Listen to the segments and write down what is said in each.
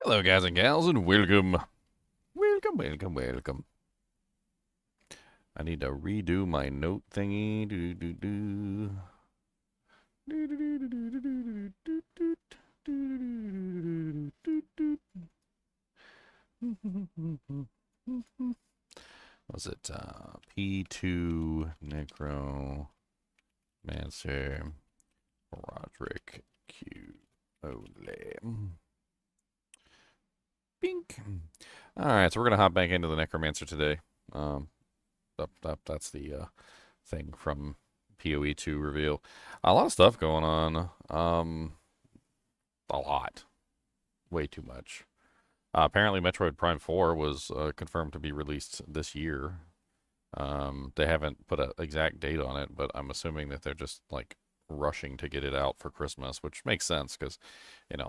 Hello, guys and gals, and welcome. Welcome, welcome, welcome. I need to redo my note thingy. Do, do, do. Do, do, do, do, do, do, do, do, do, do, do, do. Was it P2 Necro Mancer Roderick Q Ole. Bink. All right, so we're gonna hop back into the Necromancer today. Um, that's the thing from PoE 2 reveal. A lot of stuff going on. A lot, way too much. Apparently, Metroid Prime 4 was confirmed to be released this year. They haven't put an exact date on it, but I'm assuming that they're just like rushing to get it out for Christmas, which makes sense because,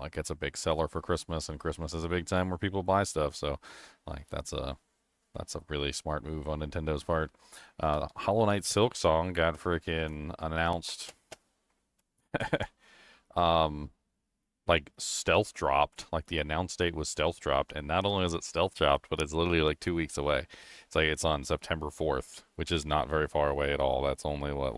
like it's a big seller for Christmas, and Christmas is a big time where people buy stuff. So, like that's a really smart move on Nintendo's part. Hollow Knight Silksong got freaking announced, um, like stealth dropped. Like the announce date was stealth dropped, and not only is it stealth dropped, but it's literally like 2 weeks away. It's like it's on September 4th, which is not very far away at all. That's only what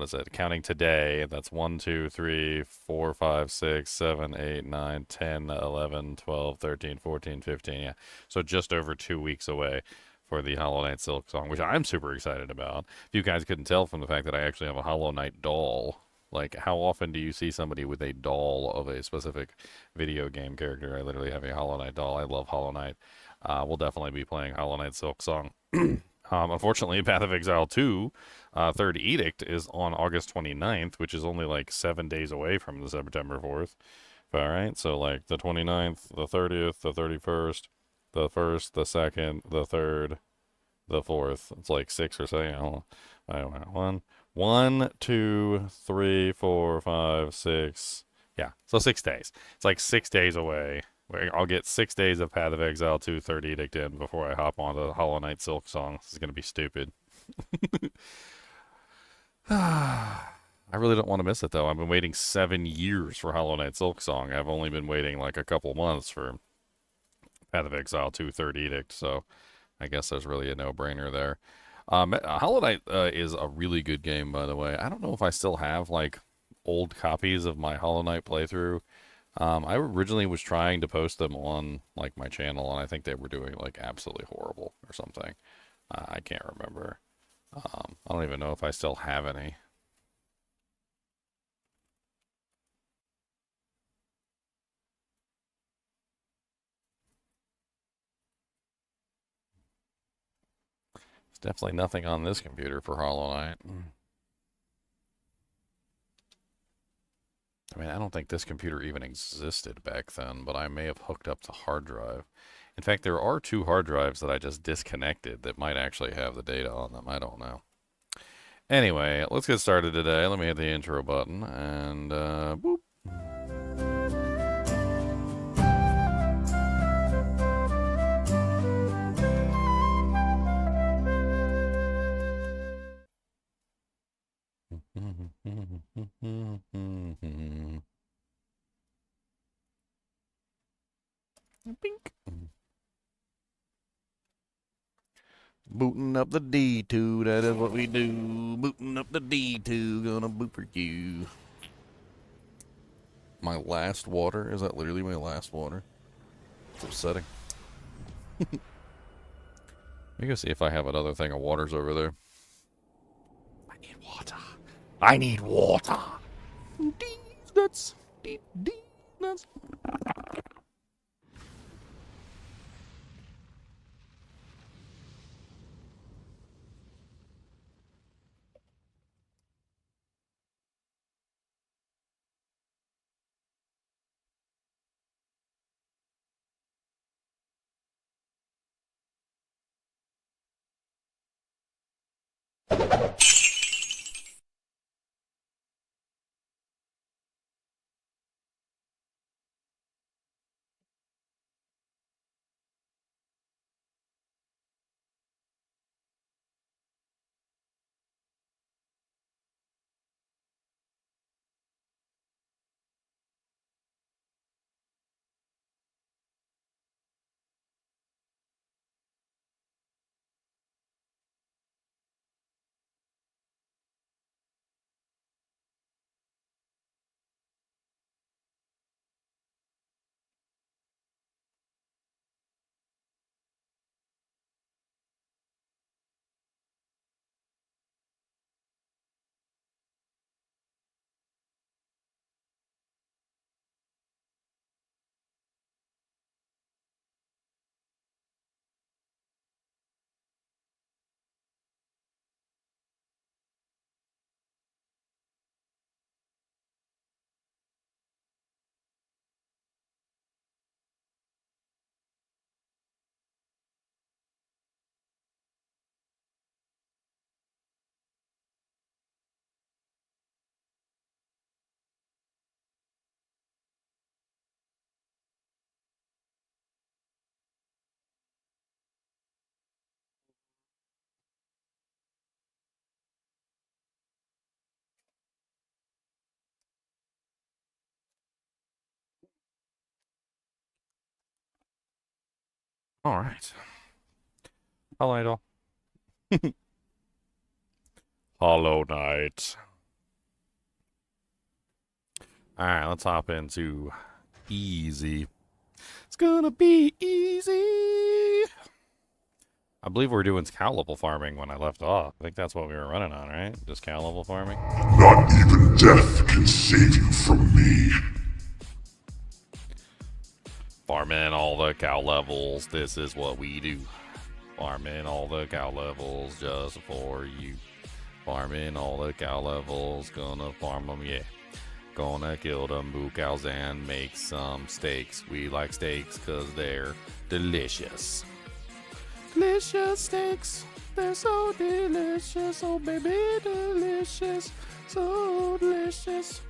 is it? Counting today, that's 1, 2, 3, 4, 5, 6, 7, 8, 9, 10, 11, 12, 13, 14, 15. Yeah. So just over 2 weeks away for the Hollow Knight Silksong, which I'm super excited about. If you guys couldn't tell from the fact that I actually have a Hollow Knight doll, like how often do you see somebody with a doll of a specific video game character? I literally have a Hollow Knight doll. I love Hollow Knight. We'll definitely be playing Hollow Knight Silksong. Unfortunately, Path of Exile 2 Third Edict is on August 29th, which is only like 7 days away from the September 4th. All right, so like the 29th, the 30th, the 31st, the 1st, the 2nd, the 3rd, the 4th. It's like 6 or 7. I don't know. 1, 2, 3, 4, 5, 6. Yeah, so 6 days. It's like 6 days away. I'll get 6 days of Path of Exile 2 Third Edict in before I hop onto Hollow Knight Silksong. This is going to be stupid. I really don't want to miss it though. I've been waiting 7 years for Hollow Knight Silksong. I've only been waiting like a couple months for Path of Exile 2 Third Edict, so I guess there's really a no-brainer there. Hollow Knight is a really good game, by the way. I don't know if I still have like old copies of my Hollow Knight playthrough. I originally was trying to post them on like my channel, and I think they were doing like absolutely horrible or something. I can't remember. I don't even know if I still have any. There's definitely nothing on this computer for Hollow Knight. I mean, I don't think this computer even existed back then, but I may have hooked up the hard drive. In fact, there are two hard drives that I just disconnected that might actually have the data on them. I don't know. Anyway, let's get started today. Let me hit the intro button and boop. Bink. Booting up the D2, that is what we do. Booting up the D2, gonna boot for you. My last water? Is that literally my last water? It's upsetting. Let me go see if I have another thing of waters over there. I need water. I need water. These nuts. These nuts. All right. Hollow Knight. Hollow Knight. All right, let's hop into easy. It's gonna be easy. I believe we're doing cow level farming when I left off. I think that's what we were running on, right? Just cow level farming. Not even death can save you from me. Farming all the cow levels. This is what we do. Farming all the cow levels just for you. Farming all the cow levels. Gonna farm them, yeah. Gonna kill the moo cows and make some steaks. We like steaks because they're delicious. Delicious steaks. They're so delicious. Oh, baby, delicious. So delicious.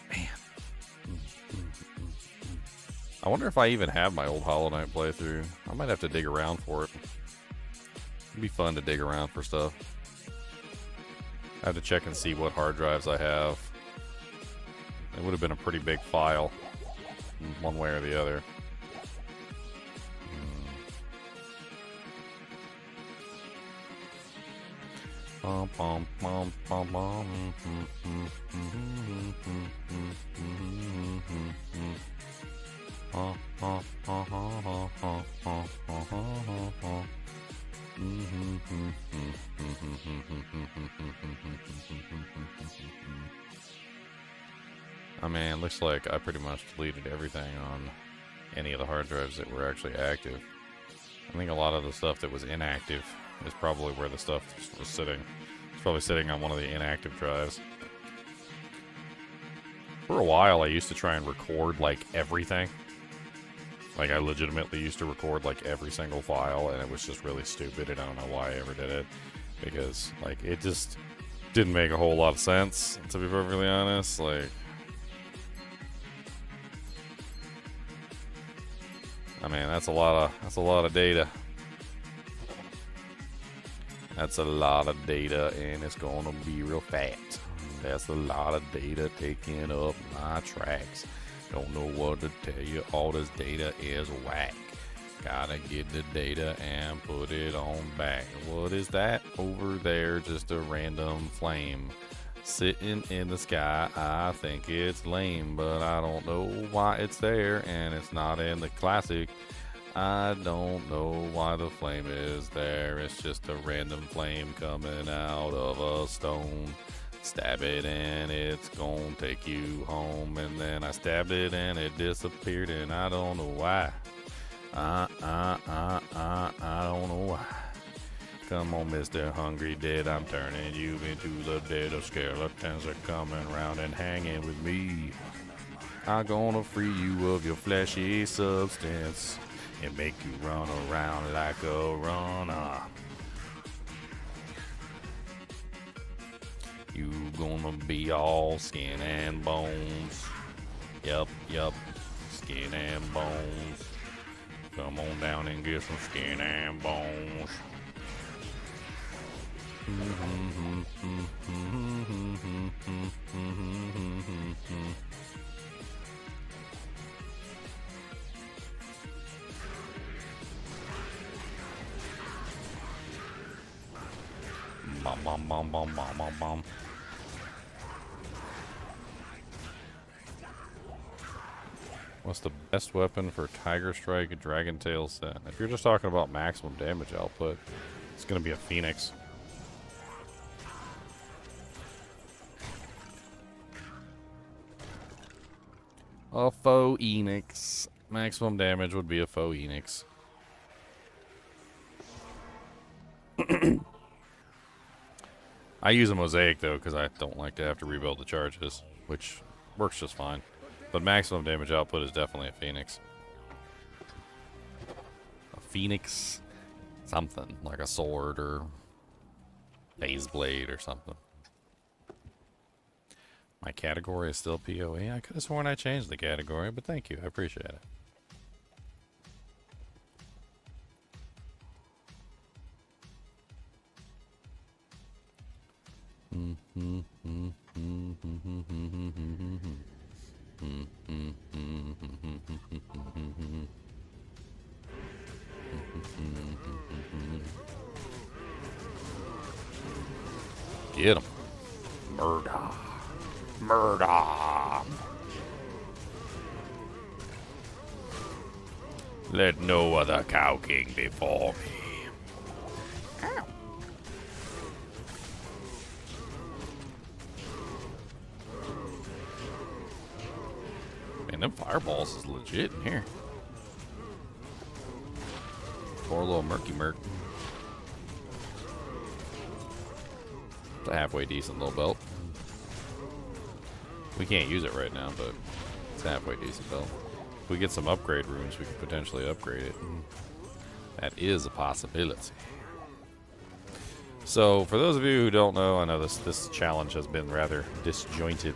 Man. I wonder if I even have my old Hollow Knight playthrough. I might have to dig around for it. It'd be fun to dig around for stuff. I have to check and see what hard drives I have. It would have been a pretty big file, one way or the other. I mean, looks like I pretty much deleted everything on any of the hard drives that were actually active. I think a lot of the stuff that was inactive is probably where the stuff was sitting. It's probably sitting on one of the inactive drives. For a while, I used to try and record, like, everything. Like, I legitimately used to record, like, every single file, and it was just really stupid, and I don't know why I ever did it. Because, like, it just didn't make a whole lot of sense, to be perfectly honest. Like, I mean, that's a lot of data. That's a lot of data, and it's gonna be real fat. That's a lot of data taking up my tracks. Don't know what to tell you. All this data is whack. Gotta get the data and put it on back. What is that over there? Just a random flame sitting in the sky. I think it's lame, but I don't know why it's there, and it's not in the classic. I don't know why the flame is there. It's just a random flame coming out of a stone. Stab it and it's gonna take you home. And then I stabbed it and it disappeared, and I don't know why. I don't know why. Come on, Mr. Hungry Dead, I'm turning you into the dead of skeletons are coming round and hanging with me. I'm gonna free you of your fleshy substance and make you run around like a runner. You gonna be all skin and bones. Yup, skin and bones. Come on down and get some skin and bones. Bum, bum, bum, bum, bum, bum, bum. What's the best weapon for Tiger Strike Dragon Tail set? If you're just talking about maximum damage output, it's going to be a Phoenix. A faux Enix. Maximum damage would be a faux Enix. I use a Mosaic, though, because I don't like to have to rebuild the charges, which works just fine. But maximum damage output is definitely a Phoenix. A Phoenix something, like a sword or phase blade or something. My category is still PoE. I could have sworn I changed the category, but thank you. I appreciate it. Get him. Murder. Murder. Let no other cow king before me. Ow. Man, them fireballs is legit in here. Poor little murky murk. It's a halfway decent little belt. We can't use it right now, but it's a halfway decent belt. If we get some upgrade runes, we could potentially upgrade it. That is a possibility. So, for those of you who don't know, I know this challenge has been rather disjointed,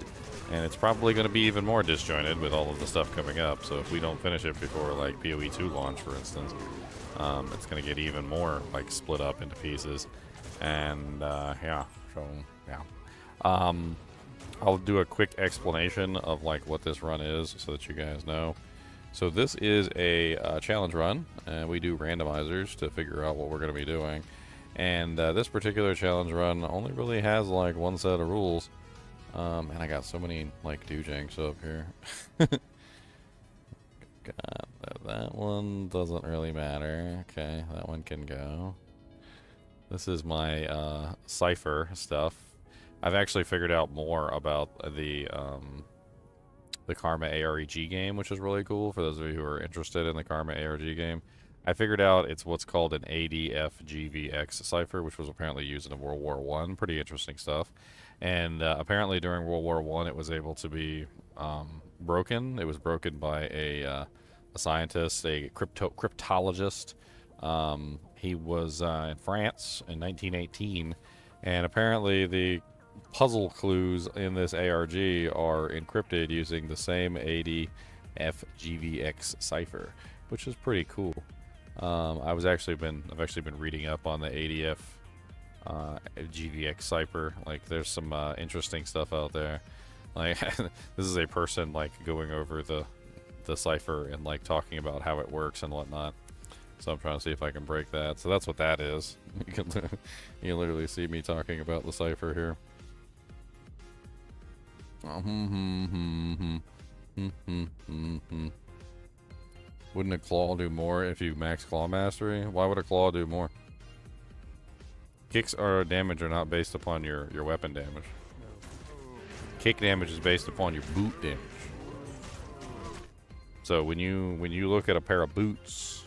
and it's probably going to be even more disjointed with all of the stuff coming up. So, if we don't finish it before, like, PoE 2 launch, for instance, it's going to get even more, like, split up into pieces. And, yeah. So, yeah. I'll do a quick explanation of, like, what this run is so that you guys know. So this is a challenge run, and we do randomizers to figure out what we're going to be doing. And this particular challenge run only really has like one set of rules. And I got so many like doojanks up here. That one doesn't really matter. Okay, that one can go. This is my cipher stuff. I've actually figured out more about the Karma AREG game, which is really cool for those of you who are interested in the Karma AREG game. I figured out it's what's called an ADFGVX cipher, which was apparently used in World War I. Pretty interesting stuff. And apparently during World War I, it was able to be broken. It was broken by a scientist, a cryptologist. He was in France in 1918, and apparently the puzzle clues in this ARG are encrypted using the same ADFGVX cipher, which is pretty cool. I've actually been reading up on the ADF GVX cipher. Like, there's some interesting stuff out there. Like, this is a person like going over the cipher and like talking about how it works and whatnot. So I'm trying to see if I can break that. So that's what that is. You can literally see me talking about the cipher here. Wouldn't a claw do more if you max claw mastery? Why would a claw do more? Kicks or damage are not based upon your weapon damage. Kick damage is based upon your boot damage. So when you look at a pair of boots,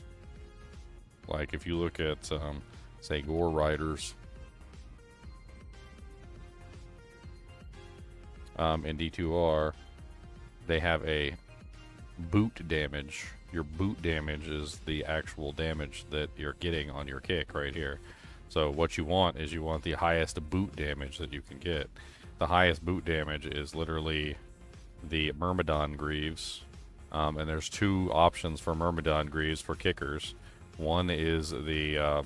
like if you look at say Gore Riders in D2R, they have a boot damage. Your boot damage is the actual damage that you're getting on your kick right here. So what you want is you want the highest boot damage that you can get. The highest boot damage is literally the Myrmidon Greaves. And there's two options for Myrmidon Greaves for kickers. One is the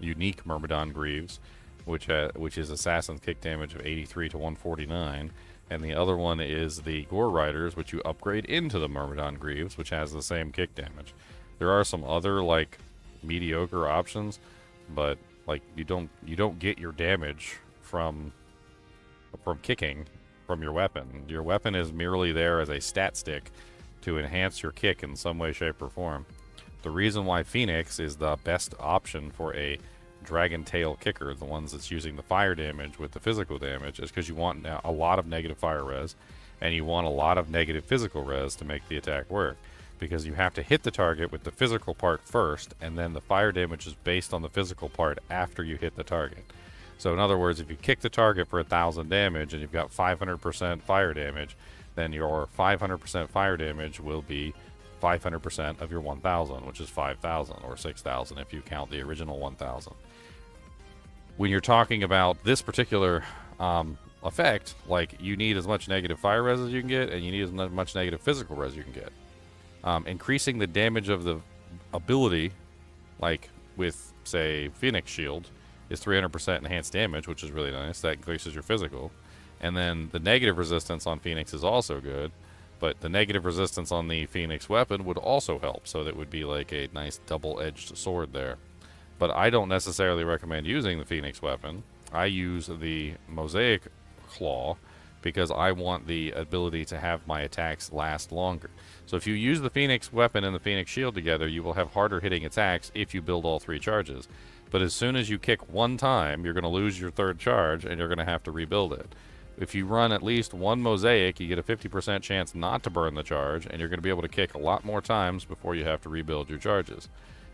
unique Myrmidon Greaves, which is assassin kick damage of 83 to 149. And the other one is the Gore Riders, which you upgrade into the Myrmidon Greaves, which has the same kick damage. There are some other like mediocre options, but like you don't get your damage from kicking from your weapon. Your weapon is merely there as a stat stick to enhance your kick in some way, shape, or form. The reason why Phoenix is the best option for a Dragon Tail kicker, the ones that's using the fire damage with the physical damage, is because you want a lot of negative fire res, and you want a lot of negative physical res to make the attack work. Because you have to hit the target with the physical part first, and then the fire damage is based on the physical part after you hit the target. So in other words, if you kick the target for 1,000 damage and you've got 500% fire damage, then your 500% fire damage will be 500% of your 1,000, which is 5,000, or 6,000 if you count the original 1,000. When you're talking about this particular effect, like, you need as much negative fire res as you can get, and you need as much negative physical res you can get. Increasing the damage of the ability, like with, say, Phoenix Shield, is 300% enhanced damage, which is really nice. That increases your physical. And then the negative resistance on Phoenix is also good. But the negative resistance on the Phoenix weapon would also help. So that would be like a nice double-edged sword there. But I don't necessarily recommend using the Phoenix weapon. I use the Mosaic Claw because I want the ability to have my attacks last longer. So if you use the Phoenix weapon and the Phoenix shield together, you will have harder hitting attacks if you build all 3 charges. But as soon as you kick one time, you're going to lose your 3rd charge and you're going to have to rebuild it. If you run at least one Mosaic, you get a 50% chance not to burn the charge, and you're going to be able to kick a lot more times before you have to rebuild your charges.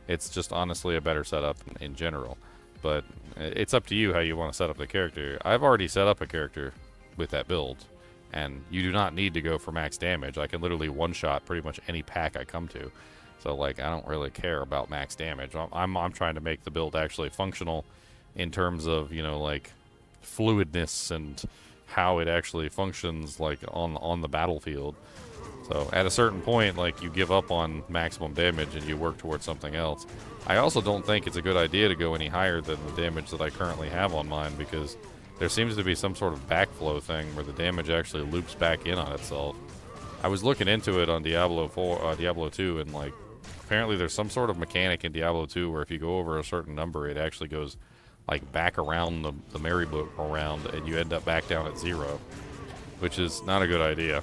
It's just honestly a better setup in general. But it's up to you how you want to set up the character. I've already set up a character with that build, and you do not need to go for max damage. I can literally one-shot pretty much any pack I come to. So, like, I don't really care about max damage. I'm trying to make the build actually functional in terms of, you know, like, fluidness and how it actually functions, like, on the battlefield. So at a certain point, like, you give up on maximum damage and you work towards something else. I also don't think it's a good idea to go any higher than the damage that I currently have on mine, because there seems to be some sort of backflow thing where the damage actually loops back in on itself. I was looking into it on Diablo 2, and, like, apparently there's some sort of mechanic in Diablo 2 where if you go over a certain number, it actually goes, like, back around the merry-go-round, and you end up back down at 0, which is not a good idea.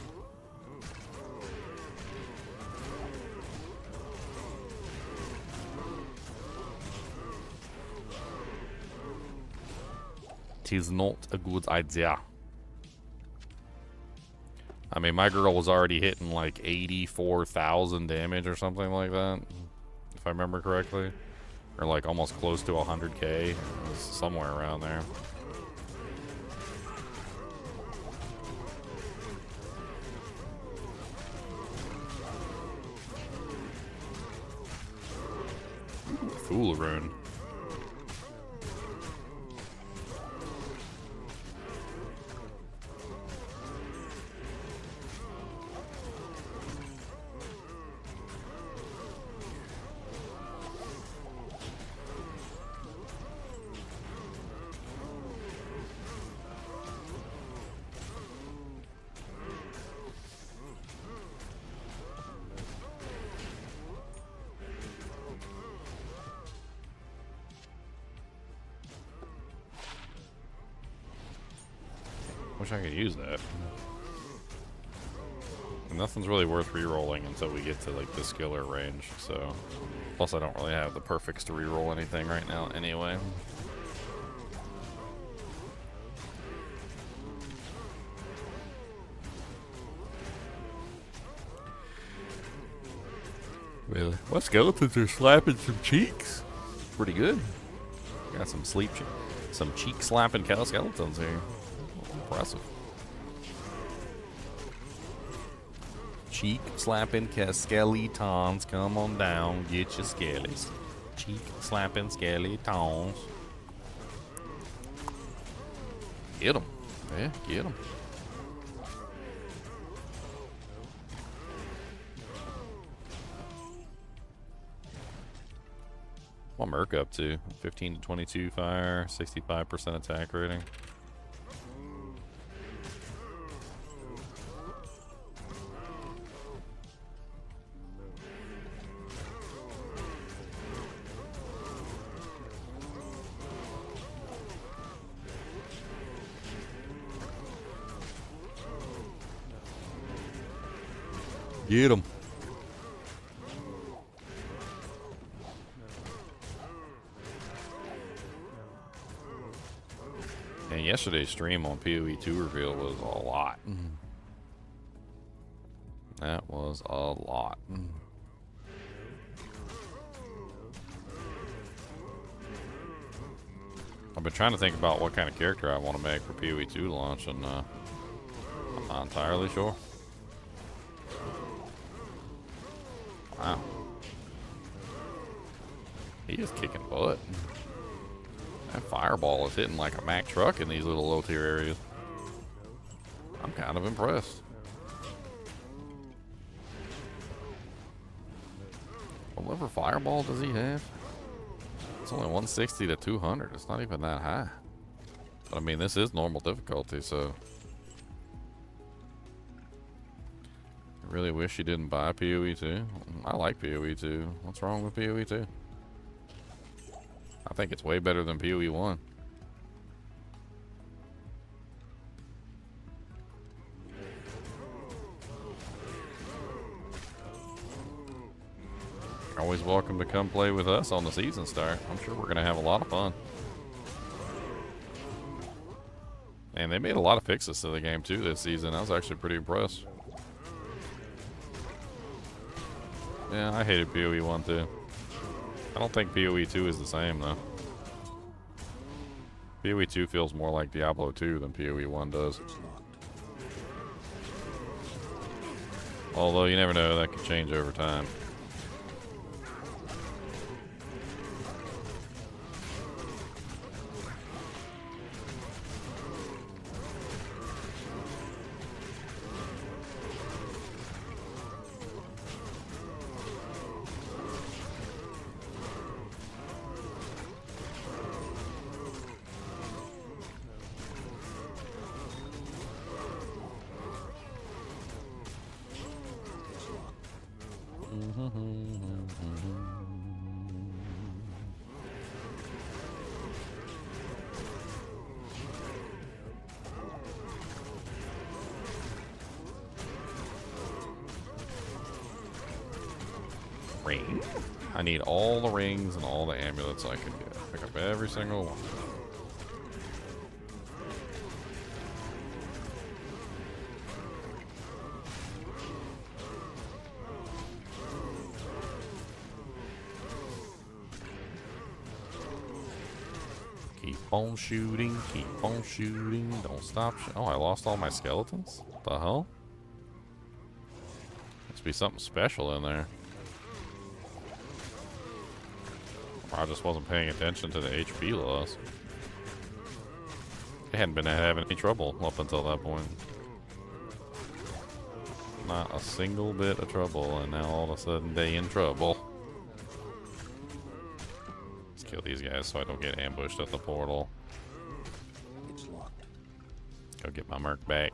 Is not a good idea. I mean, my girl was already hitting like 84,000 damage or something like that, if I remember correctly, or like almost close to 100k. It was somewhere around there. Fool Rune. Wish I could use that. And nothing's really worth re-rolling until we get to like the skiller range, so. Plus I don't really have the perfects to re-roll anything right now anyway. Really? What skeletons are slapping some cheeks? Pretty good. Got some some cheek slapping skeletons here. Impressive. Cheek slapping skeletons, come on down, get your skellies. Cheek slapping skeletons. Get them. Yeah, get them. What Merc up to? 15 to 22 fire, 65% attack rating. Get him. And yesterday's stream on PoE 2 reveal was a lot. That was a lot. I've been trying to think about what kind of character I want to make for PoE 2 launch, and I'm not entirely sure. Wow. He is kicking butt. That fireball is hitting like a Mack truck in these little low tier areas. I'm kind of impressed. What level fireball does he have? It's only 160 to 200. It's not even that high. But I mean, this is normal difficulty, so. I really wish you didn't buy PoE 2. I like PoE 2. What's wrong with PoE 2? I think it's way better than PoE 1. Always welcome to come play with us on the season start. I'm sure we're going to have a lot of fun. And they made a lot of fixes to the game too this season. I was actually pretty impressed. Yeah, I hated PoE 1 too. I don't think PoE 2 is the same though. PoE 2 feels more like Diablo 2 than PoE 1 does. Although you never know, that could change over time. Ring? I need all the rings and all the amulets I can get. Pick up every single one. Keep on shooting, don't stop. Oh, I lost all my skeletons? What the hell? Must be something special in there. I just wasn't paying attention to the HP loss. I hadn't been having any trouble up until that point. Not a single bit of trouble, and now all of a sudden they in trouble. Let's kill these guys so I don't get ambushed at the portal. It's locked. Go get my merc back.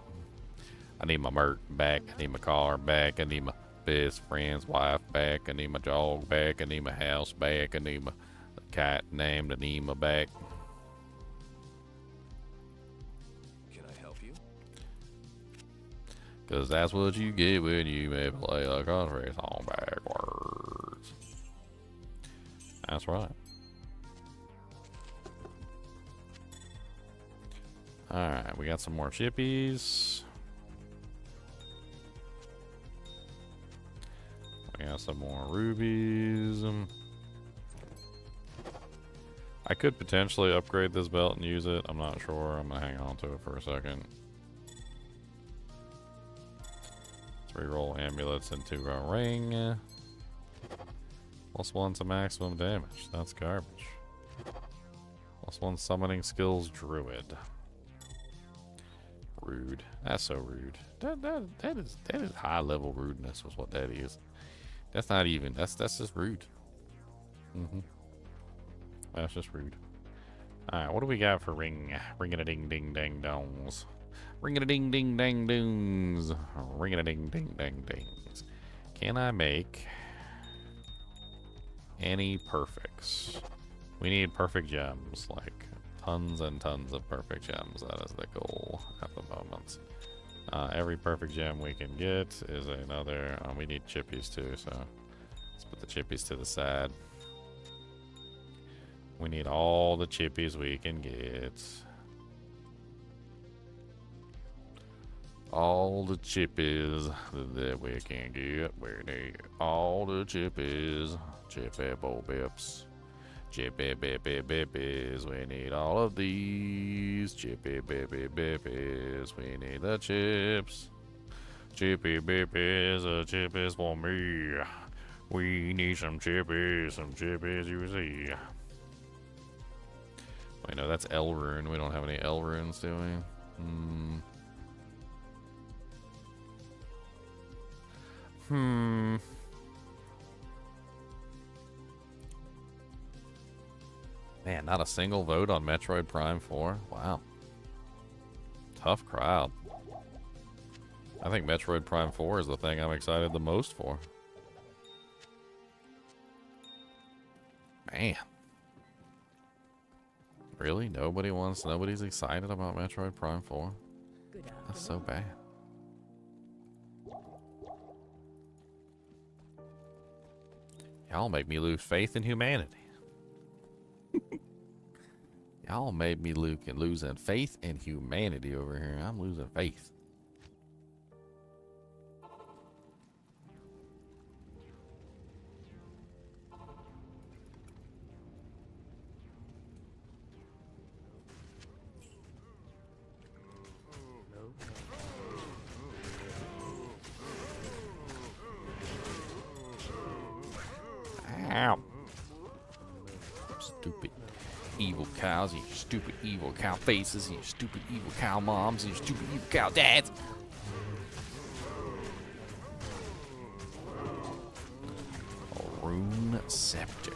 I need my merc back. I need my car back. I need my best friend's wife back. I need my dog back. I need my house back. I need my cat named Anima back. Can I help you? Cause that's what you get when you may play a country song backwards. That's right. Alright, we got some more chippies. We got some more rubies. I could potentially upgrade this belt and use it. I'm not sure. I'm gonna hang on to it for a second. 3 roll amulets into a ring. +1 to maximum damage. That's garbage. +1 summoning skills druid. Rude. That's so rude. That is high level rudeness was what that is. That's not even. That's just rude. That's just rude. Alright, what do we got for ring? Ring-a-ding-ding-dang-dongs. Ring-a-ding-ding-dang-doons. Ring-a-ding-ding-dang-dings. Can I make any perfects? We need perfect gems, like tons and tons of perfect gems. That is the goal at the moment. Every perfect gem we can get is another. We need chippies too, so let's put the chippies to the side. We need all the chippies we can get. All the chippies that we can get. We need all the chippies. Chippy bo bips. Chippy bippy bippies. We need all of these. Chippy bippy bippies. We need the chips. Chippy bippies. Chippies for me. We need some chippies. Some chippies, you see. Wait, no, that's L rune. We don't have any L runes, do we? Man, not a single vote on Metroid Prime 4? Wow. Tough crowd. I think Metroid Prime 4 is the thing I'm excited the most for. Man. Really? Nobody's excited about Metroid Prime 4? That's so bad. Y'all make me lose faith in humanity. Y'all made me losing faith in humanity over here. I'm losing faith. Ow. Stupid evil cows, you stupid evil cow faces, you stupid evil cow moms, you stupid evil cow dads. Rune Scepter.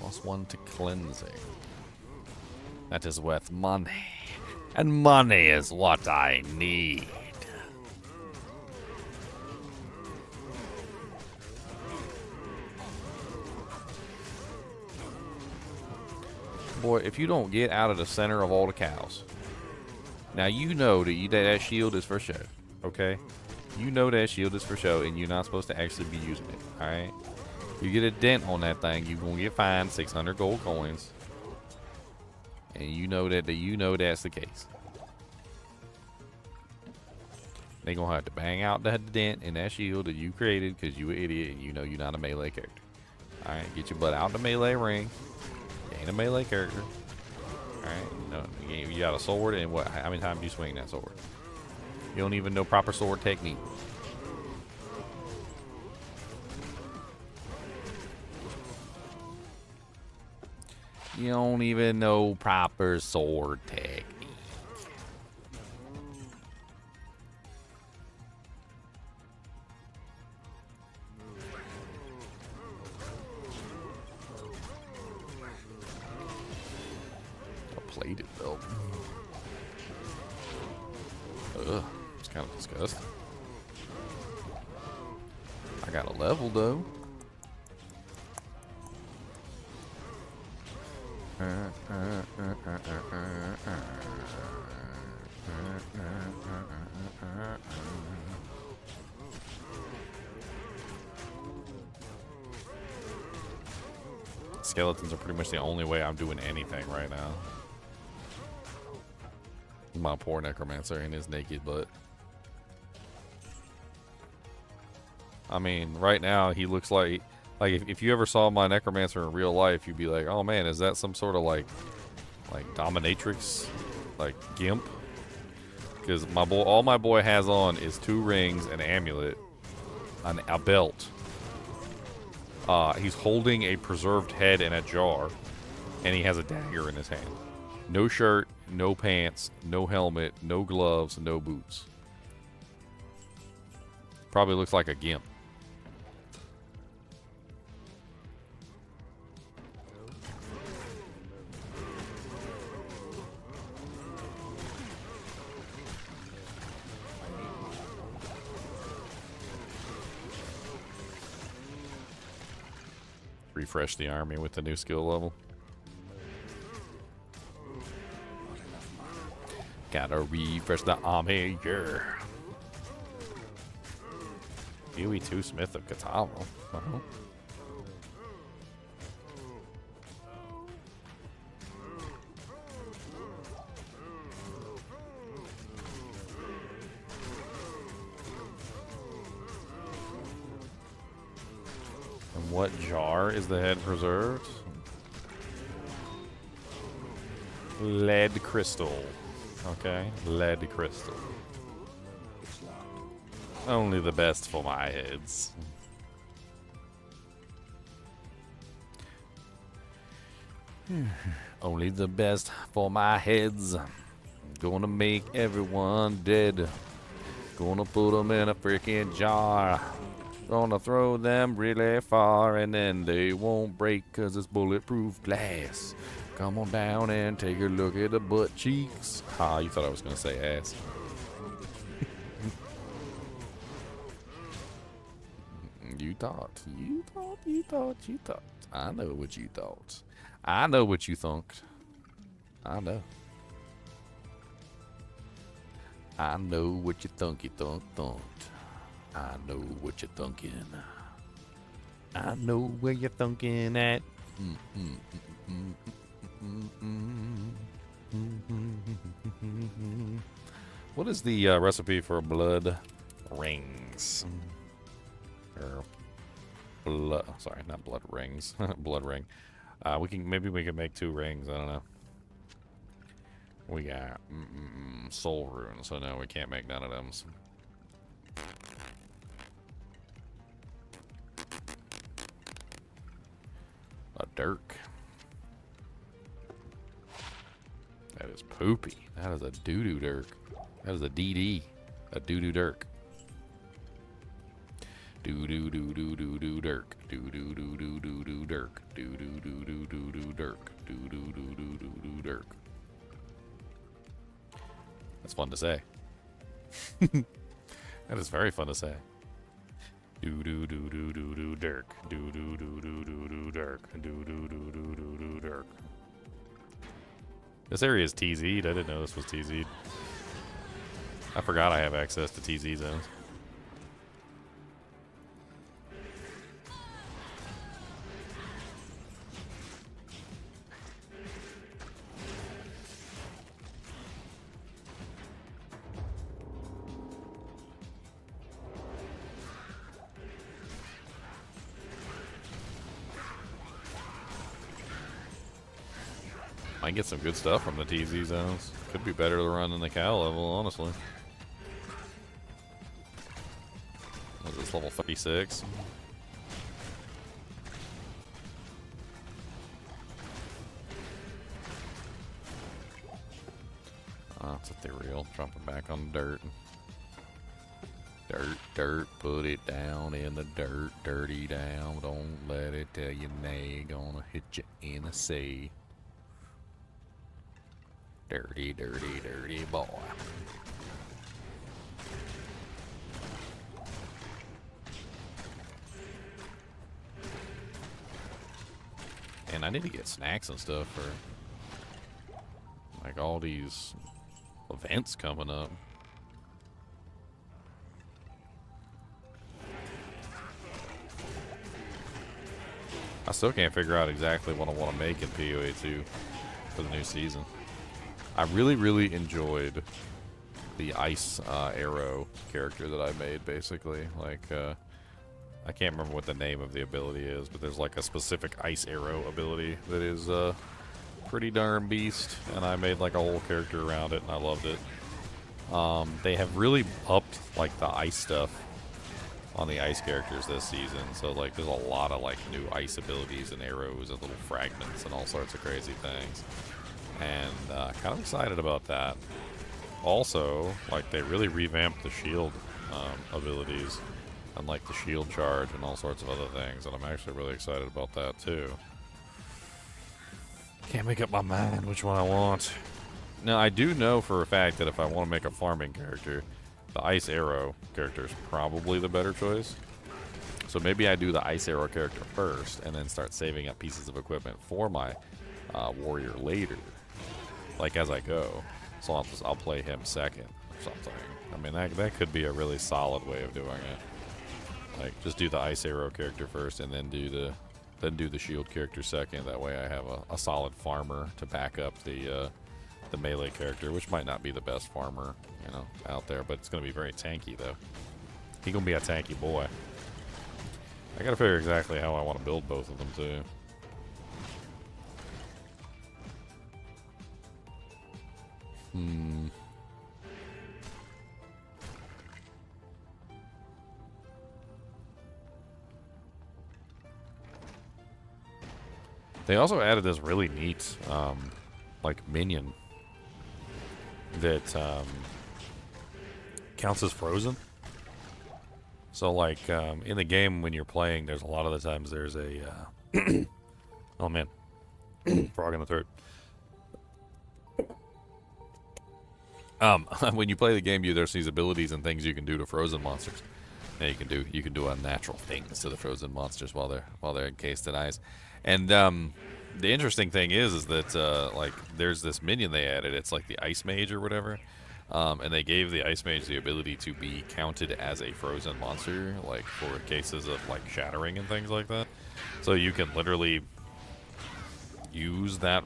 +1 to cleansing. That is worth money. And money is what I need. Boy, if you don't get out of the center of all the cows. Now you know that that shield is for show, okay? You know that shield is for show and you're not supposed to actually be using it, alright? You get a dent on that thing, you're gonna get fined 600 gold coins. And you know that's the case. They gonna have to bang out the dent in that shield that you created because you an idiot and you know you're not a melee character. Alright, get your butt out the melee ring. You ain't a melee character. Alright, no, you got a sword, and what? How many times do you swing that sword? You don't even know proper sword technique. You don't even know proper sword technique. Plated belt. Ugh, it's kind of disgusting. I got a level though. Skeletons are pretty much the only way I'm doing anything right now. My poor necromancer and his naked butt. I mean, right now he looks like if you ever saw my necromancer in real life, you'd be like, oh man, is that some sort of like dominatrix, like gimp? Because all my boy has on is 2 rings, an amulet, a belt. He's holding a preserved head in a jar, and he has a dagger in his hand. No shirt, no pants, no helmet, no gloves, no boots. Probably looks like a gimp. Refresh the army with the new skill level. Gotta refresh the army, yeah. UE2 Smith of Katana. And what jar is the head preserved? Lead crystal. Okay, lead crystal. Only the best for my heads. Only the best for my heads. Gonna make everyone dead. Gonna put them in a freaking jar. Gonna throw them really far and then they won't break 'cause it's bulletproof glass. Come on down and take a look at the butt cheeks. Ah, you thought I was gonna say ass. You thought. I know what you thought. I know what you thunked. I know. I know what you thunked. I know what you're thinking. I know where you're thinking at. What is the recipe for blood rings? Or blood? Sorry, not blood rings. Blood ring. Maybe we can make 2 rings. I don't know. We got soul runes, so no, we can't make none of them. A dirk. That is poopy. That is a doo-doo dirk. That is a DD. A doo-doo dirk. Doo-doo-doo-doo-doo-doo dirk. Doo-doo-doo-doo-doo-doo dirk. Doo-doo-doo-doo-doo-doo dirk. Doo-doo-doo-doo-doo-doo dirk. That's fun to say. That is very fun to say. Do do do do do do dirk. Do do do do do do dirk. Do do do do do do dirk. This area is TZ'd. I didn't know this was TZ'd. I forgot I have access to TZ zones. Might get some good stuff from the TZ zones. Could be better to run than the cow level, honestly. What is this, level 36? It's ethereal. Drop it back on the dirt. Dirt, put it down in the dirt. Dirty down, don't let it tell you nay. Gonna hit you in the sea. Dirty, dirty, dirty boy. And I need to get snacks and stuff for like all these events coming up. I still can't figure out exactly what I want to make in PoE 2 for the new season. I really enjoyed the ice arrow character that I made, basically. Like, I can't remember what the name of the ability is, but there's like a specific ice arrow ability that is pretty darn beast, and I made like a whole character around it, and I loved it. They have really upped like the ice stuff on the ice characters this season, so like there's a lot of like new ice abilities and arrows and little fragments and all sorts of crazy things. And kind of excited about that. Also, like they really revamped the shield abilities and like the shield charge and all sorts of other things, and I'm actually really excited about that too. Can't make up my mind which one I want. Now I do know for a fact that if I want to make a farming character, the ice arrow character is probably the better choice. So maybe I do the ice arrow character first and then start saving up pieces of equipment for my warrior later. Like as I go, so I'll play him second or something. I mean that could be a really solid way of doing it. Like just do the ice arrow character first, and then do the shield character second. That way I have a solid farmer to back up the melee character, which might not be the best farmer, you know, out there, but it's gonna be very tanky though. He gonna be a tanky boy. I gotta figure exactly how I want to build both of them too. They also added this really neat, like minion that counts as frozen. So like in the game when you're playing, there's a lot of the times there's a oh man, frog in the throat. When you play the game, there's these abilities and things you can do to frozen monsters. Yeah, you can do unnatural things to the frozen monsters while they're encased in ice. And the interesting thing is that like there's this minion they added. It's like the Ice Mage or whatever. And they gave the Ice Mage the ability to be counted as a frozen monster, like for cases of like shattering and things like that. So you can literally use that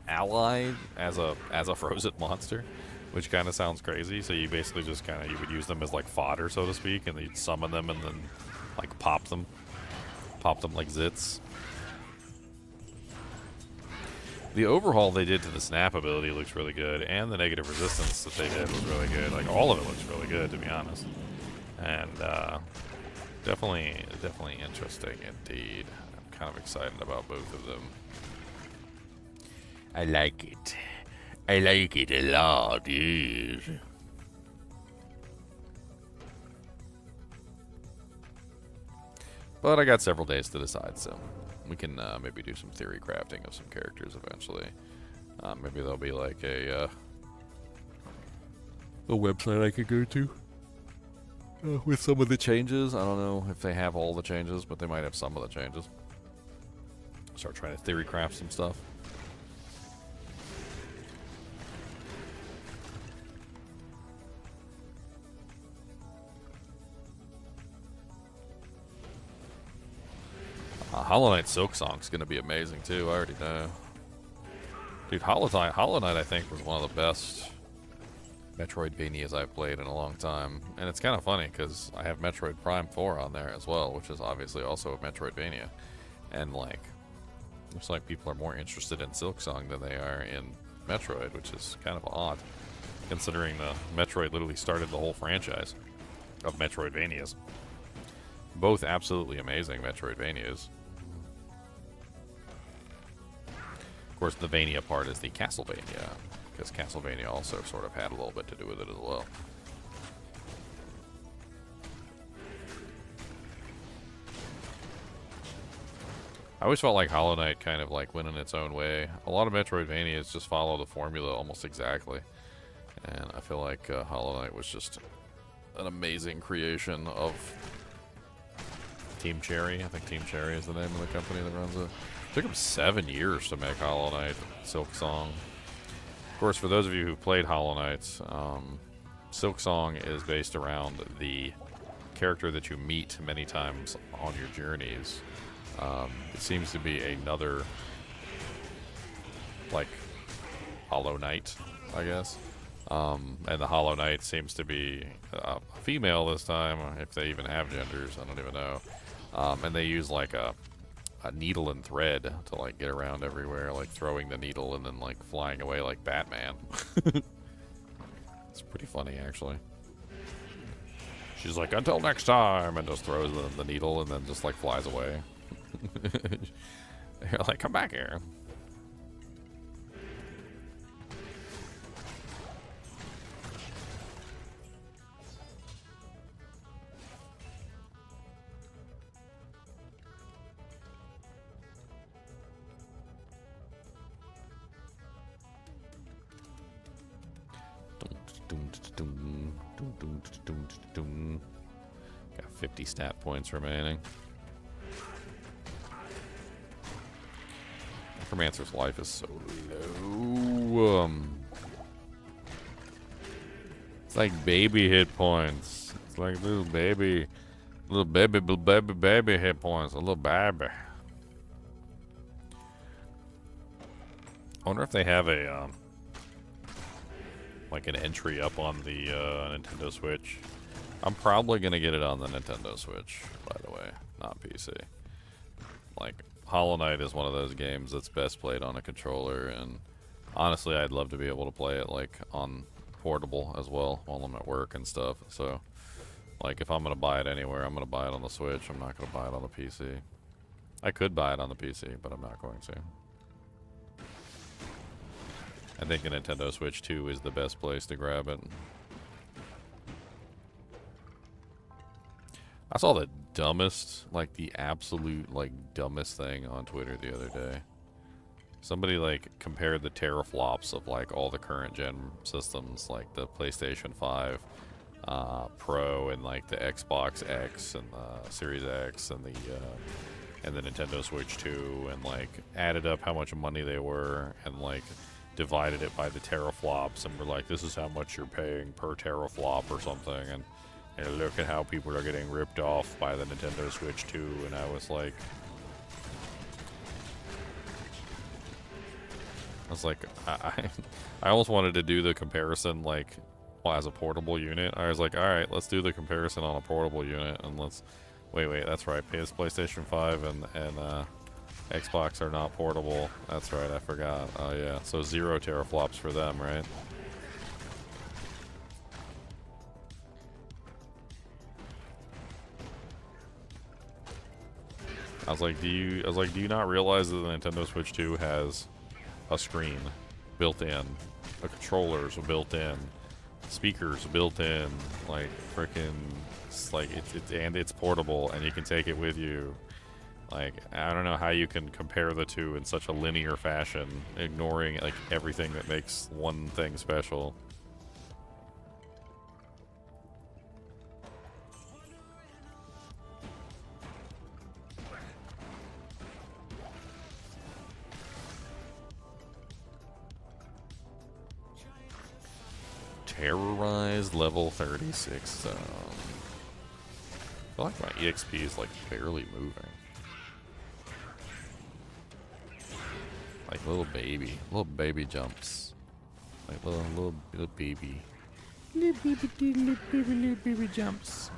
ally as a frozen monster, which kind of sounds crazy. So you basically just you would use them as like fodder, so to speak, and you'd summon them and then like pop them like zits. The overhaul they did to the snap ability looks really good, and the negative resistance that they did was really good. Like all of it looks really good, to be honest. And definitely interesting indeed. I'm kind of excited about both of them. I like it. I like it a lot, yes. But I got several days to decide, so we can maybe do some theory crafting of some characters eventually. Maybe there'll be like a website I could go to with some of the changes. I don't know if they have all the changes, but they might have some of the changes. Start trying to theory craft some stuff. Hollow Knight Silksong's gonna be amazing too. I already know. Dude, Hollow Knight I think was one of the best Metroidvanias I've played in a long time. And it's kind of funny because I have Metroid Prime 4 on there as well, which is obviously also a Metroidvania. And like, looks like people are more interested in Silksong than they are in Metroid, which is kind of odd, considering the Metroid literally started the whole franchise of Metroidvanias. Both absolutely amazing Metroidvanias. Of course, the Vania part is the Castlevania, because Castlevania also sort of had a little bit to do with it as well. I always felt like Hollow Knight kind of like went in its own way. A lot of Metroidvanias just follow the formula almost exactly. And I feel like Hollow Knight was just an amazing creation of Team Cherry. I think Team Cherry is the name of the company that runs it. It took them 7 years to make Hollow Knight Silksong. Of course, for those of you who played Hollow Knight, Silksong is based around the character that you meet many times on your journeys. It seems to be another, like, Hollow Knight, I guess. And the Hollow Knight seems to be a female this time, if they even have genders, I don't even know. And they use like a needle and thread to like get around everywhere, like throwing the needle and then like flying away like Batman. It's pretty funny, actually. She's like, until next time, and just throws the needle and then just like flies away. You're like, come back here. Got 50 stat points remaining. Necromancer's life is so low. It's like baby hit points. It's like little baby hit points. A little baby. I wonder if they have a like an entry up on the Nintendo Switch. I'm probably gonna get it on the Nintendo Switch, by the way, not PC. Like, Hollow Knight is one of those games that's best played on a controller, and honestly, I'd love to be able to play it like on portable as well while I'm at work and stuff. So, like, if I'm gonna buy it anywhere, I'm gonna buy it on the Switch. I'm not gonna buy it on the PC. I could buy it on the PC, but I'm not going to. I think a Nintendo Switch 2 is the best place to grab it. I saw the dumbest, like the absolute like dumbest thing on Twitter the other day. Somebody like compared the teraflops of like all the current gen systems, like the PlayStation 5 Pro and like the Xbox X and the Series X and the Nintendo Switch 2, and like added up how much money they were and like divided it by the teraflops, and were like, this is how much you're paying per teraflop or something, and look at how people are getting ripped off by the Nintendo Switch 2, and I was like, I almost wanted to do the comparison like as a portable unit. I was like, all right, let's do the comparison on a portable unit, and let's wait, that's right, PlayStation 5 and Xbox are not portable. That's right, I forgot. Oh yeah, so 0 teraflops for them, right? I was like, do you not realize that the Nintendo Switch 2 has a screen built in, a controllers built in, speakers built in, like freaking, like it's portable and you can take it with you. Like, I don't know how you can compare the two in such a linear fashion, ignoring like everything that makes one thing special. Terrorized level 36 I feel like my EXP is like barely moving. Like little baby jumps. Like little baby. Little baby jumps.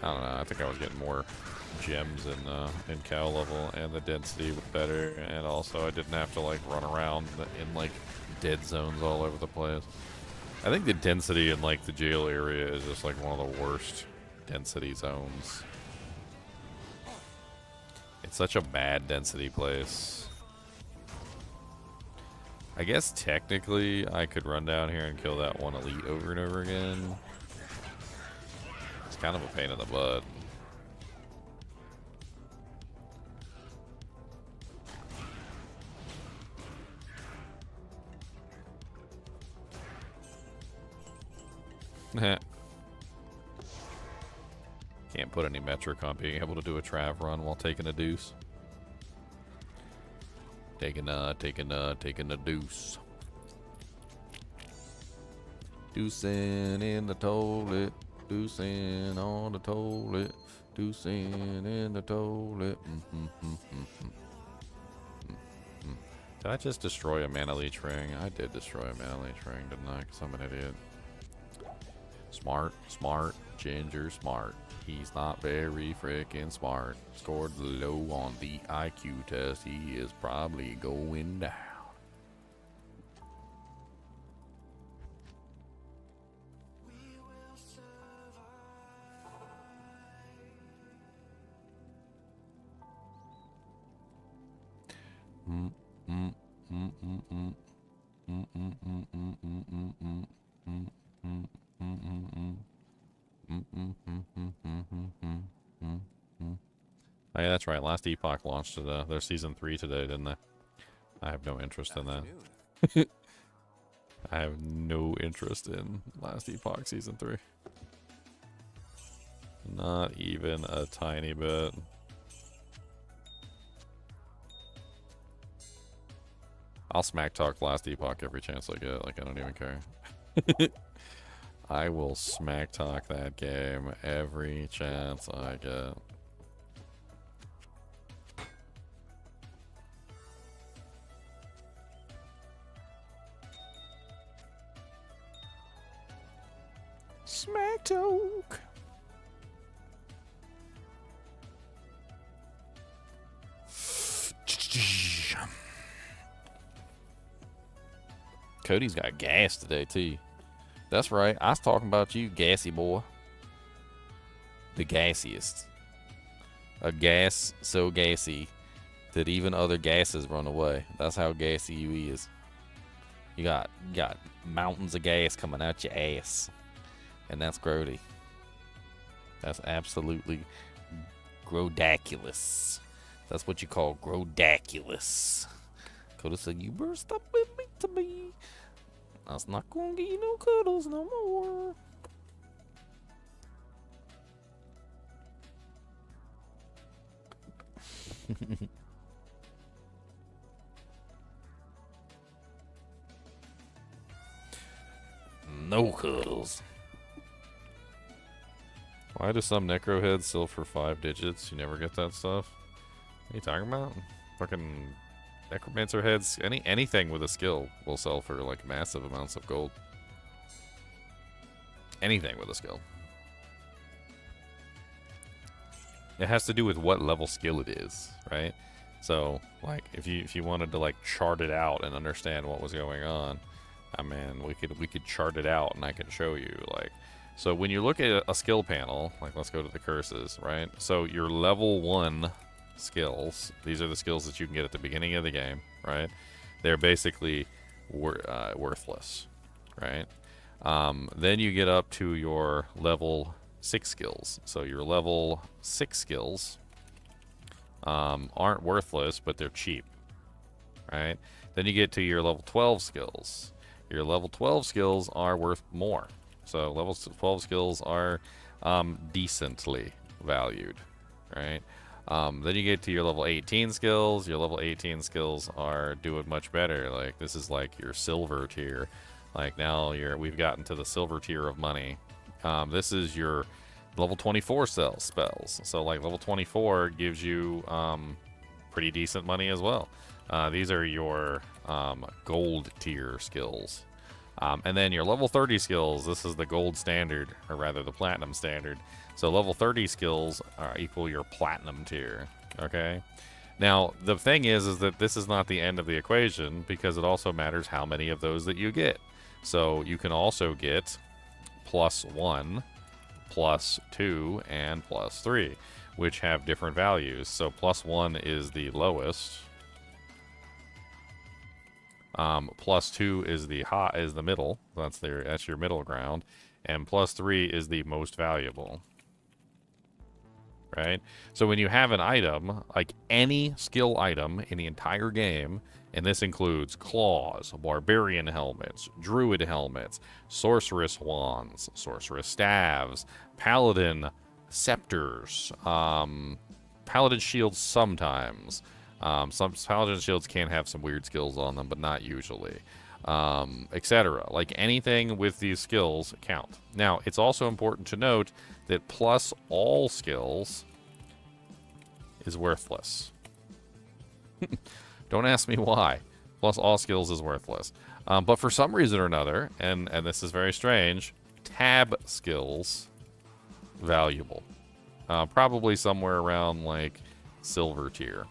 I don't know, I think I was getting more gems in cow level, and the density was better, and also I didn't have to like run around in like dead zones all over the place. I think the density in like the jail area is just like one of the worst density zones. It's such a bad density place. I guess technically I could run down here and kill that one elite over and over again. It's kind of a pain in the butt. Can't put any metric on being able to do a trav run while taking a deuce. Taking a deuce. Deucing in the toilet. Deucing on the toilet. Deucing in the toilet. Did I just destroy a mana leech ring? I did destroy a mana leech ring, didn't I? Because I'm an idiot. Smart, Ginger smart. He's not very freaking smart. Scored low on the IQ test. He is probably going down. Oh yeah, that's right. Last Epoch launched their season 3 today, didn't they? I have no interest in that. I have no interest in Last Epoch season 3. Not even a tiny bit. I'll smack talk Last Epoch every chance I get. Like, I don't even care. I will smack talk that game every chance I get. Smack talk. Cody's got gas today too. That's right. I was talking about you, gassy boy. The gassiest. A gas so gassy that even other gases run away. That's how gassy you is. You got mountains of gas coming out your ass. And that's grody. That's absolutely grodaculous. That's what you call grodaculous. Coda said, "You better stop with me to me. I was not gonna give you no cuddles no more." No cuddles. Why do some necro heads sell for 5 digits? You never get that stuff? What are you talking about? Fucking necromancer heads, anything with a skill will sell for like massive amounts of gold. Anything with a skill. It has to do with what level skill it is, right? So, like, if you wanted to like chart it out and understand what was going on, I mean, we could chart it out and I can show you, like. So when you look at a skill panel, like let's go to the curses, right? So your level 1 skills, these are the skills that you can get at the beginning of the game, right? They're basically worthless, right? Then you get up to your level 6 skills. So your level 6 skills aren't worthless, but they're cheap, right? Then you get to your level 12 skills. Your level 12 skills are worth more. So level 12 skills are decently valued, right? Then you get to your level 18 skills. Your level 18 skills are doing much better. Like, this is like your silver tier. Like, now we've gotten to the silver tier of money. This is your level 24 spells. So like level 24 gives you pretty decent money as well. These are your gold tier skills. And then your level 30 skills, this is the gold standard, or rather the platinum standard. So level 30 skills equal your platinum tier, okay? Now, the thing is that this is not the end of the equation, because it also matters how many of those that you get. So you can also get +1, +2, and +3, which have different values. So +1 is the lowest. +2 is the middle. That's your middle ground, and +3 is the most valuable. Right? So when you have an item, like any skill item in the entire game, and this includes claws, barbarian helmets, druid helmets, sorceress wands, sorceress staves, paladin scepters, paladin shields sometimes. Some paladin shields can have some weird skills on them, but not usually, etc. Like, anything with these skills count. Now, it's also important to note that plus all skills is worthless. Don't ask me why. Plus all skills is worthless. But for some reason or another, and this is very strange, tab skills valuable. Probably somewhere around like silver tier.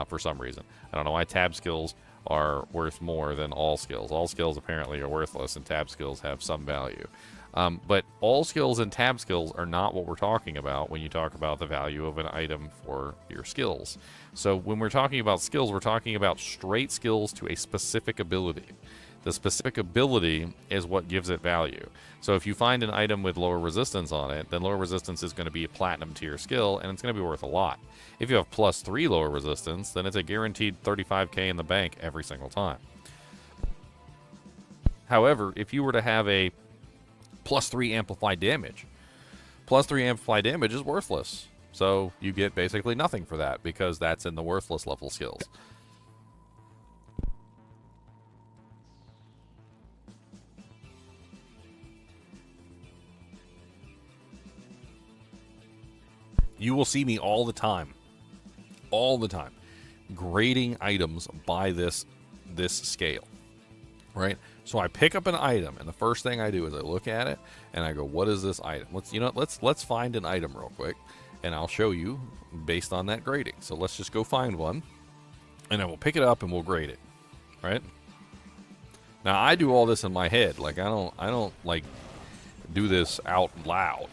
For some reason. I don't know why tab skills are worth more than all skills. All skills apparently are worthless, and tab skills have some value. But all skills and tab skills are not what we're talking about when you talk about the value of an item for your skills. So when we're talking about skills, we're talking about straight skills to a specific ability. The specific ability is what gives it value. So if you find an item with lower resistance on it, then lower resistance is going to be a platinum tier skill, and it's going to be worth a lot. If you have +3 lower resistance, then it's a guaranteed 35k in the bank every single time. However, if you were to have a +3 amplified damage, +3 amplified damage is worthless. So you get basically nothing for that, because that's in the worthless level skills. You will see me all the time, grading items by this scale, right? So I pick up an item, and the first thing I do is I look at it and I go, "What is this item?" Let's find an item real quick, and I'll show you based on that grading. So let's just go find one, and then we'll pick it up and we'll grade it, right? Now I do all this in my head, like I don't like do this out loud.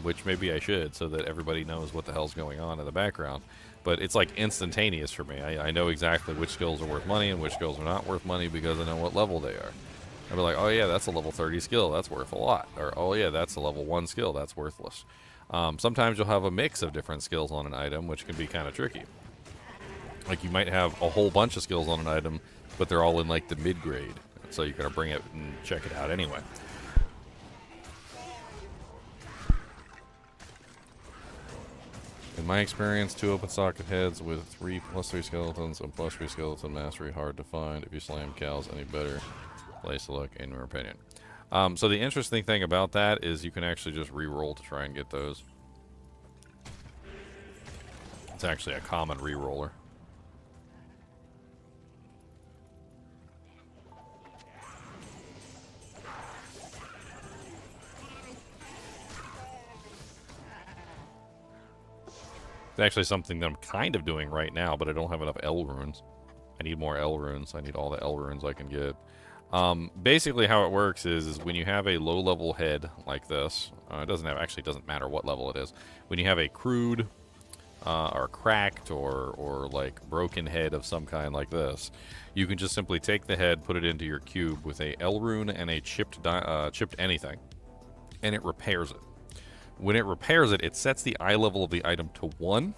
Which maybe I should, so that everybody knows what the hell's going on in the background. But it's like instantaneous for me. I know exactly which skills are worth money and which skills are not worth money, because I know what level they are. I'll be like, oh yeah, that's a level 30 skill, that's worth a lot. Or, oh yeah, that's a level 1 skill, that's worthless. Sometimes you'll have a mix of different skills on an item, which can be kind of tricky. Like, you might have a whole bunch of skills on an item, but they're all in, like, the mid-grade. So you're going to bring it and check it out anyway. In my experience, 2 open socket heads with 3+3 skeletons and +3 skeleton mastery hard to find. If you slam cows any better, place to look, in your opinion. So the interesting thing about that is you can actually just re-roll to try and get those. It's actually a common re-roller. It's actually something that I'm kind of doing right now, but I don't have enough L runes. I need more L runes. I need all the L runes I can get. Basically how it works is when you have a low-level head like this, it doesn't matter what level it is. When you have a crude, or cracked, or like broken head of some kind like this, you can just simply take the head, put it into your cube with a L rune and a chipped anything, and it repairs it. When it repairs it, it sets the eye level of the item to 1,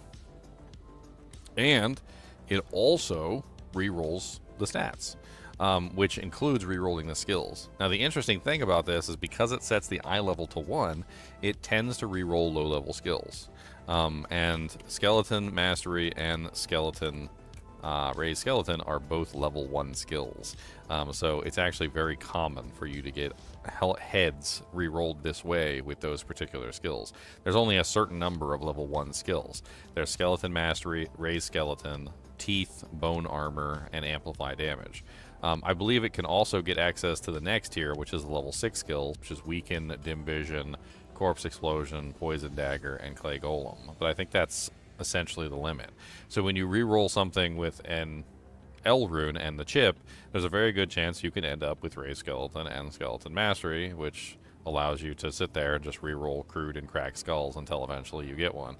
and it also re-rolls the stats, which includes re-rolling the skills. Now, the interesting thing about this is because it sets the eye level to 1, it tends to re-roll low-level skills. And Skeleton Mastery and Skeleton Raised Skeleton are both level 1 skills. So it's actually very common for you to get heads re-rolled this way with those particular skills. There's only a certain number of level 1 skills. There's Skeleton Mastery, Raised Skeleton, Teeth, Bone Armor, and Amplify Damage. I believe it can also get access to the next tier, which is the level 6 skills, which is Weaken, Dim Vision, Corpse Explosion, Poison Dagger, and Clay Golem. But I think that's essentially the limit. So when you re-roll something with an L rune and the chip, there's a very good chance you can end up with Raised Skeleton and Skeleton Mastery, which allows you to sit there and just re-roll crude and cracked skulls until eventually you get one.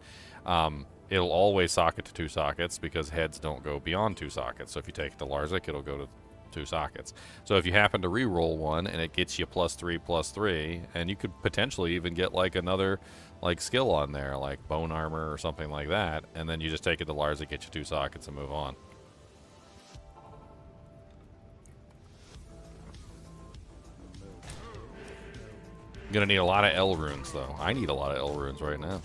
It'll always socket to 2 sockets because heads don't go beyond 2 sockets. So if you take it to Larzik, it'll go to 2 sockets. So if you happen to re-roll one and it gets you +3/+3, and you could potentially even get like another like skill on there, like Bone Armor or something like that, and then you just take it to Larzik, get you 2 sockets, and move on. Gonna need a lot of L runes though. I need a lot of L runes right now.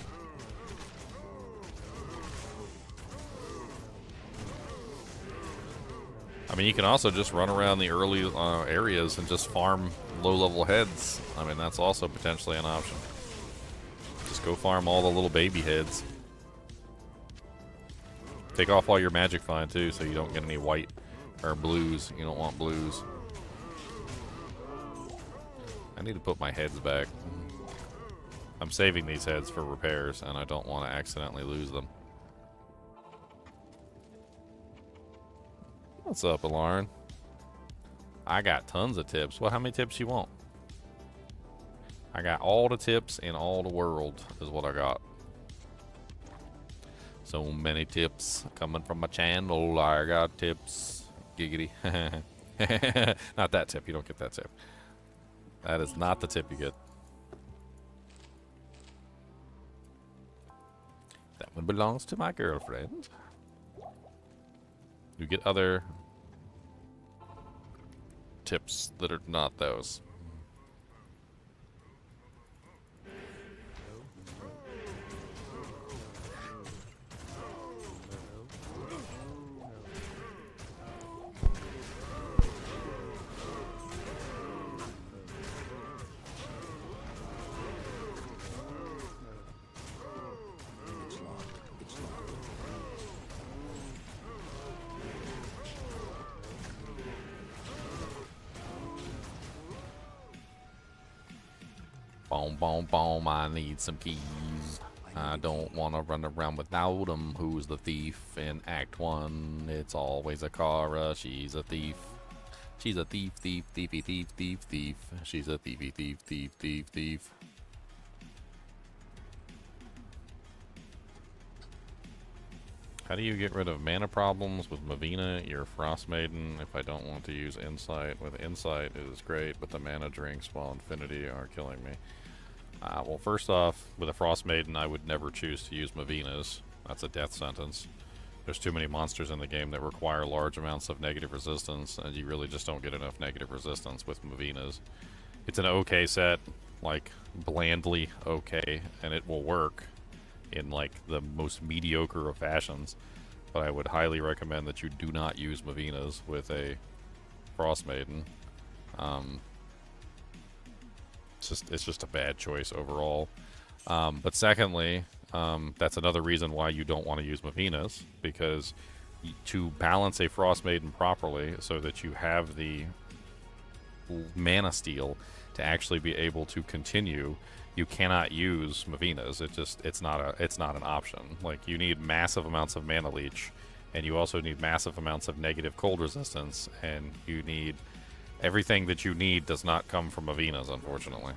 I mean, you can also just run around the early areas and just farm low-level heads. I mean, that's also potentially an option. Just go farm all the little baby heads. Take off all your magic find too, so you don't get any white or blues. You don't want blues. I need to put my heads back. I'm saving these heads for repairs, and I don't want to accidentally lose them. What's up, Lauren? I got tons of tips. Well, how many tips you want? I got all the tips in all the world is what I got. So many tips coming from my channel. I got tips. Giggity. Not that tip. You don't get that tip. That is not the tip you get. That one belongs to my girlfriend. You get other tips that are not those. Boom, boom, boom, I need some keys. I don't want to run around without them. Who's the thief in Act 1? It's always Akara. She's a thief. She's a thief, thief, thiefy, thief, thief, thief. She's a thiefy, thief, thief, thief, thief. How do you get rid of mana problems with Mavina, your Frost Maiden, if I don't want to use Insight? With Insight, it is great, but the mana drinks while Infinity are killing me. Well, first off, with a Frost Maiden, I would never choose to use Mavinas. That's a death sentence. There's too many monsters in the game that require large amounts of negative resistance, and you really just don't get enough negative resistance with Mavinas. It's an okay set, like, blandly okay, and it will work in, like, the most mediocre of fashions. But I would highly recommend that you do not use Mavinas with a Frost Maiden. It's just a bad choice overall. But secondly, that's another reason why you don't want to use Mavinas, because to balance a Frost Maiden properly so that you have the mana steal to actually be able to continue, you cannot use Mavinas. It's not an option. Like, you need massive amounts of mana leech, and you also need massive amounts of negative cold resistance, and you need everything that you need does not come from Mavinas, unfortunately.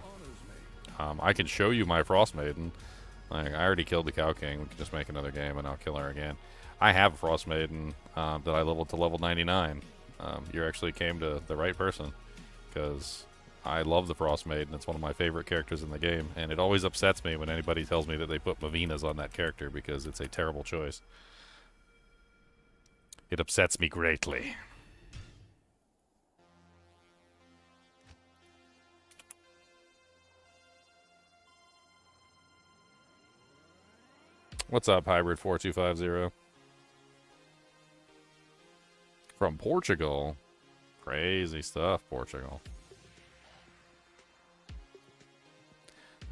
I can show you my Frost Maiden. Like, I already killed the Cow King. We can just make another game and I'll kill her again. I have a Frost Maiden that I leveled to level 99. You actually came to the right person, because I love the Frost Maiden. It's one of my favorite characters in the game, and it always upsets me when anybody tells me that they put Mavinas on that character, because it's a terrible choice. It upsets me greatly. What's up, Hybrid 4250? From Portugal. Crazy stuff, Portugal.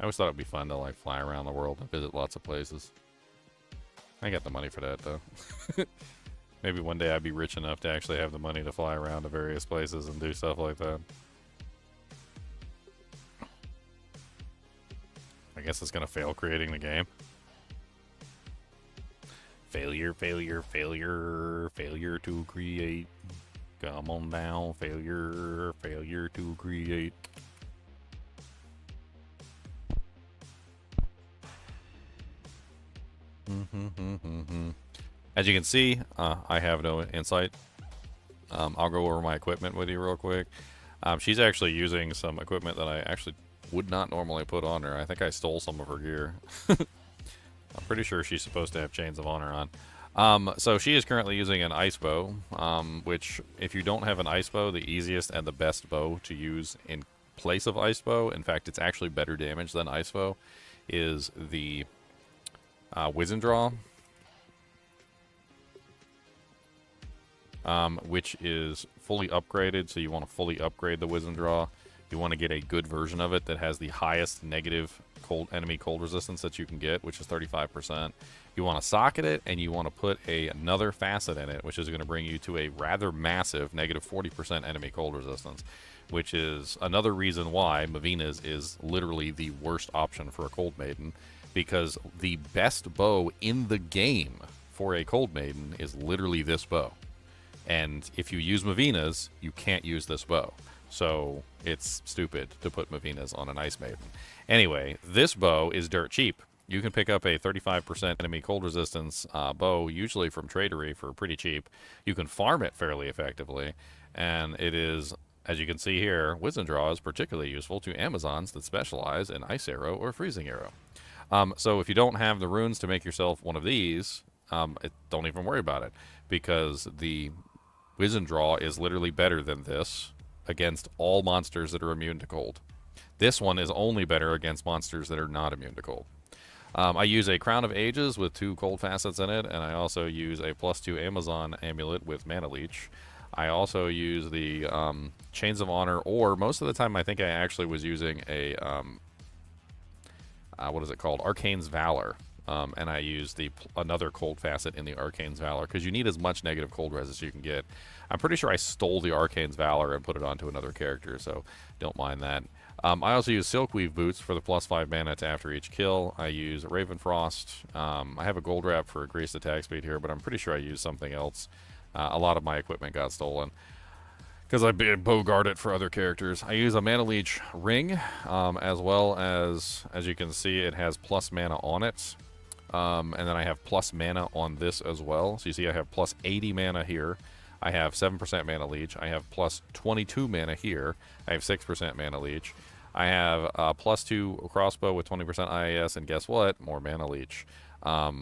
I always thought it'd be fun to, like, fly around the world and visit lots of places. I ain't got the money for that, though. Maybe one day I'd be rich enough to actually have the money to fly around to various places and do stuff like that. I guess it's gonna fail creating the game. Failure, failure, failure, failure to create. Come on now, failure, failure to create. As you can see, I have no insight. I'll go over my equipment with you real quick. She's actually using some equipment that I actually would not normally put on her. I think I stole some of her gear. I'm pretty sure she's supposed to have Chains of Honor on. So she is currently using an ice bow, which, if you don't have an ice bow, the easiest and the best bow to use in place of ice bow, in fact, it's actually better damage than ice bow, is the Wizendraw, which is fully upgraded. So you want to fully upgrade the Wizendraw. You want to get a good version of it that has the highest negative enemy cold resistance that you can get, which is 35%. You want to socket it, and you want to put another facet in it, which is going to bring you to a rather massive negative 40% enemy cold resistance, which is another reason why Mavinas is literally the worst option for a Cold Maiden, because the best bow in the game for a Cold Maiden is literally this bow. And if you use Mavinas, you can't use this bow. So it's stupid to put Mavinas on an Ice Maiden. Anyway, this bow is dirt cheap. You can pick up a 35% enemy cold resistance bow, usually from Tradery, for pretty cheap. You can farm it fairly effectively, and it is, as you can see here, Wizendraw is particularly useful to Amazons that specialize in Ice Arrow or Freezing Arrow. So if you don't have the runes to make yourself one of these, don't even worry about it, because the Wizendraw is literally better than this against all monsters that are immune to cold. This one is only better against monsters that are not immune to cold. I use a Crown of Ages with 2 cold facets in it, and I also use a +2 Amazon amulet with Mana Leech. I also use the Chains of Honor, or most of the time I think I actually was using a, what is it called? Arcane's Valor. And I use another cold facet in the Arcane's Valor, because you need as much negative cold res as you can get. I'm pretty sure I stole the Arcane's Valor and put it onto another character, so don't mind that. I also use Silkweave Boots for the +5 mana to after each kill. I use Ravenfrost. I have a Gold Wrap for increased attack speed here, but I'm pretty sure I used something else. A lot of my equipment got stolen because I bogart it for other characters. I use a Mana Leech Ring, as well as you can see, it has plus mana on it. and then I have plus mana on this as well. So you see I have plus 80 mana here. I have 7% mana leech. I have plus 22 mana here. I have 6% mana leech. I have plus 2 crossbow with 20% IAS, and guess what? More mana leech,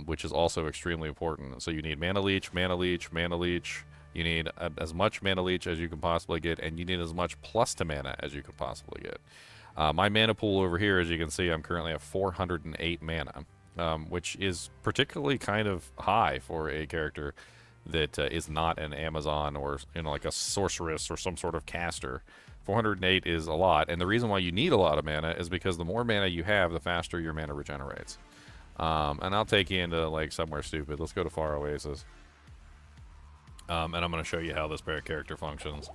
which is also extremely important. So you need mana leech, mana leech, mana leech. You need as much mana leech as you can possibly get, and you need as much plus to mana as you can possibly get. My mana pool over here, as you can see, I'm currently at 408 mana, which is particularly kind of high for a character that is not an Amazon or like a sorceress or some sort of caster. 408 is a lot, and the reason why you need a lot of mana is because the more mana you have, the faster your mana regenerates. And I'll take you into like somewhere stupid. Let's go to Far Oasis. And I'm going to show you how this character functions.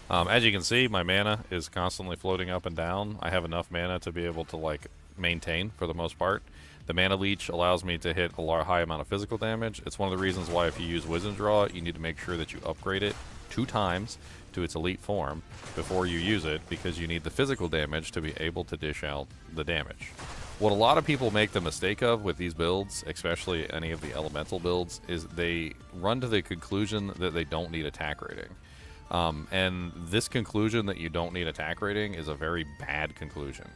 As you can see, my mana is constantly floating up and down. I have enough mana to be able to like maintain for the most part. The mana leech allows me to hit a high amount of physical damage. It's one of the reasons why if you use Wisdom Draw, you need to make sure that you upgrade it 2 times to its elite form before you use it, because you need the physical damage to be able to dish out the damage. What a lot of people make the mistake of with these builds, especially any of the elemental builds, is they run to the conclusion that they don't need attack rating. And this conclusion that you don't need attack rating is a very bad conclusion.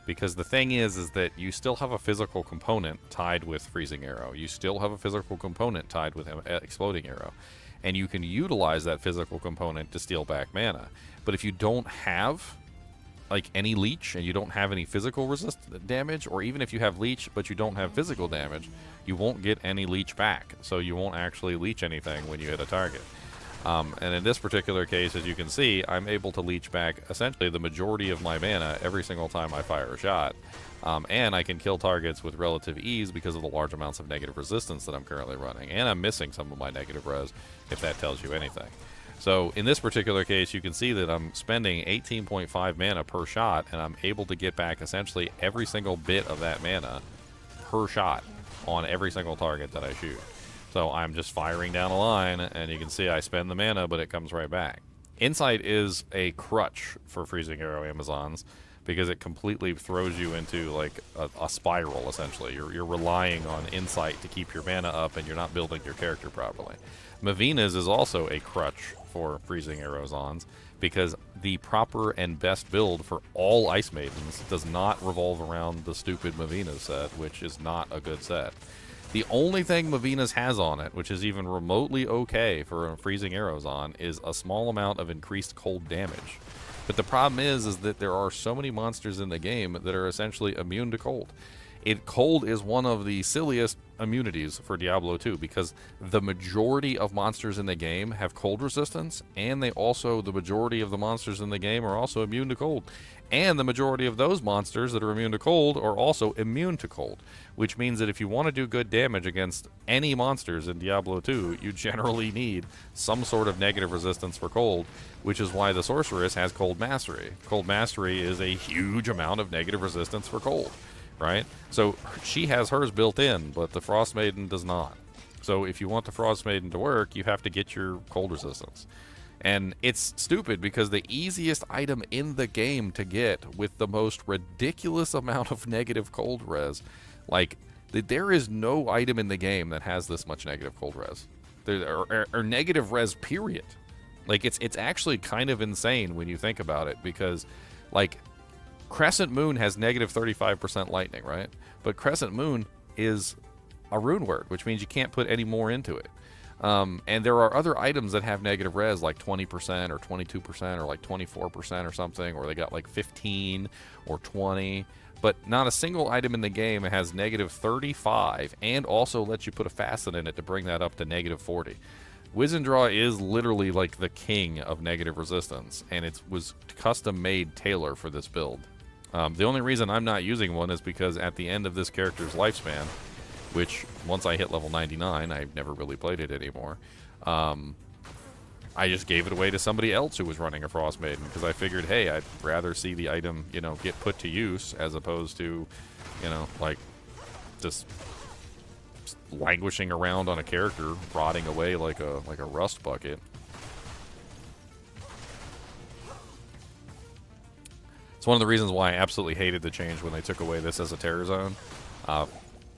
Because the thing is that you still have a physical component tied with Freezing Arrow. You still have a physical component tied with Exploding Arrow. And you can utilize that physical component to steal back mana. But if you don't have like any leech and you don't have any physical damage, or even if you have leech but you don't have physical damage, you won't get any leech back. So you won't actually leech anything when you hit a target. And in this particular case, as you can see, I'm able to leech back essentially the majority of my mana every single time I fire a shot. And I can kill targets with relative ease because of the large amounts of negative resistance that I'm currently running. And I'm missing some of my negative res, if that tells you anything. So in this particular case, you can see that I'm spending 18.5 mana per shot, and I'm able to get back essentially every single bit of that mana per shot on every single target that I shoot. So I'm just firing down a line, and you can see I spend the mana, but it comes right back. Insight is a crutch for Freezing Arrow Amazons, because it completely throws you into like a spiral, essentially. You're relying on insight to keep your mana up, and you're not building your character properly. Mavina's is also a crutch for Freezing Arrows-ons, because the proper and best build for all Ice Maidens does not revolve around the stupid Mavina's set, which is not a good set. The only thing Mavina's has on it, which is even remotely okay for Freezing Arrows on, is a small amount of increased cold damage. But the problem is that there are so many monsters in the game that are essentially immune to cold. Cold is one of the silliest immunities for Diablo 2, because the majority of monsters in the game have cold resistance, and the majority of the monsters in the game are also immune to cold. And the majority of those monsters that are immune to cold are also immune to cold, which means that if you want to do good damage against any monsters in Diablo 2, you generally need some sort of negative resistance for cold, which is why the Sorceress has Cold Mastery. Cold Mastery is a huge amount of negative resistance for cold, right? So she has hers built in, but the Frost Maiden does not. So if you want the Frost Maiden to work, you have to get your cold resistance. And it's stupid, because the easiest item in the game to get with the most ridiculous amount of negative cold res, like, there is no item in the game that has this much negative cold res. Or negative res, period. Like, it's actually kind of insane when you think about it, because, like, Crescent Moon has negative 35% lightning, right? But Crescent Moon is a rune word, which means you can't put any more into it. And there are other items that have negative res, like 20% or 22% or like 24% or something, or they got like 15 or 20. But not a single item in the game has negative 35 and also lets you put a facet in it to bring that up to negative 40. Wisdom Draw is literally like the king of negative resistance, and it was custom made tailor for this build. The only reason I'm not using one is because at the end of this character's lifespan, which once I hit level 99, I've never really played it anymore, I just gave it away to somebody else who was running a Frost Maiden, because I figured, hey, I'd rather see the item, get put to use as opposed to, like, just languishing around on a character, rotting away like a rust bucket. It's one of the reasons why I absolutely hated the change when they took away this as a terror zone.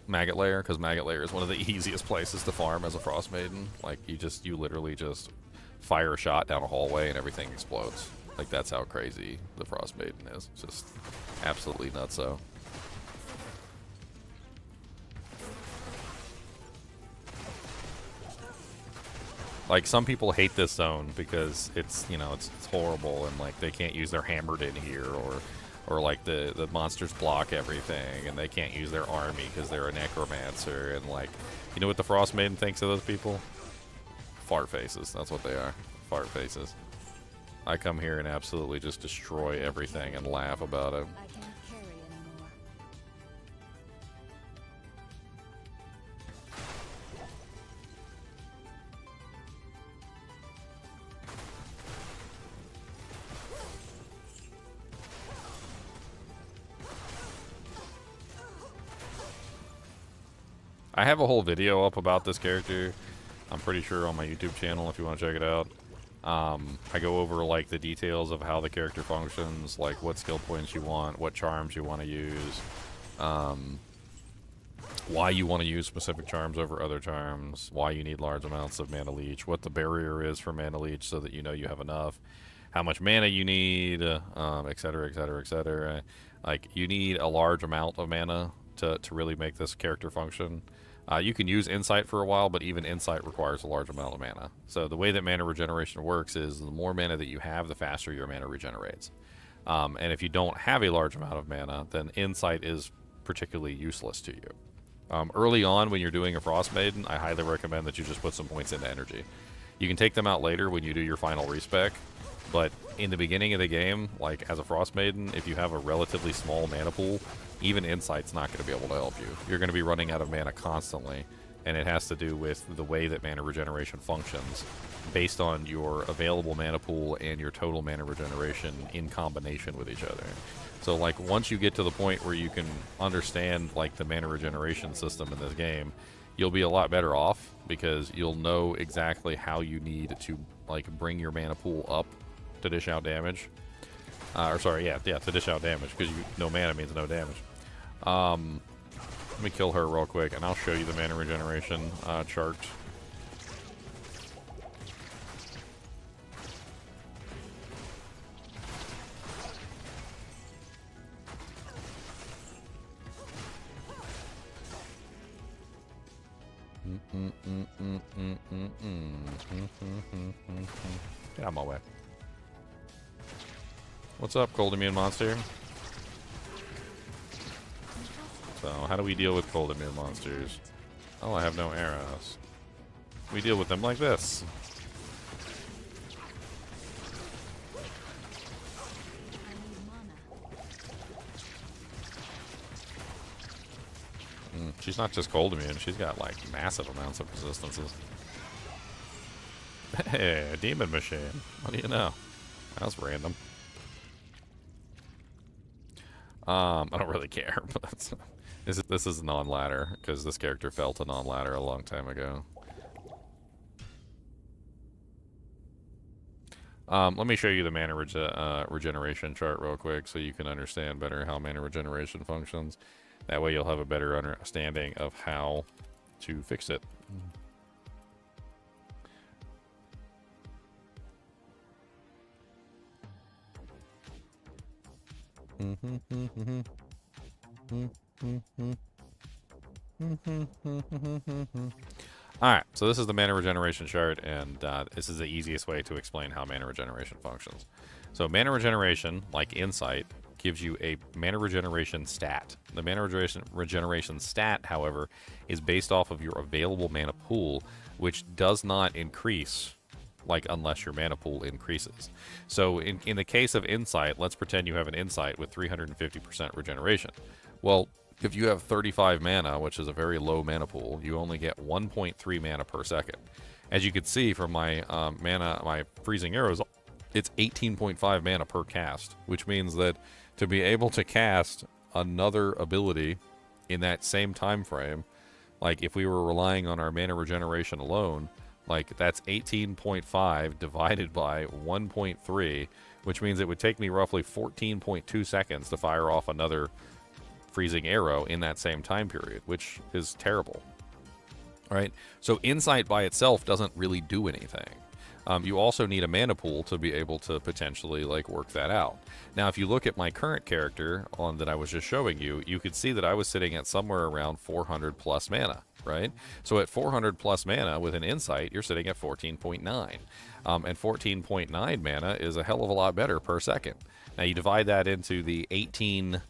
Maggot Lair, because Maggot Lair is one of the easiest places to farm as a Frost Maiden. Like, you literally just fire a shot down a hallway and everything explodes. Like, that's how crazy the Frost Maiden is. Just absolutely nutso. Like, some people hate this zone because it's, you know, it's horrible and, like, they can't use their hammered in here, or like, the monsters block everything and they can't use their army because they're a necromancer, and, like, you know what the Frost Maiden thinks of those people? Fart faces. That's what they are. Fart faces. I come here and absolutely just destroy everything and laugh about it. I can't carry anymore. I have a whole video up about this character. I'm pretty sure on my YouTube channel if you want to check it out. I go over, like, the details of how the character functions, like what skill points you want, what charms you want to use, why you want to use specific charms over other charms, why you need large amounts of mana leech, what the barrier is for mana leech so that you know you have enough, how much mana you need, etc, etc, etc. Like, you need a large amount of mana to really make this character function. You can use Insight for a while, but even Insight requires a large amount of mana. So the way that mana regeneration works is the more mana that you have, the faster your mana regenerates. And if you don't have a large amount of mana, then Insight is particularly useless to you. Early on, when you're doing a Frost Maiden, I highly recommend that you just put some points into energy. You can take them out later when you do your final respec, but in the beginning of the game, like, as a Frost Maiden, if you have a relatively small mana pool, even Insight's not going to be able to help you. You're going to be running out of mana constantly, and it has to do with the way that mana regeneration functions based on your available mana pool and your total mana regeneration in combination with each other. So, like, once you get to the point where you can understand, like, the mana regeneration system in this game, you'll be a lot better off because you'll know exactly how you need to, like, bring your mana pool up to dish out damage. To dish out damage, because no mana means no damage. Let me kill her real quick, and I'll show you the mana regeneration chart. Get out of my way. What's up, cold immune monster? So, how do we deal with cold immune monsters? Oh, I have no arrows. We deal with them like this. She's not just cold immune, she's got, like, massive amounts of resistances. Hey, a demon machine. What do you know? That's random. I don't really care, but this is non-ladder, because this character fell to non-ladder a long time ago. Let me show you the mana regeneration chart real quick so you can understand better how mana regeneration functions. That way you'll have a better understanding of how to fix it. Alright, so this is the mana regeneration chart, and this is the easiest way to explain how mana regeneration functions. So mana regeneration, like Insight, gives you a mana regeneration stat. The mana regeneration stat, however, is based off of your available mana pool, which does not increase, like, unless your mana pool increases. So in the case of Insight, let's pretend you have an Insight with 350% regeneration. Well, if you have 35 mana, which is a very low mana pool, you only get 1.3 mana per second. As you can see from my my freezing arrows, it's 18.5 mana per cast, which means that to be able to cast another ability in that same time frame, like if we were relying on our mana regeneration alone, like that's 18.5 divided by 1.3, which means it would take me roughly 14.2 seconds to fire off another freezing arrow in that same time period, which is terrible. Right? So insight by itself doesn't really do anything. You also need a mana pool to be able to potentially like work that out. Now, if you look at my current character on that I was just showing you, you could see that I was sitting at somewhere around 400 plus mana, right? So at 400 plus mana with an insight, you're sitting at 14.9. And 14.9 mana is a hell of a lot better per second. Now you divide that into the 18.9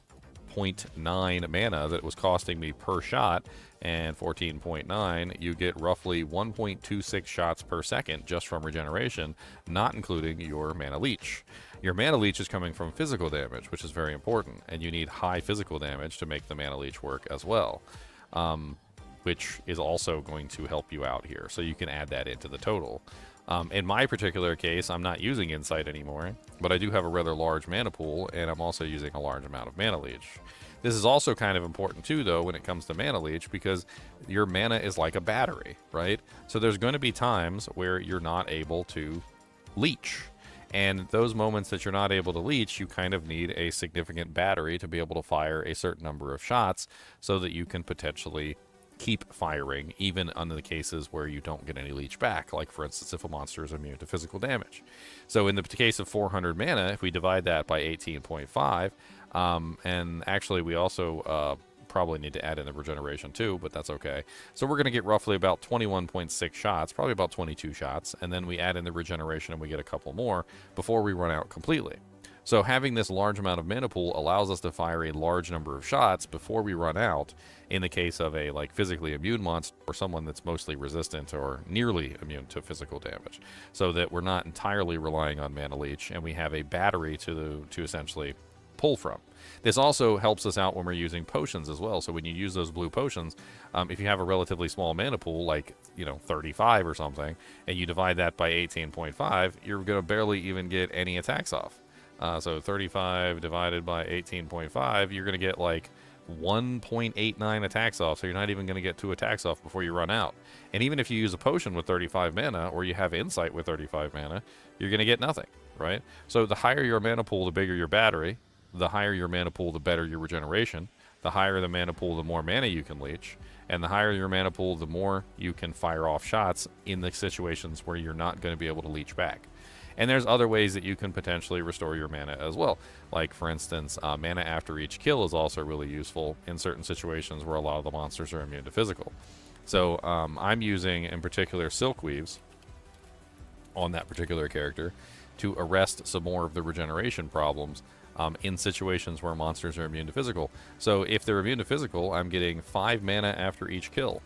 mana that it was costing me per shot, and 14.9, you get roughly 1.26 shots per second just from regeneration, not including your mana leech. Your mana leech is coming from physical damage, which is very important, and you need high physical damage to make the mana leech work as well, which is also going to help you out here, so you can add that into the total. In my particular case, I'm not using Insight anymore, but I do have a rather large mana pool, and I'm also using a large amount of mana leech. This is also kind of important too, though, when it comes to mana leech, because your mana is like a battery, right? So there's going to be times where you're not able to leech. And those moments that you're not able to leech, you kind of need a significant battery to be able to fire a certain number of shots so that you can potentially keep firing, even under the cases where you don't get any leech back, like for instance if a monster is immune to physical damage. So in the case of 400 mana, if we divide that by 18.5, and actually we also probably need to add in the regeneration too, but that's okay. So we're going to get roughly about 21.6 shots, probably about 22 shots, and then we add in the regeneration and we get a couple more before we run out completely. So having this large amount of mana pool allows us to fire a large number of shots before we run out in the case of a like physically immune monster or someone that's mostly resistant or nearly immune to physical damage, so that we're not entirely relying on mana leech and we have a battery to essentially pull from. This also helps us out when we're using potions as well. So when you use those blue potions, if you have a relatively small mana pool, like 35 or something, and you divide that by 18.5, you're going to barely even get any attacks off. So 35 divided by 18.5, you're going to get like 1.89 attacks off, so you're not even going to get 2 attacks off before you run out. And even if you use a potion with 35 mana, or you have insight with 35 mana, you're going to get nothing, right? So the higher your mana pool, the bigger your battery. The higher your mana pool, the better your regeneration. The higher the mana pool, the more mana you can leech. And the higher your mana pool, the more you can fire off shots in the situations where you're not going to be able to leech back. And there's other ways that you can potentially restore your mana as well. Like, for instance, mana after each kill is also really useful in certain situations where a lot of the monsters are immune to physical. So I'm using, in particular, Silk Weaves on that particular character to arrest some more of the regeneration problems in situations where monsters are immune to physical. So if they're immune to physical, I'm getting 5 mana after each kill.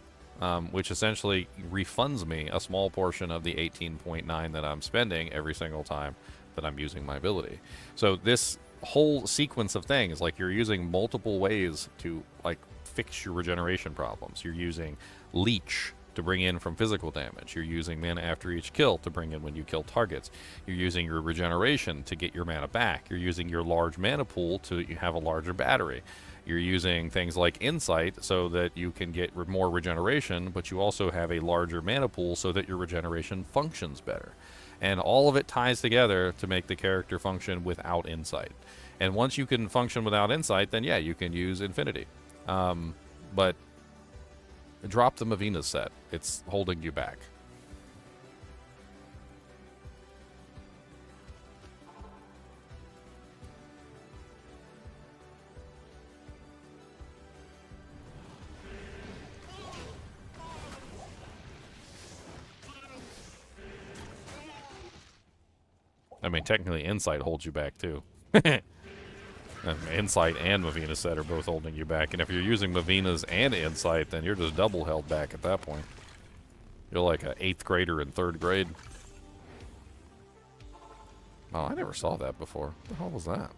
Which essentially refunds me a small portion of the 18.9 that I'm spending every single time that I'm using my ability. So this whole sequence of things, like you're using multiple ways to like fix your regeneration problems. You're using leech to bring in from physical damage. You're using mana after each kill to bring in when you kill targets. You're using your regeneration to get your mana back. You're using your large mana pool to have a larger battery. You're using things like Insight so that you can get more regeneration, but you also have a larger mana pool so that your regeneration functions better. And all of it ties together to make the character function without Insight. And once you can function without Insight, then yeah, you can use Infinity. But drop the Mavina's set. It's holding you back. I mean, technically, Insight holds you back, too. Insight and Mavina's set are both holding you back. And if you're using Mavina's and Insight, then you're just double held back at that point. You're like an 8th grader in 3rd grade. Oh, I never saw that before. What the hell was that?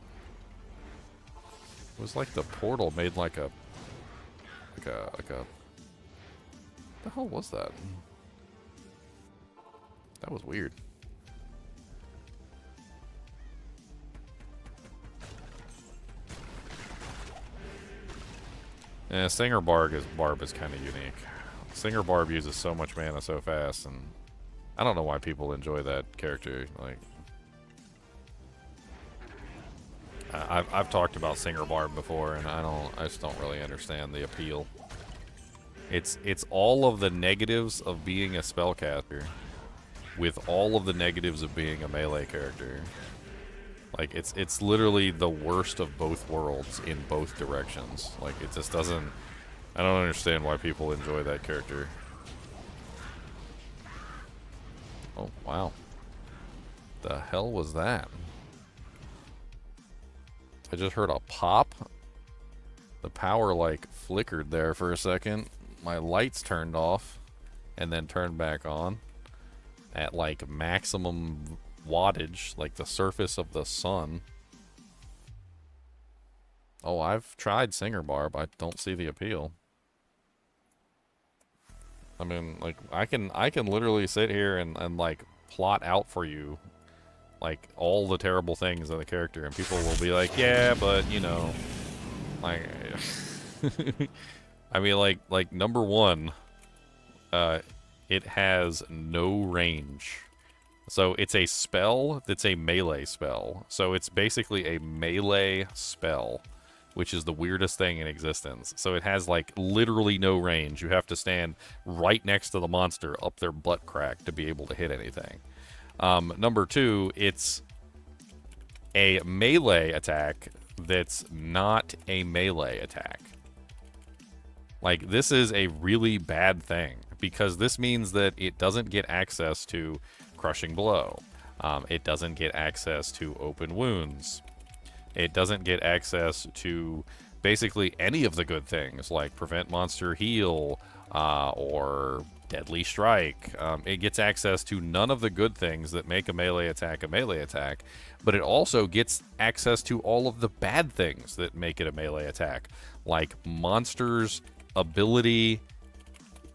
It was like the portal made like a... What the hell was that? That was weird. Yeah, Singer Barb is kind of unique. Singer Barb uses so much mana so fast, and I don't know why people enjoy that character. Like, I've talked about Singer Barb before, and I just don't really understand the appeal. It's all of the negatives of being a spellcaster with all of the negatives of being a melee character. Like, it's literally the worst of both worlds in both directions. Like, it just doesn't... I don't understand why people enjoy that character. Oh, wow. The hell was that? I just heard a pop. The power, like, flickered there for a second. My lights turned off and then turned back on at, like, maximum wattage, like the surface of the sun. Oh, I've tried Singer Barb. I don't see the appeal. I mean, like, I can literally sit here and like plot out for you like all the terrible things of the character, and people will be like, yeah, but you know, like I mean, like number one, it has no range. So it's a spell that's a melee spell. So it's basically a melee spell, which is the weirdest thing in existence. So it has, like, literally no range. You have to stand right next to the monster up their butt crack to be able to hit anything. Number two, it's a melee attack that's not a melee attack. Like, this is a really bad thing, because this means that it doesn't get access to Crushing Blow. It doesn't get access to Open Wounds. It doesn't get access to basically any of the good things, like Prevent Monster Heal, or Deadly Strike. It gets access to none of the good things that make a melee attack, but it also gets access to all of the bad things that make it a melee attack, like monsters' ability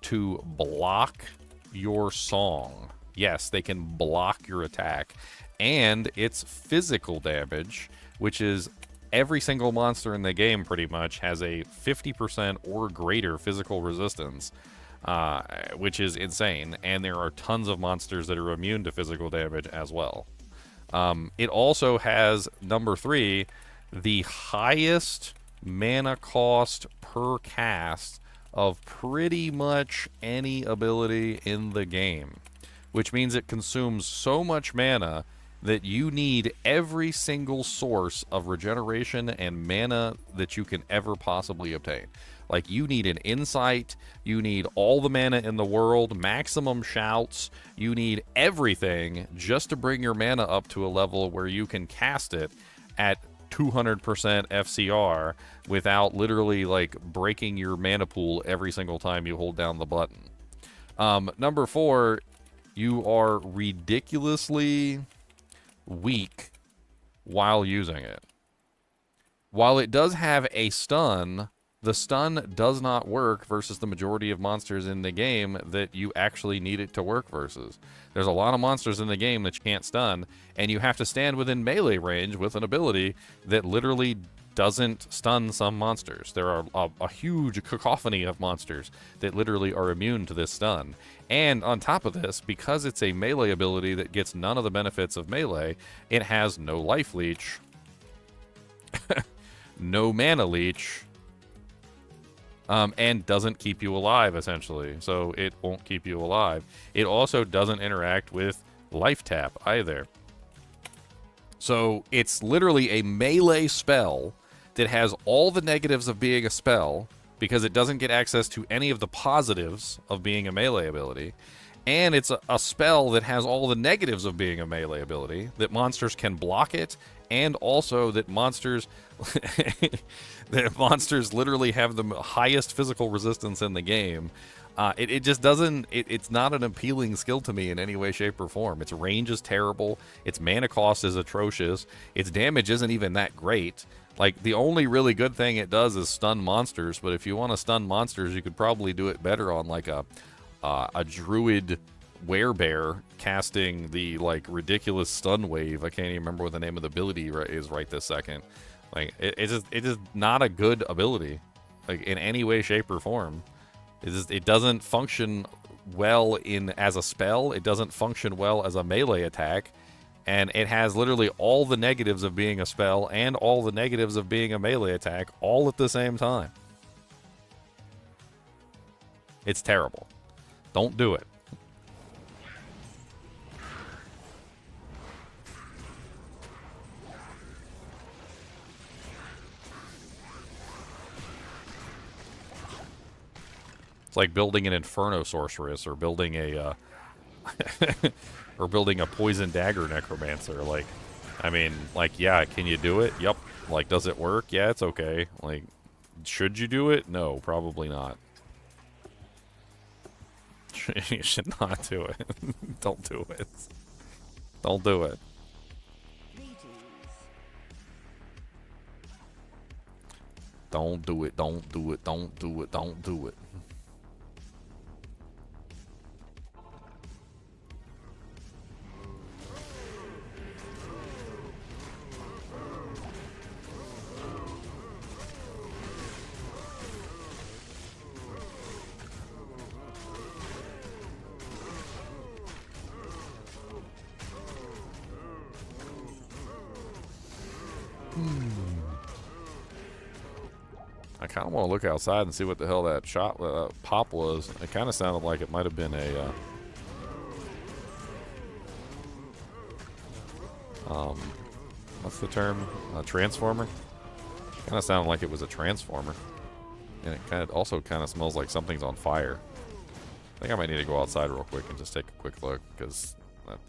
to block your song. Yes, they can block your attack. And its physical damage, which is every single monster in the game pretty much has a 50% or greater physical resistance, which is insane. And there are tons of monsters that are immune to physical damage as well. It also has, number three, the highest mana cost per cast of pretty much any ability in the game, which means it consumes so much mana that you need every single source of regeneration and mana that you can ever possibly obtain. Like, you need an insight, you need all the mana in the world, maximum shouts, you need everything just to bring your mana up to a level where you can cast it at 200% FCR without literally, like, breaking your mana pool every single time you hold down the button. Number four, you are ridiculously weak while using it. While it does have a stun, the stun does not work versus the majority of monsters in the game that you actually need it to work versus. There's a lot of monsters in the game that you can't stun, and you have to stand within melee range with an ability that literally doesn't stun some monsters. There are a huge cacophony of monsters that literally are immune to this stun. And on top of this, because it's a melee ability that gets none of the benefits of melee, it has no life leech, no mana leech, and doesn't keep you alive, essentially. So it won't keep you alive. It also doesn't interact with life tap either. So it's literally a melee spell that has all the negatives of being a spell, because it doesn't get access to any of the positives of being a melee ability. And it's a spell that has all the negatives of being a melee ability, that monsters can block it, and also that monsters literally have the highest physical resistance in the game. It just doesn't, it's not an appealing skill to me in any way, shape, or form. Its range is terrible. Its mana cost is atrocious. Its damage isn't even that great. Like, the only really good thing it does is stun monsters, but if you want to stun monsters, you could probably do it better on, like, a druid werebear casting the, like, ridiculous stun wave. I can't even remember what the name of the ability is right this second. Like, it's just not a good ability, like, in any way, shape, or form. It doesn't function well as a spell. It doesn't function well as a melee attack. And it has literally all the negatives of being a spell and all the negatives of being a melee attack all at the same time. It's terrible. Don't do it. It's like building an Inferno Sorceress or building a or building a Poison Dagger Necromancer. Like, I mean, like, yeah, can you do it? Yup. Like, does it work? Yeah, it's okay. Like, should you do it? No, probably not. You should not do it. Don't do it. Don't do it. Don't do it. Don't do it. Don't do it. Don't do it. I kind of want to look outside and see what the hell that shot pop was. It kind of sounded like it might have been a what's the term? A transformer. Kind of sounded like it was a transformer, and it also kind of smells like something's on fire. I think I might need to go outside real quick and just take a quick look, because like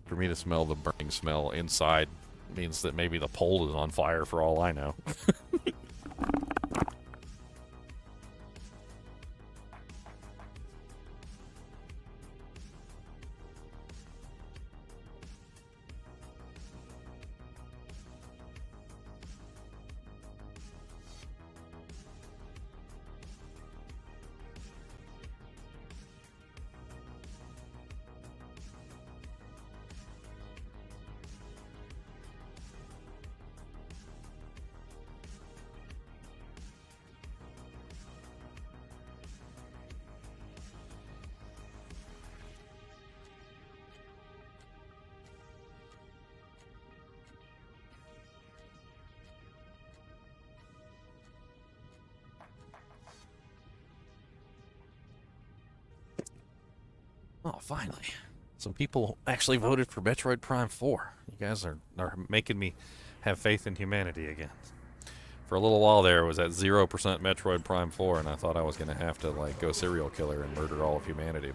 for me to smell the burning smell inside means that maybe the pole is on fire for all I know. Oh, finally. Some people actually voted for Metroid Prime 4. You guys are making me have faith in humanity again. For a little while there, it was at 0% Metroid Prime 4, and I thought I was going to have to, like, go serial killer and murder all of humanity,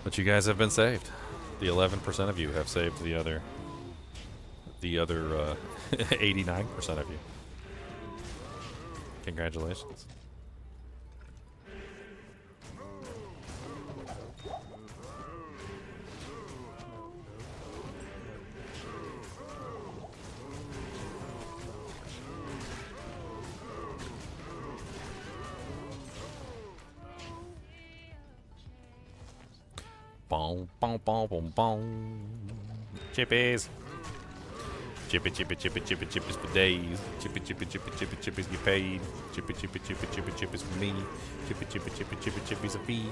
but you guys have been saved. The 11% of you have saved the other 89% of you. Congratulations. Boom, boom, boom, boom, boom. Chippies. Chippy, chippy, chippy, chippy, chippies for days. Chippy, chippy, chippy, chippy, chippies get paid. Chippy, chippy, chippy, chippy, chippies for me. Chippy, chippy, chippy, chippy, chippies a fee.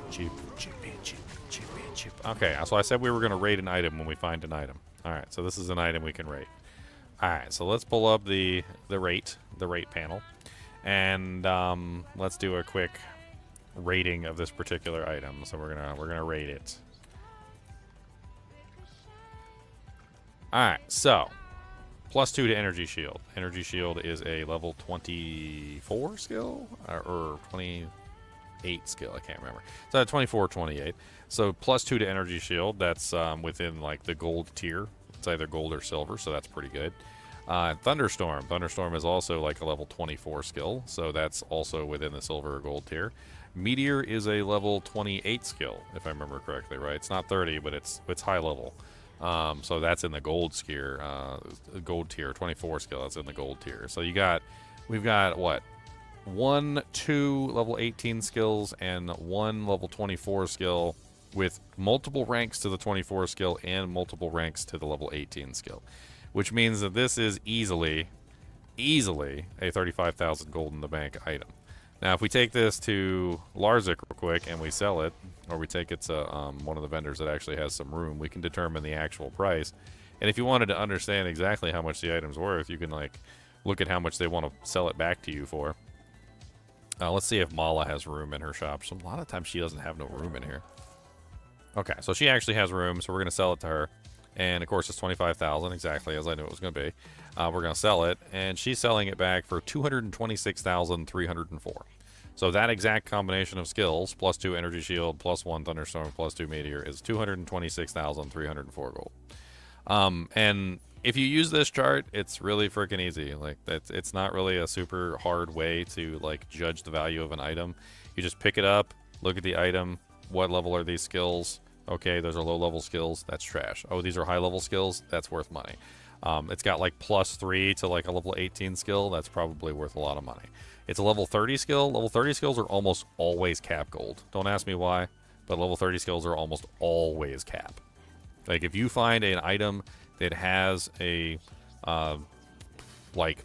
Chip, chippy, chippy, chippy, chip. Okay, so I said we were going to rate an item when we find an item. Alright, so this is an item we can rate. Alright, so let's pull up the rate panel. And let's do a quick rating of this particular item. So we're gonna rate it. All right, so +2 to energy shield. Energy shield is a level 24 skill or 28 skill. I can't remember. It's either 24 or 28. So +2 to energy shield. That's within like the gold tier. It's either gold or silver, so that's pretty good. Thunderstorm. Thunderstorm is also like a level 24 skill, so that's also within the silver or gold tier. Meteor is a level 28 skill, if I remember correctly, right? It's not 30, but it's high level. So that's in the gold tier, 24 skill. That's in the gold tier. So we've got what? 2 level 18 skills and 1 level 24 skill with multiple ranks to the 24 skill and multiple ranks to the level 18 skill. Which means that this is easily easily a 35,000 gold in the bank item. Now, if we take this to Larzik real quick and we sell it, or we take it to one of the vendors that actually has some room, we can determine the actual price. And if you wanted to understand exactly how much the item's worth, you can like look at how much they want to sell it back to you for. Let's see if Mala has room in her shop. So a lot of times she doesn't have no room in here. Okay, so she actually has room, so we're going to sell it to her. And, of course, it's 25,000, exactly as I knew it was going to be. We're going to sell it, and she's selling it back for 226,304. So that exact combination of skills, plus 2 energy shield, plus 1 thunderstorm, plus 2 meteor, is 226,304 gold. And if you use this chart, it's really freaking easy. Like, it's not really a super hard way to, like, judge the value of an item. You just pick it up, look at the item, what level are these skills? Okay, those are low-level skills. That's trash. Oh, these are high-level skills. That's worth money. It's got like +3 to like a level 18 skill. That's probably worth a lot of money. It's a level 30 skill. Level 30 skills are almost always cap gold. Don't ask me why, but level 30 skills are almost always cap. Like if you find an item that has a, like,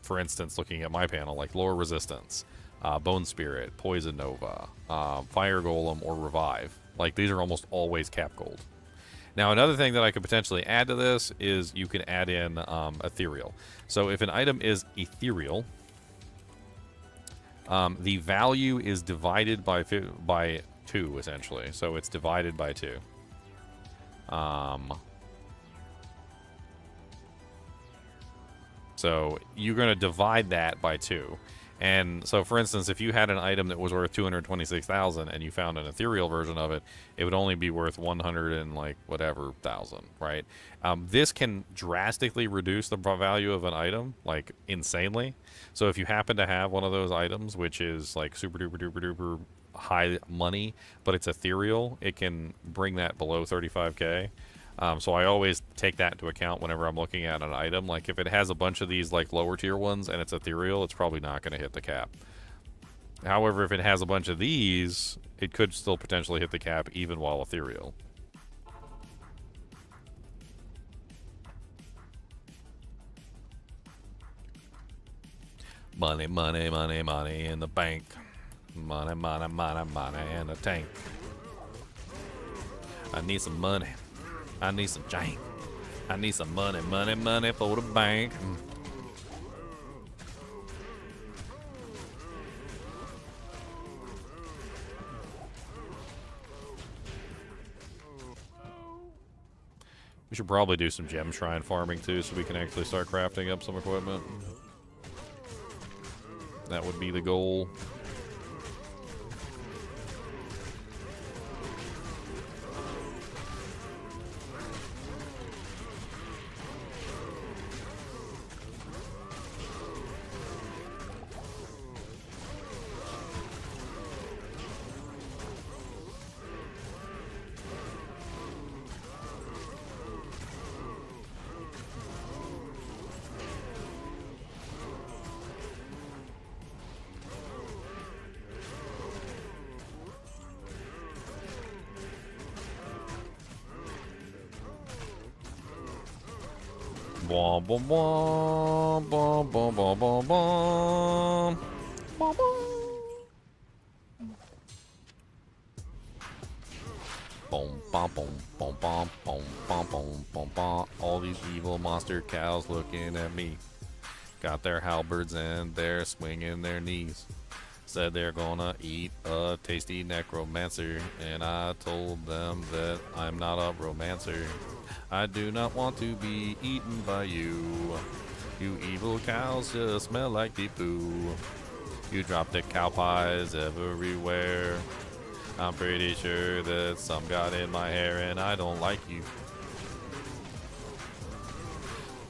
for instance, looking at my panel, like Lore Resistance, Bone Spirit, Poison Nova, Fire Golem, or Revive. Like, these are almost always cap gold. Now, another thing that I could potentially add to this is you can add in ethereal. So if an item is ethereal, the value is divided by 2, essentially. So it's divided by 2. So you're going to divide that by 2. And so, for instance, if you had an item that was worth 226,000 and you found an ethereal version of it, it would only be worth 100 and like whatever thousand, right? This can drastically reduce the value of an item, like insanely. So if you happen to have one of those items, which is like super duper duper duper high money, but it's ethereal, it can bring that below 35k. So I always take that into account whenever I'm looking at an item. Like if it has a bunch of these like lower tier ones and it's ethereal, it's probably not going to hit the cap. However, if it has a bunch of these, it could still potentially hit the cap even while ethereal. Money, money, money, money in the bank. Money, money, money, money in the tank. I need some money. I need some jank. I need some money, money, money for the bank. We should probably do some gem shrine farming too so we can actually start crafting up some equipment. That would be the goal. Bom, bom, bom, bom, bom, bom, bom, bom. Bom, bom. Boom, bom, boom, boom, bom, boom, bom, boom, boom, bom. All these evil monster cows looking at me. Got their halberds and they're swinging their knees. Said they're gonna eat a tasty necromancer, and I told them that I'm not a romancer. I do not want to be eaten by you. You evil cows just smell like the poo. You drop the cow pies everywhere. I'm pretty sure that some got in my hair and I don't like you.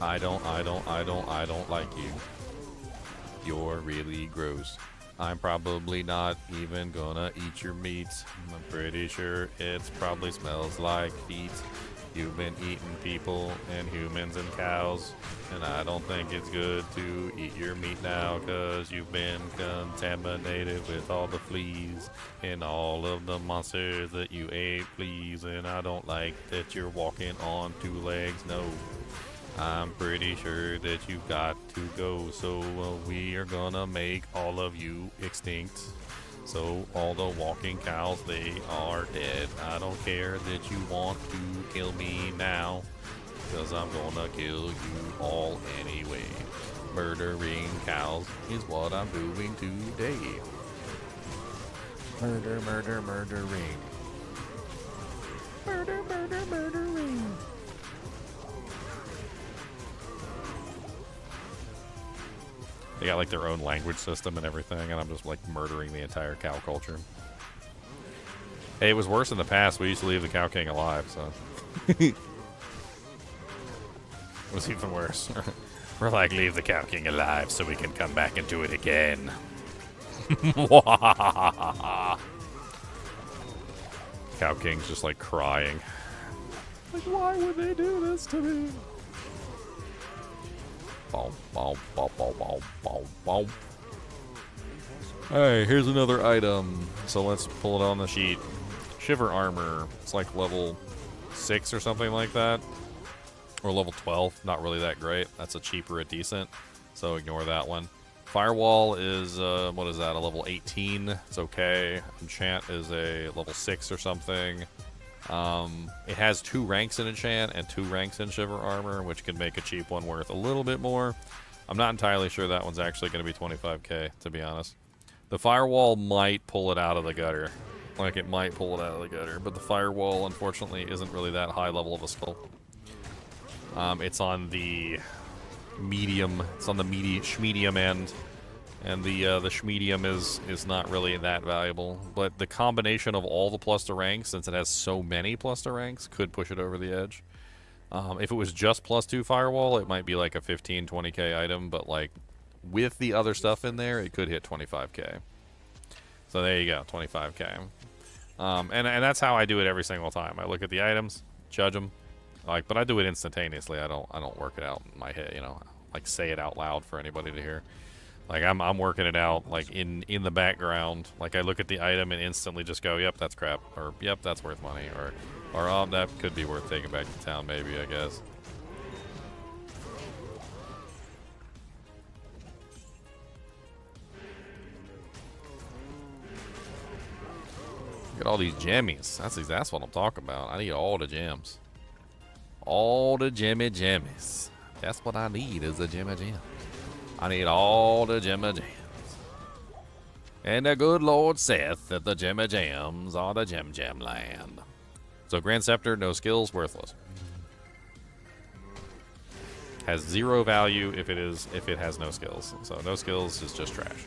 I don't like you. You're really gross. I'm probably not even gonna eat your meat. I'm pretty sure it probably smells like feet. You've been eating people and humans and cows, and I don't think it's good to eat your meat now, cause you've been contaminated with all the fleas and all of the monsters that you ate, please. And I don't like that you're walking on 2 legs, no. I'm pretty sure that you've got to go, so we are gonna make all of you extinct. So all the walking cows, they are dead. I don't care that you want to kill me now, because I'm gonna kill you all anyway. Murdering cows is what I'm doing today. Murder, murder, murdering. Murder, murder, murdering. They got like their own language system and everything, and I'm just like murdering the entire cow culture. Hey, it was worse in the past. We used to leave the Cow King alive, so. It was even worse. We're like, leave the Cow King alive so we can come back and do it again. Cow King's just like crying. Like, why would they do this to me? Boom, boom, boom, boom, boom, boom, boom. Hey, here's another item. So let's pull it on the sheet. Shiver armor. It's like level 6 or something like that. Or level 12. Not really that great. That's a cheaper, a decent. So ignore that one. Firewall is, what is that, a level 18? It's okay. Enchant is a level 6 or something. It has 2 ranks in enchant and 2 ranks in shiver armor, which can make a cheap one worth a little bit more. I'm not entirely sure that one's actually going to be 25k, to be honest. The firewall might pull it out of the gutter. Like, it might pull it out of the gutter, but the firewall, unfortunately, isn't really that high level of a skill. It's on the medium, it's on the schmedium end, and the schmedium is not really that valuable. But the combination of all the plus to ranks, since it has so many plus to ranks, could push it over the edge. If it was just plus 2 firewall, it might be like a 15, 20k item, but like with the other stuff in there, it could hit 25k. So there you go, 25k. And that's how I do it every single time. I look at the items, judge them, like, but I do it instantaneously. I don't work it out in my head, you know, like say it out loud for anybody to hear. Like I'm working it out like in the background. Like I look at the item and instantly just go, yep, that's crap, or yep, that's worth money, or that could be worth taking back to town, maybe, I guess. Get all these gemmies. That's what I'm talking about. I need all the gems. All the gemmies. That's what I need is a gem. I need all the gems. And the good Lord saith that the gems are the gem land. So Grand Scepter, no skills, worthless. Has 0 value if it has no skills. So no skills is just trash.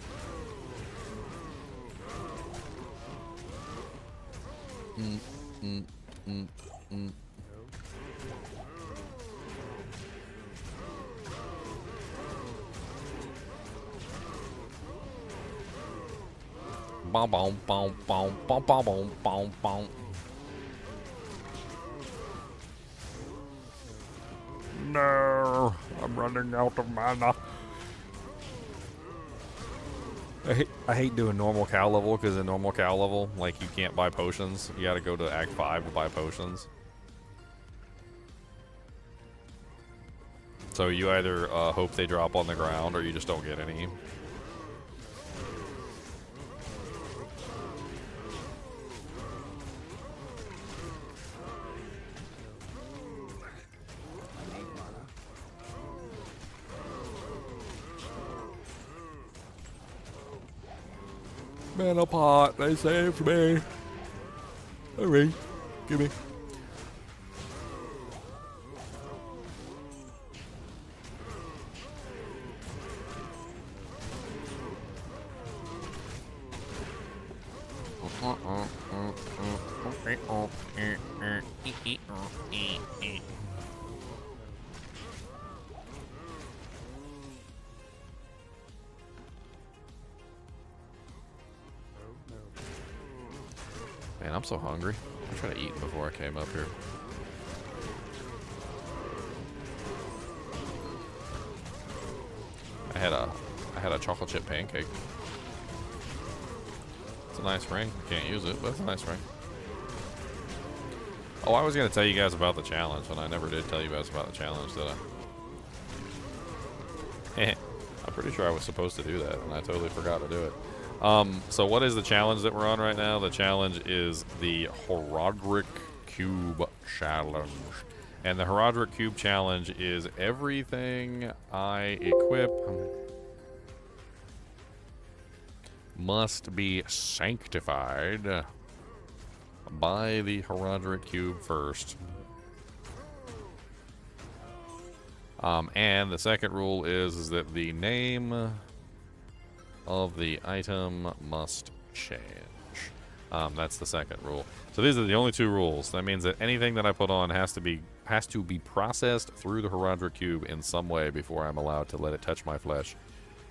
Boom, boom, boom, boom, boom, boom, boom, boom, boom. No, I'm running out of mana. I hate doing normal cow level, because in normal cow level, like, you can't buy potions. You gotta go to Act 5 to buy potions. So you either hope they drop on the ground, or you just don't get any. Mana pot, they saved me. Hurry, give me. Man, I'm so hungry. I tried to eat before I came up here. I had a chocolate chip pancake. It's a nice ring. Can't use it, but it's a nice ring. Oh, I was gonna tell you guys about the challenge, and I never did tell you guys about the challenge, did I? I'm pretty sure I was supposed to do that, and I totally forgot to do it. So what is the challenge that we're on right now? The challenge is the Horadric Cube Challenge. And the Horadric Cube Challenge is everything I equip must be sanctified by the Horadric Cube first. And the second rule is that the name of the item must change. That's the second rule. So these are the only two rules. That means that anything that I put on has to be processed through the Horadric Cube in some way before I'm allowed to let it touch my flesh.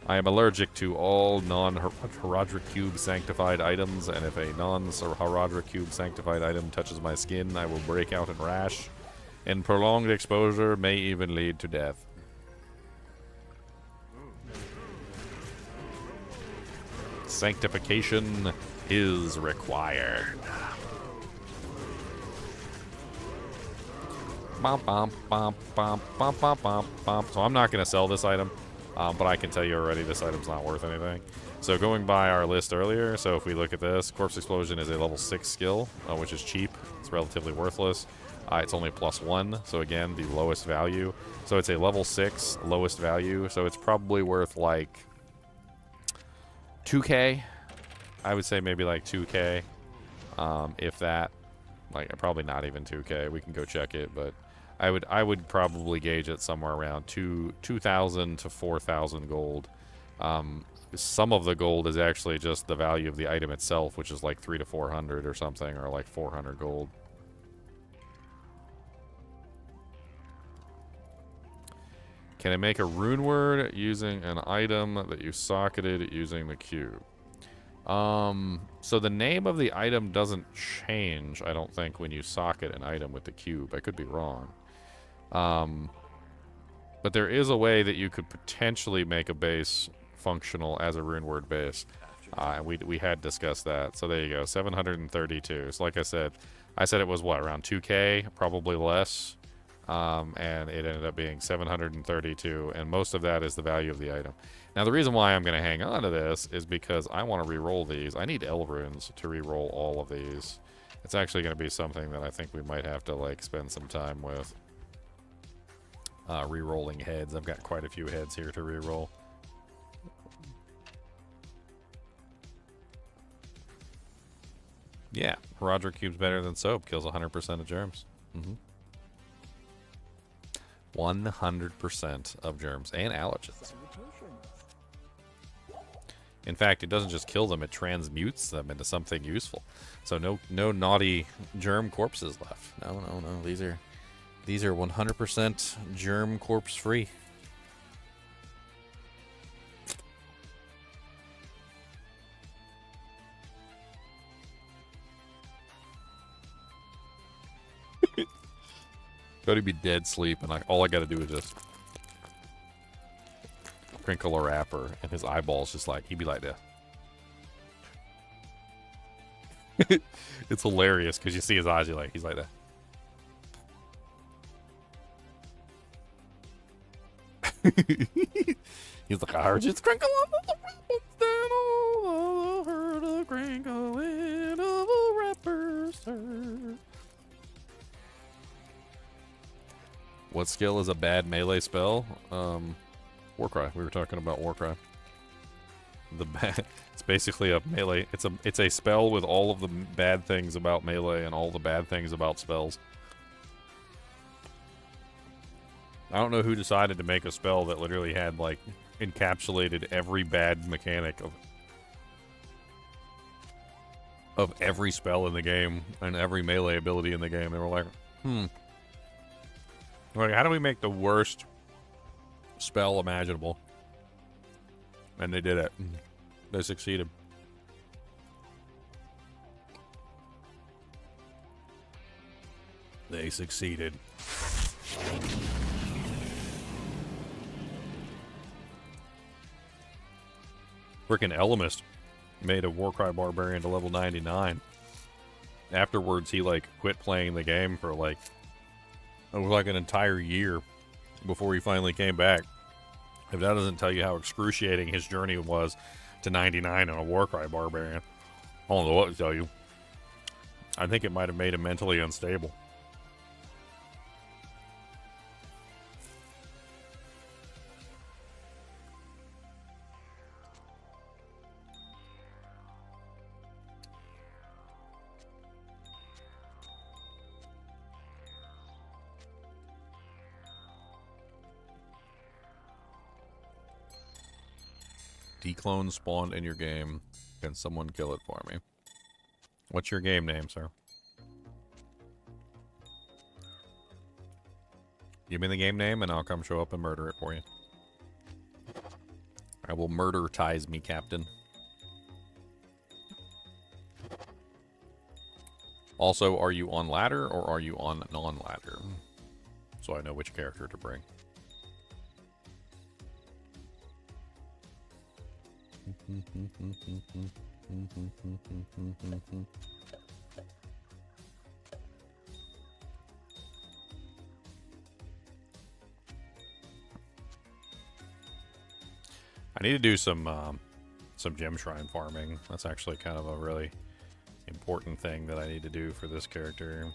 I am allergic to all non-Horadric Cube sanctified items, and if a non-Horadric Cube sanctified item touches my skin, I will break out in rash, and prolonged exposure may even lead to death. Sanctification is required. Bum, bum, bum, bum, bum, bum, bum, bum. So I'm not going to sell this item, but I can tell you already this item's not worth anything. So going by our list earlier, so if we look at this, Corpse Explosion is a level 6 skill, which is cheap. It's relatively worthless. It's only +1, so again, the lowest value. So it's a level 6 lowest value, so it's probably worth like 2k. I would say maybe like 2k, if that. Like probably not even 2k. We can go check it, but I would probably gauge it somewhere around 2,000 to 4,000 gold. Some of the gold is actually just the value of the item itself, which is like 300 to 400 or something, or like 400 gold. Can I make a rune word using an item that you socketed using the cube? So the name of the item doesn't change, I don't think, when you socket an item with the cube. I could be wrong. But there is a way that you could potentially make a base functional as a rune word base. We had discussed that. So there you go, 732. So like I said it was what, around 2k, probably less. And it ended up being 732, and most of that is the value of the item. Now, the reason why I'm going to hang on to this is because I want to re-roll these. I need L runes to re-roll all of these. It's actually going to be something that I think we might have to, like, spend some time with. Re-rolling heads. I've got quite a few heads here to re-roll. Yeah, Horadric Cube's better than Soap. Kills 100% of germs. 100% of germs and allergens. In fact, it doesn't just kill them, it transmutes them into something useful. So no naughty germ corpses left. No. These are 100% germ corpse free. Go to be dead sleep, and all I gotta do is just crinkle a wrapper, and his eyeballs just like, he'd be like that. It's hilarious, because you see his eyes, he's like that. He's like, I heard you crinkle on the wrappers, I heard a crinkling of a wrappers, sir. What skill is a bad melee spell? Warcry. We were talking about Warcry. It's basically a melee. It's a spell with all of the bad things about melee and all the bad things about spells. I don't know who decided to make a spell that literally had like encapsulated every bad mechanic of every spell in the game and every melee ability in the game. They were like, like, how do we make the worst spell imaginable? And they did it. They succeeded. They succeeded. Frickin' Elemist made a Warcry Barbarian to level 99. Afterwards, he, like, quit playing the game for, like, it was like an entire year before he finally came back. If that doesn't tell you how excruciating his journey was to 99 on a Warcry Barbarian, I don't know what to tell you. I think it might have made him mentally unstable. Declone spawned in your game. Can someone kill it for me? What's your game name, sir? Give me the game name and I'll come show up and murder it for you. I will murder-tize me, Captain. Also, are you on ladder or are you on non-ladder? So I know which character to bring. I need to do some gem shrine farming. That's actually kind of a really important thing that I need to do for this character.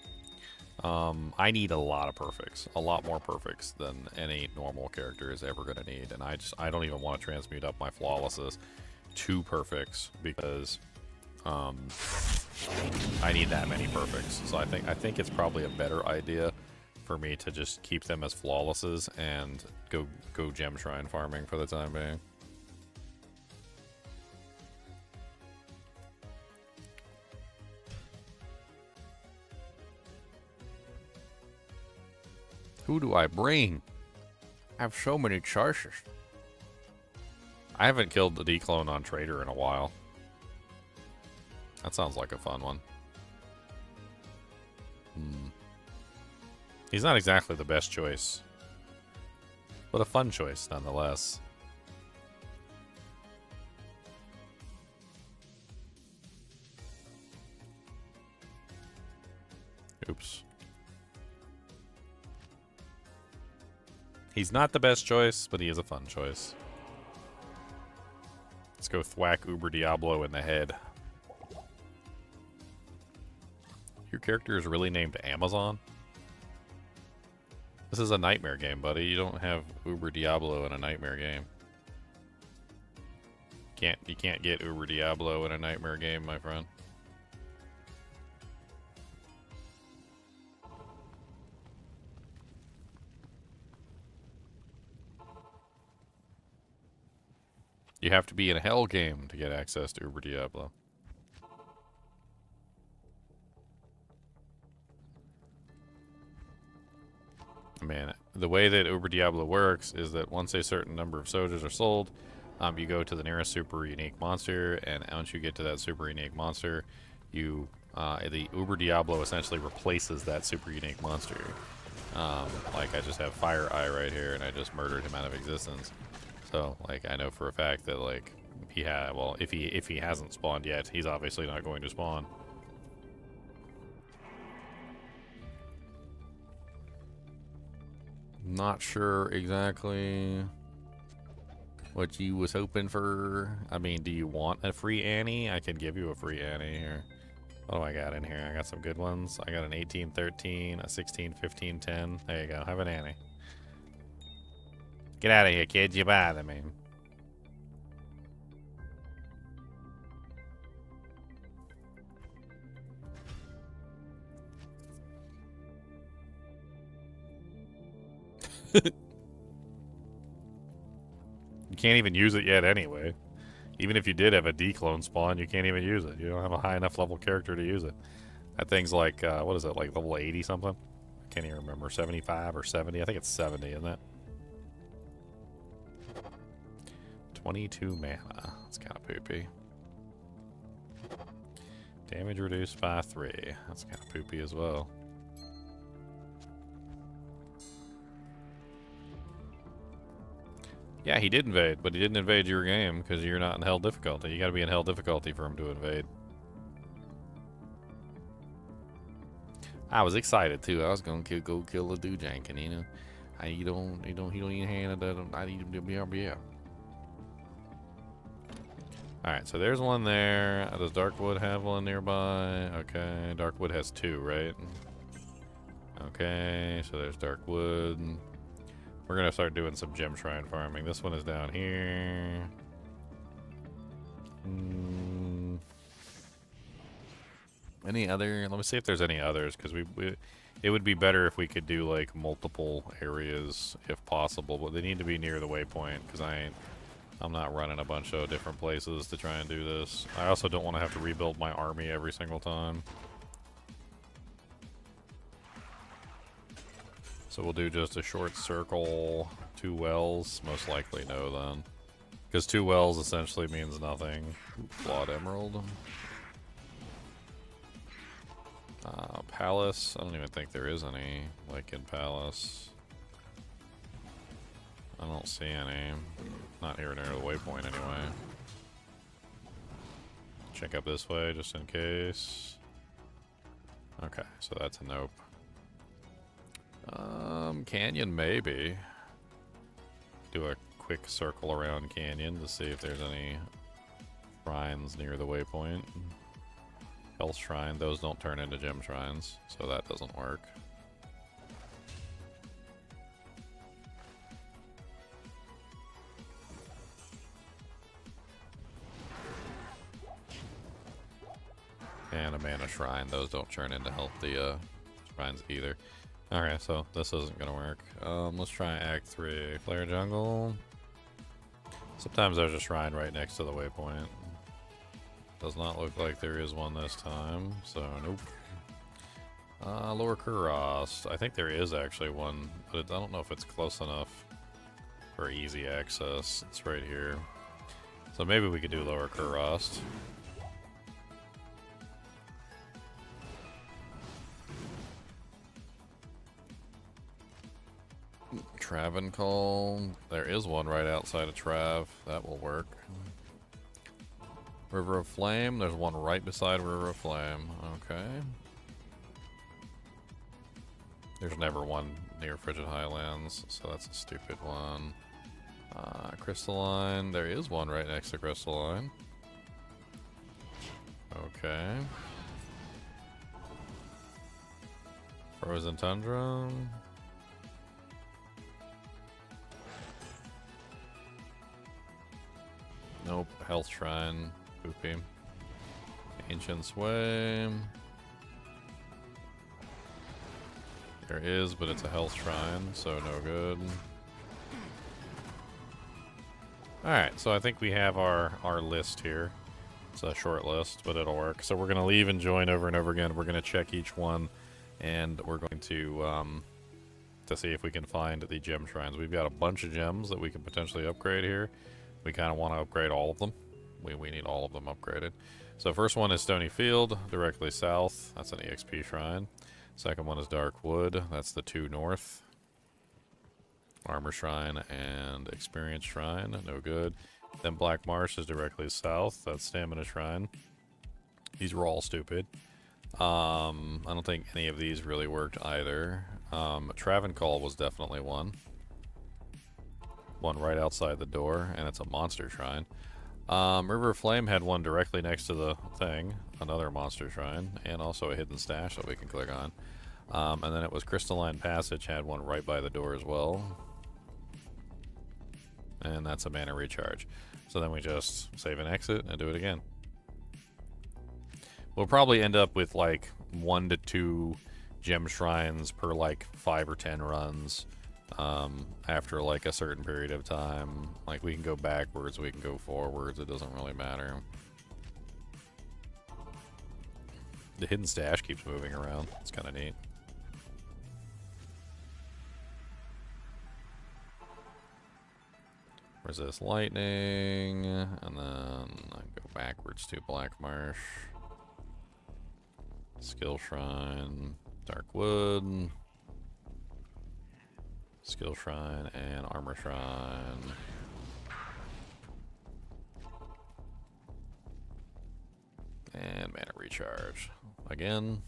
I need a lot of perfects, a lot more perfects than any normal character is ever going to need, and I don't even want to transmute up my flawlesses to perfects because I need that many perfects. So I think it's probably a better idea for me to just keep them as flawlesses and go gem shrine farming for the time being. Who do I bring? I have so many choices. I haven't killed the declone on Trader in a while. That sounds like a fun one. He's not exactly the best choice, but a fun choice nonetheless. Oops. He's not the best choice, but he is a fun choice. Let's go thwack Uber Diablo in the head. Your character is really named Amazon? This is a nightmare game, buddy. You don't have Uber Diablo in a nightmare game. You can't get Uber Diablo in a nightmare game, my friend. You have to be in a hell game to get access to Uber Diablo. Man, the way that Uber Diablo works is that once a certain number of soldiers are sold, you go to the nearest super unique monster, and once you get to that super unique monster, the Uber Diablo essentially replaces that super unique monster. Like I just have Fire Eye right here, and I just murdered him out of existence. So, like, I know for a fact that, like, if he hasn't spawned yet, he's obviously not going to spawn. Not sure exactly what you was hoping for. I mean, do you want a free Annie? I can give you a free Annie here. What do I got in here? I got some good ones. I got an 18-13, a 16-15-10. There you go. Have an Annie. Get out of here, kid. You bother me. You can't even use it yet anyway. Even if you did have a declone spawn, you can't even use it. You don't have a high enough level character to use it. That thing's like, what is it, like level 80 something? I can't even remember. 75 or 70? I think it's 70, isn't it? 22 mana. That's kind of poopy. Damage reduced by 3. That's kind of poopy as well. Yeah, he did invade, but he didn't invade your game because you're not in hell difficulty. You gotta be in hell difficulty for him to invade. I was excited too. I was gonna go kill a Doojankin, you know. He don't even hand it. I need him to be yeah. All right, so there's one there. Does Darkwood have one nearby? Okay, Darkwood has 2, right? Okay, so there's Darkwood. We're gonna start doing some gem shrine farming. This one is down here. Any other? Let me see if there's any others, because it would be better if we could do like multiple areas if possible, but they need to be near the waypoint, because I'm not running a bunch of different places to try and do this. I also don't want to have to rebuild my army every single time. So we'll do just a short circle, 2 wells, most likely no then. Because 2 wells essentially means nothing. Flawed Emerald. Palace, I don't even think there is any, like in Palace. I don't see any. Not here near the waypoint anyway. Check up this way just in case. Okay, so that's a nope. Canyon maybe. Do a quick circle around Canyon to see if there's any shrines near the waypoint. Health Shrine, those don't turn into gem shrines, so that doesn't work. And a Mana Shrine, those don't turn into healthy shrines either. Alright, so this isn't gonna work. Let's try Act 3. Flare Jungle. Sometimes there's a shrine right next to the waypoint. Does not look like there is one this time, so nope. Lower Kurast. I think there is actually one, but I don't know if it's close enough for easy access. It's right here. So maybe we could do Lower Kurast. Travancore. There is one right outside of Trav. That will work. River of Flame. There's one right beside River of Flame. Okay. There's never one near Frigid Highlands, so that's a stupid one. Crystalline. There is one right next to Crystalline. Okay. Frozen Tundra. Nope. Health Shrine. Poopy. Ancient Sway. There is, but it's a health shrine, so no good. Alright, so I think we have our list here. It's a short list, but it'll work. So we're going to leave and join over and over again. We're going to check each one, and we're going to see if we can find the gem shrines. We've got a bunch of gems that we can potentially upgrade here. We kind of want to upgrade all of them. We need all of them upgraded. So first one is Stony Field, directly south. That's an EXP shrine. Second one is Dark Wood. That's the 2 north. Armor Shrine and Experience Shrine. No good. Then Black Marsh is directly south. That's Stamina Shrine. These were all stupid. I don't think any of these really worked either. Travancore was definitely one. One right outside the door, and it's a monster shrine. River of Flame had one directly next to the thing, another monster shrine, and also a hidden stash that we can click on. And then it was Crystalline Passage, had one right by the door as well. And that's a mana recharge. So then we just save and exit and do it again. We'll probably end up with like 1 to 2 gem shrines per like 5 or 10 runs. After like a certain period of time. Like we can go backwards, we can go forwards, it doesn't really matter. The hidden stash keeps moving around, it's kind of neat. Resist lightning, and then I go backwards to Black Marsh. Skill Shrine, Dark Wood. Skill Shrine and Armor Shrine. And mana recharge. Again.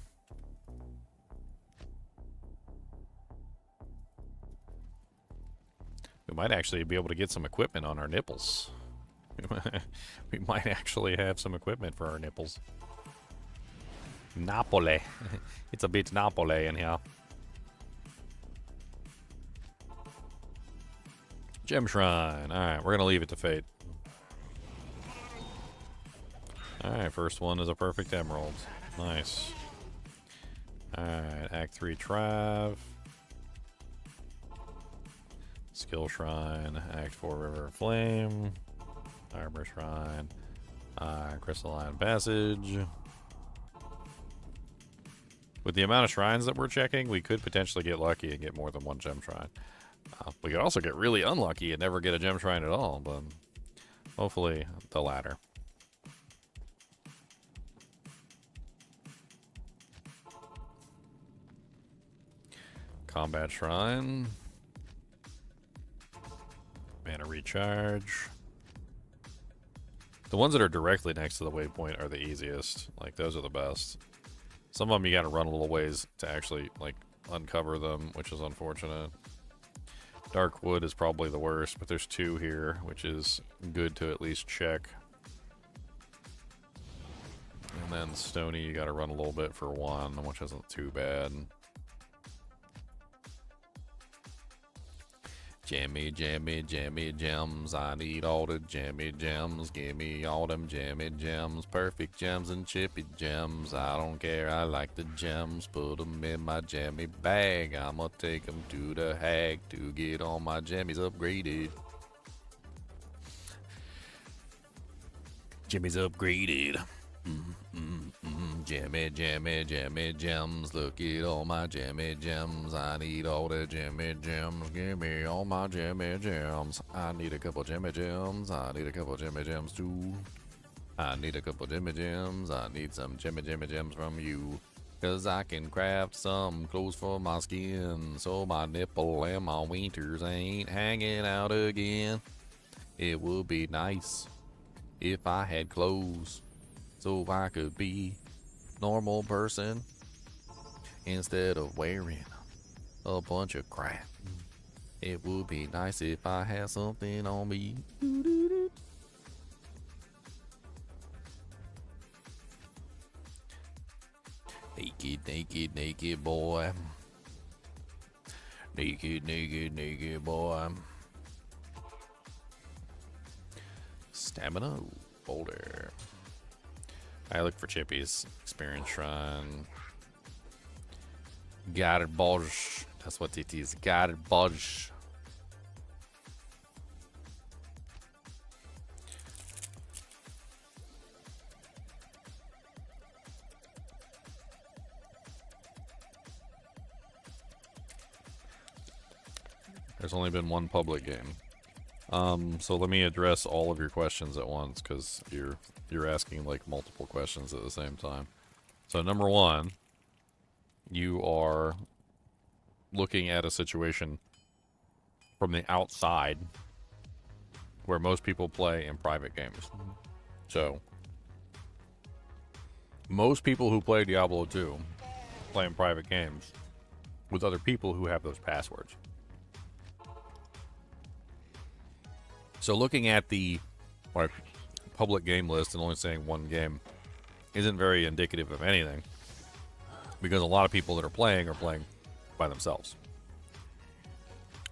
We might actually be able to get some equipment on our nipples. We might actually have some equipment for our nipples. Napoli. It's a bit Napoli in here. Gem Shrine. Alright, we're going to leave it to fate. Alright, first one is a perfect emerald. Nice. Alright, Act 3 Trav. Skill Shrine. Act 4 River of Flame. Armor Shrine. Crystalline Passage. With the amount of shrines that we're checking, we could potentially get lucky and get more than one gem shrine. We could also get really unlucky and never get a gem shrine at all, but hopefully the latter. Combat Shrine. Mana Recharge. The ones that are directly next to the waypoint are the easiest. Like, those are the best. Some of them you gotta run a little ways to actually, like, uncover them, which is unfortunate. Dark Wood is probably the worst, but there's 2 here, which is good to at least check. And then Stony, you gotta run a little bit for 1, which isn't too bad. Jammy, jammy, jammy gems. I need all the jammy gems. Give me all them jammy gems. Perfect gems and chippy gems. I don't care, I like the gems. Put them in my jammy bag. I'ma take them to the hag to get all my jammies upgraded. Jimmy's upgraded. Jammy, jammy, jammy gems. Look at all my jammy gems. I need all the jammy gems. Give me all my jammy gems. I need a couple jammy gems. I need a couple jammy gems too. I need a couple jammy gems. I need some jammy gems from you. Cause I can craft some clothes for my skin. So my nipple and my winters ain't hanging out again. It would be nice if I had clothes. So I could be normal person instead of wearing a bunch of crap. It would be nice if I had something on me. Naked, naked, naked boy. Naked, naked, naked boy. Stamina boulder. I look for chippies. Experience Shrine. Guided Bodge. That's what it is. Guided Bodge. There's only been one public game. So let me address all of your questions at once, because you're asking like multiple questions at the same time. So number 1, you are looking at a situation from the outside where most people play in private games. So most people who play Diablo 2 play in private games with other people who have those passwords. So looking at the public game list and only saying one game isn't very indicative of anything, because a lot of people that are playing by themselves.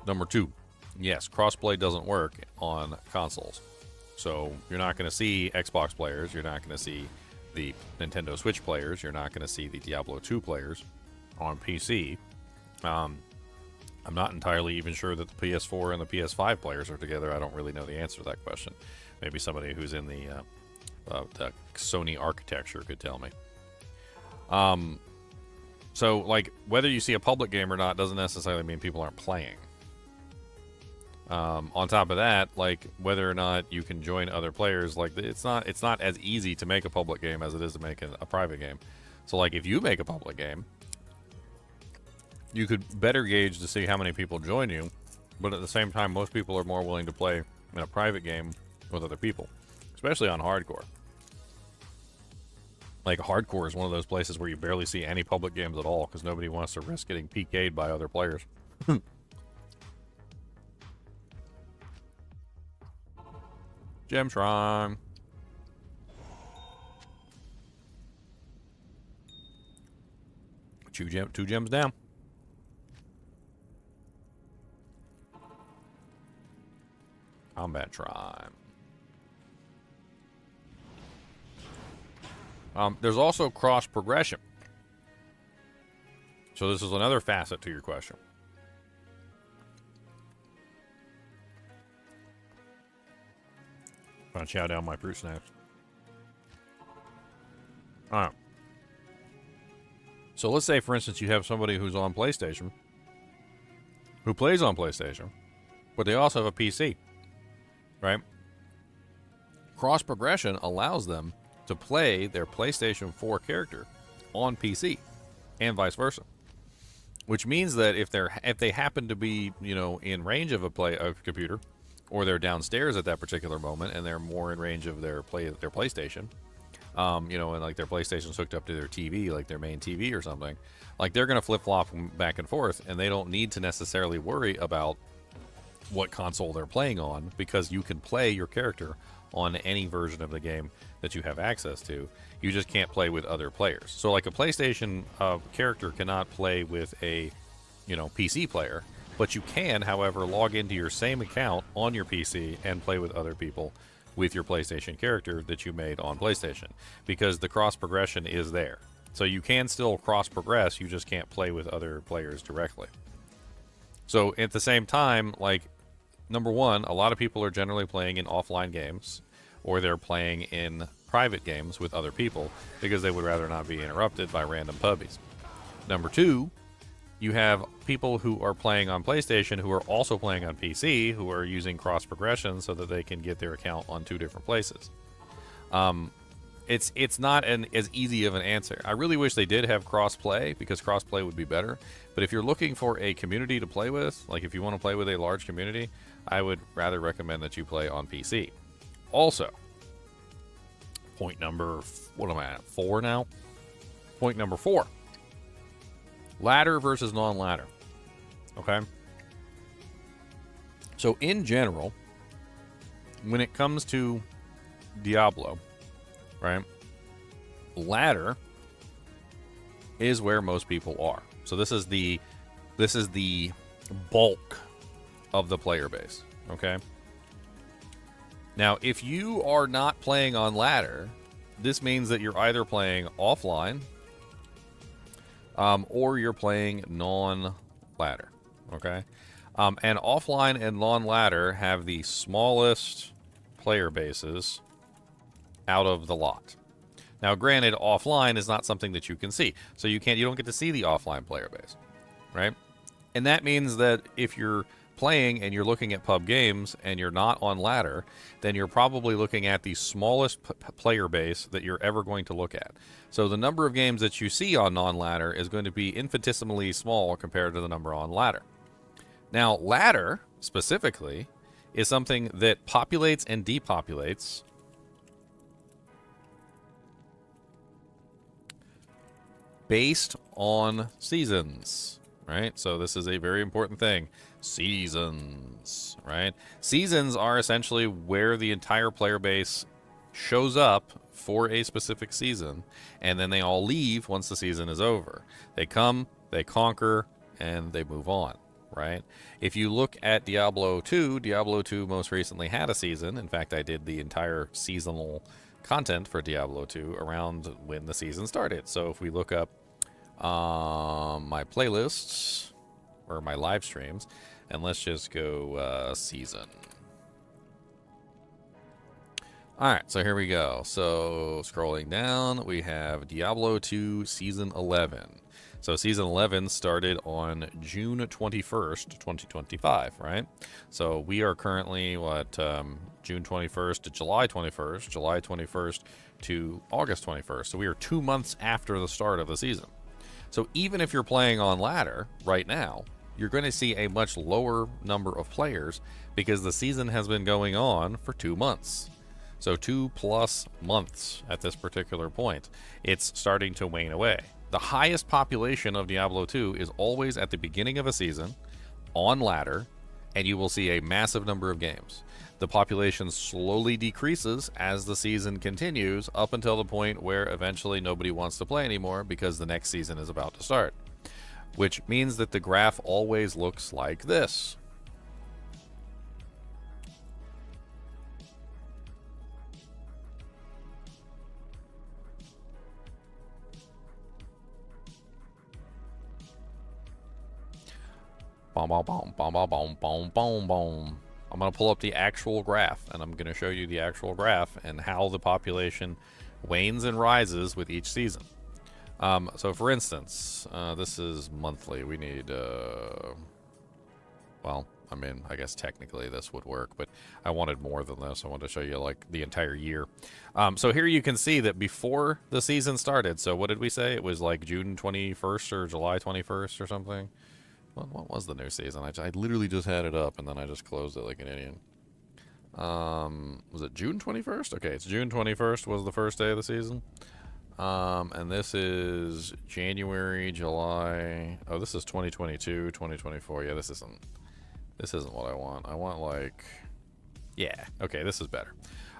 Number 2, yes, crossplay doesn't work on consoles. So you're not going to see Xbox players, you're not going to see the Nintendo Switch players, you're not going to see the Diablo 2 players on PC. I'm not entirely even sure that the PS4 and the PS5 players are together. I don't really know the answer to that question. Maybe somebody who's in the Sony architecture could tell me. So, like, whether you see a public game or not doesn't necessarily mean people aren't playing. On top of that, like, whether or not you can join other players, like, it's not as easy to make a public game as it is to make a private game. So, like, if you make a public game, you could better gauge to see how many people join you, but at the same time, most people are more willing to play in a private game with other people, especially on hardcore. Like, hardcore is one of those places where you barely see any public games at all because nobody wants to risk getting PK'd by other players. Gem Shrine. Two gems down. Combat Shrine. There's also cross progression. So this is another facet to your question. Trying to chow down my fruit snacks. All right. So let's say, for instance, you have somebody who's on PlayStation, who plays on PlayStation, but they also have a PC, right? Cross progression allows them to play their PlayStation 4 character on PC, and vice versa. Which means that if they happen to be, you know, in range of a computer, or they're downstairs at that particular moment, and they're more in range of their PlayStation, you know, and like their PlayStation's hooked up to their TV, like their main TV or something, like they're gonna flip flop back and forth, and they don't need to necessarily worry about what console they're playing on, because you can play your character on any version of the game that you have access to. You just can't play with other players. So like a PlayStation character cannot play with a, you know, PC player, but you can, however, log into your same account on your PC and play with other people with your PlayStation character that you made on PlayStation, because the cross progression is there. So you can still cross progress, you just can't play with other players directly. So at the same time, like, number one, a lot of people are generally playing in offline games, or they're playing in private games with other people because they would rather not be interrupted by random pubbies. Number two, you have people who are playing on PlayStation who are also playing on PC, who are using cross progression so that they can get their account on two different places. It's not as easy of an answer. I really wish they did have cross-play, because cross-play would be better. But if you're looking for a community to play with, like if you want to play with a large community, I would rather recommend that you play on PC. Also, point number, what am I at, 4 now? Point number 4. Ladder versus non-ladder. Okay? So in general, when it comes to Diablo, right, ladder is where most people are. So this is the bulk of the player base. Okay? Now, if you are not playing on ladder, this means that you're either playing offline, or you're playing non-ladder, okay? And offline and non-ladder have the smallest player bases out of the lot. Now, granted, offline is not something that you can see, so you don't get to see the offline player base, right? And that means that if you're playing and you're looking at pub games and you're not on ladder, then you're probably looking at the smallest player base that you're ever going to look at. So the number of games that you see on non-ladder is going to be infinitesimally small compared to the number on ladder. Now, ladder, specifically, is something that populates and depopulates based on seasons, right? So this is a very important thing. Seasons, right? Seasons are essentially where the entire player base shows up for a specific season, and then they all leave once the season is over. They come, they conquer, and they move on, right? If you look at Diablo 2, Diablo 2 most recently had a season. In fact, I did the entire seasonal content for Diablo 2 around when the season started. So if we look up my playlists, or my live streams, and let's just go season. Alright, so here we go. So scrolling down, we have Diablo 2 Season 11. So Season 11 started on June 21st, 2025, right? So we are currently, June 21st to July 21st, July 21st to August 21st. So we are 2 months after the start of the season. So even if you're playing on ladder right now, you're going to see a much lower number of players because the season has been going on for 2 months. So 2+ months at this particular point. It's starting to wane away. The highest population of Diablo 2 is always at the beginning of a season, on ladder, and you will see a massive number of games. the population slowly decreases as the season continues up until the point where eventually nobody wants to play anymore because the next season is about to start. Which means that the graph always looks like this. Boom, boom, boom, boom, boom, boom, boom, boom, boom. I'm going to pull up the actual graph, and I'm going to show you the actual graph and how the population wanes and rises with each season. So, for instance, this is monthly. We need, well, I mean, I guess technically this would work, but I wanted more than this. I wanted to show you, like, the entire year. So here you can see that before the season started, so what did we say? It was, like, June 21st or July 21st or something? What was the new season? I literally just had it up, and then I just closed it like an idiot. Was it June 21st? Okay, it's June 21st was the first day of the season. And this is January, July. Oh, this is 2022, 2024. Yeah, this isn't what I want. I want, like, yeah. Okay, this is better.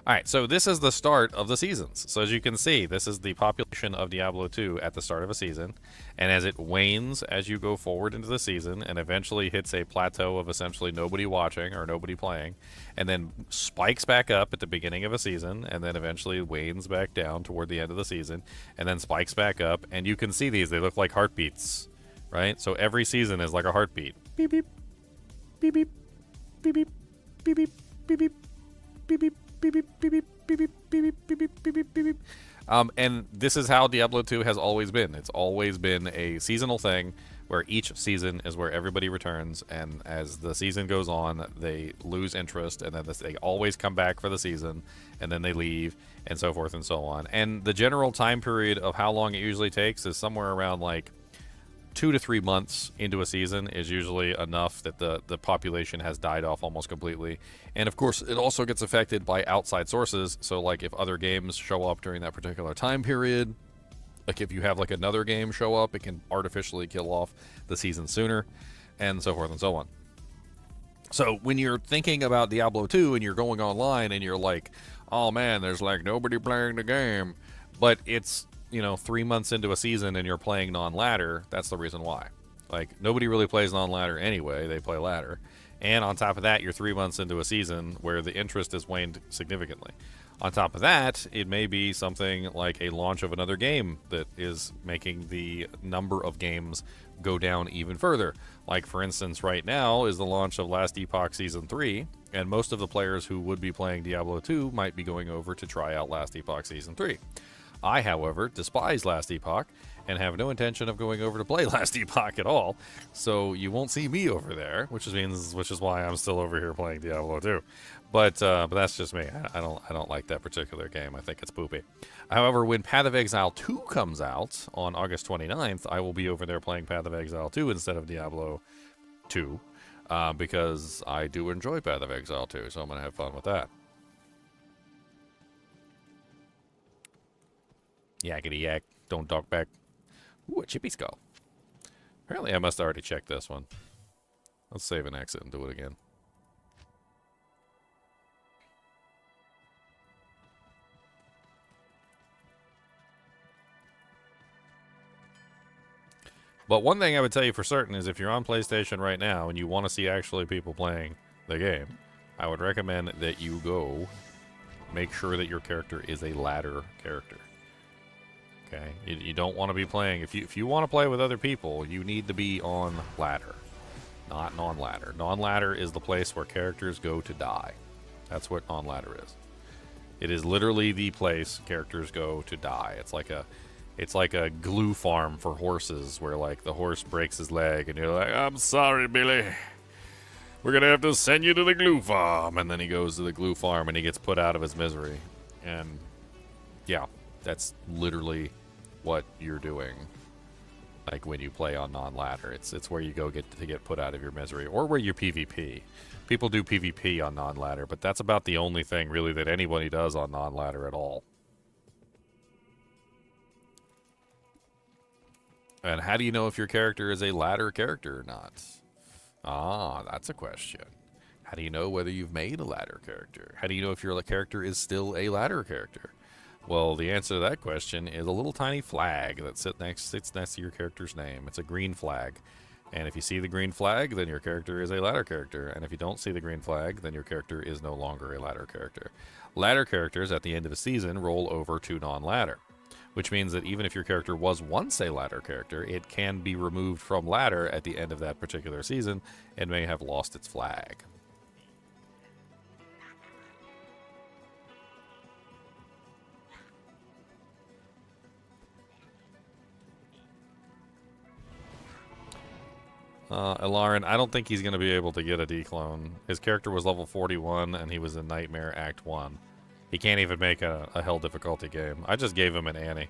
All right, so this is the start of the seasons. So as you can see, this is the population of Diablo 2 at the start of a season. And as it wanes as you go forward into the season and eventually hits a plateau of essentially nobody watching or nobody playing, and then spikes back up at the beginning of a season, and then eventually wanes back down toward the end of the season, and then spikes back up. And you can see these. They look like heartbeats, right? So every season is like a heartbeat. Beep, beep, beep, beep, beep, beep, beep, beep, beep, beep, beep, beep. Beep, beep, beep, beep, beep, beep, beep, beep, beep, beep, beep, beep. And this is how Diablo 2 has always been. It's always been a seasonal thing where each season is where everybody returns, and as the season goes on, they lose interest, and then they always come back for the season, and then they leave, and so forth and so on. And the general time period of how long it usually takes is somewhere around like 2 to 3 months into a season is usually enough that the population has died off almost completely. And of course, it also gets affected by outside sources. So like if other games show up during that particular time period, like if you have like another game show up, it can artificially kill off the season sooner, and so forth and so on. So when you're thinking about Diablo 2 and you're going online and you're like, oh man, there's like nobody playing the game, but it's, you know, 3 months into a season and you're playing non-ladder, that's the reason why. Like, nobody really plays non-ladder anyway, they play ladder. And on top of that, you're 3 months into a season where the interest has waned significantly. On top of that, it may be something like a launch of another game that is making the number of games go down even further. Like, for instance, right now is the launch of Last Epoch Season 3, and most of the players who would be playing Diablo 2 might be going over to try out Last Epoch Season 3. I, however, despise Last Epoch and have no intention of going over to play Last Epoch at all, so you won't see me over there, which is why I'm still over here playing Diablo 2. But that's just me. I don't like that particular game. I think it's poopy. However, when Path of Exile 2 comes out on August 29th, I will be over there playing Path of Exile 2 instead of Diablo 2, because I do enjoy Path of Exile 2, so I'm going to have fun with that. Yakety yak, don't talk back. Ooh, a chippy skull. Apparently I must have already checked this one. Let's save and exit and do it again. But one thing I would tell you for certain is if you're on PlayStation right now and you want to see actually people playing the game, I would recommend that you go make sure that your character is a ladder character. Okay, you don't want to be playing, if you want to play with other people, you need to be on ladder, not non-ladder. Non-ladder is the place where characters go to die. That's what non-ladder is. It is literally the place characters go to die. It's like a glue farm for horses where like the horse breaks his leg and you're like, I'm sorry, Billy. We're going to have to send you to the glue farm. And then he goes to the glue farm and he gets put out of his misery. And yeah, that's literally what you're doing. Like when you play on non-ladder, it's where you go get put out of your misery, or where you PvP. People do PvP on non-ladder, but that's about the only thing really that anybody does on non-ladder at all. And how do you know if your character is a ladder character or not? Ah, that's a question. How do you know whether you've made a ladder character? How do you know if your character is still a ladder character? Well, the answer to that question is a little tiny flag that sits next to your character's name. It's a green flag. And if you see the green flag, then your character is a ladder character. And if you don't see the green flag, then your character is no longer a ladder character. Ladder characters at the end of a season roll over to non-ladder, which means that even if your character was once a ladder character, it can be removed from ladder at the end of that particular season and may have lost its flag. Ilarin, I don't think he's going to be able to get a declone. His character was level 41, and he was in Nightmare Act 1. He can't even make a hell difficulty game. I just gave him an Annie.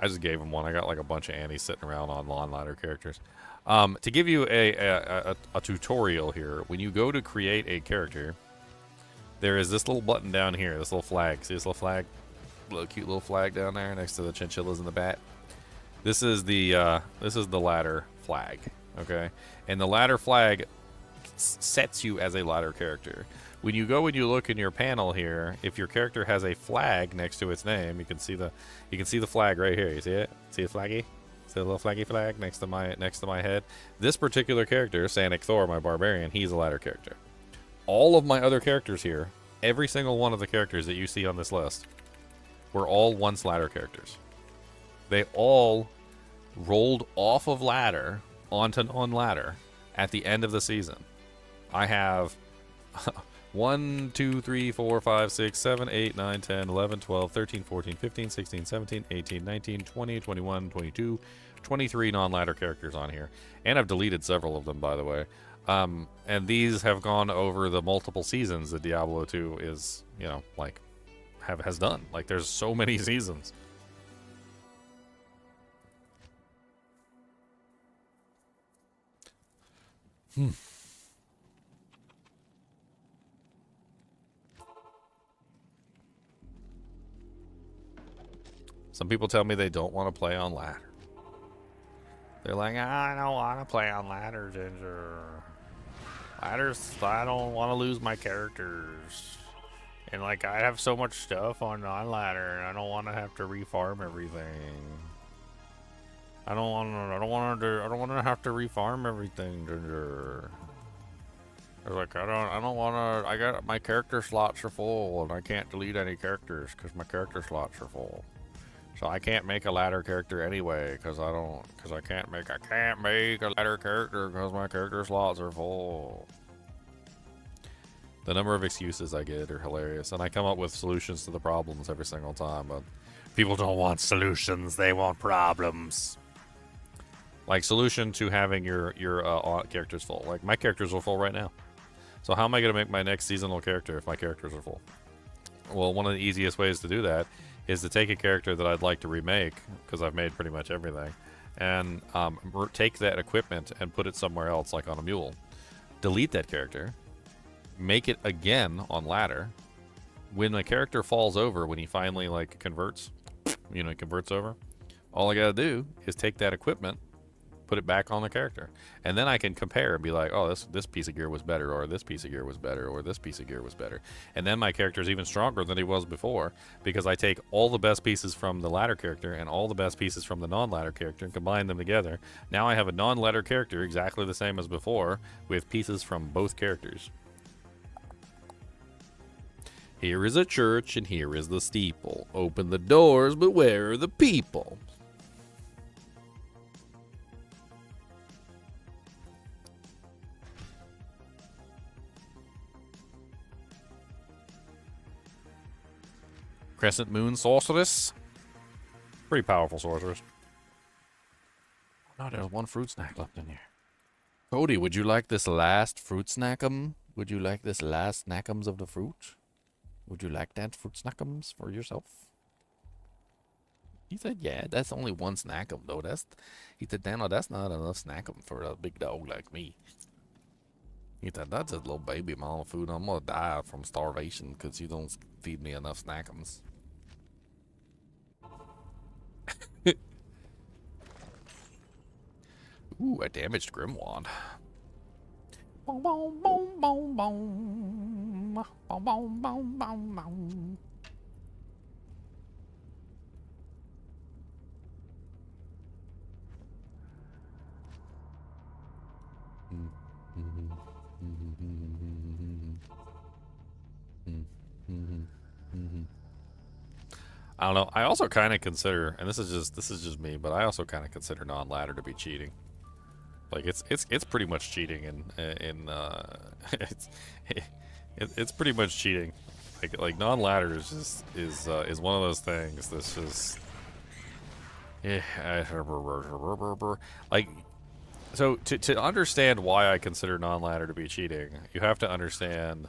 I just gave him one. I got like a bunch of Annies sitting around on lawn ladder characters. To give you a tutorial here, when you go to create a character, there is this little button down here, this little flag. See this little flag? Little cute little flag down there next to the chinchillas and the bat. This is the ladder flag, okay? And the ladder flag sets you as a ladder character. When you go and you look in your panel here, if your character has a flag next to its name, you can see the flag right here. You see it? See the flaggy? See the little flaggy flag next to my head? This particular character, Sanic Thor, my barbarian, he's a ladder character. All of my other characters here, every single one of the characters that you see on this list, were all once ladder characters. They all rolled off of ladder onto non-ladder at the end of the season. I have 1, 2, 3, 4, 5, 6, 7, 8, 9, 10, 11, 12, 13, 14, 15, 16, 17, 18, 19, 20, 21, 22, 23 non-ladder characters on here. And I've deleted several of them, by the way. And these have gone over the multiple seasons that Diablo 2 is, you know, like, has done. Like, there's so many seasons. Some people tell me they don't want to play on ladder. They're like, I don't want to play on ladder, Ginger. Ladders, I don't want to lose my characters. And like, I have so much stuff on non-ladder, and I don't want to have to refarm everything. I don't want to have to refarm everything, Ginger. They're like, I don't want to. I got my character slots are full, and I can't delete any characters because my character slots are full. So I can't make a ladder character anyway because I can't make a ladder character because my character slots are full. The number of excuses I get are hilarious, and I come up with solutions to the problems every single time, but people don't want solutions, they want problems. Like, solution to having your characters full. Like, my characters are full right now. So how am I going to make my next seasonal character if my characters are full? Well, one of the easiest ways to do that is to take a character that I'd like to remake, because I've made pretty much everything, and take that equipment and put it somewhere else, like on a mule. Delete that character, make it again on ladder. When the character falls over, when he finally, like, converts, you know, he converts over, all I gotta do is take that equipment, put it back on the character, and then I can compare and be like, oh, this piece of gear was better, or this piece of gear was better, or this piece of gear was better. And then my character is even stronger than he was before, because I take all the best pieces from the ladder character and all the best pieces from the non-ladder character and combine them together. Now I have a non-ladder character exactly the same as before, with pieces from both characters. Here is a church and here is the steeple. Open the doors, but where are the people? Crescent Moon Sorceress. Pretty powerful sorceress. Oh, there's one fruit snack left in here. Cody, would you like this last fruit snack'em? Would you like this last snack'ems of the fruit? Would you like that fruit snack'ems for yourself? He said, yeah, that's only one snack'em, though. He said, Dano, that's not enough snack'em for a big dog like me. He said, that's a little baby amount of food. I'm going to die from starvation because you don't feed me enough snack'ems. Ooh, a damaged Grimwand. Boom, boom, boom, boom, boom. Boom, boom, boom, boom, boom. I don't know. I also kind of consider, and this is just me, but I also kind of consider non-ladder to be cheating. Like it's pretty much cheating, it's it's pretty much cheating. Like non-ladder is just is one of those things that's just like. So to understand why I consider non-ladder to be cheating, you have to understand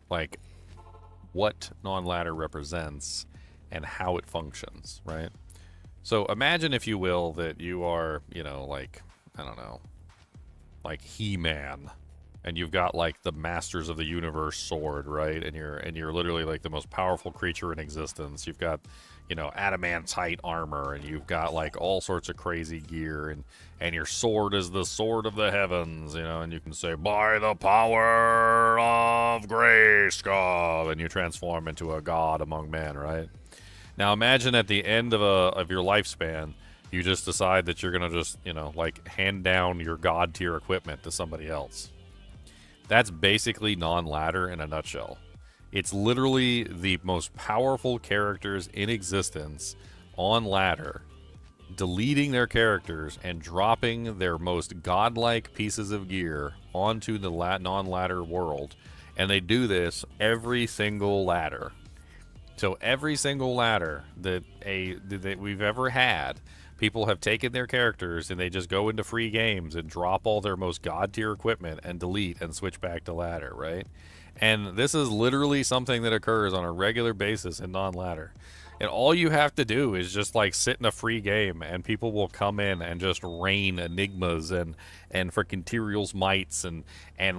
like what non-ladder represents and how it functions, right? So imagine, if you will, that you are, you know, like, I don't know, like He-Man, and you've got like the Masters of the Universe sword, right? And you're literally like the most powerful creature in existence. You've got, you know, adamantite armor, and you've got like all sorts of crazy gear, and your sword is the sword of the heavens, you know, and you can say, by the power of Grayskull, and you transform into a god among men, right? Now imagine at the end of your lifespan, you just decide that you're gonna just, you know, like hand down your god tier equipment to somebody else. That's basically non-ladder in a nutshell. It's literally the most powerful characters in existence on ladder, deleting their characters and dropping their most godlike pieces of gear onto the non-ladder world, and they do this every single ladder. So every single ladder that we've ever had, people have taken their characters and they just go into free games and drop all their most god tier equipment and delete and switch back to ladder, right? And this is literally something that occurs on a regular basis in non-ladder. And all you have to do is just like sit in a free game, and people will come in and just rain enigmas and freaking Tyrael's mites and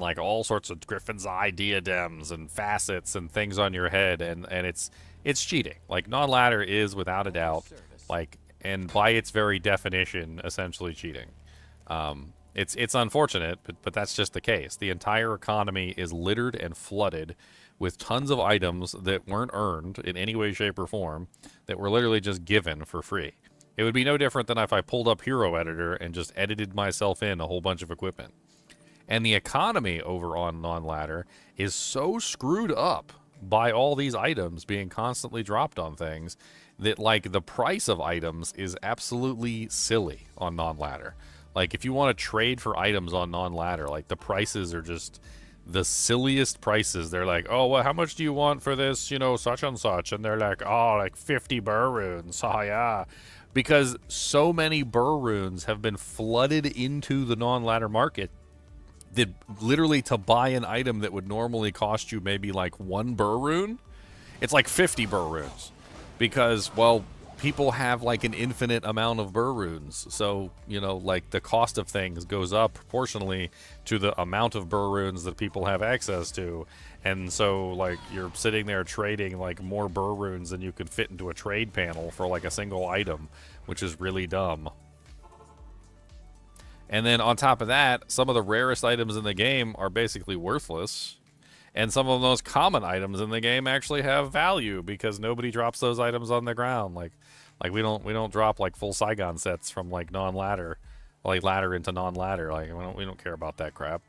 like all sorts of Griffin's Eye diadems and facets and things on your head, and it's cheating. Like non-ladder is without a doubt, like, and by its very definition, essentially cheating. It's unfortunate, but that's just the case. The entire economy is littered and flooded with tons of items that weren't earned in any way, shape, or form, that were literally just given for free. It would be no different than if I pulled up Hero Editor and just edited myself in a whole bunch of equipment. And the economy over on non-ladder is so screwed up by all these items being constantly dropped on things that, like, the price of items is absolutely silly on non-ladder. Like, if you want to trade for items on non-ladder, like, the prices are just the silliest prices. They're like, oh, well, how much do you want for this, you know, such and such? And they're like, oh, like 50 burr runes. Oh, yeah. Because so many burr runes have been flooded into the non-ladder market that literally to buy an item that would normally cost you maybe like 1 burr rune, it's like 50 burr runes. Because, well, people have like an infinite amount of burr runes, so, you know, like the cost of things goes up proportionally to the amount of burr runes that people have access to. And so, like, you're sitting there trading like more burr runes than you could fit into a trade panel for like a single item, which is really dumb. And then on top of that, some of the rarest items in the game are basically worthless. And some of the most common items in the game actually have value because nobody drops those items on the ground. Like we don't drop like full Saigon sets from like non-ladder, like ladder into non-ladder. Like we don't care about that crap.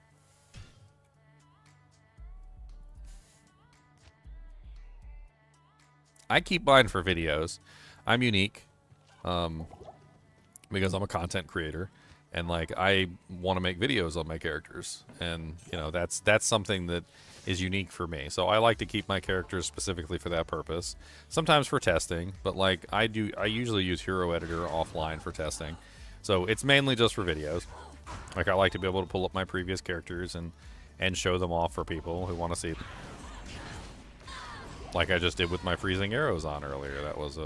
I keep mine for videos. I'm unique, because I'm a content creator, and like I want to make videos on my characters, and you know that's something that is unique for me. So I like to keep my characters specifically for that purpose. Sometimes for testing, but like I usually use Hero Editor offline for testing. So it's mainly just for videos. Like I like to be able to pull up my previous characters and show them off for people who want to see them. Like I just did with my freezing arrows on earlier. That was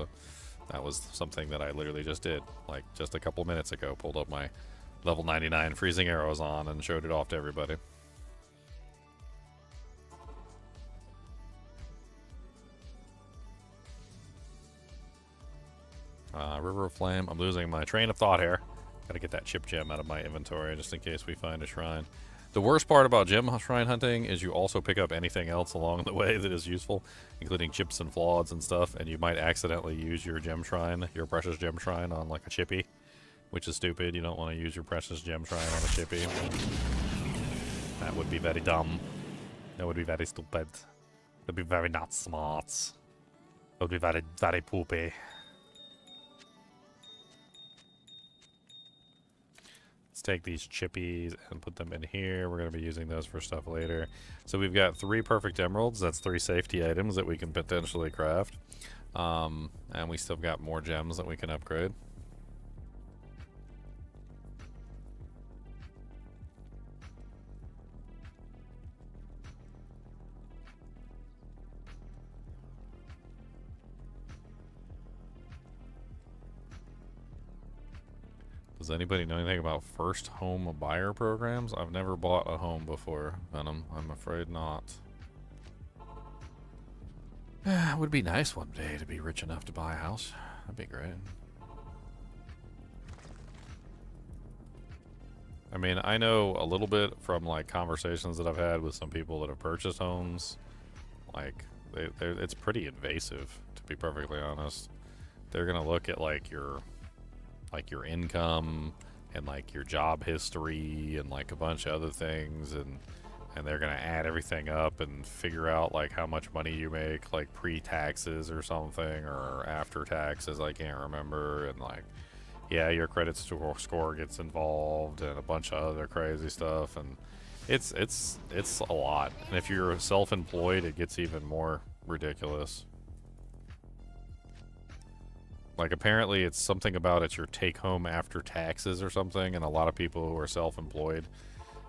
something that I literally just did like just a couple minutes ago. Pulled up my level 99 freezing arrows on and showed it off to everybody. River of Flame. I'm losing my train of thought here. Gotta get that chip gem out of my inventory just in case we find a shrine. The worst part about gem shrine hunting is you also pick up anything else along the way that is useful, including chips and flauds and stuff, and you might accidentally use your gem shrine, your precious gem shrine, on like a chippy, which is stupid. You don't want to use your precious gem shrine on a chippy. That would be very dumb. That would be very stupid. That would be very not smart. That would be very, very poopy. Let's take these chippies and put them in here. We're going to be using those for stuff later. So we've got 3 perfect emeralds. That's 3 safety items that we can potentially craft. And we still got more gems that we can upgrade. Does anybody know anything about first home buyer programs? I've never bought a home before, Venom. I'm afraid not. It would be nice one day to be rich enough to buy a house. That'd be great. I mean, I know a little bit from like conversations that I've had with some people that have purchased homes. Like, it's pretty invasive, to be perfectly honest. They're gonna look at like your income and like your job history and like a bunch of other things, and they're gonna add everything up and figure out like how much money you make, like pre-taxes or something, or after taxes, I can't remember, and like, yeah, your credit score gets involved and a bunch of other crazy stuff, and it's a lot. And if you're self-employed, it gets even more ridiculous. Like, apparently it's something about it's your take home after taxes or something, and a lot of people who are self-employed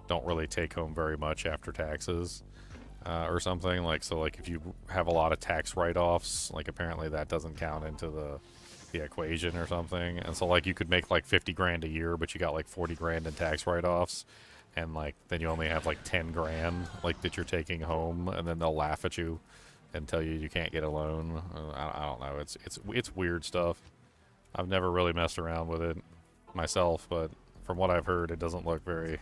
don't really take home very much after taxes or something. Like, so like if you have a lot of tax write-offs, like apparently that doesn't count into the equation or something. And so like you could make like 50 grand a year, but you got like 40 grand in tax write-offs, and like then you only have like 10 grand like that you're taking home, and then they'll laugh at you and tell you can't get a loan. I don't know. It's weird stuff. I've never really messed around with it myself, but from what I've heard, it doesn't look very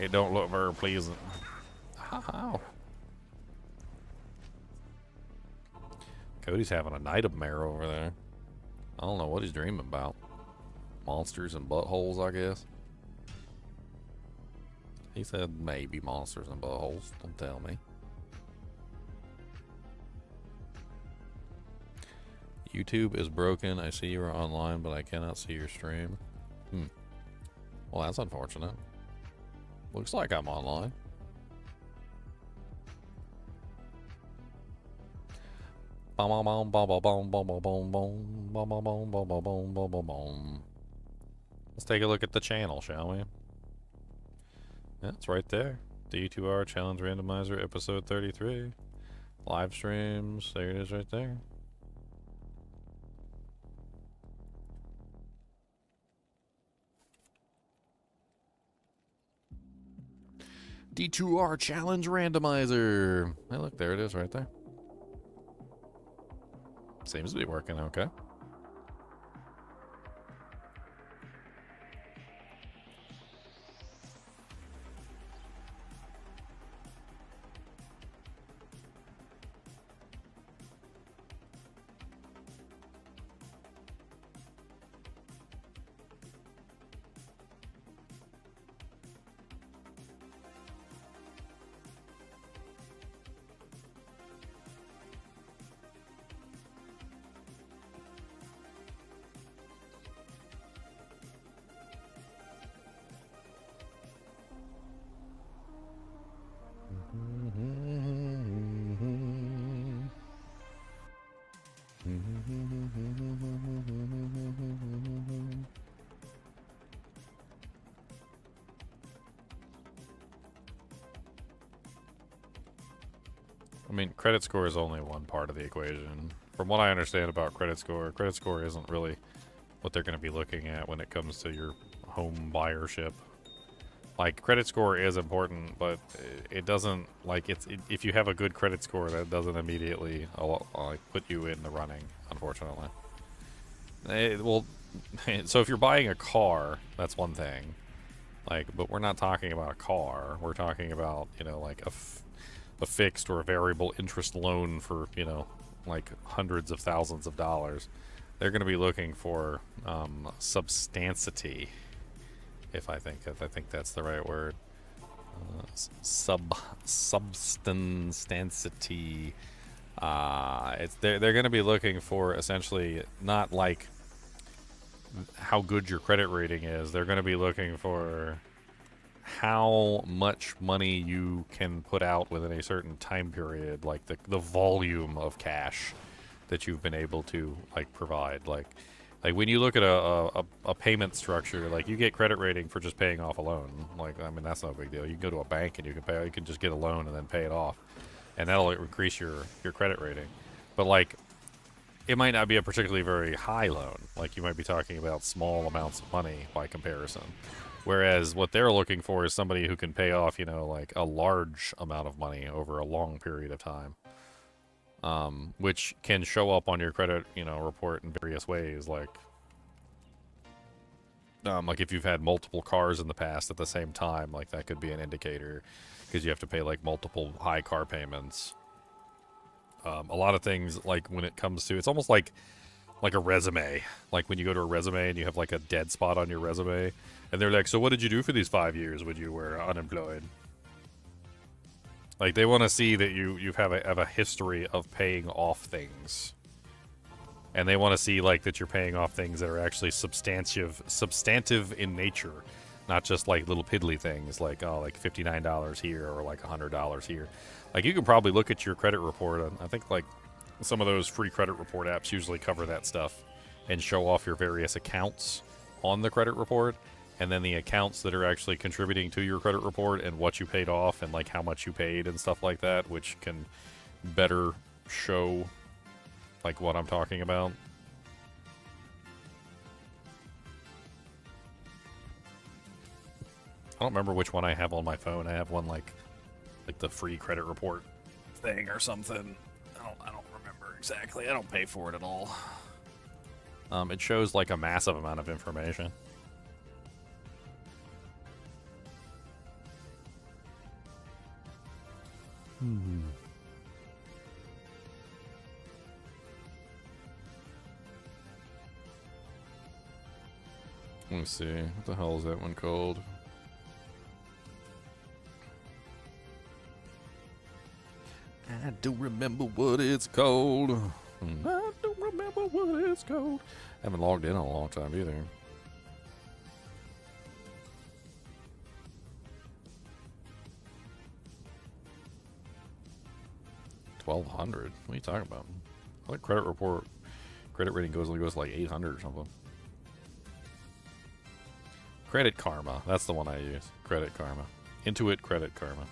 it don't look very pleasant. How? Cody's having a nightmare over there. I don't know what he's dreaming about. Monsters and buttholes, I guess. He said maybe monsters and buttholes. Don't tell me. YouTube is broken. I see you are online, but I cannot see your stream. Well, that's unfortunate. Looks like I'm online. Let's take a look at the channel, shall we? Yeah, it's right there. D2R Challenge Randomizer episode 33. Live streams. There it is right there. D2R Challenge Randomizer. Hey, look, there it is right there. Seems to be working okay. I mean, credit score is only one part of the equation. From what I understand about credit score isn't really what they're going to be looking at when it comes to your home buyership. Like, credit score is important, but it doesn't, like, if you have a good credit score, that doesn't immediately like put you in the running, unfortunately. Well, so if you're buying a car, that's one thing. Like, but we're not talking about a car. We're talking about, you know, like a fixed or a variable interest loan for, you know, like hundreds of thousands of dollars. They're going to be looking for substancity, if I think that's the right word. Substancity. They're going to be looking for essentially not like how good your credit rating is. They're going to be looking for how much money you can put out within a certain time period, like the volume of cash that you've been able to like provide. Like when you look at a payment structure, like you get credit rating for just paying off a loan. Like, I mean, that's no big deal. You can go to a bank and you can just get a loan and then pay it off, and that'll increase your credit rating. But like, it might not be a particularly very high loan. Like, you might be talking about small amounts of money by comparison. Whereas what they're looking for is somebody who can pay off, you know, like a large amount of money over a long period of time. Which can show up on your credit, you know, report in various ways. Like if you've had multiple cars in the past at the same time, like that could be an indicator, because you have to pay like multiple high car payments. A lot of things, like when it comes to, it's almost like a resume. Like when you go to a resume and you have like a dead spot on your resume, and they're like, so what did you do for these 5 years when you were unemployed? Like, they want to see that you have a history of paying off things. And they want to see, like, that you're paying off things that are actually substantive in nature. Not just, like, little piddly things, like, oh, like $59 here or, like, $100 here. Like, you can probably look at your credit report, and I think, like, some of those free credit report apps usually cover that stuff and show off your various accounts on the credit report. And then the accounts that are actually contributing to your credit report and what you paid off and like how much you paid and stuff like that, which can better show like what I'm talking about. I don't remember which one I have on my phone. I have one like the free credit report thing or something. I don't remember exactly. I don't pay for it at all. It shows like a massive amount of information. Let me see. What the hell is that one called? I don't remember what it's called. I don't remember what it's called. I haven't logged in a long time either. $1,200. What are you talking about? I think credit rating only goes to like 800 or something. Credit Karma. That's the one I use. Credit Karma. Intuit Credit Karma.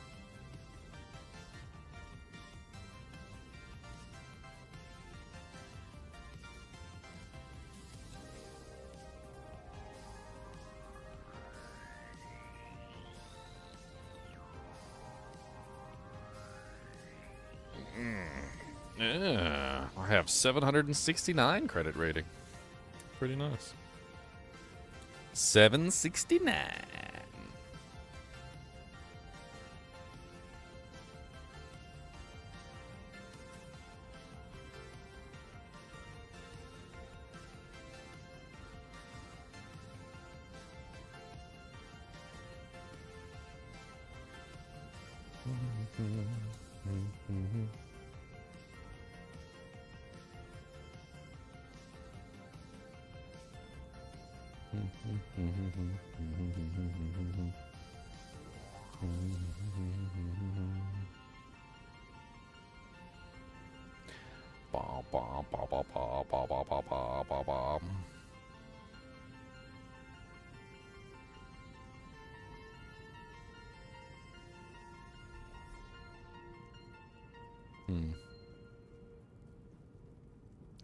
Yeah, I have 769 credit rating. Pretty nice. 769.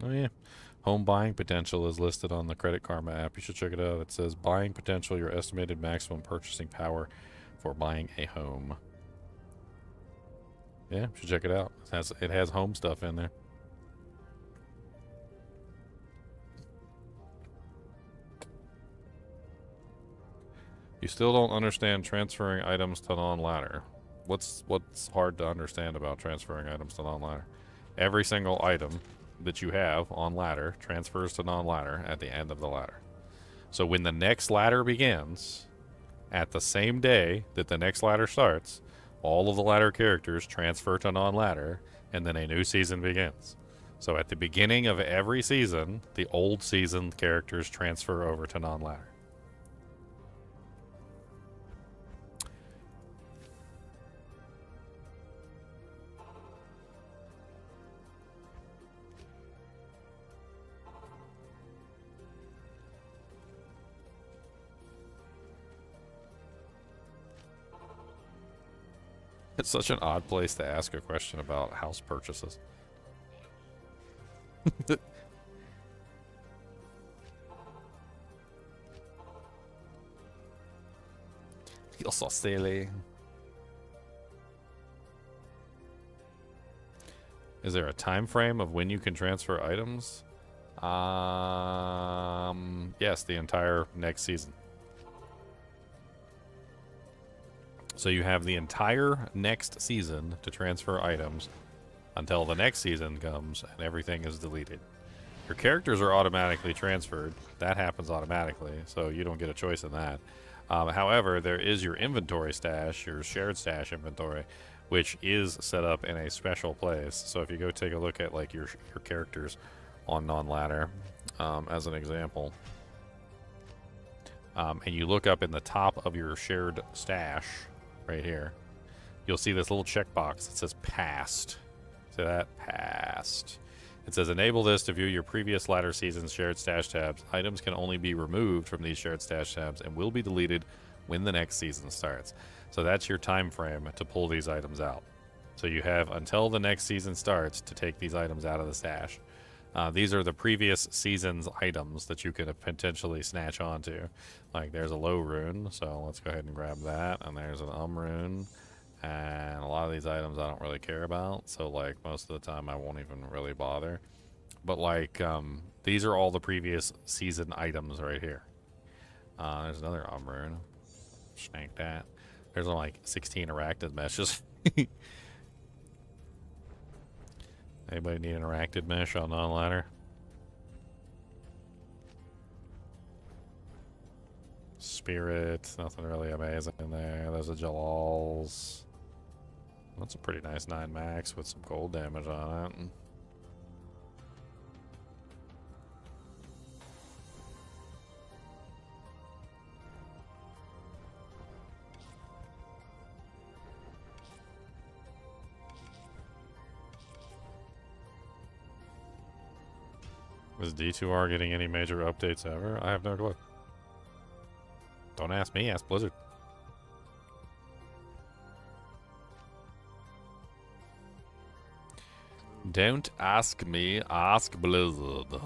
Oh yeah. Home buying potential is listed on the Credit Karma app. You should check it out. It says buying potential, your estimated maximum purchasing power for buying a home. Yeah, you should check it out. It has home stuff in there. You still don't understand transferring items to non-ladder. What's hard to understand about transferring items to non-ladder? Every single item that you have on ladder transfers to non-ladder at the end of the ladder. So when the next ladder begins, at the same day that the next ladder starts, all of the ladder characters transfer to non-ladder, and then a new season begins. So at the beginning of every season, the old season characters transfer over to non-ladder. It's such an odd place to ask a question about house purchases. You're so silly. Is there a time frame of when you can transfer items? Yes, the entire next season. So you have the entire next season to transfer items until the next season comes and everything is deleted. Your characters are automatically transferred. That happens automatically, so you don't get a choice in that. However, there is your inventory stash, your shared stash inventory, which is set up in a special place. So if you go take a look at like your characters on non-ladder, as an example, and you look up in the top of your shared stash right here, you'll see this little checkbox that says passed. See that? Passed. It says enable this to view your previous ladder season's shared stash tabs. Items can only be removed from these shared stash tabs and will be deleted when the next season starts. So that's your time frame to pull these items out. So you have until the next season starts to take these items out of the stash. These are the previous season's items that you could potentially snatch onto. Like there's a low rune, so let's go ahead and grab that. And there's an rune. And a lot of these items I don't really care about, so like most of the time I won't even really bother. But like these are all the previous season items right here. There's another rune. Snake that. There's only like 16 arachnid meshes. Anybody need an arachnid mesh on non-ladder? Spirit, nothing really amazing in there. There's a Jalal's. That's a pretty nice 9 max with some gold damage on it. Is D2R getting any major updates ever? I have no clue. Don't ask me, ask Blizzard. Don't ask me, ask Blizzard.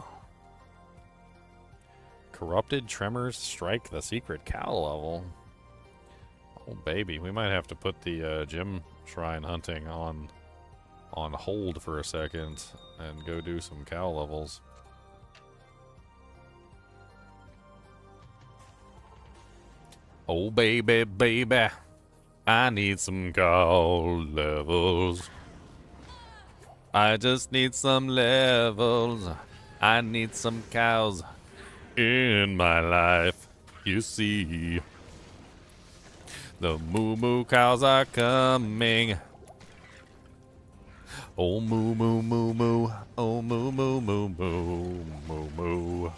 Corrupted Tremors strike the secret cow level. Oh baby, we might have to put the gem shrine hunting on hold for a second and go do some cow levels. Oh baby, baby, I need some cow levels. I just need some levels. I need some cows in my life. You see, the moo moo cows are coming. Oh moo moo moo moo. Oh moo moo moo moo moo moo.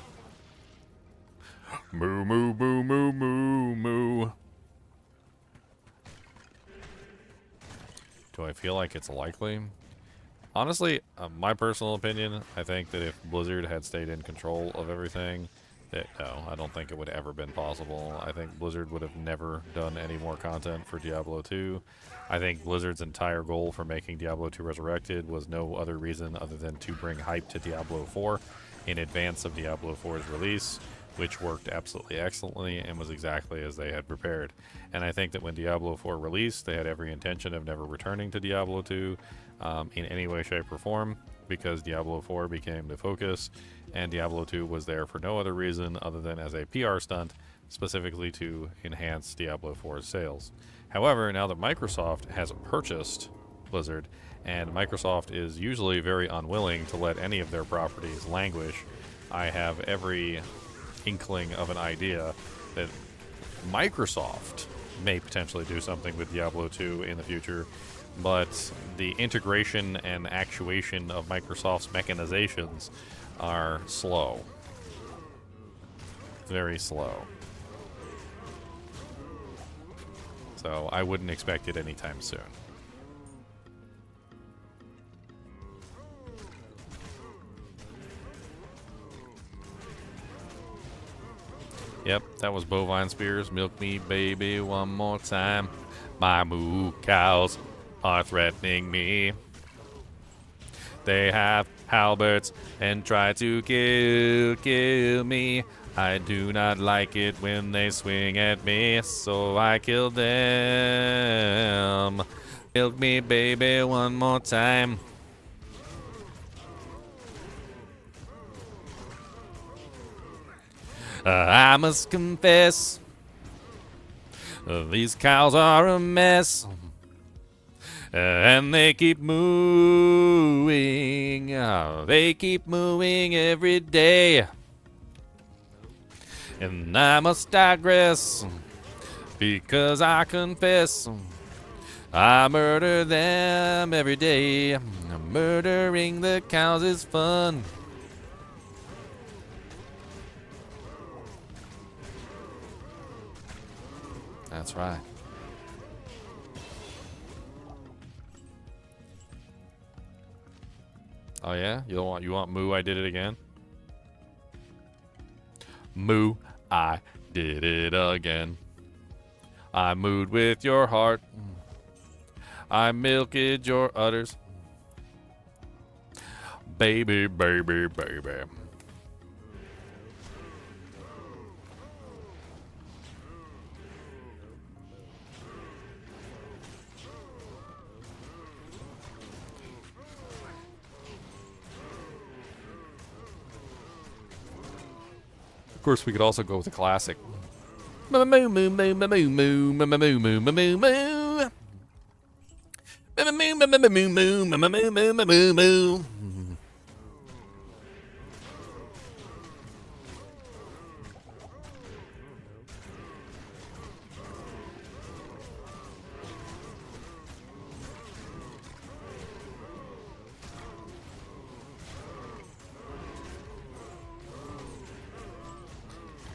Moo moo moo moo moo moo. Do I feel like it's likely? Honestly, my personal opinion, I think that if Blizzard had stayed in control of everything, that no, I don't think it would ever been possible. I think Blizzard would have never done any more content for Diablo 2. I think Blizzard's entire goal for making Diablo 2 Resurrected was no other reason other than to bring hype to Diablo 4 in advance of Diablo 4's release, which worked absolutely excellently and was exactly as they had prepared. And I think that when Diablo 4 released, they had every intention of never returning to Diablo 2 in any way, shape, or form, because Diablo 4 became the focus, and Diablo 2 was there for no other reason other than as a PR stunt specifically to enhance Diablo 4's sales. However, now that Microsoft has purchased Blizzard, and Microsoft is usually very unwilling to let any of their properties languish, I have every inkling of an idea that Microsoft may potentially do something with Diablo 2 in the future, but the integration and actuation of Microsoft's mechanizations are slow. Very slow. So I wouldn't expect it anytime soon. Yep, that was Bovine Spears. Milk me, baby, one more time. My moo cows are threatening me. They have halberds and try to kill me. I do not like it when they swing at me, so I kill them. Milk me, baby, one more time. I must confess, these cows are a mess, and they keep mooing. They keep mooing every day, and I must digress, because I confess I murder them every day. Murdering the cows is fun. That's right. Oh yeah? You want Moo, I did it again? Moo, I did it again. I mooed with your heart. I milked your udders. Baby, baby, baby. Of course, we could also go with a classic. Moo moo moo moo moo moo moo moo moo moo moo moo moo.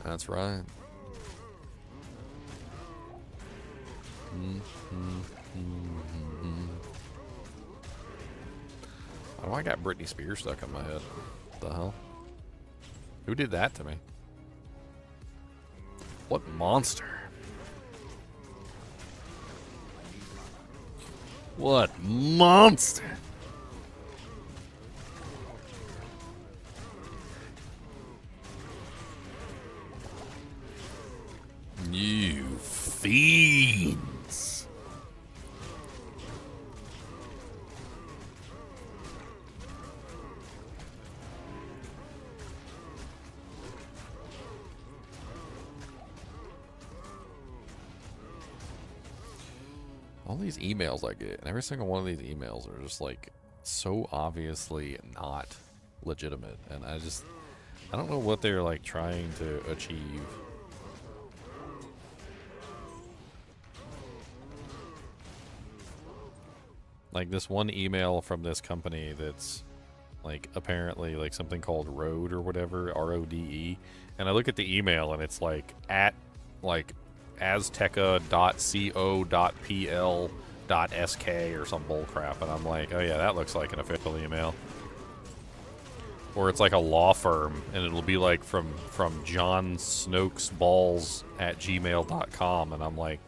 That's right. Oh, I got Britney Spears stuck in my head. What the hell? Who did that to me? What monster? What monster? You fiends. All these emails I get, and every single one of these emails are just like so obviously not legitimate, and I don't know what they're like trying to achieve. Like this one email from this company that's like apparently like something called Rode or whatever, RODE, and I look at the email and it's like at like azteca.co.pl.sk or some bullcrap, and I'm like, oh yeah, that looks like an official email. Or it's like a law firm, and it'll be like from John Snokes Balls at gmail.com, and I'm like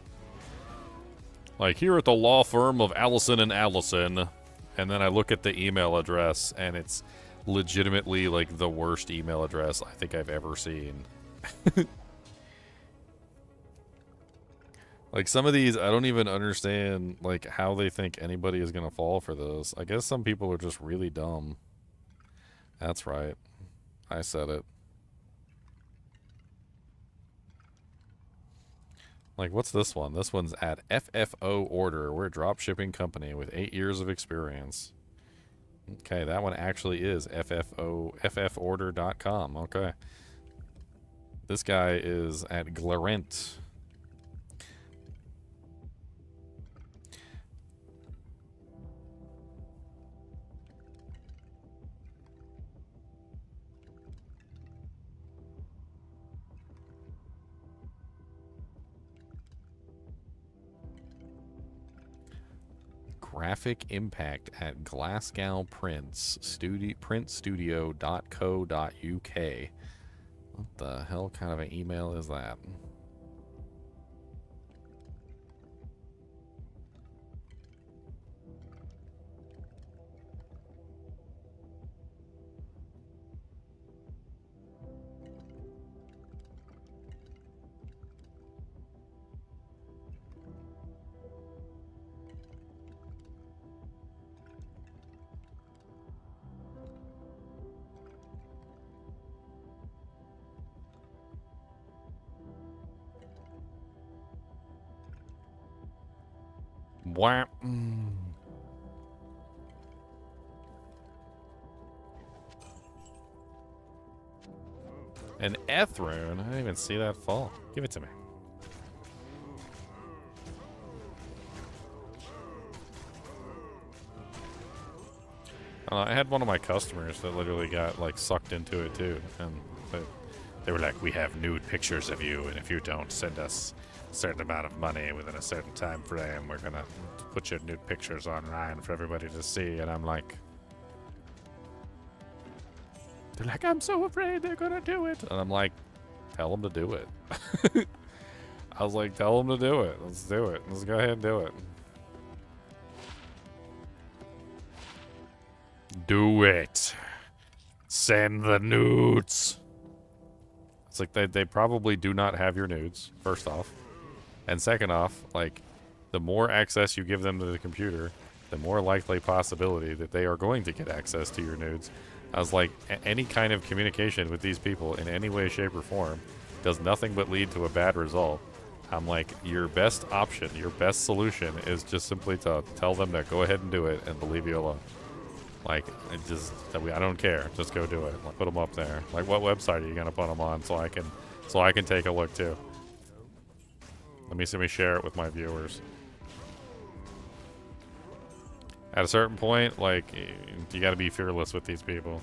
here at the law firm of Allison and Allison, and then I look at the email address, and it's legitimately like the worst email address I think I've ever seen. Like some of these, I don't even understand like how they think anybody is gonna fall for this. I guess some people are just really dumb. That's right. I said it. Like, what's this one? This one's at FFO Order. We're a drop shipping company with 8 years of experience. Okay, that one actually is FForder.com. Okay. This guy is at Glarent. Graphic Impact at Glasgow Prints printstudio.co.uk. What the hell kind of an email is that? Whap. An Rune? I didn't even see that fall. Give it to me. I had one of my customers that literally got like sucked into it too, and they were like, "We have nude pictures of you, and if you don't send us a certain amount of money within a certain time frame, we're gonna put your nude pictures online for everybody to see." And I'm like, they're like, "I'm so afraid they're gonna do it," and I'm like, "Tell them to do it." I was like, "Tell them to do it. Let's do it. Let's go ahead and do it." Do it. Send the nudes. It's like they probably do not have your nudes, first off. And second off, like, the more access you give them to the computer, the more likely possibility that they are going to get access to your nudes. I was like, any kind of communication with these people in any way, shape, or form does nothing but lead to a bad result. I'm like, your best option, your best solution is just simply to tell them to go ahead and do it and to leave you alone. Like, I don't care. Just go do it. Like, put them up there. Like, what website are you gonna put them on so I can take a look too? Let me share it with my viewers. At a certain point, like, you got to be fearless with these people.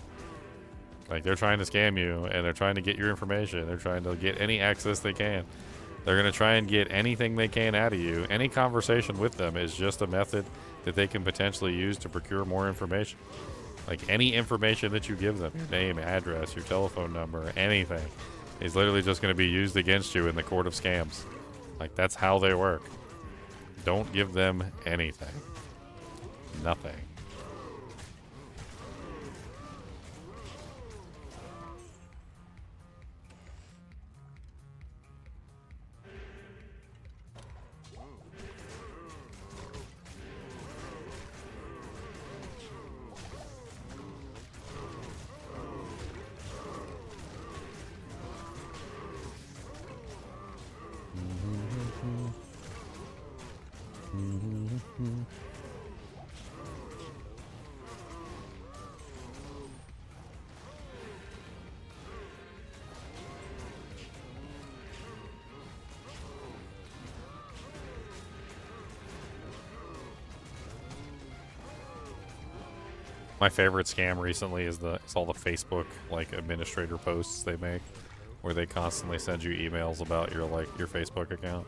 Like, they're trying to scam you, and they're trying to get your information. They're trying to get any access they can. They're gonna try and get anything they can out of you. Any conversation with them is just a method that they can potentially use to procure more information. Like, any information that you give them, your name, address, your telephone number, anything, is literally just going to be used against you in the court of scams. Like, that's how they work. Don't give them anything. Nothing. My favorite scam recently is all the Facebook like administrator posts they make, where they constantly send you emails about your Facebook account,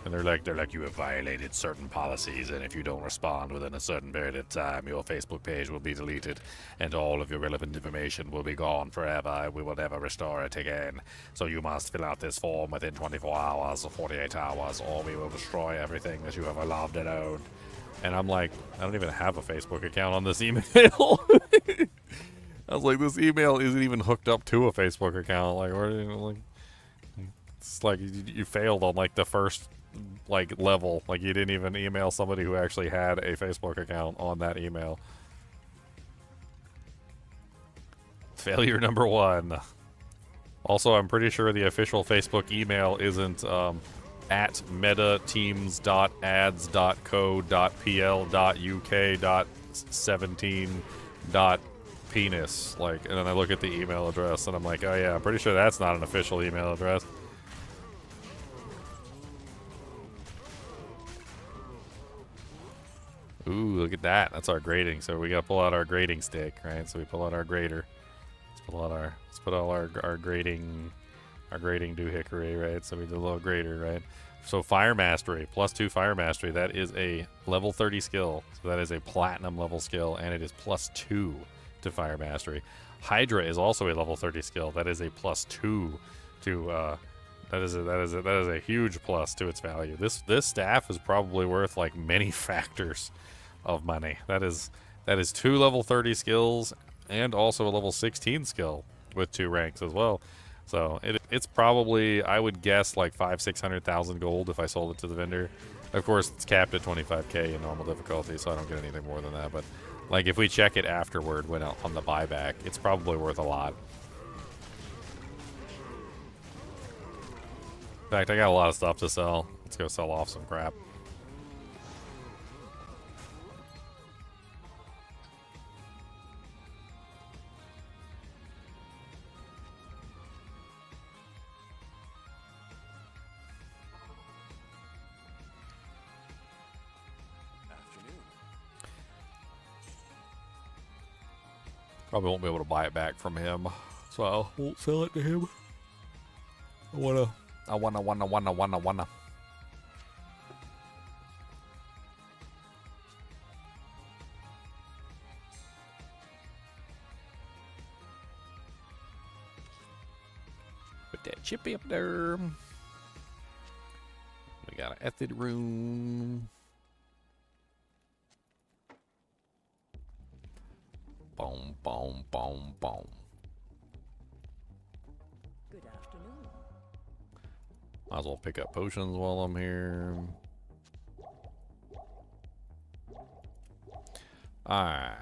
and they're like you have violated certain policies, and if you don't respond within a certain period of time, your Facebook page will be deleted, and all of your relevant information will be gone forever. We will never restore it again. So you must fill out this form within 24 hours or 48 hours, or we will destroy everything that you ever loved and owned. And I'm like, I don't even have a Facebook account on this email. I was like, this email isn't even hooked up to a Facebook account. Like, it's like you failed on like the first like level. Like, you didn't even email somebody who actually had a Facebook account on that email. Failure number 1. Also, I'm pretty sure the official Facebook email isn't at metateams.ads.co.pl.uk.17.penis. Like, and then I look at the email address and I'm like, oh yeah, I'm pretty sure that's not an official email address. Ooh, look at that. That's our grading. So we gotta pull out our grading stick, right? So we pull out our grader. Let's put all our grading doohickery, right? So we did a little grader, right? So Fire Mastery, +2 Fire Mastery. That is a level 30 skill. So that is a platinum level skill, and it is +2 to Fire Mastery. Hydra is also a level 30 skill. That is a +2 to that is a huge plus to its value. This staff is probably worth like many factors of money. That is 2 level 30 skills and also a level 16 skill with 2 ranks as well. So it's probably, I would guess, like 500,000-600,000 gold if I sold it to the vendor. Of course, it's capped at 25k in normal difficulty, so I don't get anything more than that. But like if we check it afterward when on the buyback, it's probably worth a lot. In fact, I got a lot of stuff to sell. Let's go sell off some crap. Probably won't be able to buy it back from him, so I won't sell it to him. I wanna. Put that chippy up there. We got an Ethid room. Boom, boom, boom, boom. Good afternoon. Might as well pick up potions while I'm here. Alright.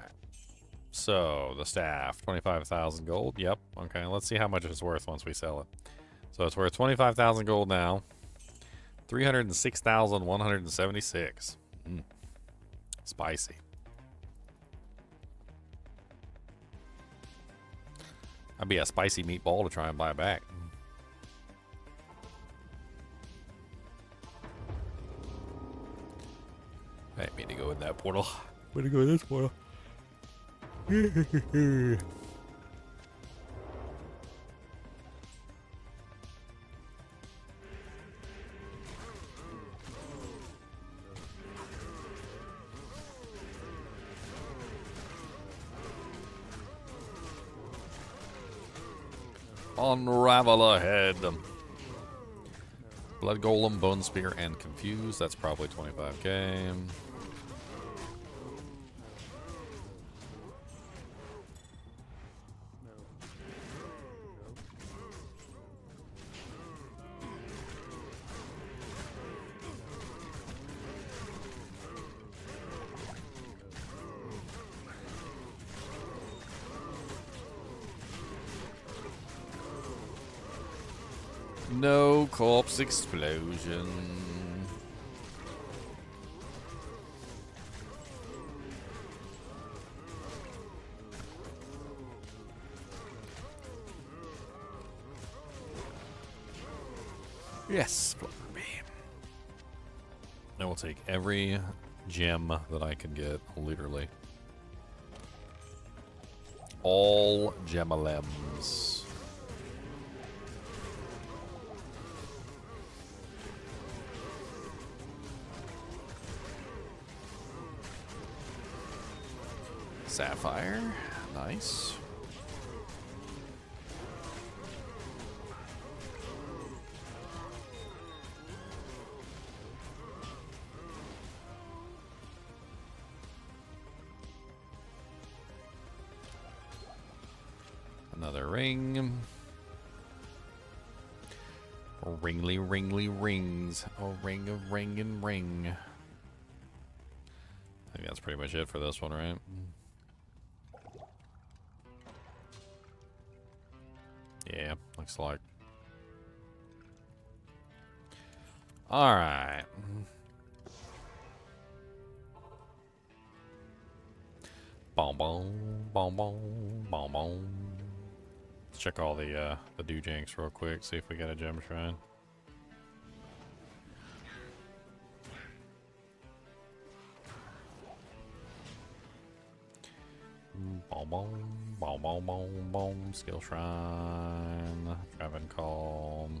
So, the staff, 25,000 gold. Yep. Okay, let's see how much it's worth once we sell it. So, it's worth 25,000 gold now. 306,176. Spicy. That'd be a spicy meatball to try and buy back. I didn't mean to go in that portal. I'm gonna go in this portal. Unravel ahead. Blood Golem, Bone Spear, and Confuse. That's probably 25k. No corpse explosion. Yes, Flutter Beam. I will take every gem that I can get, literally. All gemalems. Sapphire, nice. Another ring. Ringly, ringly rings. A ring of ring and ring. I think that's pretty much it for this one, right? Yeah, looks like. Alright. Boom, boom, boom, boom, boom, boom. Let's check all the doojanks real quick, see if we got a gem shrine. Boom, boom, boom, boom, boom, boom. Skill shrine. Traven Calm.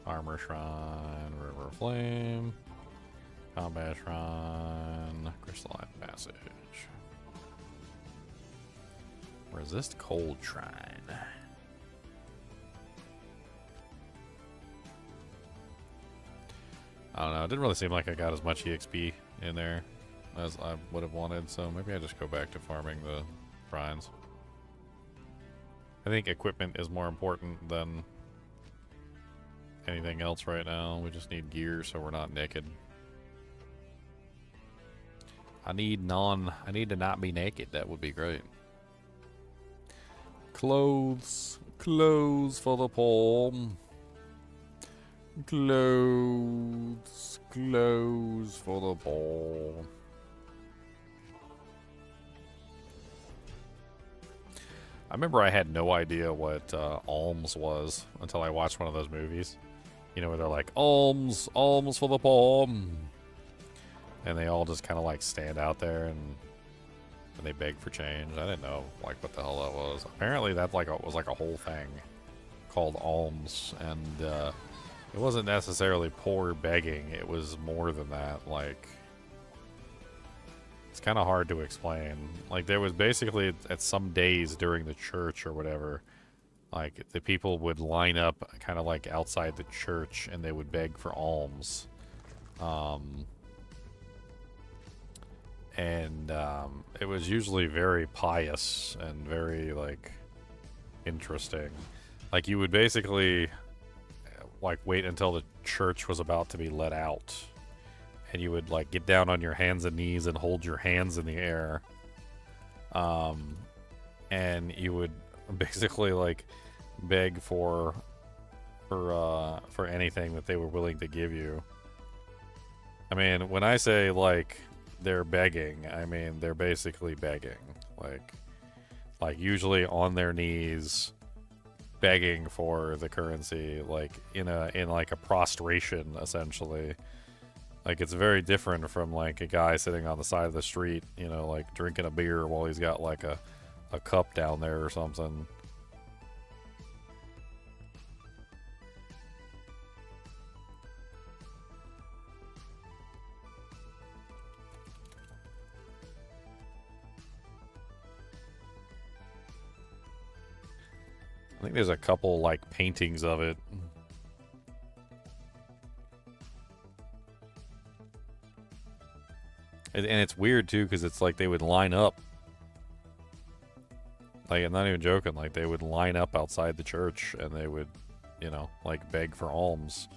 Armor shrine. River of Flame. Combat shrine. Crystalline Passage. Resist Cold shrine. I don't know. It didn't really seem like I got as much EXP in there as I would have wanted, so maybe I just go back to farming the shrines. I think equipment is more important than anything else right now. We just need gear so we're not naked. I need to not be naked. That would be great. Clothes for the poor. Clothes for the poor. I remember I had no idea what alms was until I watched one of those movies. You know, where they're like, alms for the poor. And they all just kind of like stand out there and they beg for change. I didn't know like what the hell that was. Apparently that was like a whole thing called alms, and it wasn't necessarily poor begging. It was more than that. Like, it's kind of hard to explain. Like, there was basically at some days during the church or whatever, like the people would line up kind of like outside the church and they would beg for alms. It was usually very pious and very, like, interesting. Like, you would basically, like, wait until the church was about to be let out. And you would, like, get down on your hands and knees and hold your hands in the air. And you would basically, like, beg for anything that they were willing to give you. I mean, when I say, like, they're begging, I mean they're basically begging, like usually on their knees begging for the currency, like in like a prostration essentially. Like, it's very different from like a guy sitting on the side of the street, you know, like drinking a beer while he's got like a cup down there or something. I think there's a couple, like, paintings of it. And it's weird, too, because it's like they would line up. Like, I'm not even joking. Like, they would line up outside the church, and they would, you know, like, beg for alms.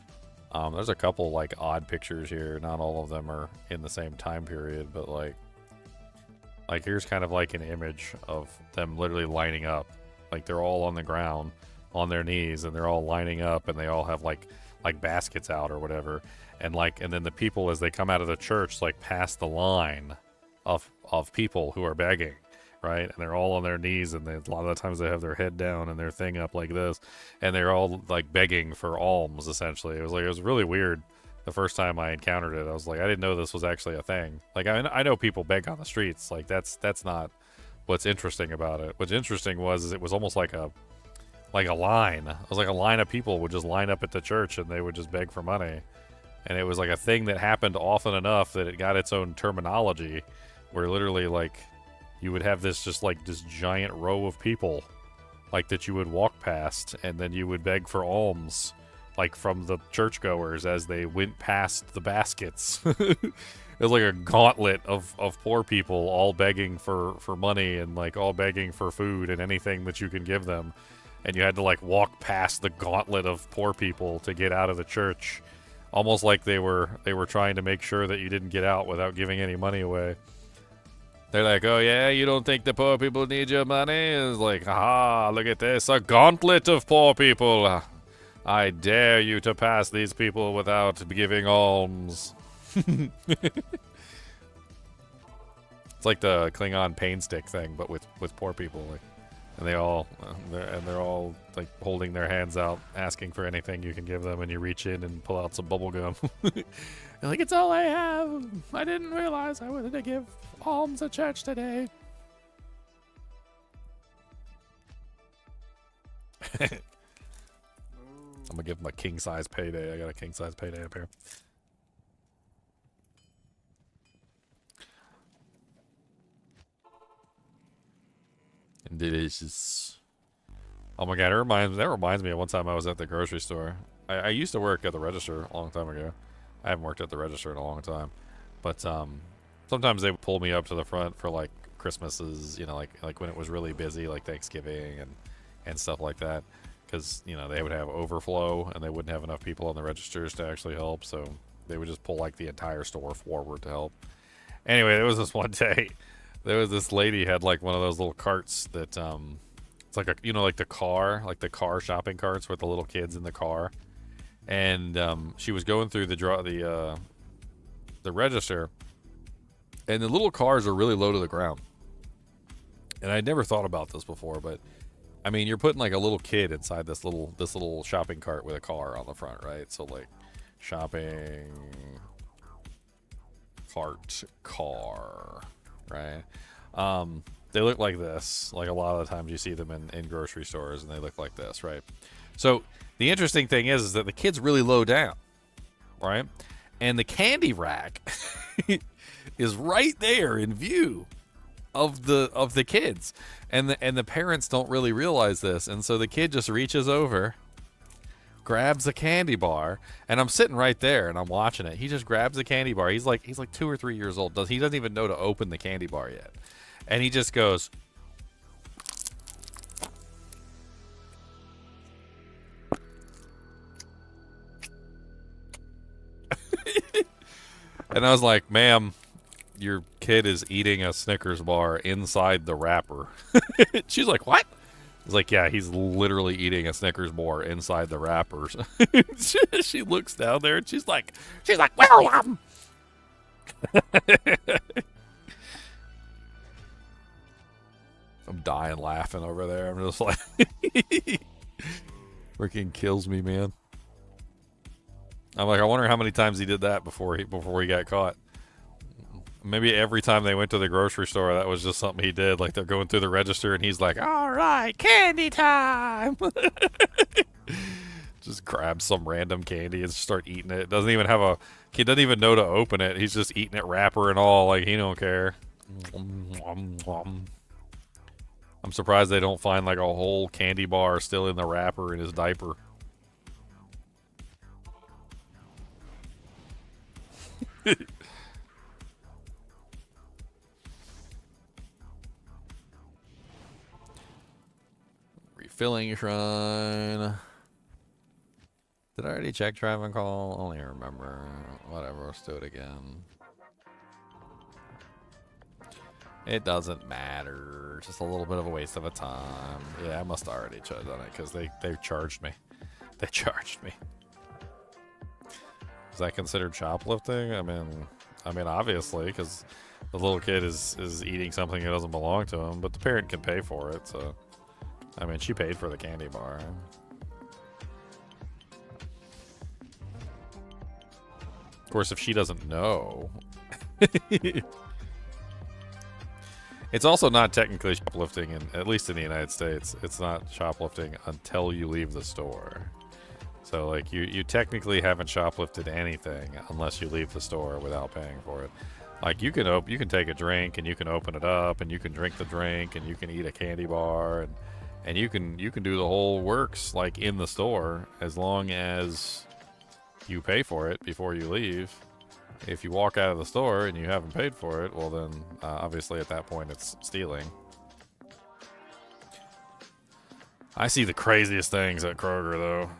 There's a couple, like, odd pictures here. Not all of them are in the same time period, but, like, here's kind of, like, an image of them literally lining up. Like, they're all on the ground, on their knees, and they're all lining up, and they all have, like baskets out or whatever. And, like, and then the people, as they come out of the church, like, pass the line of people who are begging, right? And they're all on their knees, and a lot of the times they have their head down and their thing up like this, and they're all, like, begging for alms, essentially. It was really weird the first time I encountered it. I was like, I didn't know this was actually a thing. Like, I know people beg on the streets. Like, that's not what's interesting about it. What's interesting was it was almost like a line. It was like a line of people would just line up at the church and they would just beg for money. And it was like a thing that happened often enough that it got its own terminology, where literally, like, you would have this just like this giant row of people, like, that you would walk past, and then you would beg for alms, like, from the churchgoers as they went past the baskets. It was like a gauntlet of poor people all begging for money, and, like, all begging for food and anything that you can give them. And you had to, like, walk past the gauntlet of poor people to get out of the church, almost like they were trying to make sure that you didn't get out without giving any money away. They're like, oh yeah, you don't think the poor people need your money? It's like, aha, look at this, a gauntlet of poor people. I dare you to pass these people without giving alms. It's like the Klingon pain stick thing, but with poor people. Like, and they're all like holding their hands out, asking for anything you can give them, and you reach in and pull out some bubble gum. You're like, it's all I have. I didn't realize I wanted to give alms at church today. I'm gonna give them a king size payday. I got a king size payday up here. Delicious. Oh my god, that reminds me of one time I was at the grocery store. I used to work at the register a long time ago. I haven't worked at the register in a long time. But sometimes they would pull me up to the front for like Christmases, you know, like when it was really busy, like Thanksgiving and stuff like that. Because, you know, they would have overflow and they wouldn't have enough people on the registers to actually help. So they would just pull like the entire store forward to help. Anyway, there was this one day. There was this lady had like one of those little carts that it's like a, you know, like the car shopping carts with the little kids in the car, and she was going through the register, and the little cars are really low to the ground. And I'd never thought about this before, but I mean, you're putting like a little kid inside this little shopping cart with a car on the front, right? So like shopping cart car. Right. They look like this. Like a lot of the times you see them in grocery stores, and they look like this, right? So the interesting thing is that the kid's really low down, right? And the candy rack is right there in view of the kids, and the parents don't really realize this, and so the kid just reaches over, grabs a candy bar, and I'm sitting right there and I'm watching it. He just grabs the candy bar. He's like 2 or 3 years old. He doesn't even know to open the candy bar yet. And he just goes and I was like, ma'am, your kid is eating a Snickers bar inside the wrapper. She's like, what? I was like, yeah, he's literally eating a Snickers bar inside the wrappers. She looks down there and she's like, William. I'm dying laughing over there. I'm just like, freaking kills me, man. I'm like, I wonder how many times he did that before he got caught. Maybe every time they went to the grocery store, that was just something he did. Like they're going through the register and he's like, all right, candy time. Just grab some random candy and start eating it. Doesn't even have a kid, doesn't even know to open it. He's just eating it wrapper and all. Like he don't care. I'm surprised they don't find like a whole candy bar still in the wrapper in his diaper. Refilling shrine. Did I already check drive and call? I don't even remember. Whatever, let's do it again. It doesn't matter. Just a little bit of a waste of a time. Yeah, I must have already done it because they charged me. They charged me. Is that considered shoplifting? I mean, obviously, because the little kid is eating something that doesn't belong to him, but the parent can pay for it. So, I mean, she paid for the candy bar. Of course, if she doesn't know. It's also not technically shoplifting, at least in the United States. It's not shoplifting until you leave the store. So, like, you technically haven't shoplifted anything unless you leave the store without paying for it. Like, you can take a drink and you can open it up and you can drink the drink and you can eat a candy bar and you can do the whole works like in the store as long as you pay for it before you leave. If you walk out of the store and you haven't paid for it, well then, obviously at that point it's stealing. I see the craziest things at Kroger, though.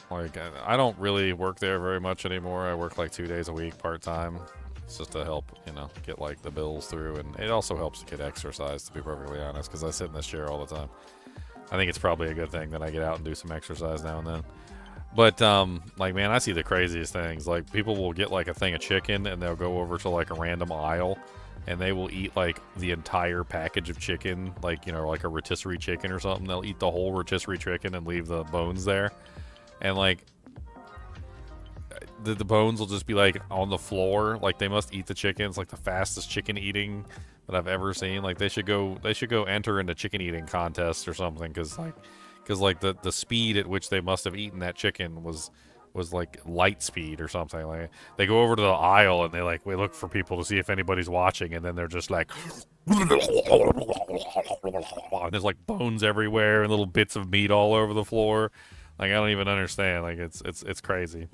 Like, I don't really work there very much anymore. I work like 2 days a week part-time. It's just to help, you know, get like the bills through. And it also helps to get exercise, to be perfectly honest, because I sit in this chair all the time. I think it's probably a good thing that I get out and do some exercise now and then. But like, man, I see the craziest things. Like, people will get like a thing of chicken and they'll go over to like a random aisle and they will eat like the entire package of chicken, like, you know, like a rotisserie chicken or something. They'll eat the whole rotisserie chicken and leave the bones there. And like the bones will just be like on the floor. Like, they must eat the chicken. It's like the fastest chicken eating that I've ever seen. Like, they should go enter into chicken eating contests or something, because like the speed at which they must have eaten that chicken was like light speed or something. Like, they go over to the aisle and we look for people to see if anybody's watching, and then they're just like and there's like bones everywhere and little bits of meat all over the floor. Like, I don't even understand. Like, it's crazy.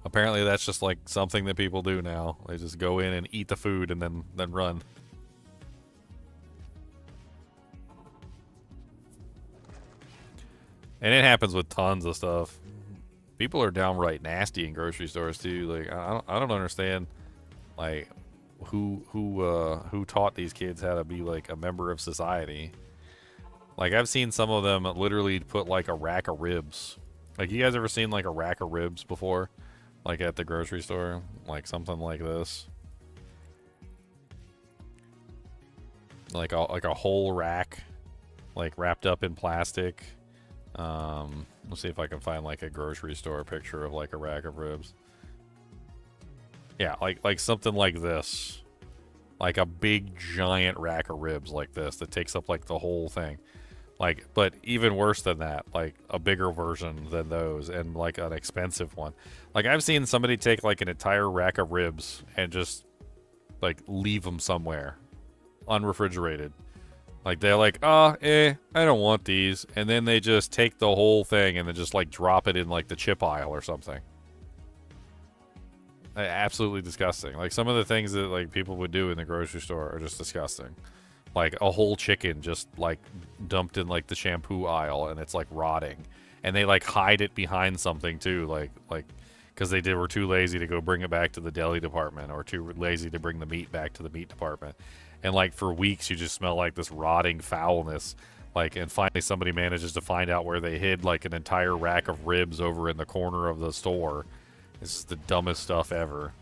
Apparently that's just like something that people do now. They just go in and eat the food and then run. And it happens with tons of stuff. People are downright nasty in grocery stores too. Like, I don't understand, like, who taught these kids how to be like a member of society. Like, I've seen some of them literally put like a rack of ribs. Like, you guys ever seen like a rack of ribs before? Like at the grocery store? Like something like this. Like a whole rack, like wrapped up in plastic. Let's see if I can find like a grocery store picture of like a rack of ribs. Yeah, like something like this. Like a big giant rack of ribs like this that takes up like the whole thing. Like, but even worse than that, like a bigger version than those, and like an expensive one. Like, I've seen somebody take like an entire rack of ribs and just like leave them somewhere unrefrigerated. Like, they're like, I don't want these. And then they just take the whole thing and then just like drop it in like the chip aisle or something. Absolutely disgusting. Like, some of the things that like people would do in the grocery store are just disgusting. Like, a whole chicken just like dumped in like the shampoo aisle and it's like rotting. And they like hide it behind something too. Like, because they were too lazy to go bring it back to the deli department, or too lazy to bring the meat back to the meat department. And like for weeks you just smell like this rotting foulness. Like, and finally somebody manages to find out where they hid like an entire rack of ribs over in the corner of the store. This is the dumbest stuff ever.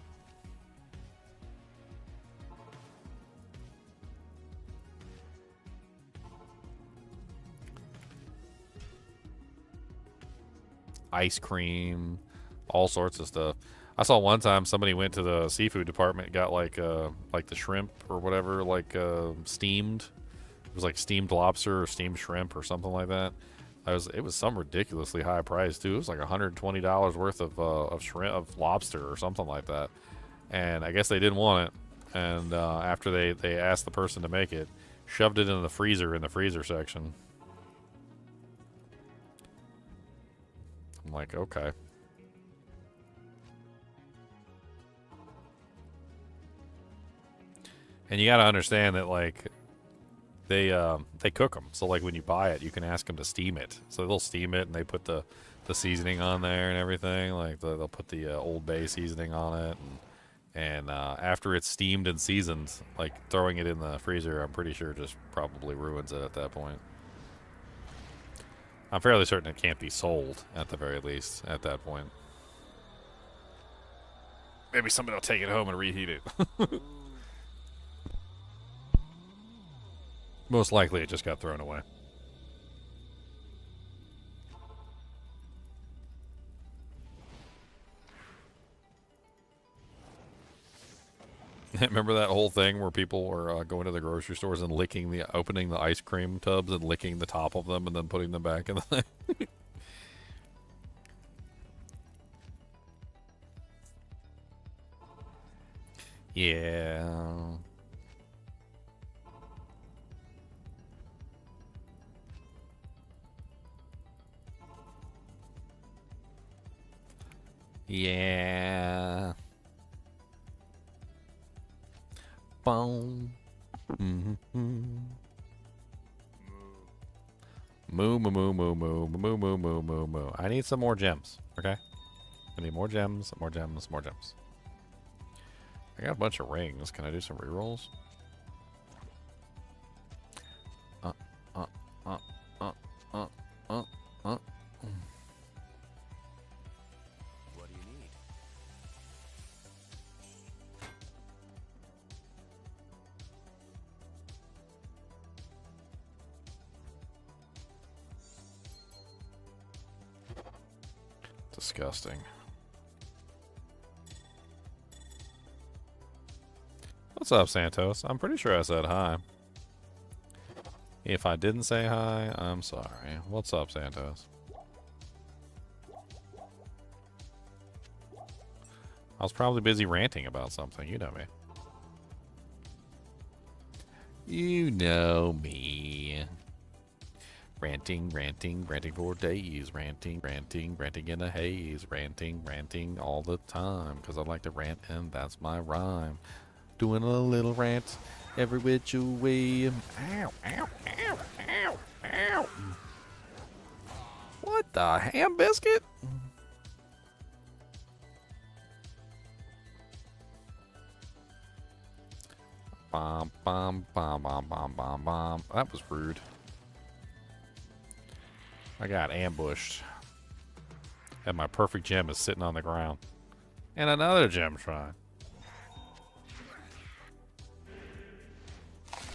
Ice cream, all sorts of stuff. I saw one time somebody went to the seafood department, got like the shrimp or whatever, like steamed. It was like steamed lobster or steamed shrimp or something like that. It was some ridiculously high price too. It was like $120 worth of shrimp, of lobster or something like that. And I guess they didn't want it. And after they asked the person to make it, shoved it in the freezer section. I'm like, okay. And you got to understand that, like, they cook them. So like when you buy it, you can ask them to steam it. So they'll steam it and they put the seasoning on there and everything. Like they'll put the Old Bay seasoning on it, and after it's steamed and seasoned, like throwing it in the freezer, I'm pretty sure just probably ruins it at that point. I'm fairly certain it can't be sold at the very least at that point. Maybe somebody will take it home and reheat it. Most likely it just got thrown away. Remember that whole thing where people were going to the grocery stores and opening the ice cream tubs and licking the top of them and then putting them back in the thing? Yeah. Yeah. Boom. Mm-hmm. Moo, moo, moo, moo, moo, moo, moo, moo, moo, moo. I need some more gems, okay? I need more gems, more gems, more gems. I got a bunch of rings. Can I do some rerolls? disgusting. What's up, Santos? I'm pretty sure I said hi. If I didn't say hi, I'm sorry. What's up, Santos? I was probably busy ranting about something. You know me. You know me. Ranting, ranting, ranting for days. Ranting, ranting, ranting in a haze. Ranting, ranting all the time. Because I like to rant and that's my rhyme. Doing a little rant every which way. Ow, ow, ow, ow, ow. What the ham biscuit? Bom, bom, bom, bom, bom, bom, bom. That was rude. I got ambushed. And my perfect gem is sitting on the ground. And another gem shrine.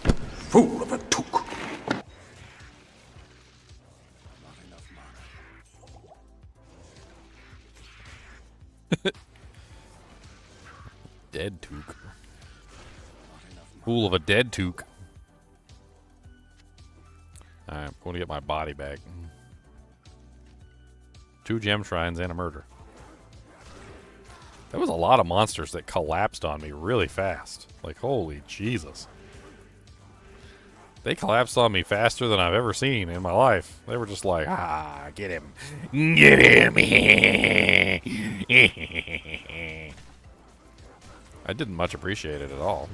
Fool of a Totk. Dead Totk. Fool of a dead Totk. Alright, I'm going to get my body back. 2 gem shrines and a murder. There was a lot of monsters that collapsed on me really fast. Like, holy Jesus. They collapsed on me faster than I've ever seen in my life. They were just like, ah, get him. Get him. I didn't much appreciate it at all.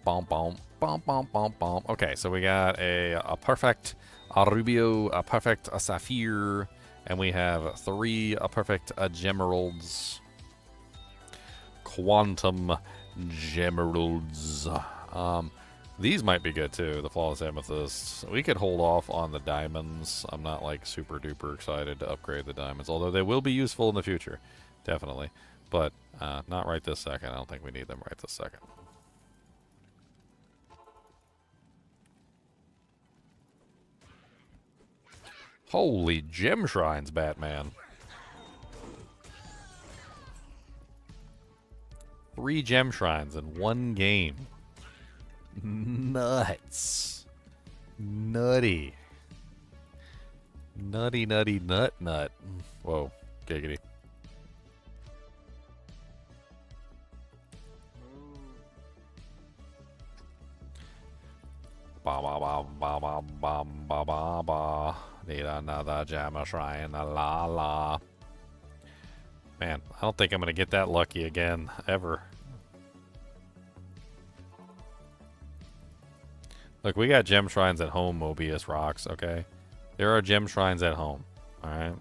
Bom, bom, bom, bom, bom, bom. Okay, so we got a perfect Rubio, a perfect Sapphire, and we have 3 perfect Gemeralds. Quantum Gemeralds. These might be good too, the Flawless Amethysts. We could hold off on the diamonds. I'm not like super duper excited to upgrade the diamonds, although they will be useful in the future. Definitely. But not right this second. I don't think we need them right this second. Holy gem shrines, Batman. 3 gem shrines in 1 game. Nuts. Nutty. Nutty, nutty, nut, nut. Whoa, giggity. Ba ba ba ba ba ba ba ba ba. Need another gem shrine, la la. Man, I don't think I'm gonna get that lucky again, ever. Look, we got gem shrines at home, Mobius rocks, okay? There are gem shrines at home, alright?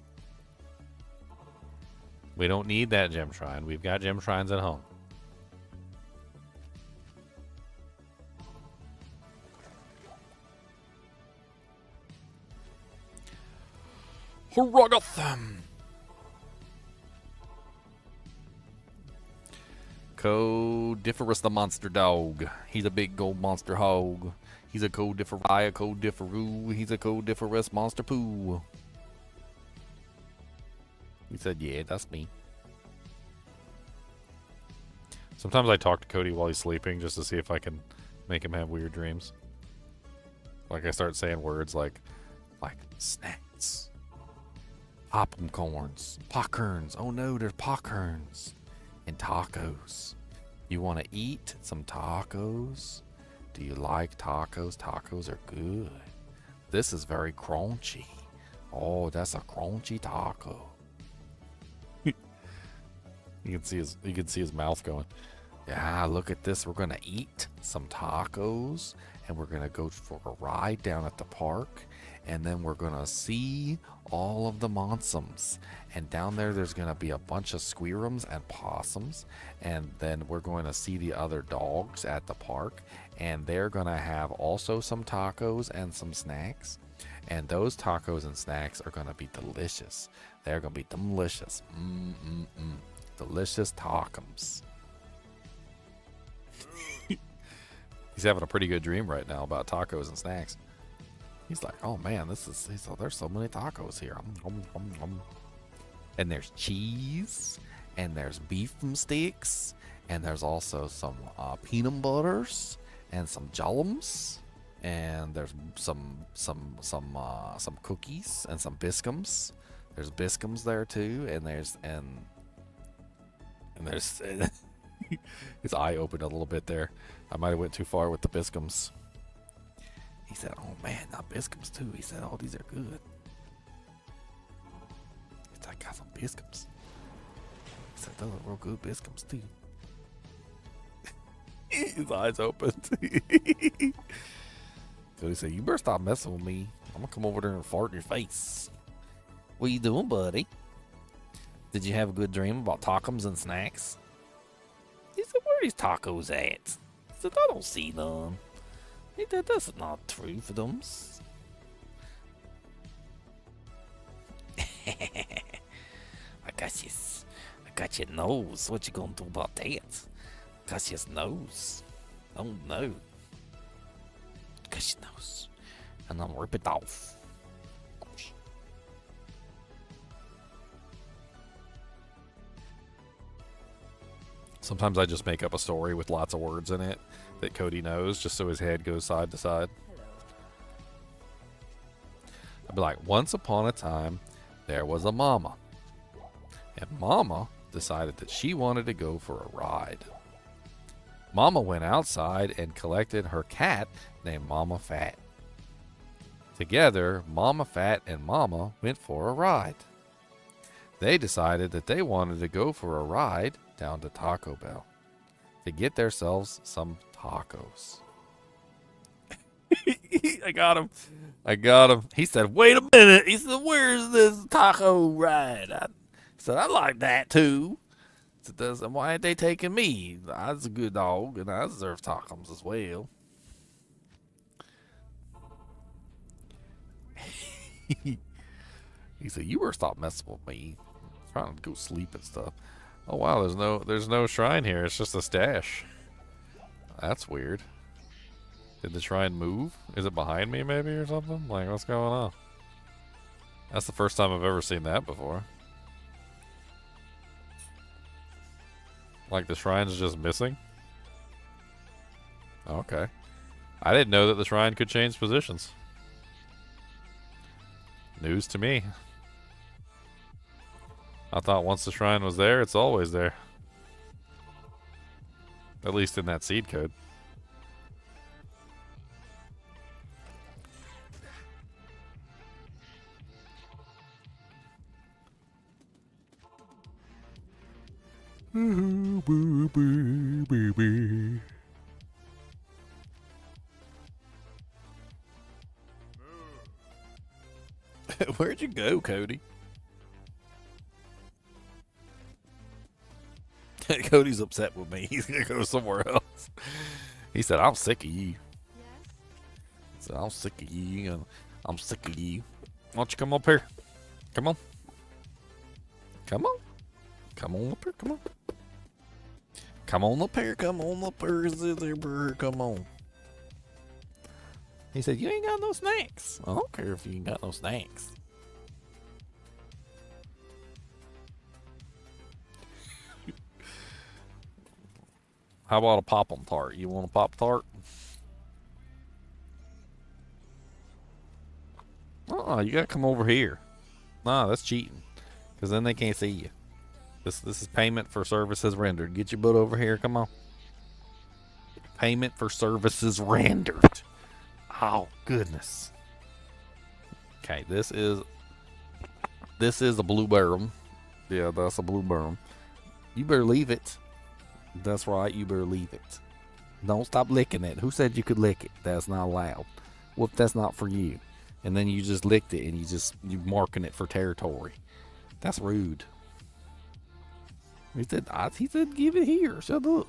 We don't need that gem shrine. We've got gem shrines at home. Hurragatham! Codiferous the monster dog. He's a big gold monster hog. He's a codifery, a codiferoo. He's a codiferous monster poo. He said, yeah, that's me. Sometimes I talk to Cody while he's sleeping just to see if I can make him have weird dreams. Like I start saying words like snacks, popcorns, popcorns. Oh no, there's popcorns and tacos. You want to eat some tacos? Do you like tacos? Tacos are good. This is very crunchy. Oh, that's a crunchy taco. You can see his mouth going. Yeah, look at this. We're gonna eat some tacos, and we're gonna go for a ride down at the park, and then we're gonna see all of the monsums. And down there's gonna be a bunch of squirrels and possums, and then we're going to see the other dogs at the park, and they're gonna have also some tacos and some snacks, and those tacos and snacks are gonna be delicious. They're gonna be delicious. Delicious tacos. He's having a pretty good dream right now about tacos and snacks. He's like, oh man, there's so many tacos here. And there's cheese, and there's beef sticks, and there's also some peanut butters, and some jolloms, and there's some cookies and some biscuits. There's biscuits there too, and there's his eye opened a little bit there. I might have went too far with the biscuits. He said, oh man, not biscuits too. He said, oh, these are good. He said, I got some biscuits. He said, those are real good biscuits too. His eyes opened. So he said, you better stop messing with me. I'm gonna come over there and fart in your face. What you doing, buddy? Did you have a good dream about tacos and snacks? He said, where are these tacos at? He said, I don't see none. He said, that's not true for them. I got your nose. What you gonna do about that? Got your nose. Oh no. Got your nose. And I'm rip it off. Sometimes I just make up a story with lots of words in it that Cody knows, just so his head goes side to side. I'd be like, once upon a time, there was a mama. And mama decided that she wanted to go for a ride. Mama went outside and collected her cat named Mama Fat. Together, Mama Fat and Mama went for a ride. They decided that they wanted to go for a ride down to Taco Bell to get themselves some tacos. I got him. He said, wait a minute. He said, where's this taco ride? I said, I like that too. He said, why ain't they taking me? I was a good dog and I deserve tacos as well. He said, you better stop messing with me. I'm trying to go sleep and stuff. Oh wow, there's no shrine here. It's just a stash. That's weird. Did the shrine move? Is it behind me maybe or something? Like, what's going on? That's the first time I've ever seen that before. Like the shrine's just missing? Okay. I didn't know that the shrine could change positions. News to me. I thought once the shrine was there, it's always there. At least in that seed code. Where'd you go, Cody? Cody's upset with me. He's gonna go somewhere else. He said, I'm sick of you. Yes? He said, I'm sick of you. I'm sick of you. Why don't you come up here? Come on. Come on. Come on up here. Come on. Come on up here. Come on up here. Come on. He said, you ain't got no snacks. I don't care if you ain't got no snacks. How about a Pop-'em tart? You want a Pop-Tart? You gotta come over here. Nah, that's cheating. Because then they can't see you. This is payment for services rendered. Get your butt over here. Come on. Payment for services rendered. Oh, goodness. Okay, this is a blue barrel. Yeah, that's a blue barrel. You better leave it. That's right, you better leave it. Don't stop licking it. Who said you could lick it? That's not allowed. Well, that's not for you. And then you just licked it and you're marking it for territory. That's rude. He said, give it here. Shut up.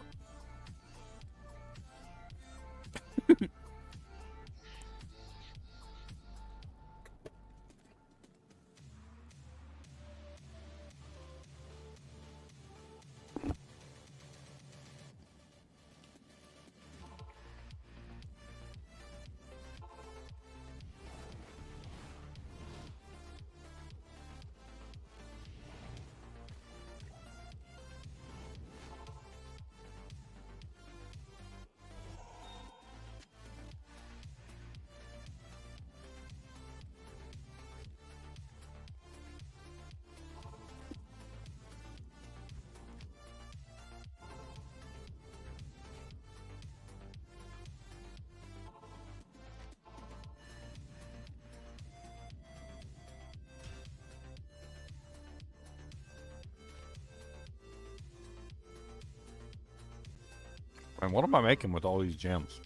And what am I making with all these gems?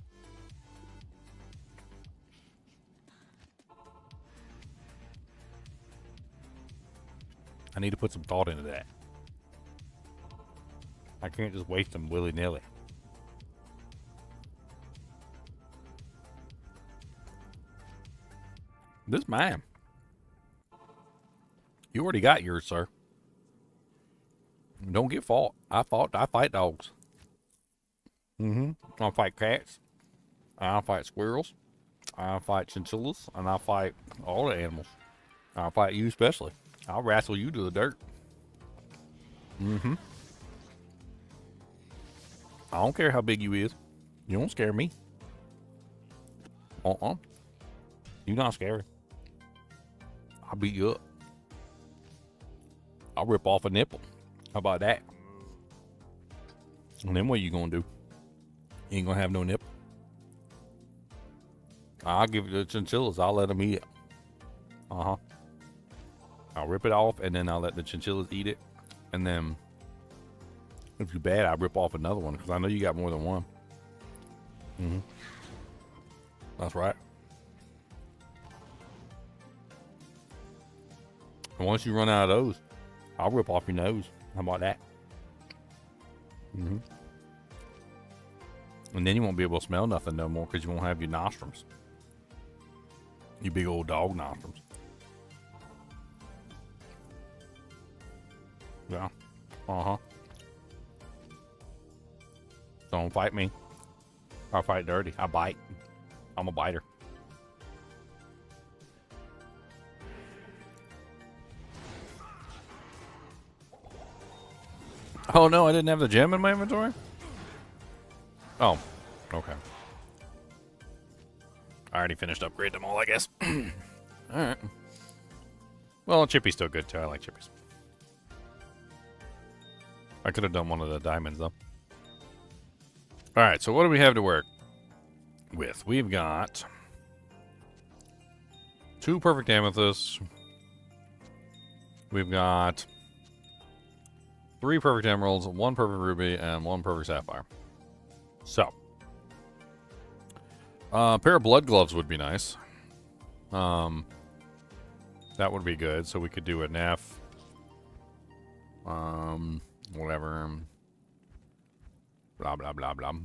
I need to put some thought into that. I can't just waste them willy-nilly. This mine. You already got yours, sir. Don't get fought. I fight dogs. I fight cats. I fight squirrels. I fight chinchillas. And I fight all the animals. I fight you especially. I'll wrestle you to the dirt. I don't care how big you is. You don't scare me. You not scary. I'll beat you up. I'll rip off a nipple. How about that? And then what you gonna do? You ain't gonna have no nipple. I'll give it to the chinchillas. I'll let them eat it. I'll rip it off, and then I'll let the chinchillas eat it. And then, if you're bad, I'll rip off another one, because I know you got more than one. That's right. And once you run out of those, I'll rip off your nose. How about that? And then you won't be able to smell nothing no more, because you won't have your nostrils. You big old dog nostrils. Yeah. Don't fight me. I fight dirty. I bite. I'm a biter. Oh no, I didn't have the gem in my inventory? Oh, okay. I already finished upgrading them all, I guess. Alright. Well, Chippy's still good too. I like Chippies. I could have done one of the diamonds though. Alright, so what do we have to work with? We've got 2 perfect amethysts. We've got 3 perfect emeralds, 1 perfect ruby, and 1 perfect sapphire. So, a pair of blood gloves would be nice. That would be good. So we could do an F. Whatever. Blah, blah, blah, blah. Where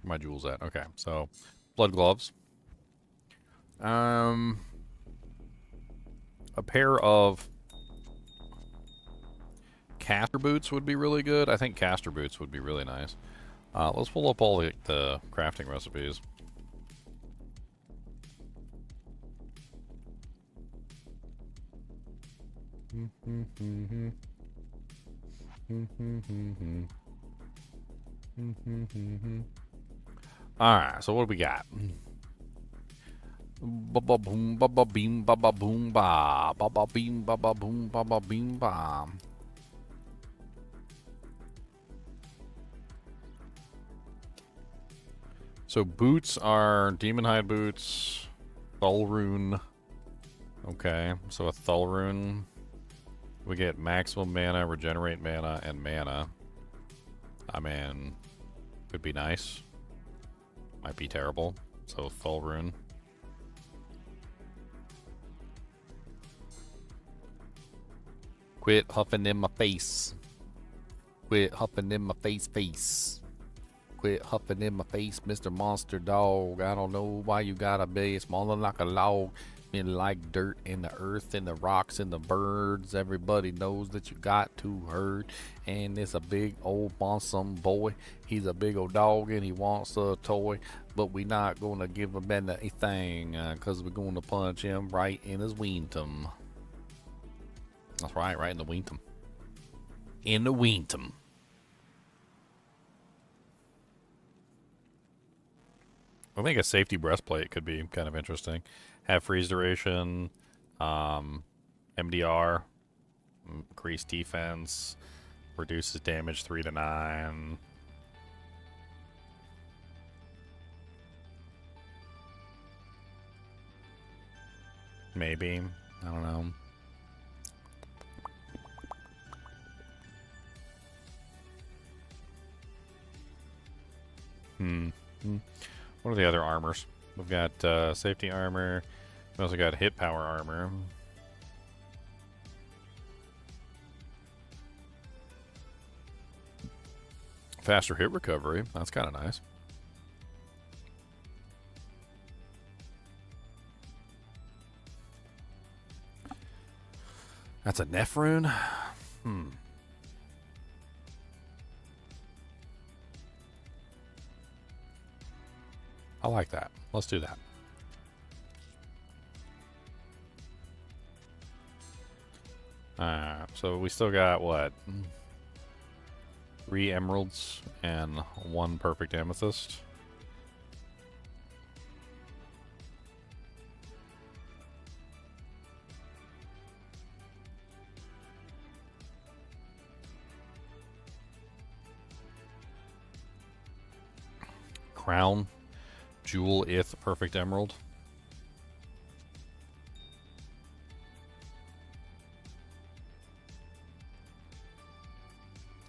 my jewels at? Okay, so blood gloves. A pair of caster boots would be really good. I think caster boots would be really nice. Let's pull up all the crafting recipes. Alright, so what do we got? Ba-ba boom, ba-ba beam, ba-ba boom, ba. Ba-ba beam, ba-ba boom, ba-ba beam, ba. So boots are demon hide boots, Thull Rune. Okay, so a Thull Rune. We get maximum mana, regenerate mana, and mana. I mean, could be nice. Might be terrible. So Thull Rune. Quit huffing in my face. Quit huffing in my face. Quit huffing in my face, Mr. Monster Dog. I don't know why you gotta be smaller like a log. Been like dirt in the earth and the rocks and the birds. Everybody knows that you got to herd. And it's a big old awesome boy. He's a big old dog and he wants a toy. But we not gonna give him anything, cause we're gonna punch him right in his weentum. That's right in the weentum. In the weentum. I think a safety breastplate could be kind of interesting. Have freeze duration, MDR, increased defense, reduces damage 3 to 9. Maybe. I don't know. What are the other armors? We've got safety armor. We also got hit power armor. Faster hit recovery. That's kind of nice. That's a Nef rune? I like that. Let's do that. So we still got, what? 3 emeralds and 1 perfect amethyst. Crown, jewel, ith, perfect emerald.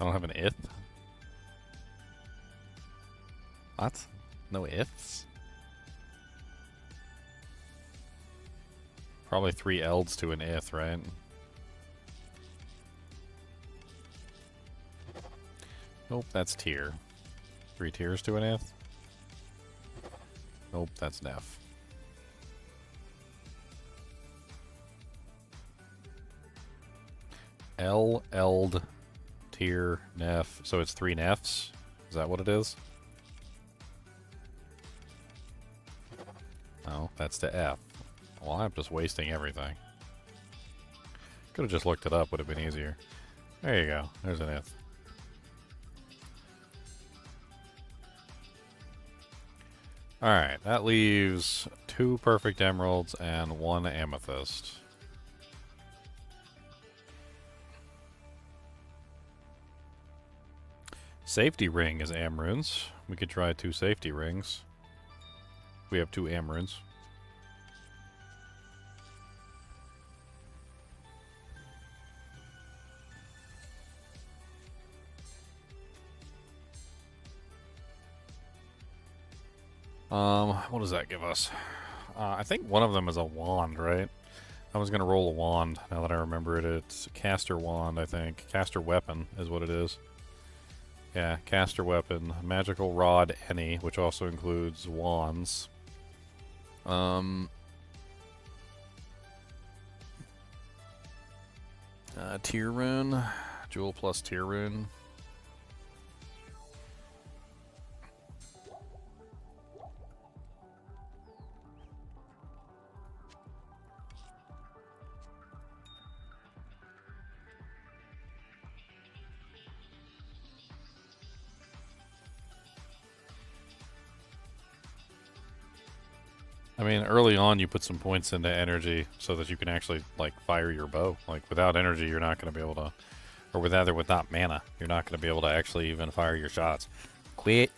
I don't have an ith. What? No iths? Probably 3 elds to an ith, right? Nope, that's tier. 3 tiers to an ith? Nope, that's Nef. Eld, tier, Nef. So it's 3 Nefs? Is that what it is? Oh, that's to F. Well, I'm just wasting everything. Could have just looked it up, would have been easier. There you go. There's an F. Alright, that leaves 2 perfect emeralds and 1 amethyst. Safety ring is Amrunes. We could try 2 safety rings. We have 2 Amrunes. What does that give us? I think one of them is a wand, right? I was gonna roll a wand, now that I remember it. It's a caster wand, I think. Caster weapon is what it is. Yeah, caster weapon. Magical rod any, which also includes wands. Tier rune. Jewel plus tier rune. I mean, early on you put some points into energy so that you can actually, like, fire your bow. Like, without energy you're not going to be able to, or without mana, you're not going to be able to actually even fire your shots. Quit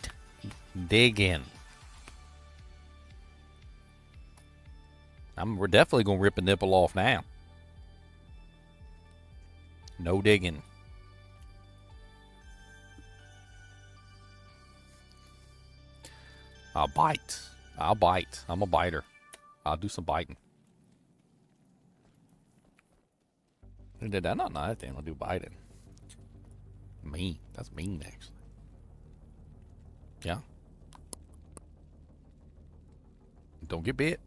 digging. We're definitely going to rip a nipple off now. No digging. I'll bite. I'll bite. I'm a biter. I'll do some biting. Did that not nice thing? I'll do biting. Mean. That's mean, actually. Yeah. Don't get bit.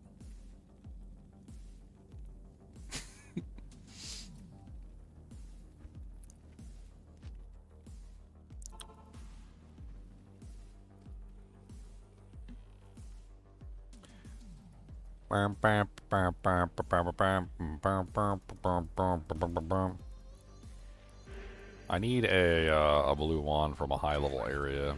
I need a blue wand from a high level area.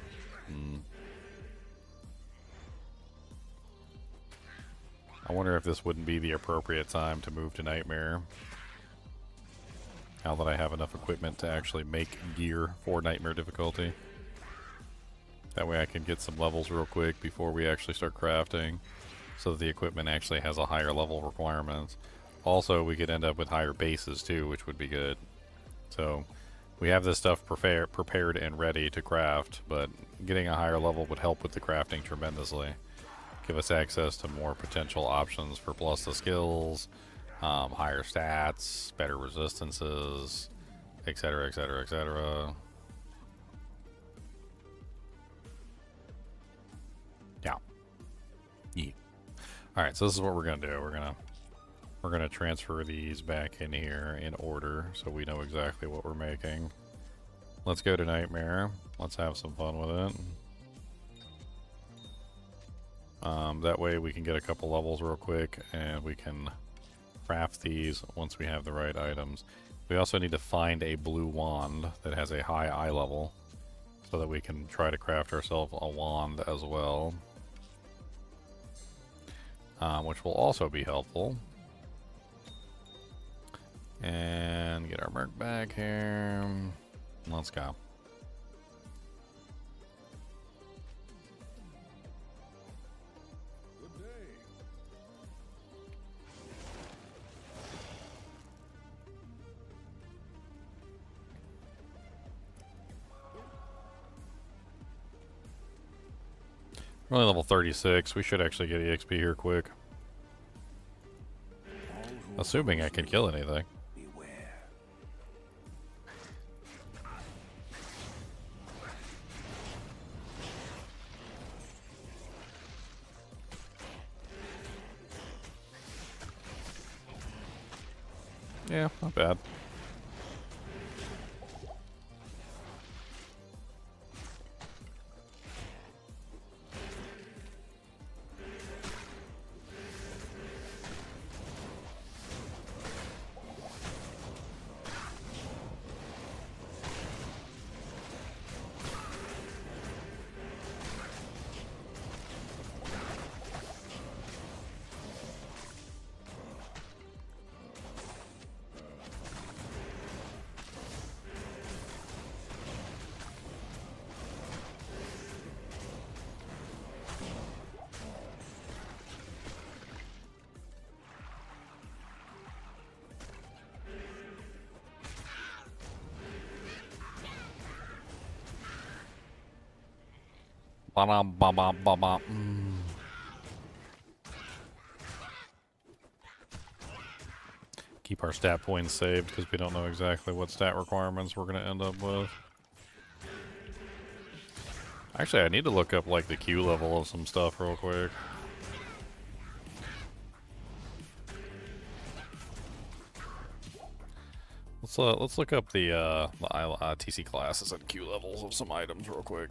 I wonder if this wouldn't be the appropriate time to move to Nightmare. Now that I have enough equipment to actually make gear for Nightmare difficulty. That way I can get some levels real quick before we actually start crafting, so that the equipment actually has a higher level requirements. Also, we could end up with higher bases too, which would be good. So, We have this stuff prepared and ready to craft, but getting a higher level would help with the crafting tremendously. Give us access to more potential options for plus the skills, higher stats, better resistances, etc, etc, etc. Yeah. Alright, so this is what we're gonna do. We're gonna transfer these back in here in order so we know exactly what we're making. Let's go to Nightmare. Let's have some fun with it. That way we can get a couple levels real quick and we can craft these once we have the right items. We also need to find a blue wand that has a high eye level so that we can try to craft ourselves a wand as well. Which will also be helpful. And get our merc back here. Let's go. We're only level 36. We should actually get EXP here quick. Assuming I can kill anything. Yeah, not bad. Keep our stat points saved because we don't know exactly what stat requirements we're going to end up with. Actually, I need to look up like the Q level of some stuff real quick. Let's look up the TC classes and Q levels of some items real quick.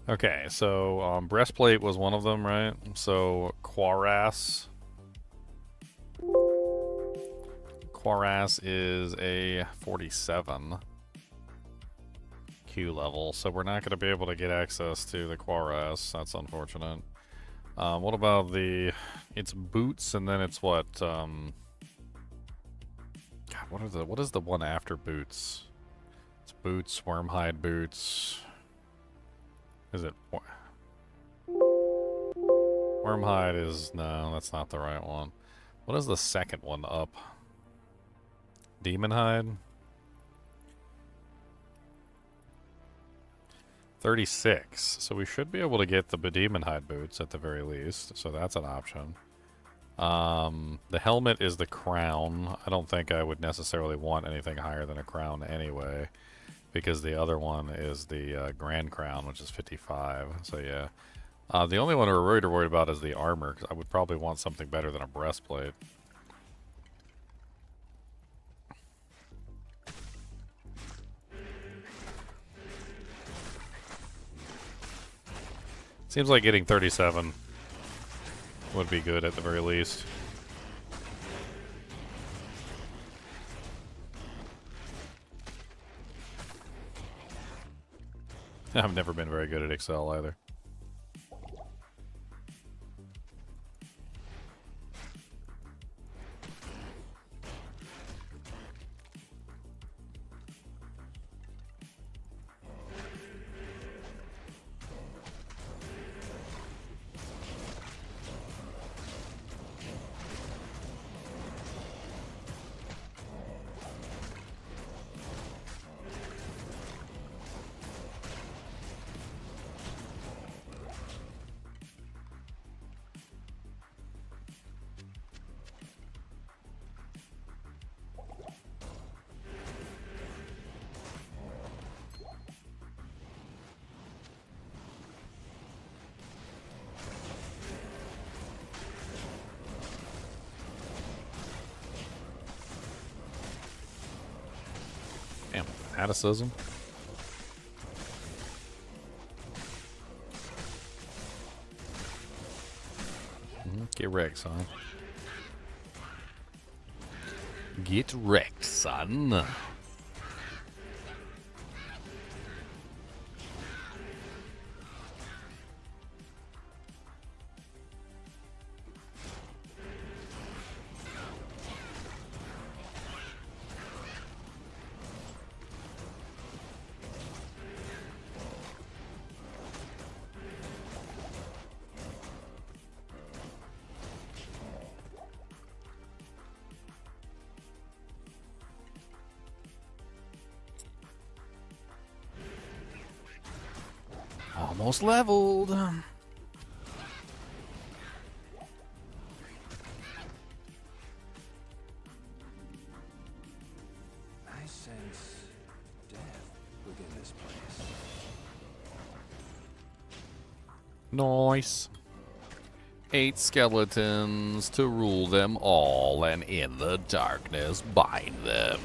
Okay, so breastplate was one of them, right? So Quaras is a 47 Q level, so we're not going to be able to get access to the Quaras. That's unfortunate. What about it's boots, and then it's what? God, what is the one after boots? It's boots, wormhide boots. Is it? Wormhide is, no, that's not the right one. What is the second one up? Demon hide? 36. So we should be able to get the demon hide boots at the very least. So that's an option. The helmet is the crown. I don't think I would necessarily want anything higher than a crown anyway, because the other one is the Grand Crown, which is 55. So yeah. The only one we're really worried about is the armor, because I would probably want something better than a breastplate. Seems like getting 37 would be good at the very least. I've never been very good at Excel either. Fanaticism. Get wrecked, son. Get wrecked, son. Almost leveled. I sense death within this place. Nice. 8 skeletons to rule them all, and in the darkness bind them.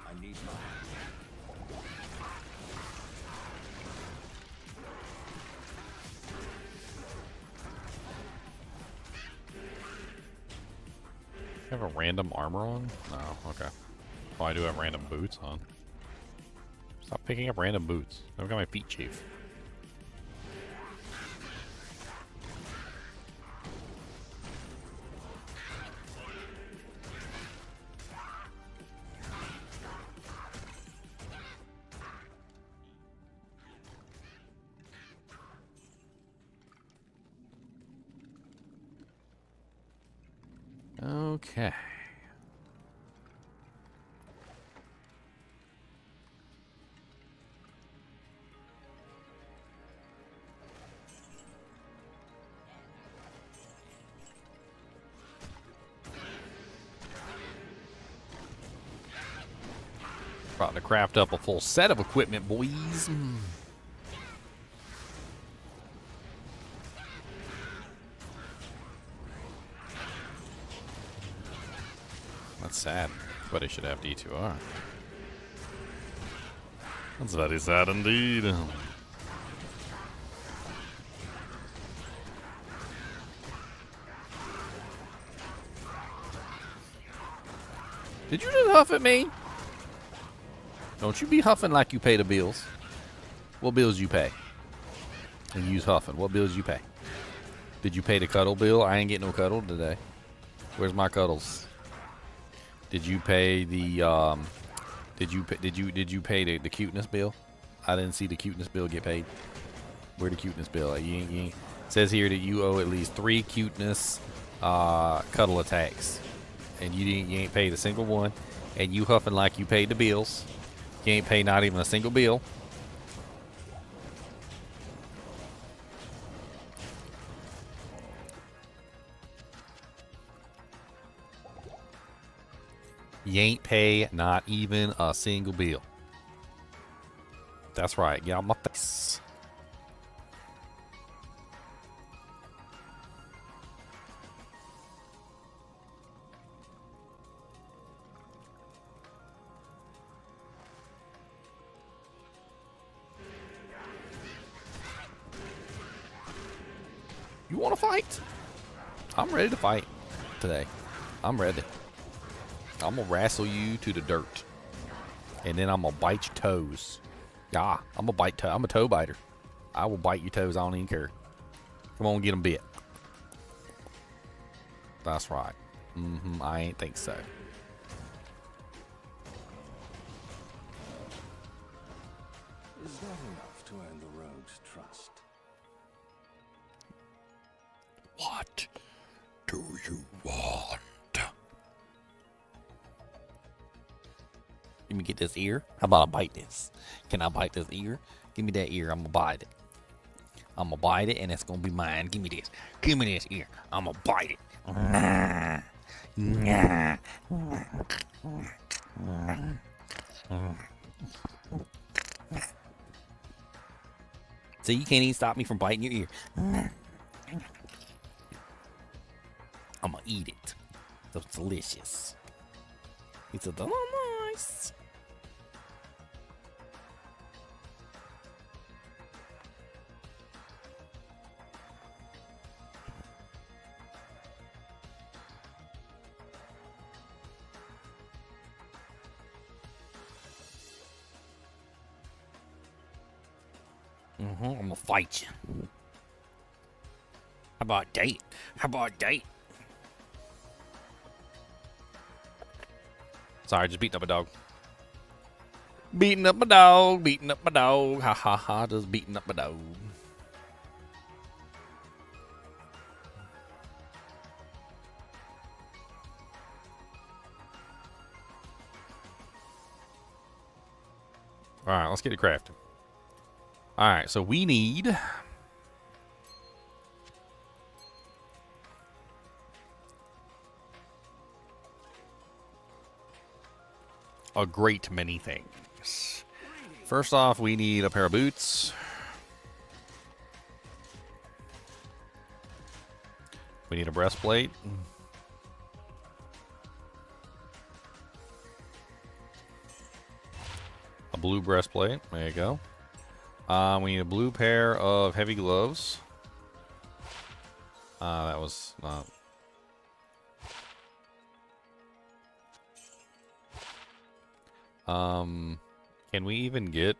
I need my I have a random armor on? No, okay. Oh, I do have random boots on. Stop picking up random boots. I've got my feet chafe. Okay. About to craft up a full set of equipment, boys. That's sad, but I should have D2R. That's very sad indeed. Did you just huff at me? Don't you be huffing like you pay the bills. What bills you pay? And you use huffing. What bills you pay? Did you pay the cuddle bill? I ain't getting no cuddle today. Where's my cuddles? Did you pay the did you pay the cuteness bill? I didn't see the cuteness bill get paid. Where the cuteness bill? You ain't. It says here that you owe at least 3 cuteness cuddle attacks, and you ain't paid a single one. And you huffing like you paid the bills. You ain't paid not even a single bill. You ain't pay not even a single bill. That's right. Get out my face. You want to fight? I'm ready to fight today. I'm ready. I'm going to wrestle you to the dirt. And then I'm going to bite your toes. Yeah, I'm going to bite toe. I'm a toe biter. I will bite your toes. I don't even care. Come on, get them bit. That's right. I ain't think so. Is that enough to earn the rogue's trust? What do you want? Let me get this ear. How about I bite this? Can I bite this ear? Give me that ear. I'm gonna bite it. I'm gonna bite it, and it's gonna be mine. Give me this. Give me this ear. I'm gonna bite it. So you can't even stop me from biting your ear. I'm gonna eat it. So it's delicious. It's a nice. I'm gonna fight you. How about date? How about date? Sorry, just beating up a dog. Beating up my dog, beating up my dog. Ha ha ha, just beating up my dog. Alright, let's get it crafted. Alright, so we need a great many things. First off, we need a pair of boots. We need a breastplate. A blue breastplate. There you go. We need a blue pair of heavy gloves. That was not... Can we even get...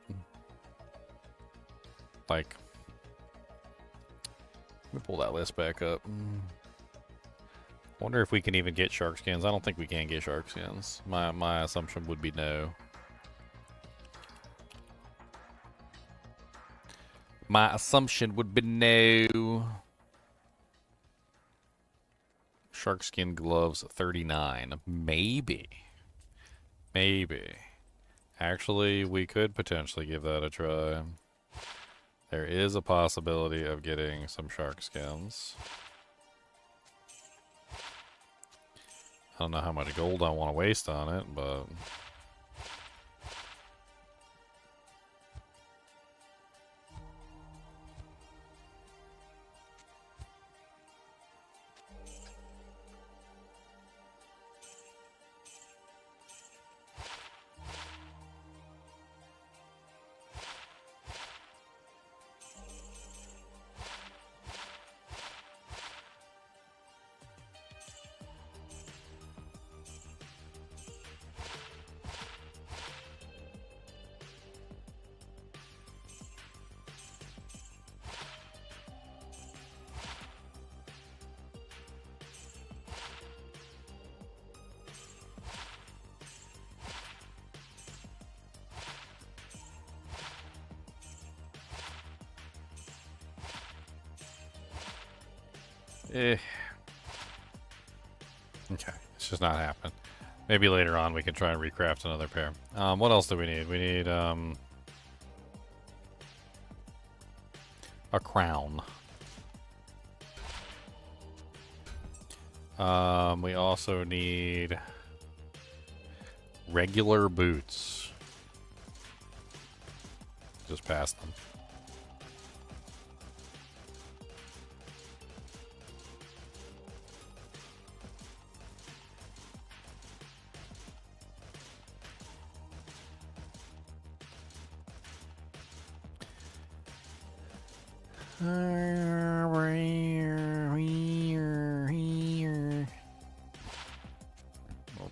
Like... Let me pull that list back up. Wonder if we can even get shark skins. I don't think we can get shark skins. My assumption would be no. My assumption would be no. Shark skin gloves 39. Maybe. Maybe. Actually, we could potentially give that a try. There is a possibility of getting some shark skins. I don't know how much gold I want to waste on it, but... Okay, it's just not happening. Maybe later on we can try and recraft another pair. What else do we need? We need a crown. We also need regular boots. Just pass them.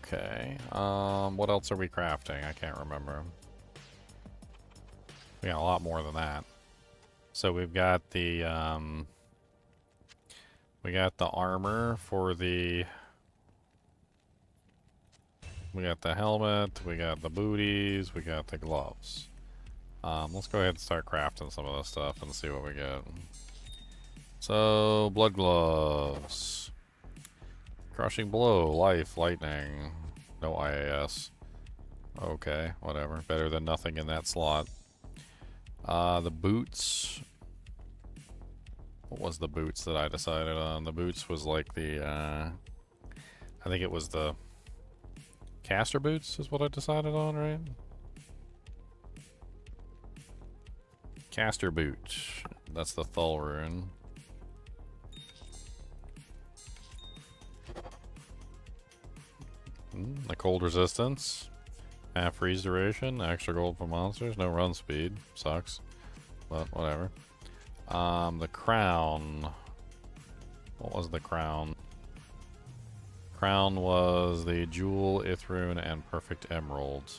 Okay. What else are we crafting? I can't remember. We got a lot more than that. So we've got the armor for the... We got the helmet, we got the booties, we got the gloves. Let's go ahead and start crafting some of this stuff and see what we get. So, blood gloves. Crushing blow, life, lightning. No IAS. Okay, whatever. Better than nothing in that slot. The boots. What was the boots that I decided on? The boots was like the, I I think it was the caster boots is what I decided on, right? Caster boots. That's the Thull rune. The cold resistance. Half freeze duration. Extra gold for monsters. No run speed. Sucks. But whatever. The crown. What was the crown? Crown was the Jewel, Ithrune, and Perfect Emerald.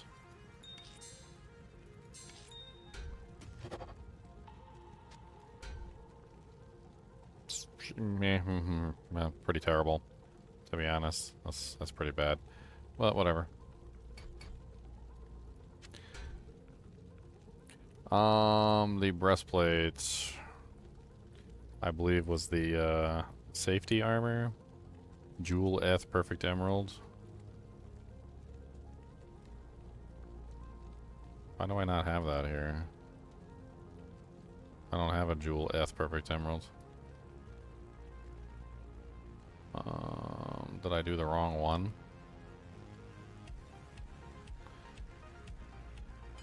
Pretty terrible, to be honest. That's pretty bad. But whatever. The breastplate, I believe, was the safety armor. Jewel, Perfect Emerald. Why do I not have that here? I don't have a Jewel, Perfect Emerald. Did I do the wrong one?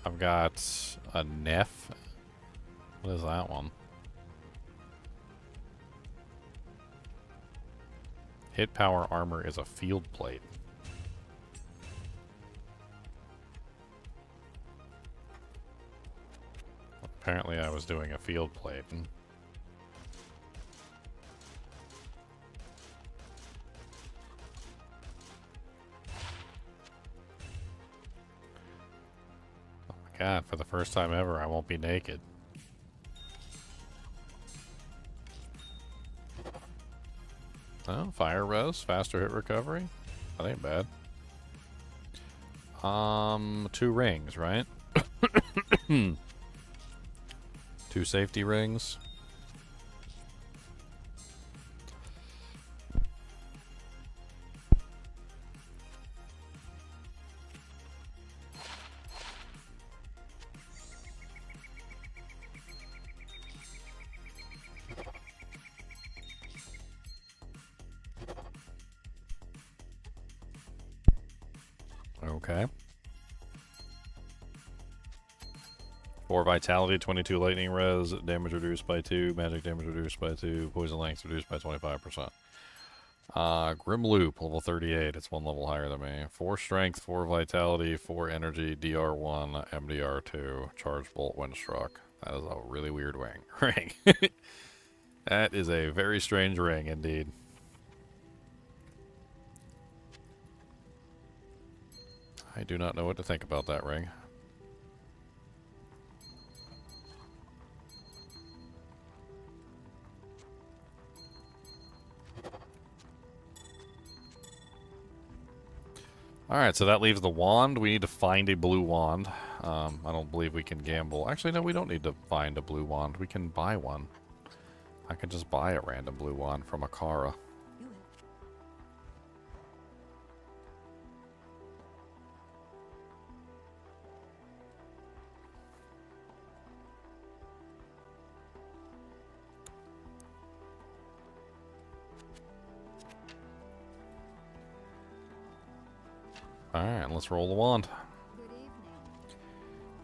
I've got a Neff. What is that one? Hit power armor is a field plate. Apparently I was doing a field plate. God, for the first time ever, I won't be naked. Oh, fire res, faster hit recovery. That ain't bad. 2 rings, right? 2 safety rings. Okay. 4 vitality, 22 lightning res, damage reduced by 2, magic damage reduced by 2, poison length reduced by 25%. Grim Loop, level 38. It's 1 level higher than me. 4 strength, 4 vitality, 4 energy, DR1, MDR2, charge bolt when struck. That is a really weird ring. That is a very strange ring indeed. I do not know what to think about that ring. Alright, so that leaves the wand. We need to find a blue wand. I don't believe we can gamble. Actually, no, we don't need to find a blue wand. We can buy one. I can just buy a random blue wand from Akara. Alright, let's roll the wand.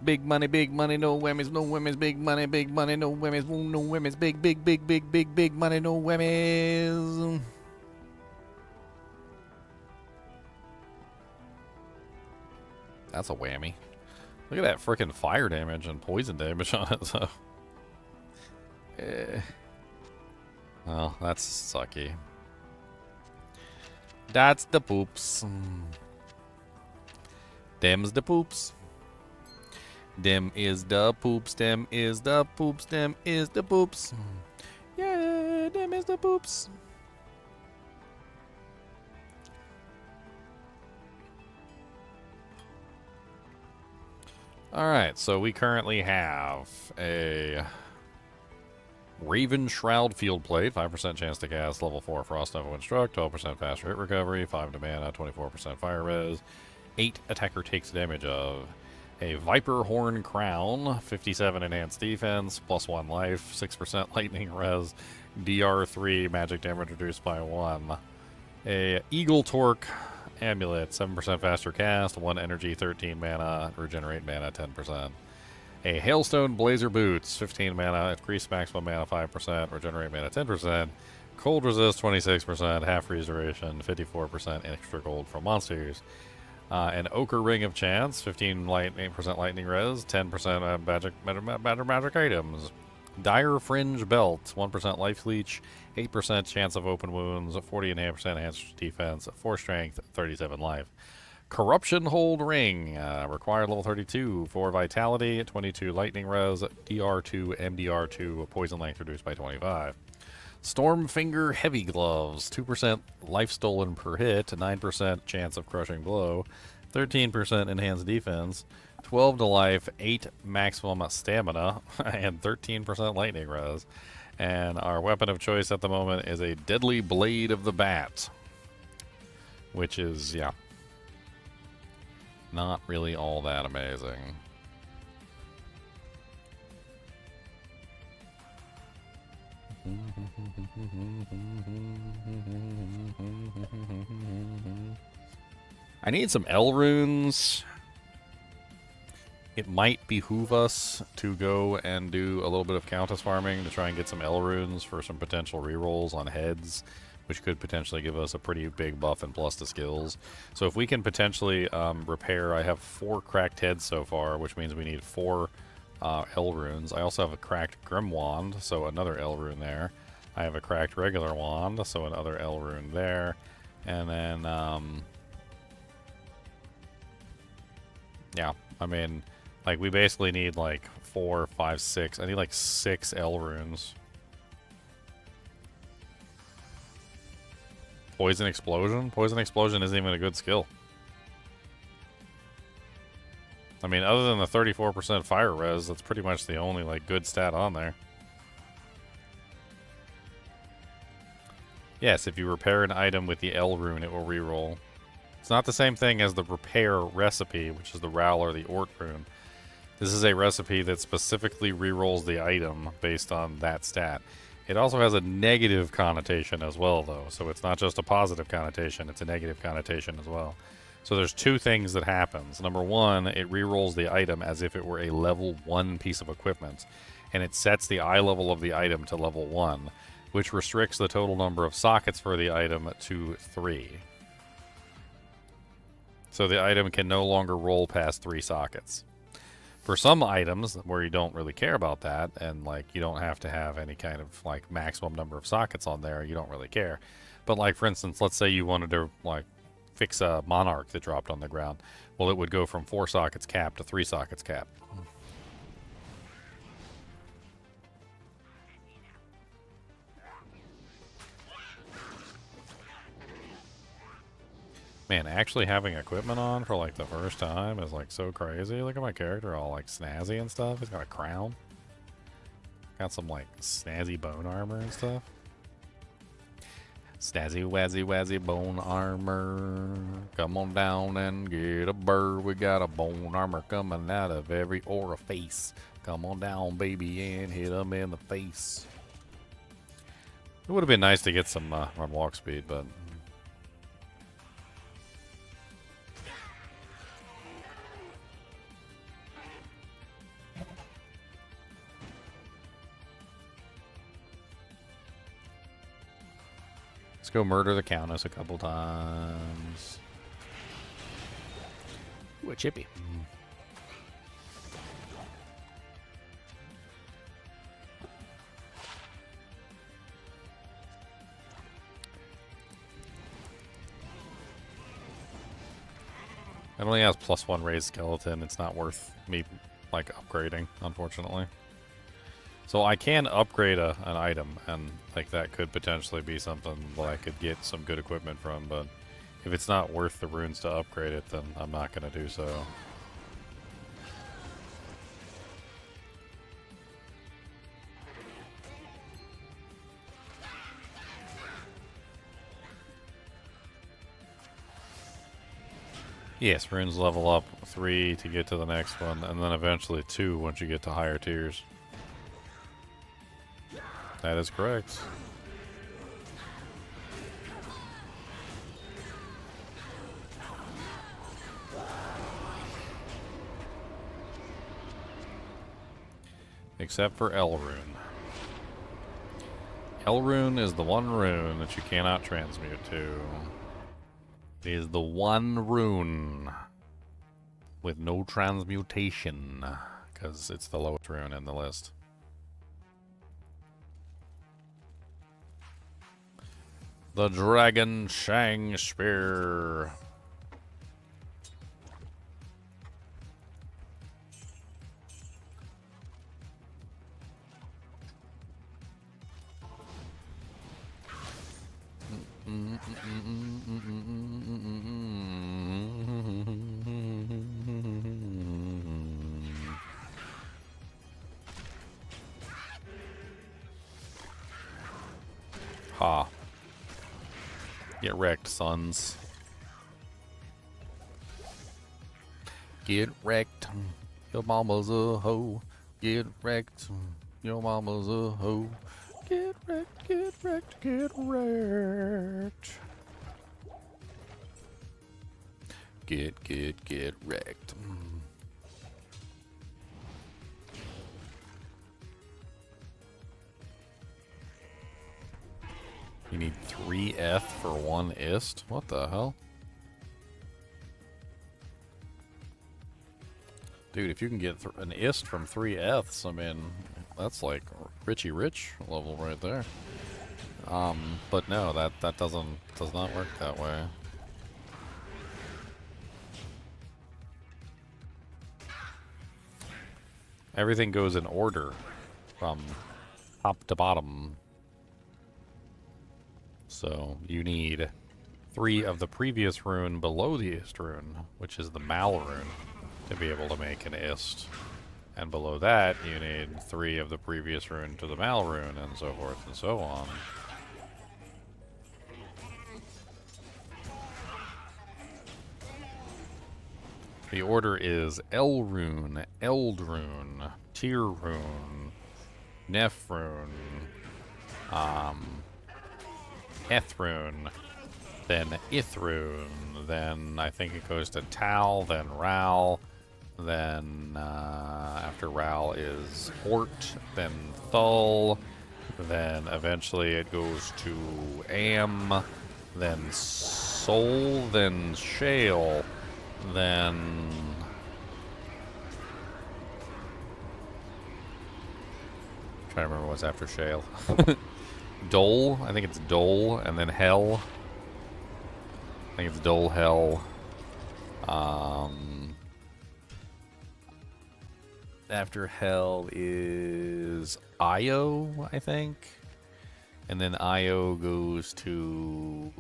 Big money, no whammies, no whammies, big money, no whammies, no whammies, big money, no whammies. That's a whammy. Look at that frickin' fire damage and poison damage on it, so. Well, that's sucky. That's the poops. Them's the poops. Them is the poops. Them is the poops. Them is the poops. Yeah, them is the poops. Alright, so we currently have a Raven Shroud Field Plate, 5% chance to cast, level 4 Frost Nova when struck, 12% faster hit recovery, 5 to mana, 24% fire res, 8 attacker takes damage of. A Viper Horn Crown, 57 enhanced defense, +1 life, 6% lightning res, DR3 magic damage reduced by 1. A Eagle Torque Amulet, 7% faster cast, 1 energy, 13 mana, regenerate mana 10%. A Hailstone Blazer Boots, 15 mana, increase maximum mana 5%, regenerate mana 10%, cold resist 26%, half restoration, 54% extra gold from monsters. An Ochre Ring of Chance, 15 light, 8% lightning res, 10% magic items. Dire Fringe Belt, 1% life leech, 8% chance of open wounds, 40.5% enhanced defense, 4 strength, 37 life. Corruption Hold Ring, required level 32, 4 vitality, 22 lightning res, DR2, MDR2, poison length reduced by 25. Stormfinger Heavy Gloves, 2% life stolen per hit, 9% chance of crushing blow, 13% enhanced defense, 12 to life, 8 maximum stamina, and 13% lightning res. And our weapon of choice at the moment is a Deadly Blade of the Bat, which is, yeah, not really all that amazing. I need some L runes. It might behoove us to go and do a little bit of Countess farming to try and get some L runes for some potential rerolls on heads, which could potentially give us a pretty big buff and plus to skills. So if we can potentially repair, I have 4 cracked heads so far, which means we need 4 L runes. I also have a cracked Grim Wand, so another L rune there. I have a cracked regular wand, so another L rune there. And then, yeah, I mean, like, we basically need like 4, 5, 6. I need like 6 L runes. Poison Explosion? Poison Explosion isn't even a good skill. I mean, other than the 34% fire res, that's pretty much the only, like, good stat on there. Yes, if you repair an item with the L rune, it will reroll. It's not the same thing as the repair recipe, which is the Ral or the Ort rune. This is a recipe that specifically rerolls the item based on that stat. It also has a negative connotation as well, though. So it's not just a positive connotation, it's a negative connotation as well. So there's 2 things that happens. Number 1, it rerolls the item as if it were a level 1 piece of equipment. And it sets the eye level of the item to level 1, which restricts the total number of sockets for the item to 3. So the item can no longer roll past 3 sockets. For some items where you don't really care about that, and like you don't have to have any kind of like maximum number of sockets on there, you don't really care. But like, for instance, let's say you wanted to like fix a Monarch that dropped on the ground. Well, it would go from 4 sockets cap to 3 sockets cap. Man, actually having equipment on for like the first time is like so crazy. Look at my character all like snazzy and stuff. He's got a crown. Got some like snazzy bone armor and stuff. Snazzy wazzy wazzy bone armor. Come on down and get a bird. We got a bone armor coming out of every orifice. Come on down, baby, and hit him in the face. It would have been nice to get some run walk speed, but let's go murder the Countess a couple times. Ooh, a chippy. It only has +1 raised skeleton. It's not worth me like upgrading, unfortunately. So I can upgrade an item, and like that could potentially be something that I could get some good equipment from, but if it's not worth the runes to upgrade it, then I'm not going to do so. Yes, runes level up 3 to get to the next one, and then eventually 2 once you get to higher tiers. That is correct. Except for Elrune. Elrune is the one rune that you cannot transmute to. It is the one rune with no transmutation, because it's the lowest rune in the list. The Dragon Shang Spear. Ha. Get wrecked, sons. Get wrecked. Your mama's a hoe. Get wrecked. Your mama's a hoe. Get wrecked, get wrecked, get wrecked. Get wrecked. You need 3 eth for 1 ist? What the hell? Dude, if you can get an ist from 3 eths, I mean, that's like Richie Rich level right there. But no, that does not work that way. Everything goes in order from top to bottom. So you need 3 of the previous rune below the ist rune, which is the Mal rune, to be able to make an ist. And below that, you need 3 of the previous rune to the Mal rune, and so forth and so on. The order is El rune, Eld rune, Tyr rune, Neph rune, Eth rune, then Ith rune, then I think it goes to Tal, then Ral, then after Ral is Ort, then Thul, then eventually it goes to Am, then Sol, then Shale, then trying to remember what's after Shale. Dole, I think it's Dole, and then Hell. I think it's Dole, Hell. After Hell is Io, I think. And then Io goes to...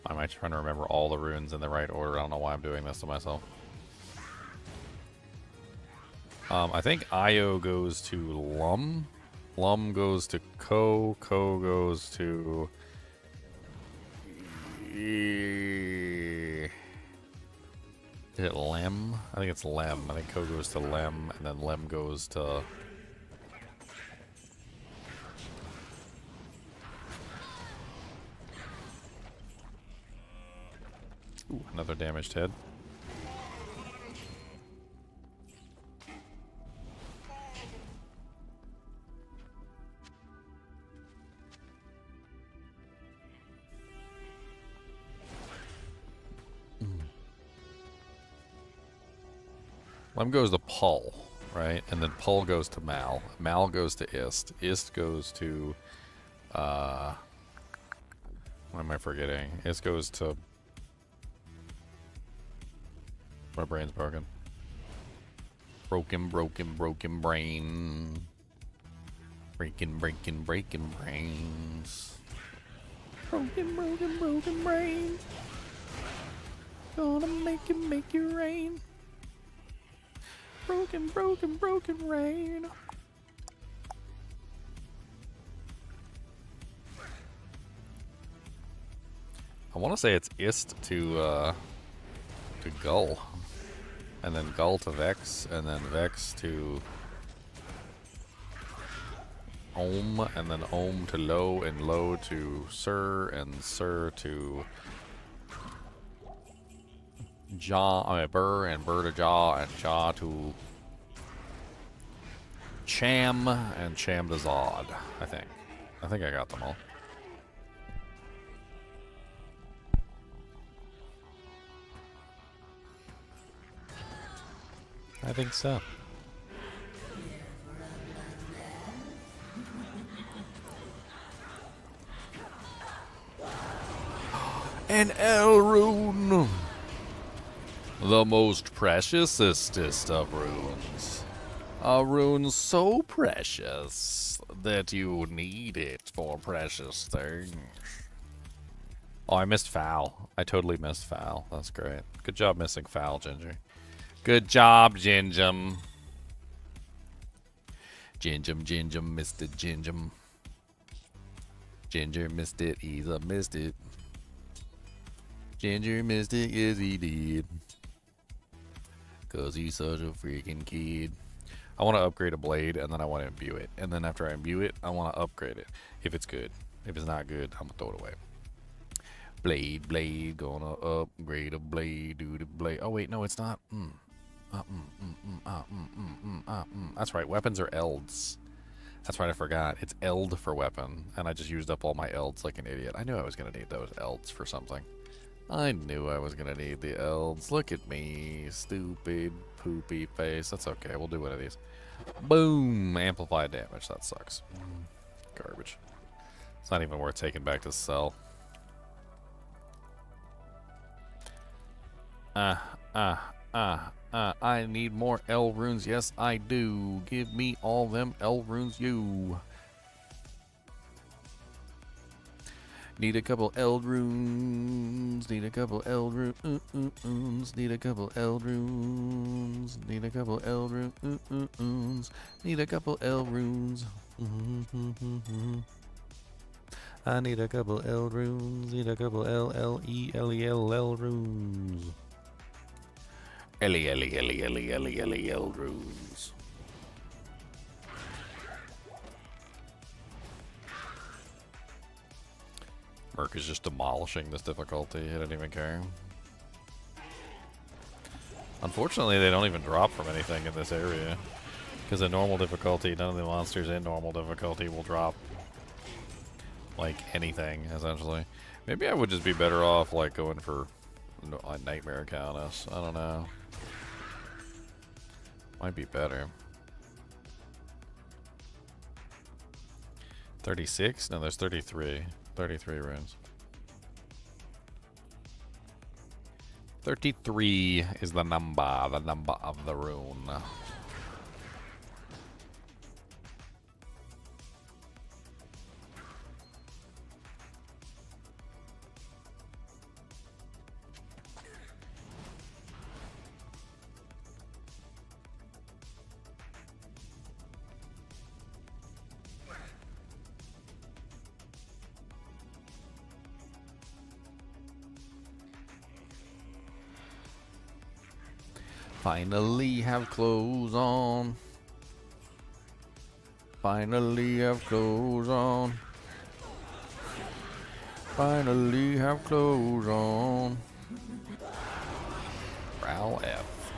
I'm actually trying to remember all the runes in the right order. I don't know why I'm doing this to myself. I think Io goes to Lum. Lum goes to Ko. Ko goes to... Is it Lem? I think it's Lem. I think Ko goes to Lem, and then Lem goes to... Ooh, another damaged head. Lem goes to Pull, right? And then Pull goes to Mal. Mal goes to Ist. Ist goes to... what am I forgetting? Ist goes to... My brain's broken. Broken brain. Breaking brains. Broken brains. Gonna make it rain. Broken rain. I want to say it's Ist to Gull. And then Gull to Vex, and then Vex to Ohm, and then Ohm to Low, and Low to Sir, and Sir to Jaw, Burr, and Burr to Jaw, and Jaw to Cham and Chamdazad, I think. I think I got them all. I think so. An Rune, the most preciousest of runes. A rune so precious that you need it for precious things. Oh, I missed Foul. I totally missed Foul. That's great. Good job missing Foul, Ginger. Good job, Gingem. Gingem, missed it, Gingem. Ginger missed it, Eza missed it. Ginger missed it, yes he did. Cause he's such a freaking kid. I want to upgrade a blade, and then I want to imbue it. And then after I imbue it, I want to upgrade it. If it's good. If it's not good, I'm going to throw it away. Blade, gonna upgrade a blade, do the blade. Oh wait, no, it's not. That's right, weapons are elds. That's right, I forgot. It's eld for weapon, and I just used up all my elds like an idiot. I knew I was gonna need those elds for something. I knew I was gonna need the elds. Look at me, stupid poopy face. That's okay, we'll do one of these. Boom! Amplified damage, that sucks. Garbage. It's not even worth taking back to sell. I need more L runes. Yes, I do. Give me all them L runes, you. Need a couple L runes. Need a couple L runes. Need a couple L runes. Need a couple L runes. Need a couple L runes. I need a couple L runes. Need a couple L runes. L runes. Merc is just demolishing this difficulty. He didn't even care. Unfortunately, they don't even drop from anything in this area. Because in normal difficulty, none of the monsters in normal difficulty will drop. Like anything, essentially. Maybe I would just be better off, like, going for a Nightmare Countess. I don't know. Might be better. 36? No, there's 33. 33 runes. 33 is the number of the rune. Finally have clothes on. Finally have clothes on. Finally have clothes on. Prowl F.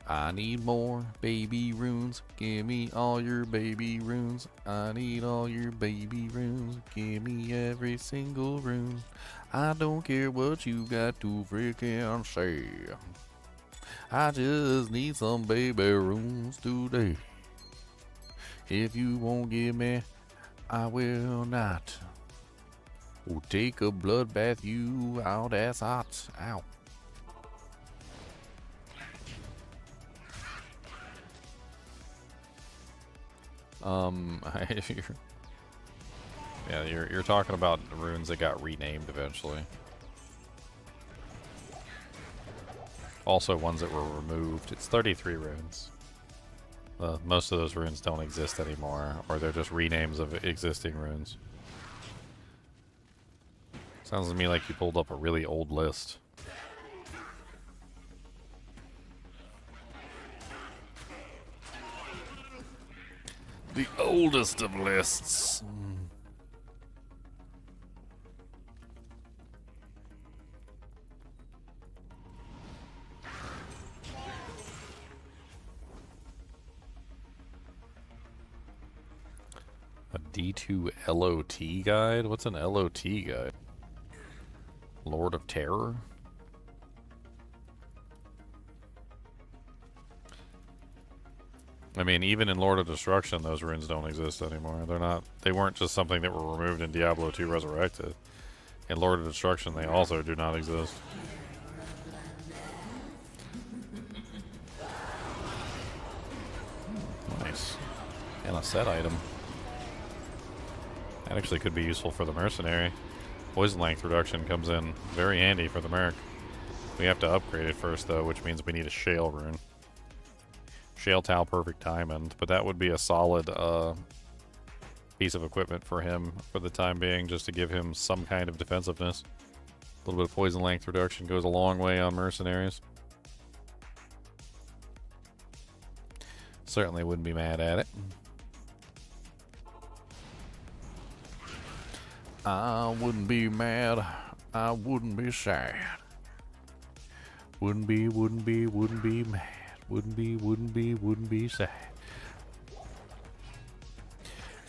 I need more baby runes. Give me all your baby runes. I need all your baby runes. Give me every single rune. I don't care what you got to freaking say. I just need some baby runes today. If you won't give me, I will not. Oh, take a bloodbath, you out ass hot. Ow. Yeah, you're talking about runes that got renamed eventually. Also ones that were removed. It's 33 runes. Most of those runes don't exist anymore, or they're just renames of existing runes. Sounds to me like you pulled up a really old list. The oldest of lists. D2 LOT guide? What's an LOT guide? Lord of Terror? I mean, even in Lord of Destruction, those runes don't exist anymore. They weren't just something that were removed in Diablo 2 Resurrected. In Lord of Destruction, they also do not exist. Nice. And a set item. That actually could be useful for the mercenary. Poison length reduction comes in very handy for the merc. We have to upgrade it first, though, which means we need a Shale rune. Shale Tau Perfect Diamond, but that would be a solid piece of equipment for him for the time being, just to give him some kind of defensiveness. A little bit of poison length reduction goes a long way on mercenaries. Certainly wouldn't be mad at it. I wouldn't be mad. I wouldn't be sad. Wouldn't be mad. Wouldn't be sad.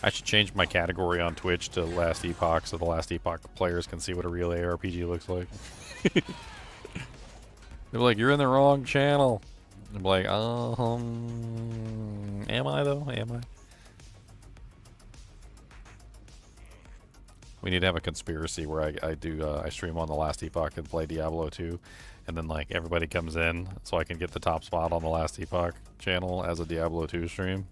I should change my category on Twitch to Last Epoch so the Last Epoch players can see what a real ARPG looks like. They're like, you're in the wrong channel. I'm like, am I though? Am I? We need to have a conspiracy where I stream on the Last Epoch and play Diablo 2, and then like everybody comes in so I can get the top spot on the Last Epoch channel as a Diablo 2 stream.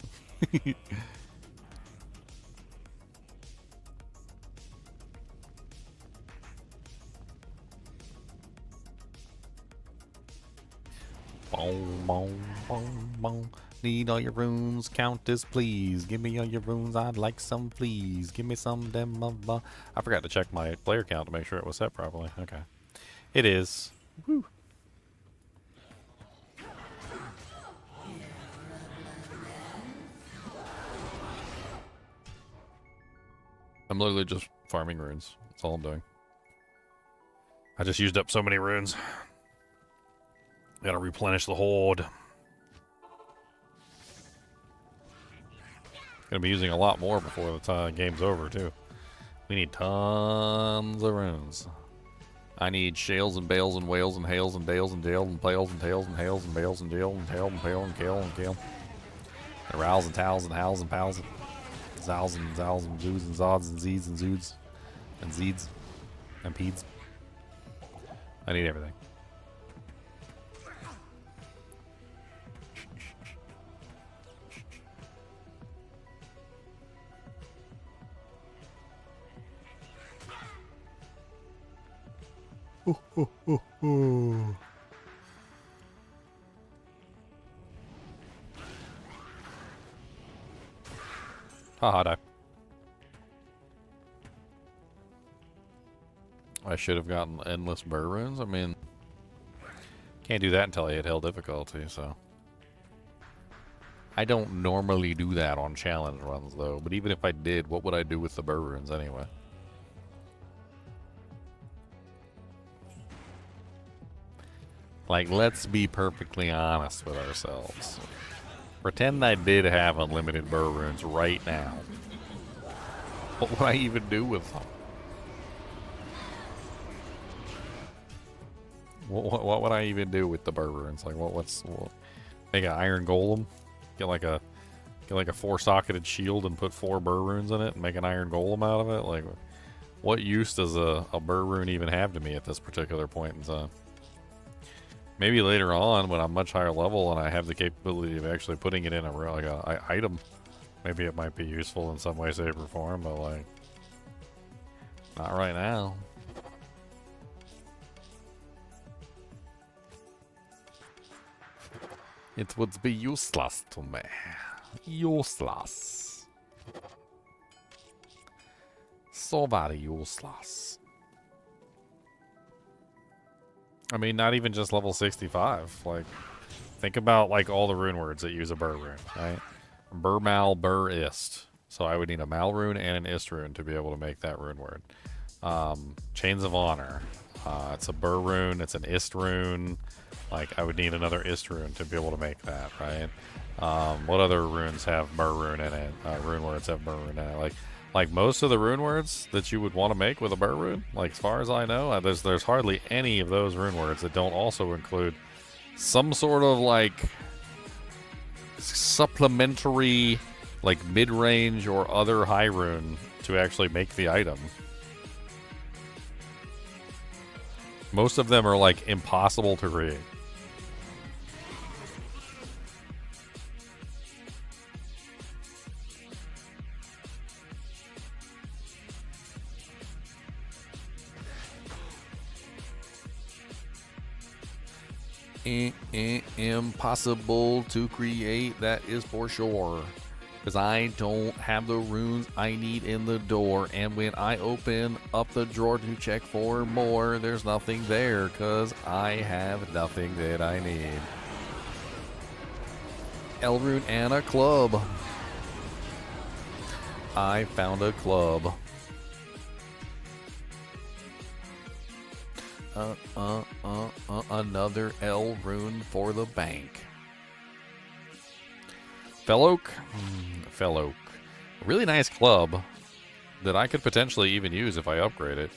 Boom, boom, boom, boom. Need all your runes, Countess, please. Give me all your runes, I'd like some, please. Give me some of them. I forgot to check my player count to make sure it was set properly. Okay. It is. Woo. I'm literally just farming runes. That's all I'm doing. I just used up so many runes. Gotta replenish the horde. Gonna be using a lot more before the game's over, too. We need tons of runes. I need shales and bales and whales and hails and dales and dales and pails and tails and hails and bales and dale and tail and pail and kale and kale. And rows and towels and howls and pals and zows and zows and zoos and zods and zeeds and zoods and zeeds and peeds. I need everything. Hota. I should have gotten endless burr runes. I mean, can't do that until I hit hell difficulty, so. I don't normally do that on challenge runs, though. But even if I did, what would I do with the burr runes anyway? Like, let's be perfectly honest with ourselves. Pretend I did have unlimited burr runes right now. What would I even do with them? What would I even do with the burr runes? Like, make an iron golem? Get like a 4-socketed shield and put 4 burr runes in it and make an iron golem out of it? Like, what use does a burr rune even have to me at this particular point in time? Maybe later on, when I'm much higher level and I have the capability of actually putting it in a item, maybe it might be useful in some way, shape, or form. But like, not right now. It would be useless to me. Useless. So very useless. I mean, not even just level 65. Like, think about, like, all the rune words that use a burr rune, right? Burr mal, burr ist. So I would need a mal rune and an ist rune to be able to make that rune word. Chains of Honor. It's a burr rune. It's an ist rune. Like, I would need another ist rune to be able to make that, right? What other runes have burr rune in it? Rune words have burr rune in it. Like, Like most of the rune words that you would want to make with a burr rune, like as far as I know, there's hardly any of those rune words that don't also include some sort of like supplementary, like mid-range or other high rune to actually make the item. Most of them are like impossible to create. Impossible to create, that is for sure. Because I don't have the runes I need in the door, and when I open up the drawer to check for more, there's nothing there because I have nothing that I need. L rune and a club. I found a club. Another L rune for the bank. Felloak? Felloak. A really nice club that I could potentially even use if I upgrade it.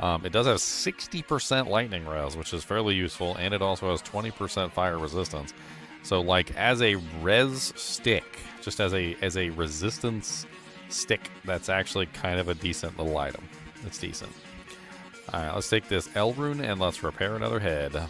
It does have 60% lightning res, which is fairly useful, and it also has 20% fire resistance. So, like, as a res stick, just as a resistance stick, that's actually kind of a decent little item. It's decent. Alright, let's take this L rune and let's repair another head.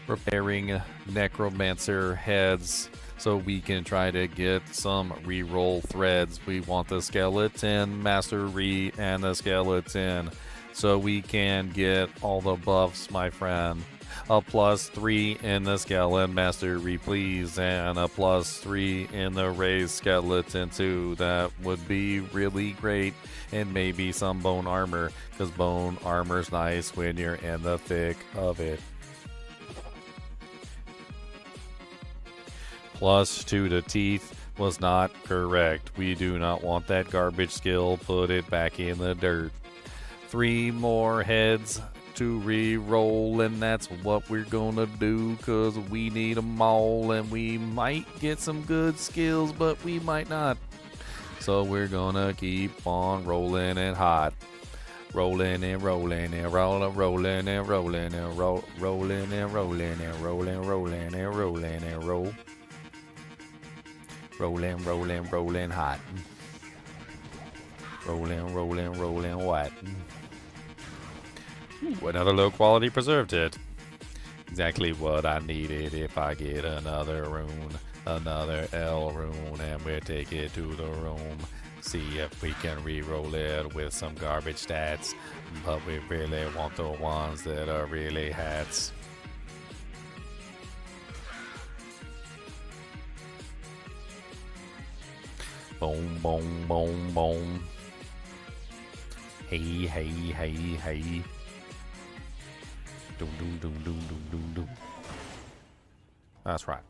Repairing necromancer heads so we can try to get some reroll threads. We want the skeleton mastery and the skeleton so we can get all the buffs, my friend. A +3 in the skeleton mastery, please, and a +3 in the raised skeleton too. That would be really great. And maybe some bone armor, because bone armor's nice when you're in the thick of it. +2 to teeth was not correct. We do not want that garbage skill. Put it back in the dirt. 3 more heads to re-roll, and that's what we're gonna do, because we need them all, and we might get some good skills, but we might not. So we're gonna keep on rolling and hot. Rolling and rolling and rolling, rolling and rolling and rolling and rolling and rolling, rolling and rolling and roll. Rolling, rolling, rolling hot. Rolling, rolling, rolling what? Ooh, another low quality preserved hit. Exactly what I needed if I get another rune. Another L rune, and we'll take it to the room. See if we can re-roll it with some garbage stats. But we really want the ones that are really hats. Boom, boom, boom, boom. Hey, hey, hey, hey. Doom, doom, doom, doom, doom, doom, doom. That's right.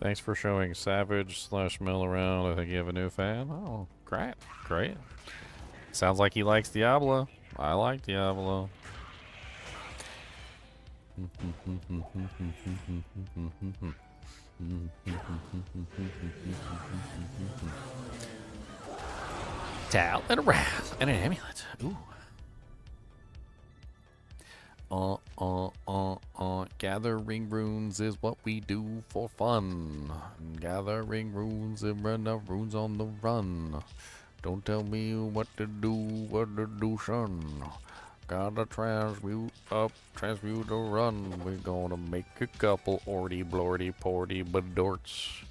Thanks for showing Savage / Mill around. I think you have a new fan. Oh, great. Great. Sounds like he likes Diablo. I like Diablo. Tal and a Raft and an amulet. Ooh. Gathering runes is what we do for fun. Gathering runes and run up runes on the run. Don't tell me what to do, son. Gotta transmute up, transmute a run. We're gonna make a couple orty, blorty, porty, badorts.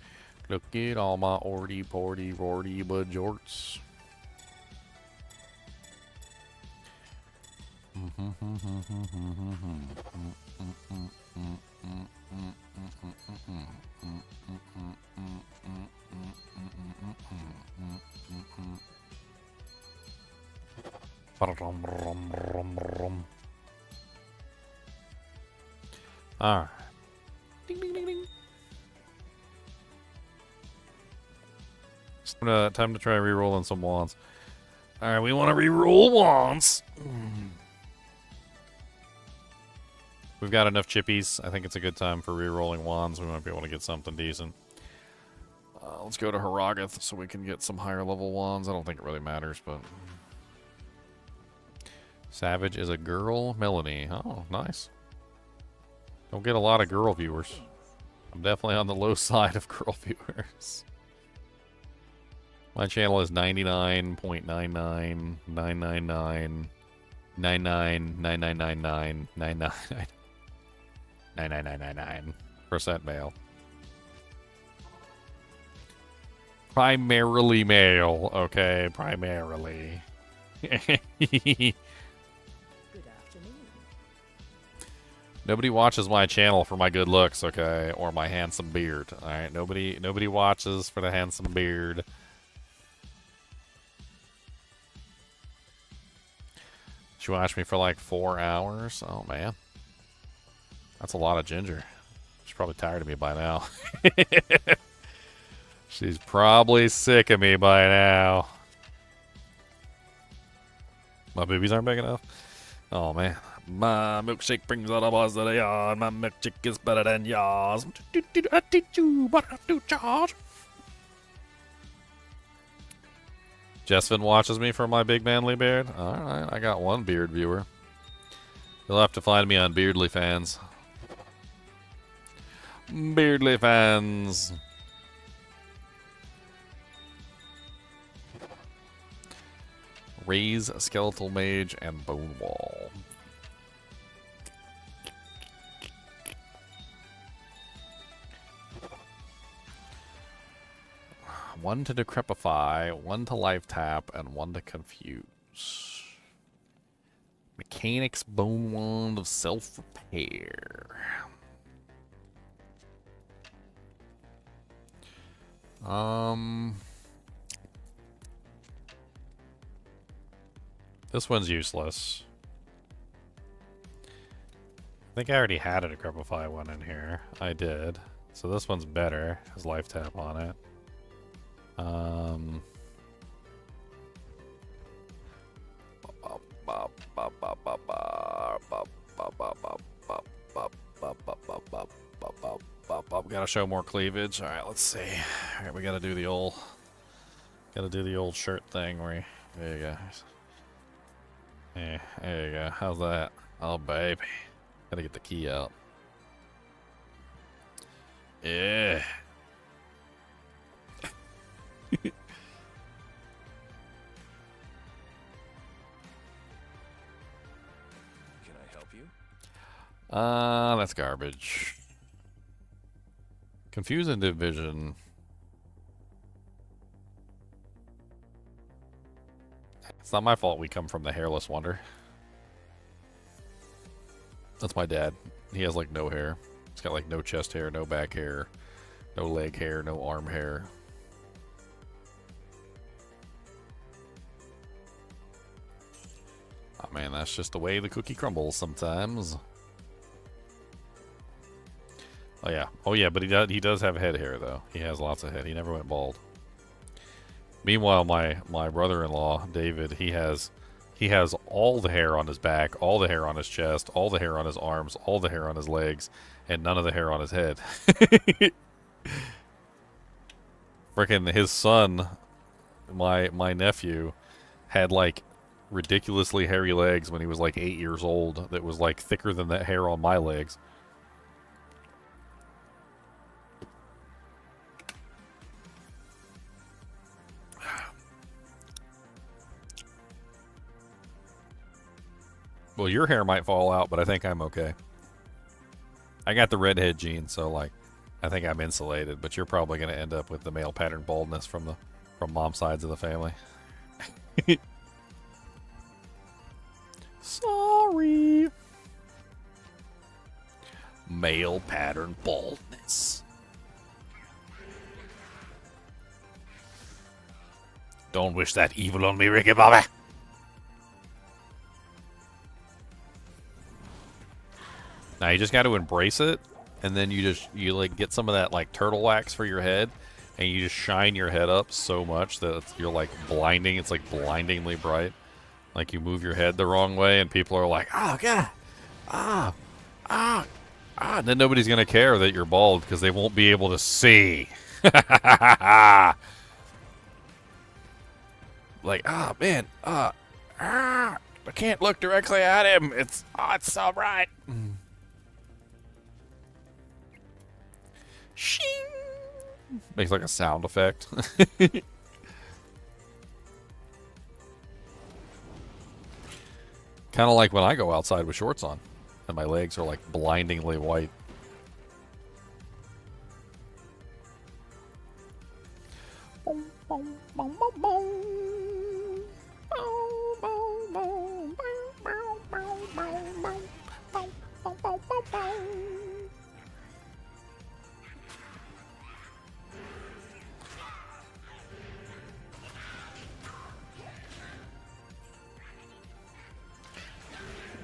Look at all my orty, porty, rorty, bajorts. Alright. Ding, ding, ding, ding. Time to try re-rolling some wands. Alright, we want to re-roll once. We've got enough chippies. I think it's a good time for re-rolling wands. We might be able to get something decent. Let's go to Haragath so we can get some higher level wands. I don't think it really matters, but... Savage is a girl. Melanie. Oh, nice. Don't get a lot of girl viewers. I'm definitely on the low side of girl viewers. My channel is 99.99999999999% male. Primarily male, okay, primarily. Good afternoon. Nobody watches my channel for my good looks, okay, or my handsome beard. All right, nobody watches for the handsome beard. She watched me for like 4 hours. Oh man, that's a lot of ginger. She's probably tired of me by now. She's probably sick of me by now. My boobies aren't big enough. Oh man. My milkshake brings all the buzz to the yard. My milkshake is better than yours. I teach you what I do charge. Jesvin watches me for my big manly beard. Alright, I got one beard viewer. You'll have to find me on Beardly Fans. Beardly Fans. Raise, Skeletal Mage, and Bone Wall. One to Decrepify, one to Life Tap, and one to Confuse. Mechanics Bone Wand of Self-Repair. This one's useless. I think I already had a Decrepify one in here. I did. So this one's better. Has Life Tap on it. Gotta show more cleavage. All right, let's see. All right, we gotta do the old shirt thing where there you go. Yeah, there you go. How's that? Oh baby, gotta get the key out. Yeah. Can I help you? That's garbage. Confuse and Division. It's not my fault we come from the Hairless Wonder. That's my dad. He has like no hair. He's got like no chest hair, no back hair, no leg hair, no arm hair. Oh man, that's just the way the cookie crumbles sometimes. Oh yeah, but he does have head hair though. He has lots of head. He never went bald. Meanwhile, my brother-in-law David, he has all the hair on his back, all the hair on his chest, all the hair on his arms, all the hair on his legs, and none of the hair on his head. Frickin' his son, my nephew, had like ridiculously hairy legs when he was like 8 years old. That was like thicker than that hair on my legs. Well, your hair might fall out, but I think I'm okay. I got the redhead gene, so like, I think I'm insulated. But you're probably going to end up with the male pattern baldness from mom's sides of the family. Sorry. Male pattern baldness. Don't wish that evil on me, Ricky Bobby. Now you just got to embrace it, and then you like get some of that like turtle wax for your head, and you just shine your head up so much that you're like blinding. It's like blindingly bright. Like you move your head the wrong way, and people are like, "Oh God, ah, ah, ah!" And then nobody's gonna care that you're bald because they won't be able to see. Like, ah, man, I can't look directly at him. It's so bright. Shing. Makes like a sound effect. Kind of like when I go outside with shorts on, and my legs are like blindingly white.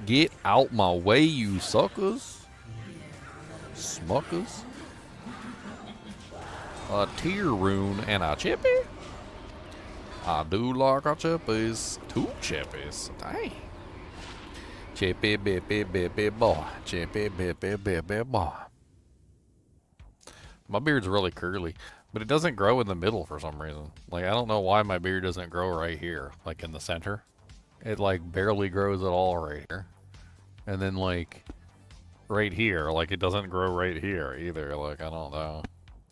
Get out my way, you suckers. Smuckers. A tier rune and a chippy? I do like a chippies. 2 chippies. Dang. Chippy, bippy, boy. Chippy, bippy, boy. My beard's really curly, but it doesn't grow in the middle for some reason. Like, I don't know why my beard doesn't grow right here, like in the center. It, like, barely grows at all right here. And then, like, right here, like, it doesn't grow right here either. Like, I don't know.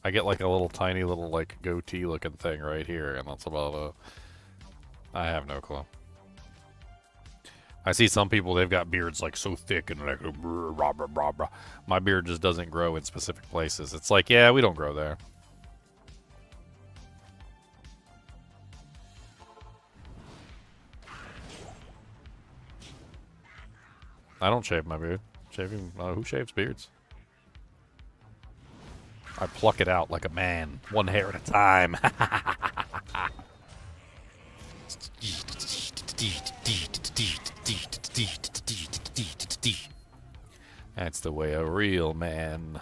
I get, like, a little tiny little, like, goatee-looking thing right here, and that's about it. I have no clue. I see some people, they've got beards, like, so thick and, like, rah, rah, rah, rah. My beard just doesn't grow in specific places. It's like, yeah, we don't grow there. I don't shave my beard. Shaving, who shaves beards? I pluck it out like a man, 1 hair at a time. That's the way a real man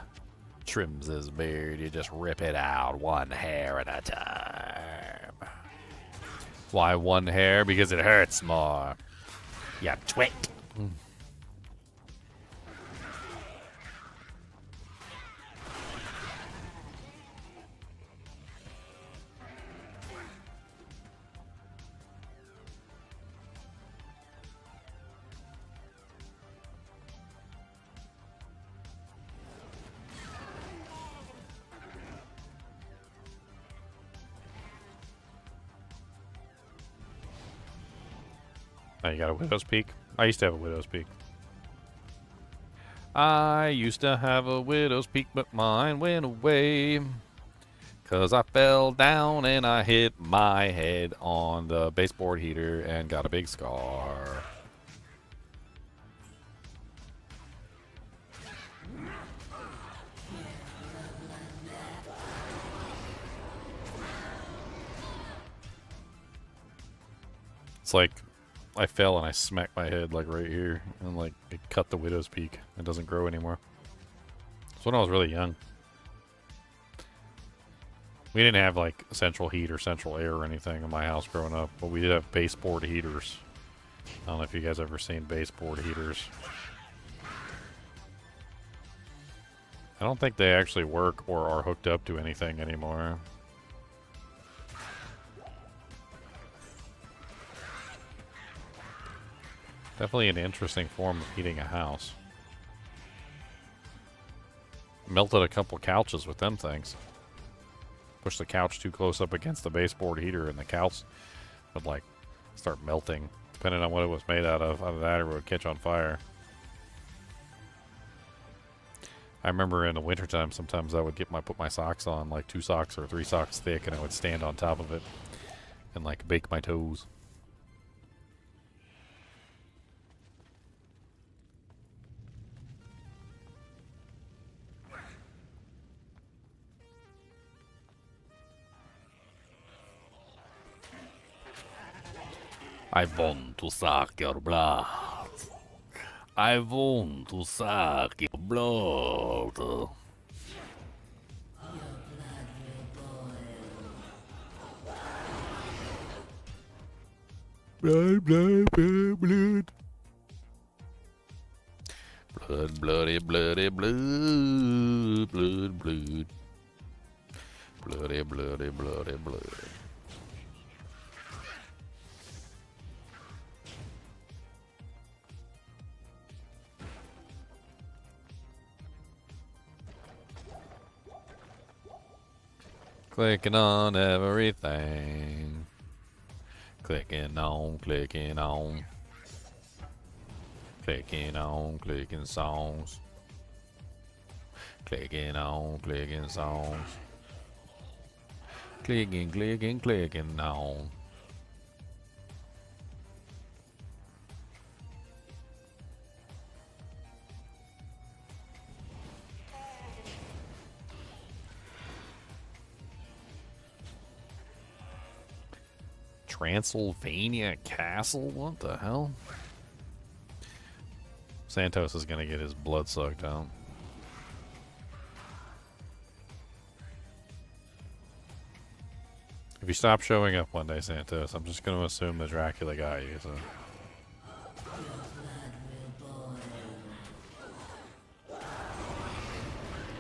trims his beard. You just rip it out 1 hair at a time. Why 1 hair? Because it hurts more. Yeah, twit. Oh, you got a widow's peak? I used to have a widow's peak. I used to have a widow's peak, but mine went away. 'Cause I fell down and I hit my head on the baseboard heater and got a big scar. It's like I fell and I smacked my head like right here, and like it cut the widow's peak. It doesn't grow anymore. It's when I was really young. We didn't have like central heat or central air or anything in my house growing up, but we did have baseboard heaters. I don't know if you guys ever seen baseboard heaters. I don't think they actually work or are hooked up to anything anymore. Definitely an interesting form of heating a house. Melted a couple couches with them things. Push the couch too close up against the baseboard heater and the couch would like start melting. Depending on what it was made out of. Out of that, it would catch on fire. I remember in the wintertime, sometimes I would put my socks on, like 2 socks or 3 socks thick, and I would stand on top of it and like bake my toes. I want to suck your blood. I want to suck your blood. Blood, blood, blood, blood. Blood, bloody, bloody, blood, blood, blood. Bloody, bloody, bloody, blood. Clicking on everything. Clicking on, clicking on. Clicking on, clicking songs. Clicking on, clicking songs. Clicking, clicking, clicking on. Transylvania Castle? What the hell? Santos is gonna get his blood sucked out. If you stop showing up one day, Santos, I'm just gonna assume the Dracula got you, so.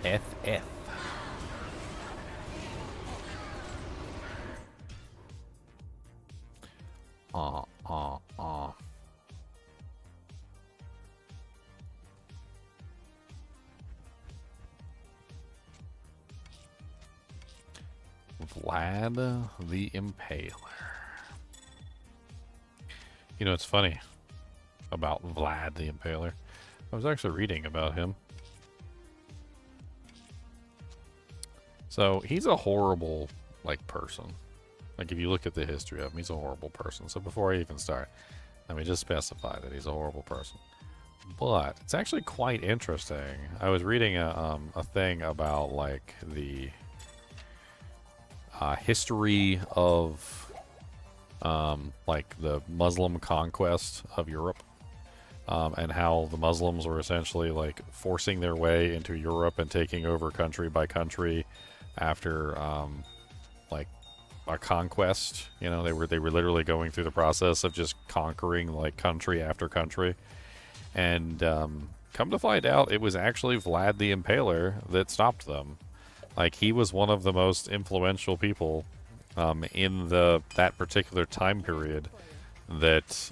FF. Vlad the Impaler. You know, it's funny about Vlad the Impaler. I was actually reading about him. So, he's a horrible, like, person. Like, if you look at the history of him, he's a horrible person. So, before I even start, let me just specify that he's a horrible person. But, it's actually quite interesting. I was reading a thing about, like, the history of, like, the Muslim conquest of Europe. And how the Muslims were essentially, like, forcing their way into Europe and taking over country by country after, like, a conquest. You know, they were literally going through the process of just conquering, like, country after country. And come to find out, it was actually Vlad the Impaler that stopped them. Like, he was one of the most influential people in that particular time period that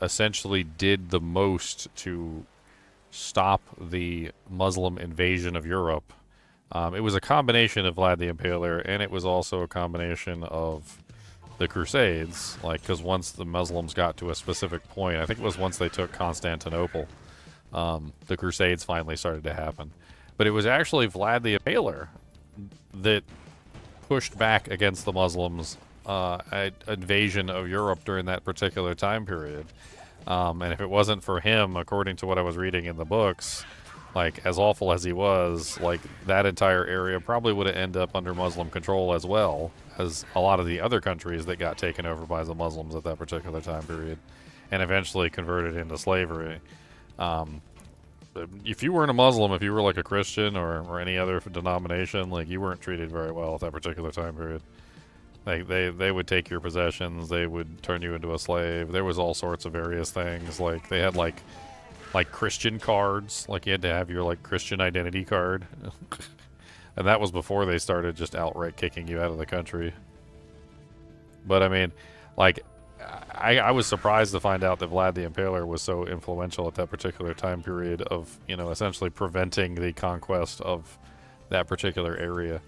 essentially did the most to stop the Muslim invasion of Europe. It was a combination of Vlad the Impaler, and it was also a combination of the Crusades. Like, because once the Muslims got to a specific point, I think it was once they took Constantinople, the Crusades finally started to happen. But it was actually Vlad the Impaler that pushed back against the Muslims' invasion of Europe during that particular time period. And if it wasn't for him, according to what I was reading in the books, like, as awful as he was, like, that entire area probably would have ended up under Muslim control as well as a lot of the other countries that got taken over by the Muslims at that particular time period and eventually converted into slavery. If you weren't a Muslim, if you were like a Christian or any other denomination, like, you weren't treated very well at that particular time period. Like, they would take your possessions, they would turn you into a slave. There was all sorts of various things. Like, they had like Christian cards. Like, you had to have your, like, Christian identity card. And that was before they started just outright kicking you out of the country. But I mean, like, I was surprised to find out that Vlad the Impaler was so influential at that particular time period of, you know, essentially preventing the conquest of that particular area.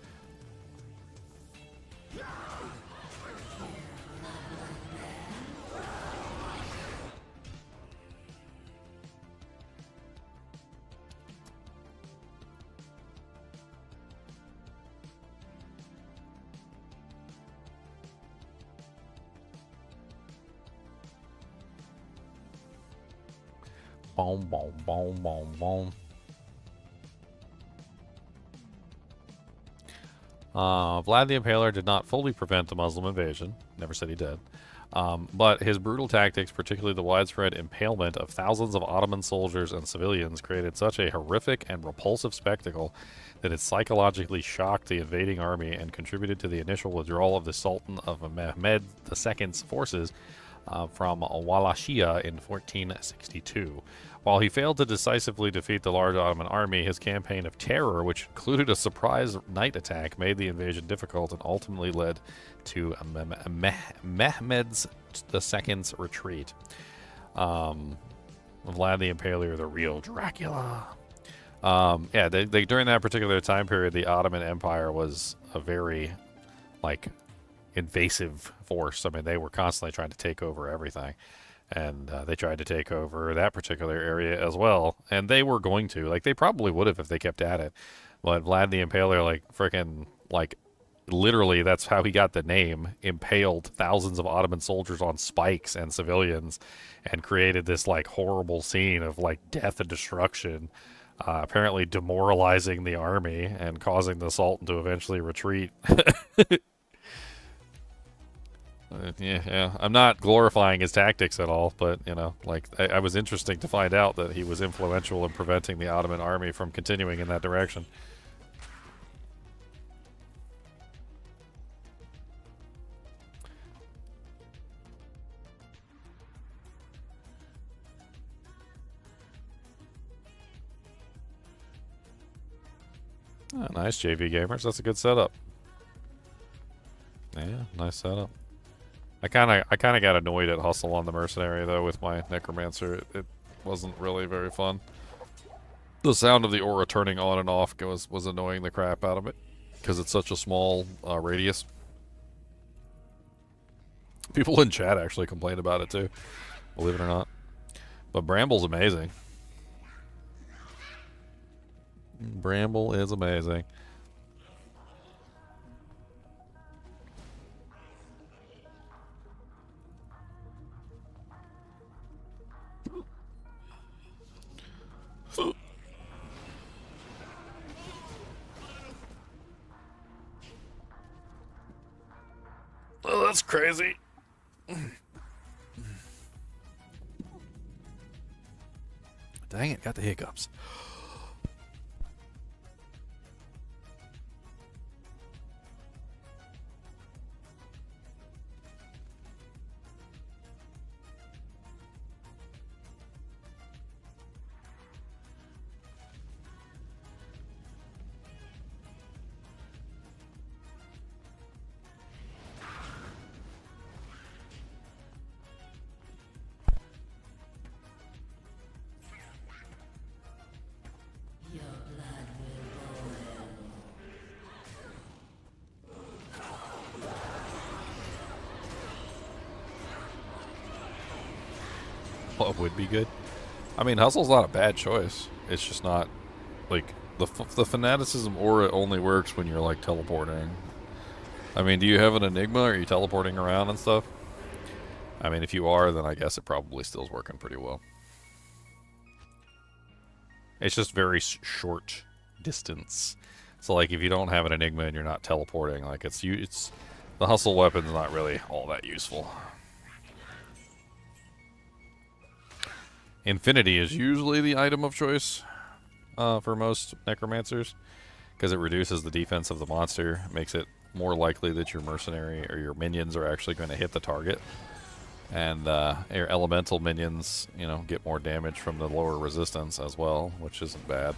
Boom, boom, boom, boom, boom. Vlad the Impaler did not fully prevent the Muslim invasion. Never said he did. But his brutal tactics, particularly the widespread impalement of thousands of Ottoman soldiers and civilians, created such a horrific and repulsive spectacle that it psychologically shocked the invading army and contributed to the initial withdrawal of the Sultan of Mehmed II's forces from Wallachia in 1462. While he failed to decisively defeat the large Ottoman army, his campaign of terror, which included a surprise night attack, made the invasion difficult and ultimately led to Mehmed II's retreat. Vlad the Impaler, the real Dracula. Yeah, they during that particular time period, the Ottoman Empire was a very, like, invasive force. I mean, they were constantly trying to take over everything. And they tried to take over that particular area as well. And they were going to. Like, they probably would have if they kept at it. But Vlad the Impaler, like, freaking, like, literally, that's how he got the name, impaled thousands of Ottoman soldiers on spikes and civilians and created this, like, horrible scene of, like, death and destruction, apparently demoralizing the army and causing the Sultan to eventually retreat. Yeah, I'm not glorifying his tactics at all, but, you know, like, I was interesting to find out that he was influential in preventing the Ottoman army from continuing in that direction. Oh, nice, JV Gamers. That's a good setup. Yeah, nice setup. I kind of got annoyed at Hustle on the Mercenary, though, with my Necromancer. It wasn't really very fun. The sound of the aura turning on and off was annoying the crap out of it, because it's such a small radius. People in chat actually complained about it, too, believe it or not. But Bramble's amazing. Bramble is amazing. Oh, that's crazy. Dang it, got the hiccups. What would be good? I mean, Hustle's not a bad choice. It's just not, like, the fanaticism aura only works when you're, like, teleporting. I mean, do you have an Enigma? Are you teleporting around and stuff? I mean, if you are, then I guess it probably still is working pretty well. It's just very short distance. So, like, if you don't have an Enigma and you're not teleporting, like, it's the Hustle weapon's not really all that useful. Infinity is usually the item of choice for most Necromancers, because it reduces the defense of the monster, makes it more likely that your mercenary or your minions are actually going to hit the target, and your elemental minions, you know, get more damage from the lower resistance as well, which isn't bad.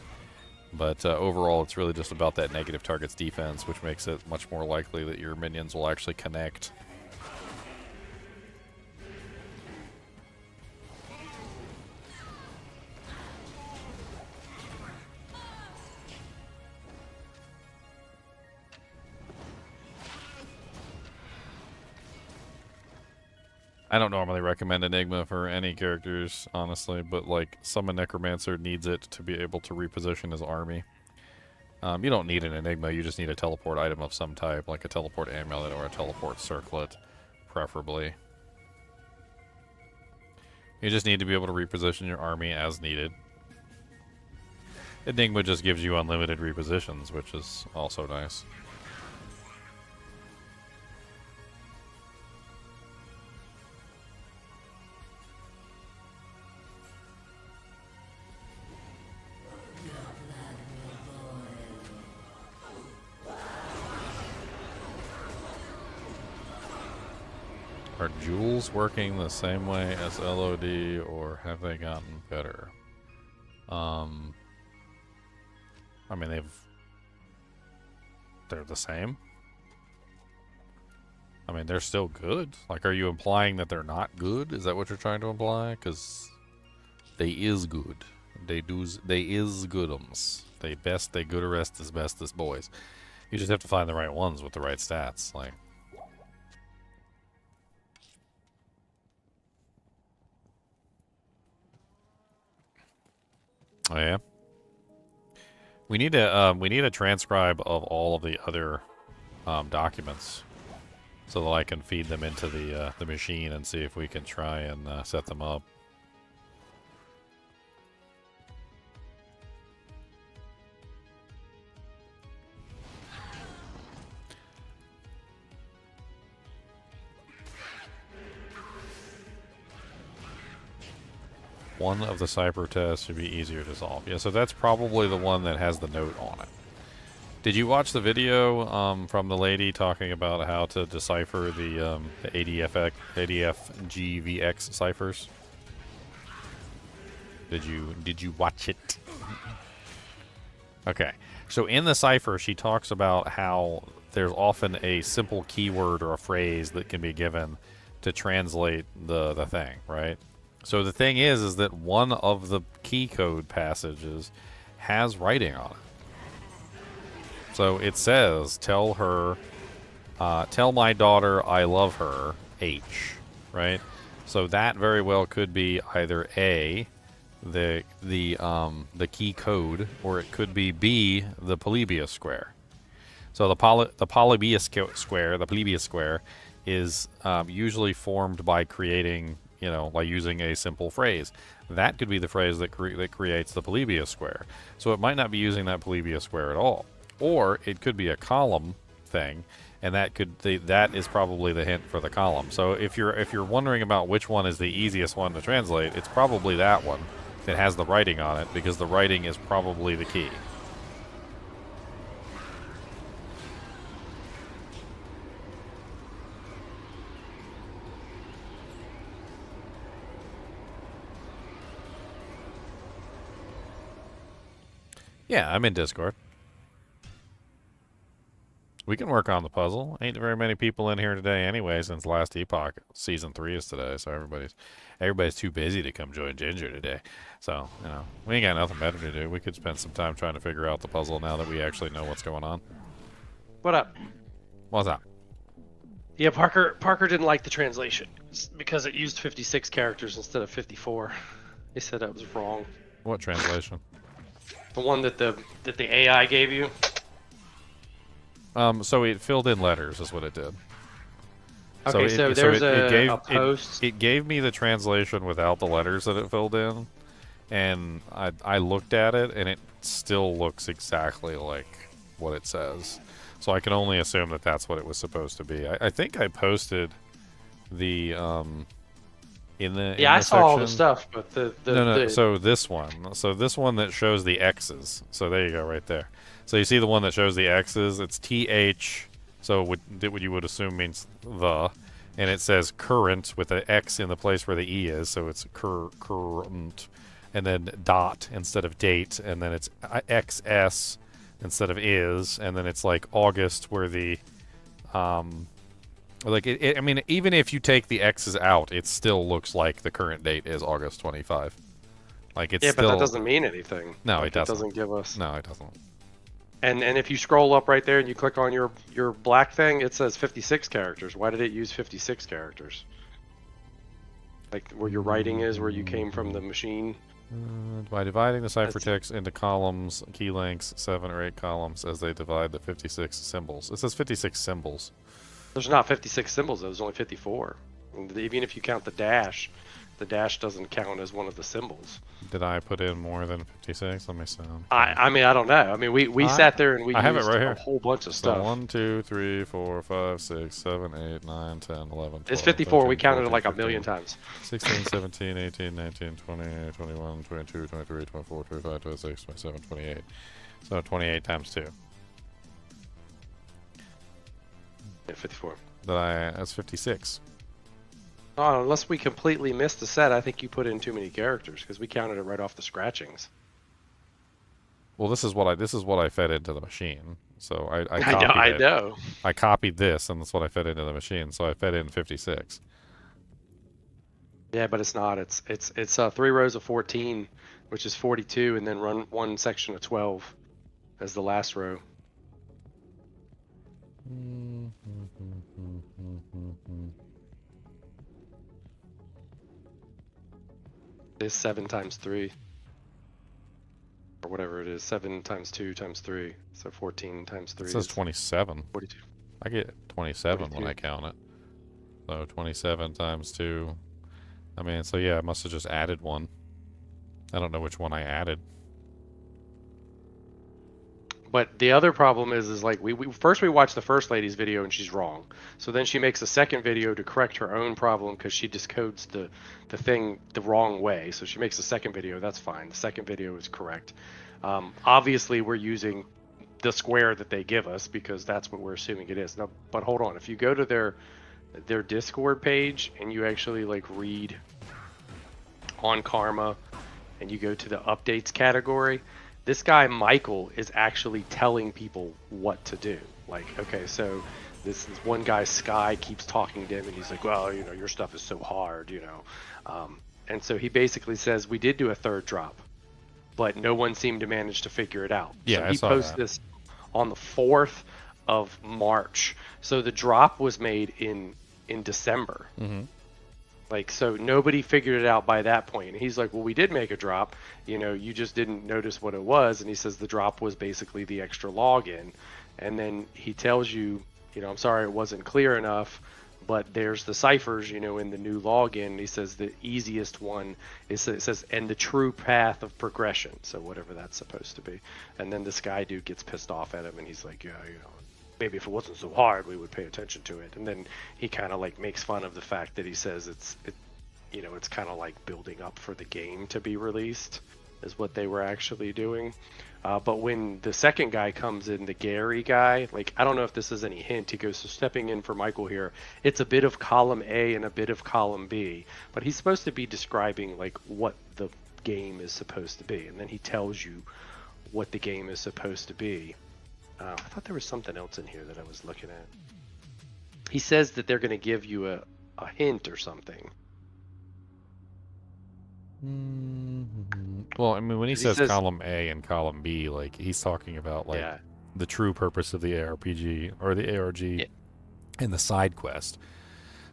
But overall, it's really just about that negative target's defense, which makes it much more likely that your minions will actually connect. I don't normally recommend Enigma for any characters, honestly, but, like, Summon Necromancer needs it to be able to reposition his army. You don't need an Enigma, you just need a teleport item of some type, like a teleport amulet or a teleport circlet, preferably. You just need to be able to reposition your army as needed. Enigma just gives you unlimited repositions, which is also nice. Are jewels working the same way as LOD, or have they gotten better? I mean, they're the same. I mean, they're still good. Like, are you implying that they're not good? Is that what you're trying to imply? Because they is good. They is goodums. They gooderest as best as boys. You just have to find the right ones with the right stats. Like, oh yeah. We need a transcribe of all of the other documents, so that I can feed them into the machine and see if we can try and set them up. One of the cipher tests should be easier to solve. Yeah, so that's probably the one that has the note on it. Did you watch the video from the lady talking about how to decipher the ADFGVX ciphers? Did you watch it? Okay. So in the cipher, she talks about how there's often a simple keyword or a phrase that can be given to translate the thing, right? So the thing is that one of the key code passages has writing on it. So it says, tell my daughter I love her, H, right? So that very well could be either A, the key code, or it could be B, the Polybius square. So the Polybius square is usually formed by creating, by using a simple phrase. That could be the phrase that creates the Polybius square. So it might not be using that Polybius square at all. Or it could be a column thing, and that is probably the hint for the column. So if you're wondering about which one is the easiest one to translate, it's probably that one that has the writing on it, because the writing is probably the key. Yeah, I'm in Discord. We can work on the puzzle. Ain't very many people in here today anyway, since last Epoch. Season 3 is today, so everybody's too busy to come join Ginger today. So, we ain't got nothing better to do. We could spend some time trying to figure out the puzzle now that we actually know what's going on. What up? What's up? Yeah, Parker didn't like the translation because it used 56 characters instead of 54. He said that was wrong. What translation? The one that the AI gave you. So it filled in letters, is what it did. Okay, so there's a post. It gave me the translation without the letters that it filled in, and I looked at it, and it still looks exactly like what it says. So I can only assume that that's what it was supposed to be. I think I posted the I saw all the stuff, but no. So this one that shows the X's. So there you go, right there. So you see the one that shows the X's. It's TH. So what you would assume means the, and it says current with an X in the place where the E is. So it's current, and then dot instead of date, and then it's XS instead of is, and then it's like August where the I mean, even if you take the X's out, it still looks like the current date is August 25. Like it's but that doesn't mean anything. No, it doesn't. It doesn't give us. No, it doesn't. And if you scroll up right there and you click on your black thing, it says 56 characters. Why did it use 56 characters? Like where your writing is, where you came from the machine. By dividing the ciphertext into columns, key lengths, 7 or 8 columns, as they divide the 56 symbols. It says 56 symbols. There's not 56 symbols. There's only 54. And even if you count the dash doesn't count as one of the symbols. Did I put in more than 56? Let me see. I mean, I don't know. I mean, we sat there and we used it right here. A whole bunch of stuff. So 1, 2, 3, 4, 5, 6, 7, 8, 9, 10, 11, 12, It's 54. 13, we counted 14, it like 15, a million times. 16, 17, 18, 19, 20, 21, 22, 23, 24, 25, 26, 27, 28. So 28 times 2. Yeah, 54. That's 56. Oh, unless we completely missed the set, I think you put in too many characters because we counted it right off the scratchings. Well, this is what I fed into the machine. So I I know, copied I it. know. I copied this, and that's what I fed into the machine. So I fed in 56. Yeah, but it's not. It's 3 rows of 14, which is 42, and then run one section of 12 as the last row. It's 7 times 3. Or whatever it is. 7 times 2 times 3. So 14 times 3 It says is 27. 42. I get 27 when 42. I count it. So 27 times 2. I mean, so yeah, I must have just added one. I don't know which one I added. But the other problem is like we first we watched the first lady's video and she's wrong. So then she makes a second video to correct her own problem because she discodes the thing the wrong way. So she makes a second video. That's fine. The second video is correct. Obviously, we're using the square that they give us because that's what we're assuming it is. Now, but hold on. If you go to their Discord page and you actually like read on Karma and you go to the updates category, this guy Michael is actually telling people what to do. Like, okay, so this one guy Sky keeps talking to him and he's like, well, you know, your stuff is so hard, you know. And so he basically says we did do a third drop, but no one seemed to manage to figure it out. Yeah, so I he saw posted that. this on the 4th of March. So the drop was made in December. Mm-hmm. Like, so nobody figured it out by that point. And he's like, well, we did make a drop. You know, you just didn't notice what it was. And he says the drop was basically the extra login. And then he tells you, you know, I'm sorry it wasn't clear enough, but there's the ciphers, you know, in the new login. He says the easiest one is, it says, and the true path of progression. So whatever that's supposed to be. And then this guy dude gets pissed off at him and he's like, yeah, you know, maybe if it wasn't so hard, we would pay attention to it. And then he kind of like makes fun of the fact that he says it's kind of like building up for the game to be released is what they were actually doing. But when the second guy comes in, the Gary guy, like, I don't know if this is any hint. He goes, so stepping in for Michael here, it's a bit of column A and a bit of column B, but he's supposed to be describing like what the game is supposed to be. And then he tells you what the game is supposed to be. I thought there was something else in here that I was looking at. He says that they're going to give you a hint or something. Well, I mean, when he He says says- column A and column B, like, he's talking about, like, Yeah. the true purpose of the ARPG, or the ARG, and the side quest.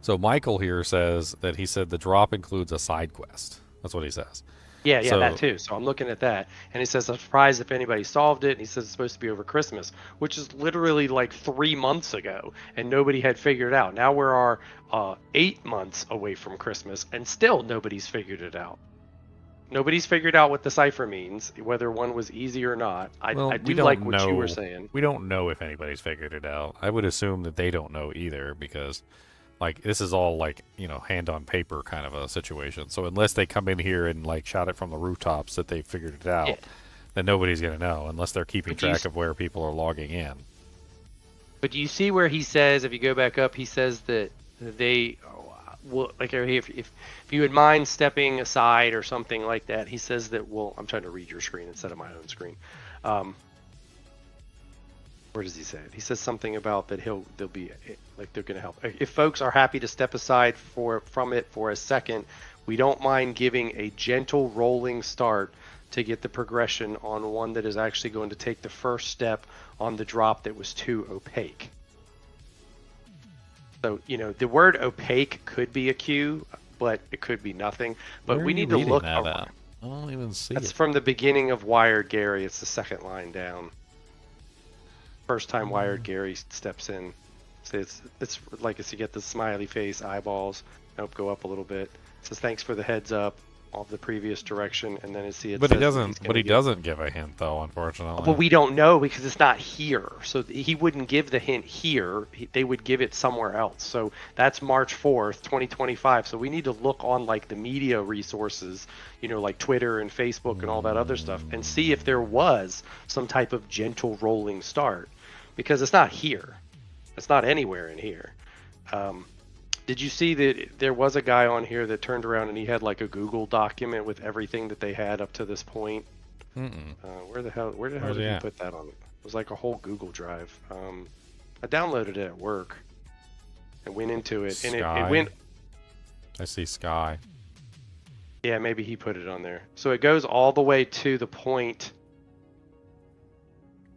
So Michael here says that he said the drop includes a side quest. That's what he says. Yeah, So- that too. So I'm looking at that. And he says, I'm surprised if anybody solved it. And he says it's supposed to be over Christmas, which is literally like 3 months ago. And nobody had figured it out. Now we're 8 months away from Christmas, and still nobody's figured it out. Nobody's figured out what the cipher means, whether one was easy or not. I do like what you were saying. We don't know if anybody's figured it out. I would assume that they don't know either, because, like, this is all, like, you know, hand on paper kind of a situation. So unless they come in here and, like, shout it from the rooftops that they figured it out, then nobody's going to know, unless they're keeping track of where people are logging in. But do you see where he says, if you go back up, he says that they will, like, if you would mind stepping aside or something like that, he says that, well, I'm trying to read your screen instead of my own screen. Where does he say it? He says something about that they'll be, like, they're going to help. If folks are happy to step aside from it for a second, we don't mind giving a gentle rolling start to get the progression on one that is actually going to take the first step on the drop that was too opaque. So, you know, the word opaque could be a cue, but it could be nothing. But Where we are you need to reading look that around. at? I don't even see That's it. from the beginning of Wired Gary. It's the second line down. First time Wired Gary steps in. So it's like as you get the smiley face, eyeballs. Nope, go up a little bit. It says thanks for the heads up of the previous direction, and then it But he says doesn't. But he doesn't give a hint, though. Unfortunately. But we don't know because it's not here. So he wouldn't give the hint here. They would give it somewhere else. So that's March 4th, 2025. So we need to look on like the media resources, you know, like Twitter and Facebook and all that other stuff, and see if there was some type of gentle rolling start, because it's not here. It's not anywhere in here. Did you see that there was a guy on here that turned around and he had like a Google document with everything that they had up to this point? Mm-mm. Where the hell Where's did he he at? put that on? It was like a whole Google Drive. I downloaded it at work and went into it, and it Sky. went. I see Sky. Yeah, maybe he put it on there. So it goes all the way to the point.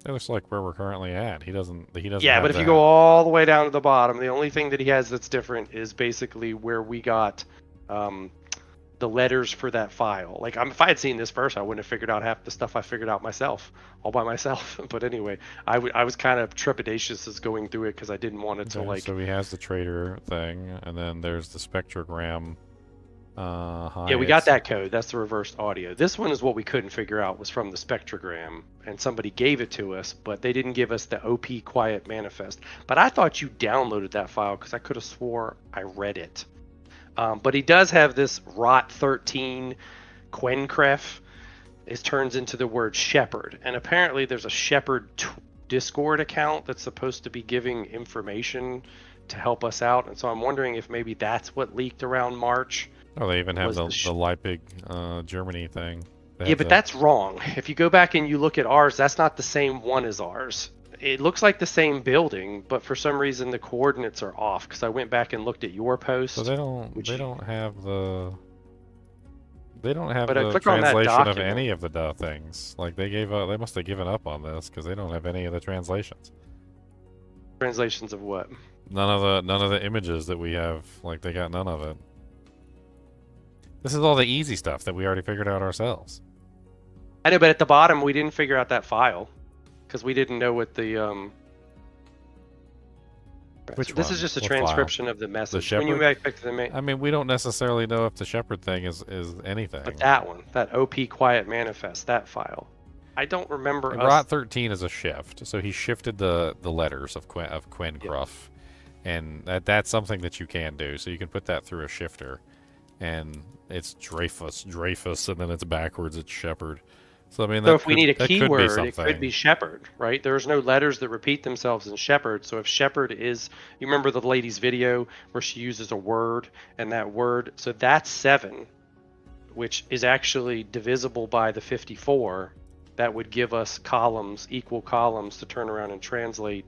It looks like where we're currently at. He doesn't. Yeah, have but if you that. go all the way down to the bottom, the only thing that he has that's different is basically where we got the letters for that file. Like, if I had seen this first, I wouldn't have figured out half the stuff I figured out myself, all by myself. But anyway, I was kind of trepidatious as going through it because I didn't want it to Okay, like. so he has the trader thing, and then there's the spectrogram. Yeah, we got that code. That's the reversed audio. This one is what we couldn't figure out, was from the spectrogram, and somebody gave it to us, but they didn't give us the OP quiet manifest. But I thought you downloaded that file because I could have swore I read it. But he does have this Rot 13 Quenkref. It turns into the word shepherd, and apparently there's a shepherd Discord account that's supposed to be giving information to help us out, and so I'm wondering if maybe that's what leaked around March. Oh, they even have was the Leipzig, Germany thing. They Yeah, have but the- that's wrong. If you go back and you look at ours, that's not the same one as ours. It looks like the same building, but for some reason the coordinates are off. Because I went back and looked at your post. So they don't. which- They don't have the. They don't have But I the click on that translation of document. any of the things. Like they gave up. They must have given up on this because they don't have any of the translations. Translations of what? None of the images that we have. Like they got none of it. This is all the easy stuff that we already figured out ourselves. I know, but at the bottom we didn't figure out that file because we didn't know what the Which so this one? is just a What file? transcription of the message. When you shepherd? back to the main, I mean, we don't necessarily know if the shepherd thing is anything. but that one, that OP quiet manifest, that file. I don't remember And us. Rot 13 is a shift, so he shifted the letters of Quenkruf, and that's something that you can do. So you can put that through a shifter, and it's Dreyfus, and then it's backwards, it's Shepherd. So I mean, So if we need a that could be keyword, it could something. be shepherd, right? There's no letters that repeat themselves in shepherd. So if shepherd is, you remember the lady's video where she uses a word, and that word, so that's 7, which is actually divisible by the 54. That would give us columns, equal columns, to turn around and translate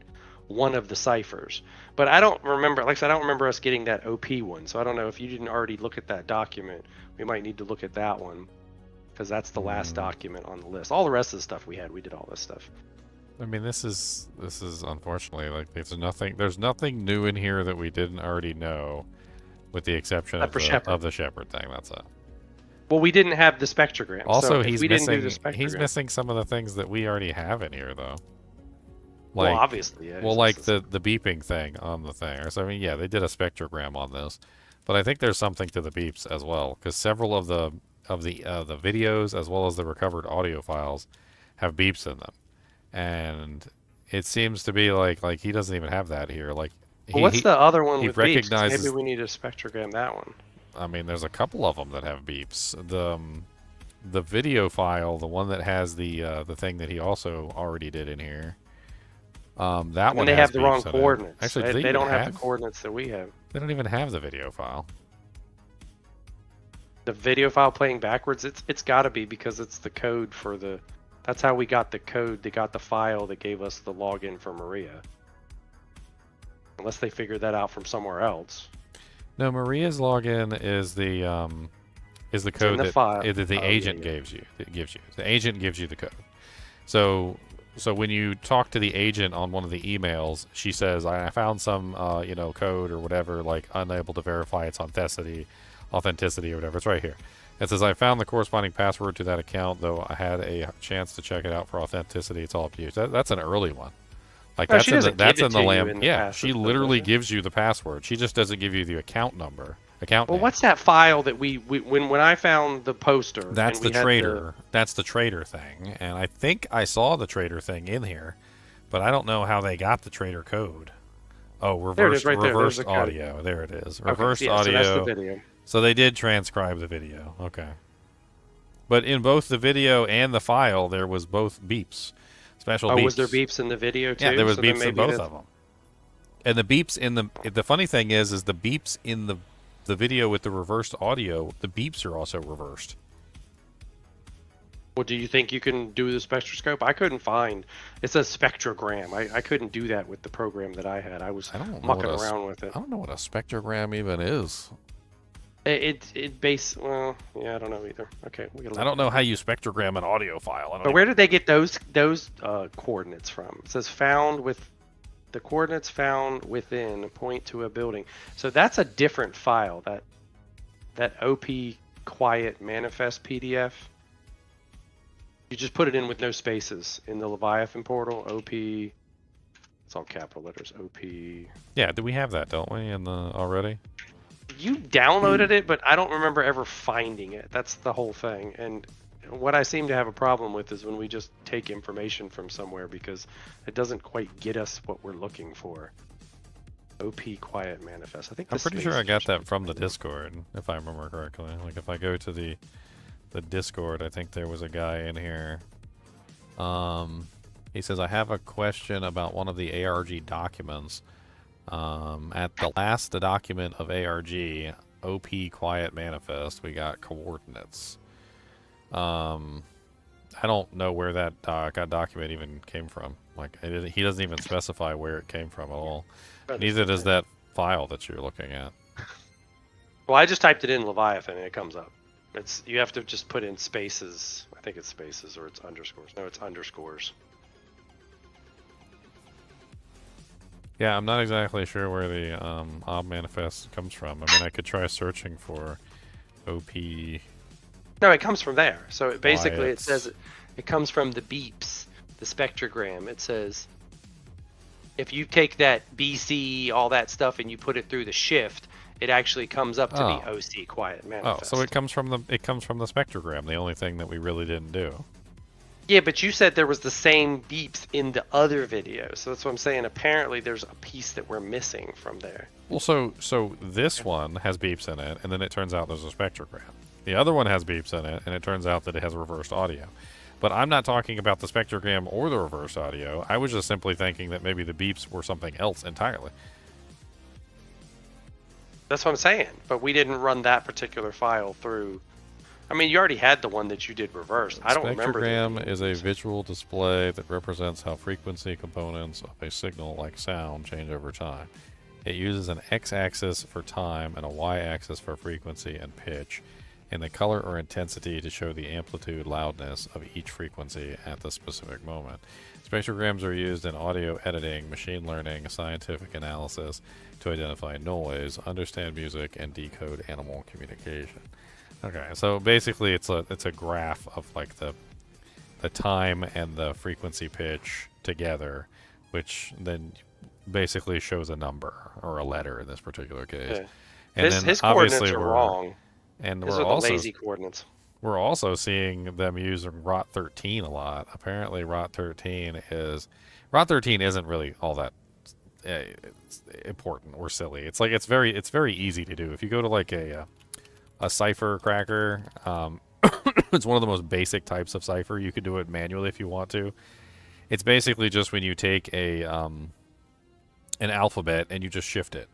one of the ciphers. But I don't remember, like I said, I don't remember us getting that OP one. So I don't know if you didn't already look at that document. We might need to look at that one, because that's the last document on the list. All the rest of the stuff we had, we did all this stuff. I mean, this is unfortunately like there's nothing new in here that we didn't already know, with the exception Except for Shepherd. of the Shepherd thing. That's it. Well, we didn't have the spectrogram. Also, so if he's we didn't do missing the he's spectrogram- missing some of the things that we already have in here, though. well, obviously, yeah. Well, like the beeping thing on the thing. So I mean, yeah, they did a spectrogram on this, but I think there's something to the beeps as well, because several of the videos as well as the recovered audio files have beeps in them, and it seems to be like he doesn't even have that here. Like, Well, what's the other one he with beeps? 'Cause recognizes- Maybe we need to spectrogram that one. I mean, there's a couple of them that have beeps. The video file, the one that has the thing that he also already did in here. That And one they has have the wrong beeps in it. coordinates. Actually, they, do they even don't have the coordinates that we have. They don't even have the video file. The video file playing backwards, it's got to be because it's the code for the. That's how we got the code. They got the file that gave us the login for Maria. Unless they figured that out from somewhere else. No, Maria's login is the code the that, file. that the Oh, agent yeah. gives you. The agent gives you the code. So when you talk to the agent on one of the emails, she says, "I found some code or whatever, like unable to verify its authenticity or whatever." It's right here. It says, "I found the corresponding password to that account, though I had a chance to check it out for authenticity. It's all up to you." That's an early one. Like No, that's she in the, doesn't that's give it in the to you lamb. in the Yeah, password, she though, literally does she? gives you the password. She just doesn't give you the account number. Account Well, name. what's that file that when I found the poster? That's and the we had trader. That's the trader thing, and I think I saw the trader thing in here, but I don't know how they got the trader code. Oh, There it reversed is right there. There's reversed the code. audio. There it is. Okay, Reversed yeah, audio. So that's the video. So they did transcribe the video. Okay. But in both the video and the file, there was both beeps. Special Oh, beeps. was there beeps in the video too? Yeah, there was So then beeps in maybe both that's- of them. And the beeps in the funny thing is the beeps in the video with the reversed audio, the beeps are also reversed. Well, do you think you can do the spectroscope? I couldn't find. It says spectrogram. I couldn't do that with the program that I had. I was mucking around with it. I don't know what a spectrogram even is. Well, yeah, I don't know either. Okay, I don't know how you spectrogram an audio file. But where did they get those coordinates from? It says found with the coordinates found within a point to a building. So that's a different file. That OP quiet manifest PDF. You just put it in with no spaces in the Leviathan portal. OP. It's all capital letters. OP. Yeah, do we have that? Don't we already? You downloaded it, but I don't remember ever finding it. That's the whole thing. And what I seem to have a problem with is when we just take information from somewhere because it doesn't quite get us what we're looking for. OP quiet manifest. I think I'm pretty sure I got that from the Discord, if I remember correctly. Like if I go to the Discord, I think there was a guy in here. He says, I have a question about one of the ARG documents. At the last document of ARG, OP quiet manifest, we got coordinates. I don't know where that document even came from. Like, he doesn't even specify where it came from at all. Neither does that file that you're looking at. Well, I just typed it in Leviathan and it comes up. You have to just put in spaces. I think it's spaces or it's underscores. No, it's underscores. Yeah, I'm not exactly sure where the OB manifest comes from. I mean, I could try searching for OP. No, it comes from there. So it says it comes from the beeps, the spectrogram. It says if you take that BC, all that stuff, and you put it through the shift, it actually comes up to the OC quiet manifest. Oh, so it comes from the spectrogram. The only thing that we really didn't do. Yeah, but you said there was the same beeps in the other video, so that's what I'm saying. Apparently, there's a piece that we're missing from there. Well, so this one has beeps in it, and then it turns out there's a spectrogram. The other one has beeps in it, and it turns out that it has reversed audio. But I'm not talking about the spectrogram or the reversed audio. I was just simply thinking that maybe the beeps were something else entirely. That's what I'm saying. But we didn't run that particular file through. I mean, you already had the one that you did reversed. I don't remember. Spectrogram is a visual display that represents how frequency components of a signal like sound change over time. It uses an x-axis for time and a y-axis for frequency and pitch, and the color or intensity to show the amplitude loudness of each frequency at the specific moment. Spectrograms are used in audio editing, machine learning, scientific analysis to identify noise, understand music, and decode animal communication. Okay, so basically it's a graph of like the time and the frequency pitch together, which then basically shows a number or a letter in this particular case. Yeah. And his coordinates are wrong. And These are the lazy coordinates. We're also seeing them using ROT 13 a lot. Apparently, ROT 13 isn't really all that important or silly. It's like it's very easy to do. If you go to like a cipher cracker, it's one of the most basic types of cipher. You could do it manually if you want to. It's basically just when you take an alphabet and you just shift it.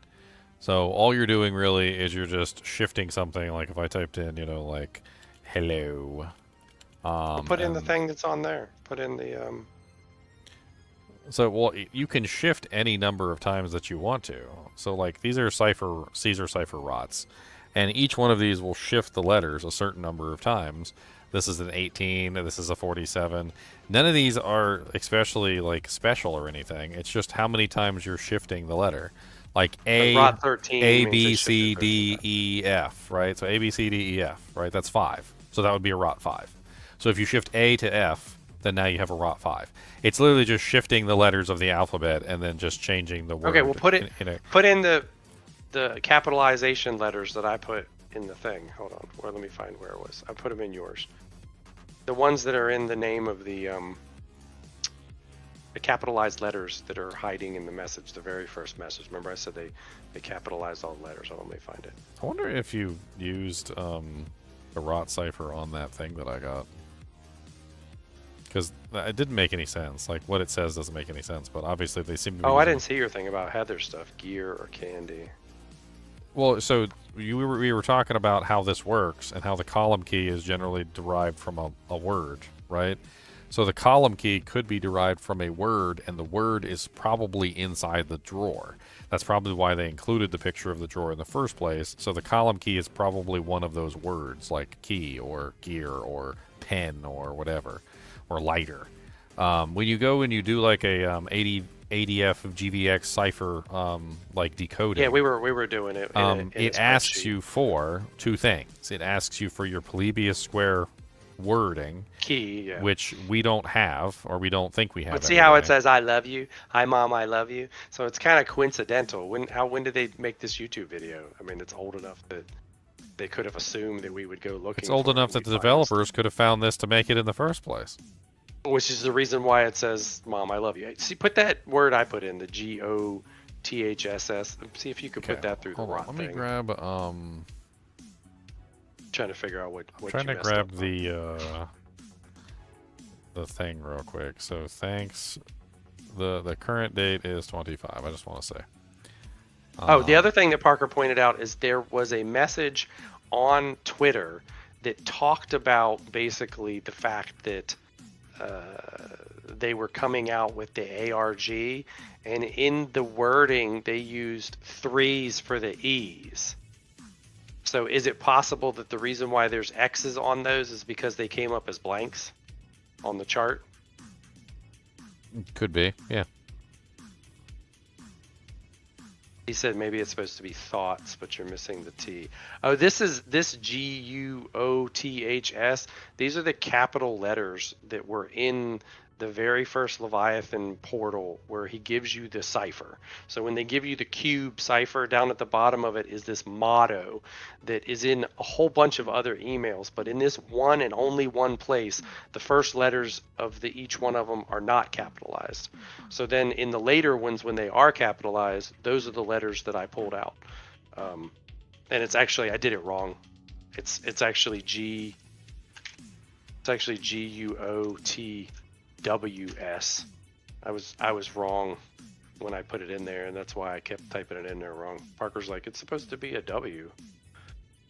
So all you're doing really is you're just shifting something. Like if I typed in, like hello. Put in the thing that's on there. Put in the. So you can shift any number of times that you want to. So like these are Caesar cipher rots, and each one of these will shift the letters a certain number of times. This is an 18. This is a 47. None of these are especially like special or anything. It's just how many times you're shifting the letter. Like ROT 13 A, B, C, D, E, F, right? So A, B, C, D, E, F, right? That's 5. So that would be a ROT 5. So if you shift A to F, then now you have a ROT 5. It's literally just shifting the letters of the alphabet and then just changing the word. Okay, well put in the capitalization letters that I put in the thing. Hold on. Let me find where it was. I put them in yours. The ones that are in the name of the capitalized letters that are hiding in the message, the very first message. Remember I said they capitalized all the letters. Hold on, let me find it. I wonder if you used the ROT cipher on that thing that I got. Because it didn't make any sense. Like, what it says doesn't make any sense, but obviously they seem to be Oh, I using- didn't see your thing about Heather stuff, gear or candy. Well, so we were talking about how this works and how the column key is generally derived from a word, right? So the column key could be derived from a word, and the word is probably inside the drawer. That's probably why they included the picture of the drawer in the first place. So the column key is probably one of those words, like key or gear or pen or whatever, or lighter. When you go and you do like a ADF of GVX cipher like decoding. Yeah, we were doing it. It asks you for two things. It asks you for your Polybius square wording, key, yeah. which we don't have, or we don't think we have. But see how it anyway. says "I love you," "Hi mom, I love you." So it's kind of coincidental. When did they make this YouTube video? I mean, it's old enough that they could have assumed that we would go looking. It's old for it enough and that we the find this. developers could have found this to make it in the first place. Which is the reason why it says "Mom, I love you." See, put that word I put in, the GOTHSS. See if you could put that through the Hold on, rot let me thing. grab. Trying to figure out what. Trying you to messed grab up on. the thing real quick. So thanks. The current date is 25. I just want to say. Oh, the other thing that Parker pointed out is there was a message on Twitter that talked about basically the fact that they were coming out with the ARG, and in the wording they used 3s for the E's. So is it possible that the reason why there's X's on those is because they came up as blanks on the chart? Could be, yeah. He said maybe it's supposed to be thoughts, but you're missing the T. Oh, this GUOTHS. These are the capital letters that were in the very first Leviathan portal where he gives you the cipher. So when they give you the cube cipher, down at the bottom of it is this motto that is in a whole bunch of other emails, but in this one and only one place, the first letters of each one of them are not capitalized. So then in the later ones, when they are capitalized, those are the letters that I pulled out. And it's actually, I did it wrong. It's actually GUOTWS. I was wrong when I put it in there, and that's why I kept typing it in there wrong. Parker's like, it's supposed to be a W.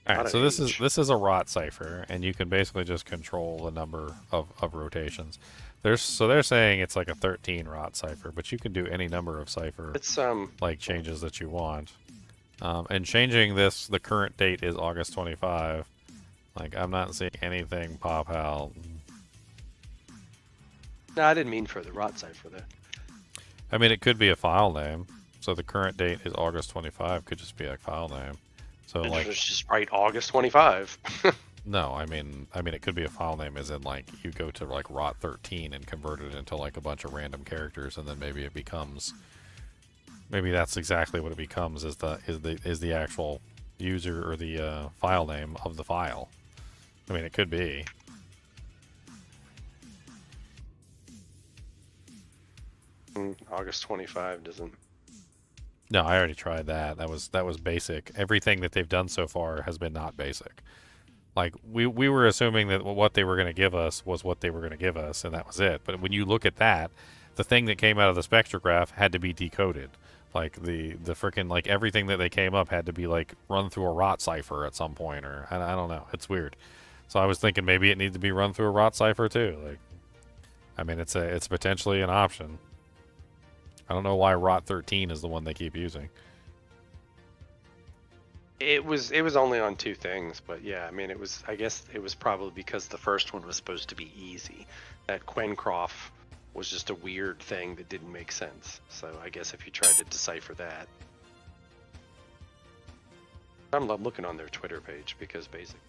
All right, Not so an this H. is a rot cipher, and you can basically just control the number of rotations. They're saying it's like a 13 rot cipher, but you can do any number of cipher It's like changes that you want. And changing this, the current date is August 25. Like, I'm not seeing anything pop out. no, I didn't mean for the rot cipher there. I mean, it could be a file name. So the current date is August 25. Could just be a file name. So like, Just write August 25. no, I mean, it could be a file name, as in like you go to like rot 13 and convert it into like a bunch of random characters, and then maybe it becomes. Maybe that's exactly what it becomes, is the actual user or the file name of the file. I mean, it could be. August 25 doesn't. No, I already tried that. That was basic. Everything that they've done so far has been not basic. Like we were assuming that what they were going to give us was what they were going to give us, and that was it. But when you look at that, the thing that came out of the spectrograph had to be decoded. Like the freaking, like everything that they came up had to be like run through a rot cipher at some point, or I don't know. It's weird. So I was thinking maybe it needs to be run through a rot cipher too. Like, I mean, it's potentially an option. I don't know why rot 13 is the one they keep using. It was only on two things, but yeah, I mean, I guess it was probably because the first one was supposed to be easy. That Quencroft was just a weird thing that didn't make sense. So I guess if you tried to decipher that. I'm looking on their Twitter page because basically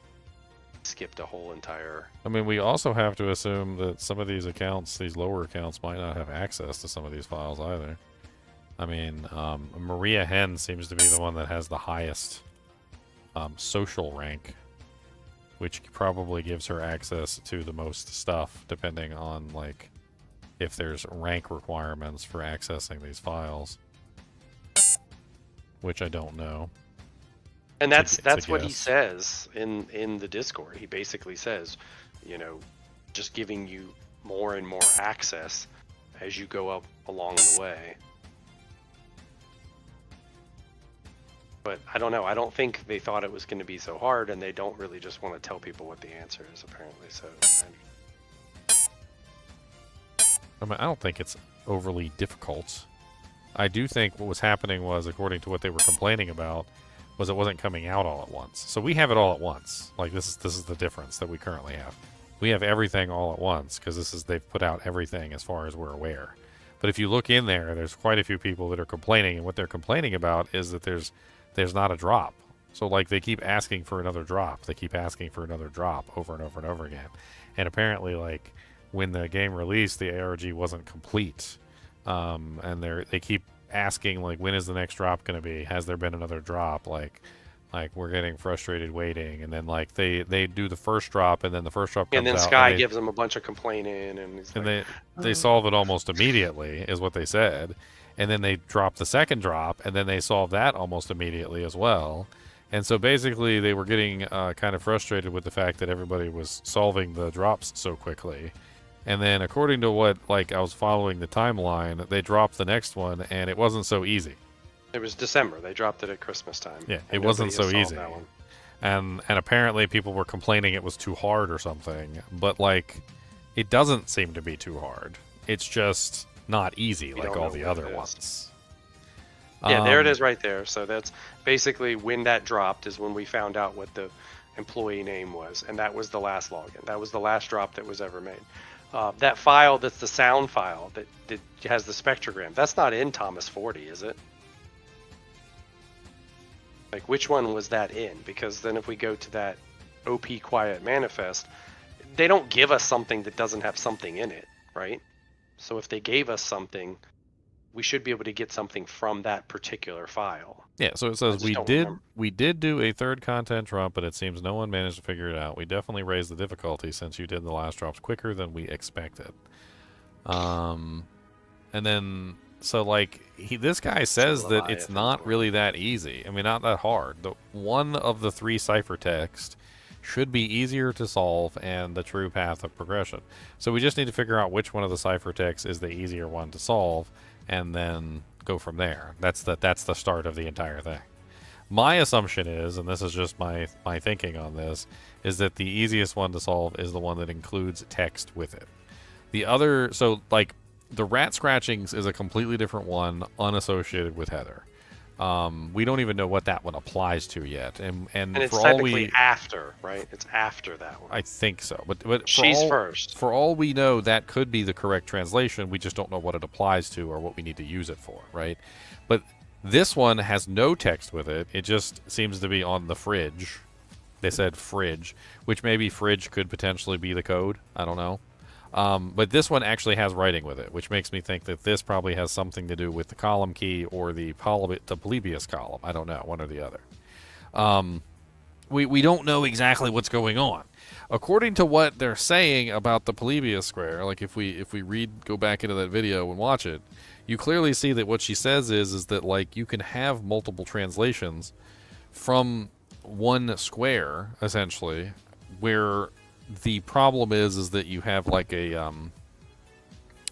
skipped a whole entire. I mean, we also have to assume that some of these accounts, these lower accounts, might not have access to some of these files either. I mean, Maria Hen seems to be the one that has the highest social rank, which probably gives her access to the most stuff, depending on, like, if there's rank requirements for accessing these files, which I don't know. And that's what he guess. says in the Discord. He basically says, just giving you more and more access as you go up along the way. But I don't know. I don't think they thought it was going to be so hard, and they don't really just want to tell people what the answer is, apparently. So, I mean, I don't think it's overly difficult. I do think what was happening was, according to what they were complaining about, was it wasn't coming out all at once. So we have it all at once. Like this is the difference that we currently have. We have everything all at once because they've put out everything as far as we're aware. But if you look in there, there's quite a few people that are complaining, and what they're complaining about is that there's not a drop. So like they keep asking for another drop. They keep asking for another drop over and over and over again. And apparently, like when the game released, the ARG wasn't complete. And they keep asking, like, when is the next drop going to be? Has there been another drop? Like we're getting frustrated waiting. And then like they do the first drop, and then the first drop comes and then out, Sky gives them a bunch of complaining, and they solve it almost immediately, is what they said. And then they drop the second drop, and then they solve that almost immediately as well. And so basically they were getting kind of frustrated with the fact that everybody was solving the drops so quickly. And then according to what, like, I was following the timeline, they dropped the next one, and it wasn't so easy. It was December. They dropped it at Christmas time. Yeah, it wasn't so easy. And apparently people were complaining it was too hard or something. But, like, it doesn't seem to be too hard. It's just not easy like all the other ones. Yeah, there it is right there. So that's basically when that dropped is when we found out what the employee name was. And that was the last login. That was the last drop that was ever made. That file that's the sound file that has the spectrogram, that's not in Thomas 40, is it? Like, which one was that in? Because then if we go to that OP Quiet Manifest, they don't give us something that doesn't have something in it, right? So if they gave us something, we should be able to get something from that particular file. Yeah, so it says we did do a third content drop, but it seems no one managed to figure it out. We definitely raised the difficulty since you did the last drops quicker than we expected. And then so like this guy says that it's not really that easy. I mean, not that hard. The one of the 3 ciphertext should be easier to solve and the true path of progression. So we just need to figure out which one of the ciphertexts is the easier one to solve, and then go from there. That's the start of the entire thing. My assumption is, and this is just my thinking on this, is that the easiest one to solve is the one that includes text with it. The other, so like the rat scratchings is a completely different one, unassociated with Heather. We don't even know what that one applies to yet, and it's for technically after, right? It's after that one. I think so, but she's first. For all we know, that could be the correct translation. We just don't know what it applies to or what we need to use it for, right? But this one has no text with it. It just seems to be on the fridge. They said fridge, which maybe fridge could potentially be the code. I don't know. But this one actually has writing with it, which makes me think that this probably has something to do with the column key or the Polybius column. I don't know, one or the other. We don't know exactly what's going on. According to what they're saying about the Polybius square, like if we go back into that video and watch it, you clearly see that what she says is that like you can have multiple translations from one square, essentially, where the problem is that you have like a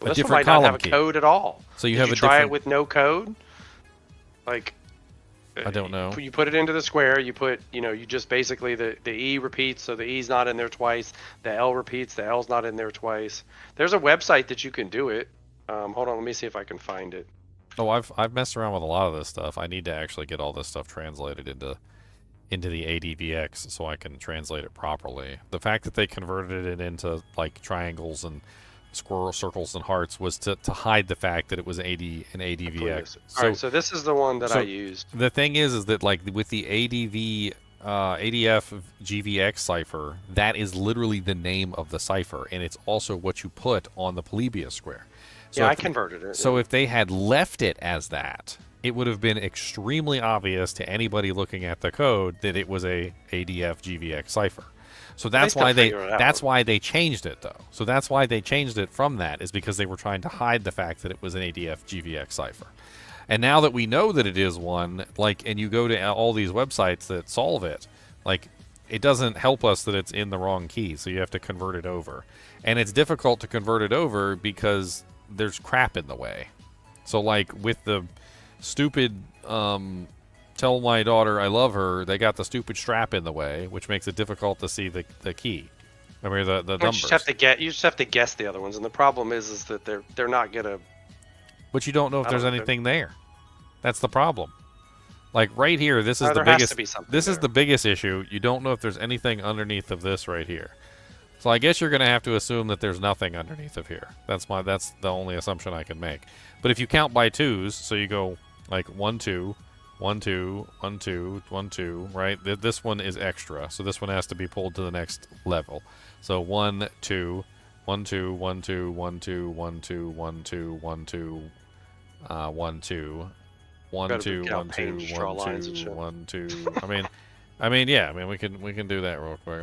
this different one might column not have key. a code at all. So you Did have you a try different... it with no code? Like, I don't know. You put it into the square. You put, you just basically the E repeats, so the E's not in there twice. The L repeats, the L's not in there twice. There's a website that you can do it. Hold on, let me see if I can find it. Oh, I've messed around with a lot of this stuff. I need to actually get all this stuff translated into the ADVX so I can translate it properly. The fact that they converted it into like triangles and squirrel circles and hearts was to hide the fact that it was an ADVX. Alright, so this is the one that I used. The thing is that like with the ADF GVX cipher, that is literally the name of the cipher, and it's also what you put on the Polybius square. So yeah, I converted it. So if they had left it as that, it would have been extremely obvious to anybody looking at the code that it was a ADF GVX cipher. So that's why they changed it, though. So that's why they changed it from that, is because they were trying to hide the fact that it was an ADF GVX cipher. And now that we know that it is one, like, and you go to all these websites that solve it, like, it doesn't help us that it's in the wrong key, so you have to convert it over. And it's difficult to convert it over because there's crap in the way. So, like, with the stupid tell my daughter I love her, they got the stupid strap in the way, which makes it difficult to see the key. I mean, the numbers. You just have to guess the other ones, and the problem is that they're not gonna. But you don't know if there's anything there. That's the problem. Like right here, this is the biggest. This is the biggest issue. You don't know if there's anything underneath of this right here. So I guess you're gonna have to assume that there's nothing underneath of here. That's the only assumption I can make. But if you count by twos, so you go like 1 2, 1 2, 1 2, 1 2, right? This one is extra, so this one has to be pulled to the next level. So 1 2, 1 2, 1 2, 1 2, 1 2, 1 2, 1 2, 1 2. 1 2 1 2 1 2 1 2. I mean, yeah. I mean, we can do that real quick.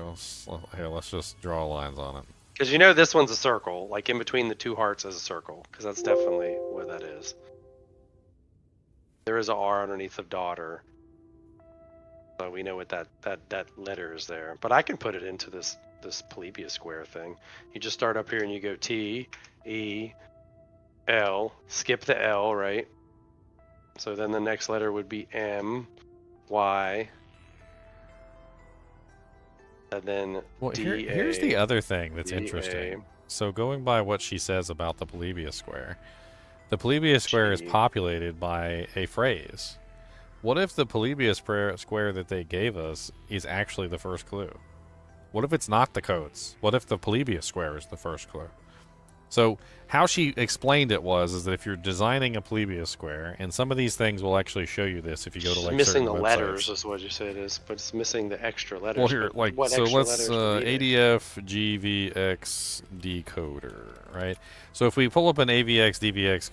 Let's just draw lines on it. Because you know this one's a circle, like in between the two hearts is a circle, because that's definitely what that is. There is a R underneath of daughter, so we know what that letter is there. But I can put it into this Polybius square thing. You just start up here and you go T, E, L. Skip the L, right? So then the next letter would be M, Y, and then D, here's the other thing that's interesting. So going by what she says about the Polybius square, the Polybius square is populated by a phrase. What if the Polybius square that they gave us is actually the first clue? What if it's not the codes? What if the Polybius square is the first clue? So how she explained it is that if you're designing a Polybius square, and some of these things will actually show you this if you go to like missing the websites. Letters is what you say it is, but it's missing the extra letters. Well, here, like, so let's ADF GVX decoder, right? So if we pull up an AVX DVX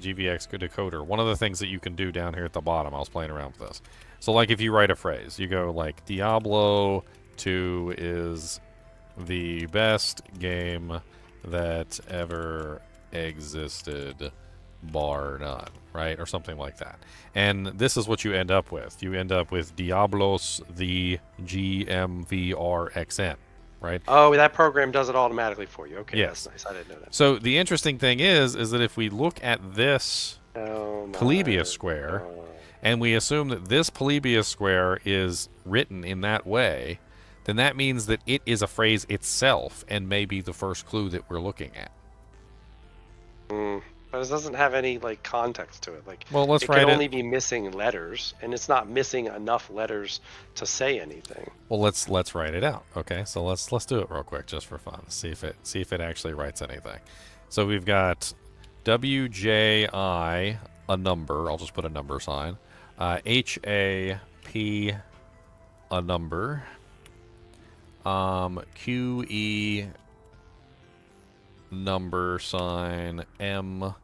GVX decoder, one of the things that you can do down here at the bottom, I was playing around with this. So like if you write a phrase, you go like Diablo 2 is the best game that ever existed, bar none, right? Or something like that. And this is what you end up with. You end up with Diablos the GMVRXN, right? Oh, that program does it automatically for you. Okay, yes. That's nice. I didn't know that. So the interesting thing is that if we look at this Polybius square, and we assume that this Polybius square is written in that way, then that means that it is a phrase itself and may be the first clue that we're looking at. But it doesn't have any like context to it. Like, well, let's it write can only be missing letters, and it's not missing enough letters to say anything. Well, let's write it out. Okay, so let's do it real quick just for fun. See if it actually writes anything. So we've got WJI, a number. I'll just put a number sign. HAP, a number. QE, number sign. M,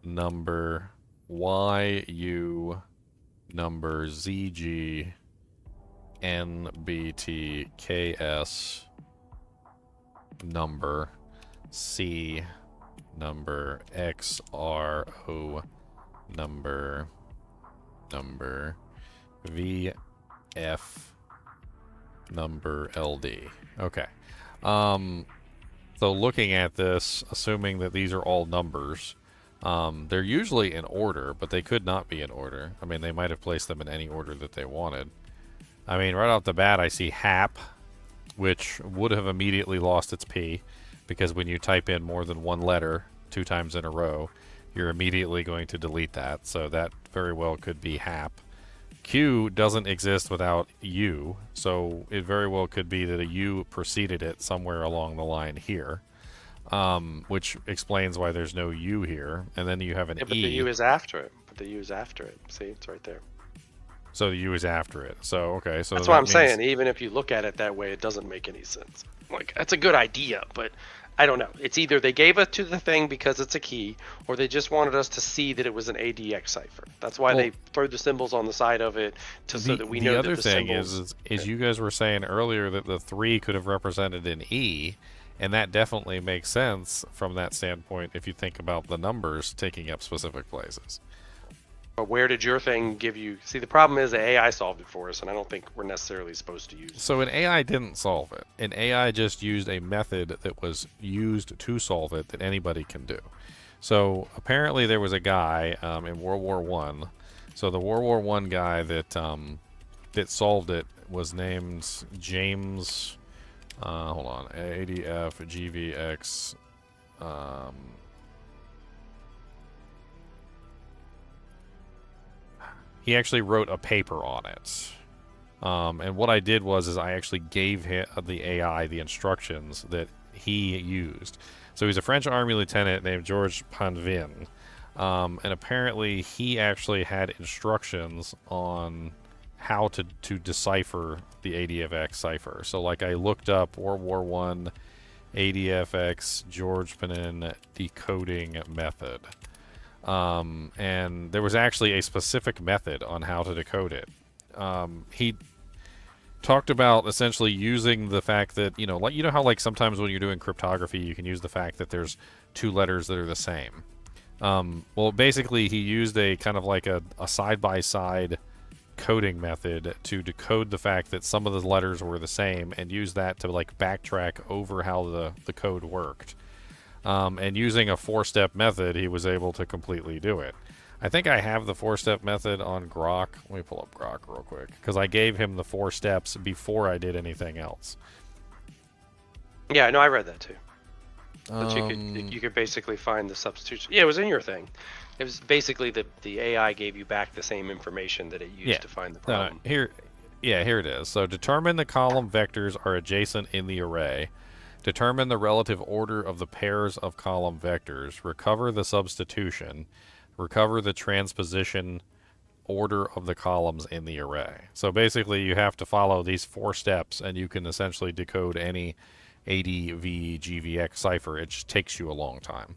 number. YU, number. ZG, NBT, KS, number. C, number. XRO, number. VF, number. LD. Okay. So looking at this, assuming that these are all numbers, they're usually in order, but they could not be in order. I mean, they might have placed them in any order that they wanted. I mean, right off the bat, I see HAP, which would have immediately lost its P, because when you type in more than one letter 2 times in a row, you're immediately going to delete that. So that very well could be HAP. Q doesn't exist without U, so it very well could be that a U preceded it somewhere along the line here, which explains why there's no U here. And then you have an E. But the U is after it. See, it's right there. So the U is after it. So, okay. So that's what I'm saying. Even if you look at it that way, it doesn't make any sense. Like, that's a good idea, but I don't know. It's either they gave it to the thing because it's a key, or they just wanted us to see that it was an ADX cipher. That's why they throw the symbols on the side of it, so that we know that the symbols... The other thing is you guys were saying earlier that the 3 could have represented an E, and that definitely makes sense from that standpoint if you think about the numbers taking up specific places. But where did your thing give you? See, the problem is the AI solved it for us, and I don't think we're necessarily supposed to use it. So an AI didn't solve it. An AI just used a method that was used to solve it that anybody can do. So apparently there was a guy in World War One. So the World War One guy that solved it was named James. Hold on, ADF GVX. He actually wrote a paper on it. And what I did was I actually gave the AI the instructions that he used. So he's a French army lieutenant named Georges Panvin. And apparently he actually had instructions on how to decipher the ADFX cipher. So like I looked up World War One ADFX George Panin decoding method. And there was actually a specific method on how to decode it. He talked about essentially using the fact that, like, how like sometimes when you're doing cryptography, you can use the fact that there's two letters that are the same. Well, basically he used a kind of like a side-by-side coding method to decode the fact that some of the letters were the same and use that to like backtrack over how the code worked. And using a 4-step method, he was able to completely do it. I think I have the 4-step method on Grok. Let me pull up Grok real quick, because I gave him the 4 steps before I did anything else. Yeah, no, I read that too. But you could basically find the substitution. Yeah, it was in your thing. It was basically the AI gave you back the same information that it used to find the problem. Here it is. So determine the column vectors are adjacent in the array. Determine the relative order of the pairs of column vectors. Recover the substitution. Recover the transposition order of the columns in the array. So basically you have to follow these 4 steps and you can essentially decode any ADV-GVX cipher. It just takes you a long time.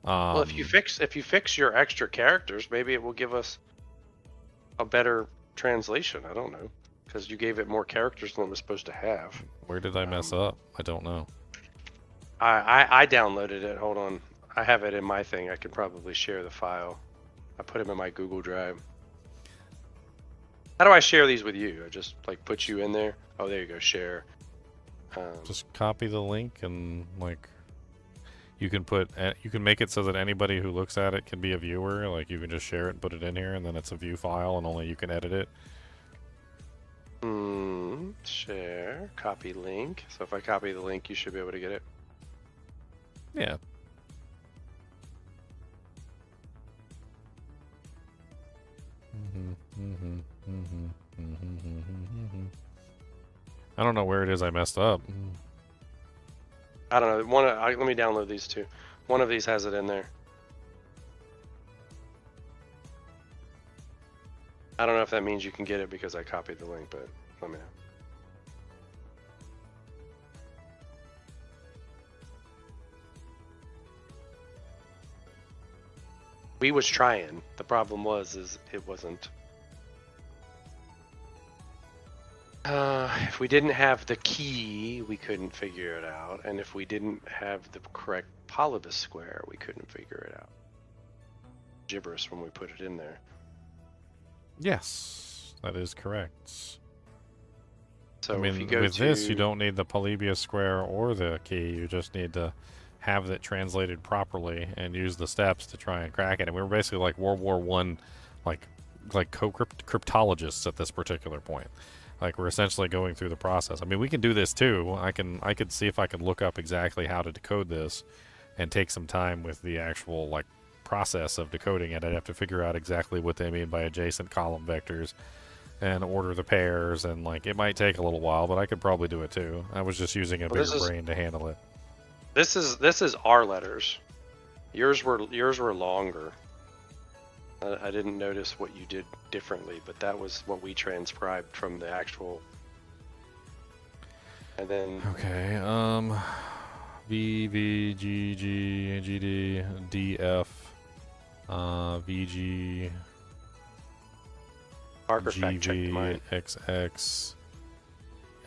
Well, if you fix your extra characters, maybe it will give us a better translation. I don't know, because you gave it more characters than it was supposed to have. Where did I mess up? I don't know. I downloaded it. Hold on. I have it in my thing. I can probably share the file. I put them in my Google Drive. How do I share these with you? I just like put you in there. Oh, there you go. Share. Just copy the link and like you can make it so that anybody who looks at it can be a viewer. Like you can just share it and put it in here, and then it's a view file, and only you can edit it. Share, copy link. So if I copy the link, you should be able to get it. Yeah. I don't know where it is I messed up. I don't know. Let me download these two. One of these has it in there. I don't know if that means you can get it because I copied the link, but let me know. We was trying. The problem is it wasn't. If we didn't have the key, we couldn't figure it out. And if we didn't have the correct polybus square, we couldn't figure it out. Gibberish when we put it in there. Yes, that is correct. So I mean, if you go with this, you don't need the Polybius square or the key. You just need to have it translated properly and use the steps to try and crack it. And we were basically like World War One, like cryptologists at this particular point. Like we're essentially going through the process. I mean, we can do this too. I could see if I could look up exactly how to decode this, and take some time with the actual like process of decoding it. I'd have to figure out exactly what they mean by adjacent column vectors, and order the pairs, and like it might take a little while, but I could probably do it too. I was just using a bigger brain to handle it. This is our letters. Yours were longer. I didn't notice what you did differently, but that was what we transcribed from the actual. And then okay, V V G G G D D F V G Parker fact checked mine. X X.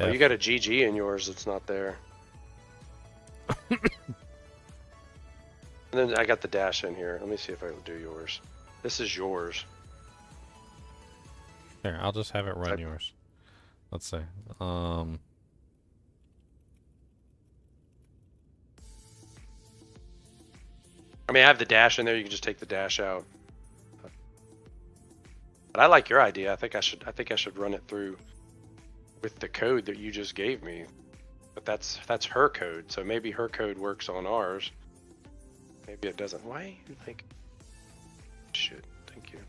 Oh, you got a GG in yours. It's not there. And then I got the dash in here. Let me see if I can do yours. This is yours. Here, I'll just have it run yours. Let's see. I mean, I have the dash in there. You can just take the dash out. But I like your idea. I think I should run it through with the code that you just gave me. But that's her code. So maybe her code works on ours. Maybe it doesn't. Why? Like, shit. Thank you.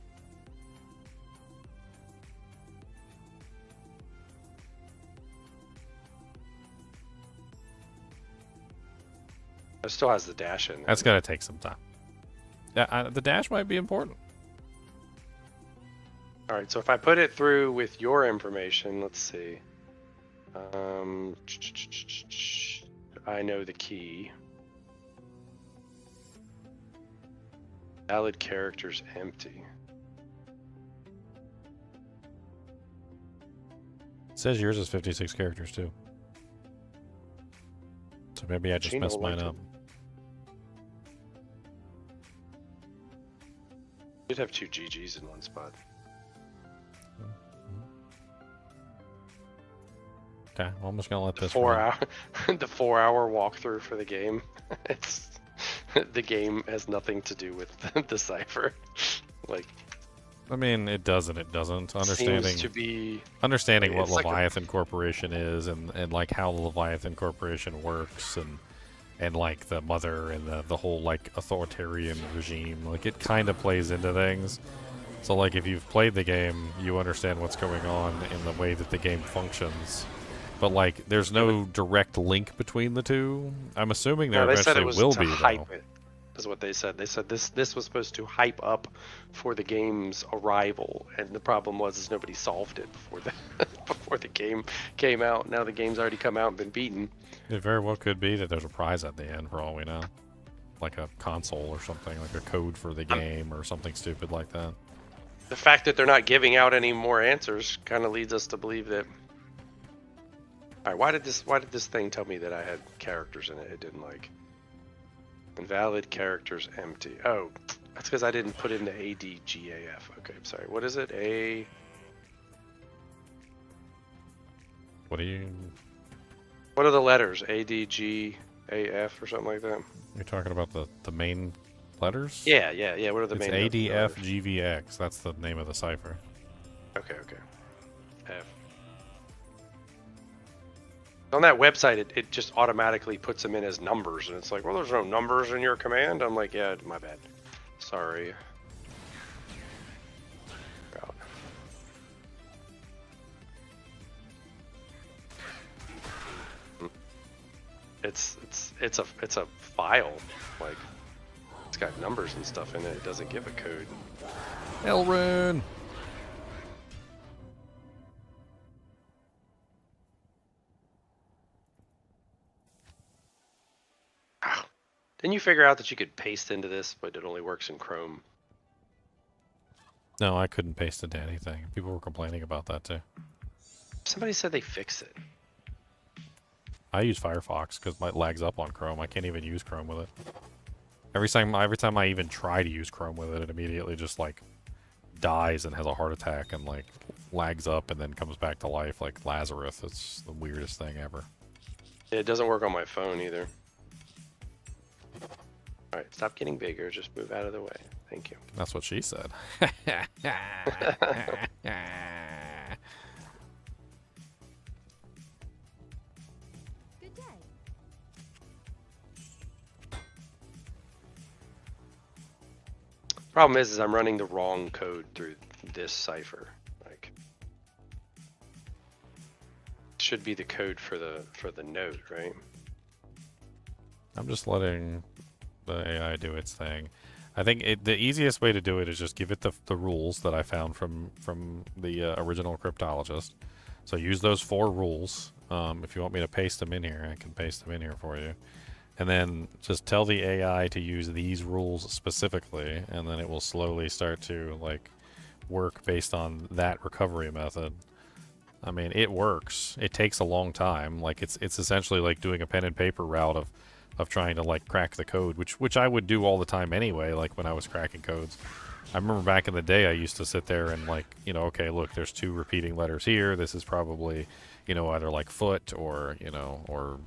It still has the dash in there. That's gonna take some time. Yeah, the dash might be important. All right, so if I put it through with your information, let's see. I know the key. Valid characters empty. It says yours is 56 characters too. So maybe I just Gino messed mine liked it. up. You'd have 2 GGs in one spot. Okay, well, I'm just gonna let The this 4 run. hour, the 4 hour walkthrough for the game. It's the game has nothing to do with the cipher. Like, I mean, it does and it doesn't. Understanding seems to be understanding what it's like a- Leviathan Corporation is and like how the Leviathan Corporation works and like the mother and the whole like authoritarian regime, like it kind of plays into things. So like if you've played the game, you understand what's going on in the way that the game functions. But like there's no direct link between the two. I'm assuming there No, they said eventually it was will to be hype though. it. Is what they said. They said this was supposed to hype up for the game's arrival, and the problem was nobody solved it before the before the game came out. Now the game's already come out and been beaten. It very well could be that there's a prize at the end for all we know. Like a console or something, like a code for the game or something stupid like that. The fact that they're not giving out any more answers kind of leads us to believe that. All right, why did this thing tell me that I had characters in it? It didn't like. Invalid characters empty. Oh, that's because I didn't put in the ADGAF. Okay, I'm sorry. What is it? What are you What are the letters? ADGAF or something like that? you're talking about the main letters? Yeah. What are the It's main letters? ADFGVX. That's the name of the cipher. Okay. F. On that website, it just automatically puts them in as numbers, and it's like, well, there's no numbers in your command. I'm like, yeah, my bad. Sorry. God. It's a file. Like, it's got numbers and stuff in it. It doesn't give a code. Rune! Didn't you figure out that you could paste into this, but it only works in Chrome? No, I couldn't paste it to anything. People were complaining about that too. Somebody said they fixed it. I use Firefox because it lags up on Chrome. I can't even use Chrome with it. Every time I even try to use Chrome with it, it immediately just like dies and has a heart attack and like lags up and then comes back to life like Lazarus. It's the weirdest thing ever. It doesn't work on my phone either. Alright, stop getting bigger. Just move out of the way. Thank you. That's what she said. Good day. Problem is I'm running the wrong code through this cipher. Like, should be the code for the node, right? I'm just letting the AI do its thing. I think the easiest way to do it is just give it the rules that I found from the original cryptologist. So use those 4 rules. If you want me to paste them in here, I can paste them in here for you. And then just tell the AI to use these rules specifically, and then it will slowly start to like work based on that recovery method. I mean, it works. It takes a long time. Like it's essentially like doing a pen and paper route of trying to like crack the code, which I would do all the time anyway, like when I was cracking codes. I remember back in the day, I used to sit there and like, you know, okay, look, there's 2 repeating letters here. This is probably, you know, either like foot or, or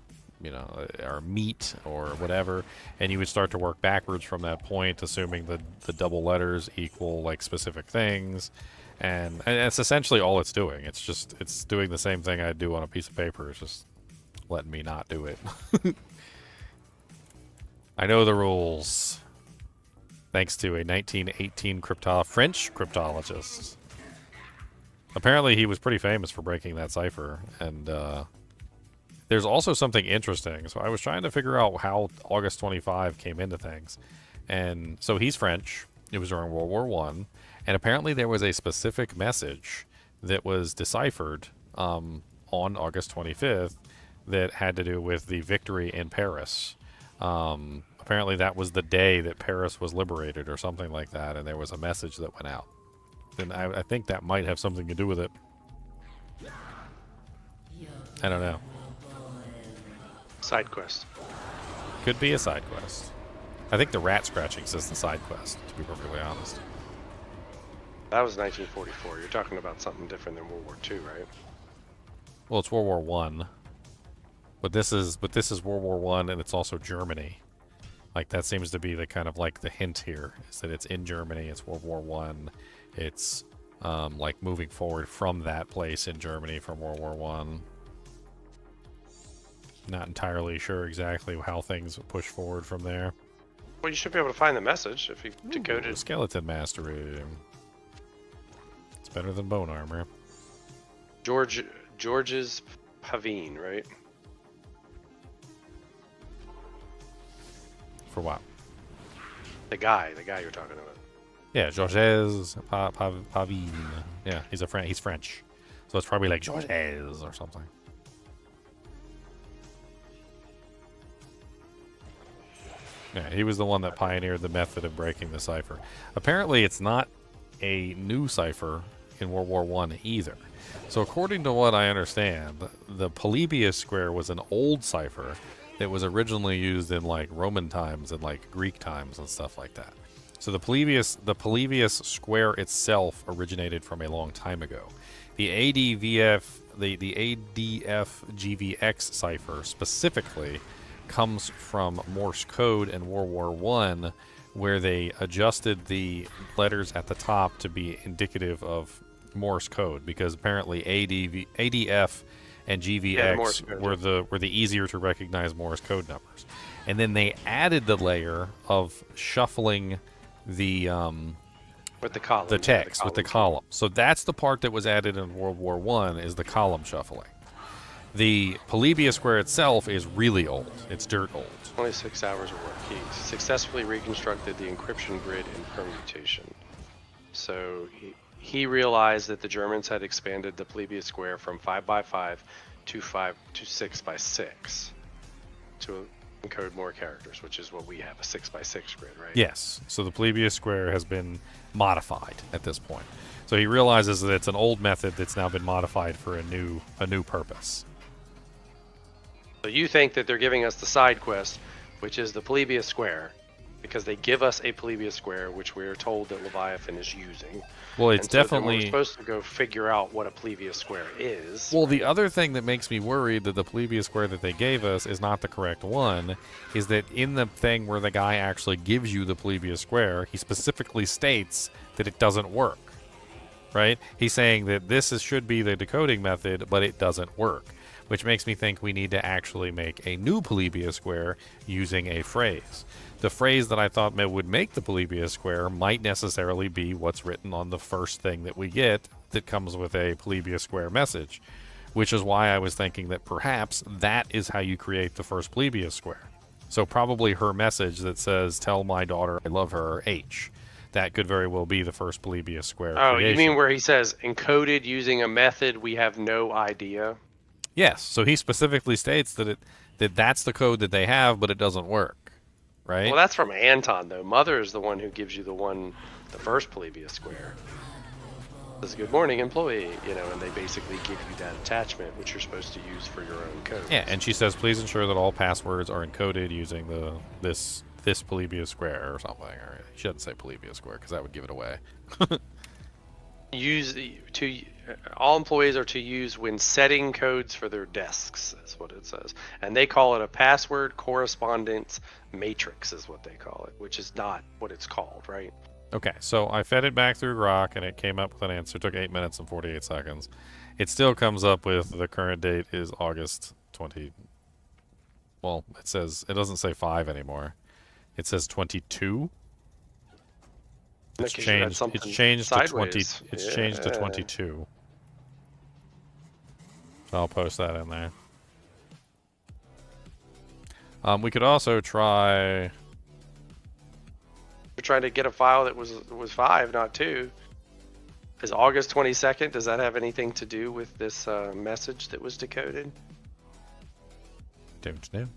meat or whatever. And you would start to work backwards from that point, assuming the double letters equal like specific things. And that's essentially all it's doing. It's doing the same thing I'd do on a piece of paper. It's just letting me not do it. I know the rules. Thanks to a 1918 French cryptologist. Apparently he was pretty famous for breaking that cipher. And there's also something interesting. So I was trying to figure out how August 25 came into things. And so he's French. It was during World War I. And apparently there was a specific message that was deciphered on August 25th that had to do with the victory in Paris. Apparently that was the day that Paris was liberated or something like that, and there was a message that went out. And I think that might have something to do with it. I don't know. Side quest. Could be a side quest. I think the rat scratching says the side quest, to be perfectly honest. That was 1944. You're talking about something different than World War II, right? Well, it's World War One, but this is World War One, and it's also Germany. Like that seems to be the kind of like the hint here is that it's in Germany. It's World War One. It's like moving forward from that place in Germany from World War One. Not entirely sure exactly how things push forward from there. Well, you should be able to find the message if you decoded. Skeleton mastery. It's better than bone armor. George's Pavine, right? For what? The guy you're talking about. Yeah, Georges Pavine. Yeah, he's French. So it's probably like Georges or something. Yeah, he was the one that pioneered the method of breaking the cipher. Apparently, it's not a new cipher in World War I either. So according to what I understand, the Polybius square was an old cipher that was originally used in like Roman times and like Greek times and stuff like that. So the Polybius square itself originated from a long time ago. The ADF-GVX cipher specifically comes from Morse code in World War I, where they adjusted the letters at the top to be indicative of Morse code, because apparently ADF and GVX were the easier to recognize Morse code numbers. And then they added the layer of shuffling the with the column, the text with the column. So that's the part that was added in World War I, is the column shuffling. The Polybius square itself is really old. It's dirt old. 26 hours of work. He successfully reconstructed the encryption grid in permutation. So he realized that the Germans had expanded the Polybius square from 5x5 to 6x6 to encode more characters, which is what we have, a 6x6 grid, right? Yes. So the Polybius square has been modified at this point. So he realizes that it's an old method that's now been modified for a new purpose. So you think that they're giving us the side quest, which is the Polybius square, because they give us a Polybius square, which we're told that Leviathan is using. Well, it's and so definitely... we're supposed to go figure out what a Polybius square is. Well, the other thing that makes me worried that the Polybius square that they gave us is not the correct one is that in the thing where the guy actually gives you the Polybius square, he specifically states that it doesn't work. Right? He's saying that this should be the decoding method, but it doesn't work. Which makes me think we need to actually make a new Polybius square using a phrase. The phrase that I thought would make the Polybius square might necessarily be what's written on the first thing that we get that comes with a Polybius square message, which is why I was thinking that perhaps that is how you create the first Polybius square. So probably her message that says, "Tell my daughter I love her," H. That could very well be the first Polybius square creation. You mean where he says, encoded using a method we have no idea? Yes, so he specifically states that that's the code that they have, but it doesn't work, right? Well, that's from Anton, though. Mother is the one who gives you the first Polybius square. Says, "Good morning, employee," and they basically give you that attachment, which you're supposed to use for your own code. Yeah, and she says, "Please ensure that all passwords are encoded using this this Plebia Square or something. Or you shouldn't say Plebia Square because that would give it away. All employees are to use when setting codes for their desks, is what it says. And they call it a password correspondence matrix is what they call it, which is not what it's called, right? Okay, so I fed it back through Grok and it came up with an answer. It took 8 minutes and 48 seconds. It still comes up with the current date is August 20. Well, it doesn't say 5 anymore. It says 22. It's changed. It's changed to 20. It's changed to 22. I'll post that in there. We could also try. We're trying to get a file that was 5, not 2. Is August 22nd? Does that have anything to do with this message that was decoded? Don't know.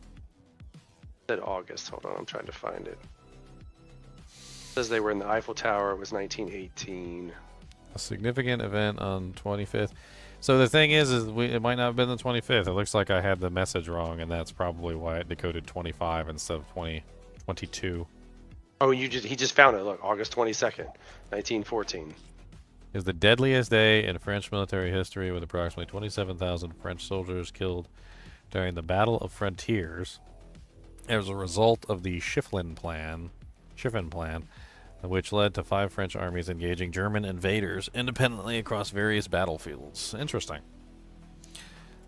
Said August. Hold on, I'm trying to find it. Says they were in the Eiffel Tower. It was 1918. A significant event on 25th. So the thing is it might not have been the 25th. It looks like I had the message wrong, and that's probably why it decoded 25 instead of 22. Oh, he just found it. Look, August 22nd, 1914. Is the deadliest day in French military history, with approximately 27,000 French soldiers killed during the Battle of Frontiers as a result of the Chiffon Plan, which led to 5 French armies engaging German invaders independently across various battlefields. Interesting.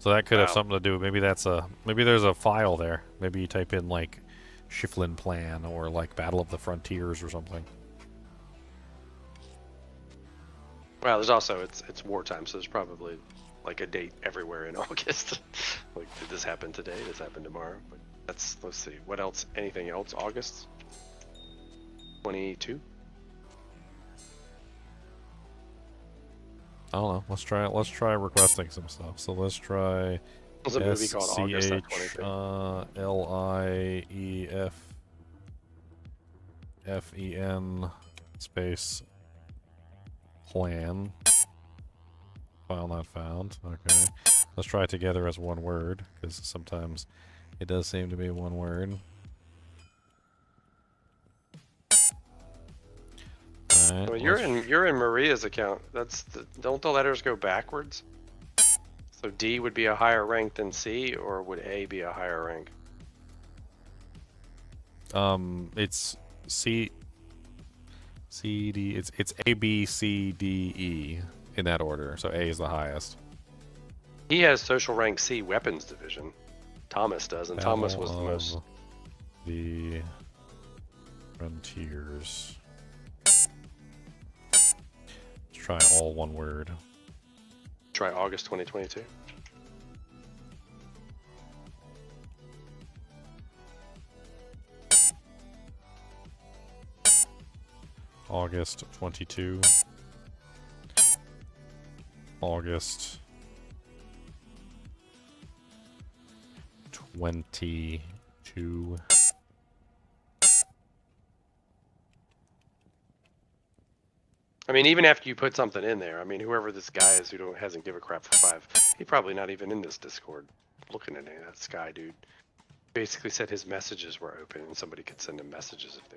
So that could have something to do. Maybe there's a file there. Maybe you type in like Chiffon Plan or like Battle of the Frontiers or something. Well, there's also it's wartime, so there's probably like a date everywhere in August. Like, did this happen today? Does this happen tomorrow? But let's see. What else? Anything else? August 22. I don't know. Let's try requesting some stuff. So let's try There's a movie called August 22. SCHLIEFFEN space plan. File not found. Okay. Let's try it together as one word, because sometimes it does seem to be one word. Alright, Well, you're in Maria's account. Don't the letters go backwards? So D would be a higher rank than C, or would A be a higher rank? It's it's A, B, C, D, E in that order. So A is the highest. He has social rank C, weapons division. Thomas does, and Thomas was the most. The Frontiers. Let's try all one word. Try August 2022. August 22. August 22. I mean, even after you put something in there, I mean, whoever this guy is who hasn't give a crap for 5, he probably not even in this Discord looking at any of that Sky dude. Basically said his messages were open and somebody could send him messages if they.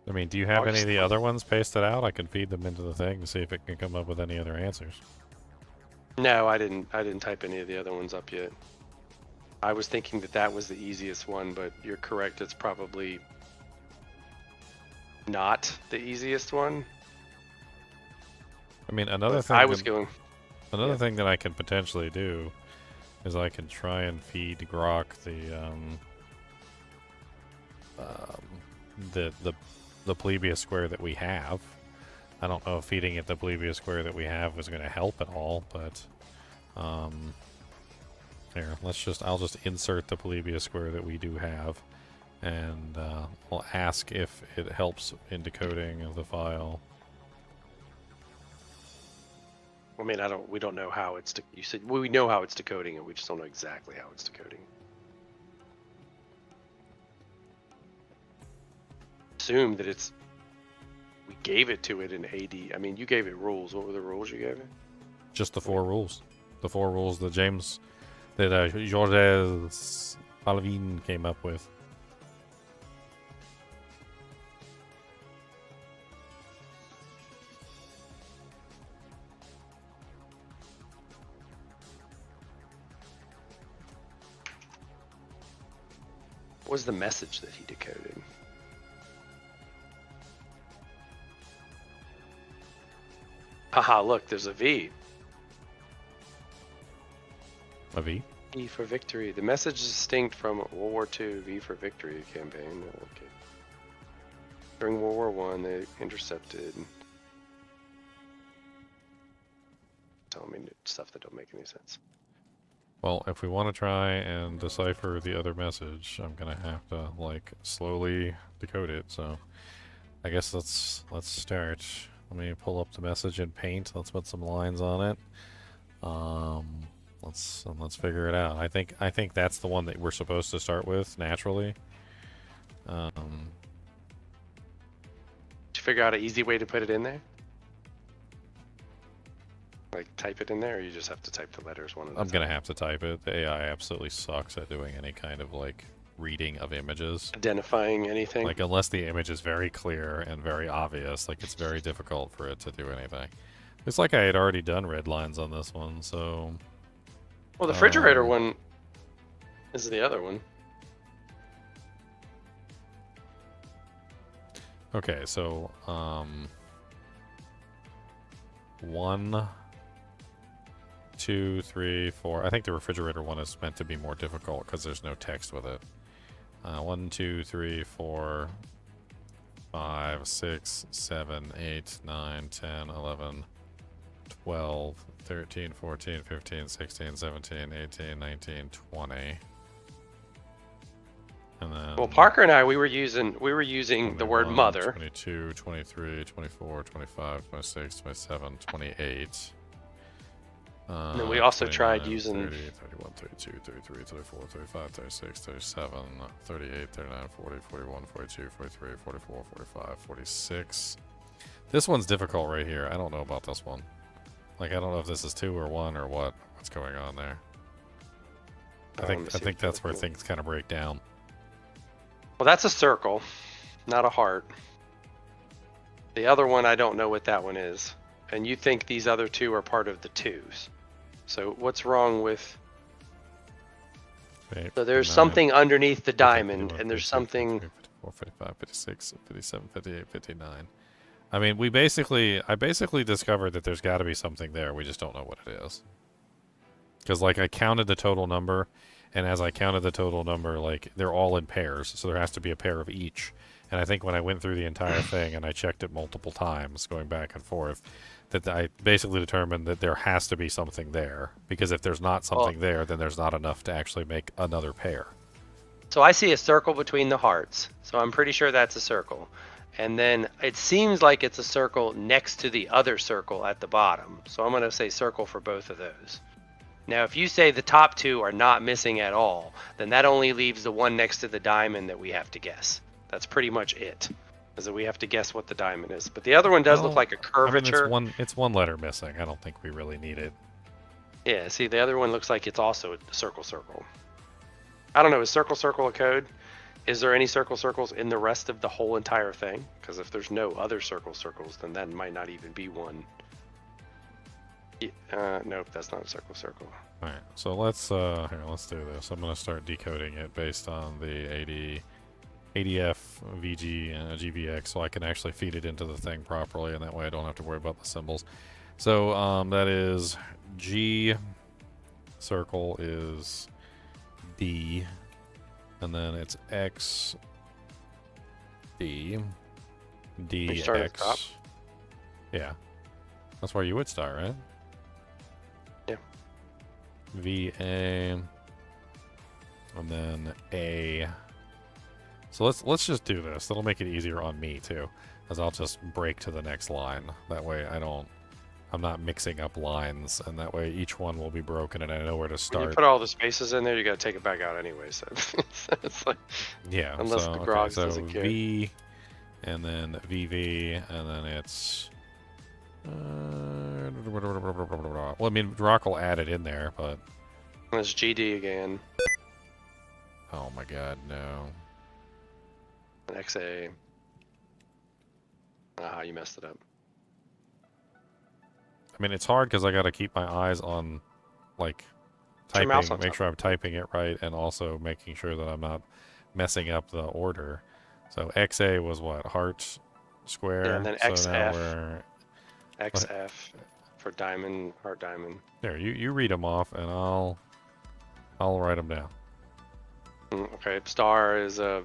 I mean, do you have any of the other ones pasted out? I can feed them into the thing to see if it can come up with any other answers. No, I didn't type any of the other ones up yet. I was thinking that was the easiest one, but you're correct. It's probably not the easiest one. I mean, another thing that I can potentially do is I can try and feed Grok the plebia square that we have. I don't know if feeding it the plebia square that we have is going to help at all, but here, I'll just insert the plebia square that we do have, and I'll ask if it helps in decoding the file. I mean, we don't know how it's. You said we know how it's decoding it. We just don't know exactly how it's decoding. Assume that it's. We gave it to it in AD. I mean, you gave it rules. What were the rules you gave it? Just the 4 rules. the 4 rules that Georges Palavin came up with. What was the message that he decoded? Haha, look, there's a V. A V? V for victory. The message is distinct from World War II V for victory campaign. Okay. During World War I, they intercepted. Telling me stuff that don't make any sense. Well, if we want to try and decipher the other message, I'm gonna have to like slowly decode it. So, I guess let's start. Let me pull up the message in Paint. Let's put some lines on it. Let's figure it out. I think that's the one that we're supposed to start with naturally. Did you figure out an easy way to put it in there? Like type it in there, or you just have to type the letters one at a time? I'm gonna have to type it. The AI absolutely sucks at doing any kind of like reading of images. Identifying anything? Like unless the image is very clear and very obvious, like it's very difficult for it to do anything. It's like I had already done red lines on this one, so. Well, the refrigerator one is the other one. Okay, so 1, 2, 3, 4. I think the refrigerator one is meant to be more difficult because there's no text with it. 1, 2, 3, 4, 5, 6, 7, 8, 9, 10, 11, 12, 13, 14, 15, 16, 17, 18, 19, 20. And then Well, Parker and I, we were using the word 21, mother. 22, 23, 24, 25, 26, 27, 28. And then we also 29, tried using 30, 31, 32, 33, 34, 35, 36, 37, 38, 39, 40, 41, 42, 43, 44, 45, 46. This one's difficult right here. I don't know about this one. Like, I don't know if this is 2 or 1 or what's going on there. I think that's where things kind of break down. Well, that's a circle, not a heart. The other one, I don't know what that one is. And you think these other two are part of the twos. So what's wrong with... So there's something underneath the diamond, and there's something... 54, 55, 56, 57, 58, 59. I mean, I basically discovered that there's got to be something there. We just don't know what it is. Because, like, I counted the total number, and as I counted the total number, like, they're all in pairs, so there has to be a pair of each. And I think when I went through the entire thing and I checked it multiple times, going back and forth, that I basically determined that there has to be something there. Because if there's not something there, then there's not enough to actually make another pair. So I see a circle between the hearts. So I'm pretty sure that's a circle. And then it seems like it's a circle next to the other circle at the bottom. So I'm going to say circle for both of those. Now, if you say the top two are not missing at all, then that only leaves the one next to the diamond that we have to guess. That's pretty much it. Is that we have to guess what the diamond is. But the other one does look like a curvature. I mean, it's one letter missing. I don't think we really need it. Yeah, see, the other one looks like it's also a circle. I don't know, is circle a code? Is there any circles in the rest of the whole entire thing? Because if there's no other circles, then that might not even be one. Nope, that's not a circle. All right, so let's do this. I'm gonna start decoding it based on the ADF, VG, and GVX, so I can actually feed it into the thing properly, and that way I don't have to worry about the symbols. So that is G. Circle is D, and then it's X, D, D, X. Yeah, that's where you would start, right? Yeah. VA, and then A. So let's just do this. That'll make it easier on me too, as I'll just break to the next line. That way I'm not mixing up lines, and that way each one will be broken and I know where to start. When you put all the spaces in there, you gotta take it back out anyway. So it's like, yeah. unless the grog doesn't care. V, and then VV, and then it's Well, I mean, Rock will add it in there, but It's GD again. oh my god, no. An XA. Ah, you messed it up. I mean, it's hard because I got to keep my eyes on, like, Put your mouse typing, on make top. sure I'm typing it right, and also making sure that I'm not messing up the order. So XA was what? Heart, square. Yeah, and then so now XF. we're XF for diamond, heart diamond. there. You read them off, and I'll write them down. Okay, star is VA,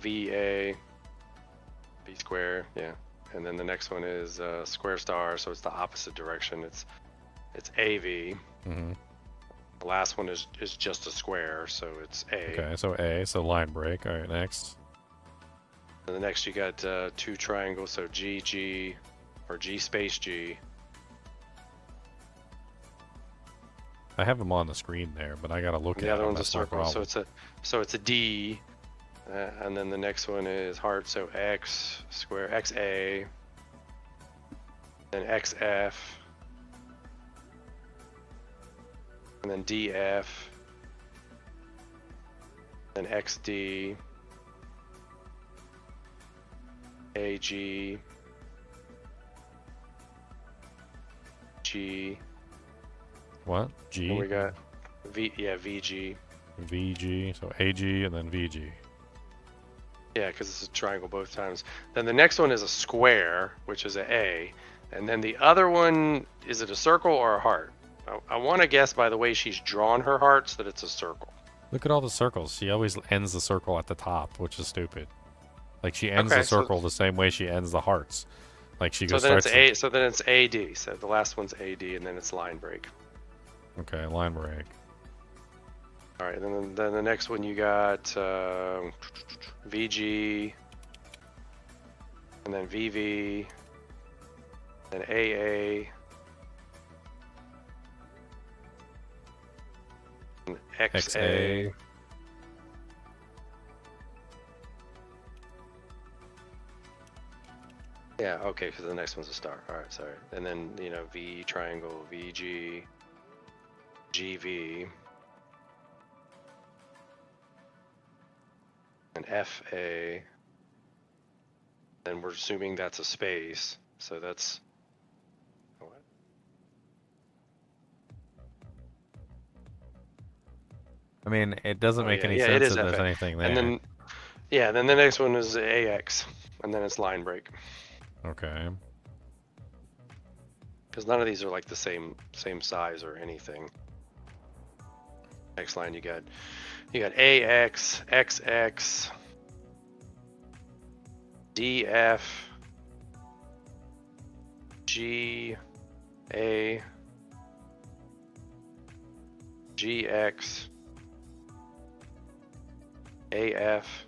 V square, yeah. And then the next one is square star, so it's the opposite direction. It's AV. Mm-hmm. The last one is just a square, so it's A. Okay, so A, so line break. All right, next. And the next you got two triangles, so GG or G space G. I have them on the screen there, but I gotta look The at other them. one's a That's my circle, so problem. it's a D. And then the next one is heart, so X square, XA. Then XF. And then DF. Then XD. AG. G. What? G? And we got VG. VG, so AG and then VG. Yeah, because it's a triangle both times. Then the next one is a square, which is a A. And then the other one, is it a circle or a heart? I want to guess by the way she's drawn her hearts that it's a circle. Look at all the circles. She always ends the circle at the top, which is stupid. Like she ends Okay, the so- circle the same way she ends the hearts. Like she So goes then it's starts. So then it's AD. So the last one's AD, and then it's line break. Okay, line break. All right, and then the next one you got VG, and then VV, then AA, and XA. Yeah, okay, because the next one's a star. All right, sorry. And then, V triangle, VG, GV, and FA. Then we're assuming that's a space, so that's. What? I mean, it doesn't Oh, make yeah, any yeah, it sense is if there's FA. anything there. And then, yeah, then the next one is AX, and then it's line break. Okay. Because none of these are like the same size or anything. Next line you got AX, XX, DF, G, A, GX, AF,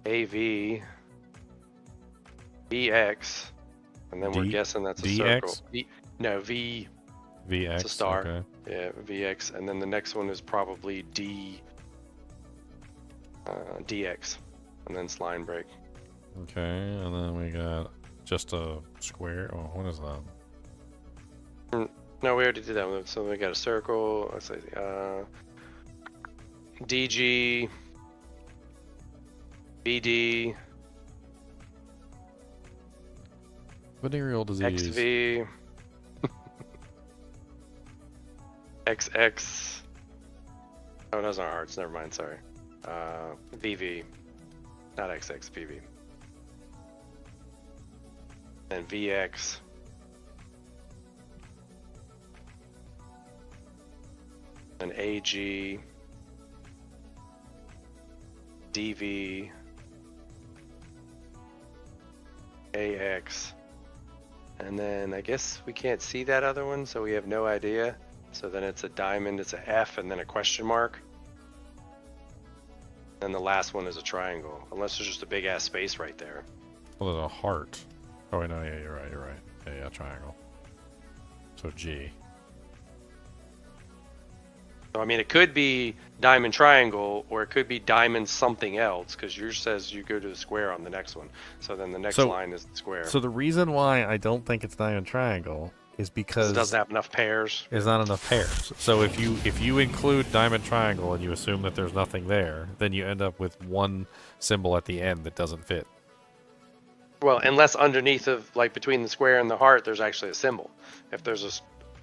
AV, BX, and then we're D- guessing that's a DX? circle. No, V, VX. it's a star. Okay. Yeah, VX, and then the next one is probably DX, and then it's line break. Okay, and then we got just a square. Oh, what is that? No, we already did that one. So we got a circle. Let's say DG, BD, Venereal disease. XV, XX. Oh, those aren't hearts. Never mind. Sorry. VV, not XX. VV. And VX. And AG. DV. AX. And then I guess we can't see that other one, so we have no idea. So then it's a diamond, it's a F, and then a question mark. And the last one is a triangle, unless there's just a big ass space right there. Well, there's a heart. Oh, wait, no, yeah, you're right, Yeah, triangle. So G. So I mean, it could be diamond triangle, or it could be diamond something else, because yours says you go to the square on the next one. So then the next So- line is the square. So the reason why I don't think it's diamond triangle is 'Cause because it doesn't have enough pairs. there's not enough pairs. So if you include diamond triangle and you assume that there's nothing there, then you end up with one symbol at the end that doesn't fit. Well, unless underneath of, like, between the square and the heart, there's actually a symbol. If there's a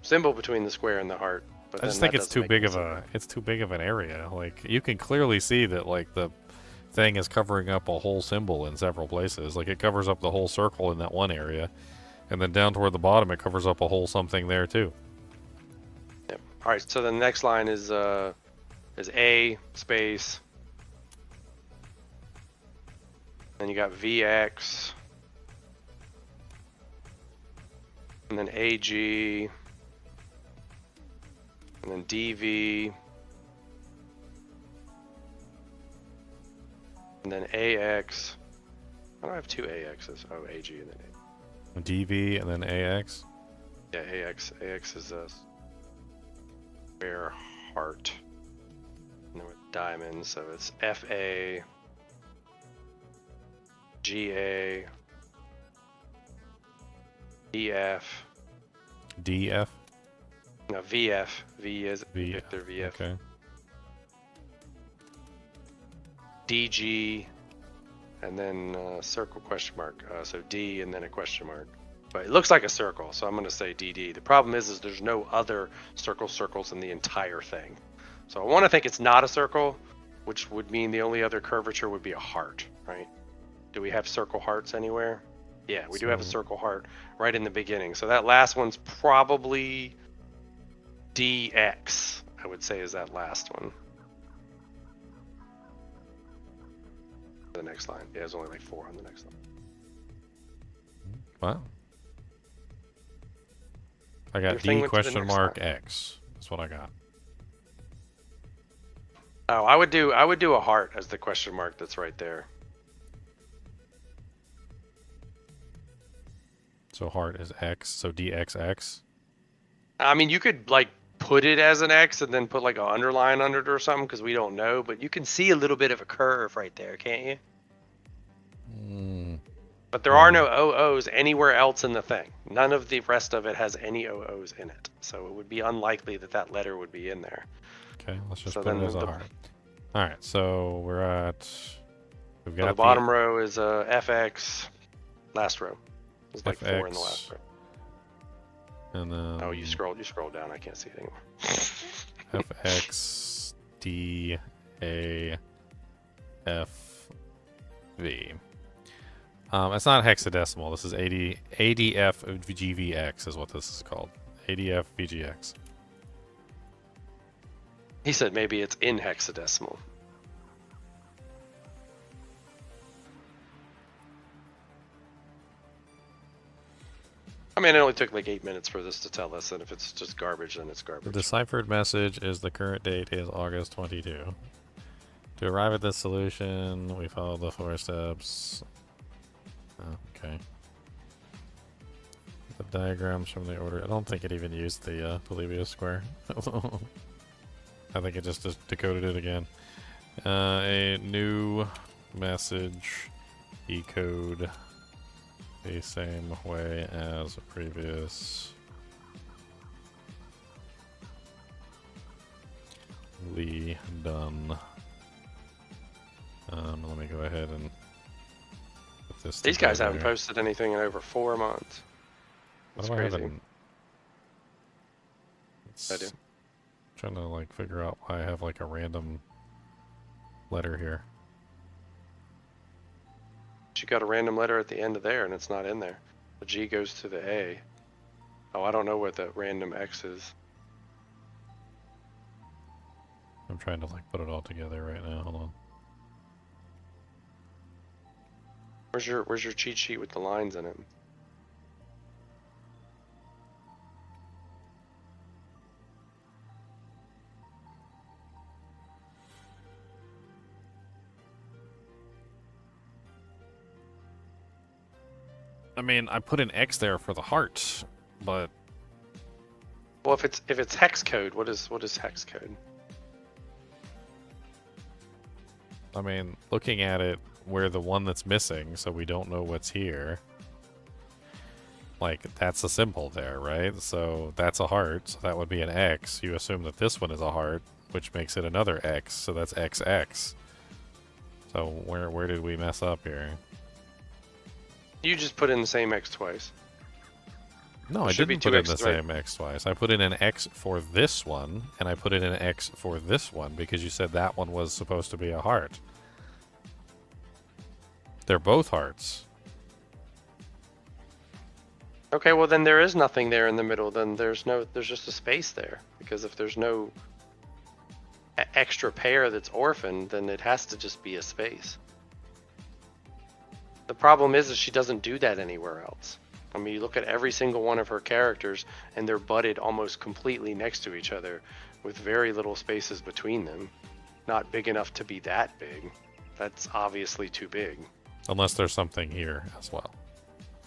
symbol between the square and the heart, but I just then think that it's too doesn't big make of any it's too big of an area. Like you can clearly see that like the thing is covering up a whole symbol in several places. Like it covers up the whole circle in that one area, and then down toward the bottom it covers up a whole something there too. Yep. All right. So the next line is A space. Then you got VX. And then AG. And then DV. And then AX. I don't have two AXs. Oh, AG and then A. DV and then AX. Yeah, AX. AX is a square heart. And then with diamonds, so it's FA, GA, DF, DF. no, VF. V is V. Victor, VF. Okay. DG, and then circle question mark. So D and then a question mark. But it looks like a circle, so I'm going to say DD. The problem is there's no other circles in the entire thing. So I want to think it's not a circle, which would mean the only other curvature would be a heart, right? Do we have circle hearts anywhere? Yeah, we do have a So- circle heart right in the beginning. So that last one's probably DX, I would say, is that last one. The next line. Yeah, there's only like 4 on the next line. Wow. I got Your thing D went to the question next mark line. X. That's what I got. Oh, I would do a heart as the question mark that's right there. So heart is X. So DXX. I mean, you could like put it as an X and then put like an underline under it or something, because we don't know, but you can see a little bit of a curve right there, can't you? Mm. But there are no OOs anywhere else in the thing. None of the rest of it has any OOs in it. So it would be unlikely that that letter would be in there. Okay, let's just So put it then as a the- heart. All right, so we're at. We've So got the bottom row is FX. Last row. There's like 4 in the last row. And then Oh, you scroll down. I can't see it anymore. FX D A F V. It's not hexadecimal. This is ADF GVX is what this is called. ADF VGX. He said maybe it's in hexadecimal. I mean, it only took like 8 minutes for this to tell us, and if it's just garbage, then it's The garbage. deciphered message is the current date is August 22. To arrive at this solution, we follow the 4 steps. Oh, okay. The diagrams from the order. I don't think it even used the Polybius square. I think it just decoded it again. A new message decode the same way as previous. Done. Let me go ahead and put this. These guys together. haven't posted anything in over 4 months. Why That's do I have crazy. an- I do. Trying to like figure out why I have like a random letter here. You got a random letter at the end of there, and it's not in there. The G goes to the A. Oh, I don't know what that random X is. I'm trying to like put it all together right now. Hold on. Where's your cheat sheet with the lines in it? I mean, I put an X there for the heart, but Well, if it's hex code, what is hex code? I mean, looking at it, where the one that's missing, so we don't know what's here. Like, that's a symbol there, right? So that's a heart, so that would be an X. You assume that this one is a heart, which makes it another X, so that's XX. So where did we mess up here? You just put in the same X twice. No, There I should be didn't two put in the X's, right? same X twice. I put in an X for this one, and I put in an X for this one, because you said that one was supposed to be a heart. They're both hearts. Okay, well then there is nothing there in the middle. Then there's just a space there. Because if there's no extra pair that's orphaned, then it has to just be a space. The problem is she doesn't do that anywhere else. I mean, you look at every single one of her characters, and they're butted almost completely next to each other, with very little spaces between them. Not big enough to be that big. That's obviously too big. Unless there's something here as well.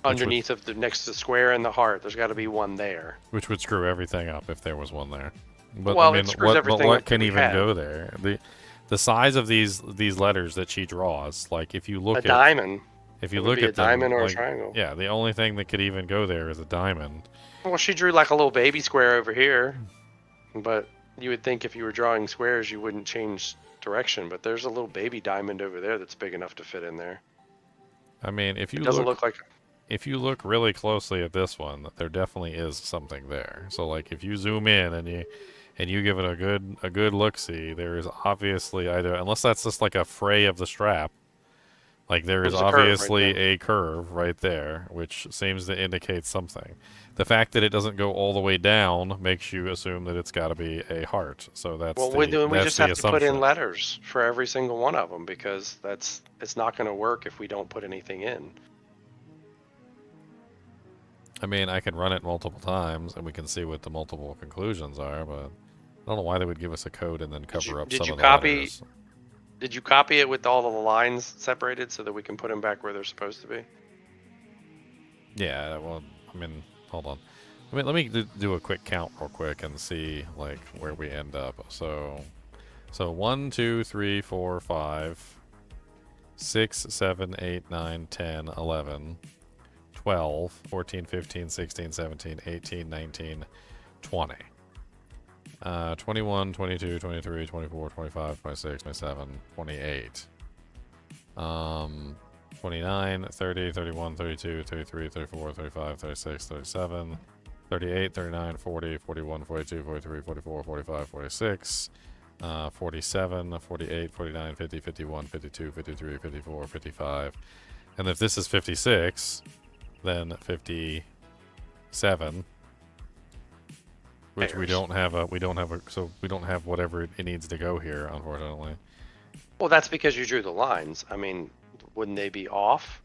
Underneath of the next to the square and the heart, there's got to be one there. Which would screw everything up if there was one there. But Well, I it mean, screws everything what up can that we even have. go there? The size of these letters that she draws, like if you look A at diamond. if you It would look be at a diamond them, or a like, triangle. yeah, the only thing that could even go there is a diamond. Well, she drew like a little baby square over here, but you would think if you were drawing squares, you wouldn't change direction. But there's a little baby diamond over there that's big enough to fit in there. I mean, if you It doesn't look like. if you look really closely at this one, there definitely is something there. So like if you zoom in and you give it a good look-see, there is obviously either, unless that's just like a fray of the strap, like there is There's a curve right obviously there. a curve right there, which seems to indicate something. The fact that it doesn't go all the way down makes you assume that it's got to be a heart. So that's Well, the, we that's just the have to put in assumption. letters for every single one of them because it's not going to work if we don't put anything in. I mean, I can run it multiple times and we can see what the multiple conclusions are, but I don't know why they would give us a code and then cover up did some you of the copy- letters. Did you copy it with all of the lines separated so that we can put them back where they're supposed to be? Yeah, well, I mean, hold on. Let me do a quick count real quick and see like where we end up. So 1, 2, 3, 4, 5, 6, 7, 8, 9, 10, 11, 12, 14, 15, 16, 17, 18, 19, 20. 21, 22, 23, 24, 25, 26, 27, 28. 29, 30, 31, 32, 33, 34, 35, 36, 37, 38, 39, 40, 41, 42, 43, 44, 45, 46, 47, 48, 49, 50, 51, 52, 53, 54, 55. And if this is 56, then 57, which we don't have so we don't have whatever it needs to go here, unfortunately. Well, that's because you drew the lines. I mean, wouldn't they be off?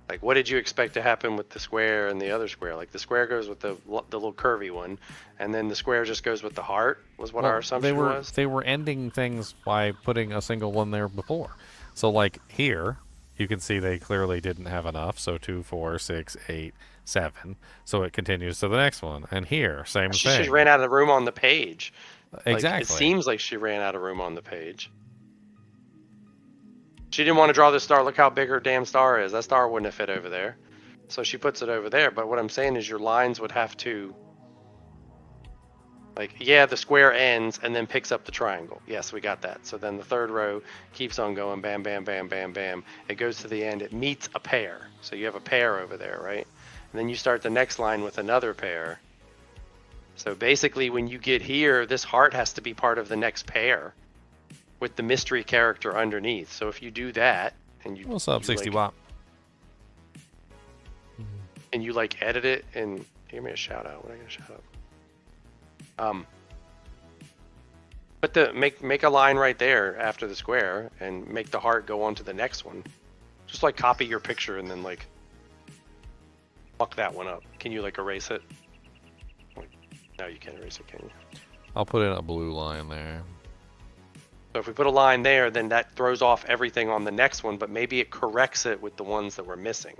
Like, what did you expect to happen with the square and the other square? Like, the square goes with the little curvy one, and then the square just goes with the heart, was what our assumption was? They were ending things by putting a single one there before. So, like, here, you can see they clearly didn't have enough. So 2, 4, 6, 8, 7. So it continues to the next one. And here, same She thing. just ran out of room on the page. Exactly. Like, it seems like she ran out of room on the page. She didn't want to draw this star. Look how big her damn star is. That star wouldn't have fit over there. So she puts it over there. But what I'm saying is your lines would have to... Like, yeah, the square ends and then picks up the triangle. Yes, we got that. So then the third row keeps on going. Bam, bam, bam, bam, bam. It goes to the end. It meets a pair. So you have a pair over there, right? And then you start the next line with another pair. So basically, when you get here, this heart has to be part of the next pair with the mystery character underneath. So if you do that, and you What's up, you 60 like, watt? and you like edit it and give me a shout out. What am I gonna shout out? But make a line right there after the square and make the heart go on to the next one. Just like copy your picture and then like fuck that one up. Can you like erase it? No, you can't erase it, can you? I'll put in a blue line there. So if we put a line there, then that throws off everything on the next one, but maybe it corrects it with the ones that we're missing.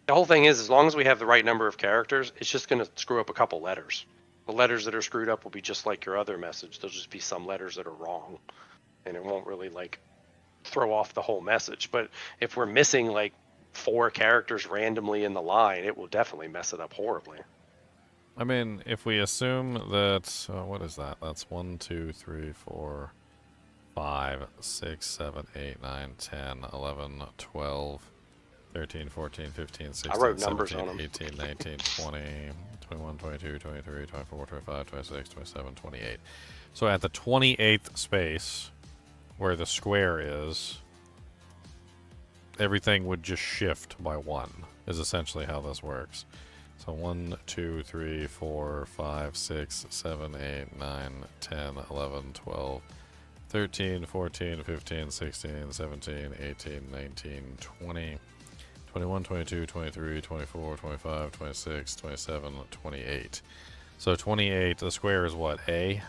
The whole thing is, as long as we have the right number of characters, it's just going to screw up a couple letters. The letters that are screwed up will be just like your other message. There'll just be some letters that are wrong, and it won't really like throw off the whole message. But if we're missing like 4 characters randomly in the line, it will definitely mess it up horribly. I mean, if we assume that, what is that? That's 1, 2, 3, 4, 5, 6, 7, 8, 9, 10, 11, 12, 13, 14, 15, 16, I wrote numbers 17, on them. 18, 19, 20, 21, 22, 23, 24, 25, 26, 27, 28. So at the 28th space, where the square is, everything would just shift by 1, is essentially how this works. So 1, 2, 3, 4, 5, 6, 7, 8, 9, 10, 11, 12, 13, 14, 15, 16, 17, 18, 19, 20, 21, 22, 23, 24, 25, 26, 27, 28. So 28, the square is what, A?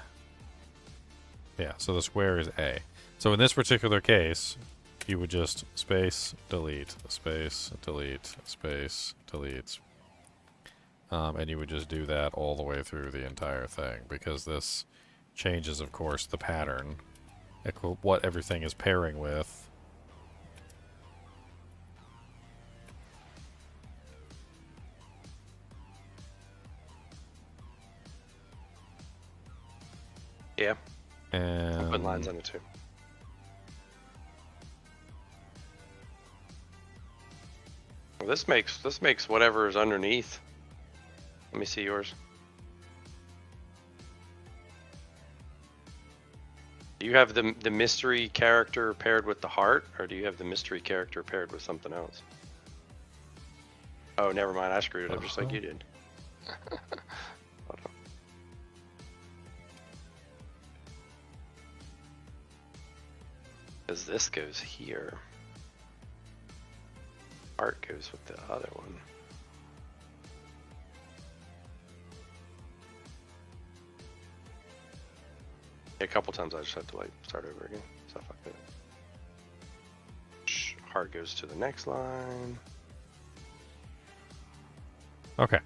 Yeah, so the square is A. So in this particular case, you would just space, delete, space, delete, space, delete. And you would just do that all the way through the entire thing, because this changes, of course, the pattern, what everything is pairing with. Yeah. And I'll put lines on it too. Well, this makes whatever is underneath. Let me see yours. Do you have the mystery character paired with the heart, or do you have the mystery character paired with something else? Oh, never mind. I screwed it up just like you did. Hold on. Because this goes here. Heart goes with the other one. A couple times I just had to like start over again. Stuff like that. Heart goes to the next line. Okay,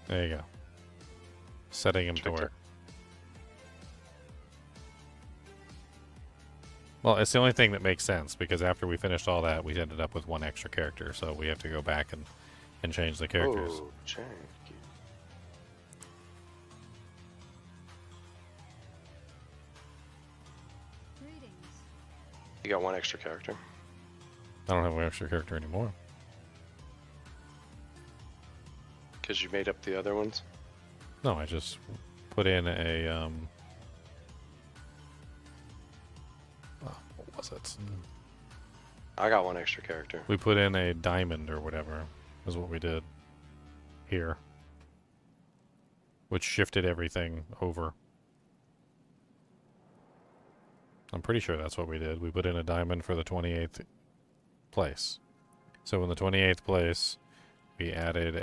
there you go. Setting him to Check it. work. Well, it's the only thing that makes sense, because after we finished all that, we ended up with 1 extra character, so we have to go back and change the characters. Oh, check. Greetings. You got 1 extra character. I don't have an extra character anymore. Because you made up the other ones? No, I just put in a, what was it? I got 1 extra character. We put in a diamond or whatever, is what we did here. Which shifted everything over. I'm pretty sure that's what we did. We put in a diamond for the 28th place. So in the 28th place, we added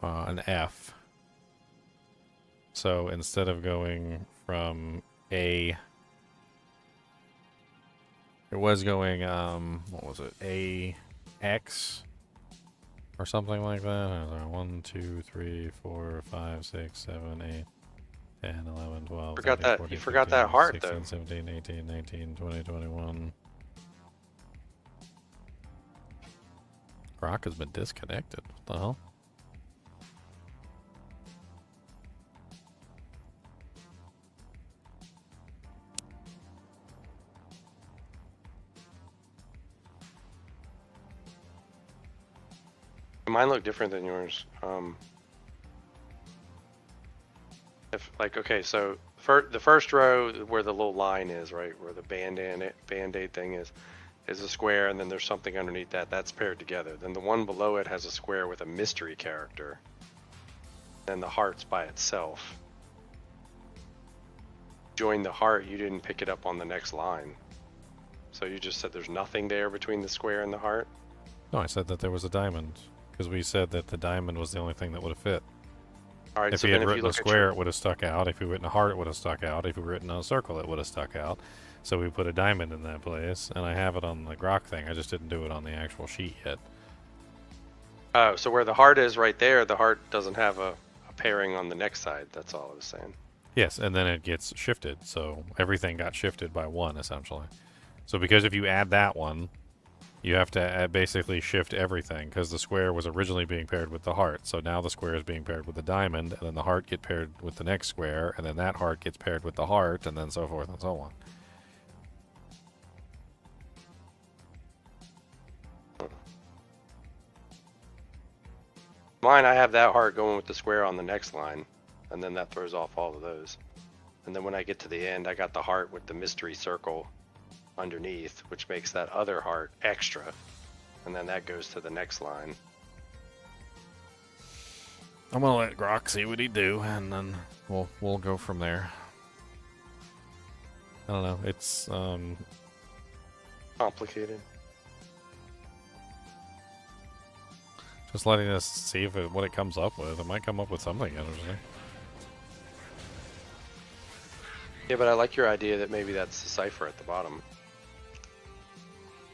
an F. So instead of going from A, it was going, what was it, AX or something like that. 1, 2, 3, 4, 5, 6, 7, 8, 10, 11, 12, Forgot 13, that- 14, you forgot 15, that heart, 16, though. 17, 18, 19, 20, 21. Rock has been disconnected. What the hell? Mine look different than yours. If like, okay, so the first row where the little line is, right, where the band-aid thing is a square, and then there's something underneath that. That's paired together. Then the one below it has a square with a mystery character. Then the heart's by itself. Join the heart, you didn't pick it up on the next line. So you just said there's nothing there between the square and the heart? No, I said that there was a diamond. Because we said that the diamond was the only thing that would have fit. All right, If so he then had if you written a look at square, your, it would have stuck out. If he written a heart, it would have stuck out. If he written a circle, it would have stuck out. So we put a diamond in that place, and I have it on the grok thing. I just didn't do it on the actual sheet yet. Oh, so where the heart is right there, the heart doesn't have a pairing on the next side. That's all I was saying. Yes, and then it gets shifted. So everything got shifted by one, essentially. So because if you add that one, you have to basically shift everything, because the square was originally being paired with the heart. So now the square is being paired with the diamond, and then the heart get paired with the next square, and then that heart gets paired with the heart, and then so forth and so on. Mine, I have that heart going with the square on the next line, and then that throws off all of those. And then when I get to the end, I got the heart with the mystery circle underneath, which makes that other heart extra. And then that goes to the next line. I'm gonna let Grok see what he do, and then we'll go from there. I don't know. It's Complicated. just letting us see if what it comes up with. It might come up with something interesting. Yeah, but I like your idea that maybe that's the cipher at the bottom.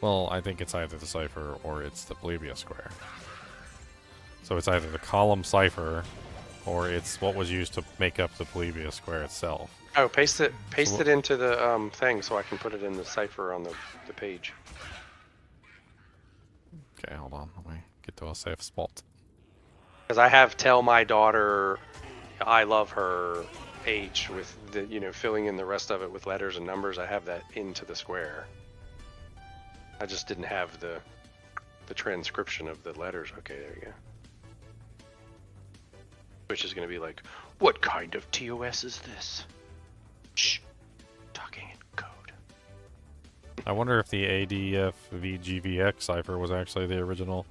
Well, I think it's either the cipher or it's the Plebeius square. So it's either the column cipher or it's what was used to make up the Plebeius square itself. Oh, paste it into the thing so I can put it in the cipher on the page. Okay, hold on. Let me get to a safe spot. Because I have tell my daughter I love her H with the, filling in the rest of it with letters and numbers. I have that into the square. I just didn't have the transcription of the letters. Okay, there you go. Which is going to be like, what kind of TOS is this? Shh. Talking in code. I wonder if the ADF-VGVX cipher was actually the original,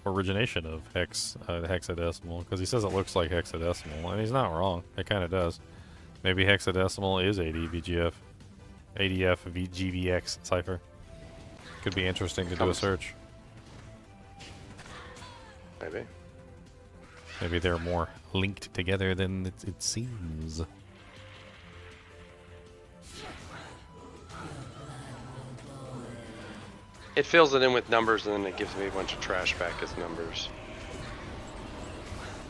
origination of hexadecimal, because he says it looks like hexadecimal, and he's not wrong. It kind of does. Maybe hexadecimal is ADF-VGVX cipher. Could be interesting to do a search. Maybe. Maybe they're more linked together than it seems. It fills it in with numbers and then it gives me a bunch of trash back as numbers.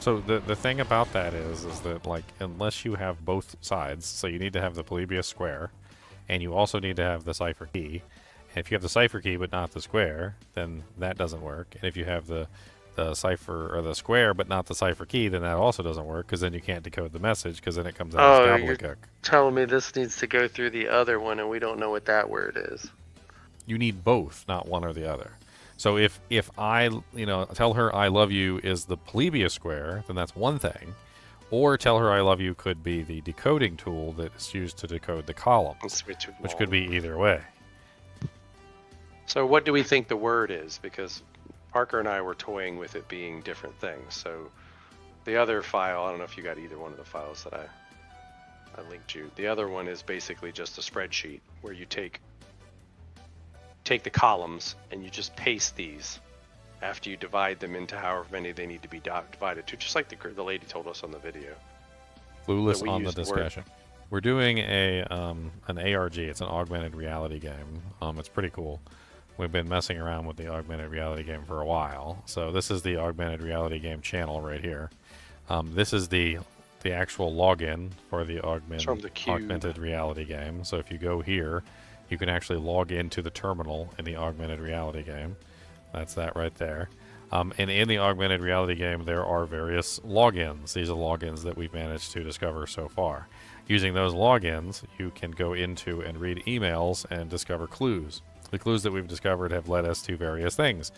So the thing about that is that unless you have both sides, so you need to have the Plebeius square, and you also need to have the cipher key. And if you have the cipher key but not the square, then that doesn't work. And if you have the cipher or the square but not the cipher key, then that also doesn't work, because then you can't decode the message, because then it comes out as gobbledygook. Telling me this needs to go through the other one and we don't know what that word is. You need both, not one or the other. So if I, tell her I love you is the Plebeius square, then that's one thing. Or tell her I love you could be the decoding tool that is used to decode the columns, which could be either way. So what do we think the word is? Because Parker and I were toying with it being different things. So the other file, I don't know if you got either one of the files that I linked you. The other one is basically just a spreadsheet where you take the columns and you just paste these after you divide them into however many they need to be divided to, just like the lady told us on the video. Clueless on the discussion. We're doing an ARG. It's an augmented reality game. It's pretty cool. We've been messing around with the augmented reality game for a while. So this is the augmented reality game channel right here. This is the actual login for the augmented reality game. So if you go here, you can actually log into the terminal in the augmented reality game. That's that right there. And in the augmented reality game, there are various logins. These are logins that we've managed to discover so far. Using those logins, you can go into and read emails and discover clues. The clues that we've discovered have led us to various things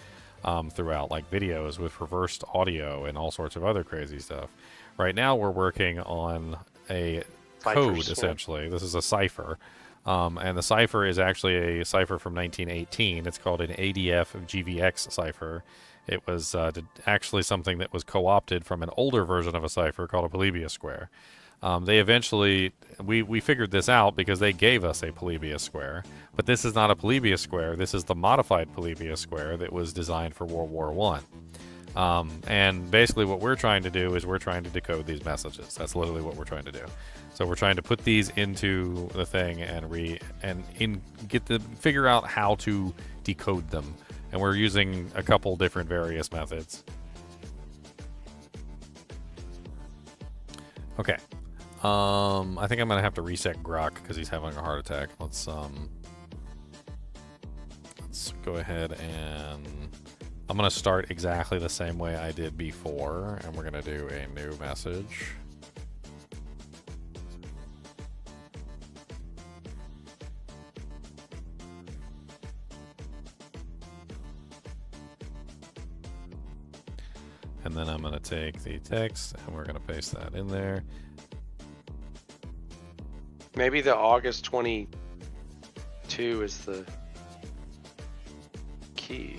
throughout, like videos with reversed audio and all sorts of other crazy stuff. Right now, we're working on a code, essentially. This is a cipher. And the cipher is actually a cipher from 1918. It's called an ADF-GVX cipher. It was actually something that was co-opted from an older version of a cipher called a Plebeius square. They eventually, we figured this out because they gave us a Plebeius square. But this is not a Plebeius square. This is the modified Plebeius square that was designed for World War I. And basically what we're trying to do is we're trying to decode these messages. That's literally what we're trying to do. So we're trying to put these into the thing and figure out how to decode them And we're using a couple different various methods. Okay. I think I'm gonna have to reset Grok because he's having a heart attack. Let's go ahead and I'm gonna start exactly the same way I did before, and we're gonna do a new message. And then I'm gonna take the text and we're gonna paste that in there. Maybe the August 22 is the key.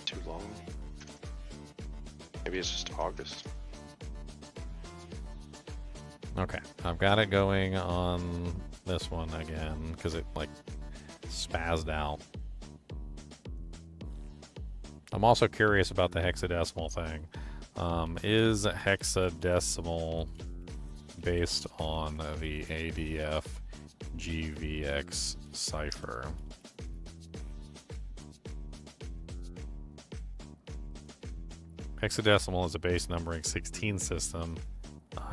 Too long. Maybe it's just August. Okay, I've got it going on this one again because it like spazzed out. I'm also curious about the hexadecimal thing. Is hexadecimal based on the ADF GVX cipher? Hexadecimal is a base numbering 16 system.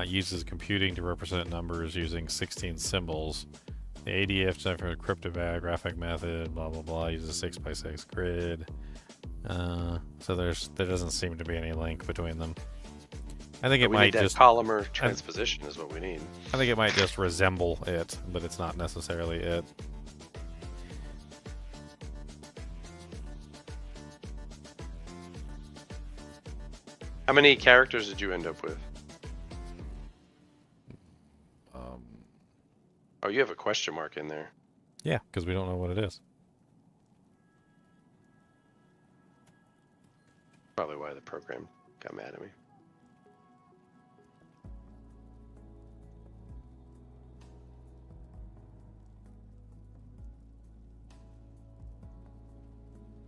Uses computing to represent numbers using 16 symbols. The ADF cipher cryptographic method, blah blah blah, uses a 6x6 grid. So there doesn't seem to be any link between them. I think it we might need that just polymer transposition is what we need. I think it might just resemble it, but it's not necessarily it. How many characters did you end up with? Oh, you have a question mark in there. Yeah, because we don't know what it is. Probably why the program got mad at me.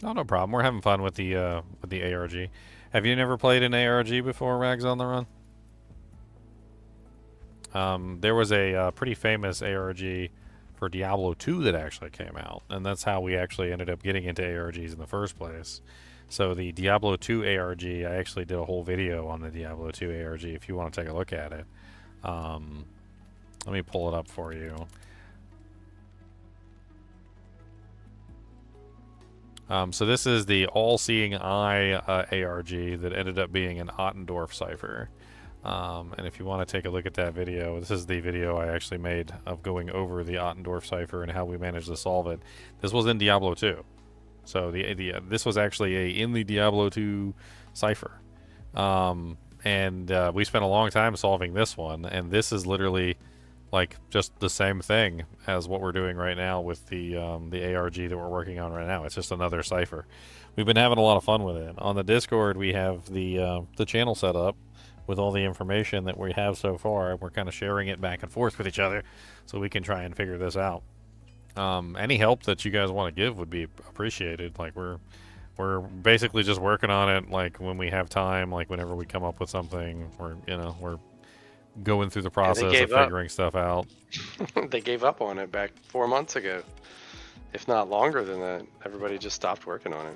Oh, no problem. We're having fun with the ARG. Have you never played an ARG before, Rags on the Run? There was a pretty famous ARG for Diablo 2 that actually came out, and that's how we actually ended up getting into ARGs in the first place. So the Diablo 2 ARG, I actually did a whole video on the Diablo 2 ARG if you want to take a look at it. Let me pull it up for you. So this is the All-Seeing Eye ARG that ended up being an Ottendorf cipher. And if you want to take a look at that video, this is the video I actually made of going over the Ottendorf cipher and how we managed to solve it. This was in Diablo 2. So this was actually in the Diablo 2 cipher. And we spent a long time solving this one, and this is literally like just the same thing as what we're doing right now with the ARG that we're working on right now. It's just another cipher. We've been having a lot of fun with it. On the Discord, we have the channel set up with all the information that we have so far. We're kind of sharing it back and forth with each other so we can try and figure this out. Any help that you guys want to give would be appreciated. Like we're basically just working on it like when we have time, like whenever we come up with something, we're going through the process of figuring stuff out. They gave up on it back 4 months ago. If not longer than that. Everybody just stopped working on it.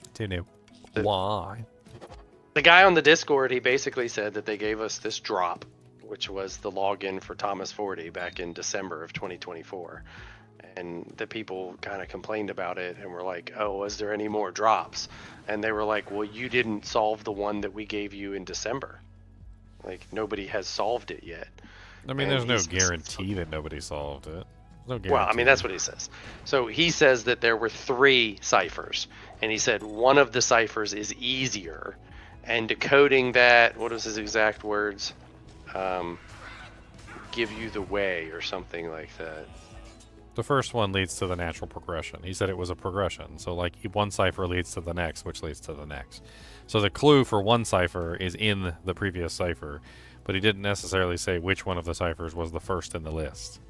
Continue. Why? The guy on the Discord, he basically said that they gave us this drop, which was the login for Thomas 40 back in December of 2024. And the people kind of complained about it and were like, oh, is there any more drops? And they were like, well, you didn't solve the one that we gave you in December. Like, nobody has solved it yet. I mean, there's no guarantee that nobody solved it. No guarantee. Well, I mean, that's what he says. So he says that there were 3 ciphers. And he said one of the ciphers is easier. And decoding that, what was his exact words? Give you the way or something like that. The first one leads to the natural progression. He said it was a progression. So, like, one cipher leads to the next, which leads to the next. So the clue for one cipher is in the previous cipher, but he didn't necessarily say which one of the ciphers was the first in the list.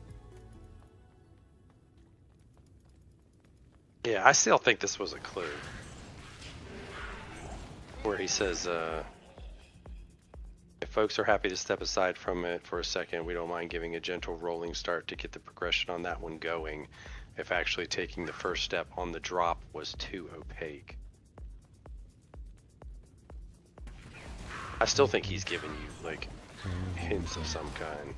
Yeah, I still think this was a clue. Where he says, if folks are happy to step aside from it for a second, we don't mind giving a gentle rolling start to get the progression on that one going. if actually taking the first step on the drop was too opaque. I still think he's giving you, like, hints of some kind.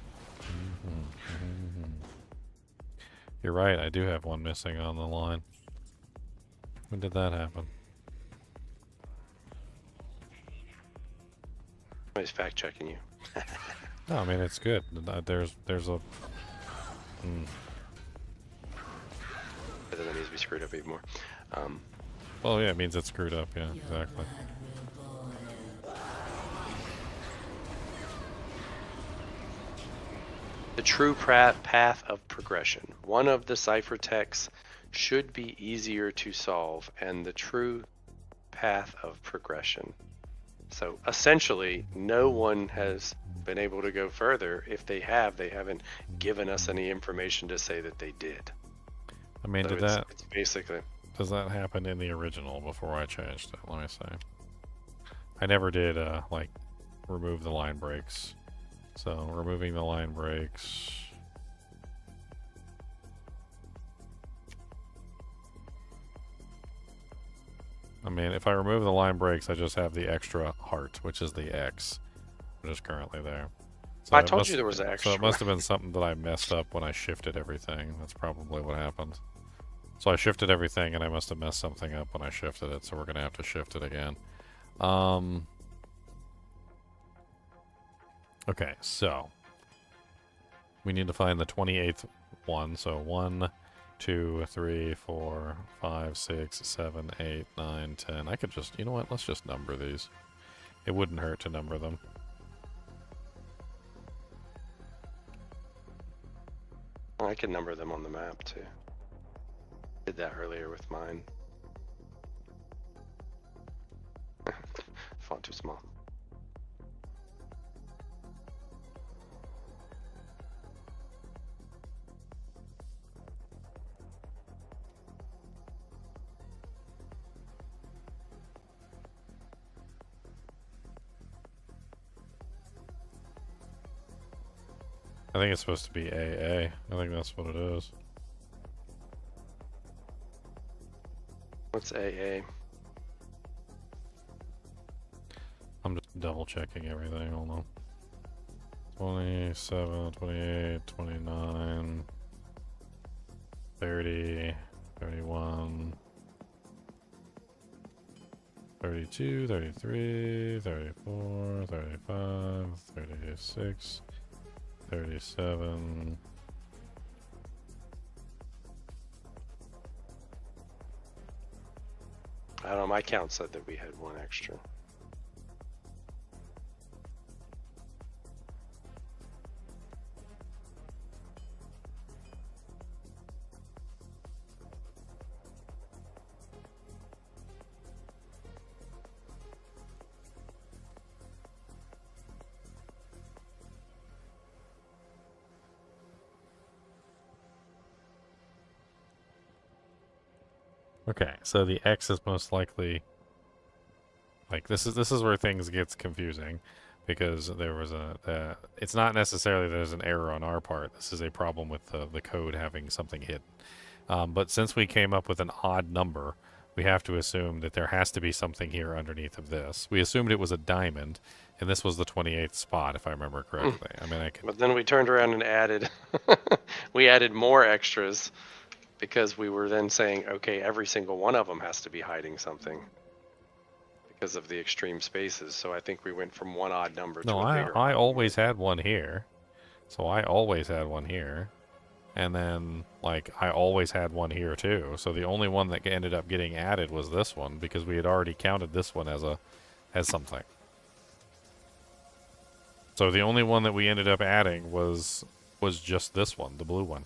You're right, I do have one missing on the line. When did that happen? Somebody's fact checking you. No, I mean, it's good. There's a... But then it needs to be screwed up even more. Well, yeah, it means it's screwed up, yeah, exactly. The true path of progression. One of the cipher texts should be easier to solve, and the true path of progression. So essentially, no one has been able to go further. If they have, they haven't given us any information to say that they did. I mean, So did it's basically... Does that happen in the original before I changed it? Let me see. I never did, like, remove the line breaks. So, removing the line breaks. I mean, if I remove the line breaks, I just have the extra heart, which is the X, which is currently there. So I told you there was an extra. So it must have been something that I messed up when I shifted everything. That's probably what happened. So I shifted everything, and I must have messed something up when I shifted it, so we're going to have to shift it again. Okay, so we need to find the 28th one. So 1, 2, 3, 4, 5, 6, 7, 8, 9, 10. I could just, you know what? Let's just number these. It wouldn't hurt to number them. I can number them on the map too. Did that earlier with mine. Font too small. I think it's supposed to be AA. I think that's what it is. What's AA? I'm just double checking everything. Hold on. 27, 28, 29, 30, 31, 32, 33, 34, 35, 36, 37. I don't know, my count said that we had one extra. Okay, so the X is most likely, like, this is where things gets confusing, because there was it's not necessarily there's an error on our part. This is a problem with the code having something hidden. But since we came up with an odd number, we have to assume that there has to be something here underneath of this. We assumed it was a diamond, and this was the 28th spot, if I remember correctly. I mean, I can... But then we turned around and added, we added more extras. Because we were then saying, okay, every single one of them has to be hiding something because of the extreme spaces. So I think we went from one odd number to a bigger. I always had one here. So I always had one here. And then, like, I always had one here too. So the only one that ended up getting added was this one because we had already counted this one as something. So the only one that we ended up adding was just this one, the blue one.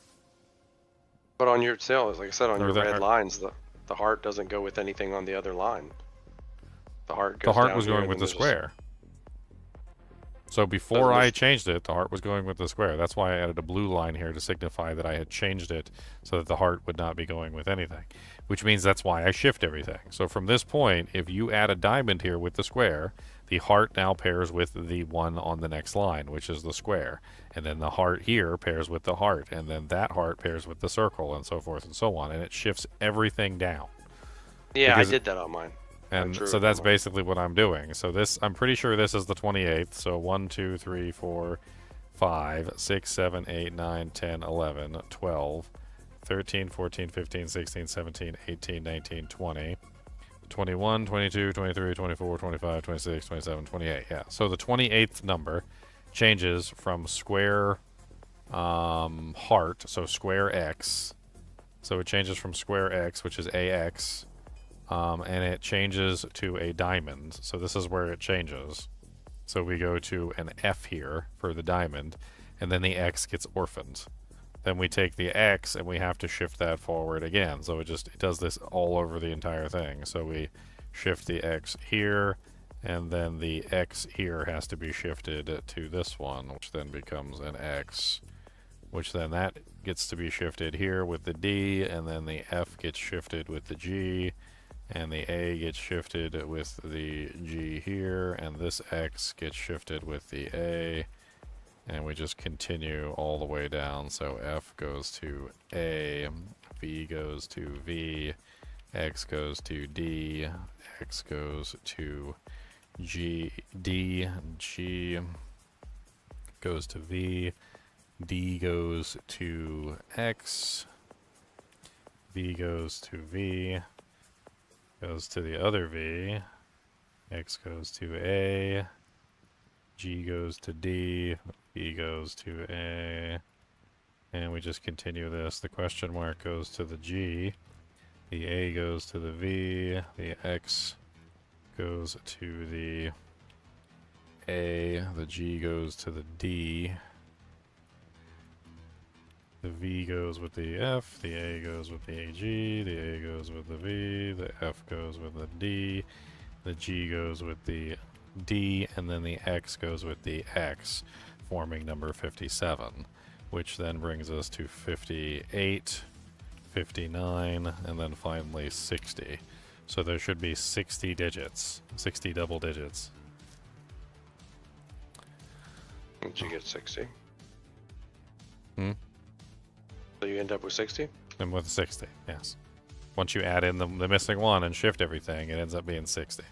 But on your sales, like I said, on Or your the red heart. lines, the heart doesn't go with anything on the other line. The heart goes The heart down was here, going and with the then there's square. So before I changed it, the heart was going with the square. That's why I added a blue line here to signify that I had changed it so that the heart would not be going with anything. Which means that's why I shift everything. So from this point, if you add a diamond here with the square, the heart now pairs with the one on the next line, which is the square. And then the heart here pairs with the heart. And then that heart pairs with the circle, and so forth and so on. And it shifts everything down. Yeah, Because I did that on mine. And drew so it that's on mine. basically what I'm doing. So this, I'm pretty sure this is the 28th. So 1, 2, 3, 4, 5, 6, 7, 8, 9, 10, 11, 12, 13, 14, 15, 16, 17, 18, 19, 20, 21, 22, 23, 24, 25, 26, 27, 28. Yeah. So the 28th number changes from square heart, so square X. So it changes from square X, which is AX, and it changes to a diamond. So this is where it changes. So we go to an F here for the diamond, and then the X gets orphaned. Then we take the X and we have to shift that forward again. So it does this all over the entire thing. So we shift the X here, and then the X here has to be shifted to this one, which then becomes an X, which then that gets to be shifted here with the D, and then the F gets shifted with the G, and the A gets shifted with the G here, and this X gets shifted with the A, and we just continue all the way down. So F goes to A, V goes to V, X goes to D, X goes to G, D, G goes to V, D goes to X, V goes to V, goes to the other V, X goes to A, G goes to D, V goes to A, and we just continue this. The question mark goes to the G, the A goes to the V, the X goes to the A, the G goes to the D, the V goes with the F, the A goes with the AG, the A goes with the V, the F goes with the D, the G goes with the D, and then the X goes with the X, forming number 57, which then brings us to 58, 59, and then finally 60. So there should be 60 digits, 60 double digits. Did you get 60? Hmm? So you end up with 60? And with 60, yes. Once you add in the missing one and shift everything, it ends up being 60.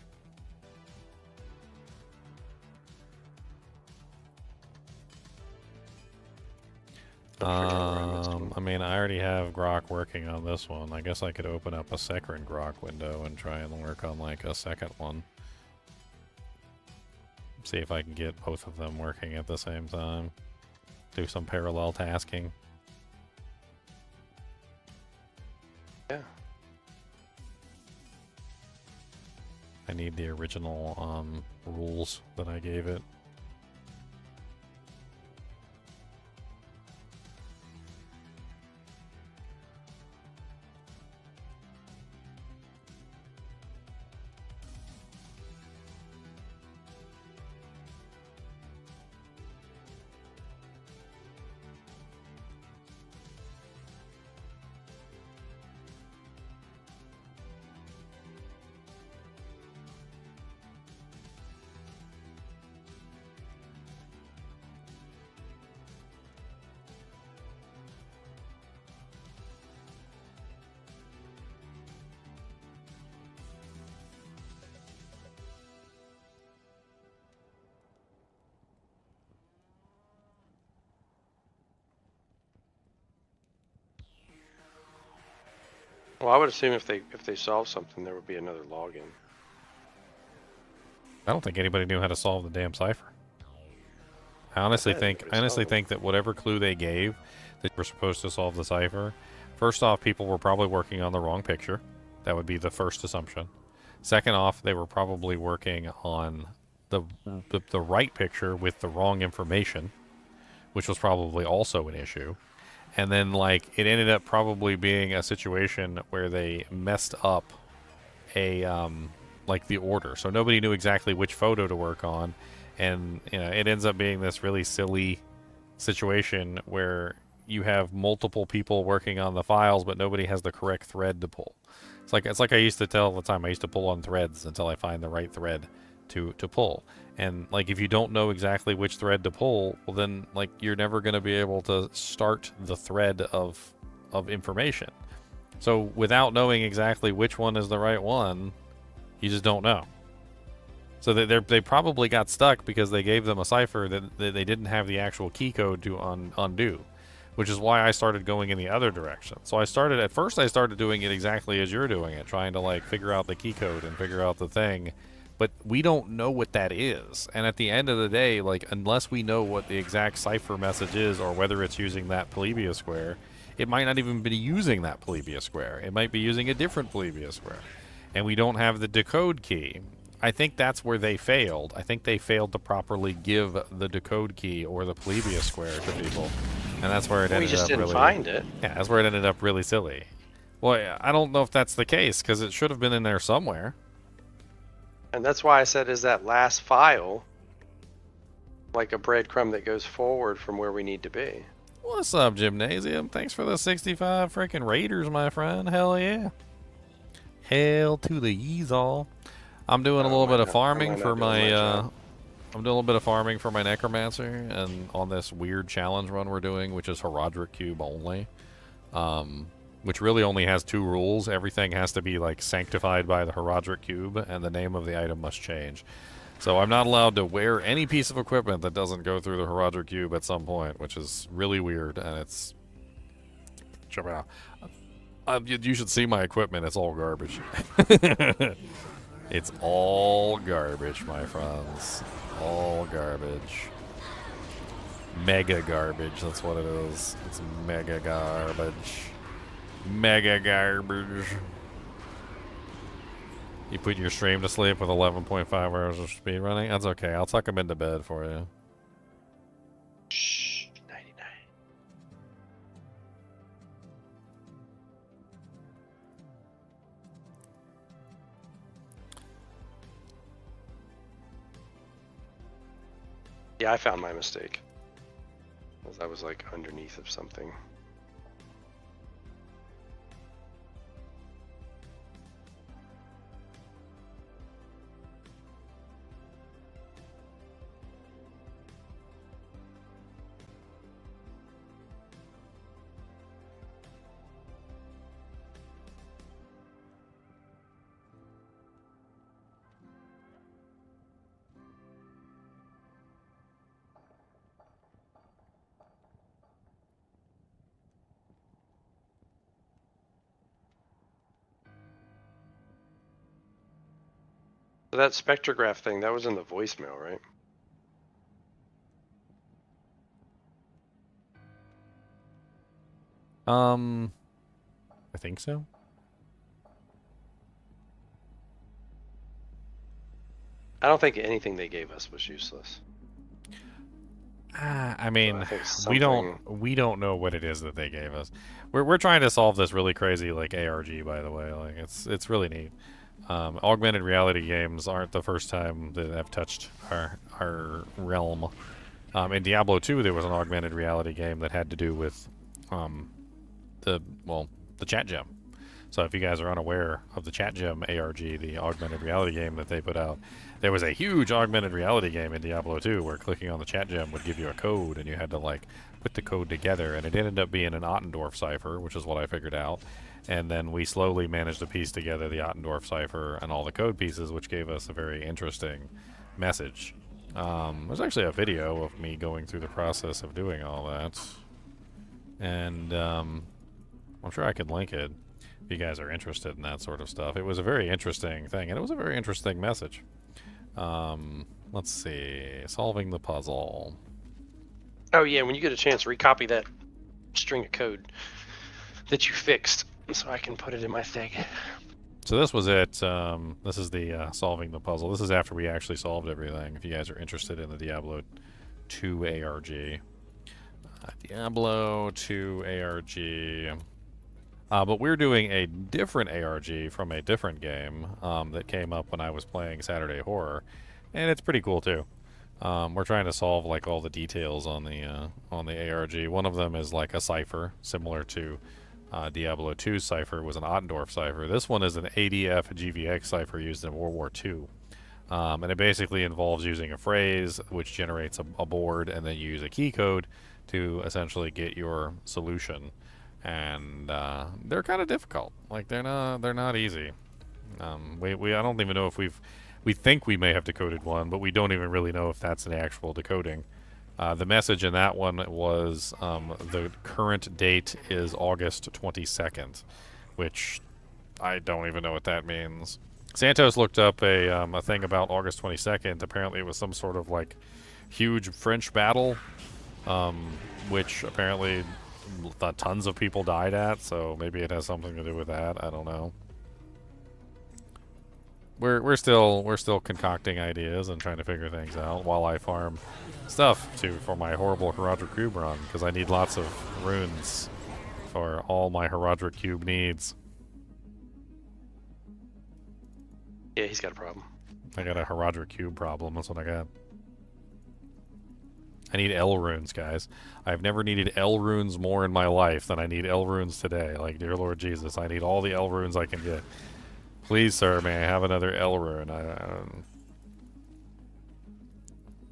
I mean, I already have Grok working on this one. I guess I could open up a second Grok window and try and work on like a second one. See if I can get both of them working at the same time. Do some parallel tasking. Yeah. I need the original rules that I gave it. Well, I would assume if they solve something, there would be another login. I don't think anybody knew how to solve the damn cipher. I honestly think that whatever clue they gave that we're supposed to solve the cipher, first off, people were probably working on the wrong picture. That would be the first assumption. Second off, they were probably working on the right picture with the wrong information, which was probably also an issue. And then, like, it ended up probably being a situation where they messed up a, like, the order. So nobody knew exactly which photo to work on. And, you know, it ends up being this really silly situation where you have multiple people working on the files, but nobody has the correct thread to pull. It's like I used to tell all the time. I used to pull on threads until I find the right thread to pull. And like if you don't know exactly which thread to pull, well then like you're never going to be able to start the thread of information. So without knowing exactly which one is the right one, you just don't know. So they probably got stuck because they gave them a cipher that they didn't have the actual key code to undo, which is why I started going in the other direction. So at first I started doing it exactly as you're doing it, trying to like figure out the key code and figure out the thing. But we don't know what that is. And at the end of the day, like, unless we know what the exact cipher message is or whether it's using that Plebia square, it might not even be using that Plebia square. It might be using a different Plebia square. And we don't have the decode key. I think that's where they failed. I think they failed to properly give the decode key or the Plebia square to people. And that's where it ended up really... We just didn't find it. Yeah, that's where it ended up really silly. Well, I don't know if that's the case, because it should have been in there somewhere. And that's why I said, is that last file like a breadcrumb that goes forward from where we need to be? What's up, Gymnasium? Thanks for the 65 freaking Raiders, my friend. Hell yeah. Hell to the yeez all. I'm doing a little bit of farming for my I'm doing a little bit of farming for my Necromancer, and on this weird challenge run we're doing, which is Herodric Cube only. Which really only has 2 rules. Everything has to be like sanctified by the Herodric Cube, and the name of the item must change. So I'm not allowed to wear any piece of equipment that doesn't go through the Herodric Cube at some point, which is really weird, and it's... you should see my equipment. It's all garbage. It's all garbage, my friends. All garbage. Mega garbage, that's what it is. It's mega garbage. Mega garbage. You put your stream to sleep with 11.5 hours of speed running? That's okay. I'll tuck him into bed for you. Shh, 99. Yeah, I found my mistake. I was like underneath of something. So that spectrograph thing, that was in the voicemail, right? I think so. I don't think anything they gave us was useless. I mean, So I think we don't know what it is that they gave us. We're trying to solve this really crazy like ARG, by the way. Like it's really neat. Augmented reality games aren't the first time that have touched our realm. In Diablo 2, there was an augmented reality game that had to do with the chat gem. So if you guys are unaware of the chat gem ARG, the augmented reality game that they put out, there was a huge augmented reality game in Diablo 2 where clicking on the chat gem would give you a code, and you had to like put the code together, and it ended up being an Ottendorf cipher, which is what I figured out. And then we slowly managed to piece together the Ottendorf cipher and all the code pieces, which gave us a very interesting message. There's actually a video of me going through the process of doing all that. And I'm sure I could link it if you guys are interested in that sort of stuff. It was a very interesting thing, and it was a very interesting message. Let's see. Solving the puzzle. Oh yeah, when you get a chance, recopy that string of code that you fixed so I can put it in my thing. So this was it. This is the solving the puzzle. This is after we actually solved everything, if you guys are interested in the Diablo 2 ARG. Diablo 2 ARG. But we're doing a different ARG from a different game that came up when I was playing Saturday Horror, and it's pretty cool too. We're trying to solve like all the details on the ARG. One of them is like a cipher, similar to Diablo 2's cipher was an Ottendorf cipher. This one is an ADF GVX cipher used in World War II. And it basically involves using a phrase which generates a board, and then you use a key code to essentially get your solution. And they're kind of difficult. Like they're not easy. I don't even know if we think we may have decoded one, but we don't even really know if that's an actual decoding. The message in that one was the current date is August 22nd, which I don't even know what that means. Santos looked up a thing about August 22nd. Apparently it was some sort of like huge French battle, which apparently tons of people died at, so maybe it has something to do with that. I don't know. We're still concocting ideas and trying to figure things out while I farm stuff for my horrible Herodric Cube run, because I need lots of runes for all my Herodric Cube needs. Yeah, he's got a problem. I got a Herodric Cube problem, that's what I got. I need L runes, guys. I've never needed L runes more in my life than I need L runes today. Like, dear Lord Jesus, I need all the L runes I can get. Please, sir, may I have another L rune?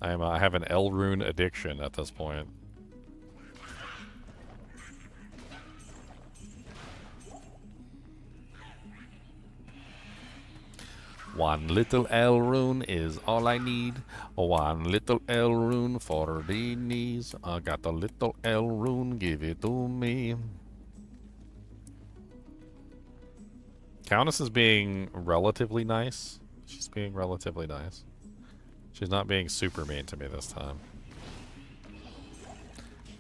I have an L rune addiction at this point. One little L rune is all I need. One little L rune for the knees. I got a little L rune, give it to me. Countess is being relatively nice. She's being relatively nice. She's not being super mean to me this time.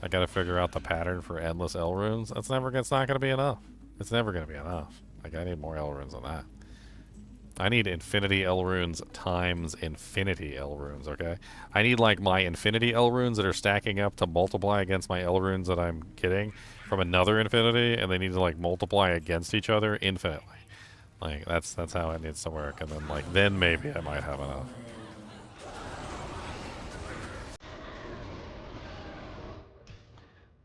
I gotta figure out the pattern for endless L runes. It's not gonna be enough. It's never gonna be enough. Like, I need more L runes than that. I need infinity L runes times infinity L runes, okay? I need, like, my infinity L runes that are stacking up to multiply against my L runes that I'm getting from another infinity, and they need to, like, multiply against each other infinitely. Like, that's how it needs to work, and then, like, then maybe I might have enough.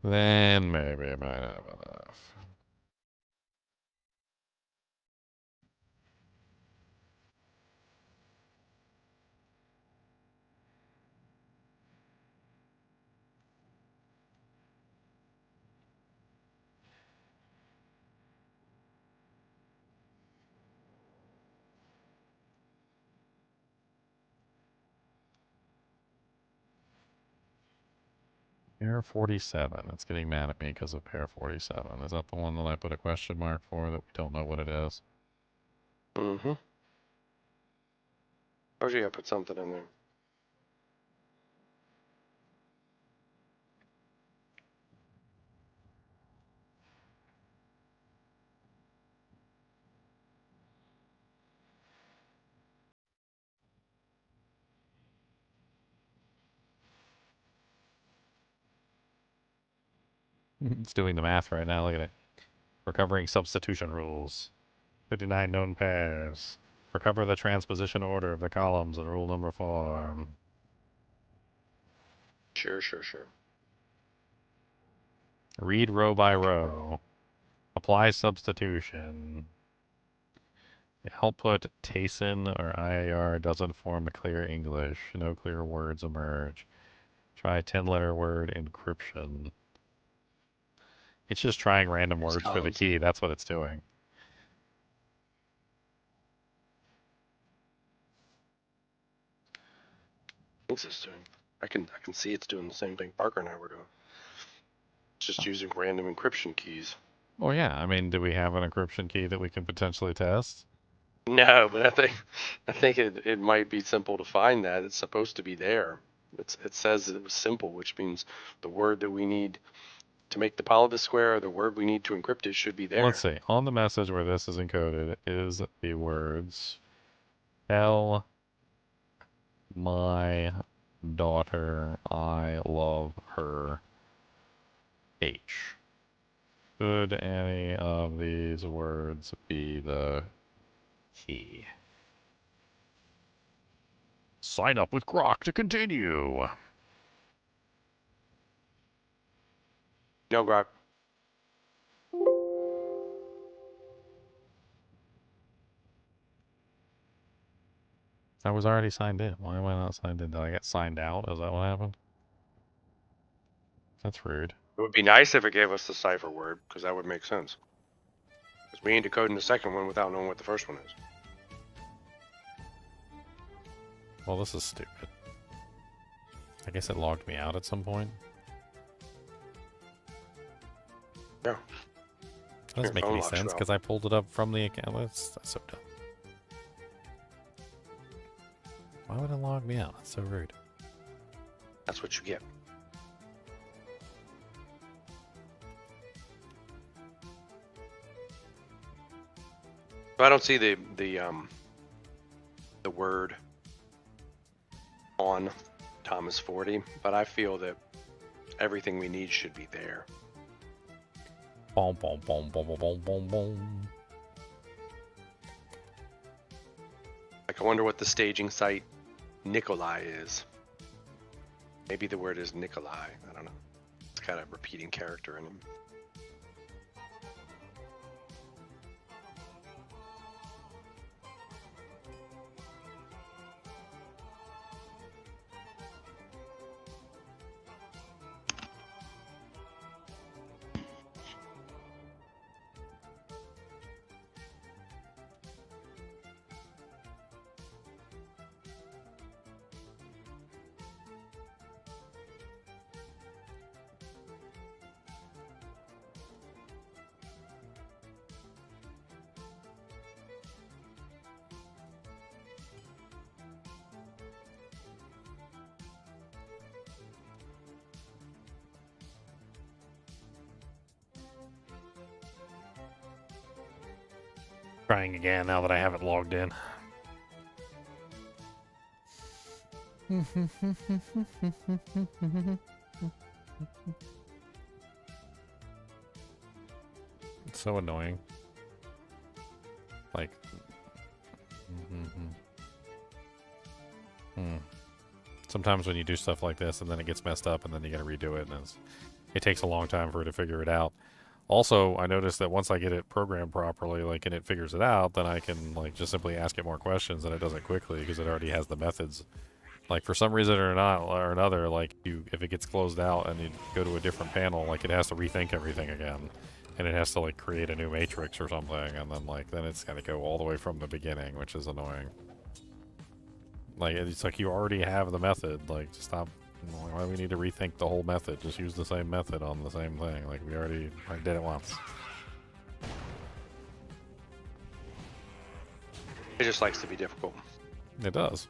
Then maybe I might have enough. Pair 47. It's getting mad at me because of pair 47. Is that the one that I put a question mark for that we don't know what it is? Mm-hmm. Or you gotta put something in there. It's doing the math right now. Look at it. Recovering substitution rules. 59 known pairs. Recover the transposition order of the columns in rule number 4. Sure. Read row by row. Apply substitution. The output TASIN or IAR doesn't form a clear English. No clear words emerge. Try 10-letter word encryption. It's just trying random words for the key. That's what it's doing. What's this doing? I can see it's doing the same thing Parker and I were doing. It's just using random encryption keys. Oh yeah, I mean, do we have an encryption key that we can potentially test? No, but I think it might be simple to find that. It's supposed to be there. It says it was simple, which means the word that we need to make the polyvis square or the word we need to encrypt it should be there. Let's see. On the message where this is encoded is the words "Tell my daughter I love her H." Could any of these words be the key? Sign up with Grok to continue. No, Grok. I was already signed in. Why am I not signed in? Did I get signed out? Is that what happened? That's rude. It would be nice if it gave us the cipher word, because that would make sense. Because we ain't decoding the second one without knowing what the first one is. Well, this is stupid. I guess it logged me out at some point. Yeah. That doesn't make phone any locks sense out. because I pulled it up from the account. That's so dumb. Why would it log me out? That's so rude. That's what you get. I don't see the word on Thomas 40, but I feel that everything we need should be there. Boom, boom, boom, boom, boom, boom, boom, boom. Like, I wonder what the staging site Nikolai is. Maybe the word is Nikolai. I don't know. It's kind of repeating character in him. Trying again now that I have it logged in. It's so annoying. Like, sometimes when you do stuff like this and then it gets messed up and then you gotta redo it, and it takes a long time for it to figure it out. Also, I noticed that once I get it programmed properly, like, and it figures it out, then I can, like, just simply ask it more questions, and it does it quickly because it already has the methods. Like, for some reason or another, like, if it gets closed out and you go to a different panel, like, it has to rethink everything again, and it has to, like, create a new matrix or something, and then, like, then it's got to go all the way from the beginning, which is annoying. Like, it's like you already have the method. Like, just stop. Why do we need to rethink the whole method? Just use the same method on the same thing. Like, we already did it once. It just likes to be difficult. It does.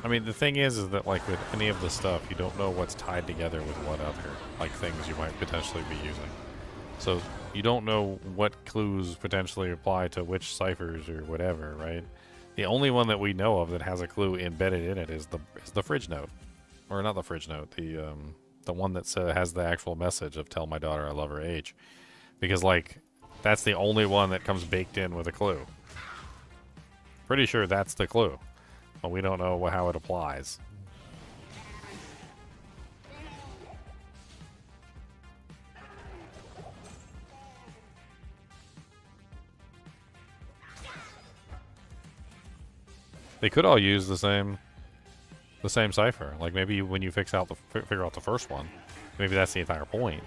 I mean, the thing is that, like, with any of the stuff, you don't know what's tied together with what other, like, things you might potentially be using. So, you don't know what clues potentially apply to which ciphers or whatever, right? The only one that we know of that has a clue embedded in it is the fridge note. Or not the fridge note, the one that has the actual message of "Tell my daughter I love her H." Because, like, that's the only one that comes baked in with a clue. Pretty sure that's the clue. But we don't know how it applies. They could all use the same cipher. Like, maybe when you figure out the first one, maybe that's the entire point.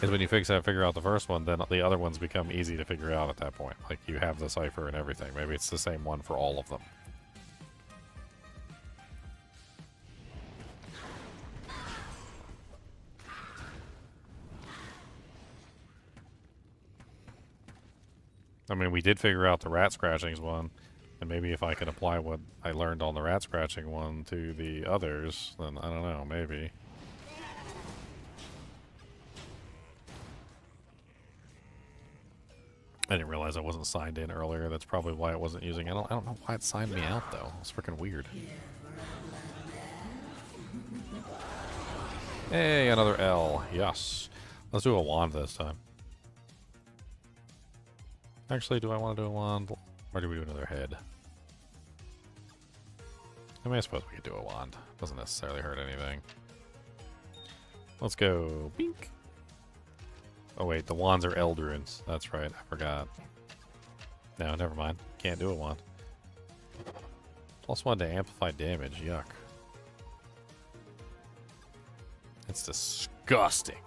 Is when you figure out the first one, then the other ones become easy to figure out at that point. Like, you have the cipher and everything. Maybe it's the same one for all of them. I mean, we did figure out the rat scratchings one, and maybe if I can apply what I learned on the rat scratching one to the others, then I don't know, maybe. I didn't realize I wasn't signed in earlier. That's probably why it wasn't using. I don't know why it signed me out though. It's freaking weird. Hey, another L. Yes. Let's do a wand this time. Actually, do I want to do a wand? Or do we do another head? I mean, I suppose we could do a wand. Doesn't necessarily hurt anything. Let's go. Bink. Oh wait, the wands are Eldrunes. That's right, I forgot. No, never mind. Can't do a wand. +1 to amplify damage. Yuck. It's disgusting.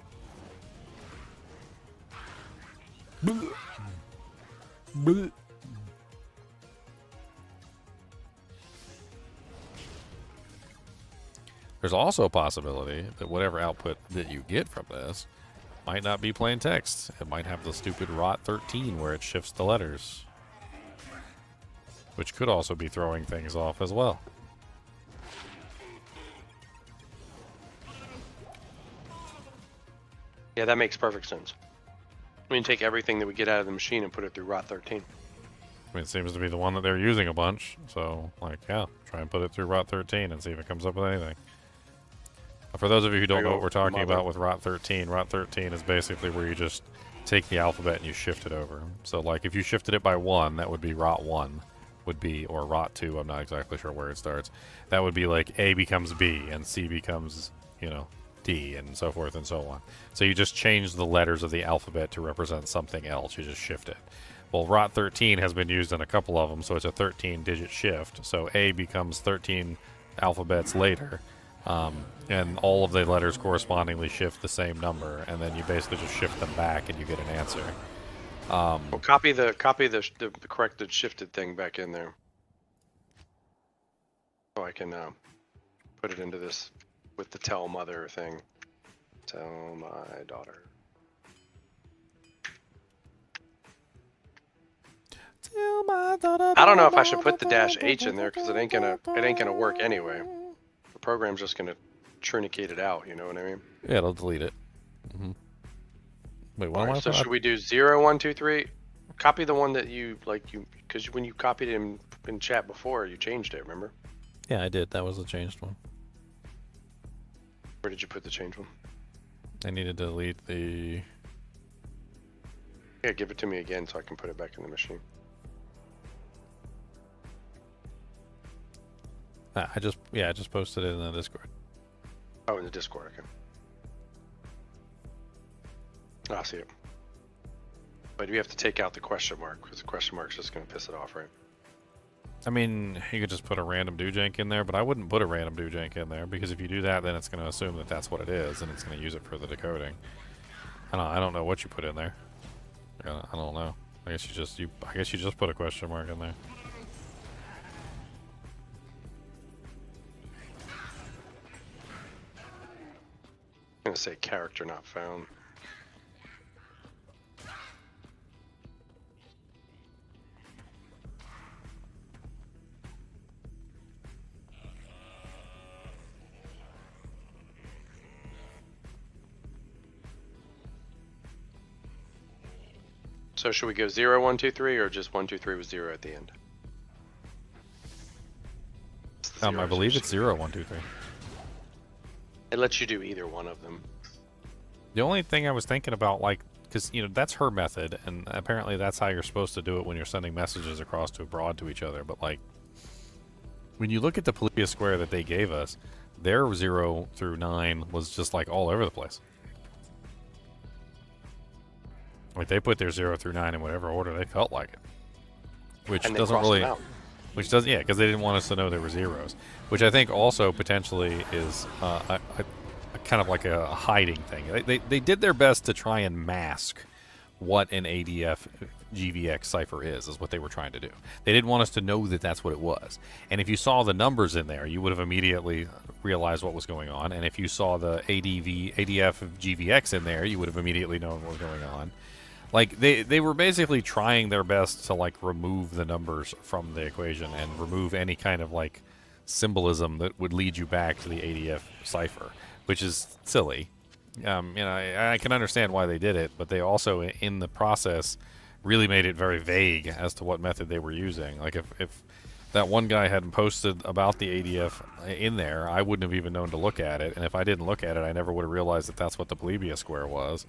There's also a possibility that whatever output that you get from this might not be plain text. It might have the stupid rot 13 where it shifts the letters, which could also be throwing things off as well. Yeah, that makes perfect sense. I mean, take everything that we get out of the machine and put it through rot 13. I mean, it seems to be the one that they're using a bunch, so, like, yeah, try and put it through rot 13 and see if it comes up with anything. For those of you who don't know what we're talking about with rot 13 is basically where you just take the alphabet and you shift it over. So, like, if you shifted it by 1, that would be rot 1, would be, or rot 2, I'm not exactly sure where it starts. That would be like A becomes B, and C becomes, you know, D, and so forth and so on. So you just change the letters of the alphabet to represent something else. You just shift it. Well, rot 13 has been used in a couple of them, so it's a 13-digit shift. So A becomes 13 alphabets later, and all of the letters correspondingly shift the same number, and then you basically just shift them back, and you get an answer. Well, copy the corrected shifted thing back in there, so I can put it into this with the tell mother thing. Tell my daughter. I don't know if I should put the -H in there because it ain't gonna work anyway. The program's just gonna trunicate it out. You know what I mean? Yeah, it'll delete it. Wait, what am I? So should we do 0, 1, 2, 3? Copy the one that you because when you copied it in chat before, you changed it. Remember? Yeah, I did. That was the changed one. Where did you put the changed one? I needed to delete the. Yeah, give it to me again so I can put it back in the machine. I just posted it in the Discord. Oh, in the Discord, okay. I see it. But you have to take out the question mark because the question mark's just going to piss it off, right? I mean, you could just put a random dojank in there, but I wouldn't put a random dojank in there because if you do that, then it's going to assume that that's what it is, and it's going to use it for the decoding. I don't know what you put in there. I don't know. I guess you just put a question mark in there. I'm going to say character not found. So should we go 0, 1, 2, 3, or just 1, 2, 3 with 0 at the end? I believe it's 0, 1, 2, 3. It lets you do either one of them. The only thing I was thinking about, like, because, you know, that's her method, and apparently that's how you're supposed to do it when you're sending messages across to abroad to each other, but, like, when you look at the Polybius square that they gave us, their 0 through 9 was just, like, all over the place. Like, they put their 0 through 9 in whatever order they felt like it. Which And they doesn't crossed really... them out. Which does, yeah, because they didn't want us to know there were zeros. Which I think also potentially is a kind of like a hiding thing. They did their best to try and mask what an ADF GVX cipher is what they were trying to do. They didn't want us to know that that's what it was. And if you saw the numbers in there, you would have immediately realized what was going on. And if you saw the ADF GVX in there, you would have immediately known what was going on. Like, they were basically trying their best to, like, remove the numbers from the equation and remove any kind of, like, symbolism that would lead you back to the ADF cipher, which is silly. You know, I can understand why they did it, but they also, in the process, really made it very vague as to what method they were using. Like if that one guy hadn't posted about the ADF in there, I wouldn't have even known to look at it. And if I didn't look at it, I never would have realized that that's what the Plebia square was,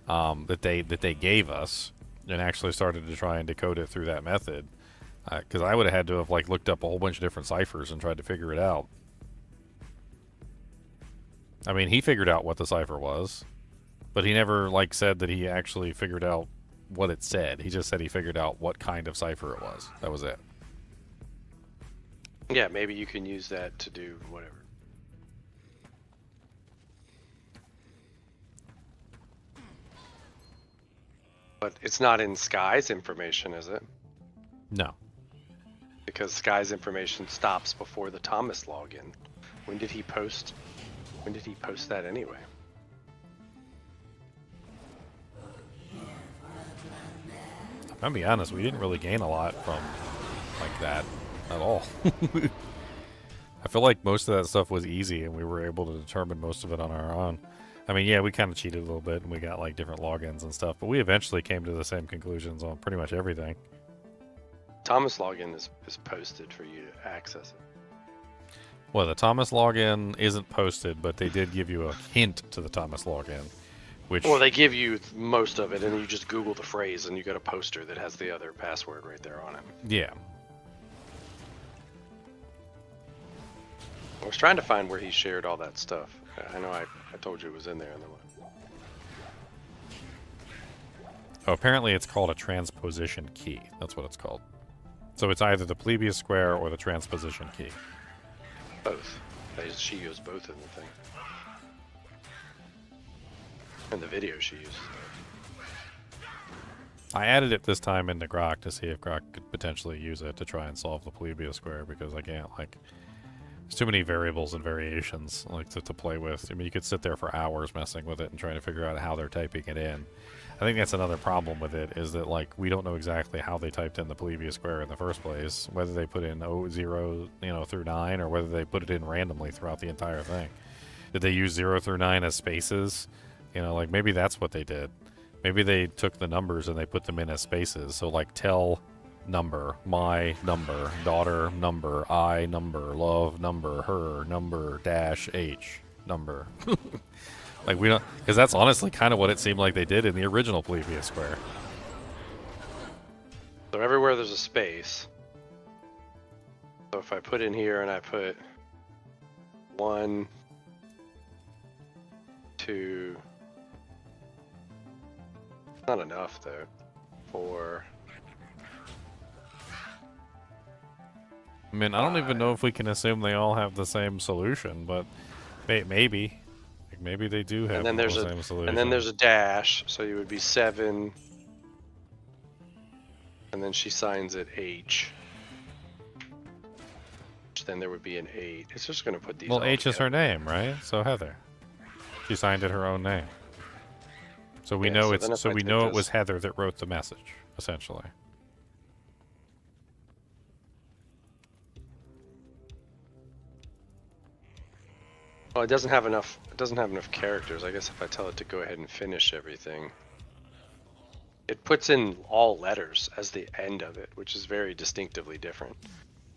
that they gave us, and actually started to try and decode it through that method. Because I would have had to have like looked up a whole bunch of different ciphers and tried to figure it out. I mean, he figured out what the cipher was, but he never like said that he actually figured out what it said. He just said he figured out what kind of cipher it was. That was it. Yeah, maybe you can use that to do whatever. But it's not in Sky's information, is it? No. Because Sky's information stops before the Thomas login. When did he post? When did he post that anyway? I'll be honest, we didn't really gain a lot from like that at all. I feel like most of that stuff was easy and we were able to determine most of it on our own. I mean, yeah, we kind of cheated a little bit and we got like different logins and stuff, but we eventually came to the same conclusions on pretty much everything. Thomas login is posted for you to access it. Well, the Thomas login isn't posted, but they did give you a hint to the Thomas login, which... Well, they give you most of it, and you just Google the phrase, and you get a poster that has the other password right there on it. Yeah. I was trying to find where he shared all that stuff. I know I told you it was in there. And then Oh, apparently it's called a transposition key. That's what it's called. So it's either the Plebia square or the transposition key. both. She used both in the thing. In the video she used. I added it this time into Grok to see if Grok could potentially use it to try and solve the Plebia square, because I can't, like... There's too many variables and variations like to play with. I mean, you could sit there for hours messing with it and trying to figure out how they're typing it in. I think that's another problem with it, is that like we don't know exactly how they typed in the Plebia square in the first place, whether they put in 0 through 9, or whether they put it in randomly throughout the entire thing. Did they use 0 through 9 as spaces? Like maybe that's what they did. Maybe they took the numbers and they put them in as spaces. So like tell number, my number, daughter number, I number, love number, her number, dash H number. Like we don't, because that's honestly kind of what it seemed like they did in the original Plebia square. So everywhere there's a space. So if I put in here and I put 1, 2, not enough though, 4. I mean, I don't even know if we can assume they all have the same solution, but maybe. Like maybe they do have the same solution. And then there's a dash, so you would be 7. And then she signs it H. Then there would be an 8. It's just going to put these Well, all H is together. her name, right? So Heather. She signed it her own name. So we Yeah, know so it's then if so I we take know it this- was Heather that wrote the message, essentially. Well, it doesn't have enough. It doesn't have enough characters. I guess if I tell it to go ahead and finish everything, it puts in all letters as the end of it, which is very distinctively different.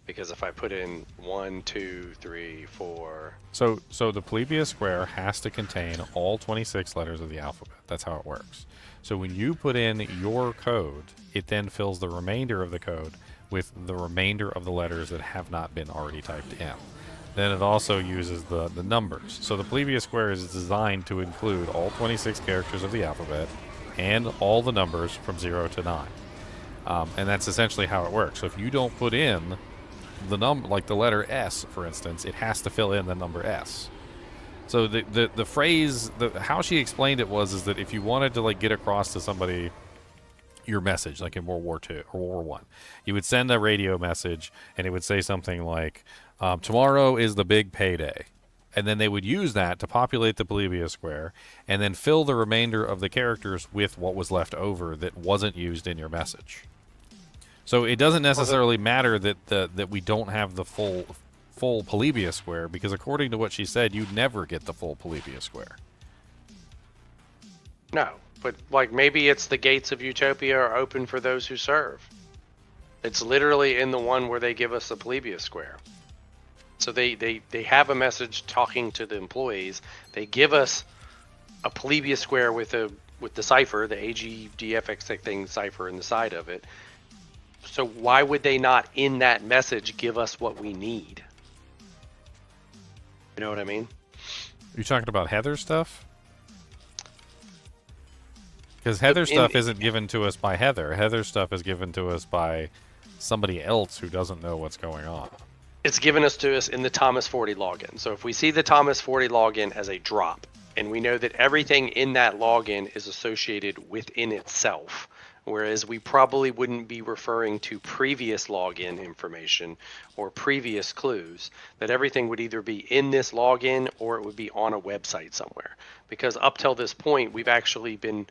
Because if I put in 1, 2, 3, 4, So the Plebia square has to contain all 26 letters of the alphabet. That's how it works. So when you put in your code, it then fills the remainder of the code with the remainder of the letters that have not been already typed in. Then it also uses the numbers. So the Plebia square is designed to include all 26 characters of the alphabet and all the numbers from 0 to 9. And that's essentially how it works. So if you don't put in the number, like the letter S, for instance, it has to fill in the number S. So the phrase, how she explained it is that if you wanted to like get across to somebody your message, like in World War II or World War I, you would send a radio message and it would say something like, tomorrow is the big payday. And then they would use that to populate the Plebia square and then fill the remainder of the characters with what was left over that wasn't used in your message. So it doesn't necessarily matter that we don't have the full Plebia square, because according to what she said, you'd never get the full Plebia square. no. But like maybe it's the gates of Utopia are open for those who serve. It's literally in the one where they give us the Plebia square. So they have a message talking to the employees. They give us a Plebia square with the cipher, the AGDFX thing cipher in the side of it. So why would they not in that message give us what we need? You know what I mean? You talking about Heather stuff? Because Heather stuff isn't given to us by Heather. Heather stuff is given to us by somebody else who doesn't know what's going on. It's given to us in the Thomas 40 login. So if we see the Thomas 40 login as a drop, and we know that everything in that login is associated within itself, whereas we probably wouldn't be referring to previous login information or previous clues, that everything would either be in this login or it would be on a website somewhere. Because up till this point, we've actually been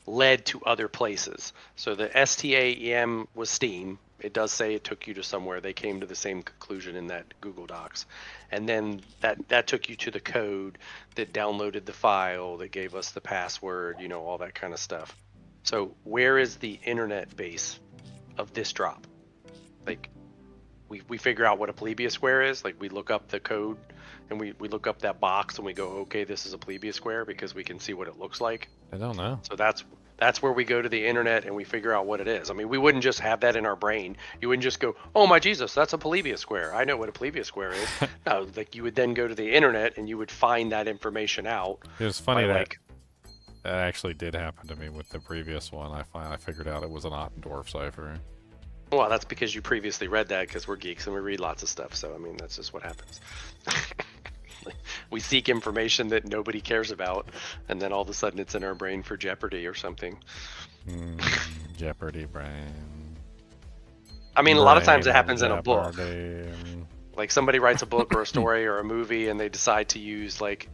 led to other places. So the STAEM was Steam. It does say it took you to somewhere. They came to the same conclusion in that Google Docs. And then that took you to the code that downloaded the file, that gave us the password, you know, all that kind of stuff. So where is the internet base of this drop? Like, we figure out what a Plebia square is. Like, we look up the code and we look up that box and we go, okay, this is a Plebia square because we can see what it looks like. I don't know. So that's where we go to the internet and we figure out what it is. I mean, we wouldn't just have that in our brain. You wouldn't just go, oh my Jesus, that's a Plebia square. I know what a Plebia square is. No, like you would then go to the internet and you would find that information out. It was funny that like, that actually did happen to me with the previous one. I figured out it was an Ottendorf cipher. well, that's because you previously read that, because we're geeks and we read lots of stuff. So, I mean, that's just what happens. We seek information that nobody cares about, and then all of a sudden it's in our brain for Jeopardy or something. Jeopardy brain. I mean, a lot of times it happens in a book. Jeopardy. Like somebody writes a book or a story or a movie and they decide to use like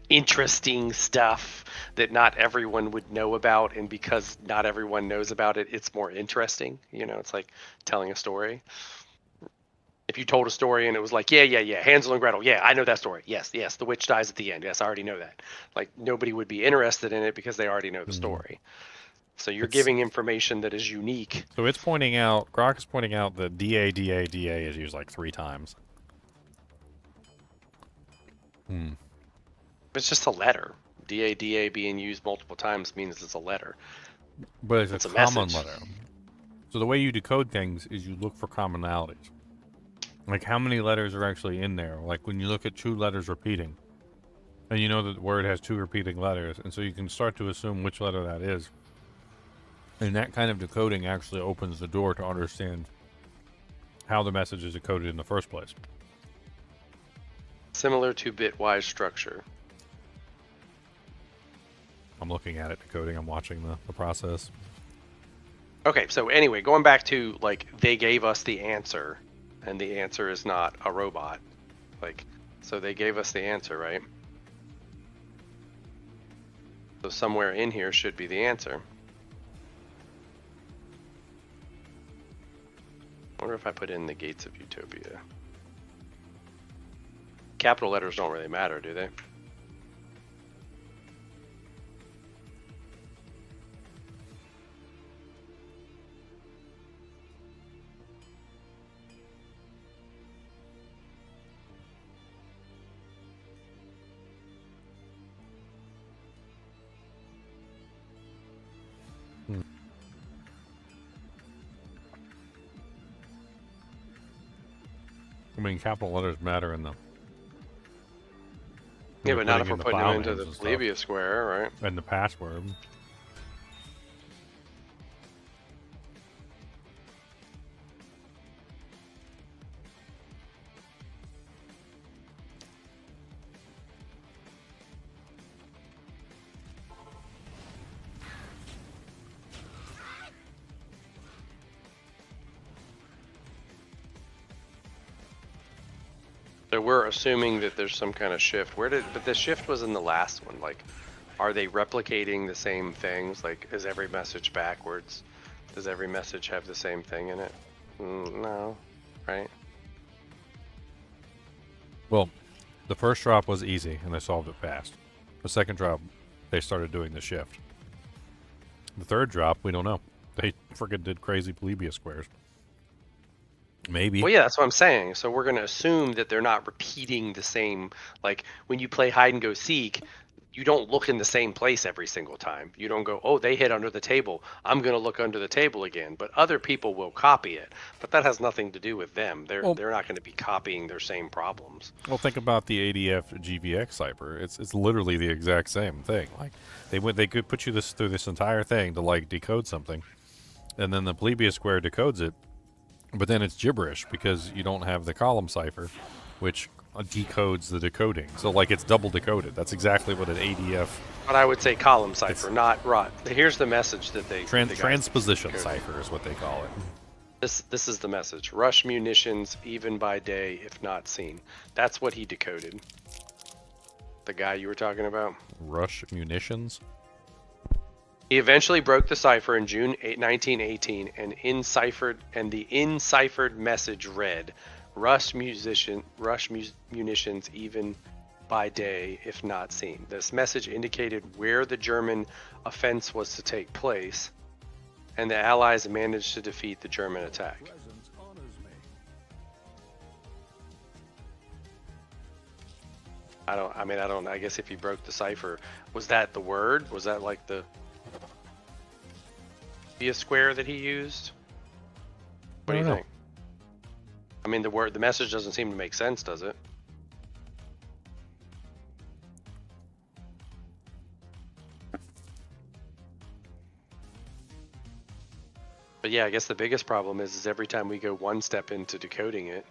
interesting stuff that not everyone would know about, and because not everyone knows about it, it's more interesting. You know, it's like telling a story. If you told a story and it was like, yeah, Hansel and Gretel, yeah, I know that story. Yes, the witch dies at the end. Yes, I already know that. Like, nobody would be interested in it because they already know the story. So you're giving information that is unique. So it's pointing out, Grok is pointing out that DA is used like 3 times. It's just a letter. DA being used multiple times means it's a letter. But it's a common message. letter. So the way you decode things is you look for commonalities. Like how many letters are actually in there. Like when you look at 2 letters repeating, and you know that the word has 2 repeating letters, and so you can start to assume which letter that is. And that kind of decoding actually opens the door to understand how the message is decoded in the first place. Similar to bitwise structure. I'm looking at it decoding, I'm watching the process. Okay, so anyway, going back to, like, they gave us the answer, and the answer is not a robot. Like, so they gave us the answer, right? So somewhere in here should be the answer. I wonder if I put in the gates of Utopia. Capital letters don't really matter, do they? I mean, capital letters matter in the... Yeah, but not if we're the putting file them into names the and stuff. Plebia square, right? And the password. So we're assuming that there's some kind of shift. But the shift was in the last one. Like, are they replicating the same things? Like, is every message backwards? Does every message have the same thing in it? No, right? Well, the first drop was easy, and they solved it fast. The second drop, they started doing the shift. The third drop, we don't know. They freaking did crazy plebeian squares. Maybe. Well, yeah, that's what I'm saying. So we're going to assume that they're not repeating the same. Like when you play hide and go seek, you don't look in the same place every single time. You don't go, oh, they hit under the table, I'm going to look under the table again. But other people will copy it. But that has nothing to do with them. They're not going to be copying their same problems. Well, think about the ADF GVX cipher. It's literally the exact same thing. Like they could put you through this entire thing to like decode something, and then the plebeian square decodes it, but then it's gibberish because you don't have the column cipher, which decodes the decoding. So like it's double decoded. That's exactly what an ADF. But I would say column cipher, not rot. Here's the message that they Transposition cipher is what they call it. This is the message. Rush munitions even by day if not seen. That's what he decoded. The guy you were talking about. Rush munitions. He eventually broke the cipher in June 1918 and the enciphered message read, Rush munitions even by day if not seen. This message indicated where the German offense was to take place, and the Allies managed to defeat the German attack. Presence honors me. I guess if he broke the cipher, was that the word? Was that like the be a square that he used? What do you think? I mean, the message doesn't seem to make sense, does it? But yeah, I guess the biggest problem is every time we go one step into decoding it.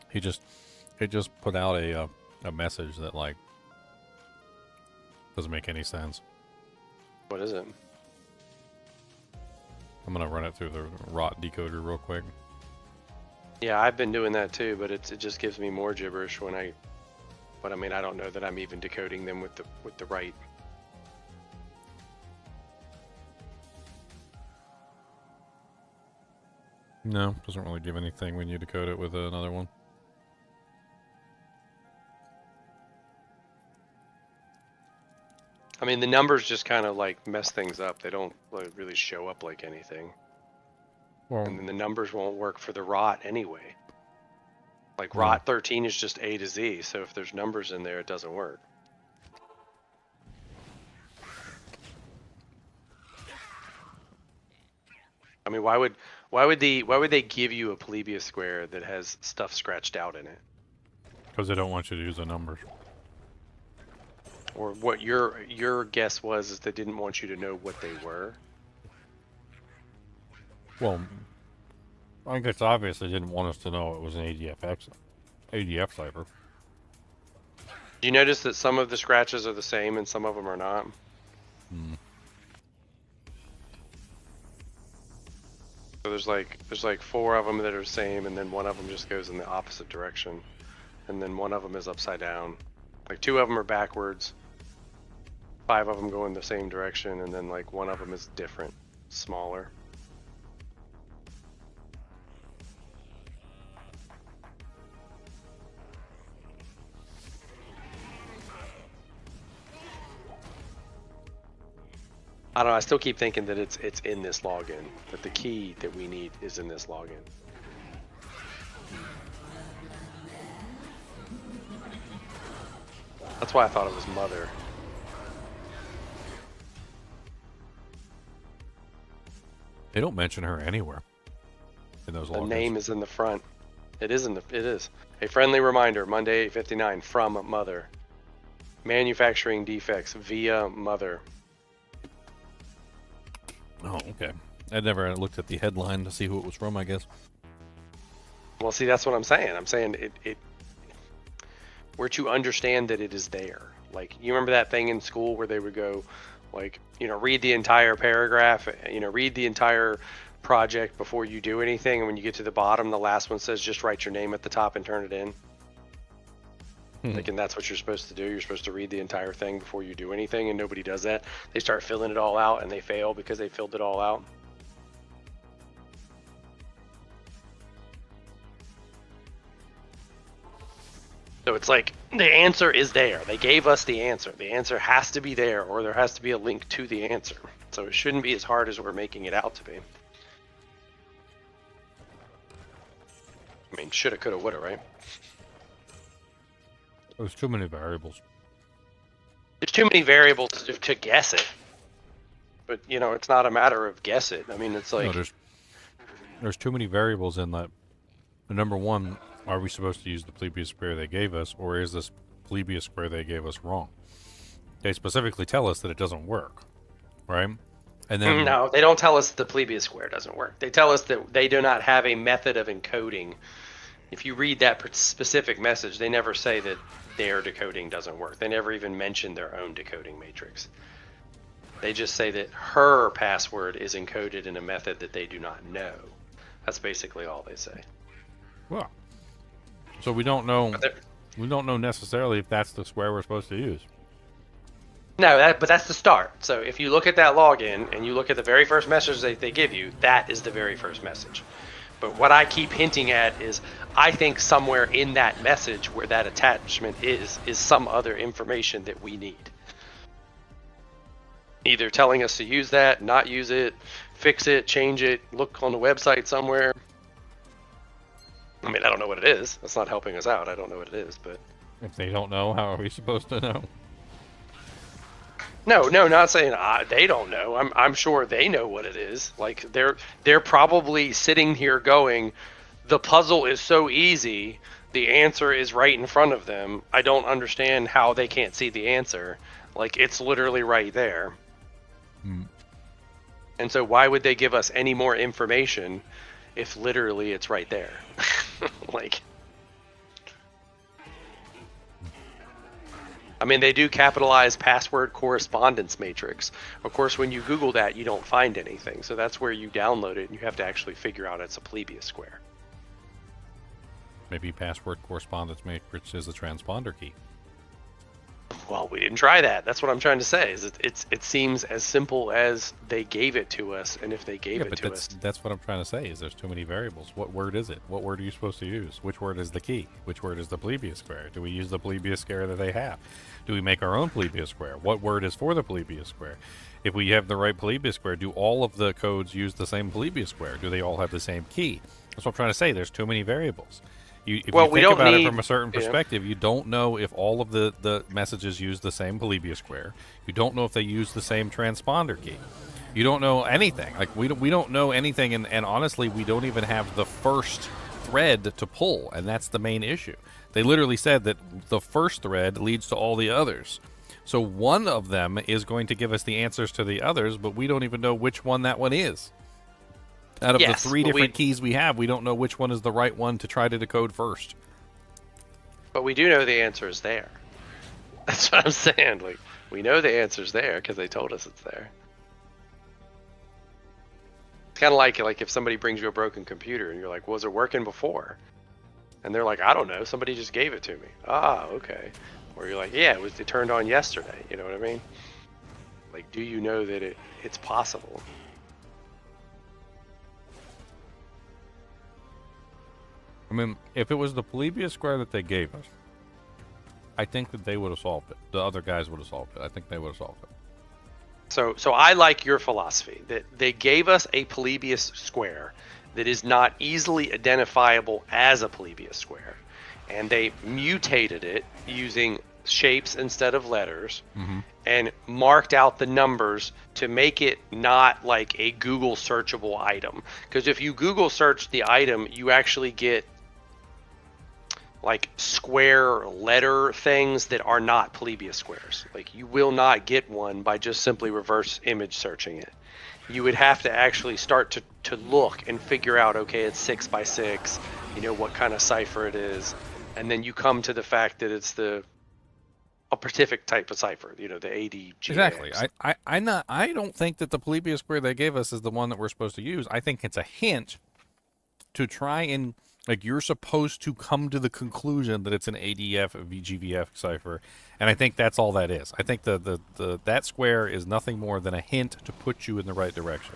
He just put out a message that like doesn't make any sense. What is it? I'm gonna run it through the rot decoder real quick. Yeah, I've been doing that too, but it just gives me more gibberish when I. But I mean, I don't know that I'm even decoding them with the right. No, doesn't really give anything when you decode it with another one. I mean, the numbers just kind of like mess things up. They don't like, really show up like anything. Well, And then the numbers won't work for the rot anyway. Like rot 13 is just A to Z, so if there's numbers in there, it doesn't work. I mean, why would they give you a plebeian square that has stuff scratched out in it? because they don't want you to use the numbers. Or what your guess was is they didn't want you to know what they were. Well, I think it's obvious they didn't want us to know it was an ADF cipher. Do you notice that some of the scratches are the same and some of them are not? Hmm. So there's like 4 of them that are the same, and then one of them just goes in the opposite direction, and then one of them is upside down. Like 2 of them are backwards, 5 of them go in the same direction, and then like one of them is different, smaller. I don't know, I still keep thinking that it's in this login, that the key that we need is in this login. That's why I thought it was Mother. They don't mention her anywhere in those The logins. name is in the front. It is it is. A friendly reminder, Monday 8:59 from Mother. Manufacturing defects via Mother. Oh, okay. I never looked at the headline to see who it was from, I guess. Well, see, that's what I'm saying. I'm saying it we're to understand that it is there. Like, you remember that thing in school where they would go, like, read the entire paragraph, read the entire project before you do anything, and when you get to the bottom, the last one says just write your name at the top and turn it in. Like, and that's what you're supposed to do. You're supposed to read the entire thing before you do anything, and nobody does that. They start filling it all out, and they fail because they filled it all out. So it's like The answer is there. They gave us the answer. The answer has to be there, or there has to be a link to the answer. So it shouldn't be as hard as we're making it out to be. I mean, shoulda, coulda, woulda, right? There's too many variables. There's too many variables to guess it. But, you know, it's not a matter of guess it. I mean, it's like... No, there's too many variables in that. Number one, are we supposed to use the plebeian square they gave us, or is this plebeian square they gave us wrong? They specifically tell us that it doesn't work, right? And then No, they don't tell us the plebeian square doesn't work. They tell us that they do not have a method of encoding. If you read that specific message, they never say that their decoding doesn't work. They never even mention their own decoding matrix. They just say that her password is encoded in a method that they do not know. That's basically all they say. well, so we don't know. But they're- We don't know necessarily if that's the square we're supposed to use. No, but that's the start. So if you look at that login and you look at the very first message that they give you, that is the very first message. But what I keep hinting at is I think somewhere in that message where that attachment is some other information that we need. Either telling us to use that, not use it, fix it, change it, look on the website somewhere. I mean, I don't know what it is. That's not helping us out. I don't know what it is, but... If they don't know, how are we supposed to know? No, not saying they don't know. I'm sure they know what it is. Like they're probably sitting here going, the puzzle is so easy, the answer is right in front of them. I don't understand how they can't see the answer. Like it's literally right there. And so why would they give us any more information if literally it's right there? Like I mean, they do capitalize password correspondence matrix. Of course, when you Google that, you don't find anything. So that's where you download it, and you have to actually figure out it's a plebeian square. Maybe password correspondence matrix is the transponder key. Well, we didn't try that. That's what I'm trying to say. Is it seems as simple as they gave it to us, and if they gave it to us, that's what I'm trying to say. Is there's too many variables. What word is it? What word are you supposed to use? Which word is the key? Which word is the plebeian square? Do we use the plebeian square that they have? Do we make our own plebeian square? What word is for the plebeian square? If we have the right plebeian square, do all of the codes use the same plebeian square? Do they all have the same key? That's what I'm trying to say. There's too many variables. If you think about it from a certain perspective, you don't know if all of the messages use the same plebeian square. You don't know if they use the same transponder key. You don't know anything. Like we don't know anything, and honestly, we don't even have the first thread to pull, and that's the main issue. They literally said that the first thread leads to all the others. So one of them is going to give us the answers to the others, but we don't even know which one that one is. Out of the three different keys we have, we don't know which one is the right one to try to decode first. But we do know the answer is there. That's what I'm saying. Like we know the answer's there because they told us it's there. It's kind of like if somebody brings you a broken computer and you're like, was it working before? And they're like, I don't know. Somebody just gave it to me. Ah, okay. Or you're like, yeah, it turned on yesterday. You know what I mean? Like, do you know that it's possible? I mean, if it was the plebeian square that they gave us, I think that they would have solved it. The other guys would have solved it. I think they would have solved it. So I like your philosophy that they gave us a plebeian square that is not easily identifiable as a plebeian square, and they mutated it using shapes instead of letters, and marked out the numbers to make it not like a Google searchable item. Because if you Google search the item, you actually get like square letter things that are not plebeian squares. Like you will not get one by just simply reverse image searching it. You would have to actually start to look and figure out, okay, it's 6 by 6, you know, what kind of cipher it is. And then you come to the fact that it's a specific type of cipher, you know, the ADGAX. Exactly. I don't think that the plebeian square they gave us is the one that we're supposed to use. I think it's a hint to try and, like, you're supposed to come to the conclusion that it's an ADF VGVF cipher, and I think that's all that is. I think that square is nothing more than a hint to put you in the right direction.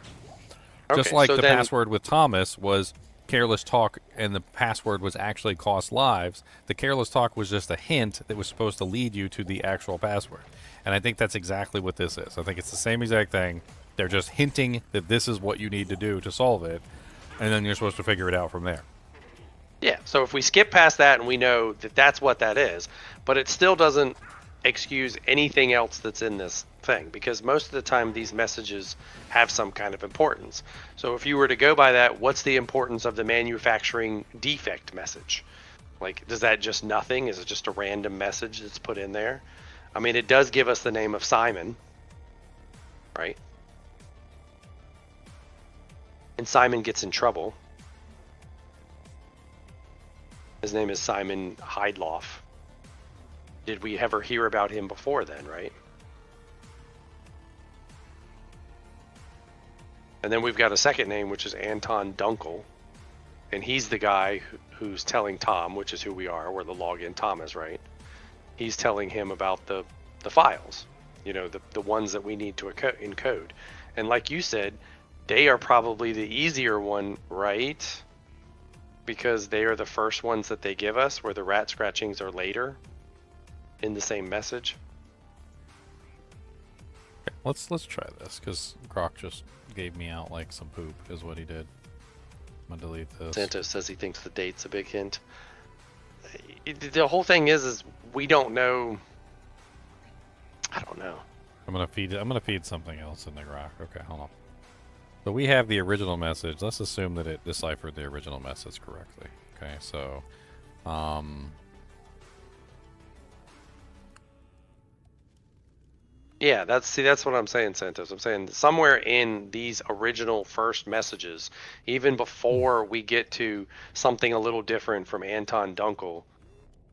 Okay, Just like so the then, password with Thomas was careless talk and the password was actually cost lives. The careless talk was just a hint that was supposed to lead you to the actual password. And I think that's exactly what this is. I think it's the same exact thing. They're just hinting that this is what you need to do to solve it, and then you're supposed to figure it out from there. Yeah, so if we skip past that and we know that that's what that is, but it still doesn't excuse anything else that's in this thing, because most of the time these messages have some kind of importance. So if you were to go by that, what's the importance of the manufacturing defect message? Like, does that just nothing? Is it just a random message that's put in there? I mean, it does give us the name of Simon, right? And Simon gets in trouble. His name is Simon Heidloff. Did we ever hear about him before then, right? And then we've got a second name, which is Anton Dunkel. And he's the guy who's telling Tom, which is who we are, we're the login Tom is, right? He's telling him about the files, you know, the ones that we need to encode. And like you said, they are probably the easier one, right? Because they are the first ones that they give us, where the rat scratchings are later in the same message. Okay, let's try this, because Croc just gave me out like some poop is what he did. I'm gonna delete this. Santos says he thinks the date's a big hint. The whole thing is we don't know. I don't know. I'm gonna feed something else in the Croc. Okay, hold on. So we have the original message. Let's assume that it deciphered the original message correctly. Okay, so Yeah, that's what I'm saying, Santos. I'm saying somewhere in these original first messages, even before we get to something a little different from Anton Dunkel,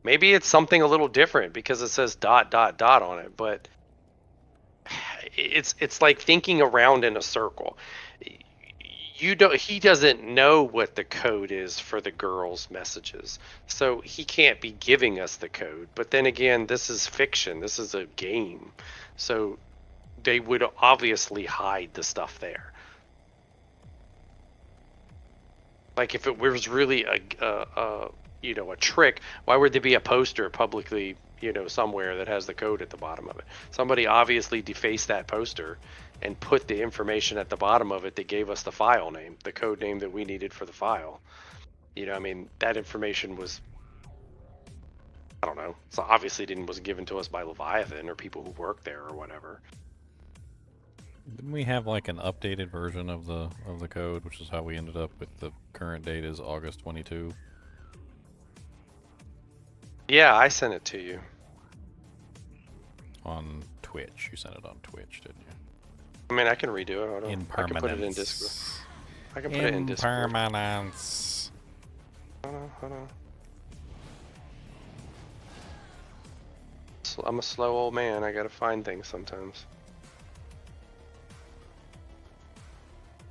maybe it's something a little different because it says ... on it, but it's like thinking around in a circle. He doesn't know what the code is for the girls' messages, so he can't be giving us the code. But then again, this is fiction. This is a game, so they would obviously hide the stuff there. Like if it was really a trick, why would there be a poster publicly, somewhere that has the code at the bottom of it? Somebody obviously defaced that poster and put the information at the bottom of it that gave us the file name, the code name that we needed for the file. That information was, I don't know, so obviously wasn't given to us by Leviathan or people who work there or whatever. didn't we have like an updated version of the code, which is how we ended up with the current date is August 22? Yeah, I sent it to you. On Twitch. You sent it on Twitch, didn't you? I mean, I can redo it. Hold on. I can put it in Impermanence. Discord. I can put it in Discord. Impermanence. Hold on. I'm a slow old man. I gotta find things sometimes.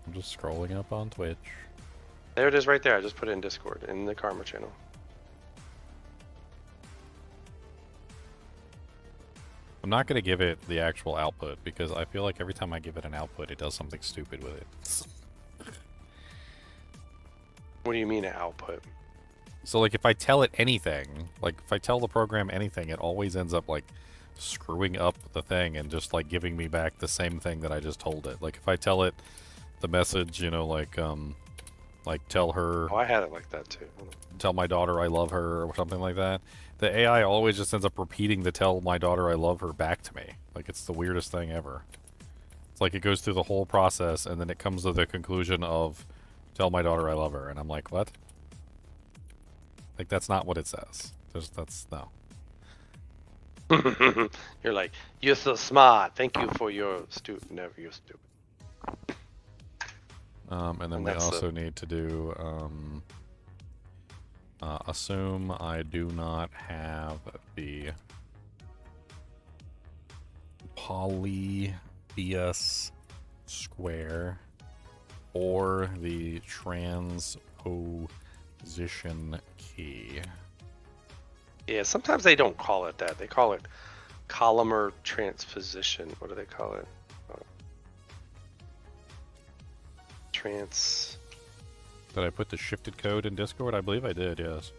I'm just scrolling up on Twitch. There it is right there. I just put it in Discord in the Karma channel. I'm not going to give it the actual output because I feel like every time I give it an output, it does something stupid with it. What do you mean output? So, like, if I tell it anything, like, if I tell the program anything, it always ends up, like, screwing up the thing and just, like, giving me back the same thing that I just told it. Like, if I tell it the message, like, tell her... Oh, I had it like that, too. Tell my daughter I love her or something like that. The AI always just ends up repeating the tell my daughter I love her back to me. Like, it's the weirdest thing ever. It's like it goes through the whole process and then it comes to the conclusion of tell my daughter I love her. And I'm like, what? Like, that's not what it says. No. You're like, you're so smart. Thank you for your stupid. Never, you're stupid. And then we also need to do assume I do not have the polybius square or the transposition key. Yeah, sometimes they don't call it that. They call it columnar transposition. What do they call it? Did I put the shifted code in Discord? I believe I did, yes.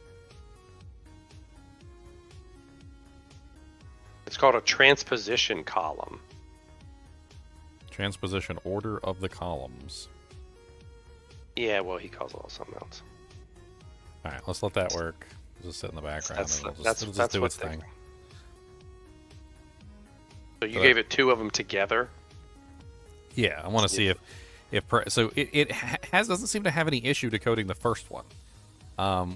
It's called a transposition column. Transposition order of the columns. Yeah, well, he calls it all something else. Alright, let's let that work. We'll just sit in the background and it'll just That's do what its thing. So you gave it 2 of them together? Yeah, I want to see so it doesn't seem to have any issue decoding the first one.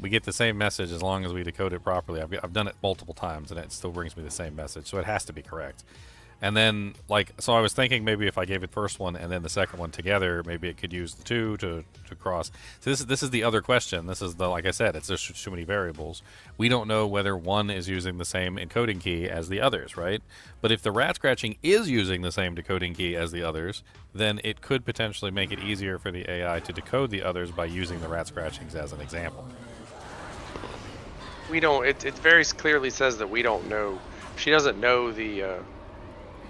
We get the same message as long as we decode it properly. I've done it multiple times and it still brings me the same message, so it has to be correct. And then, so I was thinking maybe if I gave it first one and then the second one together, maybe it could use the 2 to cross. So this is the other question. This is like I said, it's just too many variables. We don't know whether one is using the same encoding key as the others, right? But if the rat scratching is using the same decoding key as the others, then it could potentially make it easier for the AI to decode the others by using the rat scratchings as an example. We don't. It very clearly says that we don't know. She doesn't know the.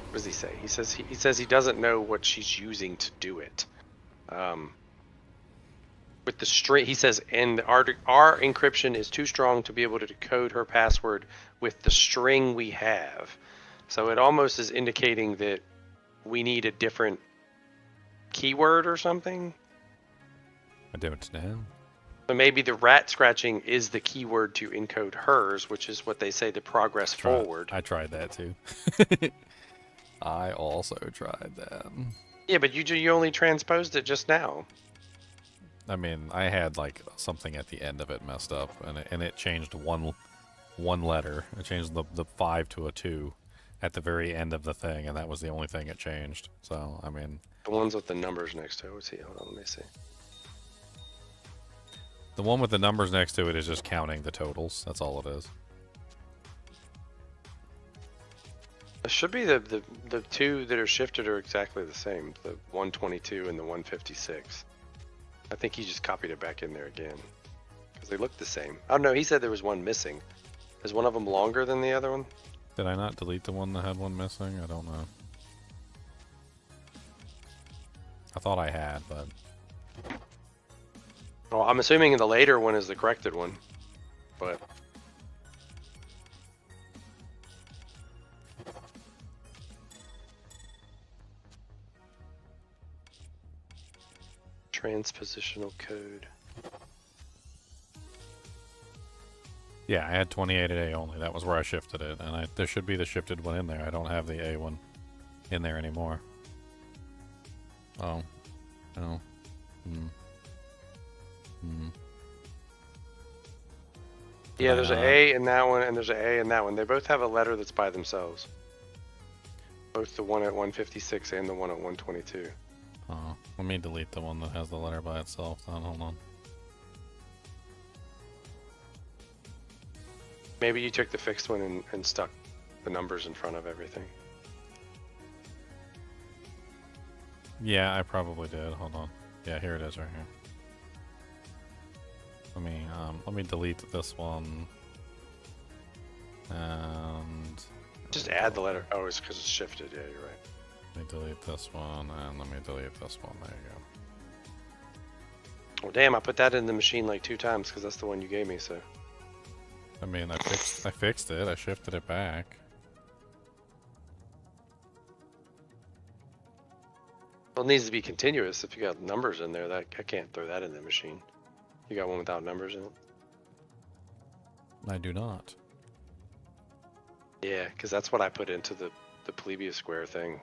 What does he say? He says he doesn't know what she's using to do it. With the string, he says, and our encryption is too strong to be able to decode her password with the string we have. So it almost is indicating that we need a different keyword or something. I don't know. So maybe the rat scratching is the keyword to encode hers, which is what they say to progress forward. I tried that too. I also tried that. Yeah, but you only transposed it just now. I mean, I had like something at the end of it messed up, and it changed one letter. It changed the 5 to a 2 at the very end of the thing, and that was the only thing it changed. So I mean, the ones with the numbers next to it. Let's see. Hold on, let me see. The one with the numbers next to it is just counting the totals. That's all it is. It should be the 2 that are shifted are exactly the same. The 122 and the 156. I think he just copied it back in there again. Because they look the same. Oh no, he said there was one missing. Is one of them longer than the other one? Did I not delete the one that had one missing? I don't know. I thought I had, but... Well, I'm assuming the later one is the corrected one. But... Transpositional code. Yeah, I had 28A only. That was where I shifted it, and there should be the shifted one in there. I don't have the A one in there anymore. Oh. Oh. Yeah, there's an A in that one, and there's an A in that one. They both have a letter that's by themselves. Both the one at 156 and the one at 122. Oh, let me delete the one that has the letter by itself then. Hold on. Maybe you took the fixed one and stuck the numbers in front of everything. Yeah, I probably did. Hold on. Yeah, here it is right here. Let me delete this one. And just add the letter. Oh, it's because it's shifted. Yeah, you're right. Let me delete this one, and let me delete this one. There you go. Well, damn, I put that in the machine like 2 times because that's the one you gave me, so. I mean, I fixed it. I shifted it back. Well, it needs to be continuous. If you got numbers in there, I can't throw that in the machine. You got one without numbers in it? I do not. Yeah, because that's what I put into the Plebeius square thing.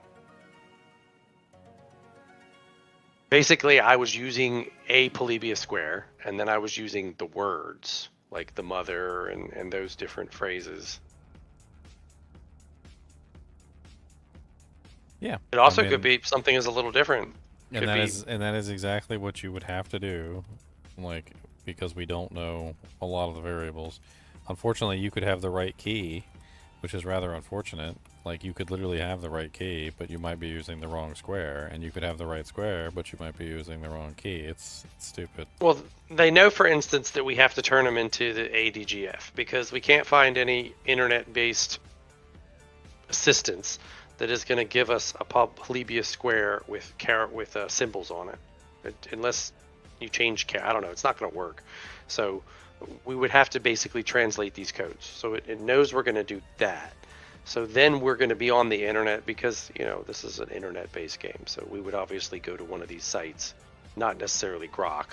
Basically, I was using a Plebeius square, and then I was using the words, like the mother and those different phrases. Yeah. It also could be something is a little different. And that is exactly what you would have to do, like, because we don't know a lot of the variables. Unfortunately, you could have the right key, which is rather unfortunate. Like, you could literally have the right key, but you might be using the wrong square, and you could have the right square, but you might be using the wrong key. It's stupid. Well, they know, for instance, that we have to turn them into the ADGF because we can't find any internet-based assistance that is going to give us a Plebeius square with symbols on it, unless You change I don't know. It's not going to work. So we would have to basically translate these codes. So it knows we're going to do that. So then we're going to be on the internet because, you know, this is an internet-based game. So we would obviously go to one of these sites, not necessarily Grok,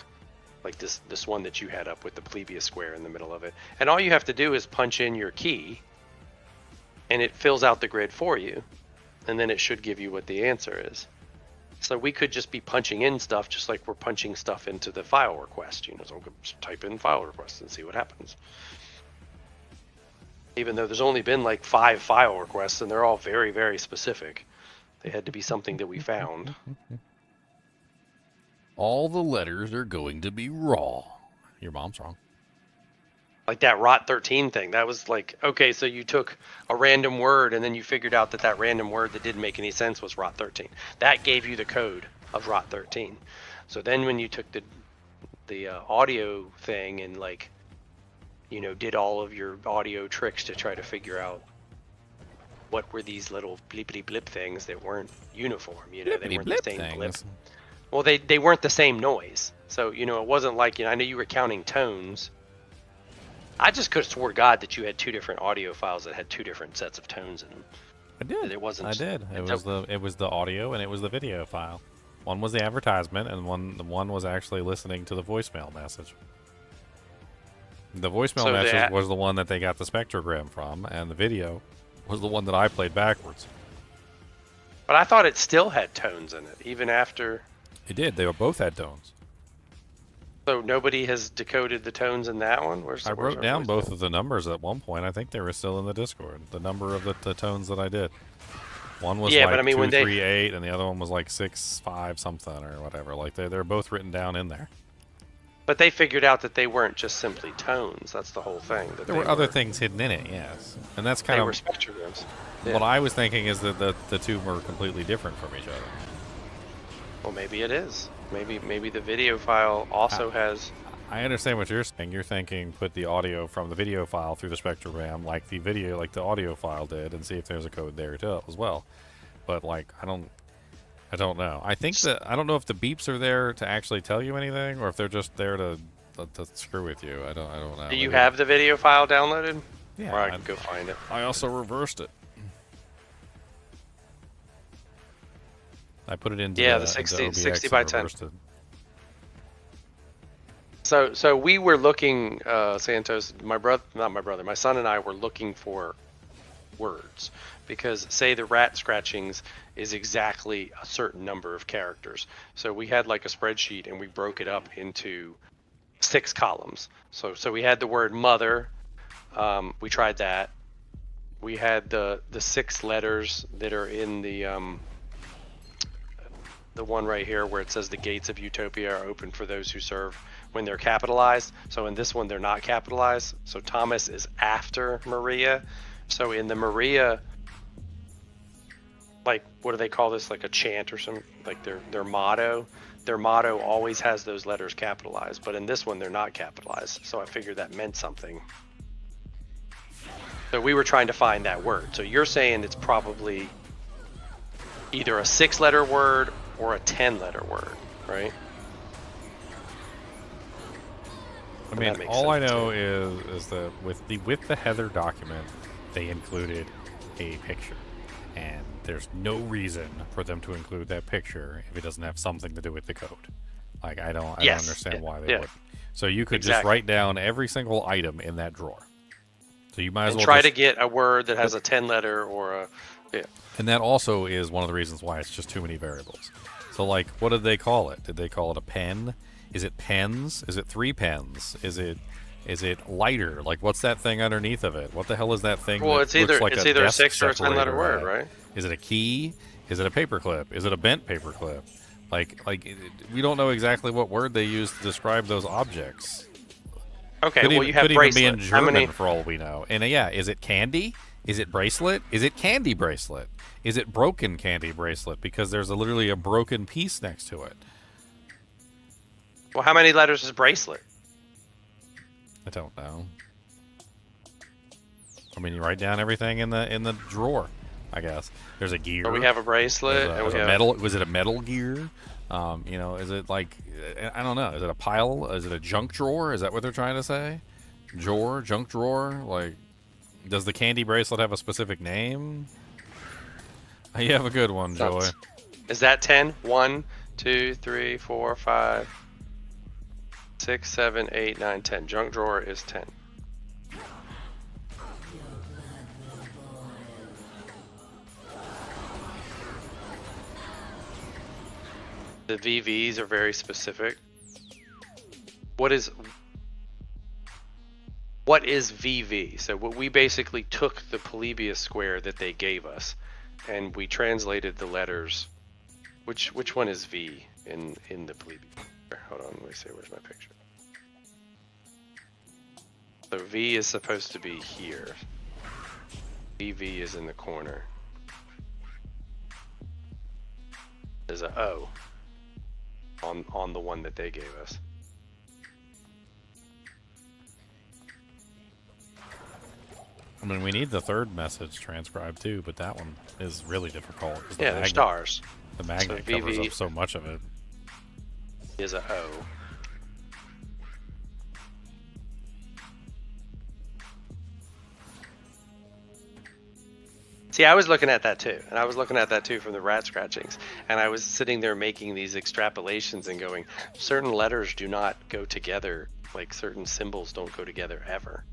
like this one that you had up with the Plebeius square in the middle of it. And all you have to do is punch in your key, and it fills out the grid for you. And then it should give you what the answer is. So we could just be punching in stuff just like we're punching stuff into the file request. You know, so we could just type in file request and see what happens. Even though there's only been like 5 file requests and they're all very, very specific. They had to be something that we found. All the letters are going to be raw. Your mom's wrong. Like that Rot 13 thing. That was like, okay, so you took a random word and then you figured out that that random word that didn't make any sense was Rot 13. That gave you the code of Rot 13. So then when you took the audio thing and like, you know, did all of your audio tricks to try to figure out what were these little blippity blip things that weren't uniform, you know, they weren't the same blip. Well, they weren't the same noise. So, you know, it wasn't like, you know, I know you were counting tones. I just could have swore God that you had 2 different audio files that had 2 different sets of tones in them. I did. It wasn't. I did. It was the audio and it was the video file. One was the advertisement, and one was actually listening to the voicemail message. The voicemail message was the one that they got the spectrogram from, and the video was the one that I played backwards. But I thought it still had tones in it, even after. It did. They both had tones. So nobody has decoded the tones in that one? I wrote down both of the numbers at one point. I think they were still in the Discord. The number of the tones that I did. One was like 238, and the other one was like 65 something or whatever. Like they're both written down in there. But they figured out that they weren't just simply tones. That's the whole thing. There were other things hidden in it, yes. And that's kind of... They were spectrograms. Yeah. What I was thinking is that the two were completely different from each other. Well, maybe it is. Maybe the video file also has... I understand what you're saying. You're thinking put the audio from the video file through the spectrogram like the audio file did and see if there's a code there too as well. But like I don't know. I think I don't know if the beeps are there to actually tell you anything or if they're just there to screw with you. I don't know. Do you have the video file downloaded? Yeah. Or I can go find it. I also reversed it. I put it into the 60 by 10. It. So we were looking, Santos, my son and I were looking for words because say the rat scratchings is exactly a certain number of characters. So we had like a spreadsheet and we broke it up into 6 columns. So we had the word mother. We tried that. We had the 6 letters that are in the one right here where it says the gates of Utopia are open for those who serve when they're capitalized. So in this one, they're not capitalized. So Thomas is after Maria. So in the Maria, like, what do they call this? Like a chant or something, like their motto. Their motto always has those letters capitalized, but in this one, they're not capitalized. So I figured that meant something. So we were trying to find that word. So you're saying it's probably either a 6-letter word or a 10-letter word, right? I mean, all I know is that with the Heather document, they included a picture, and there's no reason for them to include that picture if it doesn't have something to do with the code. Like I don't understand why they would. So you could just write down every single item in that drawer. So you might as well try to get a word that has a 10-letter or a And that also is one of the reasons why it's just too many variables. So like, what did they call it? Did they call it a pen? Is it pens? Is it 3 pens? Is it lighter? Like, what's that thing underneath of it? What the hell is that thing? Well, it's either like a 6 or a 10-letter word, right? Is it a key? Is it a paperclip? Is it a bent paperclip? Like we don't know exactly what word they use to describe those objects. Okay, could well, you have bracelet. Could even be in German for all we know. And yeah, is it candy? Is it bracelet? Is it candy bracelet? Is it broken candy bracelet? Because there's literally a broken piece next to it. Well, how many letters is bracelet? I don't know. I mean, you write down everything in the drawer, I guess. There's a gear. So we have a bracelet. Was it a Metal Gear? You know, is it like, I don't know, is it a pile? Is it a junk drawer? Is that what they're trying to say? Drawer? Junk drawer? Like, does the candy bracelet have a specific name? You have a good one, Joy. Is that 10? 1, 2, 3, 4, 5, 6, 7, 8, 9, 10. Junk drawer is 10. The VVs are very specific. What is VV? So what we basically took the Polybius square that they gave us, and we translated the letters. Which one is V in the Polybius? Hold on, let me see. Where's my picture? So V is supposed to be here. VV is in the corner. There's a O on the one that they gave us. I mean, we need the third message transcribed too, but that one is really difficult. 'Cause Yeah, they're stars. The magnet So covers VV up so much of it. Is a O. See, I was looking at that too, and I was looking at that too from the rat scratchings, and I was sitting there making these extrapolations and going, certain letters do not go together, like certain symbols don't go together ever.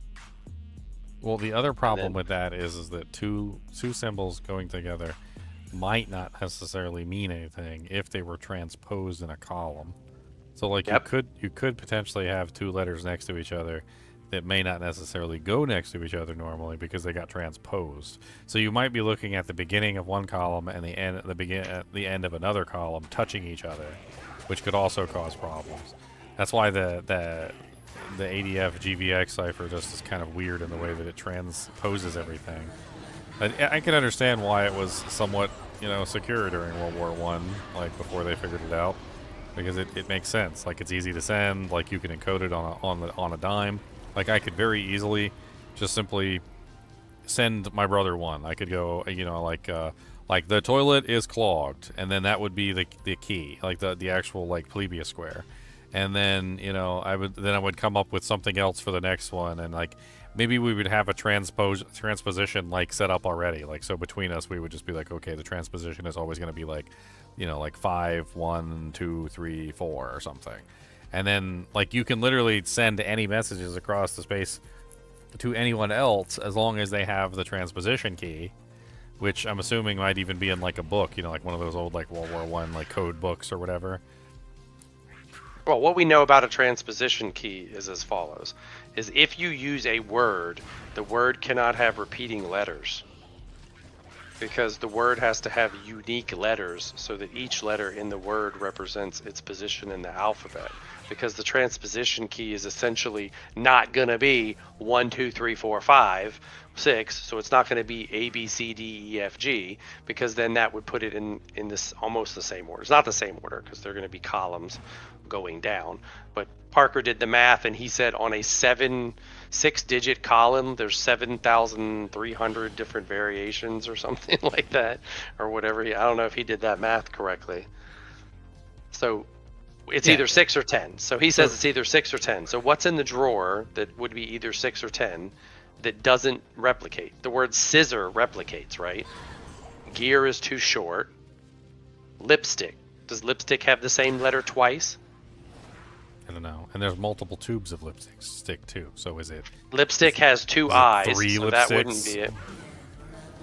Well, the other problem with that is that two symbols going together might not necessarily mean anything if they were transposed in a column. So, like, you could potentially have two letters next to each other that may not necessarily go next to each other normally because they got transposed. So you might be looking at the beginning of one column and the end of another column touching each other, which could also cause problems. That's why the ADF GVX cipher just is kind of weird in the way that it transposes everything. I can understand why it was somewhat, you know, secure during World War One, like before they figured it out, because it makes sense. Like, it's easy to send. Like, you can encode it on a dime. Like, I could very easily just simply send my brother one. I could go, you know, like the toilet is clogged, and then that would be the key, like the actual like Polybius square. And then, you know, I would come up with something else for the next one, and like maybe we would have a transposition like set up already. Like, so between us we would just be like, okay, the transposition is always going to be like, you know, like 5, 1, 2, 3, 4 or something. And then, like, you can literally send any messages across the space to anyone else as long as they have the transposition key, which I'm assuming might even be in, like, a book, you know, like one of those old, like, World War One, like, code books or whatever. Well, what we know about a transposition key is as follows. Is if you use a word, the word cannot have repeating letters. Because the word has to have unique letters so that each letter in the word represents its position in the alphabet. Because the transposition key is essentially not going to be 1, 2, 3, 4, 5, 6. So it's not going to be A, B, C, D, E, F, G, because then that would put it in this almost the same order. It's not the same order because they're going to be columns going down. But Parker did the math and he said on a 6-digit column, there's 7,300 different variations or something like that, or whatever. I don't know if he did that math correctly. So it's either 6 or 10. So he says it's either 6 or 10. So what's in the drawer that would be either 6 or 10 that doesn't replicate? The word scissor replicates, right? Gear is too short. Lipstick. Does lipstick have the same letter twice? I don't know. And there's multiple tubes of lipstick too. So is it? Lipstick has 2 eyes, 3 so lipsticks? that wouldn't be it.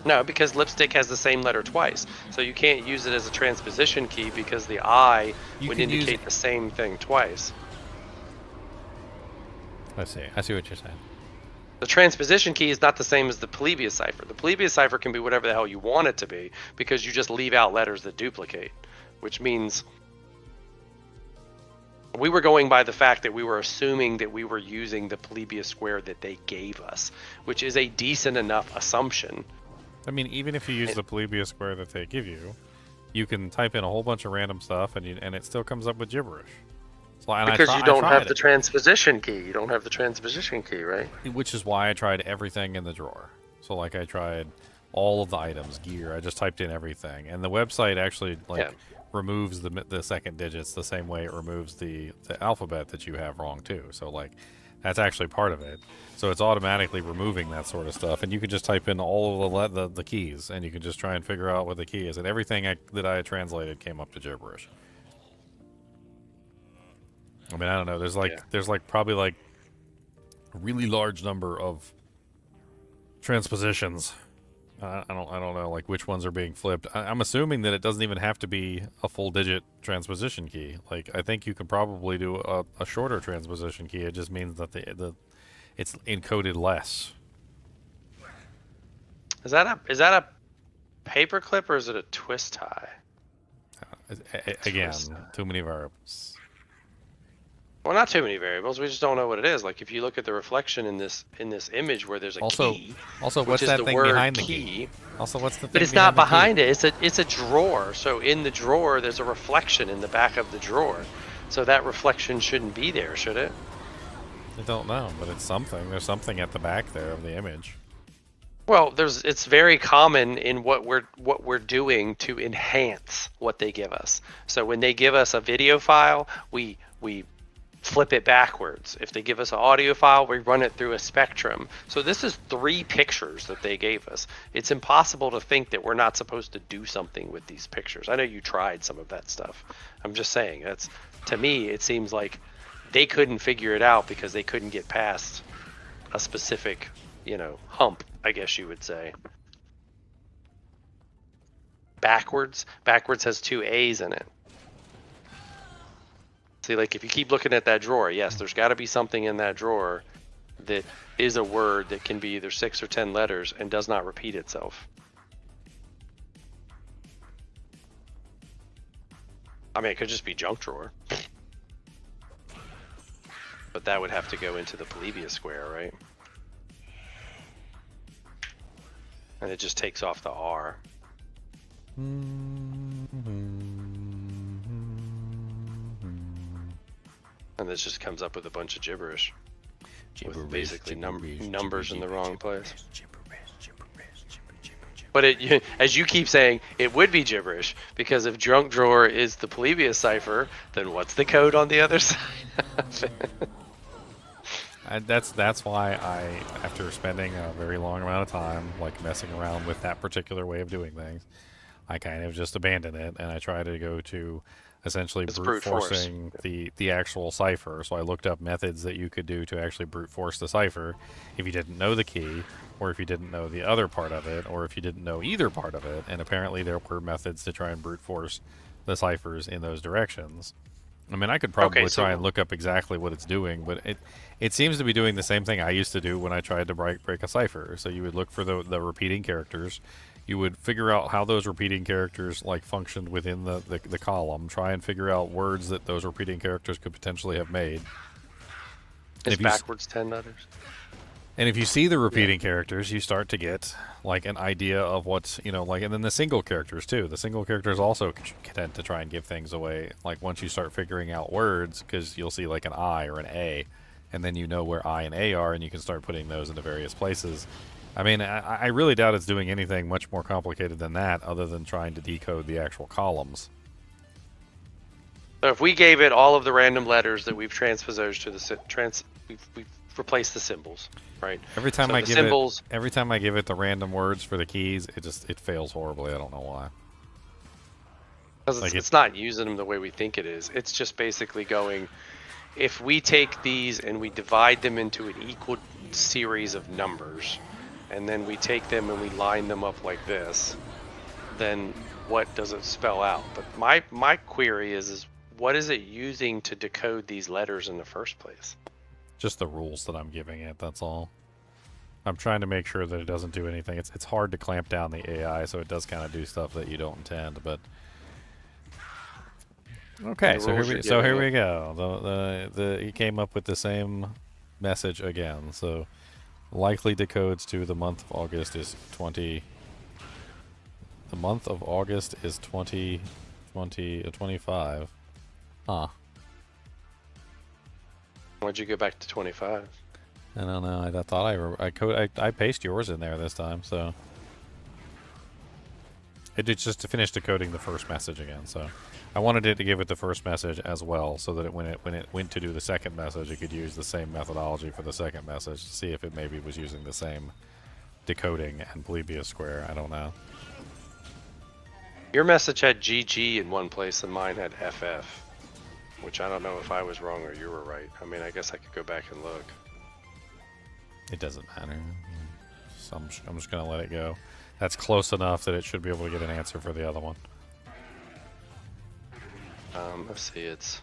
No, because lipstick has the same letter twice. So you can't use it as a transposition key because the I would indicate the same thing twice. I see what you're saying. The transposition key is not the same as the Polybius cipher. The Polybius cipher can be whatever the hell you want it to be because you just leave out letters that duplicate, which means we were going by the fact that we were assuming that we were using the Polybius square that they gave us, which is a decent enough assumption. I mean, even if you use the Polybius square that they give you, you can type in a whole bunch of random stuff, and it still comes up with gibberish. So, because you don't have the transposition key. You don't have the transposition key, right? Which is why I tried everything in the drawer. So, like, I tried all of the items, gear. I just typed in everything, and the website actually removes the second digits the same way it removes the alphabet that you have wrong too. So like that's actually part of it. So it's automatically removing that sort of stuff, and you can just type in all of the keys, and you can just try and figure out what the key is. And everything that I translated came up to gibberish. I mean, I don't know. There's like probably like a really large number of transpositions. I don't know like which ones are being flipped. I'm assuming that it doesn't even have to be a full digit transposition key. Like I think you could probably do a shorter transposition key. It just means that it's encoded less. Is that a paper clip or is it a twist tie? Again, too many variables. Well, not too many variables. We just don't know what it is. Like if you look at the reflection in this image where there's a key. Also, which what's is that the thing word behind the key? key? Also, what's the thing? But it's not behind it. It's a drawer. So in the drawer, there's a reflection in the back of the drawer. So that reflection shouldn't be there, should it? I don't know, but it's something. There's something at the back there of the image. Well, it's very common in what we're doing to enhance what they give us. So when they give us a video file, we flip it backwards. If they give us an audio file, we run it through a spectrum. So this is 3 pictures that they gave us. It's impossible to think that we're not supposed to do something with these pictures. I know you tried some of that stuff. I'm just saying, to me, it seems like they couldn't figure it out because they couldn't get past a specific, hump, I guess you would say. Backwards has 2 A's in it. See, like if you keep looking at that drawer, yes, there's got to be something in that drawer that is a word that can be either 6 or 10 letters and does not repeat itself. I mean, it could just be junk drawer. But that would have to go into the Polybia square, right? And it just takes off the R. And this just comes up with a bunch of gibberish. With basically numbers in the wrong place. But as you keep saying, it would be gibberish, because if junk drawer is the Polybius cipher, then what's the code on the other side of it? That's why after spending a very long amount of time like messing around with that particular way of doing things, I kind of just abandoned it, and I try to go to essentially brute forcing the actual cipher. So I looked up methods that you could do to actually brute force the cipher if you didn't know the key, or if you didn't know the other part of it, or if you didn't know either part of it. And apparently there were methods to try and brute force the ciphers in those directions. I mean, I could probably try and look up exactly what it's doing, but it seems to be doing the same thing I used to do when I tried to break a cipher. So you would look for the repeating characters. You would figure out how those repeating characters like functioned within the column. Try and figure out words that those repeating characters could potentially have made. It's backwards 10 letters. And if you see the repeating characters, you start to get like an idea of what's, like, and then the single characters too. The single characters also tend to try and give things away. Like once you start figuring out words, because you'll see like an I or an A, and then you know where I and A are, and you can start putting those into various places. I mean, I really doubt it's doing anything much more complicated than that, other than trying to decode the actual columns. So if we gave it all of the random letters that we've transposed to the we've replaced the symbols, right? Every time I give it the random words for the keys, it fails horribly. I don't know why. Because it's not using them the way we think it is. It's just basically going, if we take these and we divide them into an equal series of numbers, and then we take them and we line them up like this, then what does it spell out? But my query is what is it using to decode these letters in the first place? Just the rules that I'm giving it, that's all. I'm trying to make sure that it doesn't do anything. It's hard to clamp down the AI, so it does kind of do stuff that you don't intend, but... Okay, so here we go. He came up with the same message again, so... Likely decodes to the month of August is 20. The month of August is 25. Huh. Why'd you go back to 25? I don't know. I thought I paste yours in there this time, so It's just to finish decoding the first message again. So I wanted it to give it the first message as well, so that when it went to do the second message, it could use the same methodology for the second message to see if it maybe was using the same decoding and Polybius square. I don't know. Your message had GG in one place and mine had FF, which I don't know if I was wrong or you were right. I mean, I guess I could go back and look. It doesn't matter. So I'm just gonna let it go. That's close enough that it should be able to get an answer for the other one. Let's see, it's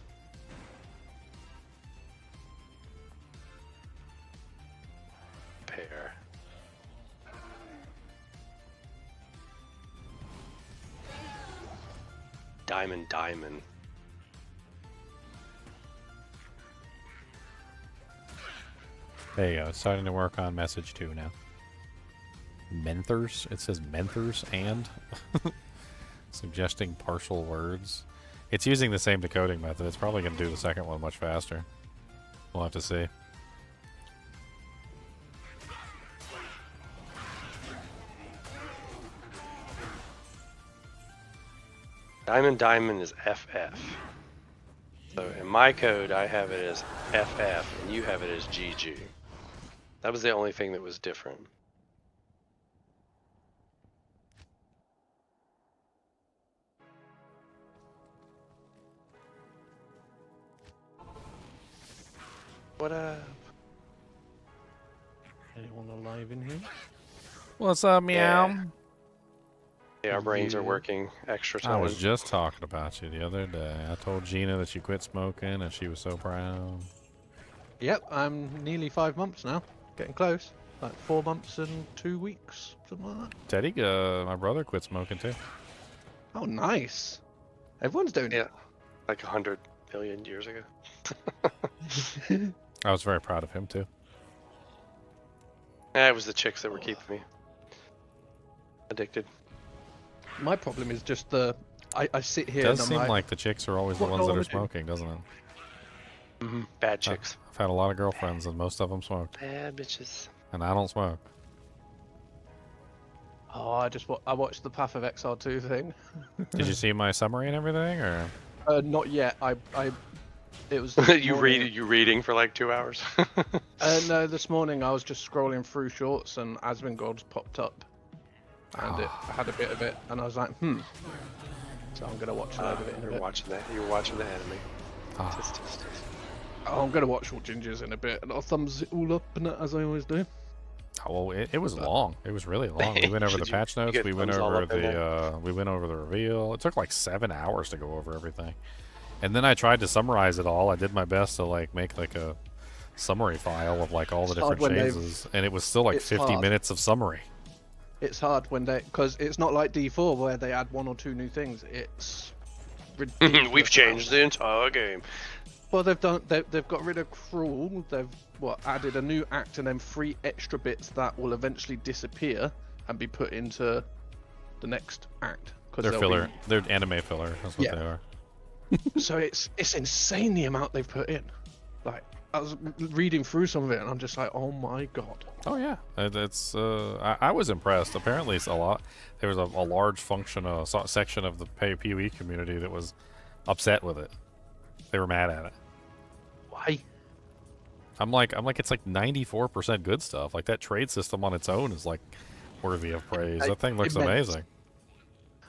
pair. Diamond, diamond. There you go. It's starting to work on message 2 now. Menthers? It says menthers and suggesting partial words. It's using the same decoding method. It's probably going to do the second one much faster. We'll have to see. Diamond, diamond is FF. So in my code, I have it as FF, and you have it as GG. That was the only thing that was different. What up? Anyone alive in here? What's up, meow? Yeah, our brains are working extra time. I was just talking about you the other day. I told Gina that you quit smoking, and she was so proud. Yep, I'm nearly 5 months now. Getting close. Like 4 months and 2 weeks, something like that. Teddy, my brother, quit smoking too. Oh, nice. Everyone's doing Yeah, like 100 million years ago. it. I was very proud of him too. Yeah, it was the chicks that were keeping me addicted. My problem is just I sit It here does and I'm seem like, like the chicks are always the what ones do that I are wanna do? smoking, doesn't it? Bad chicks. I've had a lot of girlfriends, and most of them smoked, Bad bitches. and I don't smoke. oh, I watched the Path of Exile 2 thing. Did you see my summary and everything, or? Not yet. It was you reading for like 2 hours. No, this morning I was just scrolling through shorts and Asmongold's popped up, and it had a bit of it, and I was like, So I'm gonna watch a load of it in a You're bit. watching that. You're watching the anime. Ah. Tis, tis, tis. Oh, I'm gonna watch all Gingers in a bit, and I'll thumbs it all up and as I always do. Oh, well, it was long. It was really long. We went over the Should patch you notes. get We went thumbs all over up in there? we went over the reveal. It took like 7 hours to go over everything. And then I tried to summarize it all. I did my best to like make like a summary file of like all the It's hard different when they've- changes, and it was still like it's 50 hard. minutes of summary. It's hard when because it's not like D4 where they add 1 or 2 new things. It's ridiculous. We've changed the entire game. Well, they've got rid of Cruel. They've added a new act and then 3 extra bits that will eventually disappear and be put into the next act. They're filler. They're anime filler. That's what Yeah. they are. So it's insane the amount they've put in. Like I was reading through some of it and I'm just like, oh my god. Oh yeah, it's I was impressed. Apparently, it's a lot. There was a large section of the PoE community that was upset with it. They were mad at it. Why? I'm like it's like 94% good stuff. Like that trade system on its own is like worthy of praise. That thing looks immense. amazing.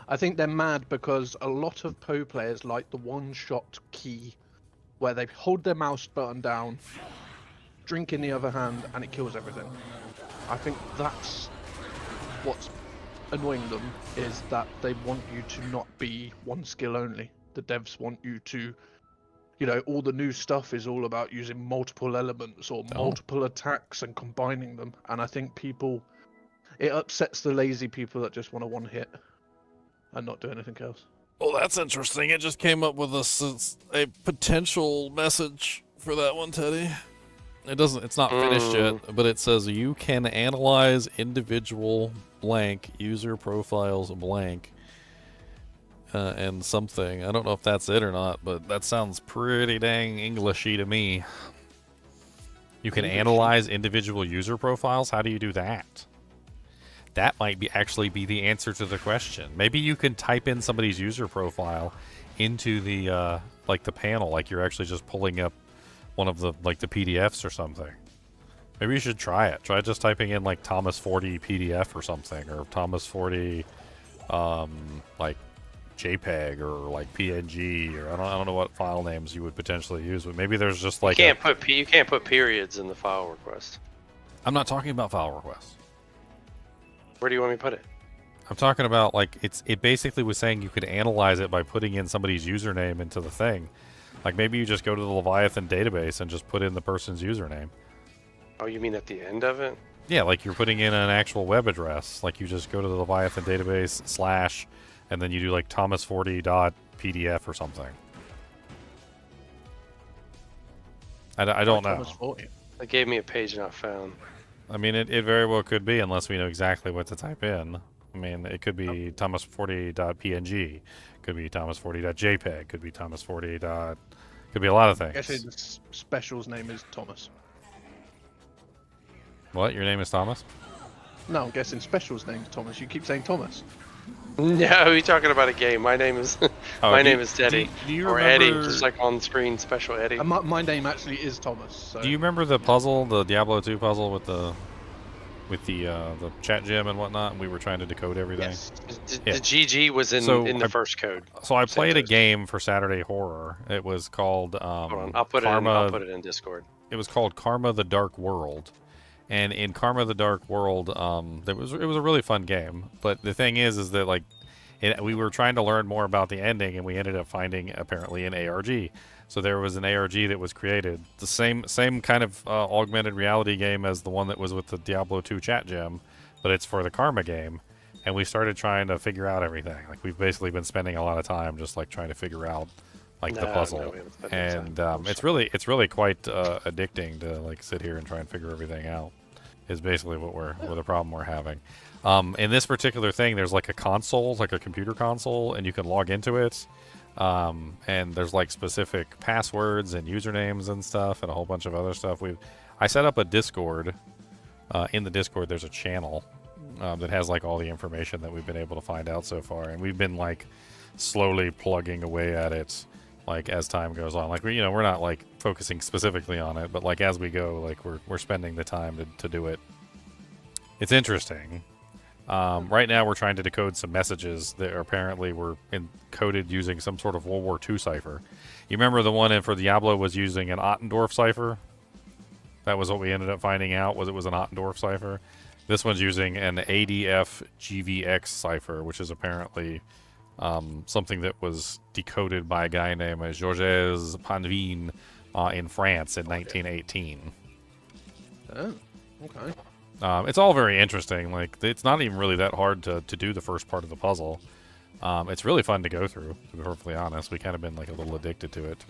I think they're mad because a lot of Poe players like the one-shot key where they hold their mouse button down, drink in the other hand, and it kills everything. I think that's what's annoying them, is that they want you to not be one skill only. The devs want you to, all the new stuff is all about using multiple elements or multiple attacks and combining them. And I think it upsets the lazy people that just want a one hit and not do anything else. Well, that's interesting. It just came up with a potential message for that one, Teddy. It's not finished yet, but it says you can analyze individual blank user profiles blank and something. I don't know if that's it or not, but that sounds pretty dang Englishy to me. You can analyze individual user profiles? How do you do that? that might be actually be the answer to the question. Maybe you can type in somebody's user profile into the like the panel, like you're actually just pulling up one of the like the PDFs or something. Maybe you should try it. Try just typing in like Thomas 40 PDF or something, or Thomas 40 like JPEG or like PNG, or I don't know what file names you would potentially use, but maybe there's just like you can't put periods in the file request. I'm not talking about file requests. Where do you want me to put it? I'm talking about like it basically was saying you could analyze it by putting in somebody's username into the thing. Like maybe you just go to the Leviathan database and just put in the person's username. Oh, you mean at the end of it? Yeah, like you're putting in an actual web address. Like you just go to the Leviathan database / and then you do like thomas40.pdf or something. I don't know. Thomas 40. It gave me a page not found. I mean, it very well could be, unless we know exactly what to type in. I mean, it could be thomas40.png, could be thomas40.jpg, could be thomas40. Could be a lot of I guess things. his special's name is Thomas. What? Your name is Thomas? No, I'm guessing special's name is Thomas. You keep saying Thomas. No, you're talking about a game. My name is my name is Teddy, do you or remember, Eddie, just like on screen, Special Eddie. And my name actually is Thomas. So. Do you remember the puzzle, the Diablo 2 puzzle with the chat gem and whatnot? And we were trying to decode everything. Yes. The GG was in the first code. So I played a Santos. game for Saturday Horror. It was called Hold on, I'll put it in Discord. It was called Karma: The Dark World. And in Karma: The Dark World, it was a really fun game. But the thing is that like we were trying to learn more about the ending, and we ended up finding apparently an ARG. So there was an ARG that was created, the same kind of augmented reality game as the one that was with the Diablo 2 chat gem, but it's for the Karma game. And we started trying to figure out everything. Like we've basically been spending a lot of time just like trying to figure out like the puzzle. And it's really quite addicting to like sit here and try and figure everything out. Is basically what the problem we're having. In this particular thing, there's like a console, like a computer console, and you can log into it. And there's like specific passwords and usernames and stuff, and a whole bunch of other stuff. I set up a Discord. In the Discord, there's a channel that has like all the information that we've been able to find out so far, and we've been like slowly plugging away at it, like as time goes on. Like we're not like focusing specifically on it, but like as we go, like we're spending the time to do it. It's interesting. Right now we're trying to decode some messages that apparently were encoded using some sort of World War II cipher. You remember the one for Diablo was using an Ottendorf cipher? That was what we ended up finding out, was it was an Ottendorf cipher. This one's using an ADF GVX cipher, which is apparently something that was decoded by a guy named Georges Panvin in France in 1918. Oh, okay. It's all very interesting. Like it's not even really that hard to do the first part of the puzzle. It's really fun to go through. To be perfectly honest, we kind of been like a little addicted to it.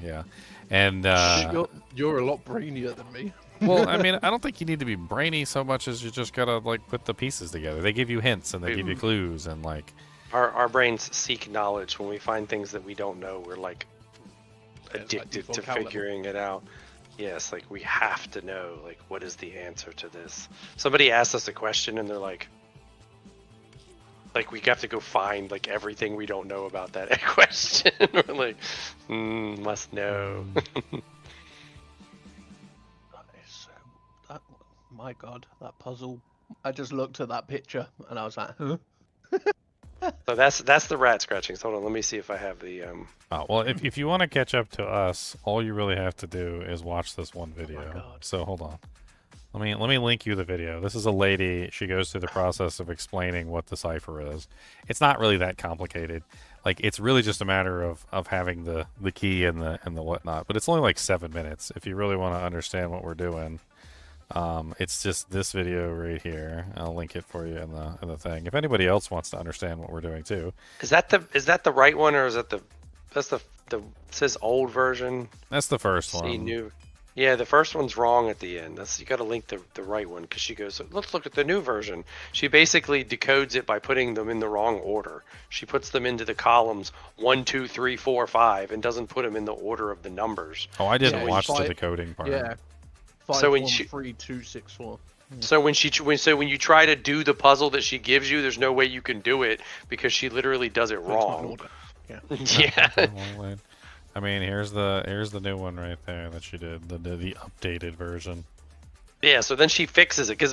Yeah. And you're a lot brainier than me. well, I mean, I don't think you need to be brainy so much as you just gotta like put the pieces together. They give you hints and they give you clues and like. Our brains seek knowledge. When we find things that we don't know, we're like addicted to figuring it out. Yes, like we have to know, like, what is the answer to this? Somebody asked us a question and they're like we have to go find like everything we don't know about that question. We're like, must know. My God, that puzzle. I just looked at that picture and I was like, huh? So that's the rat scratching. So hold on, let me see if I have the Well, if you want to catch up to us, all you really have to do is watch this one video. So hold on. Let me link you the video. This is a lady. She goes through the process of explaining what the cipher is. It's not really that complicated. Like it's really just a matter of having the key and the whatnot. But it's only like 7 minutes if you really want to understand what we're doing. It's just this video right here. I'll link it for you in the thing. If anybody else wants to understand what we're doing too. Is that the right one, or is that the it says old version? That's the first one. See new. Yeah, the first one's wrong at the end. You got to link the right one, because she goes, let's look at the new version. She basically decodes it by putting them in the wrong order. She puts them into the columns 1, 2, 3, 4, 5, and doesn't put them in the order of the numbers. Oh, I didn't So watch the five- decoding part. Yeah. 5, So when 1, she- 3, 2, 6, 4. So when you try to do the puzzle that she gives you, there's no way you can do it because she literally does it It's not in wrong. order. Yeah. Yeah. Well, wait. I mean, here's the new one right there that she did, the updated version. Yeah, so then she fixes it because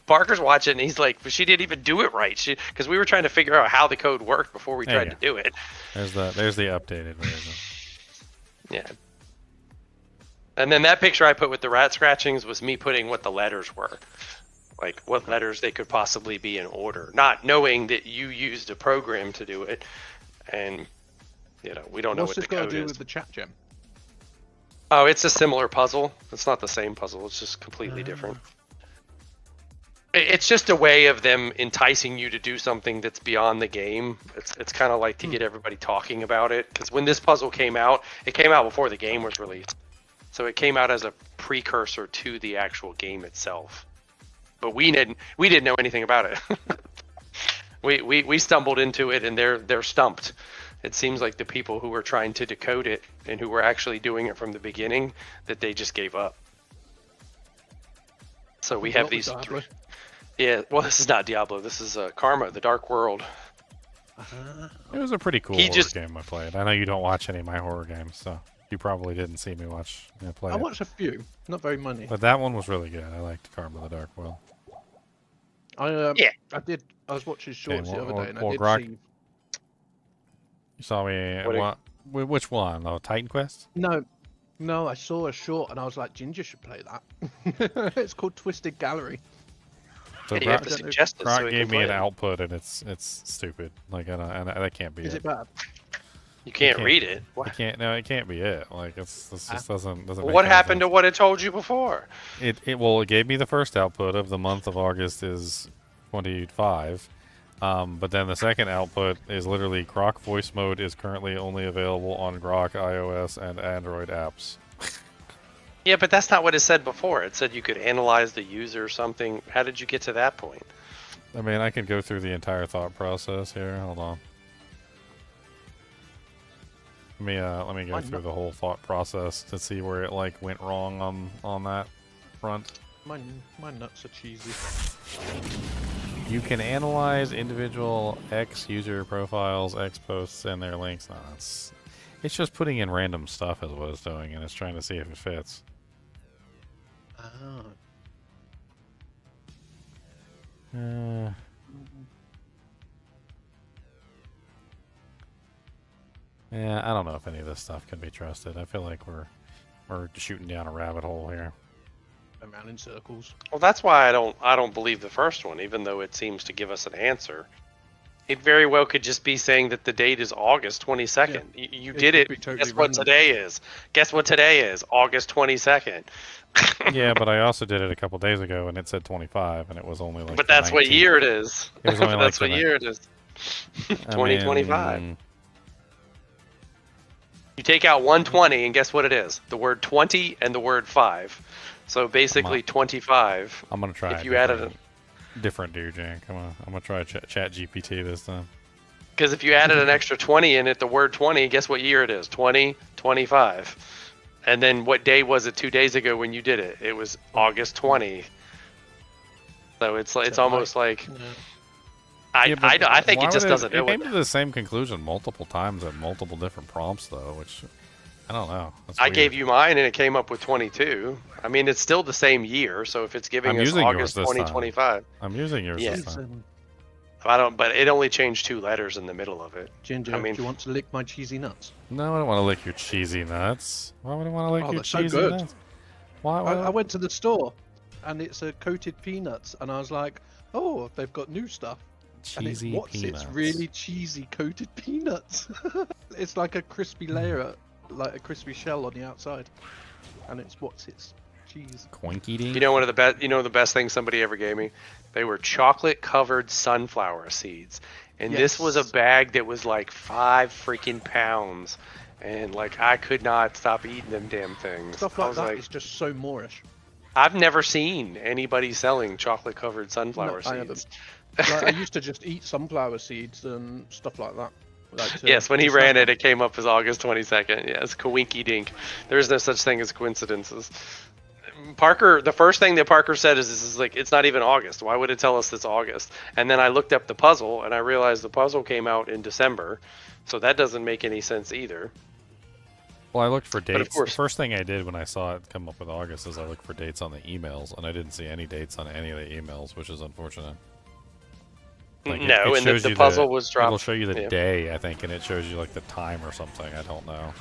Barker's watching and he's like, but she didn't even do it right. Because we were trying to figure out how the code worked before we There you tried to do it. There's the updated version. Yeah. And then that picture I put with the rat scratchings was me putting what the letters were. Like what letters they could possibly be in order. Not knowing that you used a program to do it. And, we don't know What's what this the got code to do is. with the chat gem? Oh, it's a similar puzzle. It's not the same puzzle. It's just completely different. It's just a way of them enticing you to do something that's beyond the game. It's kind of like to get everybody talking about it. Because when this puzzle came out, it came out before the game was released. So it came out as a precursor to the actual game itself. But we didn't know anything about it. we stumbled into it and they're stumped. It seems like the people who were trying to decode it and who were actually doing it from the beginning, that they just gave up. So we have these. Yeah, well, this is not Diablo. This is Karma, the Dark World. It was a pretty cool He horror just- game I played. I know you don't watch any of my horror games, so you probably didn't see me play I it. watched a few, not very many. But that one was really good. I liked Karma, the Dark World. I was watching shorts Okay, the other well, day, and well, I did Grok- see. You saw me. What Which one? Oh, Titan Quest? No, I saw a short, and I was like, Ginger should play that. It's called Twisted Gallery. So Yeah, you have Grok, to suggest it so Grok we gave can me play an it. output, and it's stupid. Like, and that can't be Is it. it bad? You can't can't- read it. It What, can't. No, it can't be it. Like, this just doesn't. Make what any happened to sense. what it told you before? It gave me the first output of the month of August is 25. But then the second output is literally Grok voice mode is currently only available on Grok iOS and Android apps. Yeah, but that's not what it said before. It said you could analyze the user or something. How did you get to that point? I mean, I can go through the entire thought process here. Hold on. Let me go through the whole thought process to see where it went wrong on that front. My nuts are cheesy. You can analyze individual X user profiles, X posts, and their links. No, it's just putting in random stuff is what it's doing, and it's trying to see if it fits. Oh. Yeah, I don't know if any of this stuff can be trusted. I feel like we're shooting down a rabbit hole here. Around in circles. Well, that's why I don't believe the first one, even though it seems to give us an answer. It very well could just be saying that the date is August 22nd. Yeah. You It did could it. be totally Guess what random. today is? Guess what today is? August 22nd. Yeah, but I also did it a couple days ago, and it said 25, and it was only like. But the that's what 19th. year it is. It was only like That's the what year it is. I 2025. mean, You take out 120, and guess what it is? The word 20 and the word 5. So basically 25. I'm gonna try. If you added different dude, Jan. Come on, I'm gonna try Chat GPT this time. Because if you added an extra 20 in it, the word 20, guess what year it is? 2025. And then what day was it 2 days ago when you did it? It was August 20. So it's almost like Yeah, but I think why it just would doesn't know It what came to the same conclusion multiple times at multiple different prompts, though, which I don't know. That's I weird. gave you mine and it came up with 22. I mean, it's still the same year. So if it's giving I'm us using yours August this time. 2025, I'm using yours Yeah. this time. I don't. But it only changed 2 letters in the middle of it. Ginger, I mean- do you want to lick my cheesy nuts? No, I don't want to lick your cheesy nuts. Why would I want to lick Oh, your they're so cheesy good. nuts? Why? I went to the store, and it's a coated peanuts, and I was like, oh, they've got new stuff. cheesy and it's peanuts. It's really cheesy coated peanuts. It's like a crispy layer, like a crispy shell on the outside, and it's cheese. Quinky dink. You know, one of the best. You know, the best thing somebody ever gave me. They were chocolate-covered sunflower seeds, and this was a Yes. bag that was like 5 freaking pounds, and like I could not stop eating them damn things. Stuff I like was that like, is just so Moorish. I've never seen anybody selling chocolate-covered sunflower I haven't. seeds. Like, I used to just eat sunflower seeds and stuff like that. Like to- Yes, when he to ran snack it, it came up as August 22nd. Yes, kawinky dink. There is no such thing as coincidences. Parker, the first thing that Parker said is, "This is like, it's not even August. Why would it tell us it's August?" And then I looked up the puzzle, and I realized the puzzle came out in December, so that doesn't make any sense either. Well, I looked for dates. But of course, The first thing I did when I saw it come up with August is I looked for dates on the emails, and I didn't see any dates on any of the emails, which is unfortunate. Like, no, it and shows the you puzzle was dropped. It'll show you the yeah. day, I think, and it shows you like the time or something. I don't know.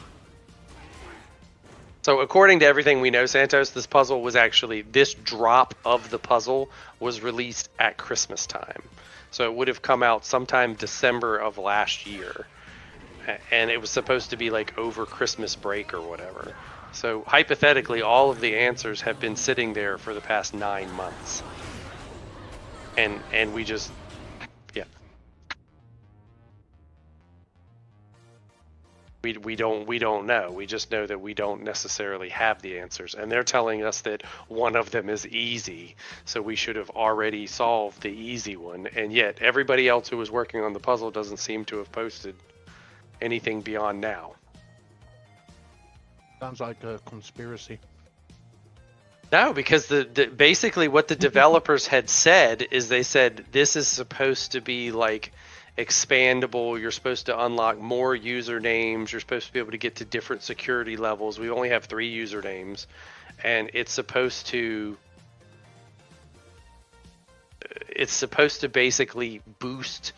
So according to everything we know, Santos, this puzzle was actually, this drop of the puzzle was released at Christmas time. So it would have come out sometime December of last year. And it was supposed to be like over Christmas break or whatever. So hypothetically, all of the answers have been sitting there for the past 9 months. And we just, yeah. We don't know. We just know that we don't necessarily have the answers, and they're telling us that one of them is easy, so we should have already solved the easy one. And yet everybody else who was working on the puzzle doesn't seem to have posted anything beyond now. Sounds like a conspiracy. No, because the basically what the developers had said is they said this is supposed to be like expandable. You're supposed to unlock more usernames. You're supposed to be able to get to different security levels. We only have 3 usernames, and it's supposed to basically boost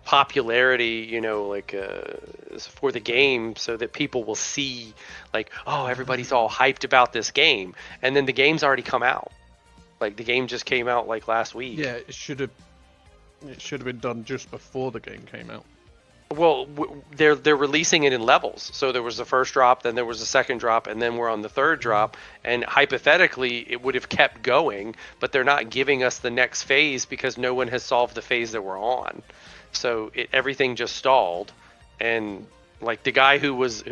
popularity, you know, like for the game, so that people will see like, oh, everybody's all hyped about this game, and then the game's already come out. Like the game just came out like last week. Yeah, it should have been done just before the game came out. Well, they're releasing it in levels. So there was the first drop, then there was the second drop, and then we're on the third drop. And hypothetically, it would have kept going, but they're not giving us the next phase because no one has solved the phase that we're on. So everything just stalled. And like the guy who was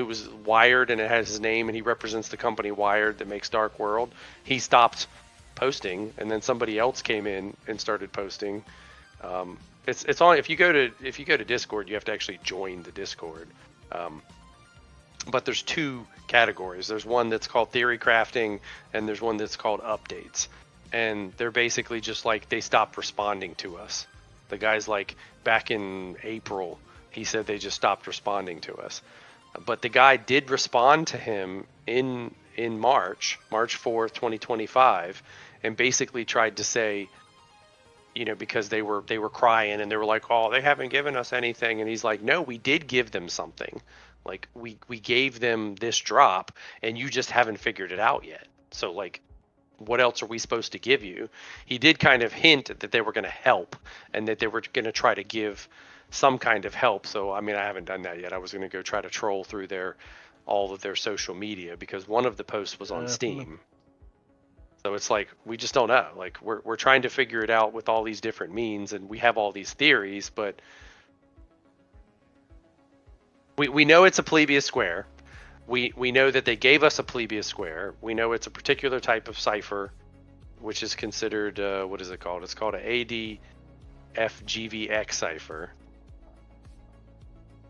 Wired, and it has his name, and he represents the company Wired that makes Dark World, he stopped posting, and then somebody else came in and started posting. It's on, if you go to Discord, you have to actually join the Discord. But there's 2 categories. There's one that's called theory crafting, and there's one that's called updates. And they're basically just like, they stopped responding to us. The guy's like, back in April, he said they just stopped responding to us. But the guy did respond to him in March 4th, 2025, and basically tried to say, you know, because they were crying and they were like, oh, they haven't given us anything. And he's like, no, we did give them something. Like we gave them this drop, and you just haven't figured it out yet. So like, what else are we supposed to give you? He did kind of hint that they were going to help, and that they were going to try to give some kind of help. So I mean, I haven't done that yet. I was going to go try to troll through all of their social media, because one of the posts was on Steam. So it's like, we just don't know. Like we're trying to figure it out with all these different means, and we have all these theories, but we know it's a Plebius square. We know that they gave us a Plebius square. We know it's a particular type of cipher, which is considered, what is it called? It's called an ADFGVX cipher.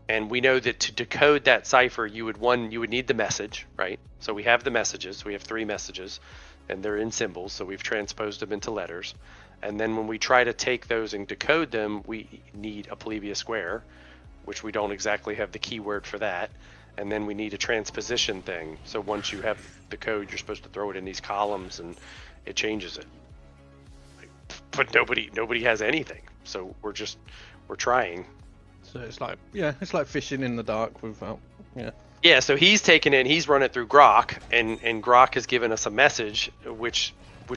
And we know that to decode that cipher, you would need the message, right? So we have the messages. We have 3 messages, and they're in symbols, so we've transposed them into letters. And then when we try to take those and decode them, we need a Plebius square, which we don't exactly have the keyword for that. And then we need a transposition thing. So once you have the code, you're supposed to throw it in these columns, and it changes it. But nobody has anything. So we're trying. So it's like fishing in the dark without, Yeah, so he's taken it and he's run it through Grok, and Grok has given us a message which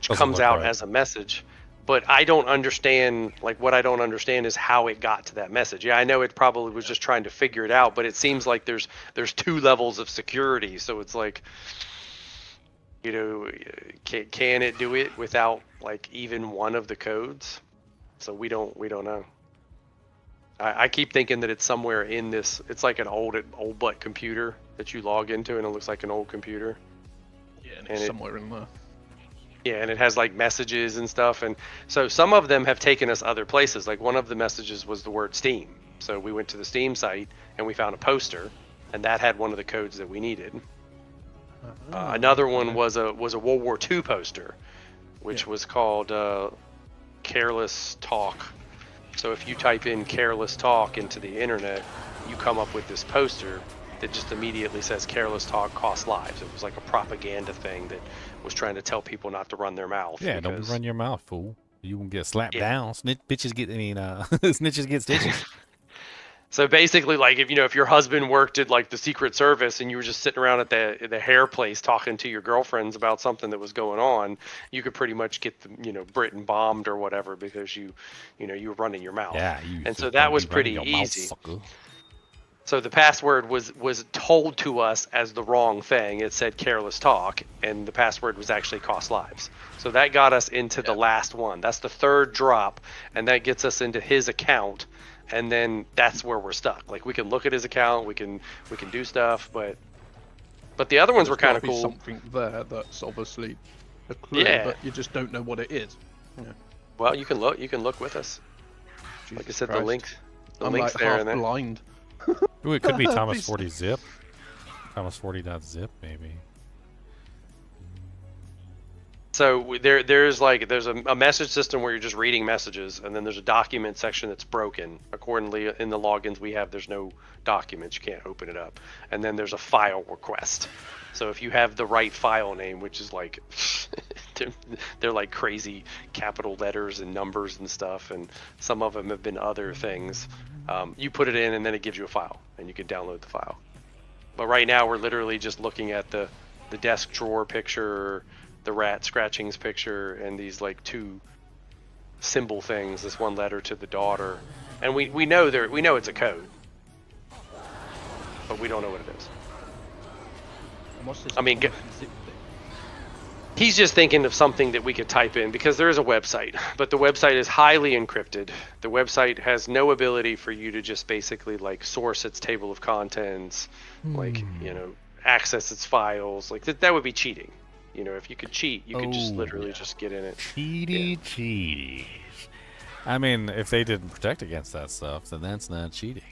comes out right as a message. But I don't understand, like what I don't understand is how it got to that message. Yeah, I know it probably was just trying to figure it out, but it seems like there's 2 levels of security. So it's like, you know, can it do it without like even one of the codes? So we don't know. I keep thinking that it's somewhere in this. It's like an old butt computer that you log into, and it looks like an old computer. Yeah, and it's somewhere in there. Yeah, and it has like messages and stuff, and so some of them have taken us other places. Like one of the messages was the word Steam. So we went to the Steam site and we found a poster, and that had one of the codes that we needed. Another one was a World War II poster, which was called Careless Talk. So if you type in Careless Talk into the internet, you come up with this poster that just immediately says Careless Talk costs lives. It was like a propaganda thing that was trying to tell people not to run their mouth. Yeah, don't because- run your mouth, fool. You won't get slapped Yeah. down. Bitches get, snitches get stitches. So basically, like if your husband worked at like the Secret Service and you were just sitting around at the hair place talking to your girlfriends about something that was going on, you could pretty much get the Britain bombed or whatever because you were running your mouth. Yeah, and so that was pretty easy. So the password was told to us as the wrong thing. It said careless talk, and the password was actually cost lives. So that got us into the last one. That's the third drop, and that gets us into his account. And then that's where we're stuck. Like we can look at his account, we can do stuff, but the other ones were kind of cool. Something there that's obviously a clue, Yeah. but you just don't know what it is. Yeah. Well, you can look with us. Like I Jesus said, Christ. the links I'm links like there half and then. blind. Ooh, it could be Thomas Please. 40 zip. Thomas 40.zip maybe. So there's a message system where you're just reading messages, and then there's a document section that's broken. Accordingly, in the logins we have, there's no documents. You can't open it up. And then there's a file request. So if you have the right file name, which is like they're like crazy capital letters and numbers and stuff, and some of them have been other things. You put it in, and then it gives you a file, and you can download the file. But right now we're literally just looking at the desk drawer picture, the rat scratchings picture, and these like two symbol things, this one letter to the daughter, and we know it's a code, but we don't know what it is. And what's this I mean, zip thing? He's just thinking of something that we could type in because there is a website, but the website is highly encrypted. The website has no ability for you to just basically like source its table of contents, like access its files. Like that would be cheating. If you could cheat, you could just literally just get in it. Cheaties. I mean, if they didn't protect against that stuff, then that's not cheating.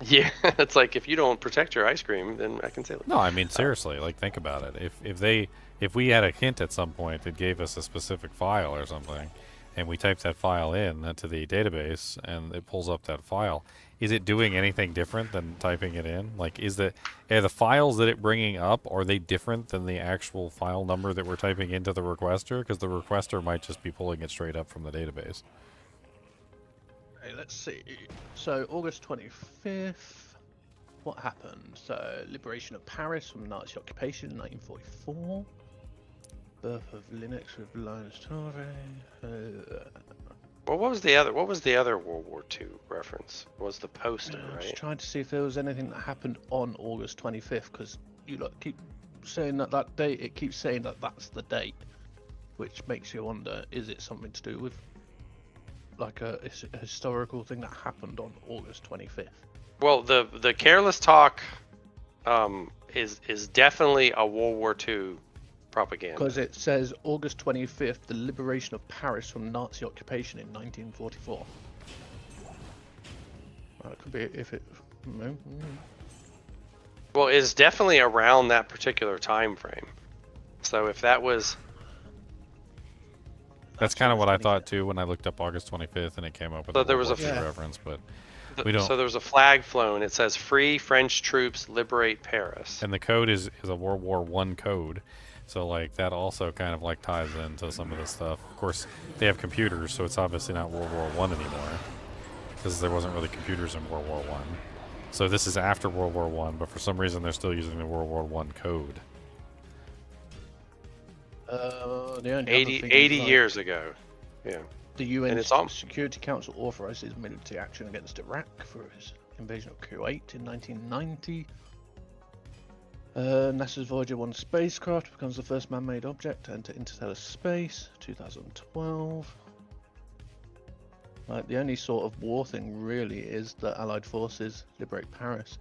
Yeah, it's like if you don't protect your ice cream, then I can say. No, I mean seriously. Like think about it. If we had a hint at some point that gave us a specific file or something, and we typed that file in to the database, and it pulls up that file, is it doing anything different than typing it in? Like, are the files that it bringing up, are they different than the actual file number that we're typing into the requester? Because the requester might just be pulling it straight up from the database. Hey, let's see. So August 25th. What happened? So liberation of Paris from Nazi occupation in 1944. Birth of Linux with Linus Torre. Well, what was the other World War II reference? Was the poster, I was right? trying to see if there was anything that happened on August 25th, because you keep saying that date. It keeps saying that that's the date, which makes you wonder: is it something to do with like a historical thing that happened on August 25th? Well, the careless talk is definitely a World War II propaganda. Because it says August 25th, the liberation of Paris from Nazi occupation in 1944. Well, it could be if it. Well, it's definitely around that particular time frame. So if that was, That's kind of what I thought too when I looked up August 25th and it came up with So a there World was a War II Yeah. reference, but we don't. so there was a flag flown. It says "Free French troops liberate Paris." And the code is a World War I code, so like that also kind of like ties into some of this stuff. Of course, they have computers, so it's obviously not World War I anymore, because there wasn't really computers in World War I. So this is after World War I, but for some reason they're still using the World War I code. The only 80 other thing is, like, years ago. Yeah. The UN And it's on- Security Council authorizes military action against Iraq for its invasion of Kuwait in 1990. NASA's Voyager 1 spacecraft becomes the first man-made object to enter interstellar space, 2012. Like, the only sort of war thing really is that Allied forces liberate Paris.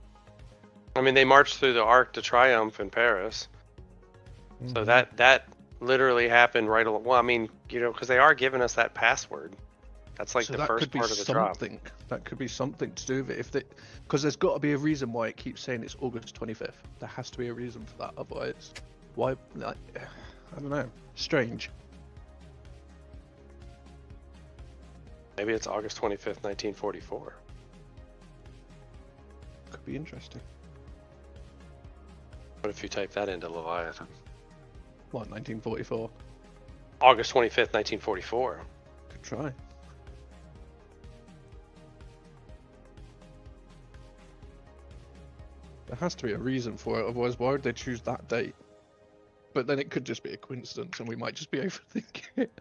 I mean, they marched through the Arc de Triomphe in Paris. So that literally happened right along. Well, I mean, because they are giving us that password. That's like So the that first could be part of the drop. something. That could be something to do with it. If they, because there's got to be a reason why it keeps saying it's August 25th. There has to be a reason for that. Otherwise, why? Like, I don't know. Strange. Maybe it's August 25th, 1944. Could be interesting. What if you type that into Leviathan? What, 1944? August 25th, 1944. Could try. There has to be a reason for it, otherwise why would they choose that date? But then it could just be a coincidence and we might just be overthinking it.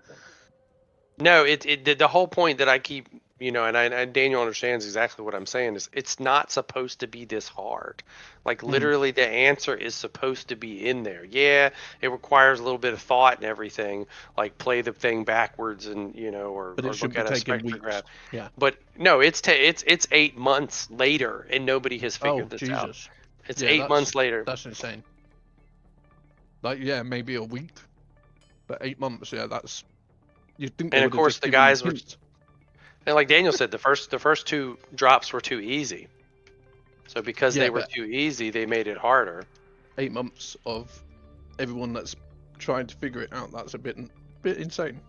No, the whole point that I keep, and Daniel understands exactly what I'm saying is it's not supposed to be this hard. Like literally the answer is supposed to be in there. Yeah, it requires a little bit of thought and everything, like play the thing backwards and, or But it look shouldn't at be a taking spectrograph. weeks. Yeah. But no, it's 8 months later and nobody has figured Oh, this out. Jesus. It's Yeah, 8 months later. That's insane. Like, yeah, maybe a week. But 8 months, yeah, that's... You'd think And they of would have course just the given you guys were, hints. and like Daniel said, the first two drops were too easy. So because Yeah, they were but- too easy, they made it harder. 8 months of everyone that's trying to figure it out, that's a bit insane.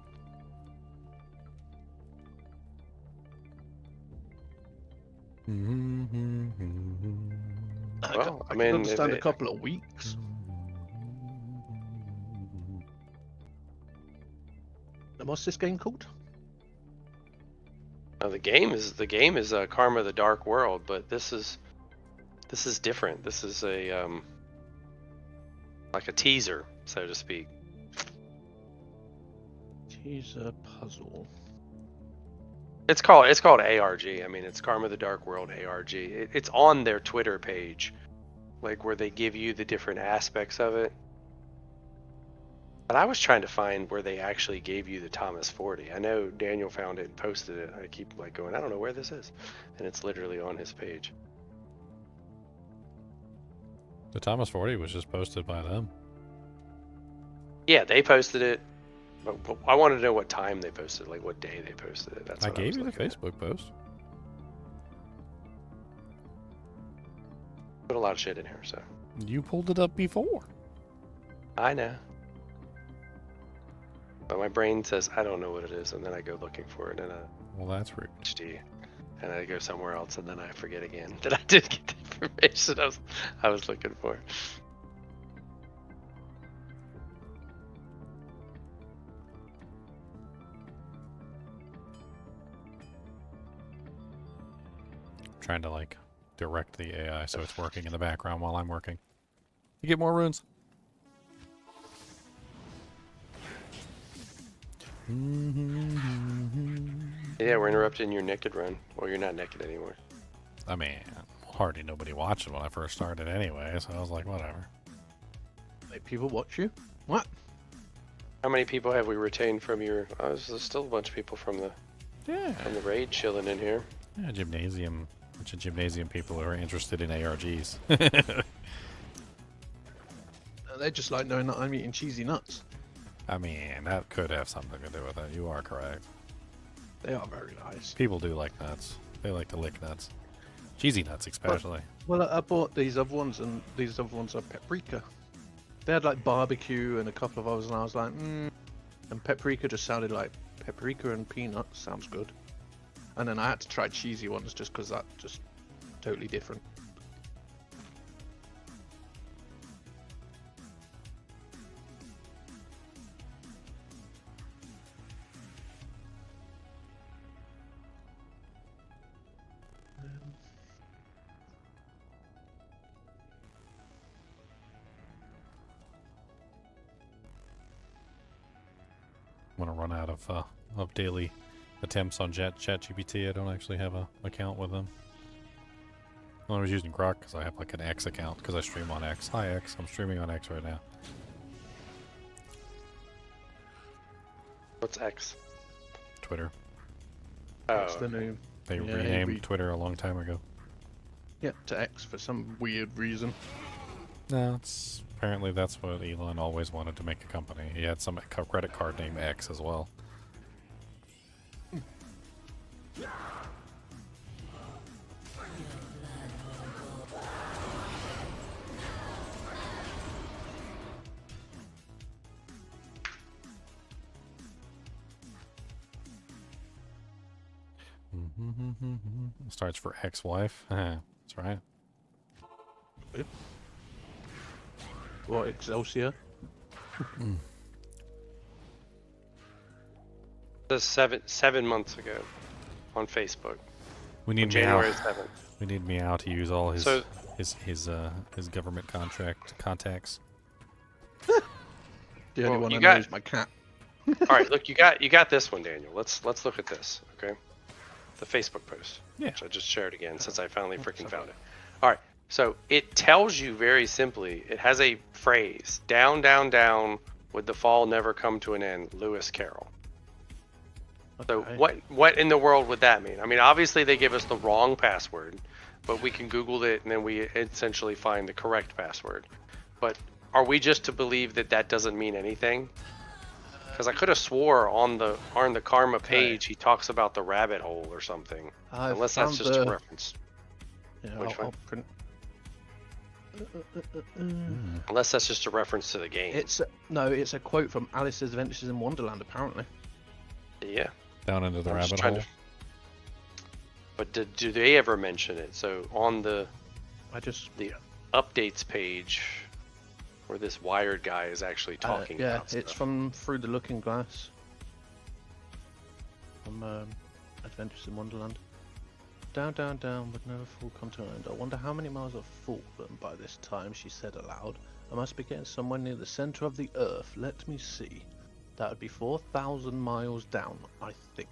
Well, I I mean, can understand if a couple of weeks. And what's this game called? The game is Karma: The Dark World, but this is different. This is a like a teaser, so to speak. Teaser puzzle. It's called ARG. I mean, it's Karma: The Dark World ARG. It's on their Twitter page, like where they give you the different aspects of it. But I was trying to find where they actually gave you the Thomas 40. I know Daniel found it and posted it. I keep like going, I don't know where this is, and it's literally on his page. The Thomas 40 was just posted by them. Yeah, they posted it. But I wanted to know what time they posted, like what day they posted it. That's I what gave was you the looking at. Facebook post. Put a lot of shit in here, so You pulled it up before. I know. But my brain says I don't know what it is, and then I go looking for it in a Well, that's rude. HD, and I go somewhere else, and then I forget again that I did get the information I was looking for. Trying to like direct the AI so it's working in the background while I'm working. You get more runes. Yeah, we're interrupting your naked run. Well, you're not naked anymore. I mean, hardly nobody watched it when I first started anyway, so I was like, whatever. Make people watch you? What? How many people have we retained from your? There's still a bunch of people from the Yeah. raid chilling in here. Yeah, gymnasium. Bunch of gymnasium people who are interested in ARGs. They just like knowing that I'm eating cheesy nuts. I mean, that could have something to do with it. You are correct. They are very nice. People do like nuts. They like to lick nuts. Cheesy nuts, especially. Well, I bought these other ones, and these other ones are paprika. They had like barbecue and a couple of others, and I was like, And paprika just sounded like paprika and peanuts. Sounds good. And then I had to try cheesy ones just because that's just totally different. I'm gonna run out of daily attempts on ChatGPT. I don't actually have a account with them. I was using Grok because I have like an X account because I stream on X. Hi X, I'm streaming on X right now. What's X? Twitter. That's Oh, the new. They Yeah, renamed Twitter a long time ago. Yeah, to X for some weird reason. No, it's apparently that's what Elon always wanted to make a company. He had some credit card named X as well. Starts for ex-wife. That's right. What, Excelsior? This is 7 months ago on Facebook. We need January Meow. 7th. We need Meow to use all his So- his government contract contacts. The only Well, one you I got- know is my cat. All right, look, you got this one, Daniel. Let's look at this, okay? The Facebook post, Yeah. which I just shared again since I finally freaking found it. All right, so it tells you very simply. It has a phrase: "Down, down, down. Would the fall never come to an end?" Lewis Carroll. So Okay. what in the world would that mean? I mean, obviously they give us the wrong password, but we can Google it and then we essentially find the correct password. But are we just to believe that that doesn't mean anything? Because I could have swore on the Karma page he talks about the rabbit hole or something. I've Unless that's found just the- a reference. Yeah, Which I'll one? print. Unless that's just a reference to the game. It's a quote from Alice's Adventures in Wonderland, apparently. Yeah. Down into the I'm just rabbit trying hole. to- But do they ever mention it? So on the updates page, where this Wired guy is actually talking yeah, about it's stuff. from Through the Looking Glass. From Adventures in Wonderland. Down, down, down, but never full come to an end. I wonder how many miles I've fallen by this time, she said aloud. I must be getting somewhere near the center of the earth. Let me see. That would be 4,000 miles down, I think.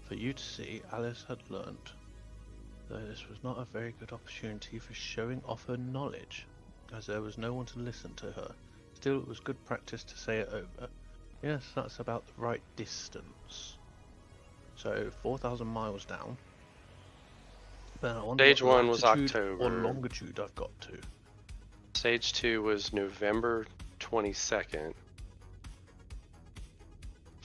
For you to see, Alice had learnt. Though this was not a very good opportunity for showing off her knowledge, as there was no one to listen to her. Still, it was good practice to say it over. Yes, that's about the right distance. So, 4,000 miles down. Then I wonder Stage what 1 was latitude October. or longitude I've got to. Stage 2 was November 22nd.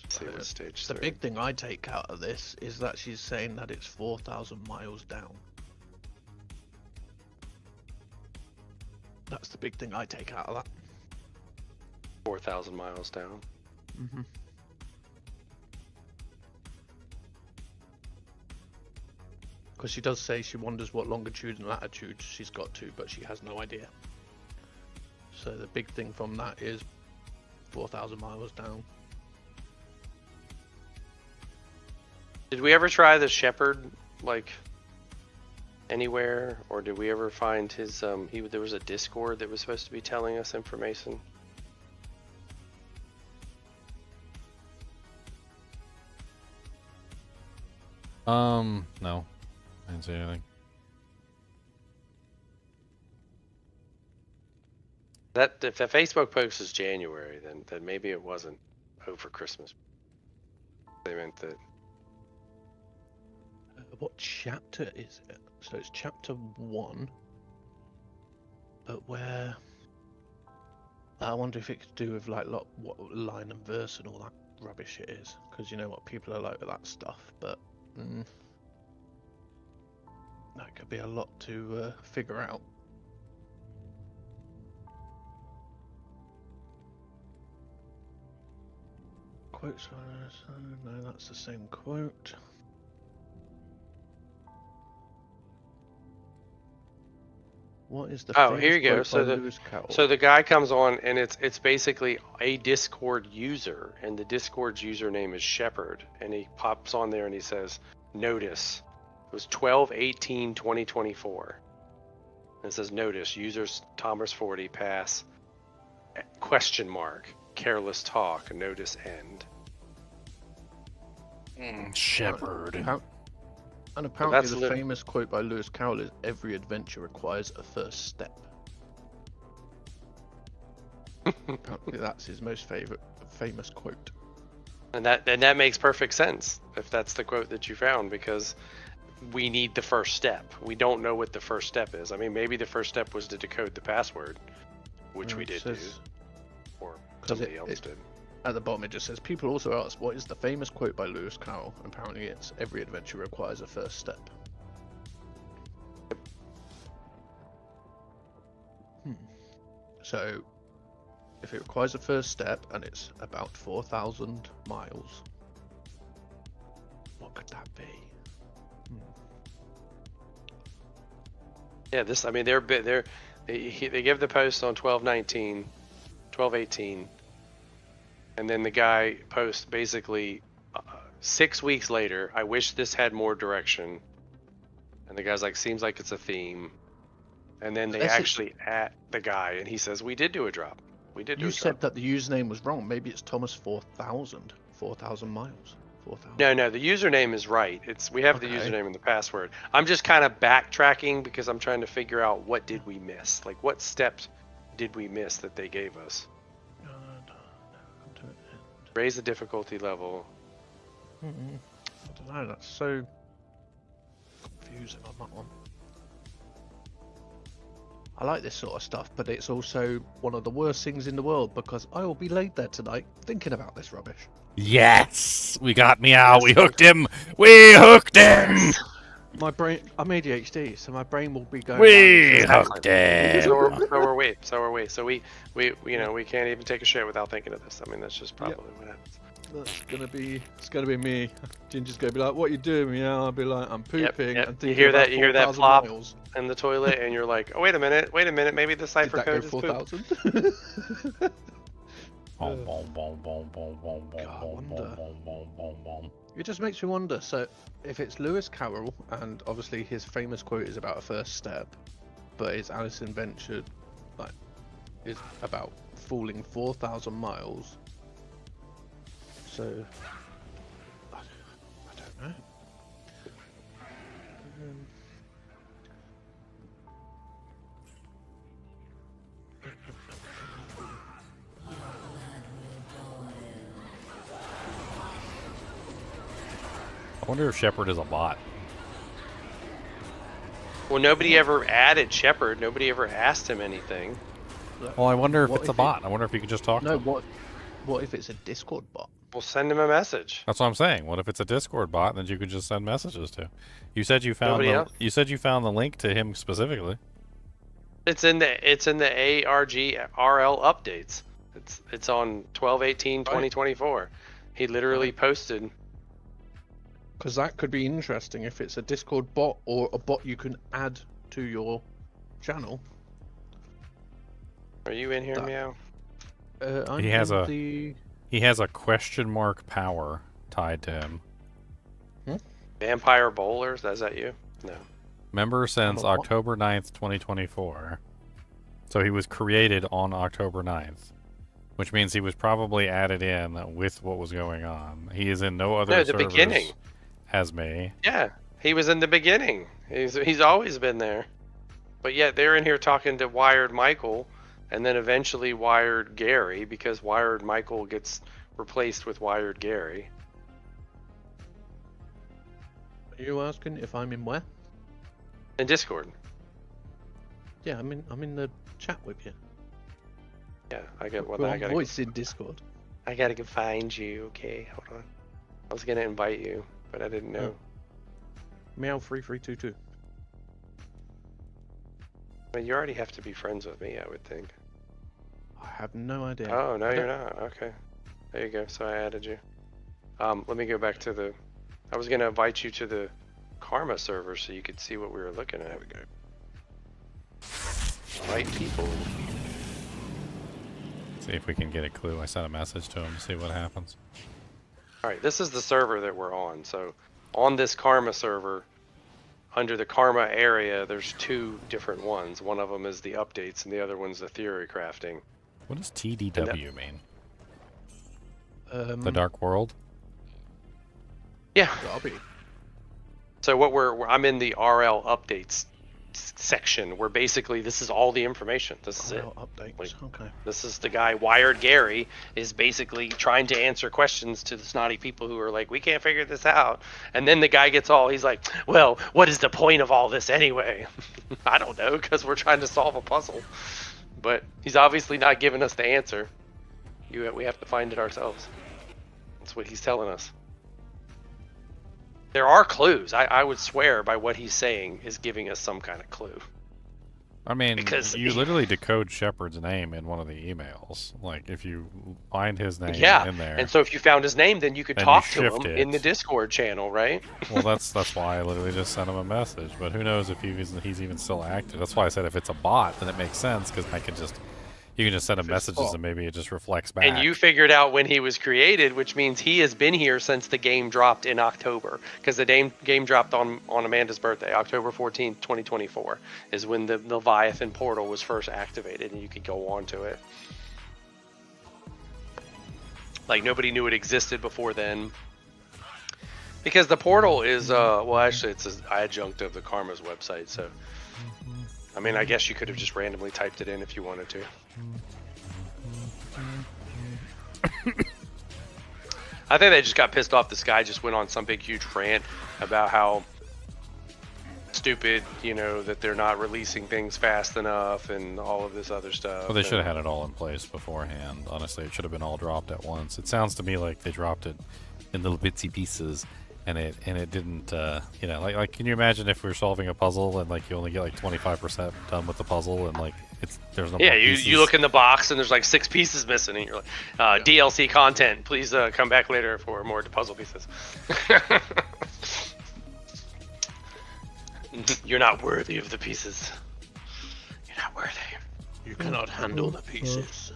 Let's see what stage The 3. big thing I take out of this is that she's saying that it's 4,000 miles down. That's the big thing I take out of that. 4,000 miles down. Mm-hmm. Because she does say she wonders what longitude and latitude she's got to, but she has no idea. So the big thing from that is 4,000 miles down. Did we ever try the shepherd, like, anywhere? Or did we ever find his, there was a Discord that was supposed to be telling us information? No. I didn't see anything. That if the Facebook post is January, then maybe it wasn't over Christmas. They meant that. What chapter is it? So it's chapter 1. But where? I wonder if it could do with like what line and verse and all that rubbish it is. Because you know what people are like with that stuff. But that could be a lot to figure out. Quotes. No, that's the same quote. What is the Oh, famous here you go. quote So by the Lewis Carroll? so the guy comes on and it's basically a Discord user, and the Discord's username is Shepherd, and he pops on there and he says, "Notice, it was 12/18/2024." And it says, "Notice, users Thomas 40 pass question mark careless talk notice end." Shepherd. And apparently that's the lit- famous quote by Lewis Carroll is, "Every adventure requires a first step." Apparently that's his most famous quote. And that makes perfect sense if that's the quote that you found, because we need the first step. We don't know what the first step is. I mean, maybe the first step was to decode the password, which we It did says- do, or 'cause somebody else did. At the bottom it just says, people also ask, what is the famous quote by Lewis Carroll? Apparently it's, every adventure requires a first step. So, if it requires a first step and it's about 4,000 miles, what could that be? Yeah, this. I mean, they give the post on 12/19, 12/18, and then the guy posts basically 6 weeks later. I wish this had more direction. And the guy's like, seems like it's a theme. And then they actually at the guy, and he says, we did do a drop. We did do a drop. You said that the username was wrong. Maybe it's Thomas 4,000. 4,000 miles. 4,000. No, the username is right. We have the username and the password. I'm just kind of backtracking because I'm trying to figure out what did we miss. Like, what steps did we miss that they gave us? Raise the difficulty level. I don't know, that's so confusing on that one. I like this sort of stuff, but it's also one of the worst things in the world because I will be laid there tonight thinking about this rubbish. Yes! We got me out. We hooked him. We hooked him. My brain, I'm ADHD, so my brain will be going. We hooked him. So are we. So we can't even take a shit without thinking of this. I mean, that's just probably what happens. It's gonna be me. Ginger's gonna be like, "What you doing?" Yeah, I'll be like, "I'm pooping." Yep. And You hear that? You hear that plop miles. in the toilet, and you're like, "Oh, wait a minute. Maybe the cipher Did that code go is 4,000? It just makes me wonder. So, if it's Lewis Carroll, and obviously his famous quote is about a first step, but his Alice in Venture, like, is about falling 4,000 miles. So, I don't know. I wonder if Shepard is a bot. Well, nobody ever added Shepard. Nobody ever asked him anything. Well, I wonder if What it's a if bot. I wonder if you could just talk to No, him. what if it's a Discord bot? We'll send him a message. That's what I'm saying. What if it's a Discord bot that you could just send messages to? You said you found the link to him specifically. It's in the ARGRL updates. It's on 12/18/2024. He literally posted. Because that could be interesting if it's a Discord bot or a bot you can add to your channel. Are you in here, Meow? I'm He has in He has a question mark power tied to him. Vampire Bowlers? Is that you? No. Member since what? October 9th, 2024. So he was created on October 9th. Which means he was probably added in with what was going on. He is in no other servers beginning. as me. Yeah, he was in the beginning. He's always been there. But yet they're in here talking to Wired Michael, and then eventually Wired Gary, because Wired Michael gets replaced with Wired Gary. Are you asking if I'm in where? In Discord. Yeah, I'm in the chat with you. Yeah, I get We're one. on voice in Discord. I gotta go find you. Okay, hold on. I was gonna invite you, but I didn't know. Meow 3322. I mean, you already have to be friends with me, I would think. I have no idea. Oh, no, you're not. Okay. There you go. So I added you. Let me go back to the... I was going to invite you to the Karma server so you could see what we were looking at. There we go. Right people. See if we can get a clue. I sent a message to him to see what happens. Alright, this is the server that we're on. So on this Karma server, under the Karma area, there's two different ones. One of them is the updates and the other one's the theory crafting. What does TDW mean? Um, The Dark World? Yeah. Robbie. So what I'm in the RL updates section where basically this is all the information. This is it. Updates. Like, Okay. This is the guy, Wired Gary, is basically trying to answer questions to the snotty people who are like, we can't figure this out. And then the guy gets he's like, well, what is the point of all this anyway? I don't know, because we're trying to solve a puzzle. But he's obviously not giving us the answer. We have to find it ourselves. That's what he's telling us. There are clues. I would swear by what he's saying is giving us some kind of clue. I mean, Because you literally decode Shepard's name in one of the emails. Like, if you find his name Yeah, in there. and so if you found his name, then you could Then talk you to him shift in the it. Discord channel, right? Well, that's why I literally just sent him a message. But who knows if he's even still active. That's why I said if it's a bot, then it makes sense, because you can just send him If it's a messages bot. and maybe it just reflects back. And you figured out when he was created, which means he has been here since the game dropped in October. Because the game dropped on Amanda's birthday, October 14th, 2024, is when the Leviathan portal was first activated and you could go on to it. Like, nobody knew it existed before then. Because the portal is, well, actually, it's an adjunct of the Karma's website, so. I mean, I guess you could have just randomly typed it in if you wanted to. I think they just got pissed off. This guy just went on some big huge rant about how stupid, that they're not releasing things fast enough and all of this other stuff. Well, they should have had it all in place beforehand. Honestly, it should have been all dropped at once. It sounds to me like they dropped it in little bitsy pieces, and it didn't. Like can you imagine if we were solving a puzzle and like you only get like 25% done with the puzzle, and like there's no Yeah, more you pieces? look in the box and there's like 6 pieces missing, and you're like, DLC content. Please come back later for more puzzle pieces. You're not worthy of the pieces. You're not worthy. You cannot handle the pieces.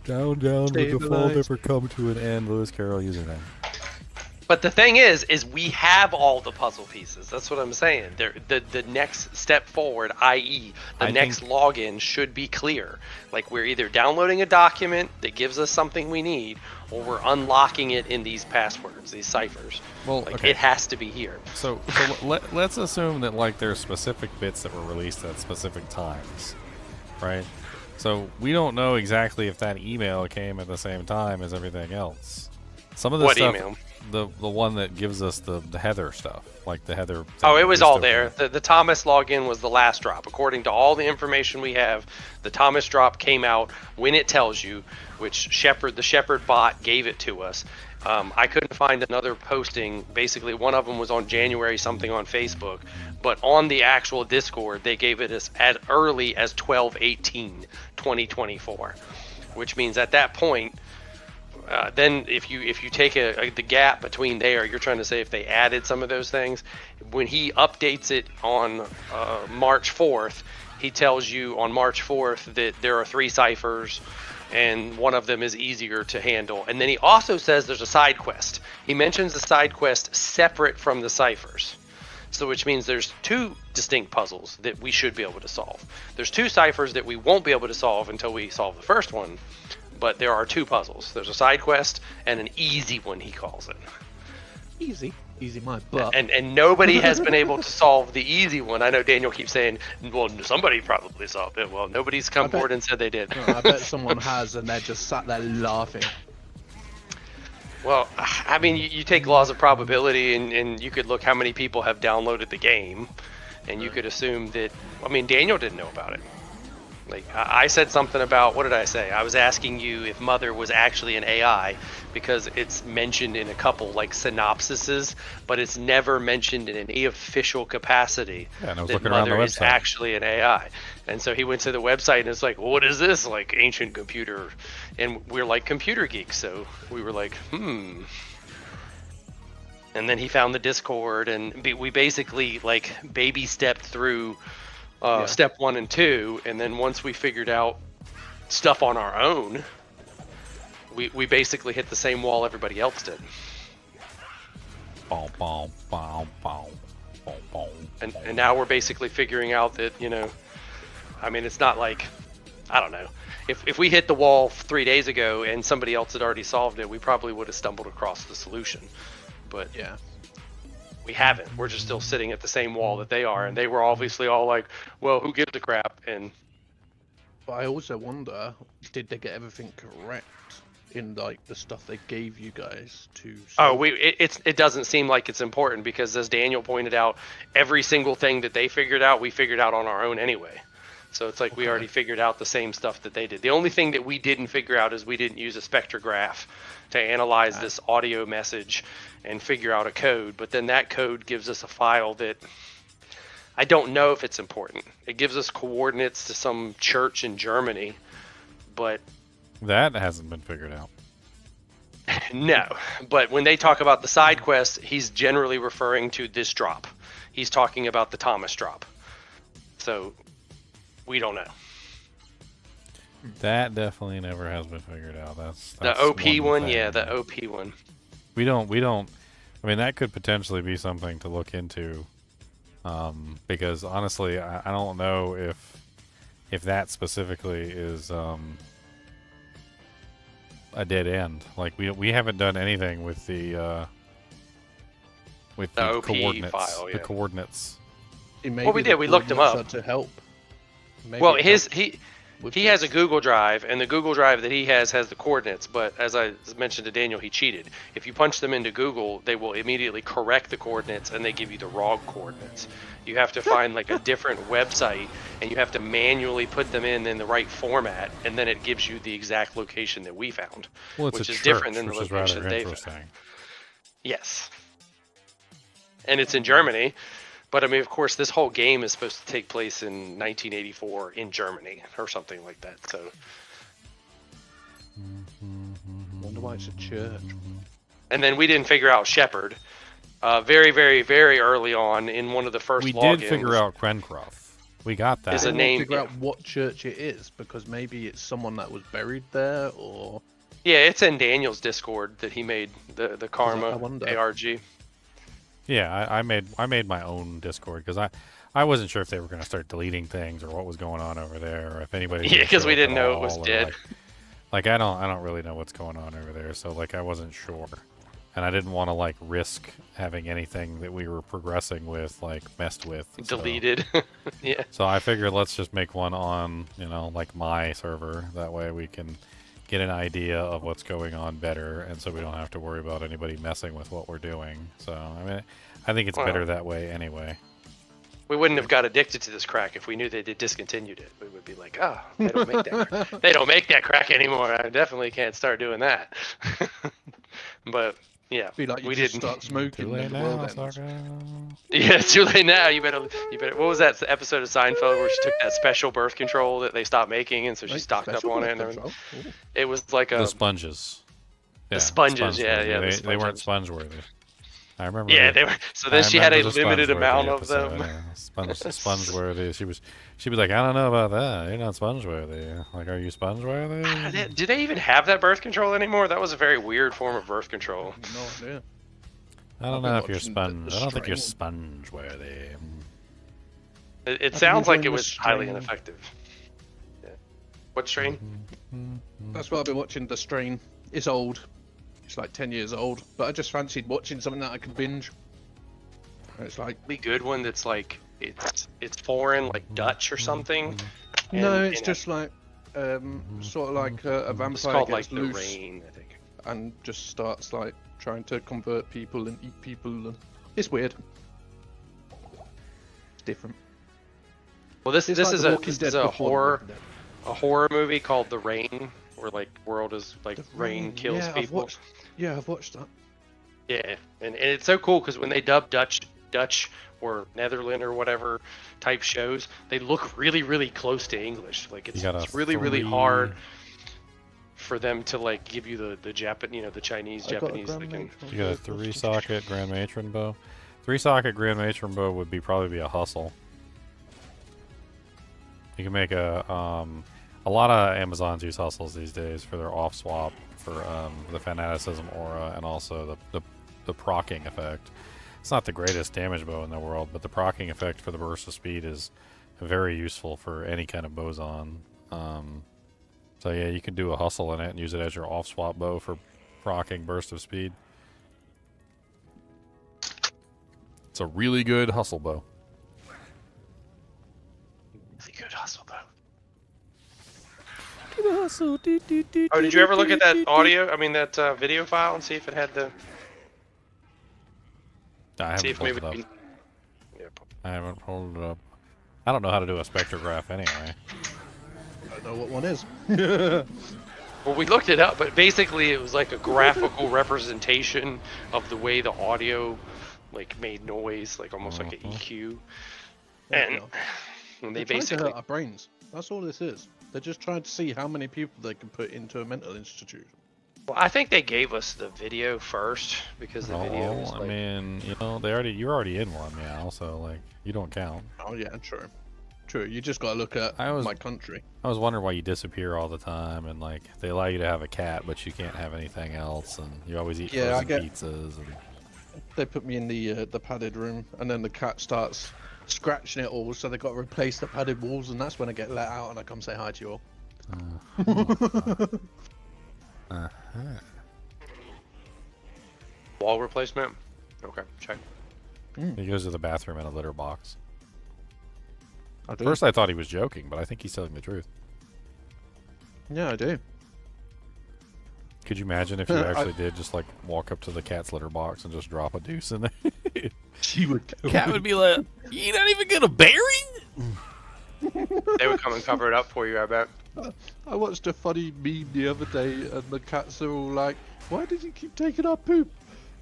Down, Save would the the fall lives. never come to an end? Lewis Carroll username. But the thing is we have all the puzzle pieces. That's what I'm saying. The next step forward, i.e., the next login, should be clear. Like, we're either downloading a document that gives us something we need, or we're unlocking it in these passwords, these ciphers. Well, like, okay. it has to be here. So let's assume that like there's specific bits that were released at specific times, right? So we don't know exactly if that email came at the same time as everything else. Some of the What stuff, email? the one that gives us the Heather stuff, like the Heather. Oh, it was all there. The Thomas login was the last drop. According to all the information we have, the Thomas drop came out when it tells you, which the Shepherd bot gave it to us. I couldn't find another posting. Basically, one of them was on January something on Facebook, but on the actual Discord, they gave it as early as 12/18/2024, which means at that point, then if you take the gap between there, you're trying to say if they added some of those things. When he updates it on March 4th, he tells you on March 4th that there are 3 ciphers, and one of them is easier to handle. And then he also says there's a side quest. He mentions the side quest separate from the ciphers. So which means there's 2 distinct puzzles that we should be able to solve. There's 2 ciphers that we won't be able to solve until we solve the first one. But there are 2 puzzles. There's a side quest and an easy one, he calls it. Easy my butt. And nobody has been able to solve the easy one. I know Daniel keeps saying, well, somebody probably solved it. Well, nobody's come forward and said they did. I bet someone has, and they're just sat there laughing. Well, I mean, you take laws of probability, and you could look how many people have downloaded the game, and you could assume that, I mean, Daniel didn't know about it. Like, I said something about, what did I say? I was asking you if Mother was actually an AI, because it's mentioned in a couple, like, synopsises, but it's never mentioned in any official capacity Yeah, and I was that looking around the Mother is website. actually an AI. And so he went to the website, and it's like, well, what is this? Like, ancient computer. And we're like computer geeks, so we were like, And then he found the Discord, and we basically, like, baby stepped through step 1 and 2, and then once we figured out stuff on our own, we basically hit the same wall everybody else did. Boom, boom, boom, boom, boom, boom. And now we're basically figuring out that, I mean, it's not like, I don't know. If we hit the wall 3 days ago and somebody else had already solved it, we probably would have stumbled across the solution. But Yeah. we haven't. We're just still sitting at the same wall that they are, and they were obviously all like, well, who gives a crap? And But I also wonder, did they get everything correct in like the stuff they gave you guys to solve? it doesn't seem like it's important, because as Daniel pointed out, every single thing that they figured out, we figured out on our own anyway. So it's like we already figured out the same stuff that they did. The only thing that we didn't figure out is we didn't use a spectrograph to analyze this audio message and figure out a code. But then that code gives us a file that I don't know if it's important. It gives us coordinates to some church in Germany, but That hasn't been figured out. no. But when they talk about the side quest, he's generally referring to this drop. He's talking about the Thomas drop. So we don't know. That definitely never has been figured out. That's The OP one, thing. yeah, the OP one. We don't. I mean, that could potentially be something to look into. Because honestly, I don't know if that specifically is a dead end. Like we haven't done anything with the OP coordinates. file, The yeah. coordinates. Well, we did. We looked them up. To help. Maybe Well, it he helps he has a with Google Drive, and the Google Drive that he has the coordinates. But as I mentioned to Daniel, he cheated. If you punch them into Google, they will immediately correct the coordinates, and they give you the wrong coordinates. You have to find like a different website, and you have to manually put them in the right format, and then it gives you the exact location that we found, Well, it's which a is church, different than the which is location rather they found. interesting. Yes. And it's in Germany. But I mean, of course, this whole game is supposed to take place in 1984 in Germany or something like that. So Wonder why it's a church. and then we didn't figure out Shepherd. Very, very, very early on in one of the first We logins. did figure out Krenkroff. We got that. Is a Anyone name, Figure yeah. out what church it is, because maybe it's someone that was buried there, or Yeah, it's in Daniel's Discord that he made the Karma I wonder. ARG. Yeah, I made my own Discord because I wasn't sure if they were going to start deleting things or what was going on over there, or if anybody. Yeah, because we didn't know it was dead. Like I don't really know what's going on over there, so like I wasn't sure, and I didn't want to like risk having anything that we were progressing with like messed with. so- Deleted. Yeah. So I figured let's just make one on, like my server. That way we can get an idea of what's going on better, and so we don't have to worry about anybody messing with what we're doing. So, I mean, I think it's better that way anyway. We wouldn't have got addicted to this crack if we knew they discontinued it. We would be like, oh, they don't make that. They don't make that crack anymore. I definitely can't start doing that. But yeah, be like you we just didn't. start smoking. Too late and the now, world ends. sucker. Yeah, it's too late now. You better. What was that episode of Seinfeld where she took that special birth control that they stopped making, and so she Like, stocked up special on birth it? And control? Ooh. it was like a. The sponges. The sponges, yeah, worthy. yeah, the They weren't sponges. sponge worthy. I remember. Yeah, they were. So then I she had a remember the limited sponge-worthy amount of episode, them. yeah. Sponge worthy. She'd be like, I don't know about that. You're not sponge worthy. Like, are you sponge worthy? Do they even have that birth control anymore? That was a very weird form of birth control. No idea. I don't I've know been if you're watching sponge. the I don't think you're Strain. sponge worthy. It Have sounds you like it joined the was highly Strain? ineffective. Yeah. What strain? That's what I've been watching. The Strain. It's old. It's like 10 years old. But I just fancied watching something that I could binge. And it's like, Really good one that's like it's foreign, like Dutch or something. no, And- it's and just like, sort of like a it's vampire called gets like the loose rain, I think. and just starts like trying to convert people and eat people. And it's weird. It's different. Well, this It's this like is The a Walking this Dead is a before The horror Walking Dead. a horror movie called The Rain, where like world is like The rain kills yeah, people. I've watched that. Yeah, and it's so cool because when they dub Dutch or Netherlands or whatever type shows, they look really, really close to English. Like it's really, really hard for them to like give you the Japanese, the Chinese, I got a Japanese. They can, Grand You got a 3-socket Grand Matron bow. 3-socket Grand Matron bow would probably be a hustle. You can make a lot of Amazons use hustles these days for their off swap for the fanaticism aura and also the procking effect. It's not the greatest damage bow in the world, but the procking effect for the burst of speed is very useful for any kind of boson. So yeah, you can do a hustle in it and use it as your off swap bow for procking burst of speed. It's a really good hustle bow. really good hustle though. Oh, Oh, did you ever look at that audio? I mean that video file and see if it had the. I See haven't if pulled maybe. it up. I haven't pulled it up. I don't know how to do a spectrograph anyway. I don't know what one is. Well, we looked it up, but basically it was like a graphical representation of the way the audio like made noise, like almost like an EQ. There we And go. they They're trying to basically hurt our brains. That's all this is. They're just trying to see how many people they can put into a mental institution. well, I think they gave us the video first because the video was I like mean, you know, you're already in one, yeah. So like, you don't count. Oh yeah, true. True. You just got to look at my country. I was wondering why you disappear all the time, and like they allow you to have a cat, but you can't have anything else, and you always eat Yeah, I frozen get- pizzas. And... They put me in the padded room, and then the cat starts scratching it all, so they got to replace the padded walls, and that's when I get let out and I come say hi to you all. wall replacement. Okay, check. He goes to the bathroom in a litter box. I do. First, I thought he was joking, but I think he's telling the truth. Yeah, I do. Could you imagine if you I- actually did just like walk up to the cat's litter box and just drop a deuce in there? She would. Cat would be like, "You're not even gonna bury it?" They would come and cover it up for you, I bet. I watched a funny meme the other day, and the cats are all like, "Why did you keep taking our poop?"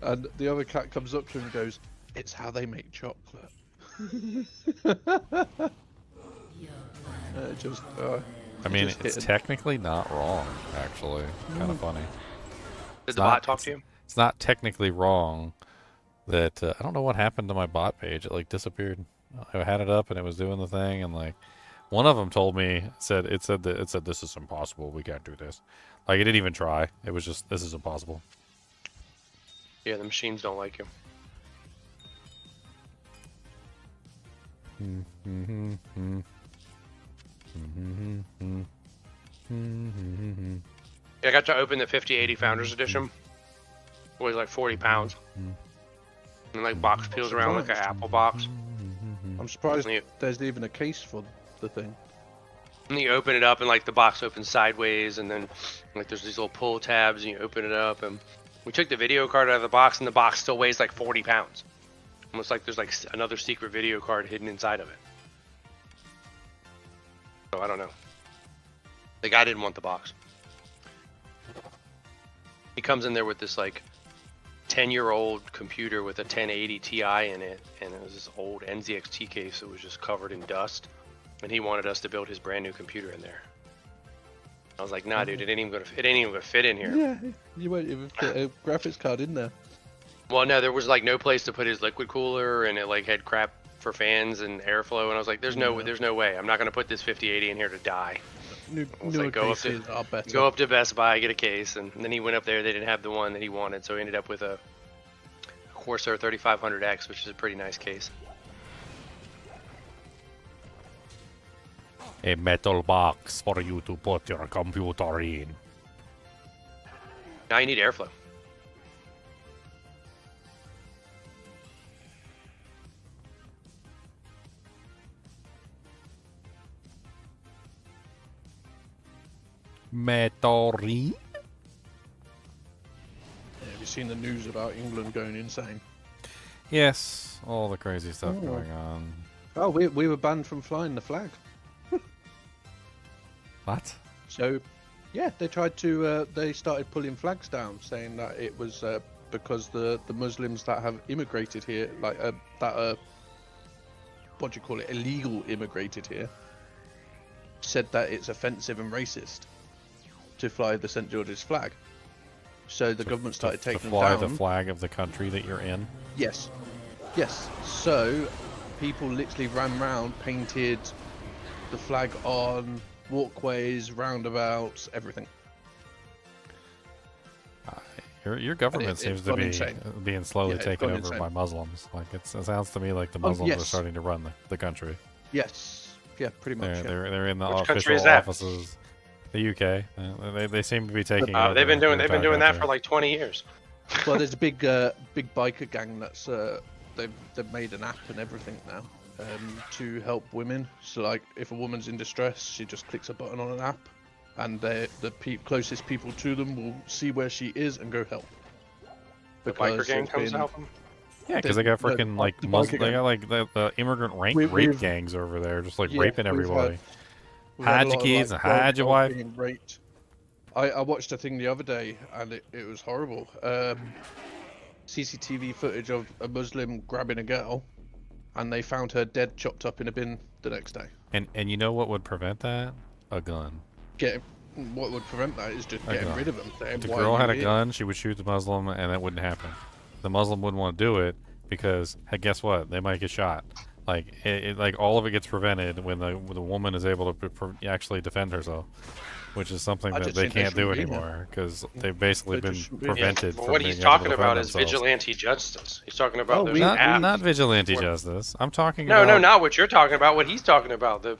And the other cat comes up to him and goes, "It's how they make chocolate." I mean, just it's hit it. technically not wrong, actually. Kind of funny. Did the not- bot talk to you? It's not technically wrong that I don't know what happened to my bot page. It like disappeared. I had it up and it was doing the thing, and like one of them told me it said this is impossible. We can't do this. Like it didn't even try. It was just this is impossible. Yeah, the machines don't like you. Yeah, I got to open the 5080 Founders Edition. It was like 40 pounds. And like box peels around like an Apple box. I'm surprised And you, there's even a case for the thing. and you open it up and like the box opens sideways, and then like there's these little pull tabs and you open it up, and we took the video card out of the box and the box still weighs like 40 pounds. Almost like there's like another secret video card hidden inside of it. So I don't know. The guy didn't want the box. He comes in there with this like 10-year-old computer with a 1080 Ti in it, and it was this old NZXT case that was just covered in dust, and he wanted us to build his brand new computer in there. I was like, nah, dude, it ain't even gonna fit in here. Yeah, you won't even fit a graphics card in there. Well, no, there was like no place to put his liquid cooler, and it like had crap for fans and airflow, and I was like, there's no way. I'm not gonna put this 5080 in here to die. Newer like, go up to- cases are better. Go up to Best Buy, get a case, and then he went up there. They didn't have the one that he wanted, so he ended up with a Corsair 3500X, which is a pretty nice case. A metal box for you to put your computer in. Now you need airflow. Metori? Have you seen the news about England going insane? Yes, all the crazy stuff going on. Oh, we were banned from flying the flag. What? So, yeah, they tried to. They started pulling flags down, saying that it was because the Muslims that have immigrated here, like that what do you call it, illegal immigrated here, said that it's offensive and racist to fly the St. George's flag. So the government started taking to them fly down. the flag of the country that you're in. Yes. Yes. So people literally ran round, painted the flag on walkways, roundabouts, everything. Your government it's seems to gone be insane. being slowly Yeah, it's taken gone over insane. by Muslims. Like it sounds to me like the Muslims are yes. starting to run the country. Yes. Yeah, pretty much. They're in the Which country official is that? offices. The UK. They seem to be taking. Oh, over they've been the doing entire that country. for like 20 years. Well, there's a big biker gang that's they've made an app and everything now to help women. So like, if a woman's in distress, she just clicks a button on an app, and the closest people to them will see where she is and go help. The biker Because gang it's comes to been- help them. Yeah, because they got freaking like the Muslim. biker They gang. got like the immigrant rape We've- gangs over there, just like Yeah, raping we've everybody. we've had Hide a your lot of, kids like, and hide your girls wife. being raped. I watched a thing the other day and it was horrible. CCTV footage of a Muslim grabbing a girl, and they found her dead, chopped up in a bin the next day. And you know what would prevent that? A gun. What would prevent that is just A getting gun. rid of them. Saying, If the "Why girl are had you a here?" gun, she would shoot the Muslim, and that wouldn't happen. The Muslim wouldn't want to do it because, hey, guess what? They might get shot. Like like all of it gets prevented when the woman is able to actually defend herself, which is something I that just they think they can't do shouldn't be here. anymore because they've basically They been just shouldn't be here. prevented Well, from what being he's able to talking defend about is themselves. vigilante justice. He's talking about Oh, there's we- an Not, app. not vigilante where- justice. I'm talking No, about no, not what you're talking about. What he's talking about, the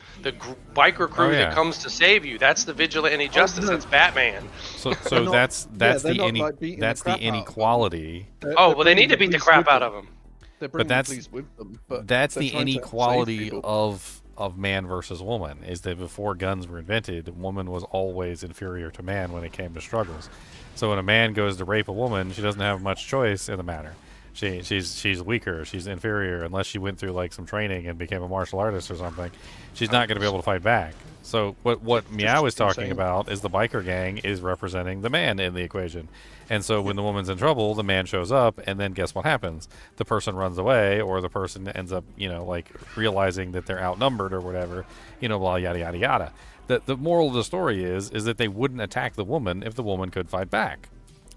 biker crew yeah. that comes to save you. That's the vigilante justice. no. That's Batman. So They're not- that's they're the not, like, beating the that's the crap out of them. inequality. Oh, well, they need to beat the crap out of him. They're bringing that's- the police with them, but That's they're the trying to save inequality people. of man versus woman. Is that before guns were invented, woman was always inferior to man when it came to struggles. So when a man goes to rape a woman, she doesn't have much choice in the matter. She's weaker. She's inferior unless she went through like some training and became a martial artist or something. She's not going to be able to fight back. So what Meow is talking insane. about is the biker gang is representing the man in the equation. And so when the woman's in trouble, the man shows up, and then guess what happens? The person runs away, or the person ends up, like realizing that they're outnumbered or whatever, blah, yada, yada, yada. The moral of the story is that they wouldn't attack the woman if the woman could fight back.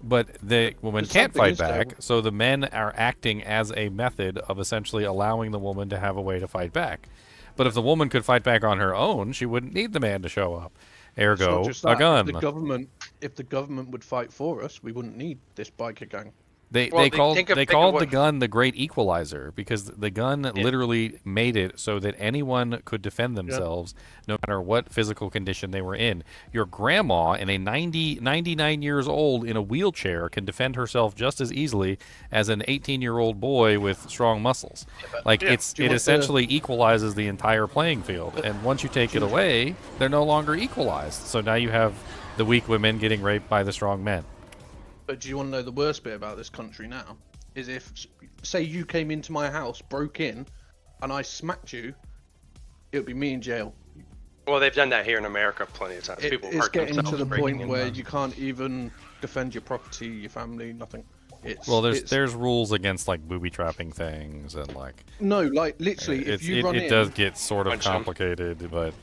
But the woman The can't something fight is, though- back, so the men are acting as a method of essentially allowing the woman to have a way to fight back. But if the woman could fight back on her own, she wouldn't need the man to show up. It's not Ergo, just a that. gun. If the government would fight for us, we wouldn't need this biker gang. They Well, called think of the what- gun the Great Equalizer because the gun literally made it so that anyone could defend themselves no matter what physical condition they were in. Your grandma, in a 99 years old in a wheelchair, can defend herself just as easily as an 18-year-old boy with strong muscles. Like Do you it want essentially equalizes the entire playing field. And once you take it away, they're no longer equalized. So now you have the weak women getting raped by the strong men. But do you want to know the worst bit about this country now? Is if, say, you came into my house, broke in, and I smacked you, it would be me in jail. Well, they've done that here in America plenty of times. People It's hurt getting themselves to the breaking point in. where you can't even defend your property, your family, nothing. Well, it's- there's rules against like booby trapping things and like no, like literally, if you run it in, does get sort of Punch 'em. complicated, but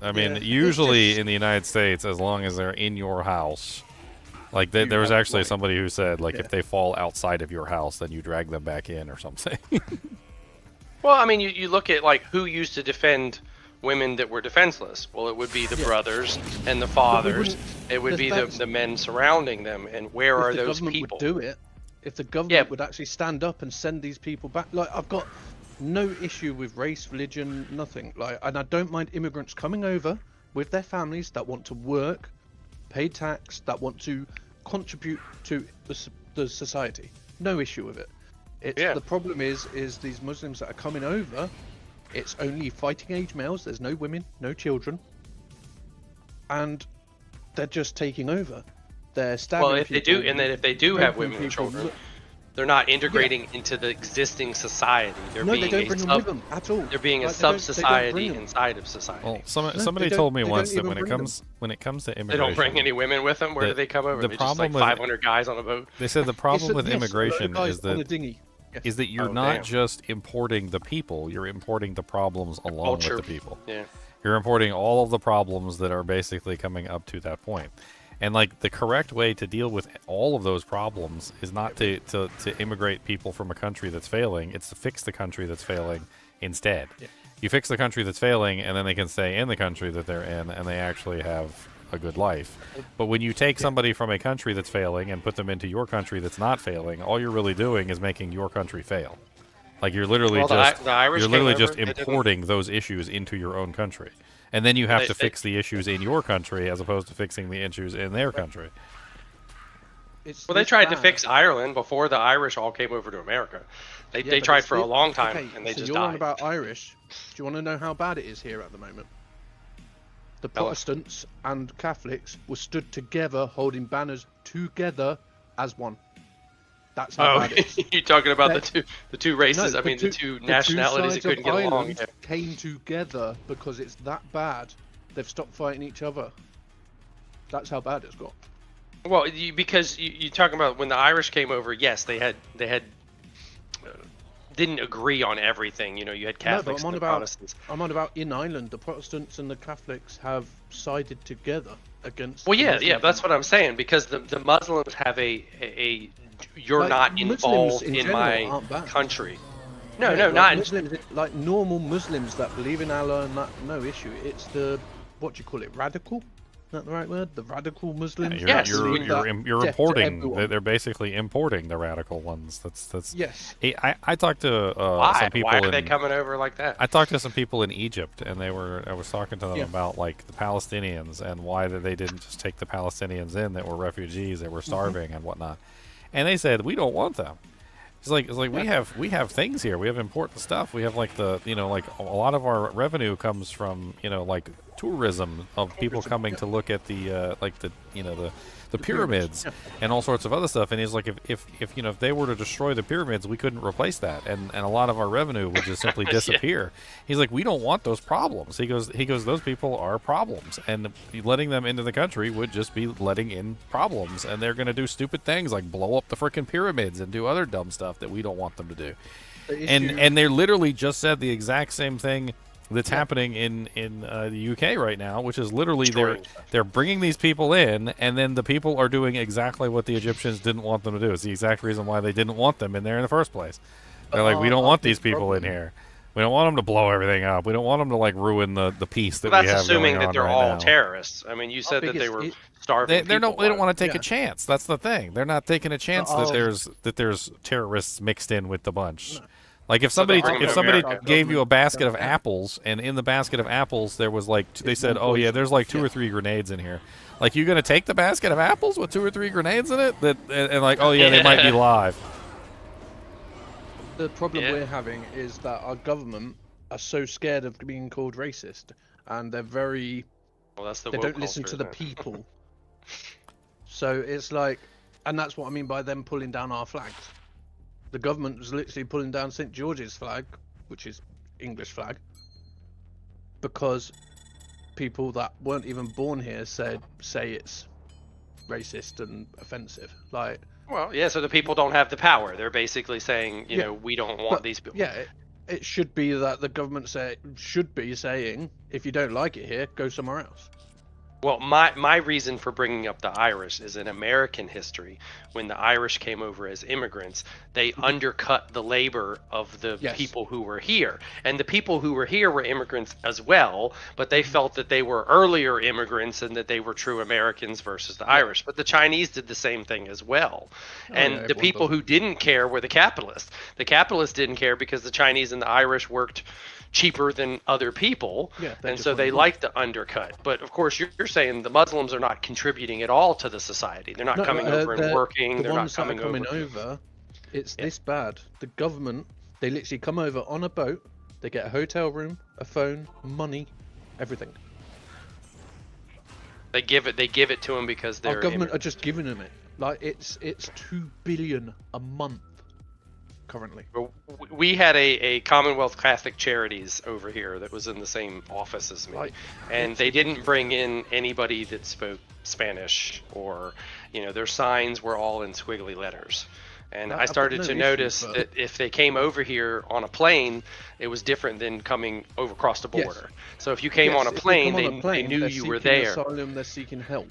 I mean, Yeah, it's usually just- in the United States, as long as they're in your house, like there was have actually right. somebody who said like Yeah. if they fall outside of your house, then you drag them back in or something. Well, I mean, you look at like who used to defend women that were defenseless. Well, it would be the brothers and the fathers. wouldn't- It would be that's- the men surrounding them. And where are if the those government people? would do it, if the government Yeah. would actually stand up and send these people back, like I've got no issue with race, religion, nothing. Like, and I don't mind immigrants coming over with their families that want to work, pay tax, that want to contribute to the society. No issue with it. It's Yeah. the problem is these Muslims that are coming over. It's only fighting age males. There's no women, no children, and they're just taking over. They're stabbing Well, if they do, people, and then if they do have raping women and people. children, they're not integrating into the existing society. They're No, being they don't a bring them sub. with them at all. They're being a Like, sub they don't society bring them. inside of society. Well, they somebody don't- told me they once don't that even when it bring them. comes to They immigration, don't bring any women with them. Where the- do they come over? the They just like problem with- 500 guys on a boat. they said the problem with immigration is on a that dinghy. Yes. you're Oh, not damn. just importing the people, you're importing the problems along Culture. with the people. Yeah. You're importing all of the problems that are basically coming up to that point. And like the correct way to deal with all of those problems is not to immigrate people from a country that's failing, it's to fix the country that's failing instead. Yeah. You fix the country that's failing and then they can stay in the country that they're in and they actually have a good life. But when you take somebody from a country that's failing and put them into your country that's not failing, all you're really doing is making your country fail. Like you're literally Well, the Irish you're came literally over, just they didn't- importing those issues into your own country. And then you have They- to they- fix the issues in your country as opposed to fixing the issues in their country. It's Well, they this tried to bad. fix Ireland before the Irish all came over to America. They Yeah, they but tried it's for a thi- long time okay, and they so just you're on died. about Irish. Do you want to know how bad it is here at the moment? The Tell us. Protestants and Catholics were stood together, holding banners together as one. That's how Oh, bad it is. you're talking about They're- the two races. No, I mean, the two nationalities that sides of couldn't get along. Ireland Yeah. came together because it's that bad. They've stopped fighting each other. That's how bad it's got. Well, because you're talking about when the Irish came over. Yes, they had didn't agree on everything. You know, you had Catholics I'm on and about- Protestants. I'm on about in Ireland, the Protestants and the Catholics have sided together against. Well, the yeah, Muslims. that's what I'm saying, because the Muslims have a you're Like, not Muslims involved in in general my aren't bad. country. No, Yeah, no, like not in, Muslims, like normal Muslims that believe in Allah and that, no issue. It's the, what do you call it, radical? Is that the right word? The radical Muslims. You're, Yes, you're, when you're, that you're death to importing. everyone. They're basically importing the radical ones. That's. Yes. I talked to why? some people Why are they in. coming over like that? I talked to some people in Egypt, and I was talking to them Yeah. about like the Palestinians and why that they didn't just take the Palestinians in that were refugees that were starving and whatnot, and they said we don't want them. It's like we have things here. We have important stuff. We have like like a lot of our revenue comes from like tourism of people coming to look at the the pyramids and all sorts of other stuff. And he's like, if they were to destroy the pyramids, we couldn't replace that, and a lot of our revenue would just simply disappear. He's like, we don't want those problems. He goes, those people are problems, and letting them into the country would just be letting in problems, and they're going to do stupid things like blow up the frickin' pyramids and do other dumb stuff that we don't want them to do. And they literally just said the exact same thing that's happening in the UK right now, which is literally they're bringing these people in, and then the people are doing exactly what the Egyptians didn't want them to do. It's the exact reason why they didn't want them in there in the first place. They're like, we don't want these people in here. We don't want them to blow everything up. We don't want them to like ruin the peace that Well, we that's have assuming going that on they're right all now. terrorists. I mean, you said that they were starving. They don't want to take Yeah. a chance. That's the thing. They're not taking a chance But, that there's terrorists mixed in with the bunch. Like if So they're somebody bringing America. gave you a basket of apples, and in the basket of apples there was like they said, oh yeah, there's like 2 or 3 grenades in here. Like, you gonna take the basket of apples with 2 or 3 grenades in it? And like, oh yeah, they might be live. The problem Yeah. we're having is that our government are so scared of being called racist, and they're very Well, that's the they woke don't listen culture, to the isn't it? people. So it's like, and that's what I mean by them pulling down our flags. The government was literally pulling down St. George's flag, which is English flag, because people that weren't even born here say it's racist and offensive. Like, Well, yeah. So the people don't have the power. They're basically saying, you Yeah. know, we don't want But, these people. yeah, it should be that the government should be saying, if you don't like it here, go somewhere else. Well, my reason for bringing up the Irish is in American history, when the Irish came over as immigrants, they undercut the labor of the Yes. people who were here. And the people who were here were immigrants as well, but they felt that they were earlier immigrants and that they were true Americans versus the Irish. But the Chinese did the same thing as well. And yeah, the everyone people does. who didn't care were the capitalists. The capitalists didn't care because the Chinese and the Irish worked cheaper than other people, Yeah, they and just so want they money. like to undercut. But of course, you're saying the Muslims are not contributing at all to the society. They're not coming over and working. The They're not ones that are coming coming over. over, it's this bad. The government, they literally come over on a boat. They get a hotel room, a phone, money, everything. They give it to them because they're Our government are immigrants. just giving them it. Like, it's 2 billion a month currently. We had a Commonwealth Catholic Charities over here that was in the same office as me, Like, and they didn't bring in anybody that spoke Spanish, or their signs were all in squiggly letters. And I've I got started no to issue, notice but- that if they came over here on a plane, it was different than coming over across the Yes. border. So if you came Yes, on a if they plane, come on a they knew they're you were seeking there. Asylum, they're seeking help.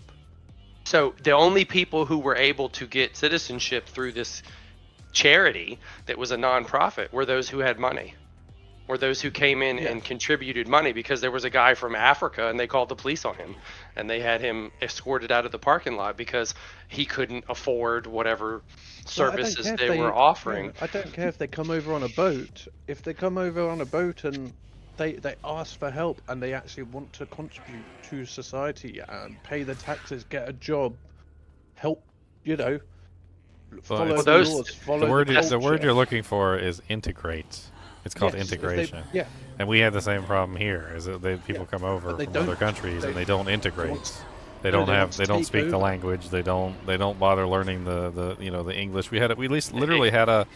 So the only people who were able to get citizenship through this charity that was a non-profit were those who had money, were those who came in Yeah. and contributed money, because there was a guy from Africa and they called the police on him and they had him escorted out of the parking lot because he couldn't afford whatever Well, I don't services care if they were offering. yeah, I don't care if they come over on a boat. If they come over on a boat and they ask for help and they actually want to contribute to society and pay the taxes, get a job, help, follow Well, the those- laws, follow The word culture. you're looking for is integrate. It's called Yes, if they- integration. yeah, And we had the same problem here. Is that people come over But they from other don't. countries and they don't integrate. They No, don't they want have. to They don't take speak the over. language. They don't bother learning the the English. We at least literally had a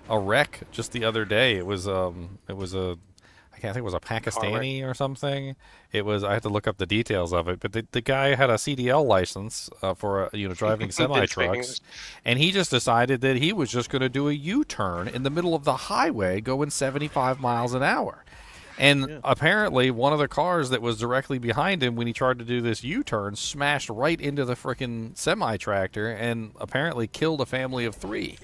wreck just the other day. It was a I can't think it was a Pakistani or something. It was I had to look up the details of it, but the guy had a CDL license for driving semi Didn't speak English. trucks, and he just decided that he was just going to do a U-turn in the middle of the highway going 75 miles an hour. And apparently, one of the cars that was directly behind him when he tried to do this U-turn smashed right into the frickin' semi-tractor and apparently killed a family of 3.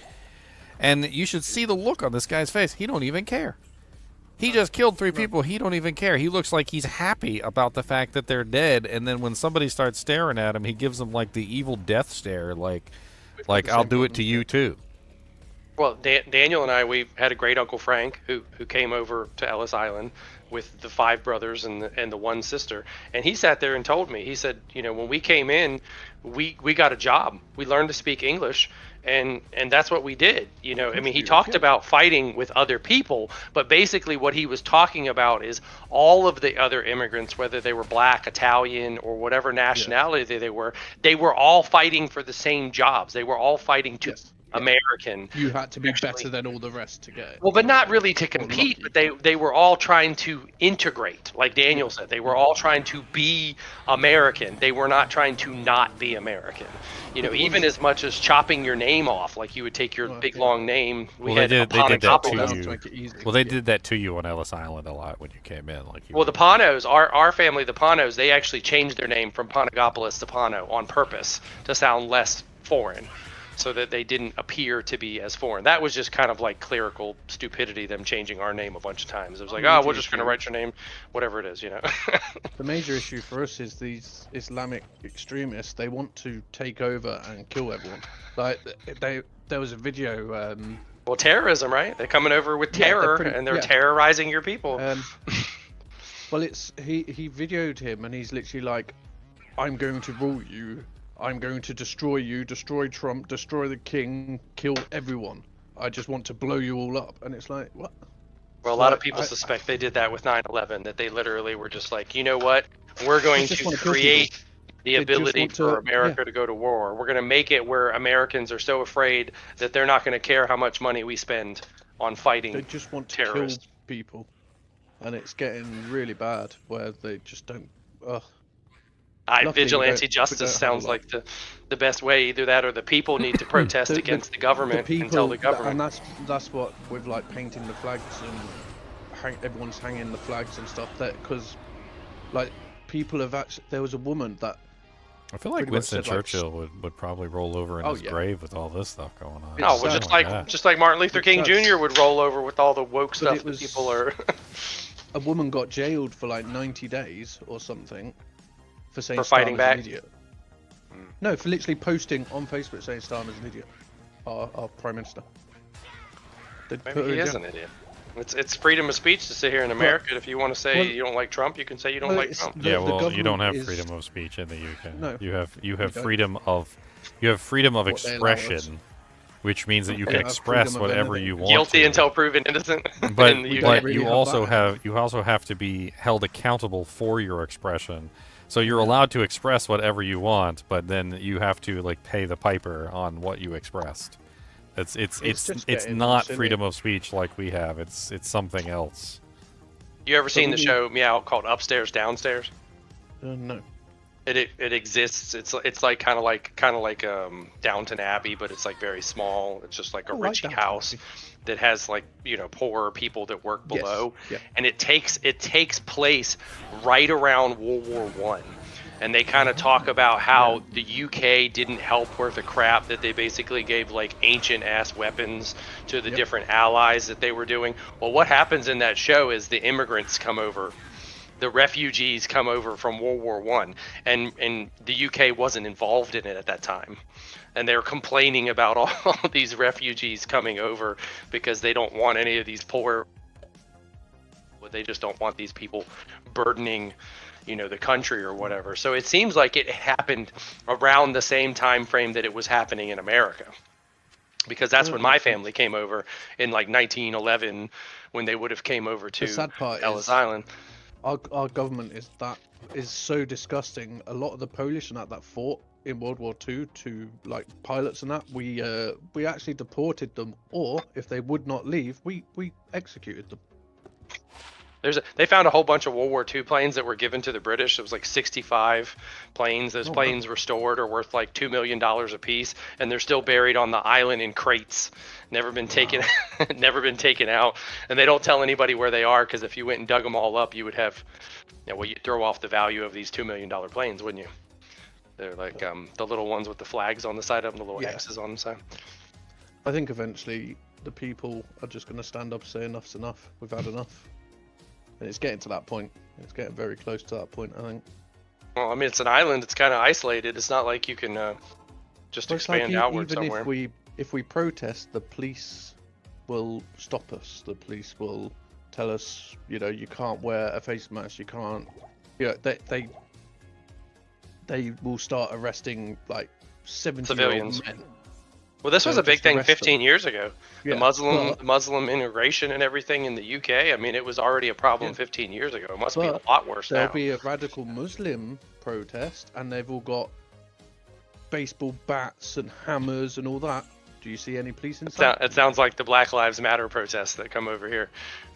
And you should see the look on this guy's face. He don't even care. He just killed 3 people. He don't even care. He looks like he's happy about the fact that they're dead. And then when somebody starts staring at him, he gives them like the evil death stare, like I'll do it to you too. Well, Daniel and I, we had a great Uncle Frank who came over to Ellis Island with the 5 brothers and the 1 sister, and he sat there and told me, he said, when we came in, we got a job, we learned to speak English, and that's what we did. I mean, he talked about fighting with other people, but basically what he was talking about is all of the other immigrants, whether they were black, Italian, or whatever nationality they were all fighting for the same jobs. They were all fighting to American. You had to be better than all the rest to get it. Well, but not really to compete, but they were all trying to integrate. Like Daniel said, they were all trying to be American. They were not trying to not be American. Even as much as chopping your name off, like you would take your big long name. They did that to to you. Well, they did that to you on Ellis Island a lot when you came in. Well, the Panos, our family, the Panos, they actually changed their name from Panagopoulos to Pano on purpose to sound less foreign, so that they didn't appear to be as foreign. That was just kind of like clerical stupidity, them changing our name a bunch of times. It was like, we're just going to write your name, whatever it is, The major issue for us is these Islamic extremists. They want to take over and kill everyone. Like, there was a video... well, terrorism, right? They're coming over with terror, and they're terrorizing your people. Well, he videoed him, and he's literally like, I'm going to rule you. I'm going to destroy you, destroy Trump, destroy the king, kill everyone. I just want to blow you all up. And it's like, what? Well, a lot of people suspect they did that with 9/11, that they literally were just like, you know what? We're going to create the ability for America to go to war. We're going to make it where Americans are so afraid that they're not going to care how much money we spend on fighting They just want to terrorists. kill people. And it's getting really bad where they just don't... Vigilante justice sounds like the best way. Either that or the people need to protest against the government and tell the government. And that's what with like painting the flags and everyone's hanging the flags and stuff. That because like people have actually, there was a woman that I feel like Winston Churchill would probably roll over in his grave with all this stuff going on. Oh, well, just like Martin Luther King Jr. would roll over with all the woke stuff that people are. A woman got jailed for like 90 days or something. For saying fighting back? An idiot. No, for literally posting on Facebook saying Starmer's an idiot. Our Prime Minister. Maybe he is an idiot. It's freedom of speech to sit here in America. If you want to say you don't like Trump, you can say you don't like Trump. You don't have freedom of speech in the UK. No, you have freedom of expression, which means that you can express whatever you want. Guilty until proven innocent. But you also have to be held accountable for your expression. So you're allowed to express whatever you want, but then you have to like pay the piper on what you expressed. It's not freedom of speech like we have. It's something else. You ever seen the show Meow called Upstairs Downstairs? No. It exists. It's like kind of like Downton Abbey, but it's like very small. It's just like a Ritchie house that has like poorer people that work below, and it takes place right around World War I. And they kind of talk about how the UK didn't help worth a crap, that they basically gave like ancient ass weapons to the different allies that they were doing. Well, what happens in that show is the immigrants come over. The refugees come over from World War I, and the UK wasn't involved in it at that time. And they're complaining about all these refugees coming over because they don't want any of these poor, they just don't want these people burdening, the country or whatever. So it seems like it happened around the same time frame that it was happening in America. Because that's when my family came over in like 1911, when they would have came over to Ellis Island. our government is so disgusting. A lot of the Polish and that fought in World War II to like pilots and that, we actually deported them, or if they would not leave, we executed them. They found a whole bunch of World War II planes that were given to the British. It was like 65 planes. Those planes were stored or worth like $2 million a piece, and they're still buried on the island in crates. Never been taken, never been taken out. And they don't tell anybody where they are, because if you went and dug them all up, you would have, you'd throw off the value of these $2 million planes, wouldn't you? They're like the little ones with the flags on the side of them, the little X's on the side. I think eventually the people are just going to stand up and say enough's enough. We've had enough. And it's getting to that point. It's getting very close to that point, I think. Well, I mean, it's an island. It's kind of isolated. It's not like you can just expand outward even somewhere. If we protest, the police will stop us. The police will tell us, you can't wear a face mask. You can't. They will start arresting like 70-year-old Civilians. men. Well, this was a big thing arrest 15 years ago. Yeah. The Muslim immigration and everything in the UK. I mean, it was already a problem 15 years ago. It must be a lot worse There'll now. be a radical Muslim protest, and they've all got baseball bats and hammers and all that. Do you see any police inside? It sounds like the Black Lives Matter protests that come over here,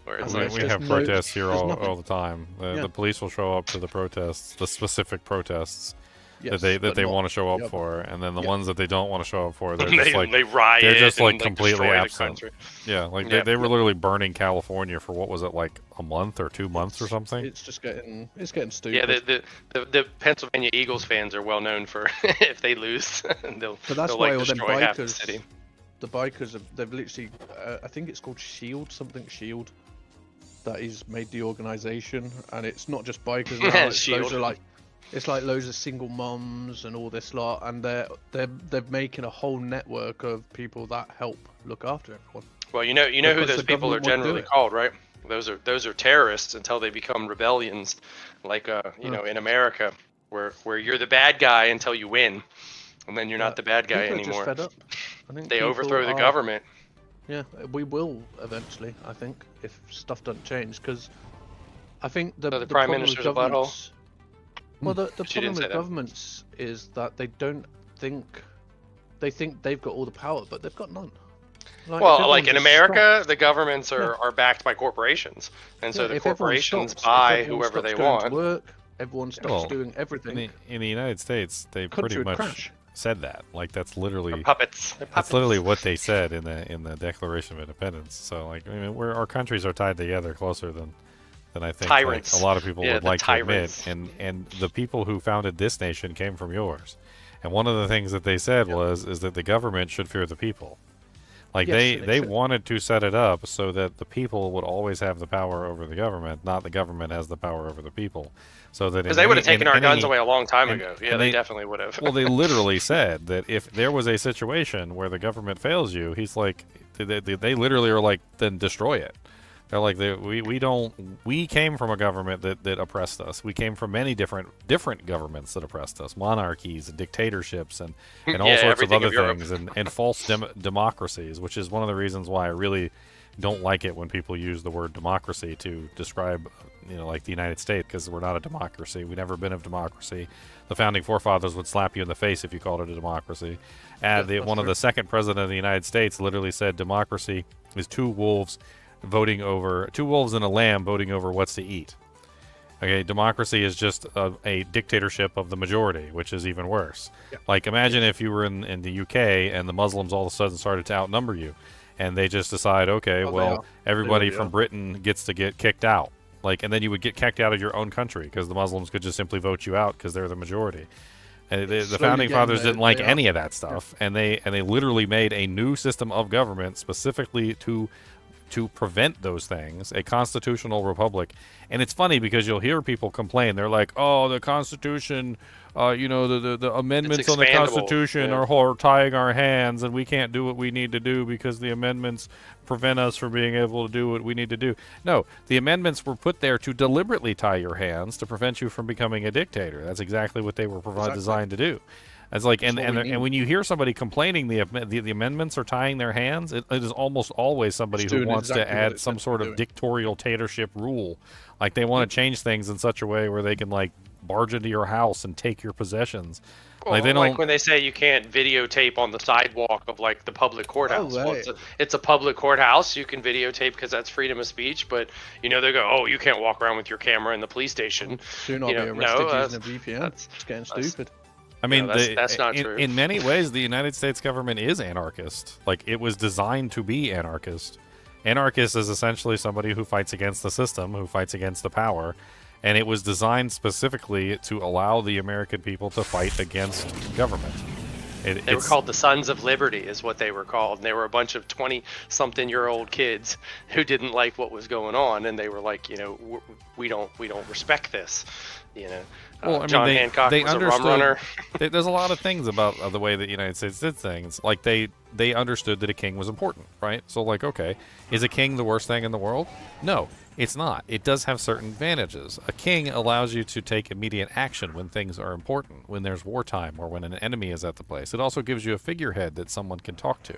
where it's mean, like, We there's have no- protests here there's all nothing. the time. The police will show up to the protests, the specific protests Yes, that but they not want to show up the other. for, and then the Yeah. ones that they don't want to show up for, they're they, just like they riot. they're just and, like completely destroy the absent. country. Yeah, like Yeah. they were literally burning California for what was it, like a month or 2 months or something? It's just getting stupid. Yeah, the Pennsylvania Eagles fans are well known for if they lose, they'll But that's they'll why like all them destroy half the bikers, city. the bikers, they've literally, I think it's called Shield, that is made the organization, and it's not just bikers now. It's Shield. loads of it's like loads of single mums and all this lot, and they're making a whole network of people that help look after everyone. Well, you know who Because those the people are government won't do generally it. called, right? Those are terrorists until they become rebellions, like in America, where you're the bad guy until you win, and then you're not the bad guy People anymore. are just fed up. I think They people overthrow the are- government. Yeah, we will eventually. I think if stuff doesn't change, because I think the So the the Prime problem with Minister's a butthole? governments- Well, the She problem didn't say with that. governments is that they think they've got all the power, but they've got none. Like, if Well, everyone like in just America, stopped- the governments are backed by corporations, and so yeah, the if everyone corporations stops, if buy everyone whoever stops they going to want. work, everyone stops Well, doing everything. In the United States, they Country pretty would much crash. said that. Like that's literally They're puppets. They're that's puppets. literally what they said in the Declaration of Independence. So like, I mean, our countries are tied together closer than I think like, Tyrants. a lot of people Yeah, would the like tyrants. to admit. And the people who founded this nation came from yours. And one of the things that they said is that the government should fear the people. Like Yes, they should. wanted to set it up so that the people would always have the power over the government, not the government has the power over the people. So that Because they would have taken our guns away a long time and- ago. Yeah, and they they- definitely would have. Well, they literally said that if there was a situation where the government fails you, he's like, they literally are like, then destroy it. They're like, we came from a government that oppressed us. We came from many different governments that oppressed us, monarchies and dictatorships and all Yeah, sorts of everything other of Europe. things and false democracies, which is one of the reasons why I really don't like it when people use the word democracy to describe, like the United States, because we're not a democracy. We've never been a democracy. The founding forefathers would slap you in the face if you called it a democracy. And one of the second president of the United States literally said democracy is two wolves and a lamb voting over what's to eat. Okay, democracy is just a dictatorship of the majority, which is even worse. Yeah. Like, imagine if you were in the UK and the Muslims all of a sudden started to outnumber you, and they just decide, okay, Oh, they well, are. everybody They from are. Britain gets to get kicked out. Like, and then you would get kicked out of your own country because the Muslims could just simply vote you out because they're the majority. And the Slowly founding getting fathers there, didn't like they are. any of that stuff, and they literally made a new system of government specifically to prevent those things, a constitutional republic. And it's funny because you'll hear people complain. They're like, oh, the Constitution, the amendments on the expandable, Constitution yeah. are tying our hands, and we can't do what we need to do because the amendments prevent us from being able to do what we need to do. No, the amendments were put there to deliberately tie your hands to prevent you from becoming a dictator. That's exactly what they were designed to do. It's like, That's what we and need. when you hear somebody complaining the amendments are tying their hands, it is almost always somebody It's who doing wants exactly to what add it's some meant to sort be of doing. dictatorship rule. Like they want to change things in such a way where they can like barge into your house and take your possessions. Well, Like they like don't. when they say you can't videotape on the sidewalk of like the public courthouse. Well, right. it's a public courthouse. You can videotape because that's freedom of speech. But you know they go, oh, you can't walk around with your camera in the police station. Soon I'll You be know, arrested no, using a VPN. It's getting stupid. I mean, that's not true. In many ways, the United States government is anarchist. Like it was designed to be anarchist. Anarchist is essentially somebody who fights against the system, who fights against the power. And it was designed specifically to allow the American people to fight against government. They were called the Sons of Liberty, is what they were called. And they were a bunch of 20-something-year-old kids who didn't like what was going on, and they were like, you know, we don't respect this, you know. Well, I mean, John Hancock they was a rum understood. runner. There's a lot of things about the way that the United States did things. Like they understood that a king was important, right? So like, okay, is a king the worst thing in the world? No, it's not. It does have certain advantages. A king allows you to take immediate action when things are important, when there's wartime or when an enemy is at the place. It also gives you a figurehead that someone can talk to.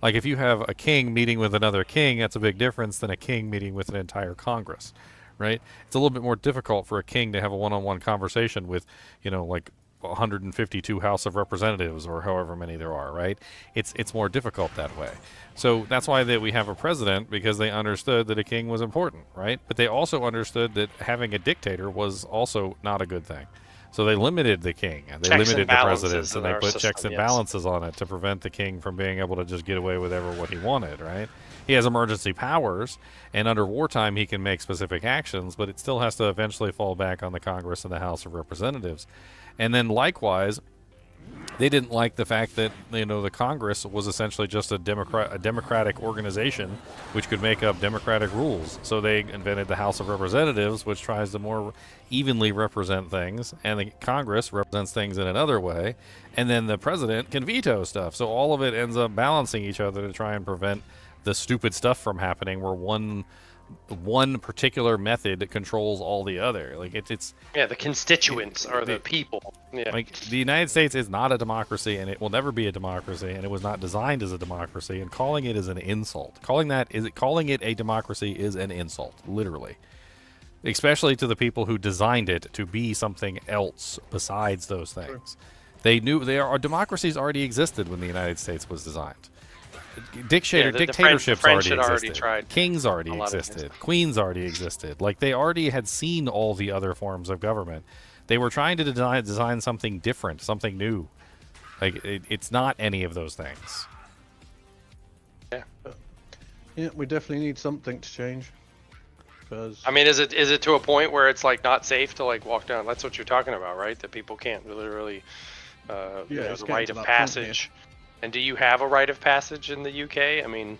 Like if you have a king meeting with another king, that's a big difference than a king meeting with an entire Congress. Right? It's a little bit more difficult for a king to have a one-on-one conversation with, you know, like 152 House of Representatives or however many there are, right? It's more difficult that way. So that's why we have a president, because they understood that a king was important, right? But they also understood that having a dictator was also not a good thing. So they limited the king, and they Checks limited and the presidents, balances and in they our put system, checks and yes. balances on it to prevent the king from being able to just get away with what he wanted, right? He has emergency powers, and under wartime he can make specific actions, but it still has to eventually fall back on the Congress and the House of Representatives. And then likewise, they didn't like the fact that, you know, the Congress was essentially just a democratic organization which could make up democratic rules. So they invented the House of Representatives, which tries to more evenly represent things, and the Congress represents things in another way, and then the president can veto stuff. So all of it ends up balancing each other to try and prevent the stupid stuff from happening where one particular method controls all the other. Like it's The constituents are the people. Yeah. like the United States is not a democracy, and it will never be a democracy, and it was not designed as a democracy, and calling it is an insult. Calling it a democracy is an insult, literally. Especially to the people who designed it to be something else besides those things. They knew democracies already existed when the United States was designed. Dictatorships French already had already existed. tried Kings already a lot of existed. Queens already existed. Like they already had seen all the other forms of government. They were trying to design something different, something new. Like it's not any of those things. Yeah, we definitely need something to change. Because I mean, is it to a point where it's like not safe to like walk down? That's what you're talking about, right? That people can't literally, it's the getting rite to of that point passage. And do you have a rite of passage in the UK? I mean,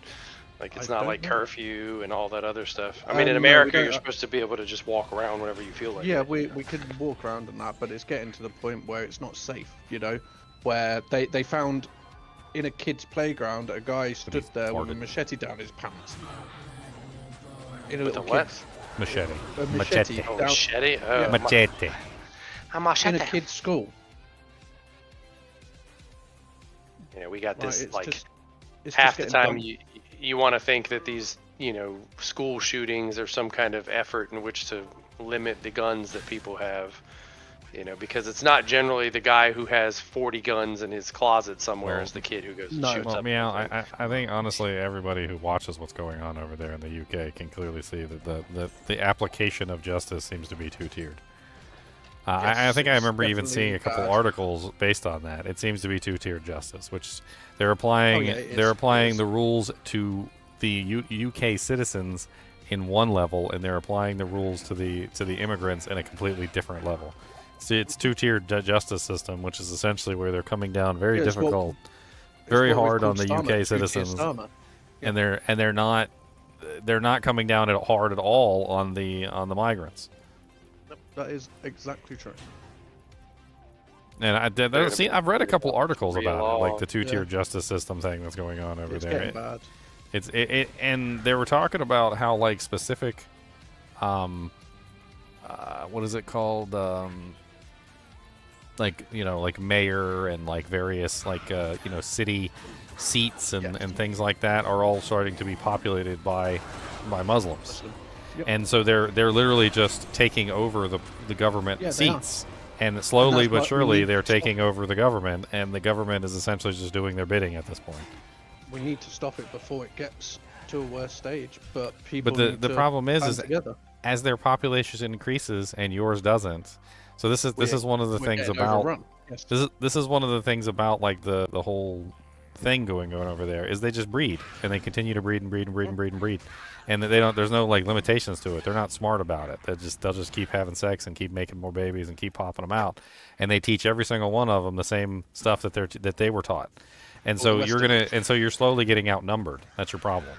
like it's I not don't like know. curfew and all that other stuff. I mean, in No, we America, don't. you're supposed to be able to just walk around whenever you feel like. yeah, it. we could walk around and that, but it's getting to the point where it's not safe, you know, where they found in a kid's playground a guy stood there with a farted. machete down his pants. In a With a little what? kid's Machete. a machete Oh, down machete. Oh, Yeah. Machete. a in machete. a kid's school. You know, we got Right, this it's like just, it's half just the getting time done. you want to think that these school shootings are some kind of effort in which to limit the guns that people have, because it's not generally the guy who has 40 guns in his closet somewhere Well, is the kid who goes and no. shoots Well, up. meow. everything. I think honestly, everybody who watches what's going on over there in the UK can clearly see that the application of justice seems to be two-tiered. I Yes, think I it's remember even seeing a definitely couple bad. articles based on that. It seems to be two-tiered justice, which they're applying. yeah, it they're is. applying It is. the rules to the UK citizens in one level, and they're applying the rules to the immigrants in a completely different level. See, it's two-tiered justice system, which is essentially where they're coming down very Yeah, it's what- difficult, It's very what we hard call on the Starmer, UK two-tier citizens, Starmer. and they're not coming down hard at all on the migrants. That is exactly true. And I've read a couple articles Real about it, law. like the two-tiered justice system thing that's going on over It's there. getting bad. And they were talking about how like specific, what is it called? like like mayor and like various like city seats and things like that are all starting to be populated by Muslims. Yep. And so they're literally just taking over the government Yeah, they are. seats. And slowly that's but what we surely need they're to stop. taking over the government, and the government is essentially just doing their bidding at this point. We need to stop it before it gets to a worse stage. But people. But need the to problem is band together. as their population increases and yours doesn't. So this is one of the We're things getting about overrun. Yes. this is one of the things about like the whole thing going on over there is they just breed and they continue to breed and breed and breed and breed and breed, and they don't. There's no like limitations to it. They're not smart about it. They'll just keep having sex and keep making more babies and keep popping them out, and they teach every single one of them the same stuff that they were taught, and so you're slowly getting outnumbered. That's your problem.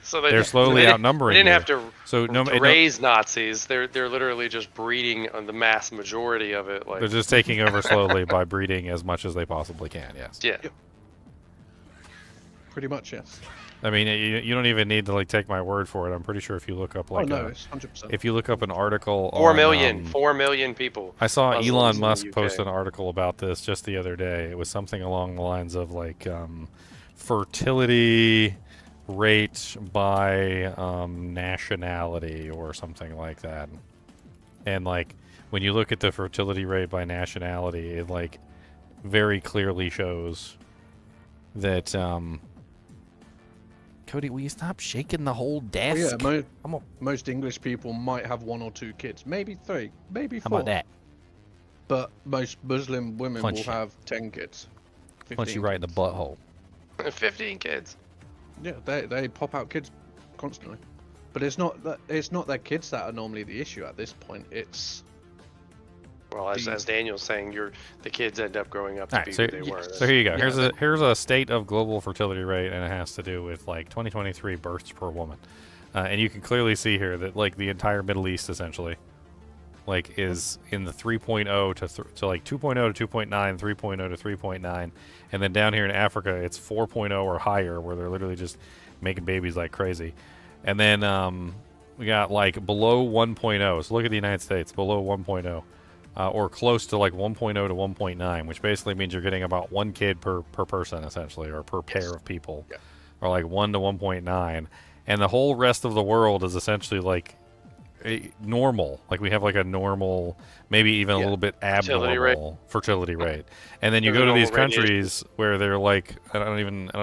So They're slowly outnumbering. They didn't you. have to So to raise Nazis. They're literally just breeding on the mass majority of it. Like they're just taking over slowly by breeding as much as they possibly can. Yes. yeah. Pretty much, yes. I mean, you don't even need to like take my word for it. I'm pretty sure if you look up like oh no, it's 100%. if you look up an article 4 on, million. 4 million people. I saw Muslims in Elon the Musk UK. post an article about this just the other day. It was something along the lines of like fertility rate by nationality or something like that. And like when you look at the fertility rate by nationality, it like very clearly shows that Cody, will you stop shaking the whole desk? Yeah, I'm a, most English people might have 1 or 2 kids, maybe 3, maybe 4. how about that? But most Muslim women Punch will you. have 10 kids. Punch you 15 right in the kids. butthole. 15 kids. Yeah, they pop out kids constantly. But it's not their kids that are normally the issue at this point. It's Well, as Daniel's saying, the kids end up growing up to All right, be so, who they were. so here you go. Yeah, Here's a state of global fertility rate, and it has to do with like 2023 births per woman, and you can clearly see here that like the entire Middle East essentially, like is in the 3.0 to like 2.0 to 2.9, 3.0 to 3.9, and then down here in Africa it's 4.0 or higher, where they're literally just making babies like crazy, and then we got like below 1.0. So look at the United States below 1.0. Or close to like 1.0 to 1.9, which basically means you're getting about 1 kid per person, essentially, or per pair of people, or like 1 to 1.9, and the whole rest of the world is essentially like normal. Like we have like a normal, maybe even a little bit abnormal fertility rate, and then you go to these countries where they're like, I don't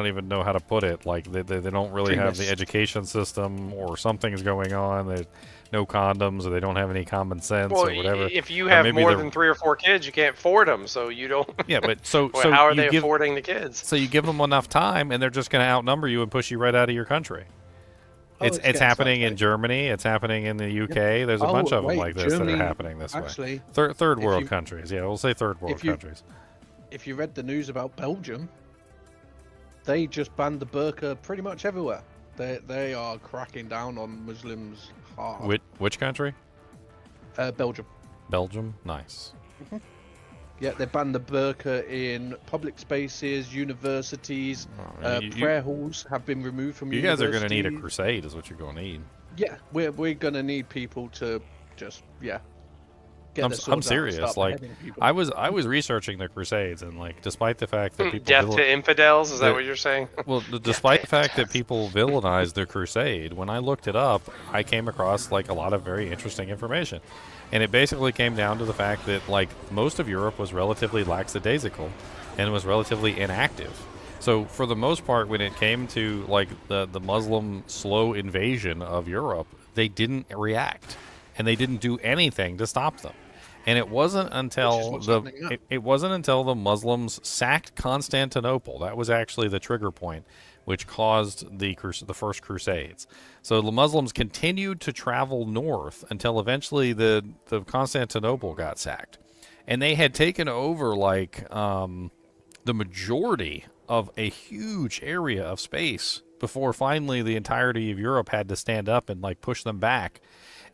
even know how to put it. Like they don't really have the education system, or something's going on. They no condoms, or they don't have any common sense, Well, or whatever. if you have more than 3 or 4 kids, you can't afford them, so you don't. Yeah, but so well, so how are you they affording the kids? So you give them enough time, and they're just going to outnumber you and push you right out of your country. It's happening in Germany. It's happening in the UK. There's a bunch of them like this that are happening this way. Third world countries. Yeah, we'll say third world countries. If you read the news about Belgium, they just banned the burqa pretty much everywhere. They are cracking down on Muslims hard. Which country? Belgium. Belgium? Nice. Yeah, they banned the burqa in public spaces, universities, Oh, prayer halls have been removed from you guys are universities. going to need a crusade, is what you're going to need. Yeah, we're going to need people to just, get their I'm swords out and serious. start Like, beheading people. I was researching the Crusades, and like, despite the fact that people Death to infidels? Is that what you're saying? Well, despite the fact that people villainized the Crusade, when I looked it up, I came across like a lot of very interesting information, and it basically came down to the fact that like most of Europe was relatively lackadaisical, and was relatively inactive. So for the most part, when it came to like the Muslim slow invasion of Europe, they didn't react, and they didn't do anything to stop them. And it wasn't until it wasn't until the Muslims sacked Constantinople, that was actually the trigger point, which caused the first Crusades. So the Muslims continued to travel north until eventually the Constantinople got sacked, and they had taken over like the majority of a huge area of space before finally the entirety of Europe had to stand up and like push them back.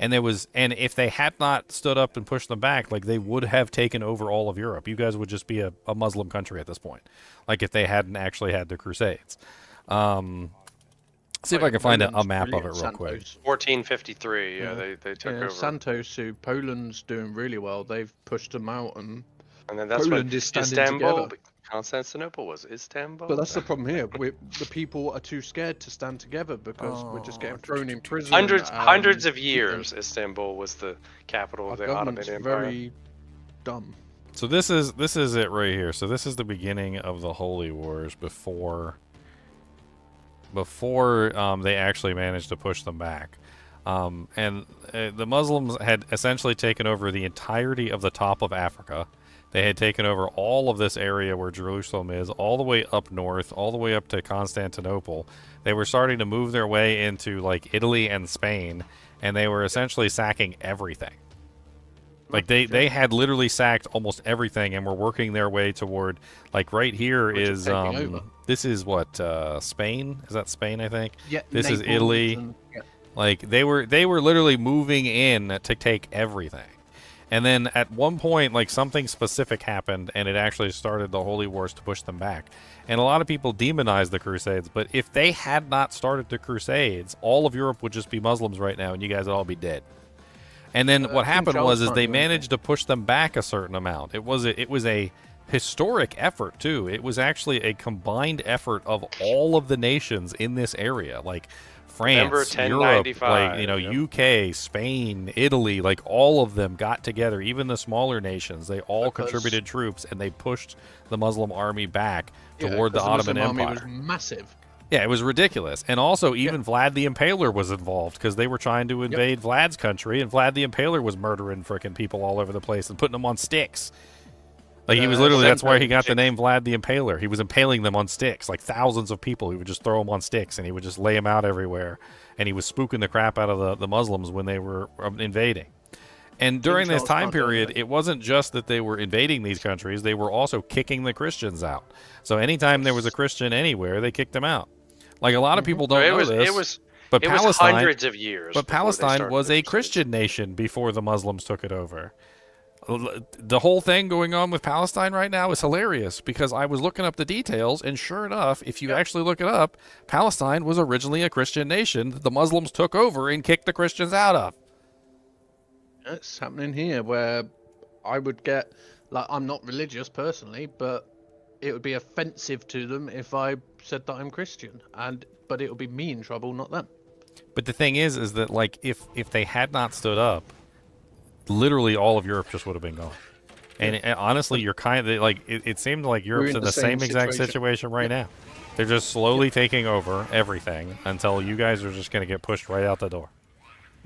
And if they had not stood up and pushed them back, like they would have taken over all of Europe. You guys would just be a Muslim country at this point, like if they hadn't actually had the Crusades. See if I can find a map of it real quick. 1453. Yeah, they took over. Santos, who Poland's doing really well, they've pushed them out, and And then that's Poland when is standing Istanbul, together. Constantinople was Istanbul. But that's the problem here. The people are too scared to stand together because we're just getting thrown in prison. Hundreds of and years, Istanbul was the capital Our of the Ottoman government's Empire. very dumb. So this is it right here. So this is the beginning of the Holy Wars before they actually managed to push them back. The Muslims had essentially taken over the entirety of the top of Africa. They had taken over all of this area where Jerusalem is, all the way up north, all the way up to Constantinople. They were starting to move their way into like Italy and Spain, and they were essentially sacking everything. Like they had literally sacked almost everything and were working their way toward, like right here is this is what Spain? Is that Spain, I think? Yeah. This is Naples Italy. yeah. Like they were literally moving in to take everything. And then at one point, like something specific happened, and it actually started the Holy Wars to push them back. And a lot of people demonize the Crusades, but if they had not started the Crusades, all of Europe would just be Muslims right now, and you guys would all be dead. And then what happened was they managed to push them back a certain amount. It was a historic effort too. It was actually a combined effort of all of the nations in this area, like France, Europe, like UK, Spain, Italy, like all of them got together. Even the smaller nations, they all contributed troops, and they pushed the Muslim army back toward the Ottoman Empire. Army was massive. Yeah, it was ridiculous. And also, even Vlad the Impaler was involved because they were trying to invade Vlad's country, and Vlad the Impaler was murdering frickin' people all over the place and putting them on sticks. Like, he was literally, that's why he got the name Vlad the Impaler. He was impaling them on sticks, like thousands of people. He would just throw them on sticks, and he would just lay them out everywhere. And he was spooking the crap out of the Muslims when they were invading. And during this time period, it wasn't just that they were invading these countries, they were also kicking the Christians out. So anytime there was a Christian anywhere, they kicked them out. Like, a lot of people don't know this. But it was hundreds of years. But Palestine was a Christian nation before the Muslims took it over. The whole thing going on with Palestine right now is hilarious because I was looking up the details, and sure enough, if you actually look it up, Palestine was originally a Christian nation that the Muslims took over and kicked the Christians out of. It's happening here where I would get, like, I'm not religious personally, but it would be offensive to them if I said that I'm Christian, but it would be me in trouble, not them. But the thing is that, like, if they had not stood up, literally all of Europe just would have been gone. And honestly, you're kind of like, it seemed like Europe's in the same exact situation right now. They're just slowly taking over everything until you guys are just going to get pushed right out the door.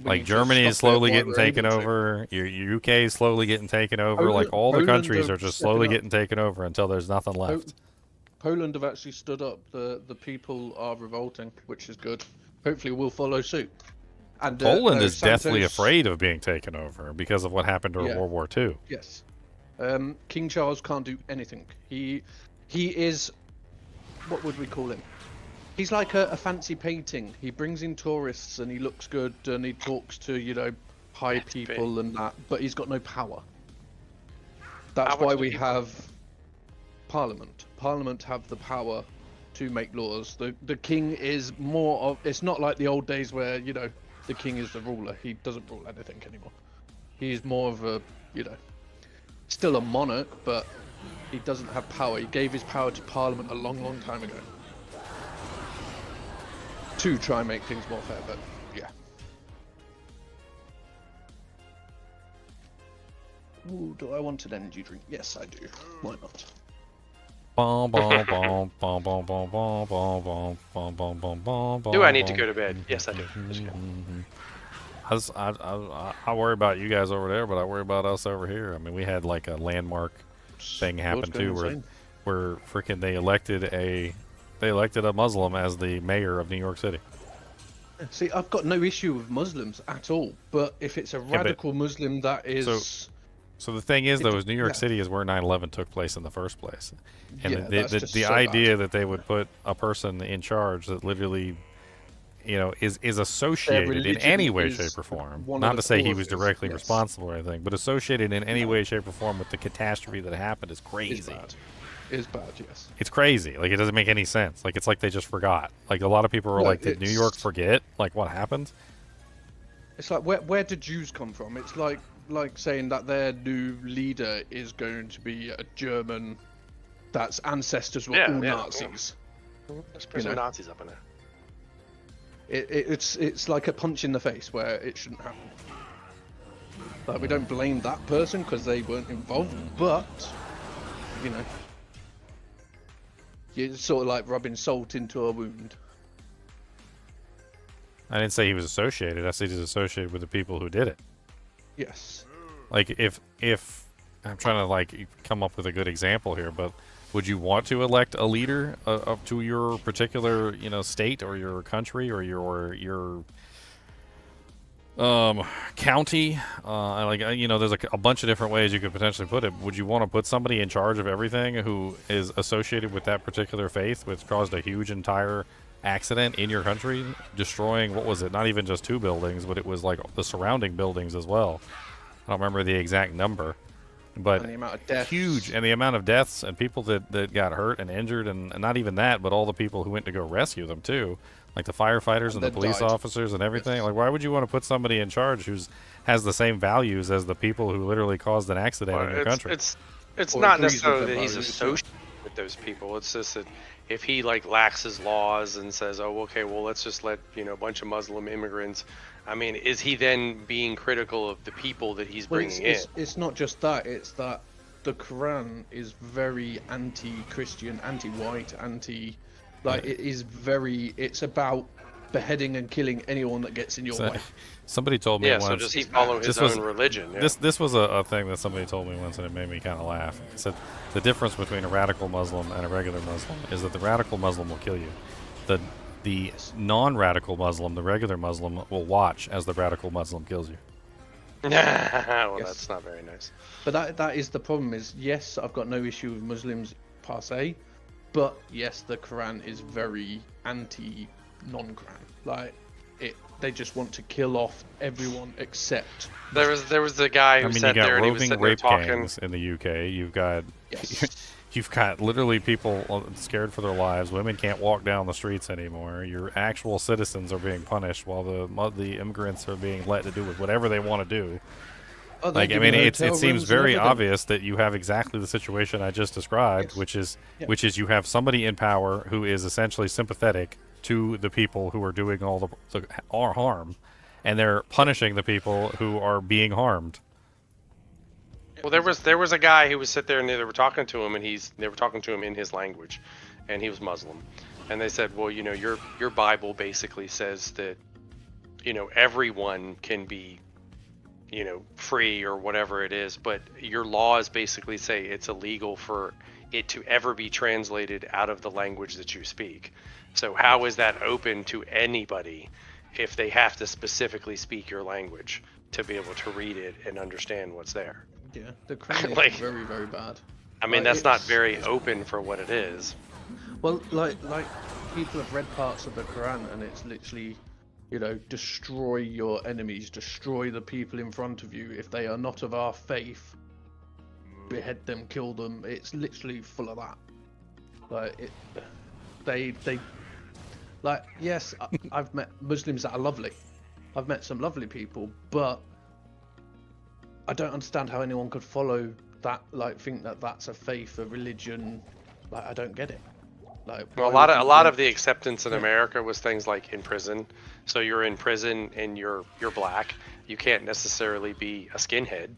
Like, Germany is slowly getting taken over. Your UK is slowly getting taken over. Like, all the countries are just slowly getting taken over until there's nothing left. Poland have actually stood up. The people are revolting, which is good. Hopefully we'll follow suit. And, Poland is deathly afraid of being taken over because of what happened during World War II. Yes. King Charles can't do anything. He is, what would we call him? He's like a fancy painting. He brings in tourists and he looks good and he talks to, high people and that, but he's got no power. That's why we have Parliament. Parliament have the power to make laws. The king is more of, it's not like the old days where, the king is the ruler. He doesn't rule anything anymore. He's more of a, still a monarch, but he doesn't have power. He gave his power to Parliament a long, long time ago. To try and make things more fair, but yeah. Ooh, do I want an energy drink? Yes, I do. Why not? Do I need to go to bed? Yes, I do. I worry about you guys over there, but I worry about us over here. I mean, we had like a landmark thing happen too, where freaking they elected a Muslim as the mayor of New York City. See, I've got no issue with Muslims at all, but if it's a radical Muslim that is... So the thing is, though, is New York City is where 9/11 took place in the first place. And the idea that they would put a person in charge that literally, is associated in any way, shape, or form. Not to say he was directly responsible or anything, but associated in any way, shape, or form with the catastrophe that happened is crazy. It's bad, yes. It's crazy. Like, it doesn't make any sense. Like, it's like they just forgot. Like, a lot of people were like, did New York forget? Like, what happened? It's like, where did Jews come from? It's like like saying that their new leader is going to be a German that's ancestors were all Nazis. Let's bring some Nazis up in there. It's like a punch in the face where it shouldn't happen. Like, we don't blame that person because they weren't involved, but you know, you're sort of like rubbing salt into a wound. I didn't say he was associated. I said he's associated with the people who did it. Yes. Like, if I'm trying to like come up with a good example here, but would you want to elect a leader up to your particular, you know, state or your country or your county? You know, there's a bunch of different ways you could potentially put it. Would you want to put somebody in charge of everything who is associated with that particular faith, which caused a huge entire accident in your country, destroying, what was it, not even just 2 buildings, but it was like the surrounding buildings as well. I don't remember the exact number, but And the amount of deaths. huge, and the amount of deaths and people that got hurt and injured, and not even that, but all the people who went to go rescue them too, like the firefighters and the that police died. officers and everything. Yes. Like, why would you want to put somebody in charge has the same values as the people who literally caused an accident in your country? It's Or not agrees necessarily with that their he's values, associated with those people. It's just that if he like lax his laws and says, "Oh, okay, well, let's just let a bunch of Muslim immigrants." I mean, is he then being critical of the people that he's bringing in? It's not just that. It's that the Quran is very anti-Christian, anti-white, like it is very. It's about beheading and killing anyone that gets in your way. Somebody told me Yeah, once. so does he follow his own religion? Yeah. This was a thing that somebody told me once, and it made me kind of laugh. It said the difference between a radical Muslim and a regular Muslim is that the radical Muslim will kill you. The non-radical Muslim, the regular Muslim, will watch as the radical Muslim kills you. Well, Yes. that's not very nice. But that is the problem. Is yes, I've got no issue with Muslims per se, but yes, the Quran is very anti-non-Quran. Like they just want to kill off everyone except. There was the guy who I mean, you sat got there and he was roving sitting there rape talking. gangs in the UK. You've got Yes. you've got literally people scared for their lives. Women can't walk down the streets anymore. Your actual citizens are being punished while the immigrants are being let to do with whatever they want to do. Oh, they Like, I give mean, you it hotel seems rooms and very everything. obvious that you have exactly the situation I just described, Yes. which is you have somebody in power who is essentially sympathetic to the people who are doing all the harm, and they're punishing the people who are being harmed. Well, there was a guy who was sit there and they were talking to him, and they were talking to him in his language, and he was Muslim, and they said, well, your Bible basically says that, everyone can be, free or whatever it is, but your laws basically say it's illegal for it to ever be translated out of the language that you speak. So how is that open to anybody if they have to specifically speak your language to be able to read it and understand what's there? Yeah, the Quran is Like- very, very bad. I mean, Like, that's not it's- very open for what it is. Well, like people have read parts of the Quran, and it's literally, destroy your enemies, destroy the people in front of you. If they are not of our faith, behead them, kill them. It's literally full of that. Like they like, yes, I've met Muslims that are lovely. I've met some lovely people, but I don't understand how anyone could follow that, like think that that's a faith, a religion. Like, I don't get it. Like, Well, why a would lot you of the acceptance in America was things like in prison. So you're in prison and you're black. You can't necessarily be a skinhead.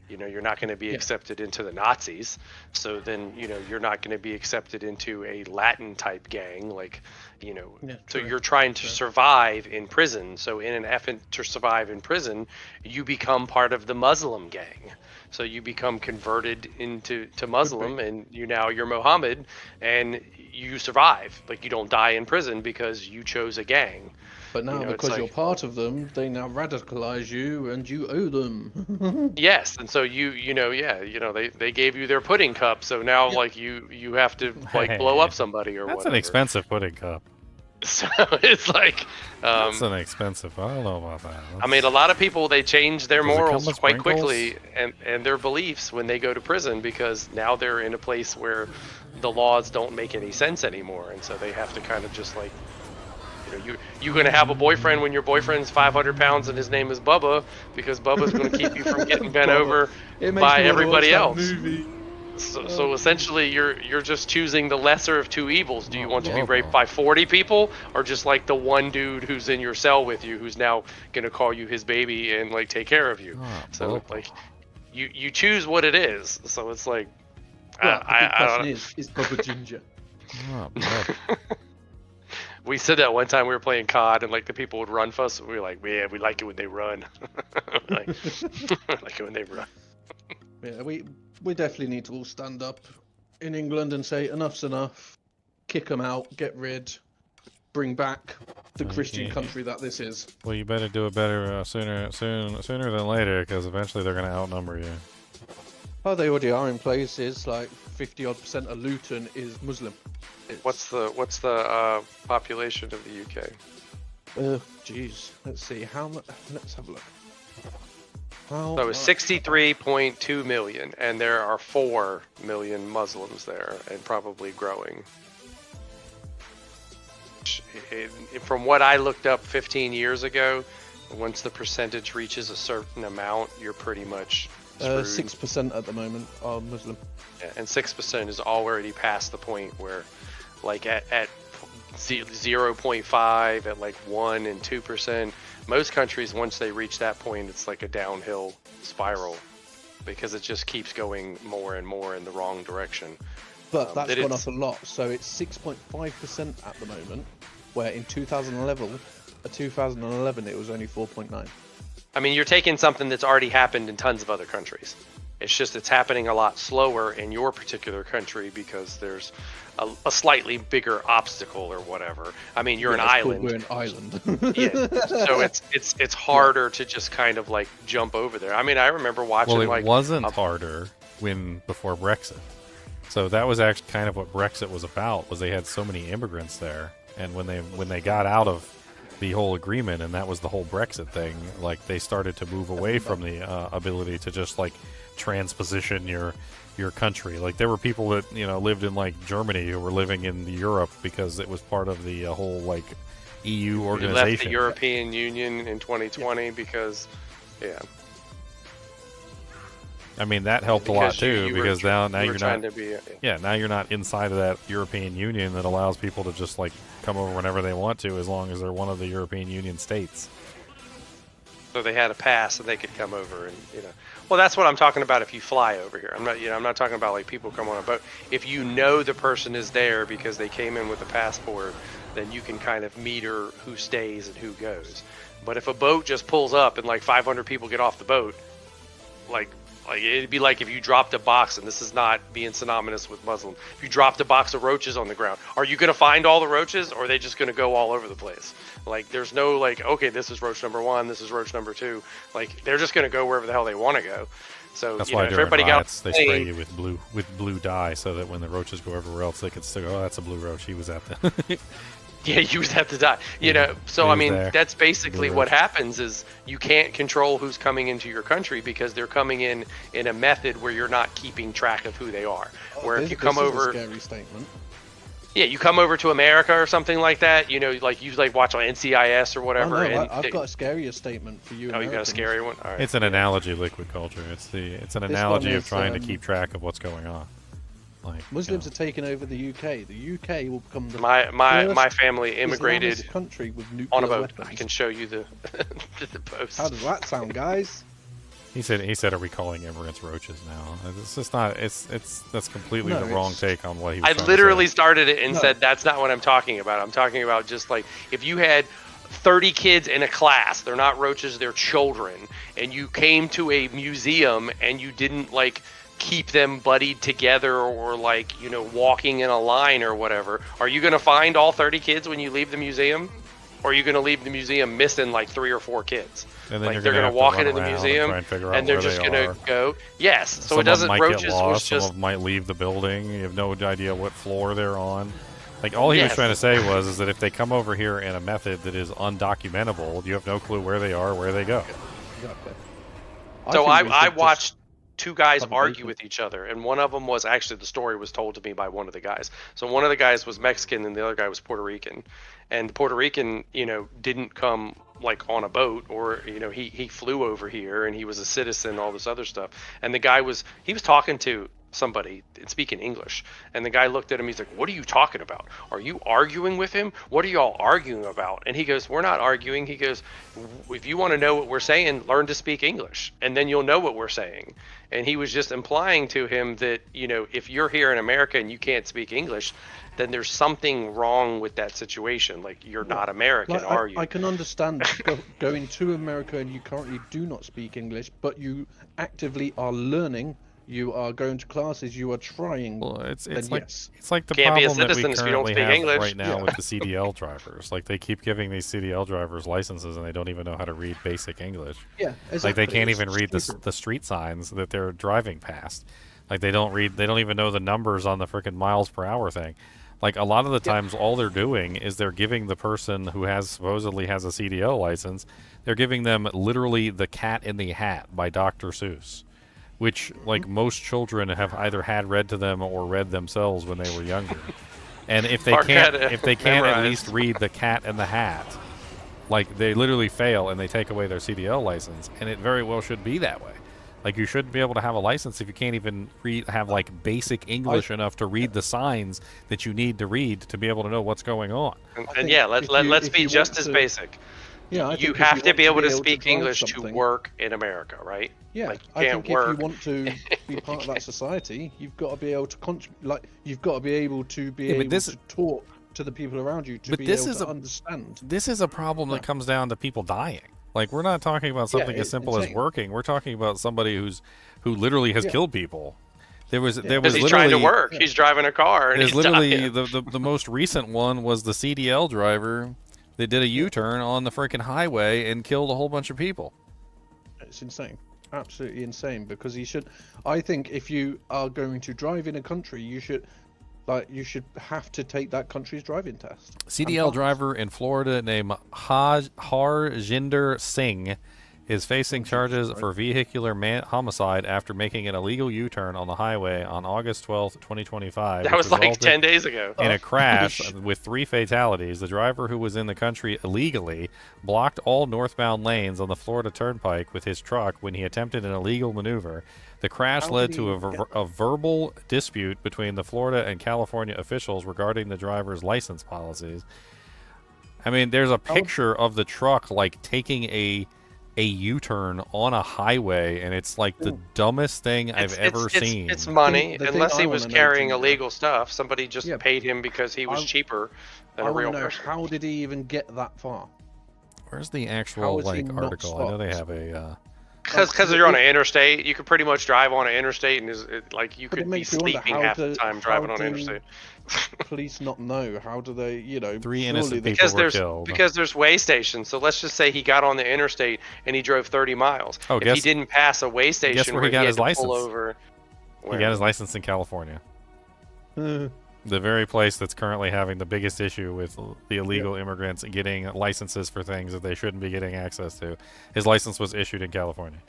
You're not going to be accepted into the Nazis. So then, you're not going to be accepted into a Latin type gang. Like, so true. you're trying to survive in prison. So in an effort to survive in prison, you become part of the Muslim gang. So you become converted into Muslim, and you're Mohammed, and you survive. Like, you don't die in prison because you chose a gang. But now, it's because like- you're part of them, they now radicalize you, and you owe them. Yes, and so they gave you their pudding cup, so now like you have to like blow up somebody or That's whatever. an expensive pudding cup. So it's like, That's an expensive. I don't know about that. I mean, a lot of people, they change their Does it come morals with quite sprinkles? quickly and their beliefs when they go to prison, because now they're in a place where the laws don't make any sense anymore, and so they have to kind of just like You're gonna have a boyfriend when your boyfriend's 500 pounds and his name is Bubba, because Bubba's gonna keep you from getting bent over It makes by me wanna watch everybody that else. movie. So essentially, you're just choosing the lesser of two evils. Do you want to be yeah, raped bro. by 40 people, or just like the one dude who's in your cell with you, who's now gonna call you his baby and like take care of you? Ah, So Bubba. like, you choose what it is. So it's like, Well, the big I don't question know. is Bubba Ginger? Ah, Bubba. We said that one time we were playing COD, and like the people would run for us. And we were like, yeah, we like it when they run. like, like it when they run. Yeah, we definitely need to all stand up in England and say enough's enough. Kick them out, get rid, bring back the Christian yeah. country that this is. Well, you better do it better sooner than later, because eventually they're gonna outnumber you. Oh, they already are in places like 50-odd% of Luton is Muslim. What's the population of the UK? Jeez, let's see how much. Let's have a look. How So it's 63.2 million, and there are 4 million Muslims there, and probably growing. From what I looked up 15 years ago, once the percentage reaches a certain amount, you're pretty much screwed. 6% at the moment are Muslim. Yeah, and 6% is already past the point where, like at 0.5, at like 1 and 2%, most countries, once they reach that point, it's like a downhill spiral, because it just keeps going more and more in the wrong direction. But that's That gone is- up a lot. So it's 6.5% at the moment, where in 2011 it was only 4.9. I mean, you're taking something that's already happened in tons of other countries. It's just it's happening a lot slower in your particular country because there's a slightly bigger obstacle or whatever. I mean, you're Yeah, an it's called island. We're an island. Yeah, so it's harder to just kind of like jump over there. I mean, I remember watching Well, it like wasn't harder before Brexit. So that was actually kind of what Brexit was about. Was they had so many immigrants there, and when they got out of the whole agreement, and that was the whole Brexit thing, like they started to move away from the ability to just like transposition your country. Like there were people that lived in like Germany who were living in Europe because it was part of the whole like EU we organization. left the European Union in 2020 because, yeah. I mean that helped a lot too, you were because now you were you're trying not. to be, Yeah, now you're not inside of that European Union that allows people to just like come over whenever they want to, as long as they're one of the European Union states. so they had a pass and they could come over and well, that's what I'm talking about. If you fly over here, I'm not talking about like people come on a boat. If you know the person is there because they came in with a passport, then you can kind of meter who stays and who goes. But if a boat just pulls up and like 500 people get off the boat, like it'd be like if you dropped a box, and this is not being synonymous with Muslim, if you dropped a box of roaches on the ground, are you going to find all the roaches, or are they just going to go all over the place? Like there's no like, okay, this is roach number 1, this is roach number 2. Like they're just going to go wherever the hell they want to go. So That's if why during everybody riots got they spray you with blue dye, so that when the roaches go everywhere else, they can still go, oh, that's a blue roach. He was at the. yeah, you would have to die. So he I was mean, there. that's basically Blue what roach. happens is you can't control who's coming into your country because they're coming in a method where you're not keeping track of who they are. Where if you come This is a over, scary statement. yeah, you come over to America or something like that, like you like watch on NCIS or whatever. Oh, no, and I've got a scarier statement for you. oh, you got a Americans. scary one. All right. It's an analogy, liquid culture. It's an one analogy of is, trying to keep track of what's going on. Like Muslims are taking over the UK. The UK will become the my first family immigrated Islamist country with nuclear on a boat. weapons. I can show you the the post. How does that sound, guys? He said, are we calling immigrants roaches now? It's just not. That's completely No, the wrong it's- take on what he was I trying literally to say. started it and No. said that's not what I'm talking about. I'm talking about just like if you had 30 kids in a class, they're not roaches, they're children, and you came to a museum and you didn't like keep them buddied together or like walking in a line or whatever, are you going to find all 30 kids when you leave the museum? Or are you going to leave the museum missing like 3 or 4 kids? And then Like you're they're gonna going to have walk run into the around and museum try and figure out and they're where just they going are. to go. Yes, so Some it doesn't. of them might Roaches get was lost. Some just. of them might leave the building. You have no idea what floor they're on. Like all he was Yes. trying to say is that if they come over here in a method that is undocumentable, you have no clue where they are, where they go. Exactly. So think we I should just watched 2 guys have a argue bacon. with each other, and one of them was actually the story was told to me by one of the guys. So one of the guys was Mexican and the other guy was Puerto Rican, and the Puerto Rican, didn't come like on a boat, or he flew over here and he was a citizen, all this other stuff. And the guy was talking to somebody speaking English, and the guy looked at him. He's like, "What are you talking about? Are you arguing with him? What are y'all arguing about?" And he goes, "We're not arguing." He goes, "If you want to know what we're saying, learn to speak English, and then you'll know what we're saying." And he was just implying to him that, if you're here in America and you can't speak English, then there's something wrong with that situation. Like, you're not American, Like, are you? I can understand going to America and you currently do not speak English, but you actively are learning. You are going to classes. You are trying. Well, it's then like yes. it's like the Can't be a problem that we citizen if you don't currently speak have English. right now Yeah. with the CDL drivers. Like, they keep giving these CDL drivers licenses and they don't even know how to read basic English. Yeah, exactly. Like, they can't It's even read stupid. the street signs that they're driving past. Like, they don't even know the numbers on the freaking miles per hour thing. Like, a lot of the times, all they're doing is they're giving the person who supposedly has a CDL license, they're giving them literally The Cat in the Hat by Dr. Seuss, which, like, most children have either had read to them or read themselves when they were younger. And if they Or can't, had it if they can't at memorized. least read The Cat in the Hat, like, they literally fail and they take away their CDL license. And it very well should be that way. Like, you shouldn't be able to have a license if you can't even have like basic English enough to read the signs that you need to read to be able to know what's going on. And think yeah, if let's you be want just as to- basic. Yeah, I You think if have to want be able to to speak drive English to something- work in America, right? Yeah, Like, you I can't think work. if you want to be part of that society, you've got to be able to you've got to be able to Yeah, but able this- to talk to the people around you to But be this able is to a- understand. This is a problem that comes down to people dying. Like, we're not talking about something as it's simple as insane. working. We're talking about somebody who literally has Yeah. killed people. There was Because he's trying to literally work. He's driving a car and there's he's literally dying. the most recent one was the CDL driver that did a U-turn on the freaking highway and killed a whole bunch of people. It's insane, absolutely insane. Because I think if you are going to drive in a country, you should have to take that country's driving test. CDL And pass. driver in Florida named Harjinder Singh is facing charges for vehicular homicide after making an illegal U-turn on the highway on August 12th, 2025. That which was like resulted 10 days ago. in a crash with 3 fatalities. The driver, who was in the country illegally, blocked all northbound lanes on the Florida Turnpike with his truck when he attempted an illegal maneuver. The crash How led did to he a verbal dispute between the Florida and California officials regarding the driver's license policies. I mean, there's a picture of the truck, like, taking a U-turn on a highway, and it's like the dumbest thing I've ever seen. It's money. The thing Unless I he was wanna know carrying too, illegal stuff, somebody just Yeah. paid him because he was I- cheaper than I a want real to know person. how did he even get that far? Where's the How actual is he like not article? I know they stopped? have a. Because you're on an interstate, you could pretty much drive on an interstate, and you But it could be makes you wonder, sleeping how half the do- time how driving on an do- interstate. Police not know? How do they? 3 surely innocent they- people Because were killed. there's way stations. So let's just say he got on the interstate and he drove 30 miles. Oh, if guess- he didn't pass a way station where he got had his to license? pull over, He got his license in California. The very place that's currently having the biggest issue with the illegal immigrants getting licenses for things that they shouldn't be getting access to. His license was issued in California.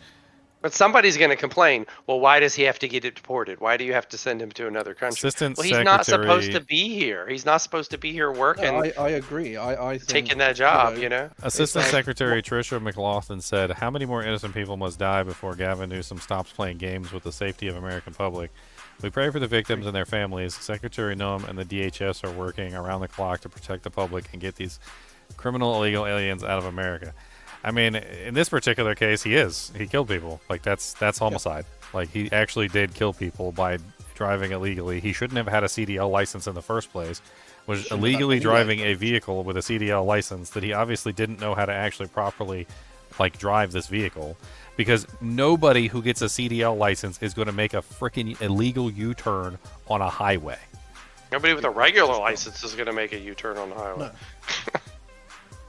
But somebody's going to complain. Well, why does he have to get it deported? Why do you have to send him to another country? Assistant Well, he's not supposed to Secretary- be here. He's not supposed to be here working, I agree. I think taking that job. You know. Assistant like- Secretary Tricia McLaughlin said, "How many more innocent people must die before Gavin Newsom stops playing games with the safety of American public? We pray for the victims and their families. Secretary Noem and the DHS are working around the clock to protect the public and get these criminal illegal aliens out of America." I mean, in this particular case, he killed people. Like, that's homicide. Like, he actually did kill people by driving illegally. He shouldn't have had a CDL license in the first place. Was Shouldn't have illegally any driving a license. vehicle with a CDL license that he obviously didn't know how to actually properly, like, drive this vehicle. Because nobody who gets a CDL license is going to make a freaking illegal U-turn on a highway. Nobody with a regular license is going to make a U-turn on the highway. No.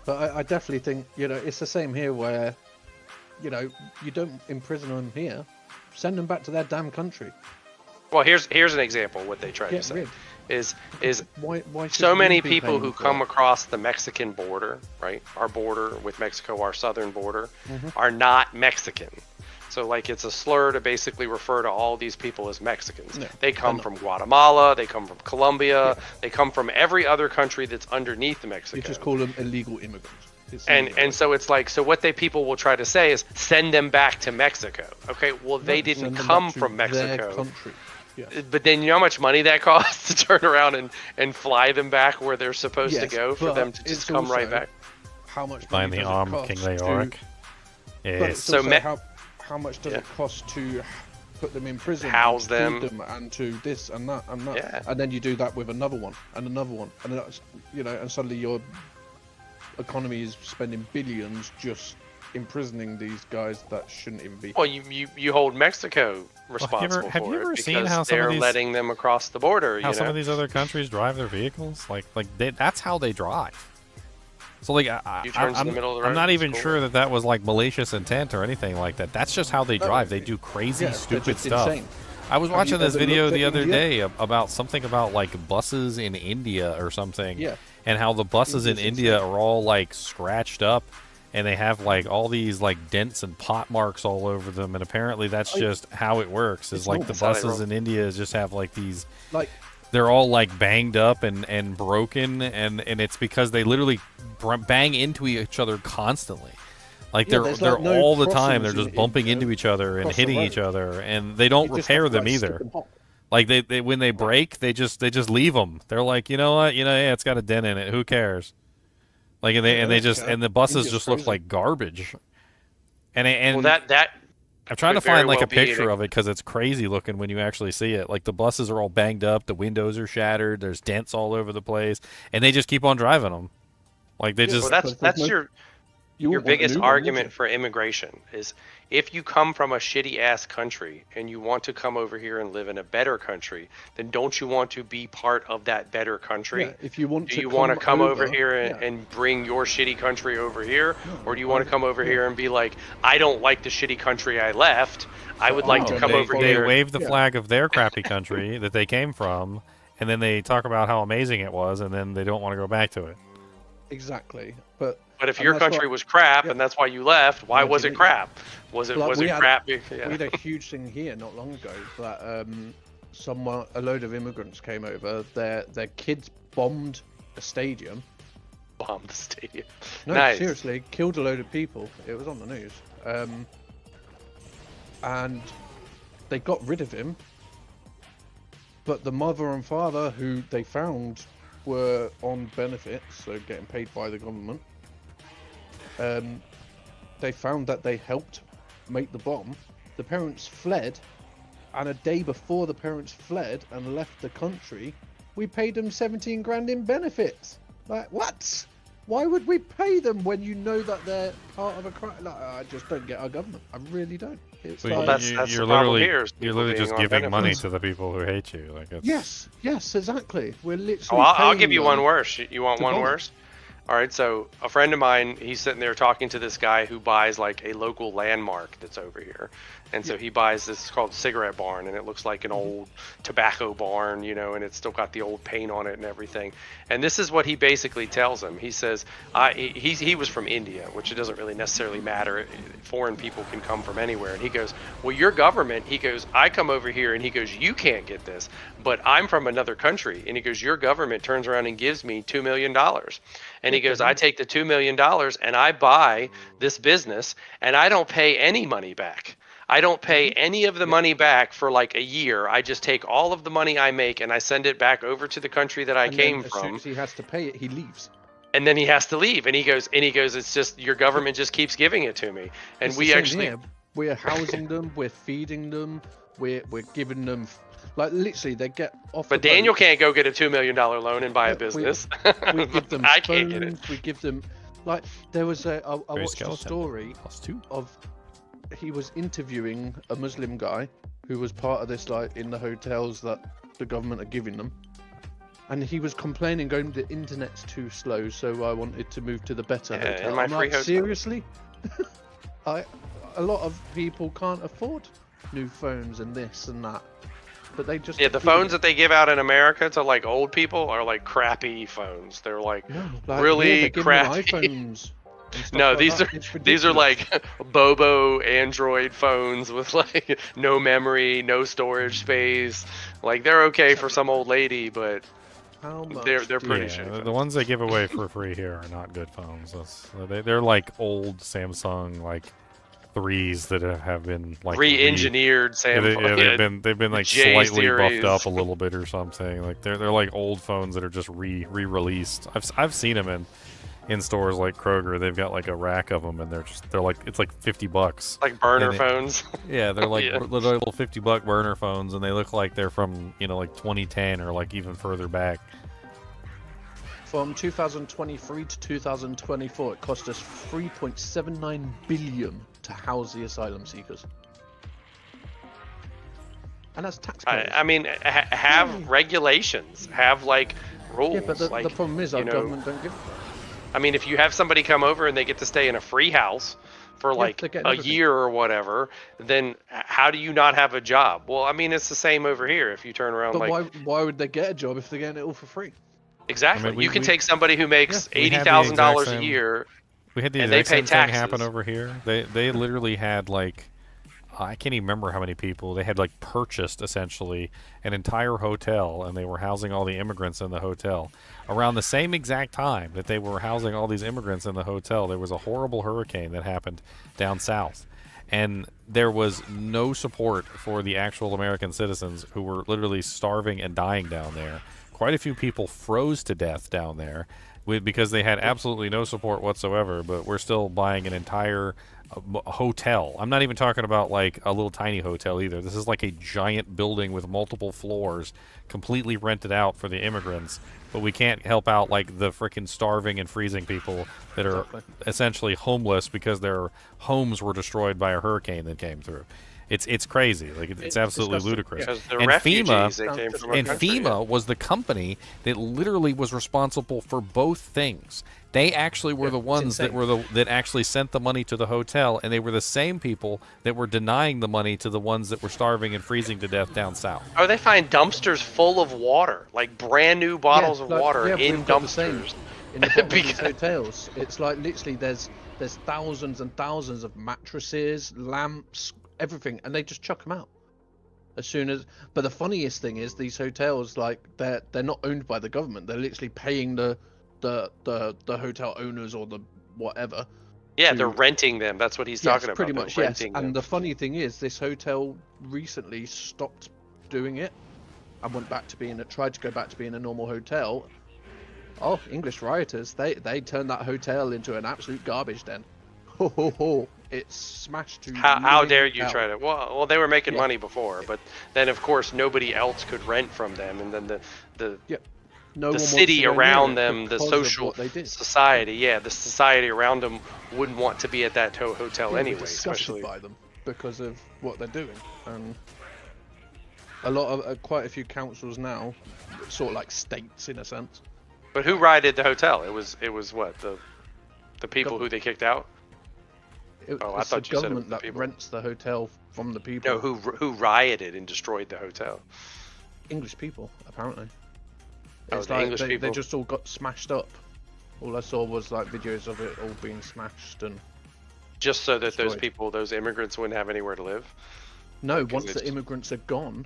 But I definitely think, it's the same here where, you don't imprison them here. Send them back to their damn country. Well, here's an example of what they try to Get say. rid. Is Why so should we many be people paying who for come it? across the Mexican border, right? Our border with Mexico, our southern border, Mm-hmm. are not Mexican. So like it's a slur to basically refer to all these people as Mexicans. No, They come they're from Guatemala, they come from Colombia, they come from every other country that's underneath Mexico. You just call them illegal immigrants. It's and illegal. so it's like, so what people will try to say is send them back to Mexico. Okay, well they No, didn't send them come back to from their Mexico. country. Yeah. But then you know how much money that costs to turn around and fly them back where they're supposed to Yes, go for but them to just it's come right also back. How much Find money the does it arm of cost King to- Leoric. But Yes. it's So also how much does Yeah. it cost to put them in prison, House and feed them. and to this and that and that, Yeah. and then you do that with another one and another one, and that's, and suddenly your economy is spending billions just imprisoning these guys that shouldn't even be. Well, you hold Mexico responsible have for you it ever because seen how some of they're these- letting them across the border. How You some know, of these other countries drive their vehicles, that's how they drive. So like, U-turns in the middle of the I'm road, not it's even cool. sure that was like malicious intent or anything like that. That's just how they No, drive. They do crazy, yeah, they're stupid just stuff. insane. I was Have watching you this ever video looked the at other India? day about something about like buses in India or something. Yeah. And how the buses in India's India insane. are all like scratched up, and they have like all these like dents and pot marks all over them. And apparently that's Oh, yeah. just how it works. Is It's like normal. the That's how they buses roll. in India just have like these. Like They're all like banged up and broken, and it's because they literally bang into each other constantly. Like Yeah, they're there's, like, no all the time. They're crossings just in bumping India into each other and across the hitting road. each other, and they don't you just repair have to, them like, either. skip and hop. Like they when they break, they just leave them. They're like, you know what, yeah, it's got a dent in it. Who cares? Like and they Yeah, just yeah. and the buses India's just look crazy. like garbage. And well that I'm trying to could very find like well a be picture an- of it because it's crazy looking when you actually see it. Like the buses are all banged up, the windows are shattered, there's dents all over the place, and they just keep on driving them. Like they Yeah, just well, because that's there's no- your You your wouldn't want a biggest new one, would argument you? for immigration is if you come from a shitty ass country and you want to come over here and live in a better country, then don't you want to be part of that better country? Yeah, if you want Do to you want to come over here yeah. and bring your shitty country over here? Or do you want to I- come over yeah. here and be like, I don't like the shitty country I left. I would Oh, like to okay. come they, over they here. wave the Yeah. flag of their crappy country that they came from, and then they talk about how amazing it was, and then they don't want to go back to it. Exactly, but But if and your that's country what- was crap yeah. and that's why you left, why Why'd was you it leave? crap? Was it Like, was we it had- crap? we Yeah. had a huge thing here not long ago that a load of immigrants came over. Their kids bombed a stadium. Bombed the stadium. No, Nice. seriously, killed a load of people. It was on the news. And they got rid of him. But the mother and father, who they found were on benefits, so getting paid by the government, they found that they helped make the bomb. The parents fled, and a day before the parents fled and left the country, we paid them 17 grand in benefits. Like, what? Why would we pay them when you know that they're part of a crime? Like, I just don't get our government. I really don't. It's So like, Well, that's the you're problem literally here is you're people literally being just on giving money benefits. to the people who hate you. Like it's, yes, exactly. We're literally. Oh, I'll paying give you them. one worse. You want to one bomb. worse? All right, so a friend of mine, he's sitting there talking to this guy who buys like a local landmark that's over here. And so he buys this, it's called Cigarette Barn, and it looks like an old tobacco barn, you know, and it's still got the old paint on it and everything. And this is what he basically tells him. He says, he was from India, which it doesn't really necessarily matter. Foreign people can come from anywhere. And he goes, well, your government, he goes, I come over here, and he goes, you can't get this, but I'm from another country. And he goes, your government turns around and gives me $2 million. And he goes, I take the $2 million and I buy this business and I don't pay any money back. I don't pay any of the money back for like a year. I just take all of the money I make and I send it back over to the country that I And came then as soon from. as he has to pay it, he leaves. And then he has to leave. And he goes, it's just your government just keeps giving it to me. And It's the we same actually, here. We're housing them, we're feeding them, we're giving them, like literally they get off. but the boat. Daniel can't go get a $2 million loan and buy a Yeah, business. We give them I can't get it. phones, we give them, like there was I watched a skeleton. story +2. of he was interviewing a Muslim guy who was part of this, like in the hotels that the government are giving them, and he was complaining, going, the internet's too slow, so I wanted to move to the better Yeah, hotel. in my I'm free like, hotel. seriously? A lot of people can't afford new phones and this and that, but they just Yeah, the phones that they give out in America to like old people are like crappy phones. They're like No, like, really here, they're giving them crappy. iPhones. and stuff No, like these that. are It's these are ridiculous. like Bobo Android phones with like no memory, no storage space. Like they're okay for some old lady, but How much? they're pretty Yeah, shitty the phones. ones they give away for free here are not good phones. They're like old Samsung like 3s that have been like Re-engineered yeah, Samsung. they've been the like J slightly buffed series. up a little bit or something. Like they're like old phones that are just re-released. I've seen them in stores like Kroger. They've got like a rack of them, and they're like it's like $50. Like burner And phones. Yeah, they're like Yeah. little $50 burner phones, and they look like they're from like 2010 or like even further back. From 2023 to 2024, it cost us 3.79 billion to house the asylum seekers. And that's taxpayers. I mean, have regulations, have like rules. Yeah, but the like, problem is our you know, government don't give a fuck. I mean, if you have somebody come over and they get to stay in a free house for like they're a getting everything. year or whatever, then how do you not have a job? Well, I mean, it's the same over here. If you turn around But like why would they get a job if they're getting it all for free? exactly, I mean, you can we- take somebody who makes we had the $80,000 exact a same- year. We had the And they exact pay same thing happen taxes. over here. They literally had like I can't even remember how many people they had like purchased essentially an entire hotel, and they were housing all the immigrants in the hotel. Around the same exact time that they were housing all these immigrants in the hotel, there was a horrible hurricane that happened down south, and there was no support for the actual American citizens who were literally starving and dying down there. Quite a few people froze to death down there because they had absolutely no support whatsoever, but we're still buying an entire hotel. I'm not even talking about like a little tiny hotel either. This is like a giant building with multiple floors, completely rented out for the immigrants, but we can't help out like the freaking starving and freezing people that are essentially homeless because their homes were destroyed by a hurricane that came through. It's crazy. Like it's absolutely disgusting. ludicrous. Because the And refugees FEMA that came from our and country, FEMA was the company that literally was responsible for both things. They actually were the ones that that actually sent the money to the hotel, and they were the same people that were denying the money to the ones that were starving and freezing to death down south. Oh, they find dumpsters full of water, like brand new bottles of water in we've got the same dumpsters. in the bottom of these Because- hotels. It's like literally there's thousands and thousands of mattresses, lamps, everything, and they just chuck them out as soon as. But the funniest thing is these hotels, like they're not owned by the government. They're literally paying the hotel owners or the whatever. Yeah, to- they're renting them. That's what he's Yes, talking about. pretty They're much, yes. renting them. And the funny thing is, this hotel recently stopped doing it and went back to tried to go back to being a normal hotel. Oh, English rioters, they turned that hotel into an absolute garbage den. Ho ho ho! It's smashed to. How living dare you hell. try to? Well, they were making Yeah. money before, but then of course nobody else could rent from them, and then the No one wants city to go near around it them, the because of social what they did. society, the society around them wouldn't want to be at that hotel Yeah, we're anyway, disgusted especially. by them because of what they're doing, and a lot of quite a few councils now, sort of like states in a sense. But who rioted the hotel? It was what the people who they kicked out. Oh, I It's thought the you said it was government the that people. rents the hotel from the people. No, who rioted and destroyed the hotel? English people, apparently. Oh, It's the like English they people? just all got smashed up. All I saw was like videos of it all being smashed and Just so that those Destroyed. people, those immigrants, wouldn't have anywhere to live. no. Because Once the it's- immigrants are gone,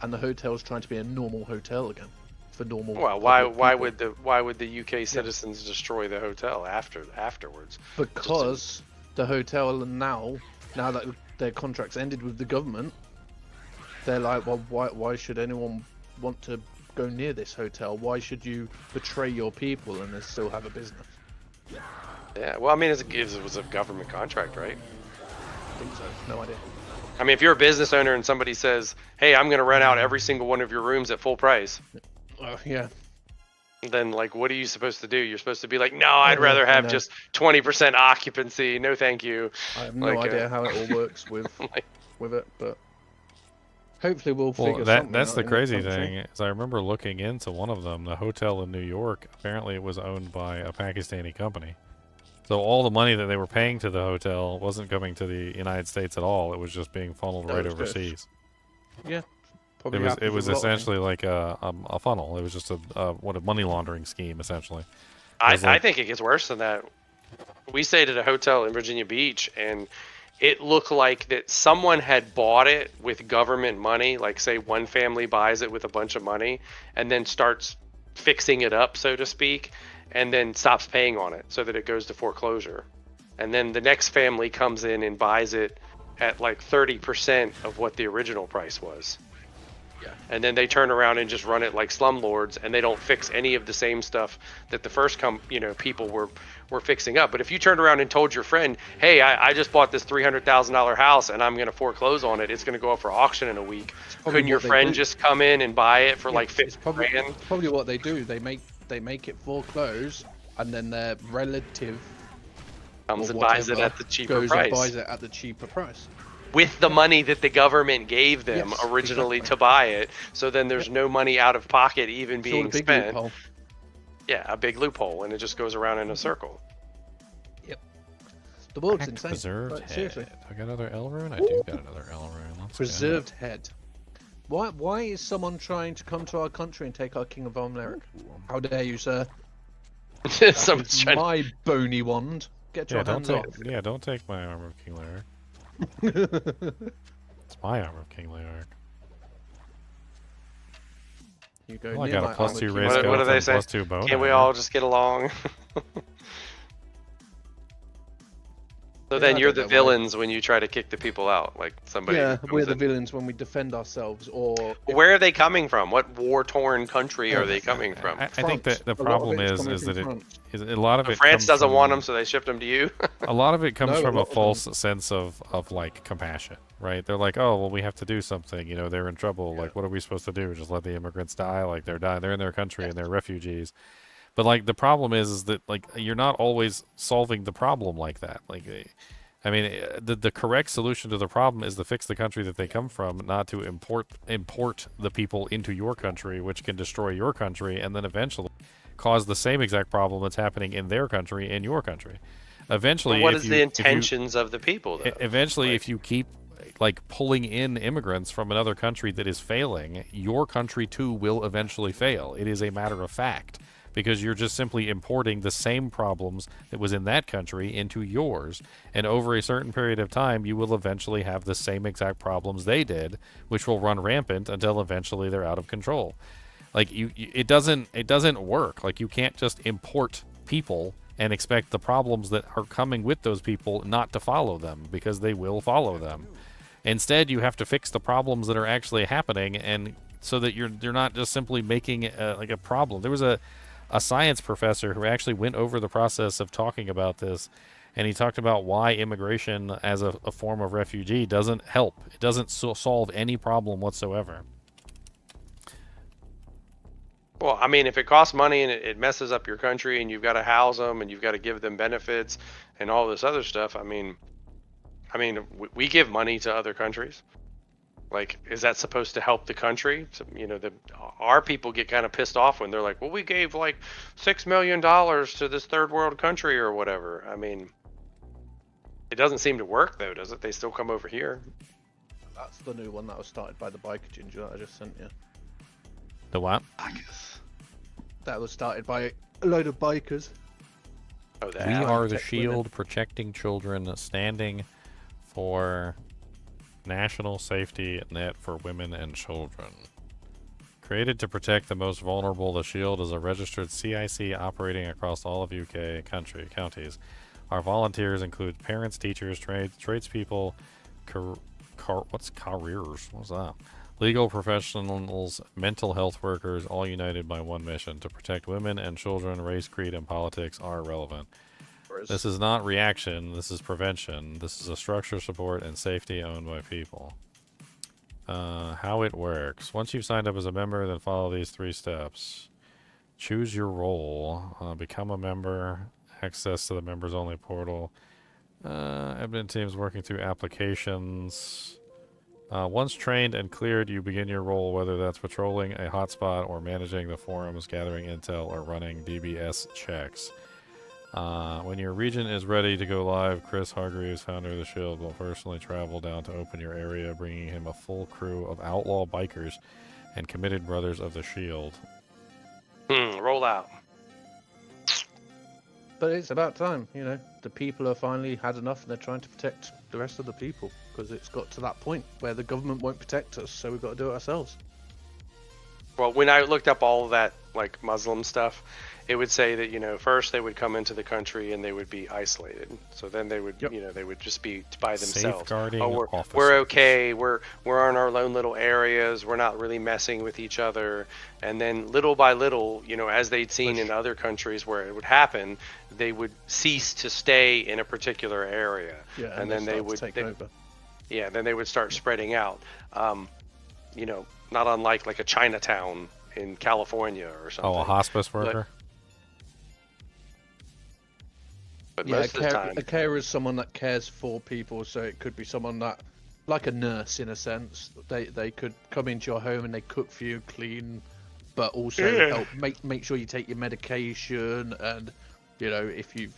and the hotel's trying to be a normal hotel again for normal. Well, public why people. would the UK citizens destroy the hotel afterwards? Because the hotel now that their contract's ended with the government, they're like, well, why should anyone want to go near this hotel? Why should you betray your people and then still have a business? Yeah, well, I mean, it was a government contract, right? I think so. No idea. I mean, if you're a business owner and somebody says, "Hey, I'm going to rent out every single one of your rooms at full price," Yeah. then like, what are you supposed to do? You're supposed to be like, "No, I'd rather I have know. just 20% occupancy. No, thank you." I have no Like, idea how it all works with Like, with it, but hopefully we'll figure Well, something that's out the in crazy country. thing. Is I remember looking into one of them, the hotel in New York. Apparently, it was owned by a Pakistani company. So all the money that they were paying to the hotel wasn't coming to the United States at all. It was just being funneled No, right it's good. overseas. Yeah. It Probably was happens with a lot of essentially like a funnel. It was just a money laundering scheme essentially. I was like- think it gets worse than that. We stayed at a hotel in Virginia Beach, and it looked like that someone had bought it with government money. Like, say, one family buys it with a bunch of money and then starts fixing it up, so to speak, and then stops paying on it so that it goes to foreclosure. And then the next family comes in and buys it at like 30% of what the original price was. Yeah. And then they turn around and just run it like slumlords, and they don't fix any of the same stuff that the first people were fixing up. But if you turned around and told your friend, hey, I just bought this $300,000 house and I'm going to foreclose on it, it's going to go up for auction in a week, couldn't your friend just come in and buy it for like 50 grand? It's probably what they do. They make it foreclose, and then their relative comes or and buys it whatever at the cheaper goes price. and buys it at the cheaper price. With the money that the government gave them Yes, originally exactly. to buy it. So then there's no money out of pocket even It's all being a big spent. loophole. Yeah, a big loophole, and it just goes around in a circle. The world's Act insane. preserved Like, head. seriously. I got another L rune? I do got another L rune. Let's Preserved head. Why is someone trying to come to our country and take our King of America? How dare you, sir? Someone's It's trying to... my bony wand. Get Go. your Yeah, hands don't off. take. Yeah, don't take my armor of King Lyric. It's my armor of King Lyric. You go Well, I near got my a plus armor 2 king. race What do skeletron, they say? plus 2 bone. Can't we armor. all just get along? So Yeah, then I you're don't the know why. villains when you try to kick the people out, like somebody. Yeah, who we're comes the in. villains when we defend ourselves, or Where are they coming from? What war-torn country are they coming from? I think that the France. A lot of problem it is coming is from that France. a lot of So it France comes doesn't from, want them, so they shipped them to you. A lot of it comes No, a from a lot of them. false sense of like compassion, right? They're like, oh well, we have to do something. You know, they're in trouble. Like, what are we supposed to do? Just let the immigrants die? Like they're dying. They're in their country and they're refugees. But like the problem is that like you're not always solving the problem like that. Like, I mean, the correct solution to the problem is to fix the country that they come from, not to import the people into your country, which can destroy your country and then eventually cause the same exact problem that's happening in their country in your country. Eventually, But what if is you- the if you- intentions of the people, though? Eventually, Like- if you keep like pulling in immigrants from another country that is failing, your country too will eventually fail. It is a matter of fact, because you're just simply importing the same problems that was in that country into yours, and over a certain period of time you will eventually have the same exact problems they did, which will run rampant until eventually they're out of control. Like it doesn't work. Like you can't just import people and expect the problems that are coming with those people not to follow them, because they will follow them. Instead, you have to fix the problems that are actually happening, and so that you're not just simply making like a problem. There was a science professor who actually went over the process of talking about this, and he talked about why immigration as a form of refugee doesn't help. It doesn't solve any problem whatsoever. Well, I mean, if it costs money and it messes up your country, and you've got to house them and you've got to give them benefits and all this other stuff, I mean, we give money to other countries. Like, is that supposed to help the country? So, you know, our people get kind of pissed off when they're like, well, we gave like $6 million to this third world country or whatever. I mean, it doesn't seem to work though, does it? They still come over here. That's the new one that was started by the biker ginger that I just sent you. The what? That was started by a load of bikers. Oh, that. We Yeah. are the Protect shield women. protecting children, standing for national safety net for women and children. Created to protect the most vulnerable, the shield is a registered CIC operating across all of UK counties. Our volunteers include parents, teachers, tradespeople, careers? What's that? Legal professionals, mental health workers, all united by one mission: to protect women and children. Race, creed, and politics are irrelevant. This is not reaction, this is prevention. This is a structure, support, and safety owned by people. How it works. Once you've signed up as a member, then follow these 3 steps. Choose your role. Become a member. Access to the members only portal. Admin teams working through applications. Once trained and cleared, you begin your role, whether that's patrolling a hotspot or managing the forums, gathering intel, or running DBS checks. When your region is ready to go live, Chris Hargreaves, founder of the Shield, will personally travel down to open your area, bringing him a full crew of outlaw bikers and committed brothers of the Shield. Roll out. But it's about time, you know. The people have finally had enough, and they're trying to protect the rest of the people because it's got to that point where the government won't protect us, so we've got to do it ourselves. Well, when I looked up all of that, like Muslim stuff, it would say that, you know, first they would come into the country and they would be isolated. So then they would, you know, they would just be by themselves. Safeguarding Oh, we're officers. okay. We're in our own little areas. We're not really messing with each other. And then little by little, you know, as they'd seen in other countries where it would happen, they would cease to stay in a particular area. Yeah, and then they would take over. Yeah, then they would start spreading out. You know, not unlike like a Chinatown in California or something. Oh, a hospice worker. But Yeah, most of the time, a carer is someone that cares for people, so it could be someone that, like a nurse in a sense, they could come into your home and they cook for you, clean, but also help make sure you take your medication and, you know, if you've,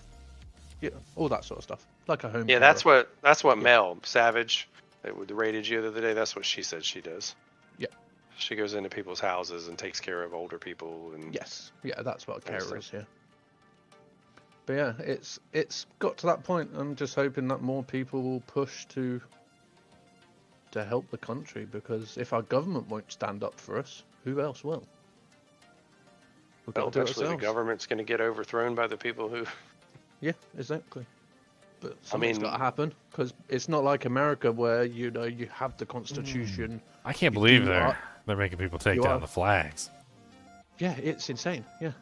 you know, all that sort of stuff, like a home. yeah, carer. that's what Mel Savage, that rated you the other day. That's what she said she does. Yeah. She goes into people's houses and takes care of older people and Yes, yeah, that's what a Makes carer is. sense. Yeah. But yeah, it's got to that point. I'm just hoping that more people will push to help the country, because if our government won't stand up for us, who else will? We've got well, to do it eventually the ourselves. government's going to get overthrown by the people who. Yeah, exactly. But I something's mean- got to happen, because it's not like America where, you know, you have the Constitution. I can't You believe do they're what? they're making people take You down are. the flags. Yeah, it's insane. Yeah.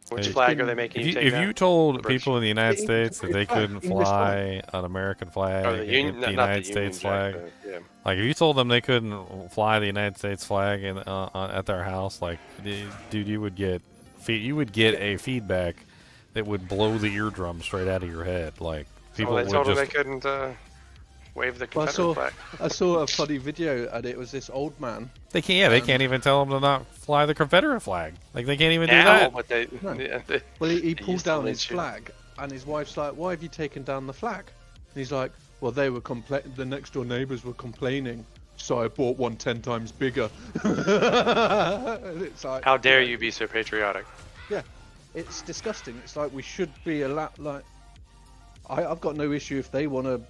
Which Hey, flag are been- they making If you you, take if down? you told British. people in the United The States that they English flag, couldn't English fly an American flag, Oh, the Union, the not United the States Union flag, Jack, yeah. like if you told them they couldn't fly the United States flag at their house, like, dude, you would get a feedback that would blow the eardrum straight out of your head. Like, people Well, they told would them just. they couldn't wave the Well, Confederate flag. I saw a funny video, and it was this old man. They can't. Yeah, they can't even tell them to not fly the Confederate flag. Like, they can't even do Now, that. but they, No. yeah, Well, he They pulled used to down lynch his you. flag, and his wife's like, "Why have you taken down the flag?" And he's like, "Well, they were the next door neighbors were complaining, so I bought one 10 times bigger." And it's like, How dare you be so patriotic? Yeah, it's disgusting. It's like we should be allowed. Like, I've got no issue if they want to,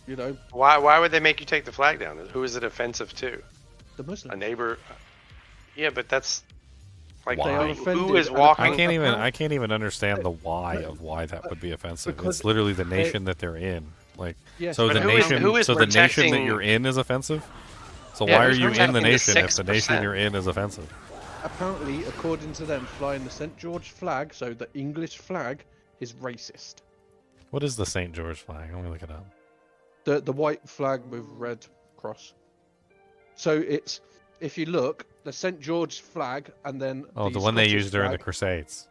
you know, Why would they make you take the flag down? Who is it offensive to? the Muslims. A neighbor? Yeah, but that's like They are who offended is and walking? I can't even understand the why of why that would be offensive. Because It's literally the nation that they're in. Like, Yes, so but the who is- nation, who is so the nation that protecting- you're in is offensive. So Yeah, why are who's you in the protecting the nation if the nation 6%? you're in is offensive? Apparently, according to them, flying the St. George flag, so the English flag, is racist. What is the St. George flag? Let me look it up. The white flag with red cross. So it's, if you look, the St. George flag, and then Oh, the one they Scottish used during the flag, Crusades.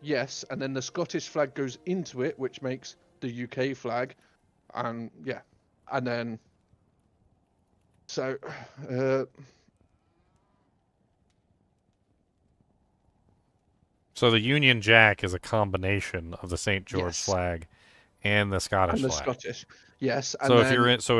yes, and then the Scottish flag goes into it, which makes the UK flag, and yeah, and then so So the Union Jack is a combination of the St. George Yes. flag and the Scottish and the flag. Scottish, yes. And So then,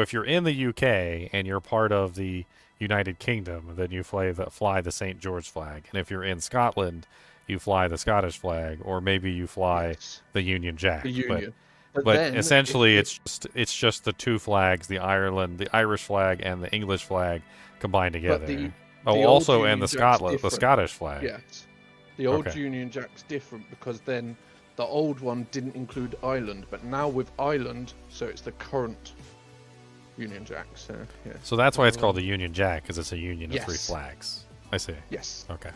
if you're in the UK and you're part of the United Kingdom, then you fly the St. George flag. And if you're in Scotland, you fly the Scottish flag, or maybe you fly yes, the Union Jack. the Union. But then essentially, if- it's just the two flags: the Irish flag and the English flag combined together. the oh, old also Union and the Jack's the different. Scottish flag. yes, the old Okay. Union Jack's different because then the old one didn't include Ireland, but now with Ireland, so it's the current Union Jack. So yeah, So that's why it's called the Union Jack, because it's a union of three Yes. flags. I see. yes. Okay.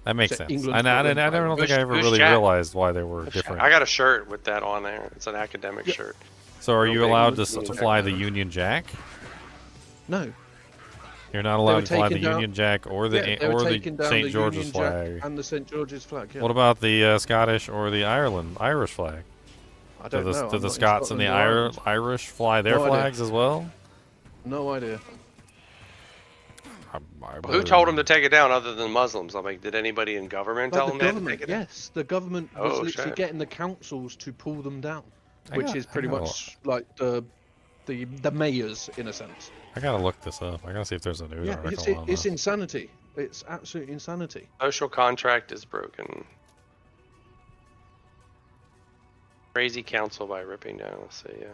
That makes So sense. England, I Scotland, don't think Bush- I ever Bush really Jack. realized why they were different. I got a shirt with that on there. It's an academic Yeah. shirt. So are real you big allowed to, Union to Jack fly the members. Union Jack? No, You're not They were allowed to fly the taking down- Union Jack or yeah, the they were or the taking down St. the George's Union flag. Jack and the St. George's flag. Yeah. What about the Scottish or the Irish flag? I Do don't the, know. do I'm the not in Scots and the Scotland or Ireland. Irish fly their No idea. flags as well? No idea. Who told them to take it down other than Muslims? I'm like, did anybody in government tell Like them the they had to government, take it down? yes, the government was Oh, literally shit. getting the councils to pull them down, I which got- is I pretty got a much like the mayors in a sense. I gotta look this up. I gotta see if there's a news Yeah, article on it's this. insanity. It's absolute insanity. Social contract is broken. Crazy council by ripping down. Let's see, yeah.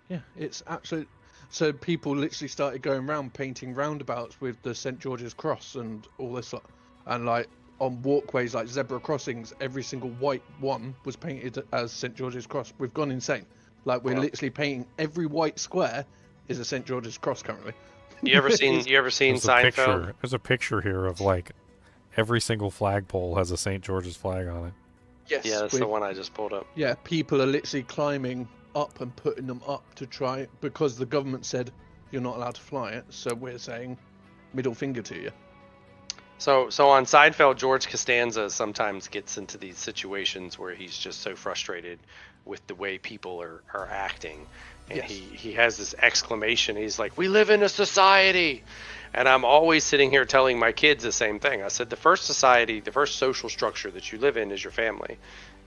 Yeah, it's absolute. So people literally started going around painting roundabouts with the St. George's Cross and all this lot. And like on walkways like zebra crossings, every single white one was painted as St. George's Cross. We've gone insane. Like we're literally painting every white square is a St. George's Cross currently. You ever seen Seinfeld? There's a picture here of like every single flagpole has a St. George's flag on it. Yes. Yeah, that's the one I just pulled up. Yeah, people are literally climbing up and putting them up to try, because the government said you're not allowed to fly it, so we're saying middle finger to you. So on Seinfeld, George Costanza sometimes gets into these situations where he's just so frustrated with the way people are acting. And Yes. he has this exclamation. He's like, "We live in a society." And I'm always sitting here telling my kids the same thing. I said, the first society, the first social structure that you live in is your family.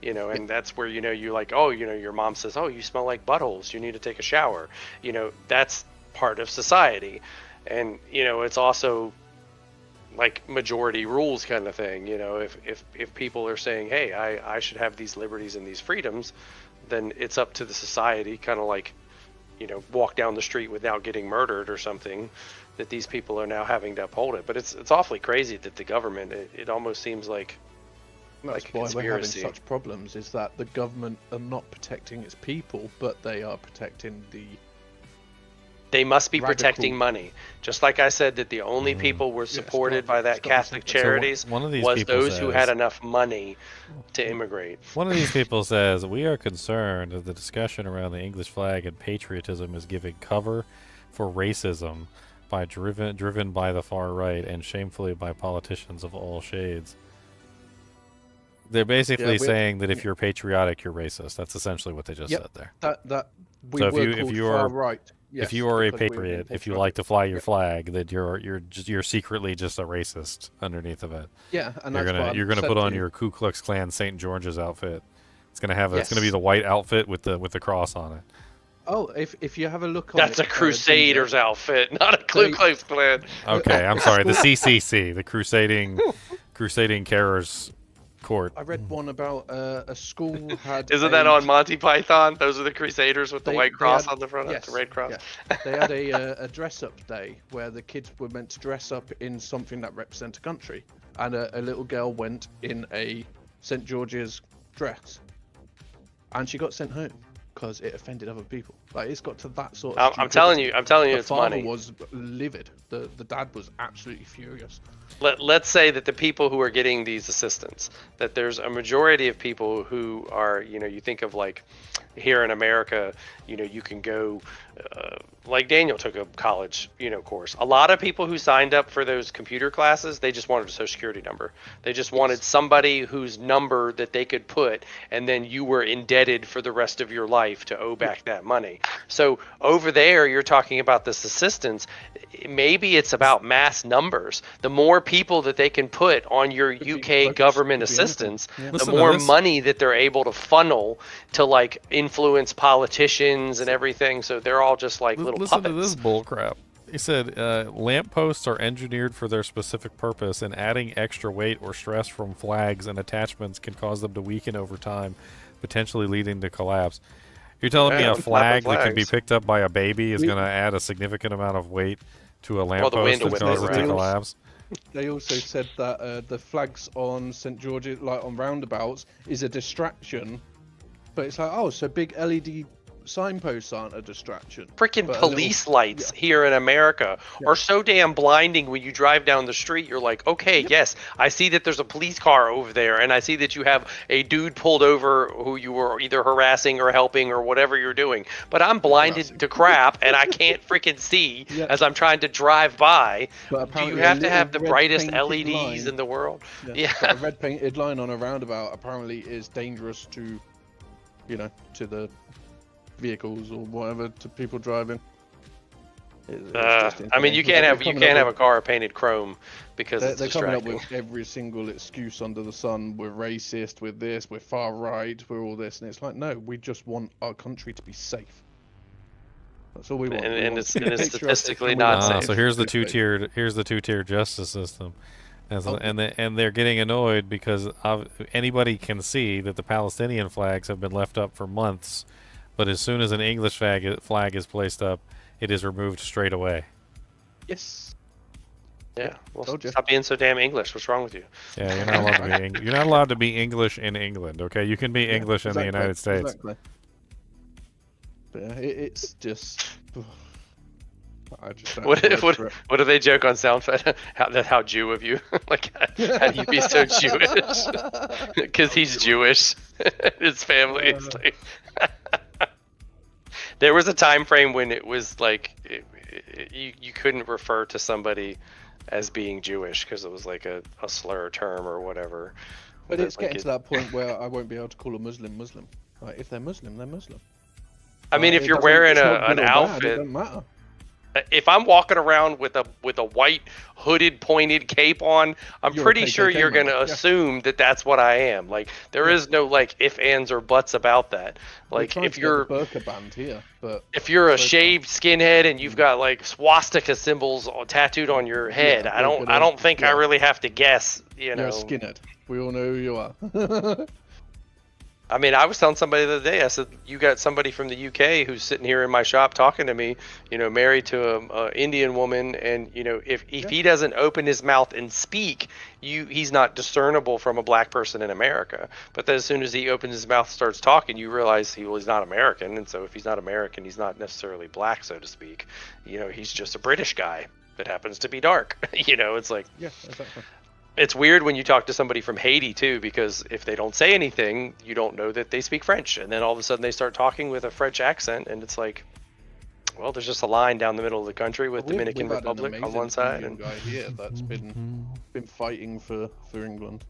You know, and that's where, you know, you're like, oh, you know, your mom says, oh, you smell like buttholes, you need to take a shower. You know, that's part of society. And, you know, it's also like majority rules kind of thing. You know, if people are saying, hey, I should have these liberties and these freedoms, then it's up to the society, kind of like, you know, walk down the street without getting murdered or something, that these people are now having to uphold it. But it's awfully crazy that the government, it almost seems like That's a why we're having conspiracy. such problems, is that the government are not protecting its people, but they are protecting the... They must be Radical. protecting money. Just like I said that the only people were supported by that Catholic charities one of these was people those who had says- enough money to immigrate. One of these people says, we are concerned that the discussion around the English flag and patriotism is giving cover for racism by driven by the far right and shamefully by politicians of all shades. They're basically saying that if you're patriotic, you're racist. That's essentially what they just Yep. said there. That we So if were you- if called you far are- right. If Yes, you are a because we were patriot, if you patriotic. like to fly your Yep. flag, that you're secretly just a racist underneath of it. Yeah, and You're that's gonna what you're I'm gonna put on saying. your Ku Klux Klan St. George's outfit. It's gonna have it's gonna be Yes. the white outfit with the cross on it. Oh, if you have a look on That's it, a Crusaders outfit, not a Ku They- Klux Klan. Okay, I'm sorry, the CCC, the Crusading Carers Court. I read one about a school had. Isn't that on Monty Python? Those are the Crusaders with the They- white they cross had- on the front, yes, the red cross. yeah. They had a dress-up day where the kids were meant to dress up in something that represent a country, and a little girl went in a St. George's dress, and she got sent home because it offended other people. Like, it's got to that sort of. I'm telling you, the it's father money. was livid. The dad was absolutely furious. Let's say that the people who are getting these assistants, that there's a majority of people who are, you know, you think of like here in America, you know, you can go, like Daniel took a college, you know, course. A lot of people who signed up for those computer classes, they just wanted a social security number. They just wanted somebody whose number that they could put, and then you were indebted for the rest of your life to owe back that money. So over there, you're talking about this assistance. Maybe it's about mass numbers. The more people that they can put on your be UK focused, government could be anything. assistance, Yeah. the Listen to more this. money that they're able to funnel to like influence politicians and everything. So they're all just like little Listen puppets. to this bull crap. He said lampposts are engineered for their specific purpose, and adding extra weight or stress from flags and attachments can cause them to weaken over time, potentially leading to collapse. You're telling me Yeah, a on flag top of that can be flags. picked up by a baby is going to add a significant amount of weight to a the lamppost wind will and whip it cause it to around. collapse? They also said that the flags on St. George's, like on roundabouts, is a distraction. But it's like, oh, so big LED signposts aren't a distraction. Freaking But a little- police lights here in America are so damn blinding when you drive down the street. You're like, okay, yes, I see that there's a police car over there, and I see that you have a dude pulled over who you were either harassing or helping or whatever you're doing. But I'm blinded Harassing. to crap, and I can't freaking see Yeah. as I'm trying to drive by. But Do you apparently have a to have the little red brightest painted LEDs line- in the world? But Yeah. a red painted line on a roundabout apparently is dangerous to, you know, to the vehicles or whatever, to people driving. It's just I mean, insane. you They're can't have coming up a with- car painted chrome because it's They're coming up distracting. with every single excuse under the sun. We're racist, we're this, we're far right, we're all this, and it's like, no, we just want our country to be safe. That's all we want. We And want it's to make sure statistically everyone not lives safe. So here's the safely. two-tiered justice system. And they're getting annoyed because anybody can see that the Palestinian flags have been left up for months, but as soon as an English flag is placed up, it is removed straight away. Yes. Yeah. Well, Told ya. stop being so damn English. What's wrong with you? Yeah, you're not allowed to be. You're not allowed to be English in England. Okay, you can be English in the United States. Exactly. But yeah, it's just. I just don't What have words for it. what do they joke on SoundFed? How Jew of you? Like, how do you be so Jewish? Because he's Jewish. His family is like. There was a time frame when it was like you couldn't refer to somebody as being Jewish because it was like a slur term or whatever. But it's like getting to that point where I won't be able to call a Muslim Muslim. Like, if they're Muslim, they're Muslim. I mean, if It you're doesn't- wearing it's not an good or bad, outfit, it doesn't matter. if I'm walking around with a white hooded pointed cape on, I'm You're a pretty sure KKK you're man, gonna yeah. assume that that's what I am. Like there is no like if, ands, or buts about that. We're Like trying if to get you're the burqa banned here, but if you're a so far. shaved skinhead and you've got like swastika symbols tattooed on your head, Yeah, I we're don't think I yeah. really have to guess. You know, you're a skinhead. We all know who you are. I mean, I was telling somebody the other day, I said, you got somebody from the UK who's sitting here in my shop talking to me, you know, married to a Indian woman, and, you know, if he doesn't open his mouth and speak, he's not discernible from a black person in America. But then as soon as he opens his mouth and starts talking, you realize he's not American, and so if he's not American, he's not necessarily black, so to speak. You know, he's just a British guy that happens to be dark. You know, it's like... Yeah, exactly. It's weird when you talk to somebody from Haiti too, because if they don't say anything, you don't know that they speak French, and then all of a sudden they start talking with a French accent, and it's like, well, there's just a line down the middle of the country with Dominican We've had an Republic on amazing one side, Indian and guy here that's been fighting for England.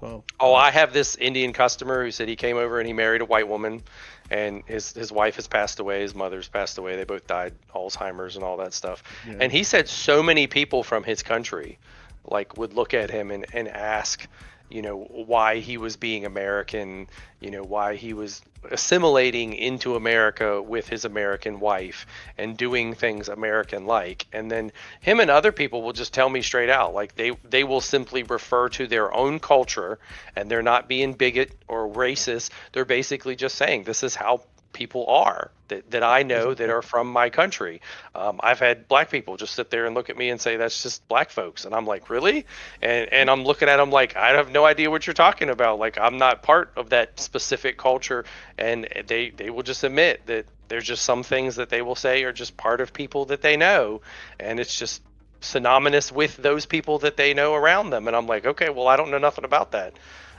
So I have this Indian customer who said he came over and he married a white woman, and his wife has passed away, his mother's passed away, they both died, Alzheimer's and all that stuff, Yeah. and he said so many people from his country like would look at him and ask, you know, why he was being American, you know, why he was assimilating into America with his American wife and doing things American like. And then him and other people will just tell me straight out, like they will simply refer to their own culture, and they're not being bigot or racist. They're basically just saying this is how people are that I know that are from my country. I've had black people just sit there and look at me and say, that's just black folks. And I'm like, really? And I'm looking at them like, I have no idea what you're talking about. Like, I'm not part of that specific culture. And they will just admit that there's just some things that they will say are just part of people that they know. And it's just synonymous with those people that they know around them. And I'm like, okay, well, I don't know nothing about that.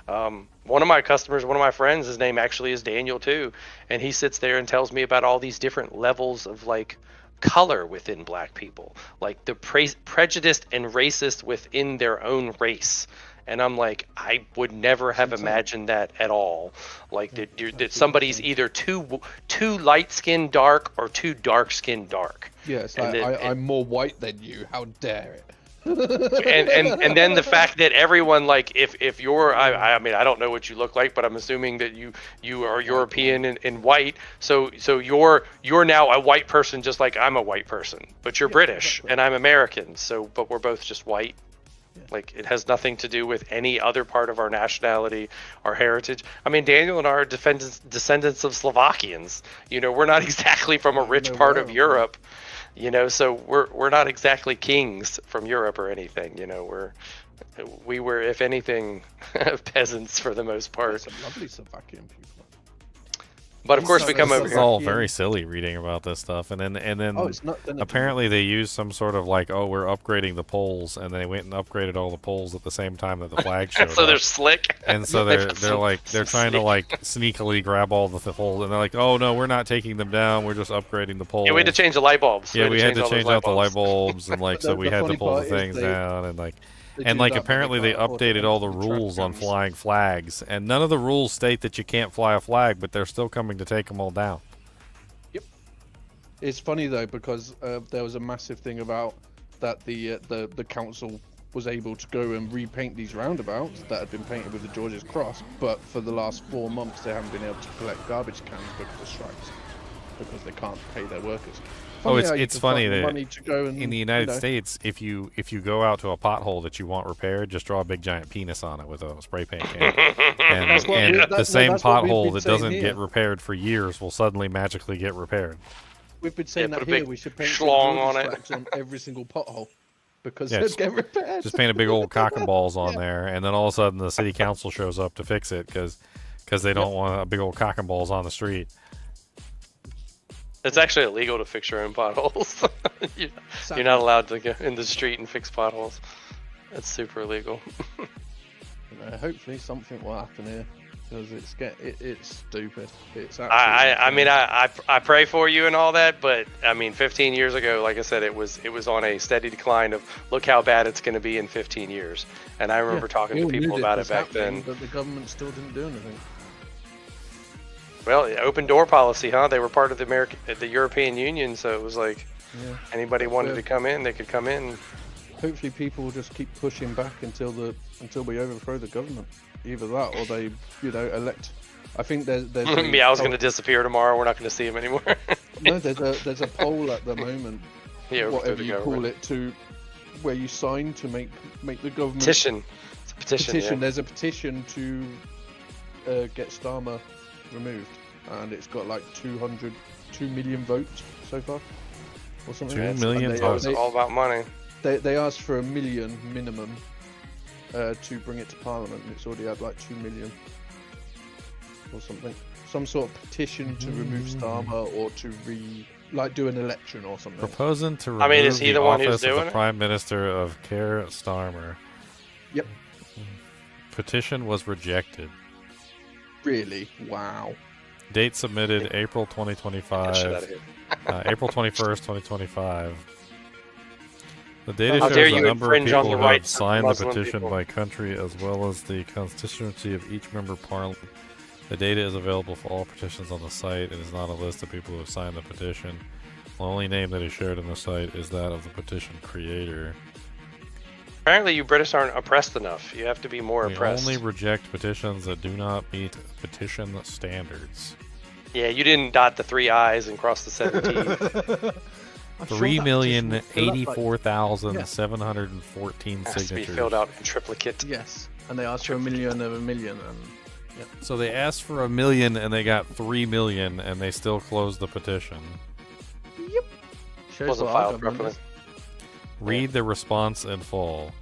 One of my customers, one of my friends, his name actually is Daniel too, and he sits there and tells me about all these different levels of like color within black people, like the prejudiced and racist within their own race. And I'm like, I would never have imagined that at all. Like that somebody's either too light skinned dark or too dark skinned dark. yes, And I'm more white than you. How dare it? and then the fact that everyone, like, if you're I mean, I don't know what you look like, but I'm assuming that you are European and white, so you're now a white person just like I'm a white person, but you're British exactly. and I'm American, so but we're both just white. Like, it has nothing to do with any other part of our nationality, our heritage. I mean, Daniel and I are descendants of Slovakians. You know, we're not exactly from a rich part of Europe. You know, so we're not exactly kings from Europe or anything. You know, we were, if anything, peasants for the most part. Some lovely Slovakian people. But of course, we come over It's here. all very silly reading about this stuff, and then Oh, it's not. apparently they used some sort of like, oh, we're upgrading the poles, and they went and upgraded all the poles at the same time that the flag showed So up. they're slick. And so they're trying to like sneakily grab all the holes, and they're like, oh no, we're not taking them down, we're just upgrading the poles. Yeah, we had to change the light bulbs. Yeah, we had to all change those out the light bulbs, and like so The we had to funny pull the part is things they- down, and like. They And do like that, but apparently they can't afford updated all the the rules on tractors. flying flags, and none of the rules state that you can't fly a flag, but they're still coming to take them all down. It's funny though, because there was a massive thing about that the council was able to go and repaint these roundabouts that had been painted with the George's Cross, but for the last 4 months they haven't been able to collect garbage cans because of strikes. because they can't pay their workers. Oh, Funny how you it's can funny find the that money to go and, in the you United know, States, if you go out to a pothole that you want repaired, just draw a big giant penis on it with a spray paint can, and, That's what and we- the no, same that's what we've pothole been that saying doesn't here. get repaired for years will suddenly magically get repaired. We've been saying put that a here. big We should paint schlong on on it. on every single pothole because Yeah, they'd just- get repaired. Just paint a big old cock and balls on Yeah. there, and then all of a sudden the city council shows up to fix it because they don't want a big old cock and balls on the street. It's actually illegal to fix your own potholes. You're not allowed to go in the street and fix potholes. It's super illegal. Hopefully something will happen here because it's stupid. It's I mean absolutely I pray for you and all that, but I mean 15 years ago, like I said, it was on a steady decline of look how bad it's going to be in 15 years. And I remember talking we to all knew people this about it was back happening, then. but the government still didn't do anything. Well, open door policy, huh? They were part of the European Union, so it was like Yeah. anybody wanted to come in, they could come in. Hopefully, people will just keep pushing back until we overthrow the government. Either that, or they, elect. I think there's Yeah, I was going to disappear tomorrow. We're not going to see him anymore. No, there's a poll at the moment, Yeah, overthrow whatever the you call government. it, to where you sign to make the government Petition. It's a petition. Yeah. There's a petition to get Starmer removed, and it's got like 2 million votes so far, or something. 2 like that. million And votes. It's all about money. They asked for 1 million minimum to bring it to Parliament, and it's already had like 2 million or something. Some sort of petition to remove Starmer or to do an election or something. Proposing to remove I mean, is he the one who's office of doing the it? Prime Minister of Keir Starmer. Yep. Petition was rejected. Really? Wow. Date submitted April Get that shit out 2025. of here. April 21st, 2025. The data How shows dare the you number of infringe on people the who have rights of signed the Muslim petition people. by country as well as the constituency of each member parliament. The data is available for all petitions on the site. It is not a list of people who have signed the petition. The only name that is shared on the site is that of the petition creator. Apparently, you British aren't oppressed enough. You have to be more We oppressed. only reject petitions that do not meet petition standards. Yeah, you didn't dot the 3 I's and cross the 17. I'm sure that petition was filled up, like- 3,084,714 Has to be signatures. filled out in triplicate. Yes, and they asked for 1 million of 1 million, and So they asked for 1 million and they got 3 million and they still closed the petition. shows Wasn't what our filed government properly. is. Read the response in full.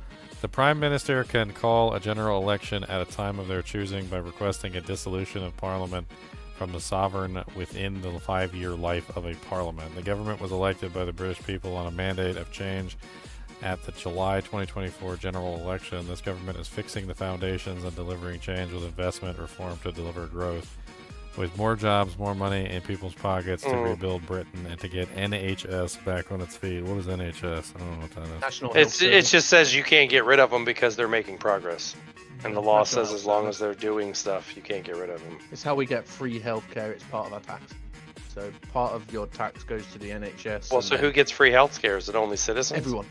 The Prime Minister can call a general election at a time of their choosing by requesting a dissolution of Parliament from the sovereign within the 5-year life of a Parliament. The government was elected by the British people on a mandate of change at the July 2024 general election. This government is fixing the foundations and delivering change with investment reform to deliver growth. With more jobs, more money in people's pockets to rebuild Britain and to get NHS back on its feet. What is NHS? I don't know what that is. National Health It Service. just says you can't get rid of them because they're making progress. And the law National says Health as long Service. as they're doing stuff, you can't get rid of them. It's how we get free healthcare. It's part of our tax. So part of your tax goes to the NHS. Well, and so then who gets free health care? Is it only citizens? Everyone,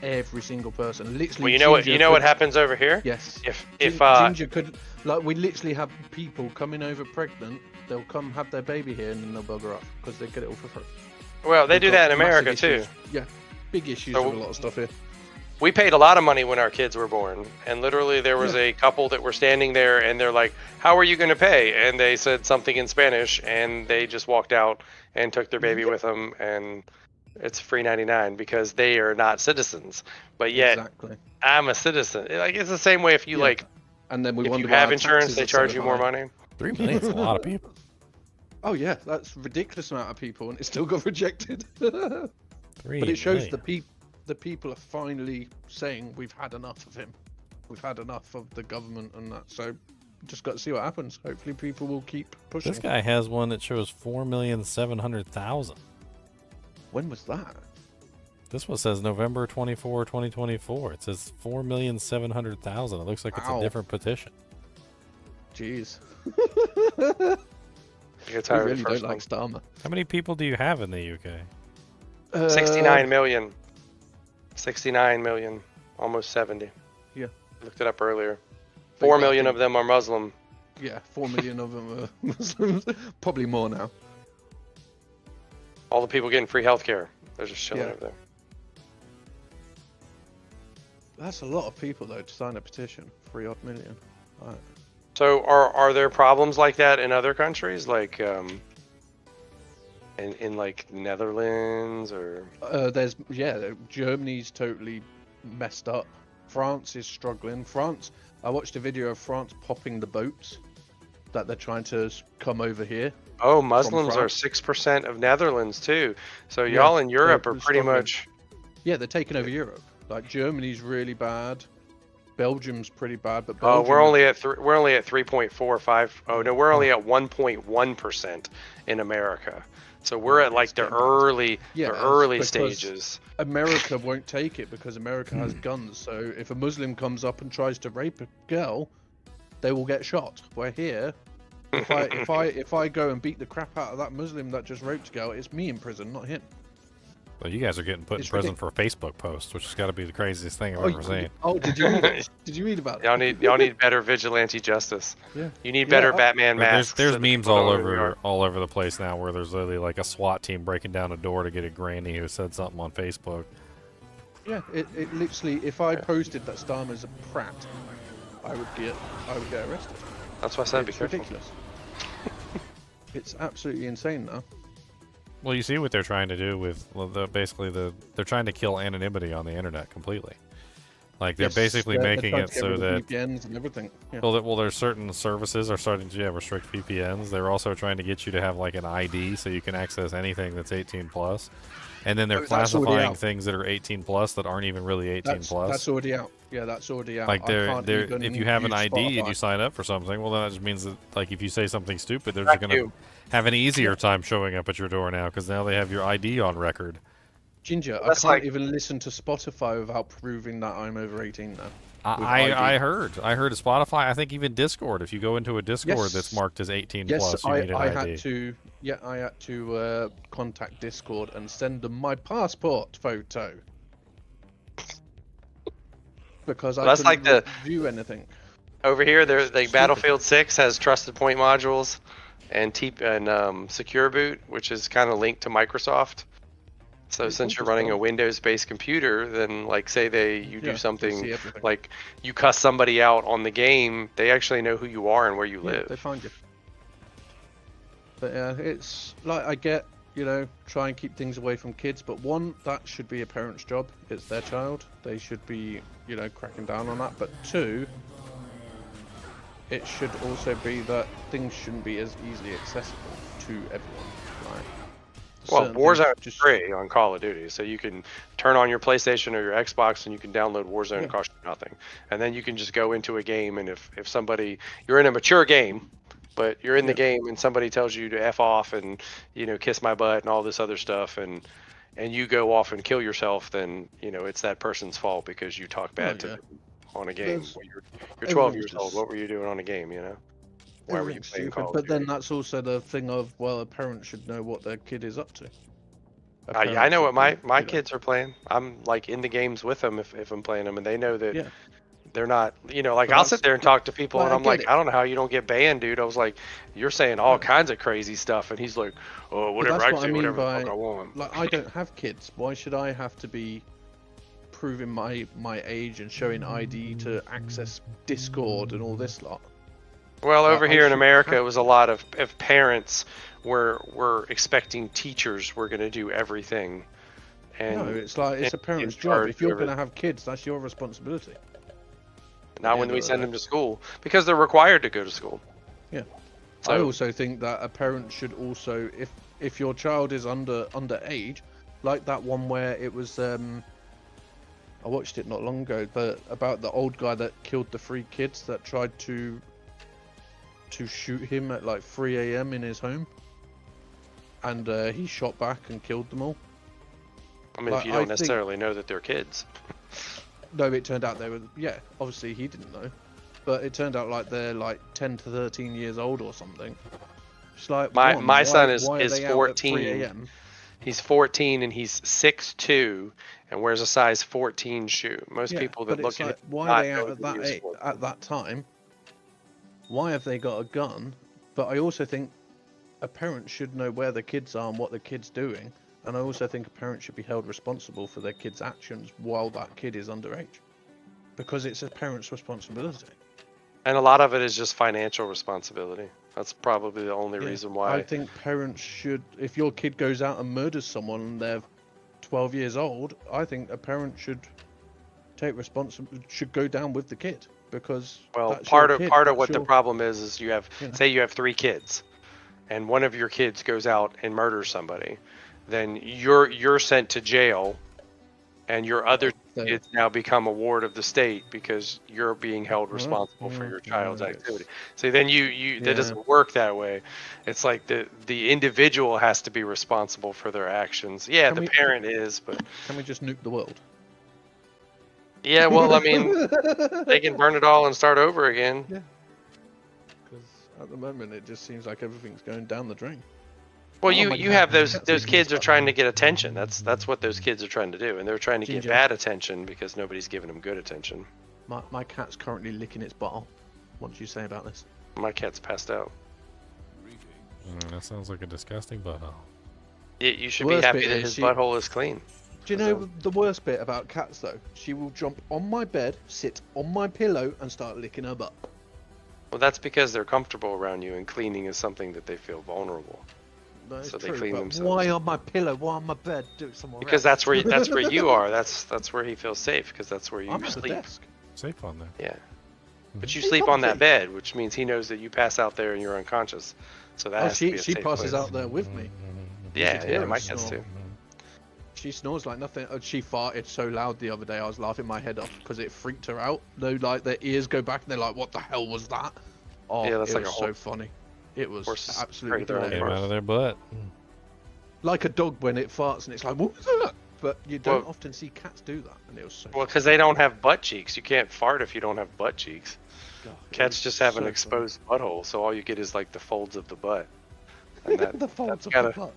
every single person. Literally. Well, you know what? Ginger You know what could- happens over here? Yes. If Ginger could, like, we literally have people coming over pregnant. They'll come have their baby here and then they'll bugger off because they get it all for free. well, they We've do got that in massive America too. issues. Yeah, big issues So- with a lot of stuff here. We paid a lot of money when our kids were born, and literally there was a couple that were standing there, and they're like, "How are you going to pay?" And they said something in Spanish, and they just walked out and took their baby with them, and it's free 99 because they are not citizens. But yet, Exactly. I'm a citizen. Like it's the same way if you Yeah. like, And then we if wonder you why have our insurance, taxes they are so charge you more high. money. 3 million is a lot of people. Oh yeah, that's a ridiculous amount of people, and it still got rejected. 3 But it shows million. the people are finally saying we've had enough of him. We've had enough of the government and that. So just got to see what happens. Hopefully people will keep pushing. This guy has one that shows 4,700,000. When was that? This one says November 24, 2024. It says 4,700,000. It looks like it's a Wow. different petition. Jeez. I get I tired really of the don't first like one. Starmer. How many people do you have in the UK? 69 million. 69 million. Almost 70. Yeah. Looked it up earlier. But 4 yeah, I million think- of them are Muslim. Yeah, 4 million of them are Muslims. Probably more now. All the people getting free healthcare. They're just chilling Yeah. over there. That's a lot of people though to sign a petition. 3 odd million. Right. So are there problems like that in other countries, like in like Netherlands or? There's Germany's totally messed up. France is struggling. France. I watched a video of France popping the boats that they're trying to come over here. Oh, Muslims are France. 6% of Netherlands too. So Yeah, y'all in Europe they're are pretty struggling. much. Yeah, they're taking over Europe. Like Germany's really bad. Belgium's pretty bad, but Oh, Belgium. we're only at 3.45. Oh no, we're only at 1.1% in America. So we're at like It's the getting bad. early, Yeah, the early because stages. America won't take it because America has guns. So if a Muslim comes up and tries to rape a girl, they will get shot. Where here, if I go and beat the crap out of that Muslim that just raped a girl, it's me in prison, not him. Well, you guys are getting put in It's prison for a Facebook post, which has got to be the craziest thing I've ever seen. Did you read it? Did you read about it? Y'all need better vigilante justice. Yeah. You need Yeah, better I- Batman But masks. there's so that memes people all know who we are. over the place now where there's literally like a SWAT team breaking down a door to get a granny who said something on Facebook. Yeah, it literally. If I posted that Starmer's a prat, I would get arrested. That's why I said be It's careful. ridiculous. It's absolutely insane now. Well, you see what they're trying to do with they're trying to kill anonymity on the internet completely. Like they're Yes, basically they're making trying it to get so rid of that VPNs and everything. Yeah. well, there's certain services are starting to restrict VPNs. They're also trying to get you to have like an ID so you can access anything that's 18 plus. And then they're Oh, that's already classifying out. things that are 18 plus that aren't even really 18 plus. That's already out. Yeah, that's already out. Like I they're can't they're even if you have an use ID and you Spotify. sign up for something, well then that just means that like if you say something stupid, they're just Track gonna you. have an easier time showing up at your door now because now they have your ID on record. Ginger, I That's can't like- even listen to Spotify without proving that I'm over 18 now. With I ID. heard of Spotify. I think even Discord. If you go into a Discord Yes. that's marked as 18 Yes, plus, you need an I ID. had to contact Discord and send them my passport photo because I That's couldn't like view anything. Over here, there's like Stupid. Battlefield 6 has trusted point modules and Secure Boot, which is kind of linked to Microsoft. So It's since you're running a interesting. Windows-based computer, then like say you Yeah, do you something see everything. like you cuss somebody out on the game, they actually know who you are and where you Yeah, live. they find you. But yeah, it's like I get, try and keep things away from kids, but one, that should be a parent's job. It's their child. They should be, cracking down on that. But two, it should also be that things shouldn't be as easily accessible to everyone. Like, Well, certain things Warzone is just free on Call of Duty, so you can turn on your PlayStation or your Xbox and you can download Warzone. Yeah. It costs you nothing. And then you can just go into a game, and if somebody, you're in a mature game, but you're in the game and somebody tells you to F off and, kiss my butt and all this other stuff, and you go off and kill yourself, then, it's that person's fault because you talk bad to yeah. them on a game. There's- Well, you're 12 everything's years old. just- What were you doing on a game, Why were you Everything's playing stupid, Call of but then Duty? that's also the thing of, well, a parent should know what their kid is up to. A I parent know should what my be, kids are playing. I'm like in the games with them if I'm playing them, and they know that Yeah. they're not, like But I'll that's- sit there and talk to people, Well, and I I'm get like, it. I don't know how you don't get banned, dude. I was like, you're saying all kinds of crazy stuff, and he's like, oh, But whatever, that's I what can say I mean whatever the by, fuck I want. like, I don't have kids. Why should I have to be proving my age and showing ID to access Discord and all this lot? Well, over I here in should America, have- it was a lot of parents were expecting teachers were going to do everything, and No, it's like it's a in parent's job. charge If you're of going to it. have kids, that's your responsibility. not when end we of the send day. them to school because they're required to go to school. Yeah. So, I also think that a parent should also, if your child is under age, like that one where it was, I watched it not long ago, about the old guy that killed the 3 kids that tried to shoot him at like 3 a.m. in his home, and he shot back and killed them all. I mean, like, if you I don't think- necessarily know that they're kids. No, it turned out they were, obviously he didn't know, but it turned out like they're like 10 to 13 years old or something. It's like, My son is why are they out at 14. 3 a.m.? He's 14 and he's 6'2" and wears a size 14 shoe. Most Yeah, people but that look it's at like, it why not are they know out at that that he is 14. at that time? Why have they got a gun? But I also think a parent should know where the kids are and what the kid's doing. And I also think a parent should be held responsible for their kid's actions while that kid is underage. Because it's a parent's responsibility. And a lot of it is just financial responsibility. That's probably the only Yeah, reason why. I think parents should, if your kid goes out and murders someone and they're 12 years old, I think a parent should take should go down with the kid because Well, that's part your of kid, part of that's what the your- problem is you have, you know. say you have 3 kids, and one of your kids goes out and murders somebody, then you're sent to jail, and your other They- kids now become a ward of the state because you're being held responsible for your child's yes. activity. So then you that Yeah. doesn't work that way. It's like the individual has to be responsible for their actions. Yeah, Can the we- parent is, but Can we just nuke the world? yeah, well, I mean, they can burn it all and start over again. Because at the moment it just seems like everything's going down the drain. Well, Oh my you God, have that's those even kids are stuff. trying to get attention. That's what those kids are trying to do, and they're trying to get Ginger. bad attention because nobody's giving them good attention. My cat's currently licking its bottle. What do you say about this? My cat's passed out. That sounds like a disgusting butthole. You should The be worst happy bit that is his she- butthole is clean. Do you know the worst bit about cats though? She will jump on my bed, sit on my pillow, and start licking her butt. Well, that's because they're comfortable around you, and cleaning is something that they feel vulnerable. No, it's So they true, clean but themselves. why on my pillow? Why on my bed? Do it somewhere Because else. that's where you are. That's where he feels safe because that's where you I'm at the sleep. desk. Safe on there. Yeah. But you Be sleep on that comfy. bed, which means he knows that you pass out there and you're unconscious. So that Oh, has to be she a safe passes place. out there with me. Yeah, should yeah, hear my her cats snore. too. She snores like nothing. She farted so loud the other day. I was laughing my head off because it freaked her out. Though, like their ears go back and they're like, "What the hell was that?" Oh, Yeah, that's it like was a so horse. funny. It was Horses absolutely create their own Came hilarious. out of their butt. Like a dog when it farts and it's like, "What was that?" But you don't Well- often see cats do that, and it was so. Well, because they don't have butt cheeks. You can't fart if you don't have butt cheeks. God, it Cats was just have an so exposed butthole, so all you get is like the folds of the butt. And funny. The folds that's of gotta- the butt.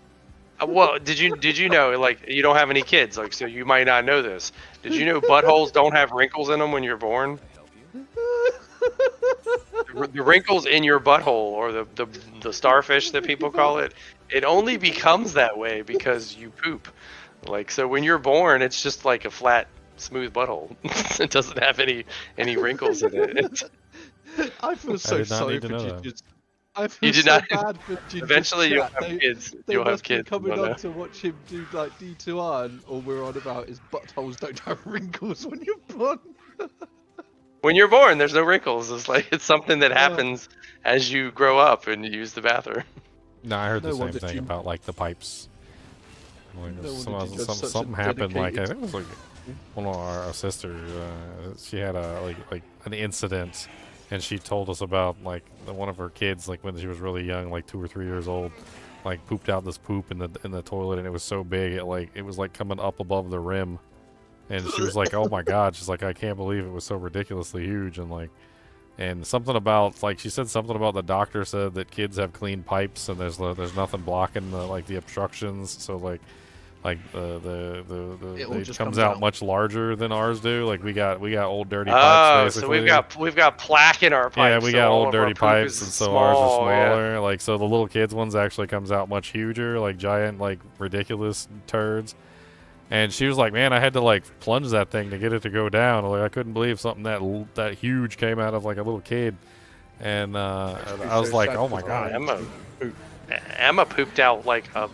Well, did you know, like, you don't have any kids, like, so you might not know this. Did you know buttholes don't have wrinkles in them when you're born? The wrinkles in your butthole, or the starfish that people call it only becomes that way because you poop. Like, so when you're born, it's just like a flat, smooth butthole. It doesn't have any wrinkles in it. I feel so did not sorry need to for know that. Ginger's. I feel You did so not- bad for Ginger's Eventually, you'll chat. have kids. They You'll have must kids. be coming you'll know. on to watch him do like D2R, and all we're on about is buttholes don't have wrinkles when you're born. When you're born, there's no wrinkles. It's like it's something that Yeah. happens as you grow up and you use the bathroom. No, I heard No the same wonder thing Jim- about like the pipes. Like, No some- wonder Jim does such a something happened. Like I dedicated- think it was like one of our sisters. She had a like an incident, and she told us about like one of her kids, like when she was really young, like 2 or 3 years old, like pooped out this poop in the toilet, and it was so big, it was like coming up above the rim. And she was like, "Oh my God!" She's like, "I can't believe it was so ridiculously huge." And like, and something about like she said something about the doctor said that kids have clean pipes and there's nothing blocking the obstructions. So like It all it just comes comes out out. much larger than ours do. Like we got old dirty pipes. Oh, so Basically. we've got plaque in our pipes. Yeah, we so got all old of our dirty poop pipes, is and so ours are small, yeah. smaller. Like, so the little kids ones actually comes out much huger, like giant, like ridiculous turds. And she was like, "Man, I had to like plunge that thing to get it to go down. Like, I couldn't believe something that huge came out of like a little kid." And I was so like, sad "Oh my 'cause God!" Emma pooped out like a.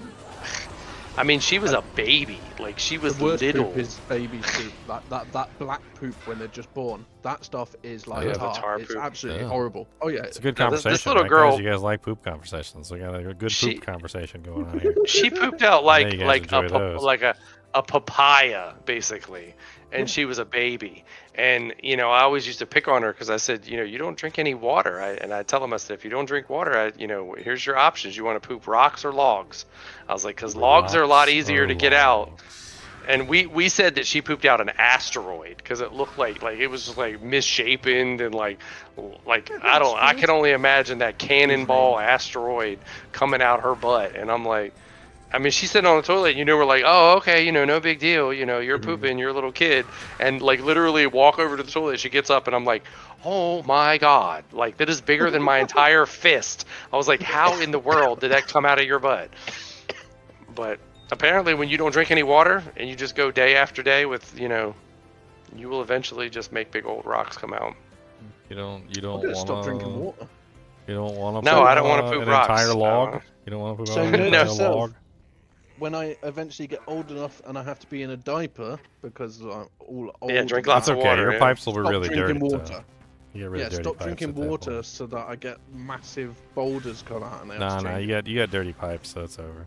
I mean, she was a baby. Like she was The worst little. poop is baby poop. That black poop when they're just born. That stuff is like yeah, the tar It's poop. absolutely Yeah. horrible. Oh yeah. It's a good Now, this conversation. little right, girl- guys? You guys like poop conversations. We got a good She- poop conversation going on here. She pooped out know like you guys like enjoy those. a papaya basically, and she was a baby. And you know, I always used to pick on her because I said, you know, you don't drink any water. And I tell them, I said, if you don't drink water, here's your options. You want to poop rocks or logs? I was like, because logs are a lot Rocks easier or to get out. logs? And we said that she pooped out an asteroid because it looked like it was just like misshapen and like I can only imagine that cannonball asteroid coming out her butt. And I'm like, I mean, she's sitting on the toilet, and we're like, oh, okay, no big deal. You're pooping, you're a little kid. And, like, literally walk over to the toilet. She gets up, and I'm like, oh, my God. Like, that is bigger than my entire fist. I was like, how in the world did that come out of your butt? But apparently when you don't drink any water, and you just go day after day with, you will eventually just make big old rocks come out. You don't I'm want gonna to stop drinking water. You don't want to. No, I don't want to poop an rocks. entire log. No. You don't want to poop So out note an entire yourself, log. when I eventually get old enough and I have to be in a diaper because I'm all old. Yeah, drink and lots That's of okay. water. Your yeah. pipes will be stop really drinking dirty. water. You get really Yeah, dirty stop pipes drinking at that water point. so that I get massive boulders come out and they have to Nah, change. you got dirty pipes, so it's over.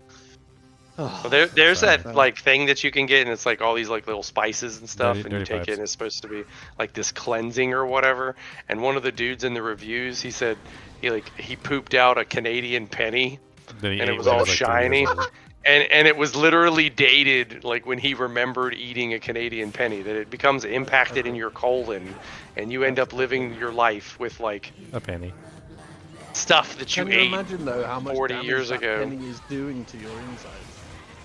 Well, there's Sorry. that like thing that you can get, and it's like all these like little spices and stuff, Dirty- and you dirty take pipes. it, and it's supposed to be like this cleansing or whatever. And one of the dudes in the reviews, he said he pooped out a Canadian penny, Then he and it ate was when all he like 3 shiny, years old. and it was literally dated like when he remembered eating a Canadian penny. That it becomes impacted in your colon, and you end up living your life with like A penny. stuff that you Can you ate. imagine though how much 40 damage years that ago. penny is doing to your insides?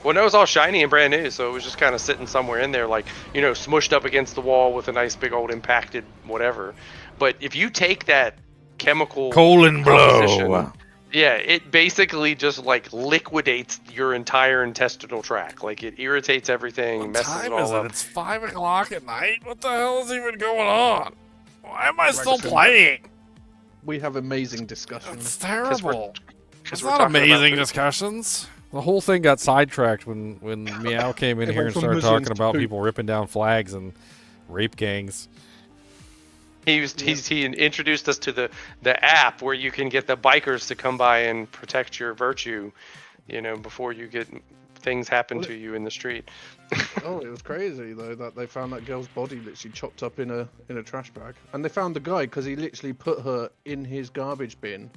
Well, no, it was all shiny and brand new, so it was just kind of sitting somewhere in there, like, smushed up against the wall with a nice big old impacted whatever. But if you take that chemical Colon composition, blow. yeah, it basically just like liquidates your entire intestinal tract. Like it irritates everything, What messes time it all is it? up. It's 5 o'clock at night. What the hell is even going on? Why am I still Gregson. playing? We have amazing discussions. It's terrible. Because It's we're not talking about amazing food. discussions. The whole thing got sidetracked when Meow came in It here went and from started missions talking to about poop. people ripping down flags and rape gangs. He introduced us to the app where you can get the bikers to come by and protect your virtue, before you get things happen to you in the street. Oh, it was crazy though that they found that girl's body literally chopped up in a trash bag, and they found the guy because he literally put her in his garbage bin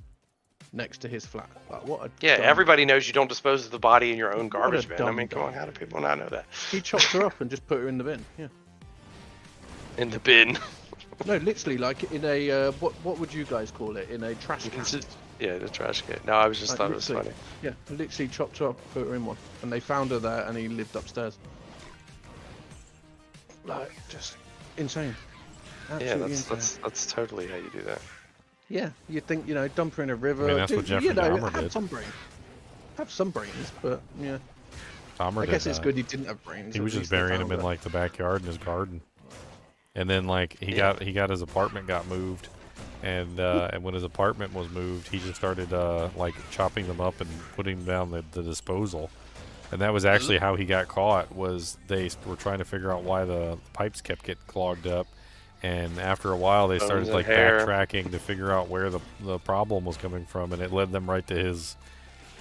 next to his flat. Like, what a Yeah, dumb- everybody knows you don't dispose of the body in your own What a garbage bin. I dumb mean, come on, guy. how do people not know that? He chopped her up and just put her in the bin. Yeah. In the bin. No, literally, like in a what would you guys call it? In a trash can. Yeah, the trash can. No, I was just Like, thought it was literally. funny. Yeah, literally chopped her up, put her in one, and they found her there, and he lived upstairs. Like, just insane. Yeah, Absolutely insane. that's totally how you do that. Yeah, you think dump her in a river. I mean, that's what Jeffrey Dahmer have did. some brain. Have some brains, but yeah. Dahmer I did guess it's that. good he didn't have brains. He at was just least they burying found him in her. like the backyard in his garden. And then like he got his apartment got moved, and when his apartment was moved, he just started like chopping them up and putting them down the disposal. And that was actually how he got caught. Was they were trying to figure out why the pipes kept getting clogged up, and after a while they started Bones and like hair. backtracking to figure out where the problem was coming from, and it led them right to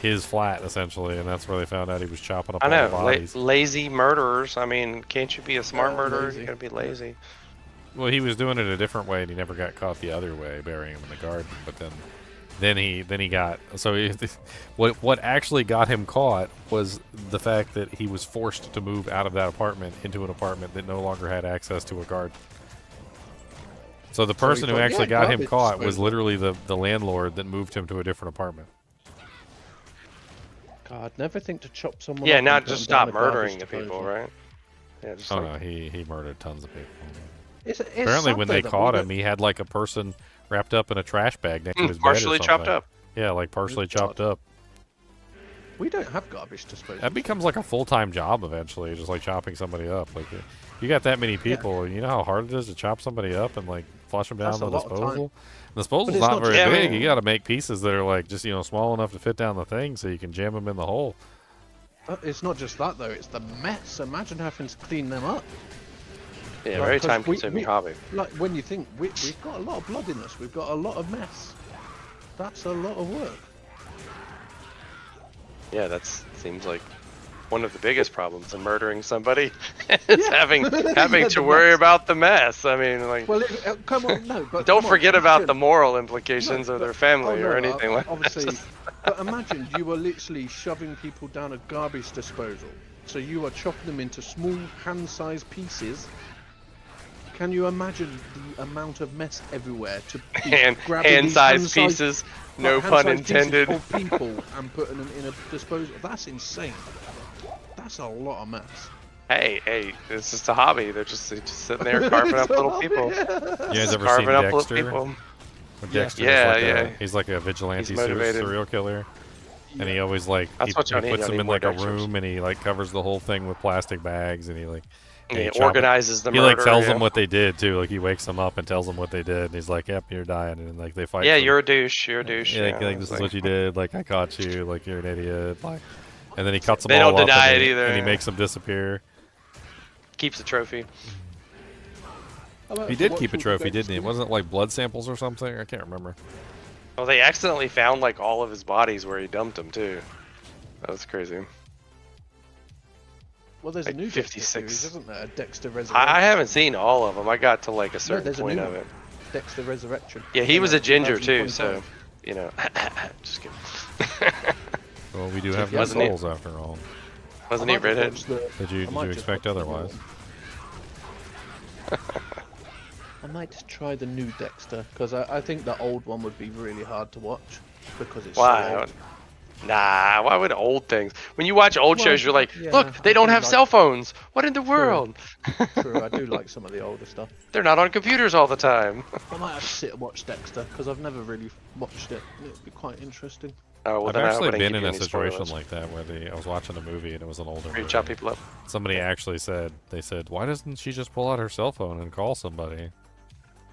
his flat essentially, and that's where they found out he was chopping up I all the know, bodies. lazy murderers. I mean, can't you be a smart Yeah, murderer? lazy. You gotta be lazy. Well, he was doing it a different way, and he never got caught the other way, burying him in the garden. But then he got what actually got him caught was the fact that he was forced to move out of that apartment into an apartment that no longer had access to a garden. So the he person who thought, actually yeah, got him garbage caught was disposal. literally the landlord that moved him to a different apartment. God, never think to chop someone. Yeah, up not and put just them down stop a garbage murdering the people, disposal. right? Yeah, just Oh like, no, he murdered tons of people. It's Apparently, sad when though they that caught we him, he had like a person wrapped up in a trash bag next to his partially bed or chopped something. up. Yeah, like partially God. chopped up. We don't have garbage disposal. That becomes like a full-time job eventually, just like chopping somebody up. Like, you got that many people, and you know how hard it is to chop somebody up and like flush them down That's the a lot of time. disposal. The disposal's it's not not very just- big. Yeah. You got to make pieces that are like just small enough to fit down the thing, so you can jam them in the hole. It's not just that though; it's the mess. Imagine having to clean them up. Yeah, Like, very 'cause time-consuming hobby. Like when you think we've got a lot of blood in us, we've got a lot of mess. That's a lot of work. Yeah, that seems like one of the biggest problems in murdering somebody is having Yeah, to the worry mess. about the mess. I mean, like, Well, come on, no, but don't come on, forget about imagine- the moral implications No, of their but- family oh, or no, anything like that. obviously. But imagine you were literally shoving people down a garbage disposal. So you are chopping them into small hand-sized pieces, Can you imagine the amount of mess everywhere to be grabbing these Hand-sized pieces, no pun hand-sized pieces intended. of people and putting them in a disposal? That's insane. That's a lot of mess. Hey, it's just a hobby. They're just sitting there carving up little people. You guys ever seen Carving up little Dexter? people. When Dexter is Yeah, like yeah. he's like a vigilante He's motivated. serial killer. And he always like That's he what you need. puts You them need in more like a Dexters. room and he like covers the whole thing with plastic bags and he like and He chop it. organizes the He murder. like tells yeah. them what they did too. Like he wakes them up and tells them what they did. And he's like, "Yep, you're dying." And like they fight. Yeah, for- you're a douche. You're a douche. Yeah, Yeah, like it's this is what you did. Like I caught you. Like you're an idiot. Like, and then he cuts them They all don't up deny and it he, either, and he yeah. makes them disappear. Keeps the trophy. He did keep a trophy, didn't he? It wasn't like blood samples or something. I can't remember. Well, they accidentally found like all of his bodies where he dumped them too. That was crazy. Well, there's Like a new 56. Dexter series, isn't there? Dexter Resurrection. I haven't seen all of them. I got to like a certain there's a point new of one. it. Dexter Resurrection. Yeah, he Came was out a in ginger too, so 2025. you know. Just kidding. Well, we do have Yeah, no wasn't it- souls after all. Wasn't I he might just redhead? watch the- Did you I might just expect watch the new otherwise? one. I might just try the new Dexter because I think the old one would be really hard to watch because it's so Why? old. Nah, why would old things? When you watch old Well, shows, you're like, yeah, look, they I don't do have like- cell phones. What in the world? True, I do like some of the older stuff. They're not on computers all the time. I might have to sit and watch Dexter because I've never really watched it. It'd be quite interesting. Oh, well, I've then I hope actually I didn't been give in you a any situation spoilers. like that where I was watching a movie and it was an older Where you movie. chop people up. Somebody actually said, why doesn't she just pull out her cell phone and call somebody?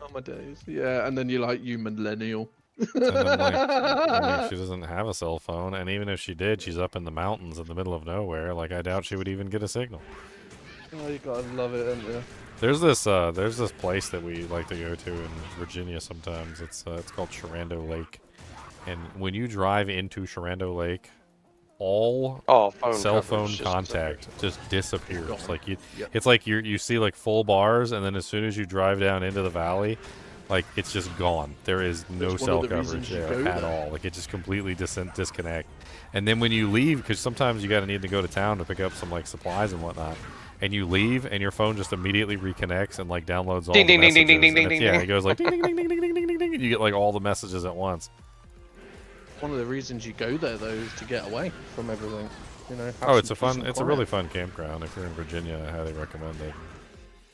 Oh my days. Yeah, and then you're like, you millennial. And I'm like, I mean, she doesn't have a cell phone, and even if she did, she's up in the mountains in the middle of nowhere. Like, I doubt she would even get a signal. Oh, you gotta love it, don't you? There's this place that we like to go to in Virginia sometimes. It's called Shenandoah Lake, and when you drive into Shenandoah Lake, all Oh, phone cell coverage phone just contact just disappears. Gone. Like Yep. it's like you see like full bars, and then as soon as you drive down into the valley, like it's just gone. There is no That's one cell of the coverage reasons you there go at there. all. Like it just completely disconnect. And then when you leave, because sometimes you gotta need to go to town to pick up some like supplies and whatnot. And you leave, and your phone just immediately reconnects and like downloads all Ding, the ding, ding, messages. ding, ding, and ding, it's- ding, yeah, ding. it goes like ding, ding, ding, ding, ding, ding, ding, ding, ding, and you get like all the messages at once. One of the reasons you go there, though, is to get away from everything. You know. have Oh, it's some a fun, peace and it's a quiet. really fun campground. If you're in Virginia, I highly recommend it.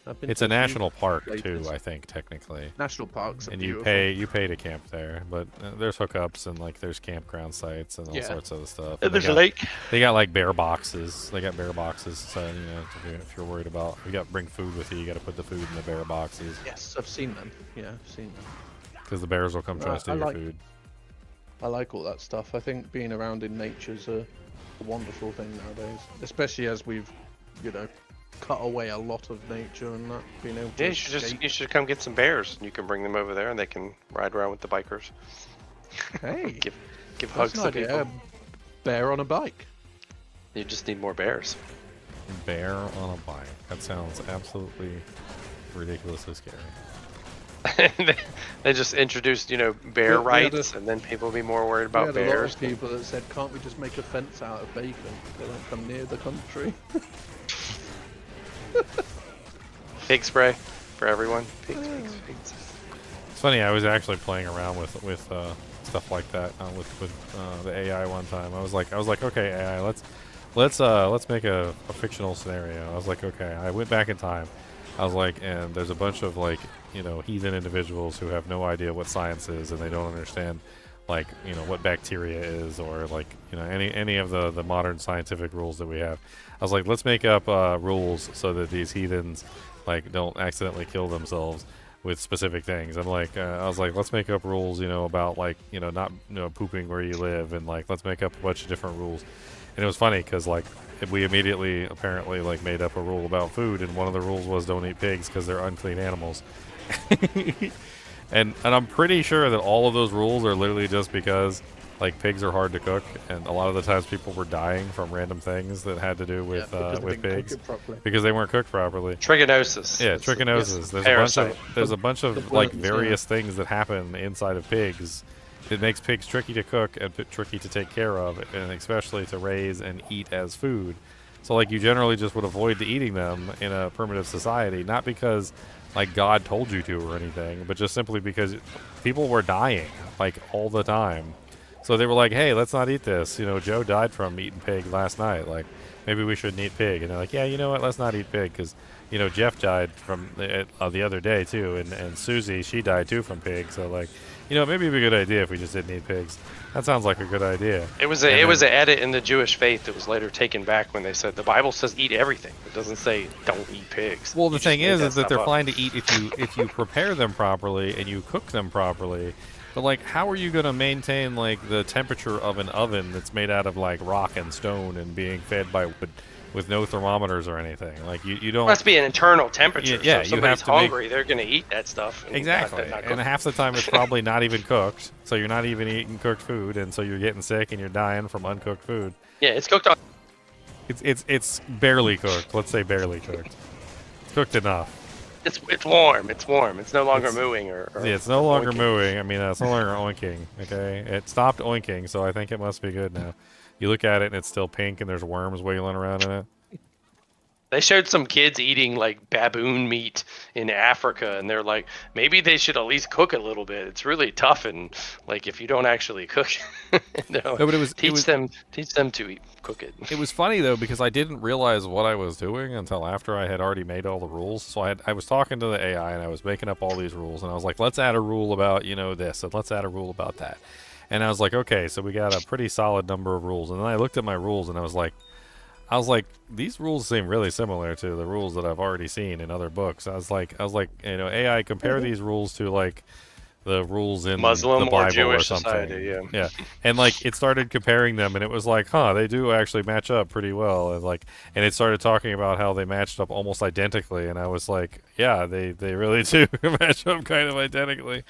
I've been It's to a few national park too, places. I think technically. National parks are And you beautiful. pay to camp there, but there's hookups and like there's campground sites and all Yeah. sorts of stuff. And they there's a got, lake. They got like bear boxes. They got bear boxes, so you know if you're worried about you got to bring food with you, you got to put the food in the bear boxes Yes, I've seen them. Yeah, I've seen them. because the bears will come try to I steal your like- food. I like all that stuff. I think being around in nature's a wonderful thing nowadays, especially as we've, you know, cut away a lot of nature and that. Being able to Yeah, escape. you should come get some bears. And you can bring them over there, and they can ride around with the bikers. Hey, Give that's hugs an to idea. people. Bear on a bike. You just need more bears. Bear on a bike. That sounds absolutely ridiculously scary. They just introduced, you know, bear We had rights, and then people will be more worried We about had a lot bears. of people that said, "Can't we just make a fence out of bacon? They don't come near the country." Pig spray for everyone. Pigs, pigs, pigs. It's funny. I was actually playing around with stuff like that with the AI one time. I was like, okay, AI, let's make a fictional scenario. I was like, okay. I went back in time. I was like, and there's a bunch of like, you know, heathen individuals who have no idea what science is and they don't understand, like, you know, what bacteria is or like, you know, any of the modern scientific rules that we have. I was like, let's make up rules so that these heathens like don't accidentally kill themselves with specific things. I'm like, I was like, let's make up rules, you know, about like, you know, not, you know, pooping where you live, and like, let's make up a bunch of different rules. And it was funny because like we immediately apparently like made up a rule about food, and one of the rules was don't eat pigs because they're unclean animals. and I'm pretty sure that all of those rules are literally just because like pigs are hard to cook, and a lot of the times people were dying from random things that had to do with because they with didn't cook pigs it properly. because they weren't cooked properly. Trichinosis. Yeah, That's the- trichinosis. There's Parasite. a bunch The of like worms, yeah. various things that happen inside of pigs. It makes pigs tricky to cook and tricky to take care of, and especially to raise and eat as food. So like you generally just would avoid eating them in a primitive society, not because like God told you to or anything, but just simply because people were dying like all the time. So they were like, hey, let's not eat this. You know, Joe died from eating pig last night. Like, maybe we shouldn't eat pig. And they're like, yeah, you know what? Let's not eat pig because, you know, Jeff died from the other day too. And Susie, she died too from pig. So like, you know, maybe it'd be a good idea if we just didn't eat pigs. That sounds like a good idea. It was an edit in the Jewish faith that was later taken back when they said the Bible says eat everything. It doesn't say don't eat pigs. Well, the thing is that they're up. fine to eat if you prepare them properly and you cook them properly. But like, how are you gonna maintain like the temperature of an oven that's made out of like rock and stone and being fed by wood with no thermometers or anything? Like you don't. It must be an internal temperature. Yeah, so if you somebody's have to make- hungry, they're gonna eat that stuff. And Exactly, not and cook. half the time it's probably not even cooked, so you're not even eating cooked food, and so you're getting sick and you're dying from uncooked food. Yeah, it's cooked on. It's barely cooked. Let's say barely cooked. It's cooked enough. It's warm. It's warm. It's no longer mooing or Yeah, it's no longer oinking. mooing. I mean, it's no longer oinking. Okay, it stopped oinking, so I think it must be good now. You look at it and it's still pink, and there's worms wiggling around in it. They showed some kids eating like baboon meat in Africa, and they're like, maybe they should at least cook a little bit. It's really tough, and like if you don't actually cook, no, but it was teach them to cook it. It was funny though because I didn't realize what I was doing until after I had already made all the rules. So I was talking to the AI and I was making up all these rules, and I was like, let's add a rule about this, and let's add a rule about that. And I was like, okay, so we got a pretty solid number of rules. And then I looked at my rules and I was like, these rules seem really similar to the rules that I've already seen in other books. I was like, AI, compare these rules to like the rules in Muslim the Bible or Jewish something. society, yeah. And like it started comparing them, and it was like, they do actually match up pretty well. And it started talking about how they matched up almost identically, and I was like, yeah, they really do match up kind of identically.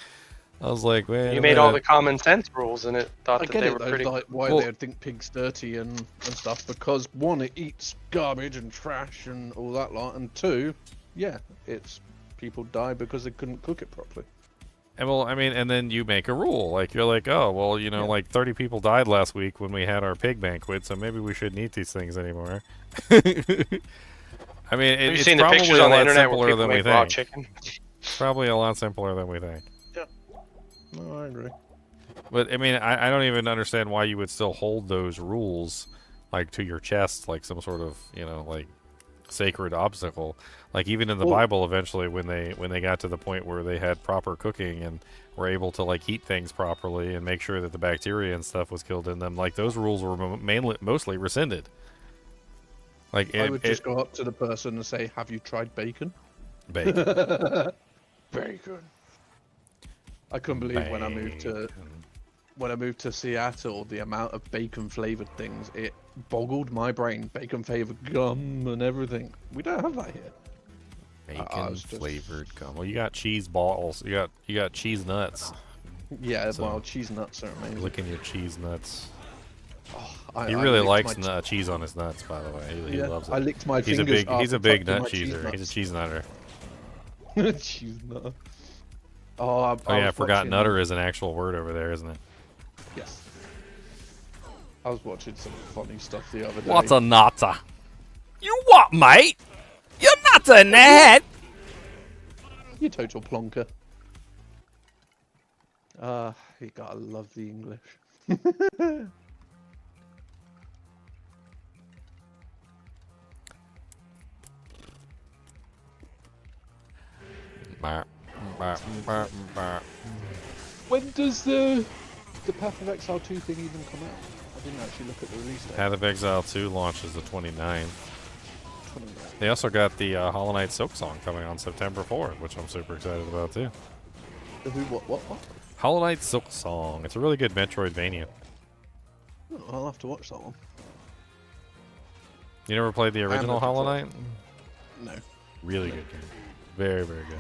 I was like, man, You made all the common sense rules, and it thought I that get they it were though, pretty. like why Well- they would think pig's dirty and stuff, because one, it eats garbage and trash and all that lot, and two, yeah, it's people die because they couldn't cook it properly. And well, I mean, and then you make a rule. Like, you're like, oh, well, like 30 people died last week when we had our pig banquet, so maybe we shouldn't eat these things anymore. I mean, Have you it's seen the probably pictures a on the lot internet where simpler people than we make raw think. chicken? Probably a lot simpler than we think. No, I agree. But, I mean, I don't even understand why you would still hold those rules, like, to your chest, like some sort of, like, sacred obstacle. Like, even in the Bible, eventually, when they got to the point where they had proper cooking and were able to, like, heat things properly and make sure that the bacteria and stuff was killed in them, like, those rules were mostly rescinded. Like, I would just go up to the person and say, "Have you tried bacon?" bacon. Bacon. I couldn't believe when I moved to Seattle, the amount of bacon flavored things, it boggled my brain. Bacon flavored gum and everything. We don't have that here. Bacon flavored gum. Well, you got cheese balls. You got cheese nuts. Yeah, So- well, cheese nuts are amazing. Licking your cheese nuts. I He really licked likes my cheese on his nuts, by the way. He yeah, loves it. I licked my He's a fingers big up he's a and big tucked in nut my cheese cheeser. He's a nuts. cheese nutter. Cheese nut. Oh, Oh yeah, I was forgot watching- nutter is an actual word over there, isn't it? Yes. I was watching some funny stuff the other day. What's a nutter? You what, mate? You're nutter in the head. You total plonker. You gotta love the English. When does the Path of Exile 2 thing even come out? I didn't actually look at the release date. Path of Exile 2 launches the 29th. 29. They also got the Hollow Knight Silksong coming on September 4th, which I'm super excited about too. The who, what? Hollow Knight Silksong. It's a really good Metroidvania. Oh, I'll have to watch that one. You never played the original looking Hollow for it. Knight? No. Really good game. Very, very good.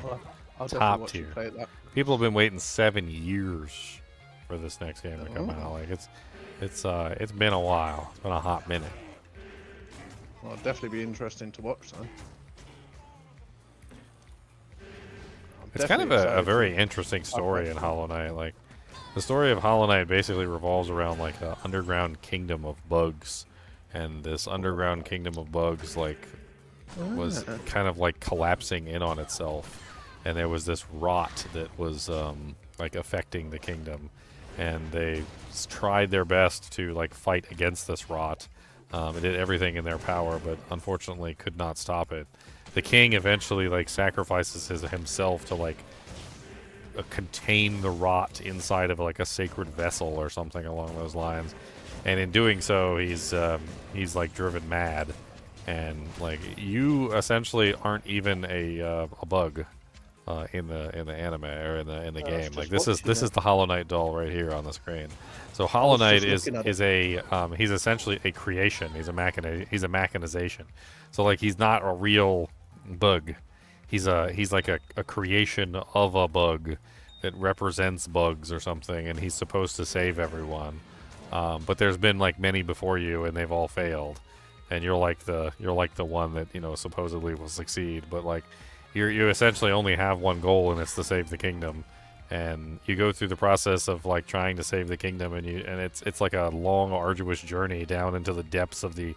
I'll Top definitely watch tier. you play that. People have been waiting 7 years for this next game to come Oh. out. Like it's been a while. It's been a hot minute. Well, it'll definitely be interesting to watch then. I'm It's kind of definitely a excited very to- interesting story in Hollow Knight. Like the story of Hollow Knight basically revolves around like an underground kingdom of bugs and this underground kingdom of bugs like was kind of like collapsing in on itself, and there was this rot that was like affecting the kingdom, and they tried their best to like fight against this rot. They did everything in their power, but unfortunately could not stop it. The king eventually like sacrifices himself to like contain the rot inside of like a sacred vessel or something along those lines, and in doing so he's like driven mad, and like you essentially aren't even a bug in the anime or in the game. Like this is the Hollow Knight doll right here on the screen. So Hollow Knight is a he's essentially a creation. He's a mechanization. So like he's not a real bug. He's like a creation of a bug that represents bugs or something, and he's supposed to save everyone. But there's been like many before you, and they've all failed. And you're like the one that, you know, supposedly will succeed. But like you essentially only have one goal, and it's to save the kingdom. And you go through the process of like trying to save the kingdom, and it's like a long, arduous journey down into the depths of the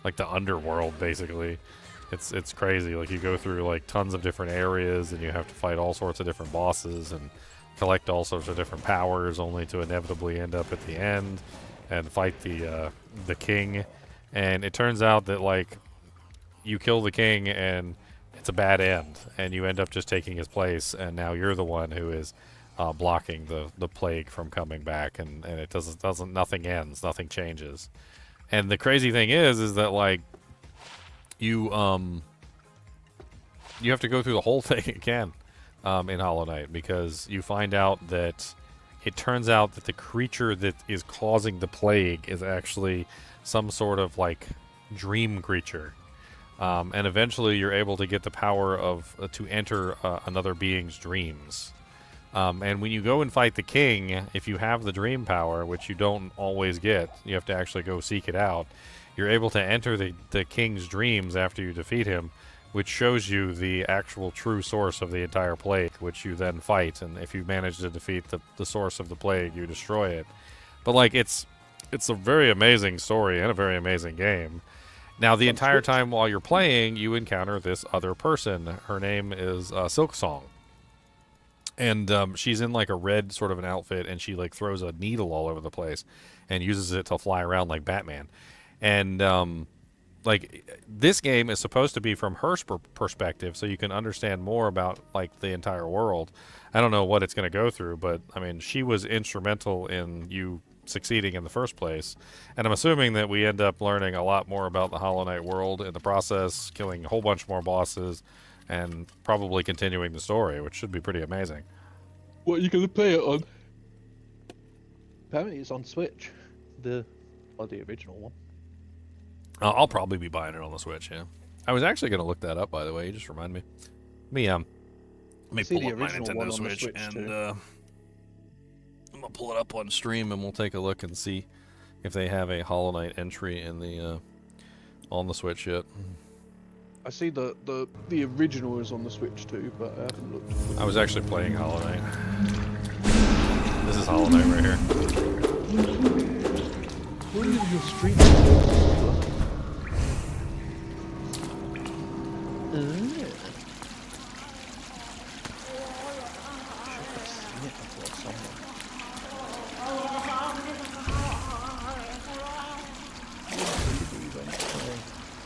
underworld, basically. It's crazy. Like you go through like tons of different areas, and you have to fight all sorts of different bosses and collect all sorts of different powers, only to inevitably end up at the end and fight the king. And it turns out that like you kill the king and it's a bad end, and you end up just taking his place, and now you're the one who is blocking the plague from coming back, and it doesn't nothing ends, nothing changes. And the crazy thing is that like you have to go through the whole thing again in Hollow Knight, because you find out that it turns out that the creature that is causing the plague is actually some sort of like dream creature, and eventually you're able to get the power of to enter another being's dreams. And when you go and fight the king, if you have the dream power, which you don't always get, you have to actually go seek it out. You're able to enter the king's dreams after you defeat him, which shows you the actual true source of the entire plague, which you then fight. And if you manage to defeat the source of the plague, you destroy it. But like it's a very amazing story and a very amazing game. Now, the entire time while you're playing, you encounter this other person. Her name is Silksong. And she's in like a red sort of an outfit, and she like throws a needle all over the place and uses it to fly around like Batman. And like this game is supposed to be from her perspective, so you can understand more about like the entire world. I don't know what it's going to go through, but I mean, she was instrumental in you succeeding in the first place, and I'm assuming that we end up learning a lot more about the Hollow Knight world in the process, killing a whole bunch more bosses, and probably continuing the story, which should be pretty amazing. What are you going to play it on? Apparently it's on Switch, the original one. I'll probably be buying it on the Switch. Yeah, I was actually going to look that up, by the way. You just remind me. Let me pull up my Nintendo Switch, and I'm gonna pull it up on stream, and we'll take a look and see if they have a Hollow Knight entry in the on the Switch yet. I see the original is on the Switch too, but I haven't looked. I was actually playing Hollow Knight. This is Hollow Knight right here. When did your stream?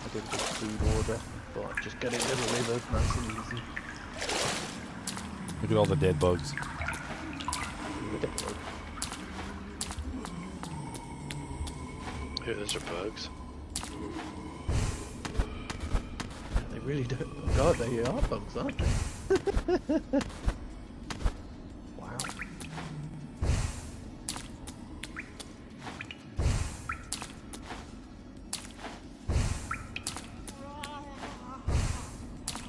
I did this food order, but just get it delivered nice and easy. Look at all the dead bugs. Hey, those are bugs. They really don't. God, they are bugs, aren't they? Wow.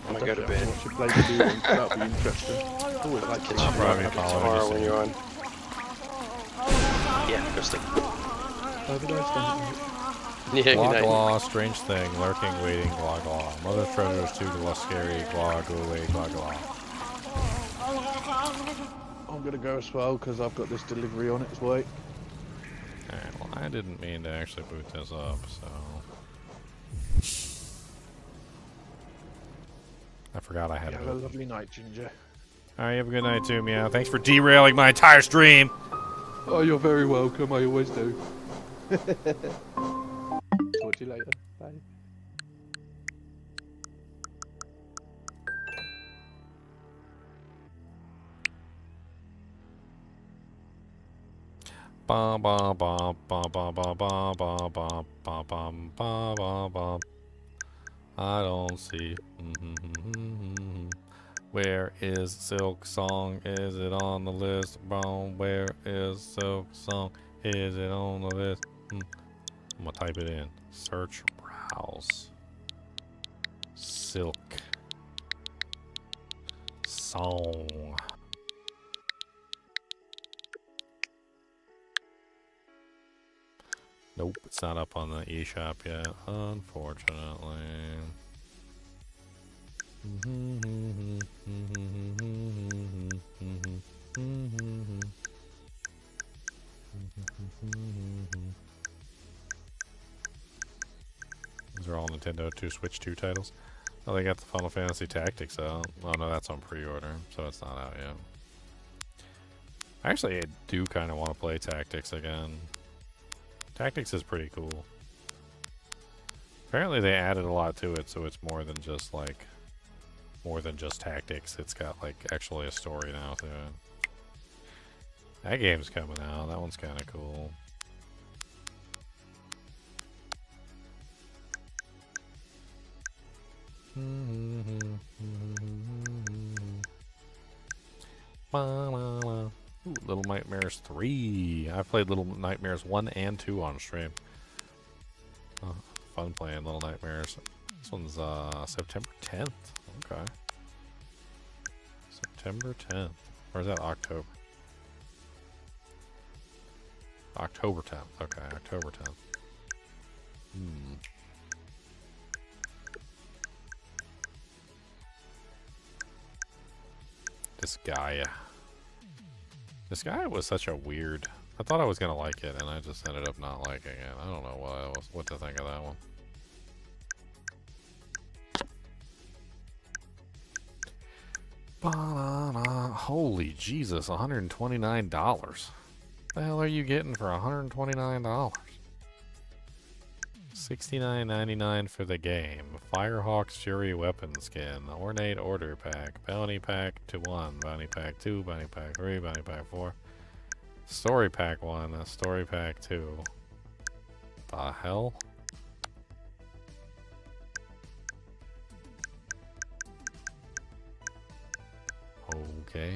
I'm gonna go to bed. Watch you play the video, that'll be interesting. Always like Catch it. you probably tomorrow when you're on. Yeah, go sleep. Have a nice night. Yeah, good Glog night. Law, strange thing, lurking, waiting, Glog Law. Mother treasures too scary, Glog, go away, Glog Law. I'm gonna go as well because I've got this delivery on its way. Alright, well, I didn't mean to actually boot this up, so. I forgot I had You it have a open. lovely night, Ginger. Alright, have a good night too, Meow. Thanks for derailing my entire stream! Oh, you're very welcome. I always do. Talk to you later. Bye. Ba ba ba ba ba ba ba ba ba ba ba ba ba ba. I don't see. Where is Silksong? Is it on the list? Boom. Where is Silksong? Is it on the list? I'm gonna type it in. Search, browse. Silk. Song. Nope, it's not up on the eShop yet, unfortunately. These are all Nintendo 2 Switch 2 titles. Oh, they got the Final Fantasy Tactics out. Oh no, that's on pre-order, so it's not out yet. Actually, I do kind of want to play Tactics again. Tactics is pretty cool. Apparently they added a lot to it, so it's more than just like tactics. It's got like actually a story now to it. That game's coming out. That one's kind of cool. Ooh, Little Nightmares 3. I've played Little Nightmares 1 and 2 on stream. Oh, fun playing Little Nightmares. This one's September 10th. Okay. September 10th. Or is that October? October 10th. Okay, October 10th. This guy. This guy was such a weird... I thought I was going to like it, and I just ended up not liking it. I don't know what to think of that one. Ba-na-na. Holy Jesus, $129. What the hell are you getting for $129? $69.99 for the game. Firehawk's Fury weapon skin. Ornate order pack. Bounty pack to 1. Bounty pack 2. Bounty pack 3. Bounty pack 4. Story pack 1. Story pack 2. The hell? Okay.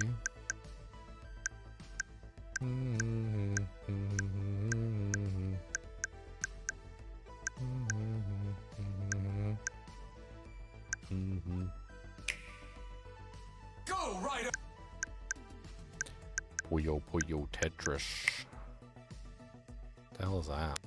Go right. Puyo Puyo Tetris. The hell is that?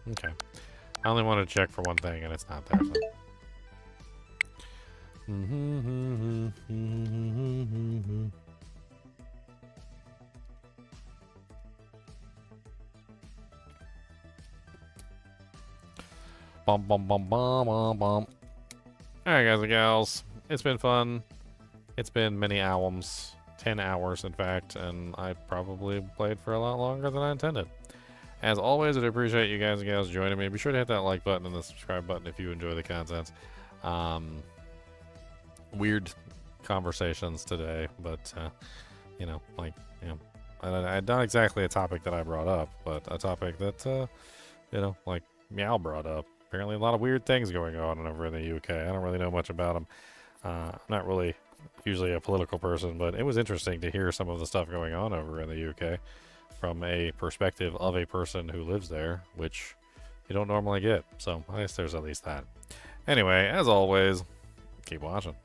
Okay. I only want to check for one thing and it's not there, so. Bum bum bum bum bum bum. Alright guys and gals. It's been fun. It's been many hours. 10 hours in fact, and I probably played for a lot longer than I intended. As always, I'd appreciate you guys and gals joining me. Be sure to hit that like button and the subscribe button if you enjoy the content. Weird conversations today, but, you know, like, you know, not exactly a topic that I brought up, but a topic that, you know, like Meow brought up. Apparently a lot of weird things going on over in the UK. I don't really know much about them. I'm not really usually a political person, but it was interesting to hear some of the stuff going on over in the UK from a perspective of a person who lives there, which you don't normally get. So I guess there's at least that. Anyway, as always, keep watching.